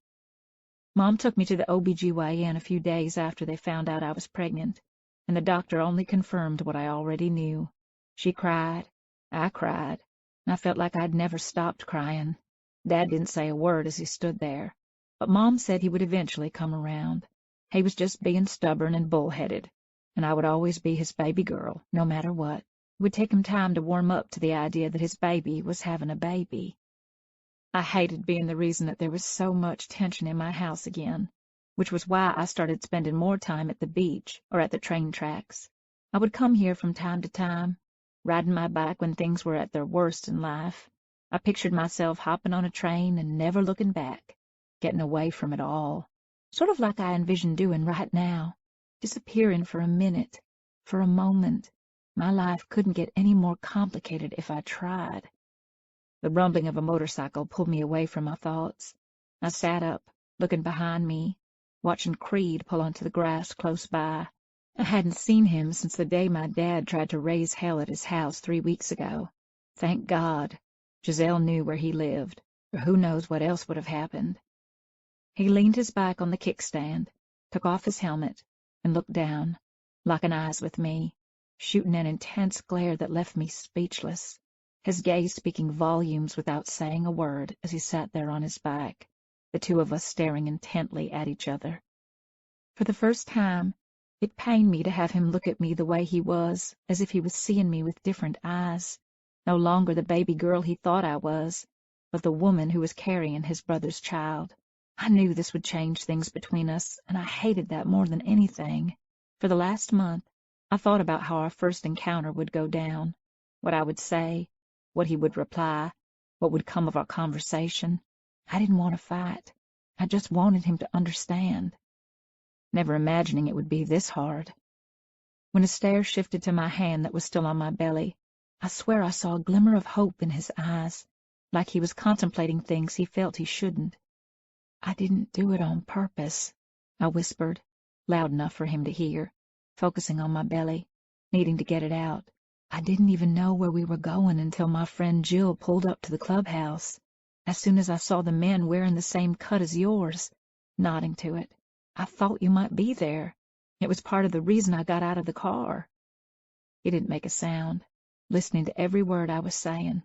Mom took me to the OBGYN a few days after they found out I was pregnant, and the doctor only confirmed what I already knew. She cried. I cried. I felt like I'd never stopped crying. Dad didn't say a word as he stood there, but Mom said he would eventually come around. He was just being stubborn and bullheaded, and I would always be his baby girl, no matter what. It would take him time to warm up to the idea that his baby was having a baby. I hated being the reason that there was so much tension in my house again, which was why I started spending more time at the beach or at the train tracks. I would come here from time to time, riding my bike when things were at their worst in life. I pictured myself hopping on a train and never looking back, getting away from it all, sort of like I envision doing right now, disappearing for a minute, for a moment. My life couldn't get any more complicated if I tried. The rumbling of a motorcycle pulled me away from my thoughts. I sat up, looking behind me, watching Creed pull onto the grass close by. I hadn't seen him since the day my dad tried to raise hell at his house 3 weeks ago. Thank God. Giselle knew where he lived, or who knows what else would have happened. He leaned his bike on the kickstand, took off his helmet, and looked down, locking eyes with me, shooting an intense glare that left me speechless, his gaze speaking volumes without saying a word as he sat there on his bike, the two of us staring intently at each other. For the first time, it pained me to have him look at me the way he was, as if he was seeing me with different eyes, no longer the baby girl he thought I was, but the woman who was carrying his brother's child. I knew this would change things between us, and I hated that more than anything. For the last month, I thought about how our first encounter would go down, what I would say, what he would reply, what would come of our conversation. I didn't want to fight. I just wanted him to understand. Never imagining it would be this hard. When his stare shifted to my hand that was still on my belly, I swear I saw a glimmer of hope in his eyes, like he was contemplating things he felt he shouldn't. I didn't do it on purpose, I whispered, loud enough for him to hear, focusing on my belly, needing to get it out. I didn't even know where we were going until my friend Jill pulled up to the clubhouse. As soon as I saw the men wearing the same cut as yours, nodding to it, I thought you might be there. It was part of the reason I got out of the car. He didn't make a sound, listening to every word I was saying.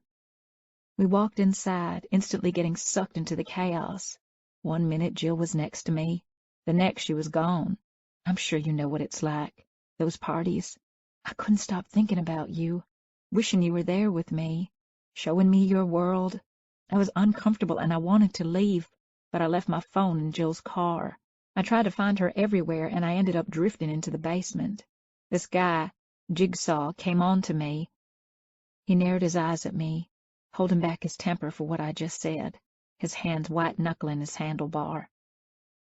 We walked inside, instantly getting sucked into the chaos. 1 minute Jill was next to me, the next she was gone. I'm sure you know what it's like, those parties. I couldn't stop thinking about you, wishing you were there with me, showing me your world. I was uncomfortable and I wanted to leave, but I left my phone in Jill's car. I tried to find her everywhere and I ended up drifting into the basement. This guy, Jigsaw, came on to me. He narrowed his eyes at me, holding back his temper for what I just said, his hands white-knuckling his handlebar.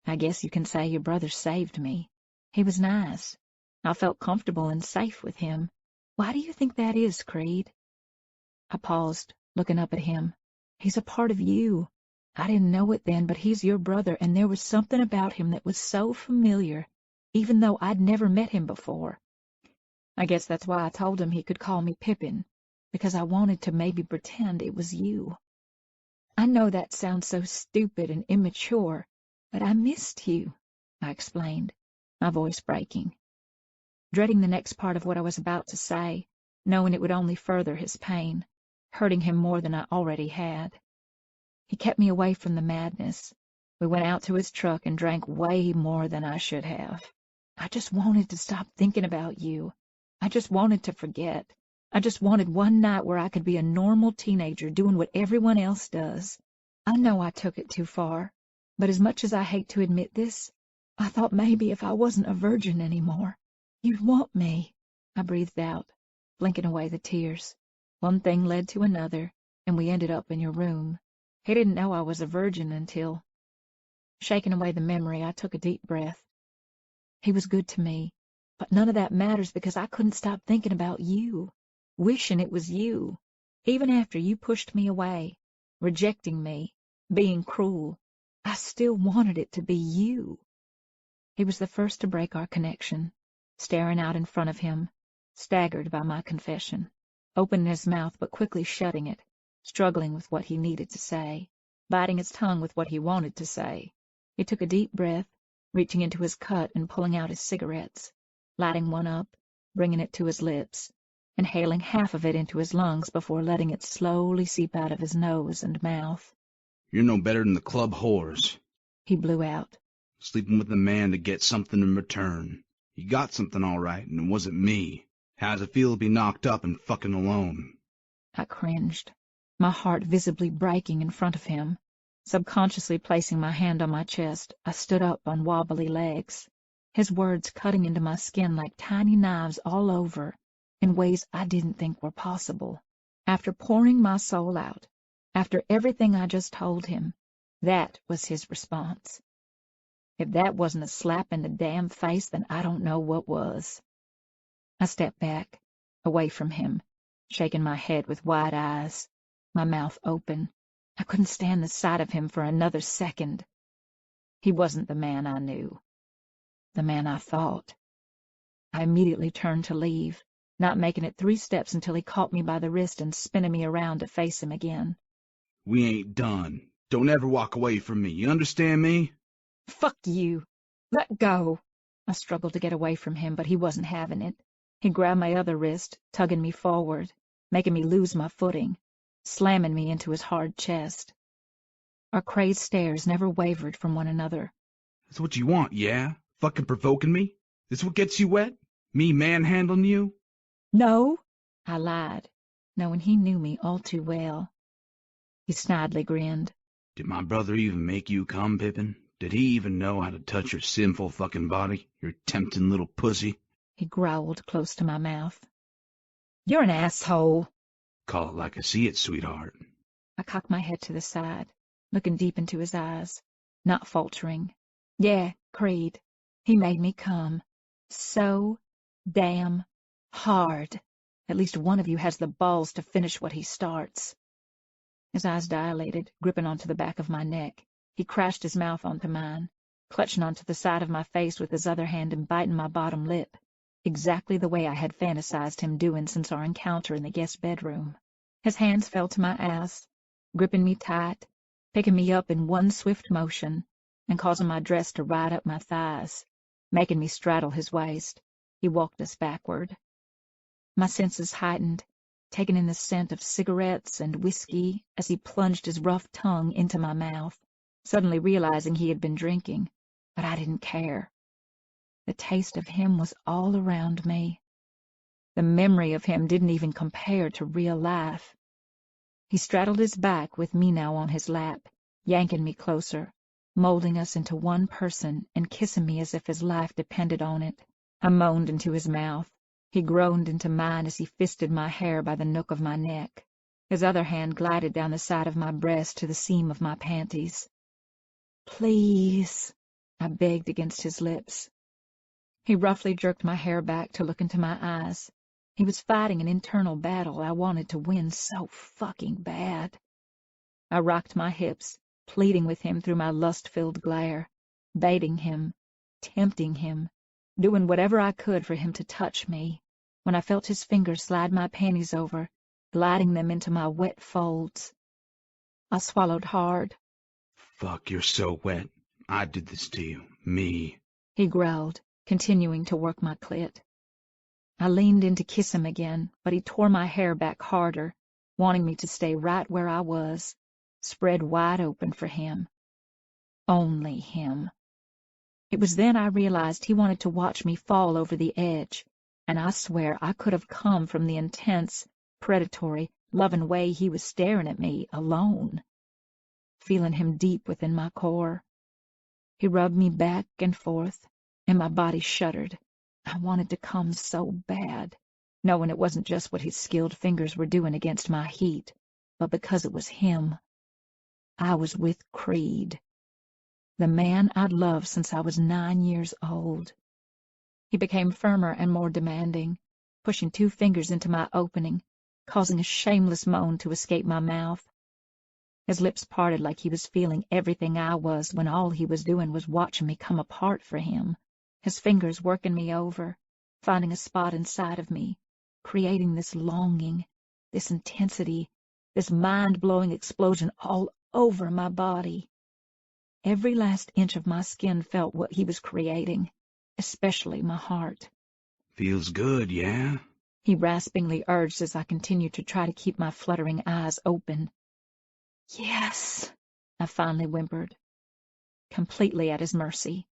I guess you can say your brother saved me. He was nice. I felt comfortable and safe with him. Why do you think that is, Creed? I paused, looking up at him. He's a part of you. I didn't know it then, but he's your brother, and there was something about him that was so familiar, even though I'd never met him before. I guess that's why I told him he could call me Pippin, because I wanted to maybe pretend it was you. I know that sounds so stupid and immature, but I missed you, I explained, my voice breaking, dreading the next part of what I was about to say, knowing it would only further his pain, hurting him more than I already had. He kept me away from the madness. We went out to his truck and drank way more than I should have. I just wanted to stop thinking about you. I just wanted to forget. I just wanted one night where I could be a normal teenager doing what everyone else does. I know I took it too far, but as much as I hate to admit this, I thought maybe if I wasn't a virgin anymore, you'd want me. I breathed out, blinking away the tears. One thing led to another, and we ended up in your room. He didn't know I was a virgin until... Shaking away the memory, I took a deep breath. He was good to me, but none of that matters because I couldn't stop thinking about you, wishing it was you. Even after you pushed me away, rejecting me, being cruel, I still wanted it to be you. He was the first to break our connection, staring out in front of him, staggered by my confession, opening his mouth but quickly shutting it, struggling with what he needed to say, biting his tongue with what he wanted to say. He took a deep breath, reaching into his cut and pulling out his cigarettes, lighting one up, bringing it to his lips, inhaling half of it into his lungs before letting it slowly seep out of his nose and mouth. You're no better than the club whores, he blew out. Sleeping with a man to get something in return. You got something all right, and it wasn't me. How's it feel to be knocked up and fucking alone? I cringed, my heart visibly breaking in front of him. Subconsciously placing my hand on my chest, I stood up on wobbly legs, his words cutting into my skin like tiny knives all over, in ways I didn't think were possible. After pouring my soul out, after everything I just told him, that was his response. If that wasn't a slap in the damn face, then I don't know what was. I stepped back, away from him, shaking my head with wide eyes, my mouth open. I couldn't stand the sight of him for another second. He wasn't the man I knew, the man I thought. I immediately turned to leave, not making it 3 steps until he caught me by the wrist and spinning me around to face him again. We ain't done. Don't ever walk away from me, you understand me? Fuck you. Let go. I struggled to get away from him, but he wasn't having it. He grabbed my other wrist, tugging me forward, making me lose my footing, slamming me into his hard chest. Our crazed stares never wavered from one another. That's what you want, yeah? Fucking provoking me? This what gets you wet? Me manhandling you? No, I lied, knowing he knew me all too well. He snidely grinned. Did my brother even make you come, Pippin? Did he even know how to touch your sinful fucking body? Your tempting little pussy? He growled close to my mouth. You're an asshole. Call it like I see it, sweetheart. I cocked my head to the side, looking deep into his eyes, not faltering. Yeah, Creed. He made me come. So damn hard. At least one of you has the balls to finish what he starts. His eyes dilated, gripping onto the back of my neck. He crashed his mouth onto mine, clutching onto the side of my face with his other hand and biting my bottom lip, exactly the way I had fantasized him doing since our encounter in the guest bedroom. His hands fell to my ass, gripping me tight, picking me up in one swift motion, and causing my dress to ride up my thighs, making me straddle his waist. He walked us backward. My senses heightened, taking in the scent of cigarettes and whiskey as he plunged his rough tongue into my mouth, suddenly realizing he had been drinking, but I didn't care. The taste of him was all around me. The memory of him didn't even compare to real life. He straddled his back with me now on his lap, yanking me closer, molding us into one person and kissing me as if his life depended on it. I moaned into his mouth. He groaned into mine as he fisted my hair by the nook of my neck. His other hand glided down the side of my breast to the seam of my panties. Please, I begged against his lips. He roughly jerked my hair back to look into my eyes. He was fighting an internal battle I wanted to win so fucking bad. I rocked my hips, pleading with him through my lust-filled glare, baiting him, tempting him, doing whatever I could for him to touch me. when I felt his fingers slide my panties over, gliding them into my wet folds. I swallowed hard. Fuck, you're so wet. I did this to you. Me. He growled, continuing to work my clit. I leaned in to kiss him again, but he tore my hair back harder, wanting me to stay right where I was, spread wide open for him. Only him. It was then I realized he wanted to watch me fall over the edge, and I swear I could have come from the intense, predatory, loving way he was staring at me alone, feeling him deep within my core. He rubbed me back and forth, and my body shuddered. I wanted to come so bad, knowing it wasn't just what his skilled fingers were doing against my heat, but because it was him. I was with Creed, the man I'd loved since I was 9 years old. He became firmer and more demanding, pushing 2 fingers into my opening, causing a shameless moan to escape my mouth. His lips parted like he was feeling everything I was when all he was doing was watching me come apart for him, his fingers working me over, finding a spot inside of me, creating this longing, this intensity, this mind-blowing explosion all over my body. Every last inch of my skin felt what he was creating, especially my heart. Feels good, yeah? He raspingly urged as I continued to try to keep my fluttering eyes open. Yes, I finally whimpered, completely at his mercy.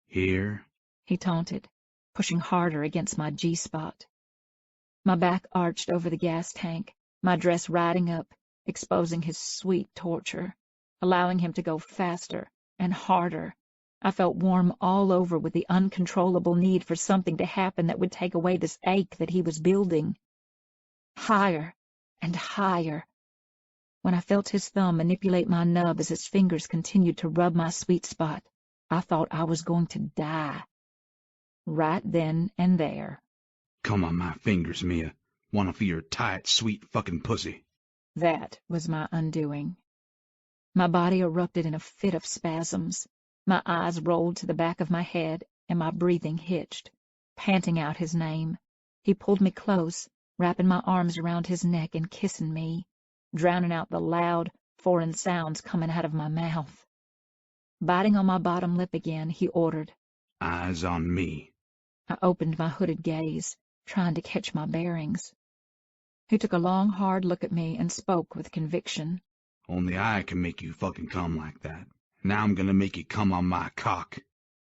Here? He taunted, pushing harder against my G-spot. My back arched over the gas tank, my dress riding up, exposing his sweet torture, allowing him to go faster and harder. I felt warm all over with the uncontrollable need for something to happen that would take away this ache that he was building. Higher and higher. When I felt his thumb manipulate my nub as his fingers continued to rub my sweet spot, I thought I was going to die. Right then and there. Come on my fingers, Mia. Wanna feel your tight, sweet fucking pussy. That was my undoing. My body erupted in a fit of spasms. My eyes rolled to the back of my head, and my breathing hitched, panting out his name. He pulled me close, wrapping my arms around his neck and kissing me, drowning out the loud, foreign sounds coming out of my mouth. Biting on my bottom lip again, he ordered. Eyes on me. I opened my hooded gaze, trying to catch my bearings. He took a long, hard look at me and spoke with conviction. Only I can make you fucking come like that. Now I'm gonna make you come on my cock.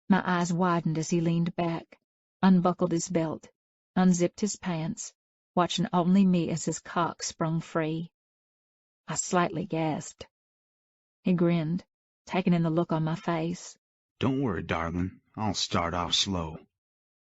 My eyes widened as he leaned back, unbuckled his belt, unzipped his pants, watching only me as his cock sprung free. I slightly gasped. He grinned, taking in the look on my face. Don't worry, darling. I'll start off slow.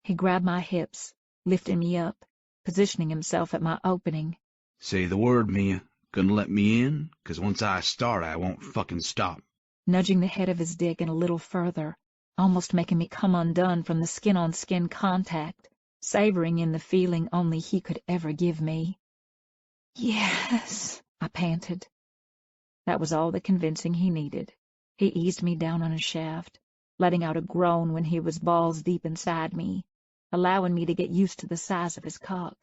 He grabbed my hips, lifting me up, positioning himself at my opening. Say the word, Mia. Gonna let me in? 'Cause once I start, I won't fucking stop. Nudging the head of his dick in a little further, almost making me come undone from the skin-on-skin contact, savoring in the feeling only he could ever give me. Yes, I panted. That was all the convincing he needed. He eased me down on his shaft, letting out a groan when he was balls deep inside me, allowing me to get used to the size of his cock.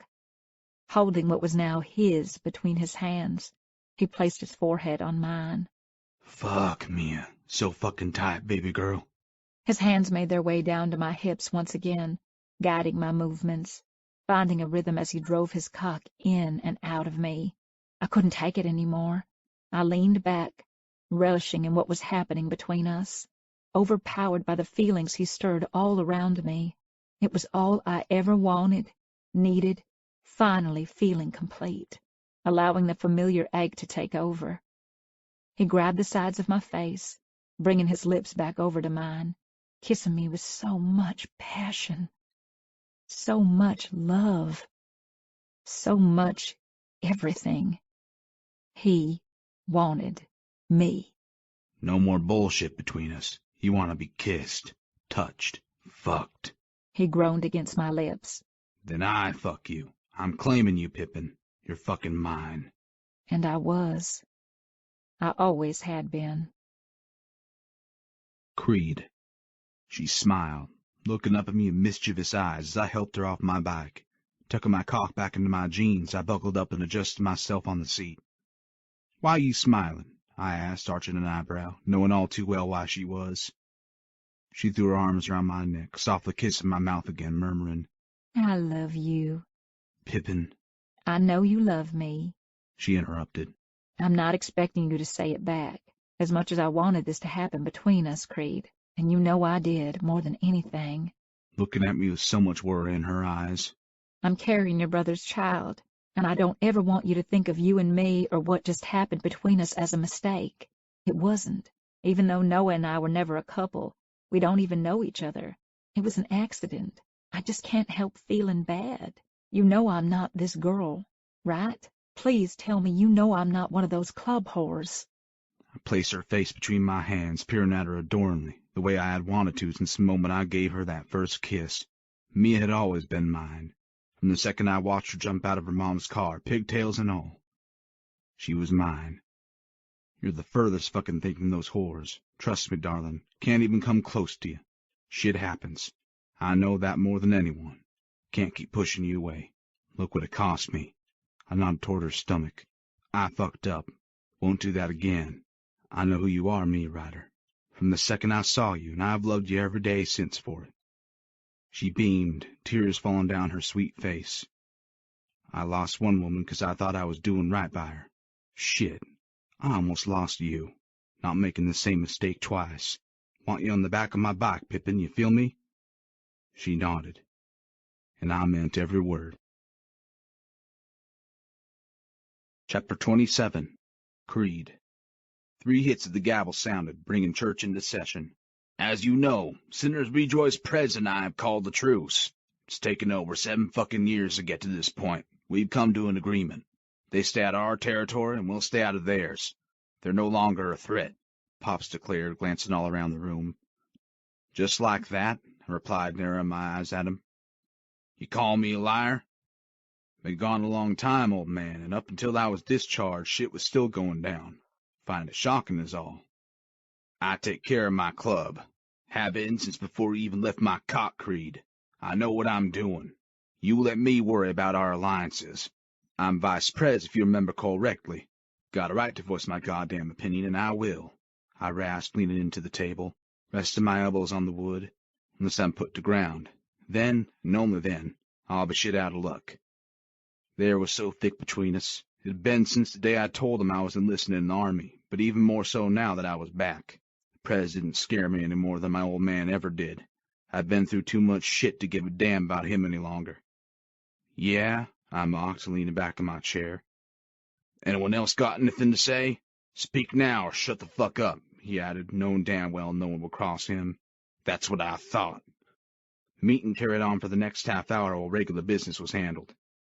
Holding what was now his between his hands, he placed his forehead on mine. Fuck, Mia. So fucking tight, baby girl. His hands made their way down to my hips once again, guiding my movements, finding a rhythm as he drove his cock in and out of me. I couldn't take it anymore. I leaned back, relishing in what was happening between us, overpowered by the feelings he stirred all around me. It was all I ever wanted, needed, finally feeling complete, allowing the familiar ache to take over. He grabbed the sides of my face, bringing his lips back over to mine, kissing me with so much passion, so much love, so much everything. He wanted me. No more bullshit between us. You want to be kissed, touched, fucked. He groaned against my lips. Then I fuck you. I'm claiming you, Pippin. You're fucking mine. And I was. I always had been. Creed. She smiled, looking up at me with mischievous eyes as I helped her off my bike, Tucking my cock back into my jeans, I buckled up and adjusted myself on the seat. "Why you smiling?" I asked, arching an eyebrow, knowing all too well why she was. She threw her arms around my neck, softly kissing my mouth again, murmuring, I love you. "Pippin," I know you love me. she interrupted. I'm not expecting you to say it back. As much as I wanted this to happen between us, Creed, and you know I did, more than anything. Looking at me with so much worry in her eyes. I'm carrying your brother's child, and I don't ever want you to think of you and me or what just happened between us as a mistake. It wasn't. Even though Noah and I were never a couple, we don't even know each other. It was an accident. I just can't help feeling bad. You know I'm not this girl, right? Please tell me you know I'm not one of those club whores. I placed her face between my hands, peering at her adoringly, the way I had wanted to since the moment I gave her that first kiss. Mia had always been mine, from the second I watched her jump out of her mom's car, pigtails and all. She was mine. You're the furthest fucking thing from those whores. Trust me, darling. Can't even come close to you. Shit happens. I know that more than anyone. Can't keep pushing you away. Look what it cost me. I nodded toward her stomach. I fucked up. Won't do that again. I know who you are, Mia Ryder. From the second I saw you, and I've loved you every day since for it. She beamed, tears falling down her sweet face. I lost one woman 'cause I thought I was doing right by her. Shit. I almost lost you. Not making the same mistake twice. Want you on the back of my bike, Pippin, you feel me? She nodded. And I meant every word. Chapter 27. Creed. 3 hits of the gavel sounded, bringing church into session. As you know, Sinners Rejoice Prez and I have called the truce. It's taken over 7 fucking years to get to this point. We've come to an agreement. They stay out of our territory, and we'll stay out of theirs. They're no longer a threat, Pops declared, glancing all around the room. Just like that, I replied, narrowing my eyes at him. You call me a liar? Been gone a long time, old man, and up until I was discharged, shit was still going down. Find it shocking is all. I take care of my club. Have been since before you even left my cock, Creed. I know what I'm doing. You let me worry about our alliances. I'm vice pres, if you remember correctly. Got a right to voice my goddamn opinion, and I will. I rasped, leaning into the table, resting my elbows on the wood, unless I'm put to ground. Then, and only then, I'll be shit out of luck. The air was so thick between us. It had been since the day I told him I was enlisting in the army, but even more so now that I was back. The Prez didn't scare me any more than my old man ever did. I'd been through too much shit to give a damn about him any longer. Yeah, I mocked, leaning back in my chair. Anyone else got anything to say? Speak now or shut the fuck up, he added, knowing damn well no one would cross him. That's what I thought. The meeting carried on for the next half hour while regular business was handled.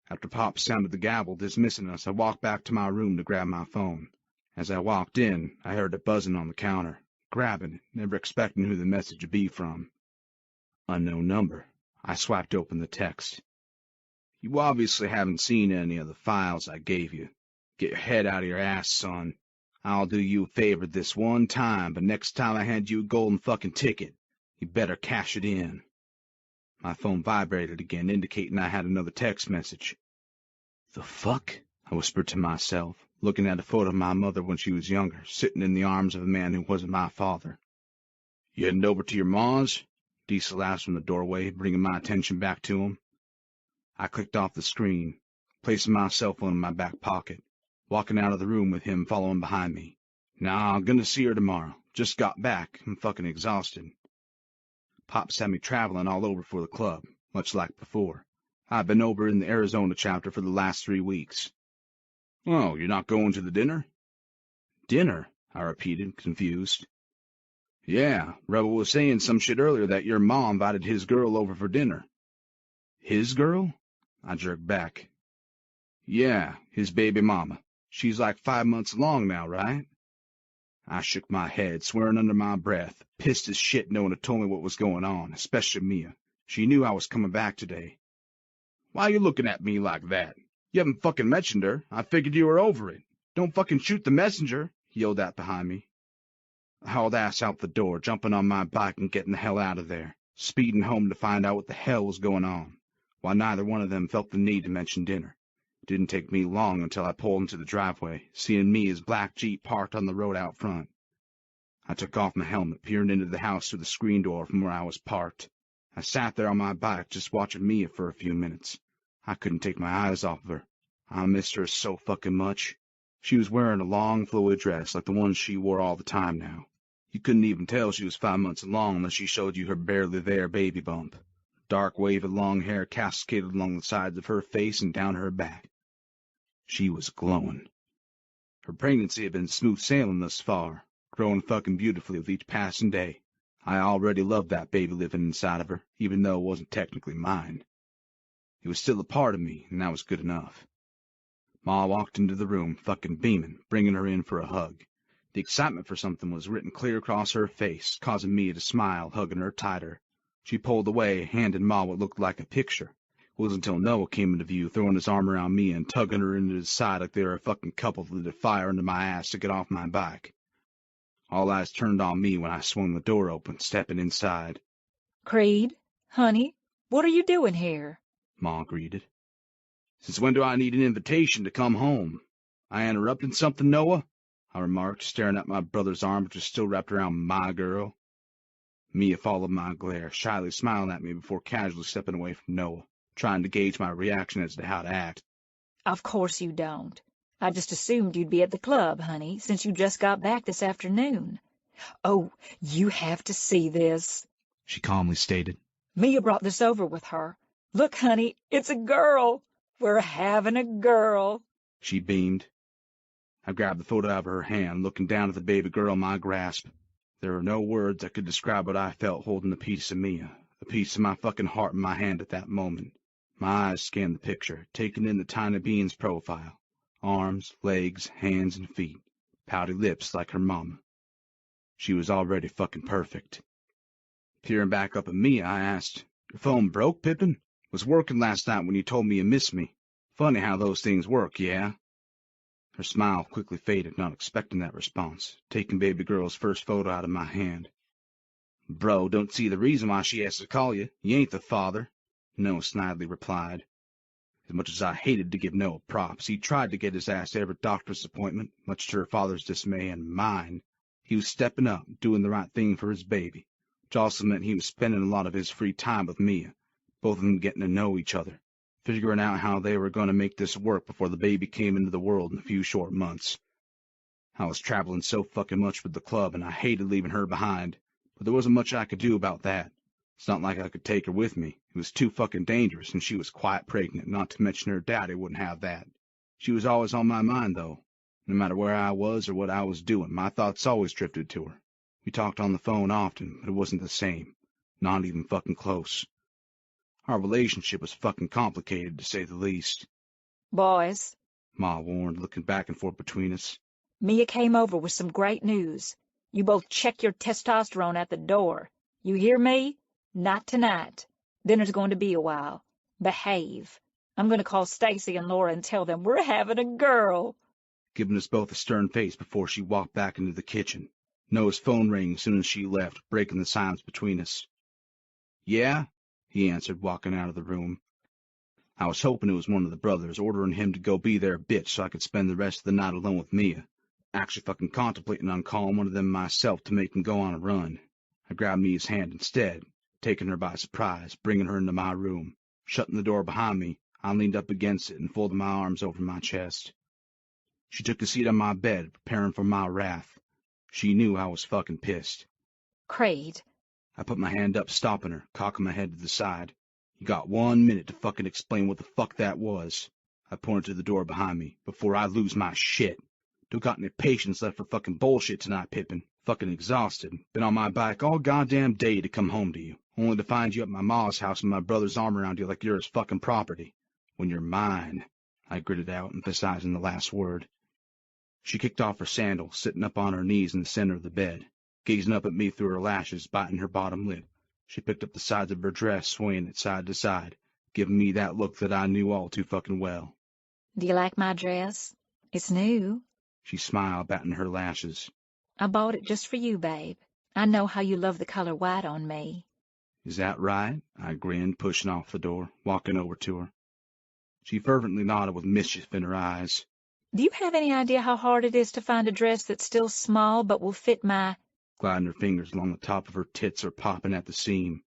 After Pop sounded the gavel dismissing us, I walked back to my room to grab my phone. As I walked in, I heard it buzzing on the counter. Grabbing it, never expecting who the message would be from. Unknown number. I swiped open the text. You obviously haven't seen any of the files I gave you. Get your head out of your ass, son. I'll do you a favor this one time, but next time I hand you a golden fucking ticket, you better cash it in. My phone vibrated again, indicating I had another text message. The fuck? I whispered to myself, looking at a photo of my mother when she was younger, sitting in the arms of a man who wasn't my father. You heading over to your ma's? Diesel asked from the doorway, bringing my attention back to him. I clicked off the screen, placing my cell phone in my back pocket, walking out of the room with him following behind me. Nah, I'm gonna see her tomorrow. Just got back. I'm fucking exhausted. Pops had me traveling all over for the club, much like before. I've been over in the Arizona chapter for the last 3 weeks. Oh, you're not going to the dinner? Dinner? I repeated, confused. Yeah, Rebel was saying some shit earlier that your mom invited his girl over for dinner. His girl? I jerked back. Yeah, his baby mama. She's like 5 months along now, right? I shook my head, swearing under my breath, pissed as shit no one had told me what was going on, especially Mia. She knew I was coming back today. Why are you looking at me like that? You haven't fucking mentioned her. I figured you were over it. Don't fucking shoot the messenger, he yelled out behind me. I hauled ass out the door, jumping on my bike and getting the hell out of there, speeding home to find out what the hell was going on. while neither one of them felt the need to mention dinner. It didn't take me long until I pulled into the driveway, seeing Mia's black Jeep parked on the road out front. I took off my helmet, peering into the house through the screen door from where I was parked. I sat there on my bike just watching Mia for a few minutes. I couldn't take my eyes off of her. I missed her so fucking much. She was wearing a long, flowy dress like the ones she wore all the time now. You couldn't even tell she was 5 months along unless she showed you her barely there baby bump. Dark wave of long hair cascaded along the sides of her face and down her back. She was glowing. Her pregnancy had been smooth sailing thus far, growing fucking beautifully with each passing day. I already loved that baby living inside of her, even though it wasn't technically mine. It was still a part of me, and that was good enough. Ma walked into the room, fucking beaming, bringing her in for a hug. The excitement for something was written clear across her face, causing me to smile, hugging her tighter. She pulled away, handing Ma what looked like a picture. It wasn't until Noah came into view, throwing his arm around me and tugging her into his side like they were a fucking couple that had fire into my ass to get off my bike. All eyes turned on me when I swung the door open, stepping inside. Creed, honey, what are you doing here? Ma greeted. Since when do I need an invitation to come home? I interrupted something, Noah? I remarked, staring at my brother's arm, which was still wrapped around my girl. Mia followed my glare, shyly smiling at me before casually stepping away from Noah, trying to gauge my reaction as to how to act. Of course you don't. I just assumed you'd be at the club, honey, since you just got back this afternoon. Oh, you have to see this, she calmly stated. Mia brought this over with her. Look, honey, it's a girl. We're having a girl. She beamed. I grabbed the photo out of her hand, looking down at the baby girl in my grasp. There were no words that could describe what I felt holding a piece of Mia, a piece of my fucking heart in my hand at that moment. My eyes scanned the picture, taking in the tiny being's profile. Arms, legs, hands, and feet. Pouty lips like her mama. She was already fucking perfect. Peering back up at Mia, I asked, Your phone broke, Pippin? Was working last night when you told me you missed me. Funny how those things work, yeah? Her smile quickly faded, not expecting that response, taking baby girl's first photo out of my hand. Bro, don't see the reason why she has to call you. You ain't the father, Noah snidely replied. As much as I hated to give Noah props, he tried to get his ass to every doctor's appointment, much to her father's dismay and mine. He was stepping up, doing the right thing for his baby, which also meant he was spending a lot of his free time with Mia, both of them getting to know each other, figuring out how they were going to make this work before the baby came into the world in a few short months. I was traveling so fucking much with the club, and I hated leaving her behind, but there wasn't much I could do about that. It's not like I could take her with me. It was too fucking dangerous, and she was quite pregnant, not to mention her daddy wouldn't have that. She was always on my mind, though. No matter where I was or what I was doing, my thoughts always drifted to her. We talked on the phone often, but it wasn't the same. Not even fucking close. Our relationship was fucking complicated, to say the least. Boys, Ma warned, looking back and forth between us. Mia came over with some great news. You both check your testosterone at the door. You hear me? Not tonight. Dinner's going to be a while. Behave. I'm going to call Stacy and Laura and tell them we're having a girl. Giving us both a stern face before she walked back into the kitchen. Noah's phone rang as soon as she left, breaking the silence between us. Yeah? He answered, walking out of the room. I was hoping it was one of the brothers, ordering him to go be their bitch so I could spend the rest of the night alone with Mia. Actually fucking contemplating on calling one of them myself to make him go on a run. I grabbed Mia's hand instead, taking her by surprise, bringing her into my room. Shutting the door behind me, I leaned up against it and folded my arms over my chest. She took a seat on my bed, preparing for my wrath. She knew I was fucking pissed. Creed. I put my hand up, stopping her, cocking my head to the side. You got 1 minute to fucking explain what the fuck that was. I pointed to the door behind me, before I lose my shit. Don't got any patience left for fucking bullshit tonight, Pippin. Fucking exhausted. Been on my bike all goddamn day to come home to you, only to find you at my ma's house with my brother's arm around you like you're his fucking property. When you're mine, I gritted out, emphasizing the last word. She kicked off her sandal, sitting up on her knees in the center of the bed, gazing up at me through her lashes, biting her bottom lip. She picked up the sides of her dress, swaying it side to side, giving me that look that I knew all too fucking well. Do you like my dress? It's new. She smiled, batting her lashes. I bought it just for you, babe. I know how you love the color white on me. Is that right? I grinned, pushing off the door, walking over to her. She fervently nodded with mischief in her eyes. Do you have any idea how hard it is to find a dress that's still small but will fit my... Gliding her fingers along the top of her tits or popping at the seam.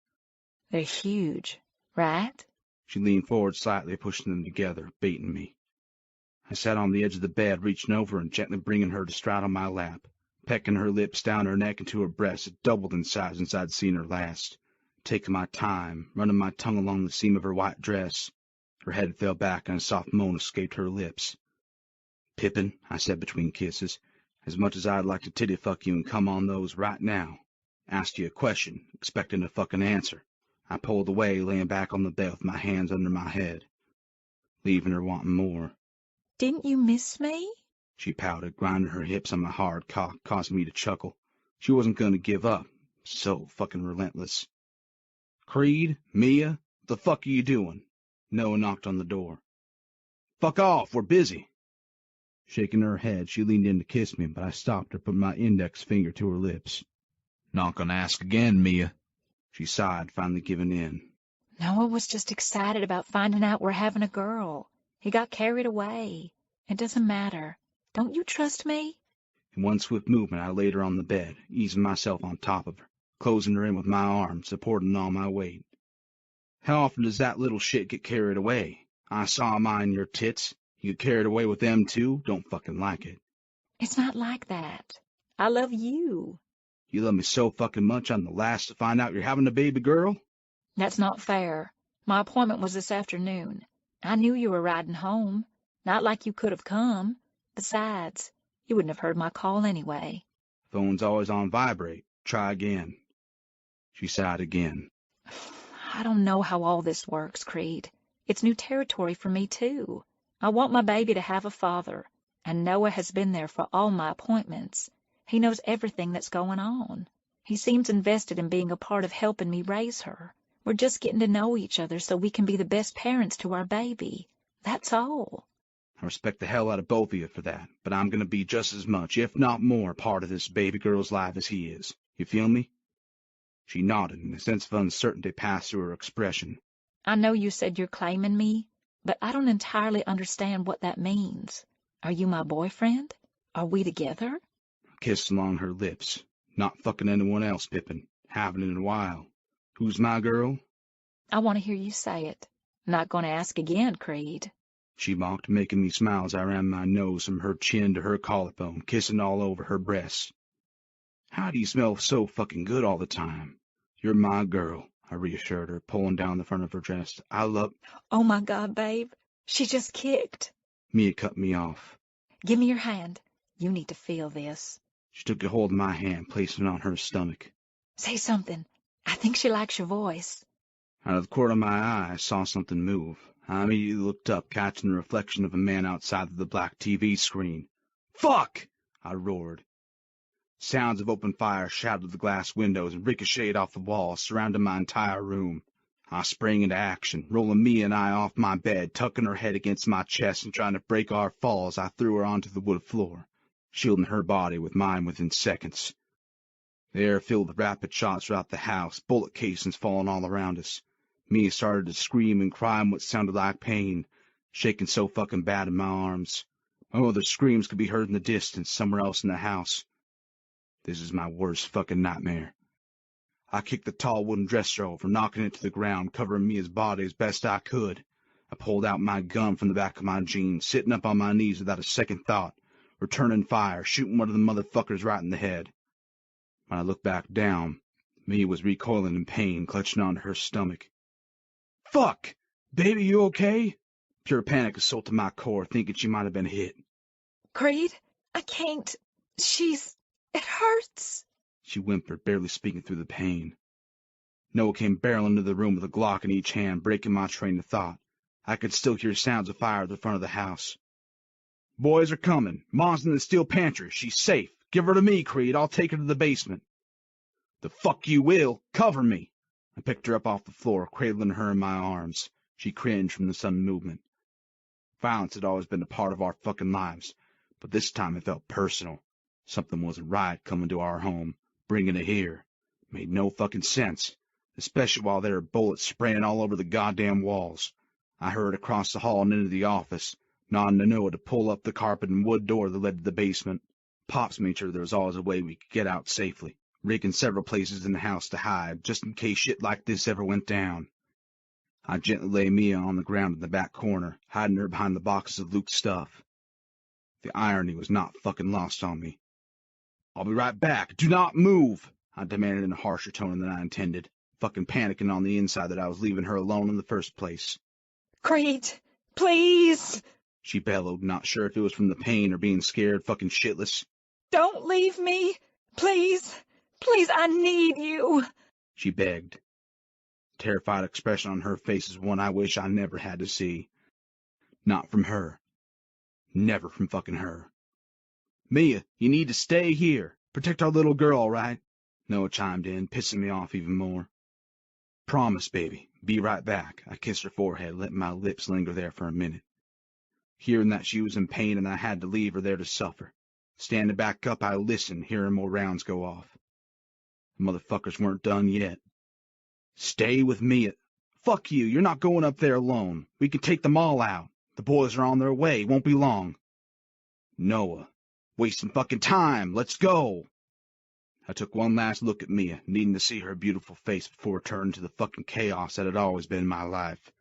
They're huge, right? She leaned forward slightly, pushing them together, baiting me. I sat on the edge of the bed, reaching over and gently bringing her to stride on my lap, pecking her lips down her neck into her breast that doubled in size since I'd seen her last, taking my time, running my tongue along the seam of her white dress. Her head fell back and a soft moan escaped her lips. Pippin, I said between kisses, as much as I'd like to titty fuck you and come on those right now. Asked you a question, expecting a fucking answer. I pulled away, laying back on the bed with my hands under my head, leaving her wanting more. Didn't you miss me? She pouted, grinding her hips on my hard cock, causing me to chuckle. She wasn't going to give up. So fucking relentless. Creed, Mia, what the fuck are you doing? Noah knocked on the door. Fuck off, we're busy. Shaking her head, she leaned in to kiss me, but I stopped her, putting my index finger to her lips. Not gonna ask again, Mia. She sighed, finally giving in. Noah was just excited about finding out we're having a girl. He got carried away. It doesn't matter. Don't you trust me? In one swift movement, I laid her on the bed, easing myself on top of her, closing her in with my arms, supporting all my weight. How often does that little shit get carried away? I saw mine, your tits. You get carried away with them, too? Don't fucking like it. It's not like that. I love you. You love me so fucking much I'm the last to find out you're having a baby girl? That's not fair. My appointment was this afternoon. I knew you were riding home. Not like you could have come. Besides, you wouldn't have heard my call anyway. Phone's always on vibrate. Try again. She sighed again. I don't know how all this works, Creed. It's new territory for me, too. I want my baby to have a father, and Noah has been there for all my appointments. He knows everything that's going on. He seems invested in being a part of helping me raise her. We're just getting to know each other so we can be the best parents to our baby. That's all. I respect the hell out of both of you for that, but I'm going to be just as much, if not more, part of this baby girl's life as he is. You feel me? She nodded, and a sense of uncertainty passed through her expression. I know you said you're claiming me, but I don't entirely understand what that means. Are you my boyfriend? Are we together? I kissed along her lips. Not fucking anyone else, Pippin. Haven't in a while. Who's my girl? I want to hear you say it. Not going to ask again, Creed. She mocked, making me smile as I ran my nose from her chin to her collarbone, kissing all over her breasts. How do you smell so fucking good all the time? You're my girl, I reassured her, pulling down the front of her dress. I love... Oh, my God, babe. She just kicked. Mia cut me off. Give me your hand. You need to feel this. She took a hold of my hand, placing it on her stomach. Say something. I think she likes your voice. Out of the corner of my eye, I saw something move. I immediately looked up, catching the reflection of a man outside of the black TV screen. Fuck! I roared. Sounds of open fire shattered the glass windows and ricocheted off the walls, surrounding my entire room. I sprang into action, rolling Mia and I off my bed, tucking her head against my chest and trying to break our fall as I threw her onto the wood floor, shielding her body with mine within seconds. The air filled with rapid shots throughout the house, bullet casings falling all around us. Mia started to scream and cry in what sounded like pain, shaking so fucking bad in my arms. My mother's screams could be heard in the distance, somewhere else in the house. This is my worst fucking nightmare. I kicked the tall wooden dresser over, knocking it to the ground, covering Mia's body as best I could. I pulled out my gun from the back of my jeans, sitting up on my knees without a second thought, returning fire, shooting one of the motherfuckers right in the head. When I looked back down, Mia was recoiling in pain, clutching onto her stomach. Fuck! Baby, you okay? Pure panic assaulted my core, thinking she might have been hit. Creed, I can't. It hurts. She whimpered, barely speaking through the pain. Noah came barreling into the room with a Glock in each hand, breaking my train of thought. I could still hear sounds of fire at the front of the house. Boys are coming. Mom's in the steel pantry. She's safe. Give her to me, Creed. I'll take her to the basement. The fuck you will. Cover me. I picked her up off the floor, cradling her in my arms. She cringed from the sudden movement. Violence had always been a part of our fucking lives, but this time it felt personal. Something wasn't right coming to our home, bringing it here. Made no fucking sense. especially while there were bullets spraying all over the goddamn walls. I hurried across the hall and into the office, nodding to Noah to pull up the carpet and wood door that led to the basement. Pops made sure there was always a way we could get out safely, rigging several places in the house to hide, just in case shit like this ever went down. I gently lay Mia on the ground in the back corner, hiding her behind the boxes of Luke's stuff. The irony was not fucking lost on me. "I'll be right back. Do not move," I demanded in a harsher tone than I intended, fucking panicking on the inside that I was leaving her alone in the first place. Creed, please! She bellowed, not sure if it was from the pain or being scared fucking shitless. Don't leave me! Please! Please, I need you! She begged. The terrified expression on her face is one I wish I never had to see. Not from her. Never from fucking her. "Mia, you need to stay here. Protect our little girl, all right?" Noah chimed in, pissing me off even more. "Promise, baby. Be right back." I kissed her forehead, letting my lips linger there for a minute. Hearing that she was in pain and I had to leave her there to suffer. Standing back up, I listened, hearing more rounds go off. The motherfuckers weren't done yet. "Stay with Mia." "Fuck you. You're not going up there alone. We can take them all out. The boys are on their way. Won't be long." "Noah. Wasting fucking time. Let's go." I took one last look at Mia, needing to see her beautiful face before turning to the fucking chaos that had always been my life.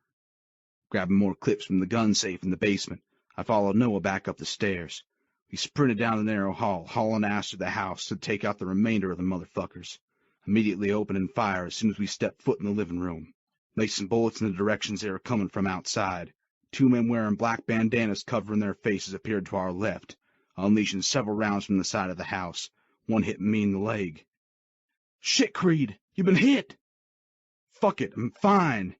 Grabbing more clips from the gun safe in the basement, I followed Noah back up the stairs. We sprinted down the narrow hall, hauling ass to the house to take out the remainder of the motherfuckers, immediately opening fire as soon as we stepped foot in the living room, lacing bullets in the directions they were coming from outside. 2 men wearing black bandanas covering their faces appeared to our left, unleashing several rounds from the side of the house, one hitting me in the leg. "Shit, Creed! You've been hit!" "Fuck it, I'm fine."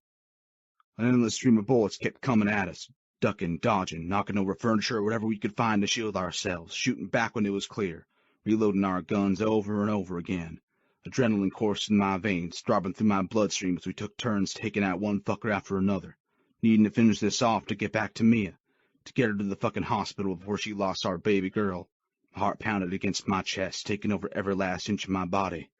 An endless stream of bullets kept coming at us, ducking, dodging, knocking over furniture or whatever we could find to shield ourselves, shooting back when it was clear, reloading our guns over and over again. Adrenaline coursed in my veins, throbbing through my bloodstream as we took turns taking out one fucker after another, needing to finish this off to get back to Mia, to get her to the fucking hospital before she lost our baby girl. My heart pounded against my chest, taking over every last inch of my body.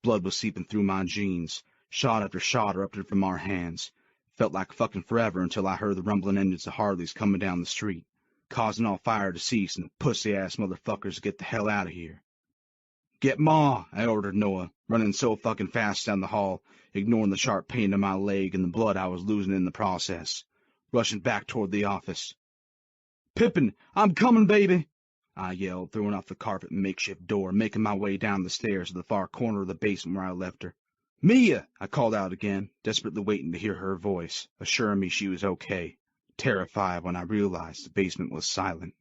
Blood was seeping through my jeans. Shot after shot erupted from our hands. Felt like fucking forever until I heard the rumbling engines of Harleys coming down the street, causing all fire to cease and the pussy-ass motherfuckers to get the hell out of here. "Get Ma!" I ordered Noah, running so fucking fast down the hall, ignoring the sharp pain in my leg and the blood I was losing in the process, rushing back toward the office. "Pippin, I'm coming, baby!" I yelled, throwing off the carpet and makeshift door, making my way down the stairs to the far corner of the basement where I left her. "Mia!" I called out again, desperately waiting to hear her voice, assuring me she was okay, terrified when I realized the basement was silent.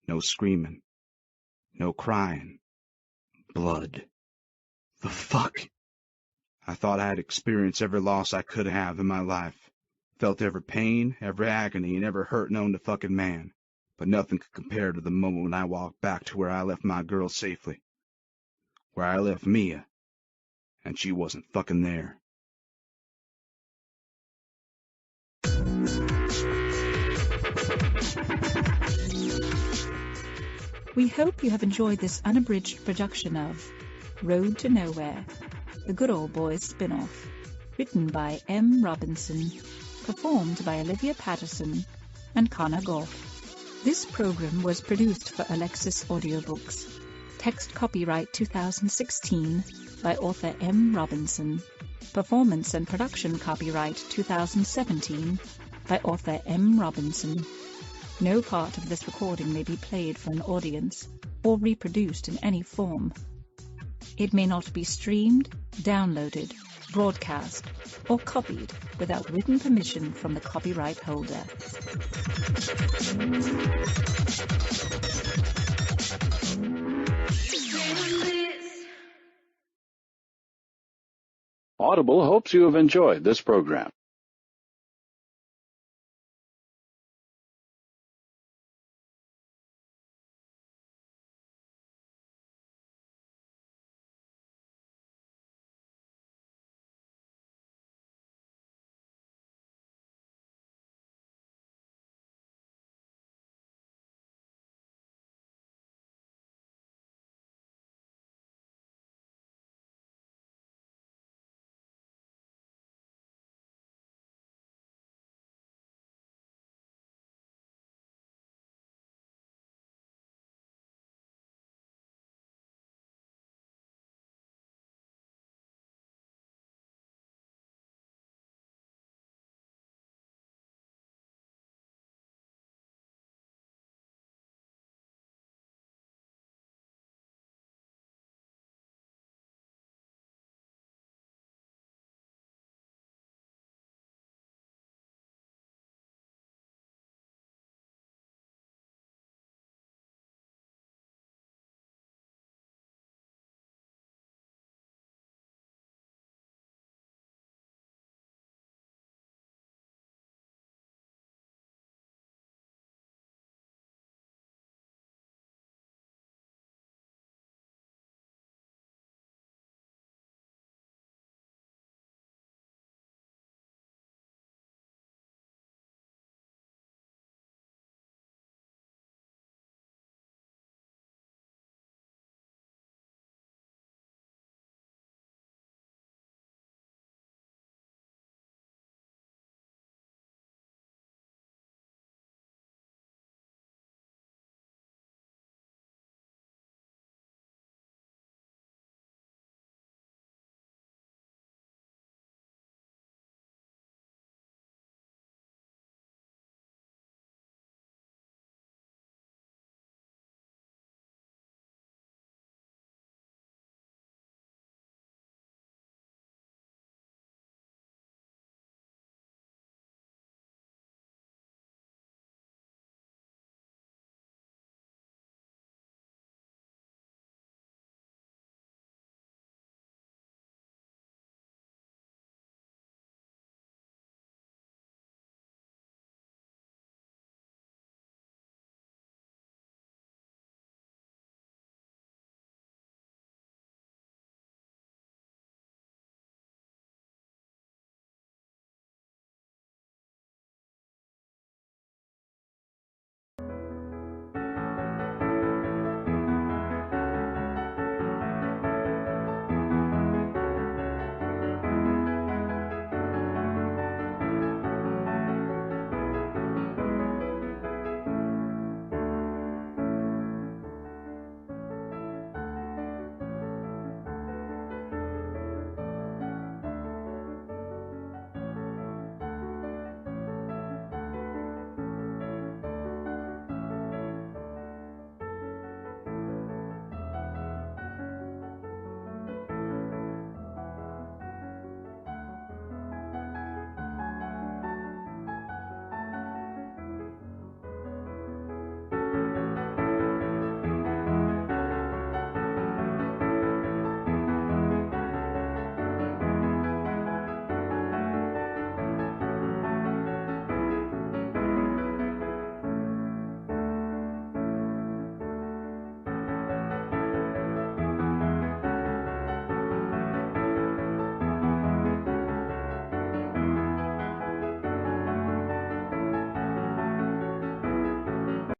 No screaming. No crying. Blood. The fuck? I thought I had experienced every loss I could have in my life, felt every pain, every agony, and every hurt known to fucking man, but nothing could compare to the moment when I walked back to where I left my girl safely, where I left Mia, and she wasn't fucking there. We hope you have enjoyed this unabridged production of Road to Nowhere, the Good Old Boys spin-off, written by M. Robinson, performed by Olivia Patterson and Connor Goff. This program was produced for Alexis Audiobooks. Text copyright 2016 by author M. Robinson. Performance and production copyright 2017 by author M. Robinson. No part of this recording may be played for an audience or reproduced in any form. It may not be streamed, downloaded, broadcast, or copied without written permission from the copyright holder. Audible hopes you have enjoyed this program.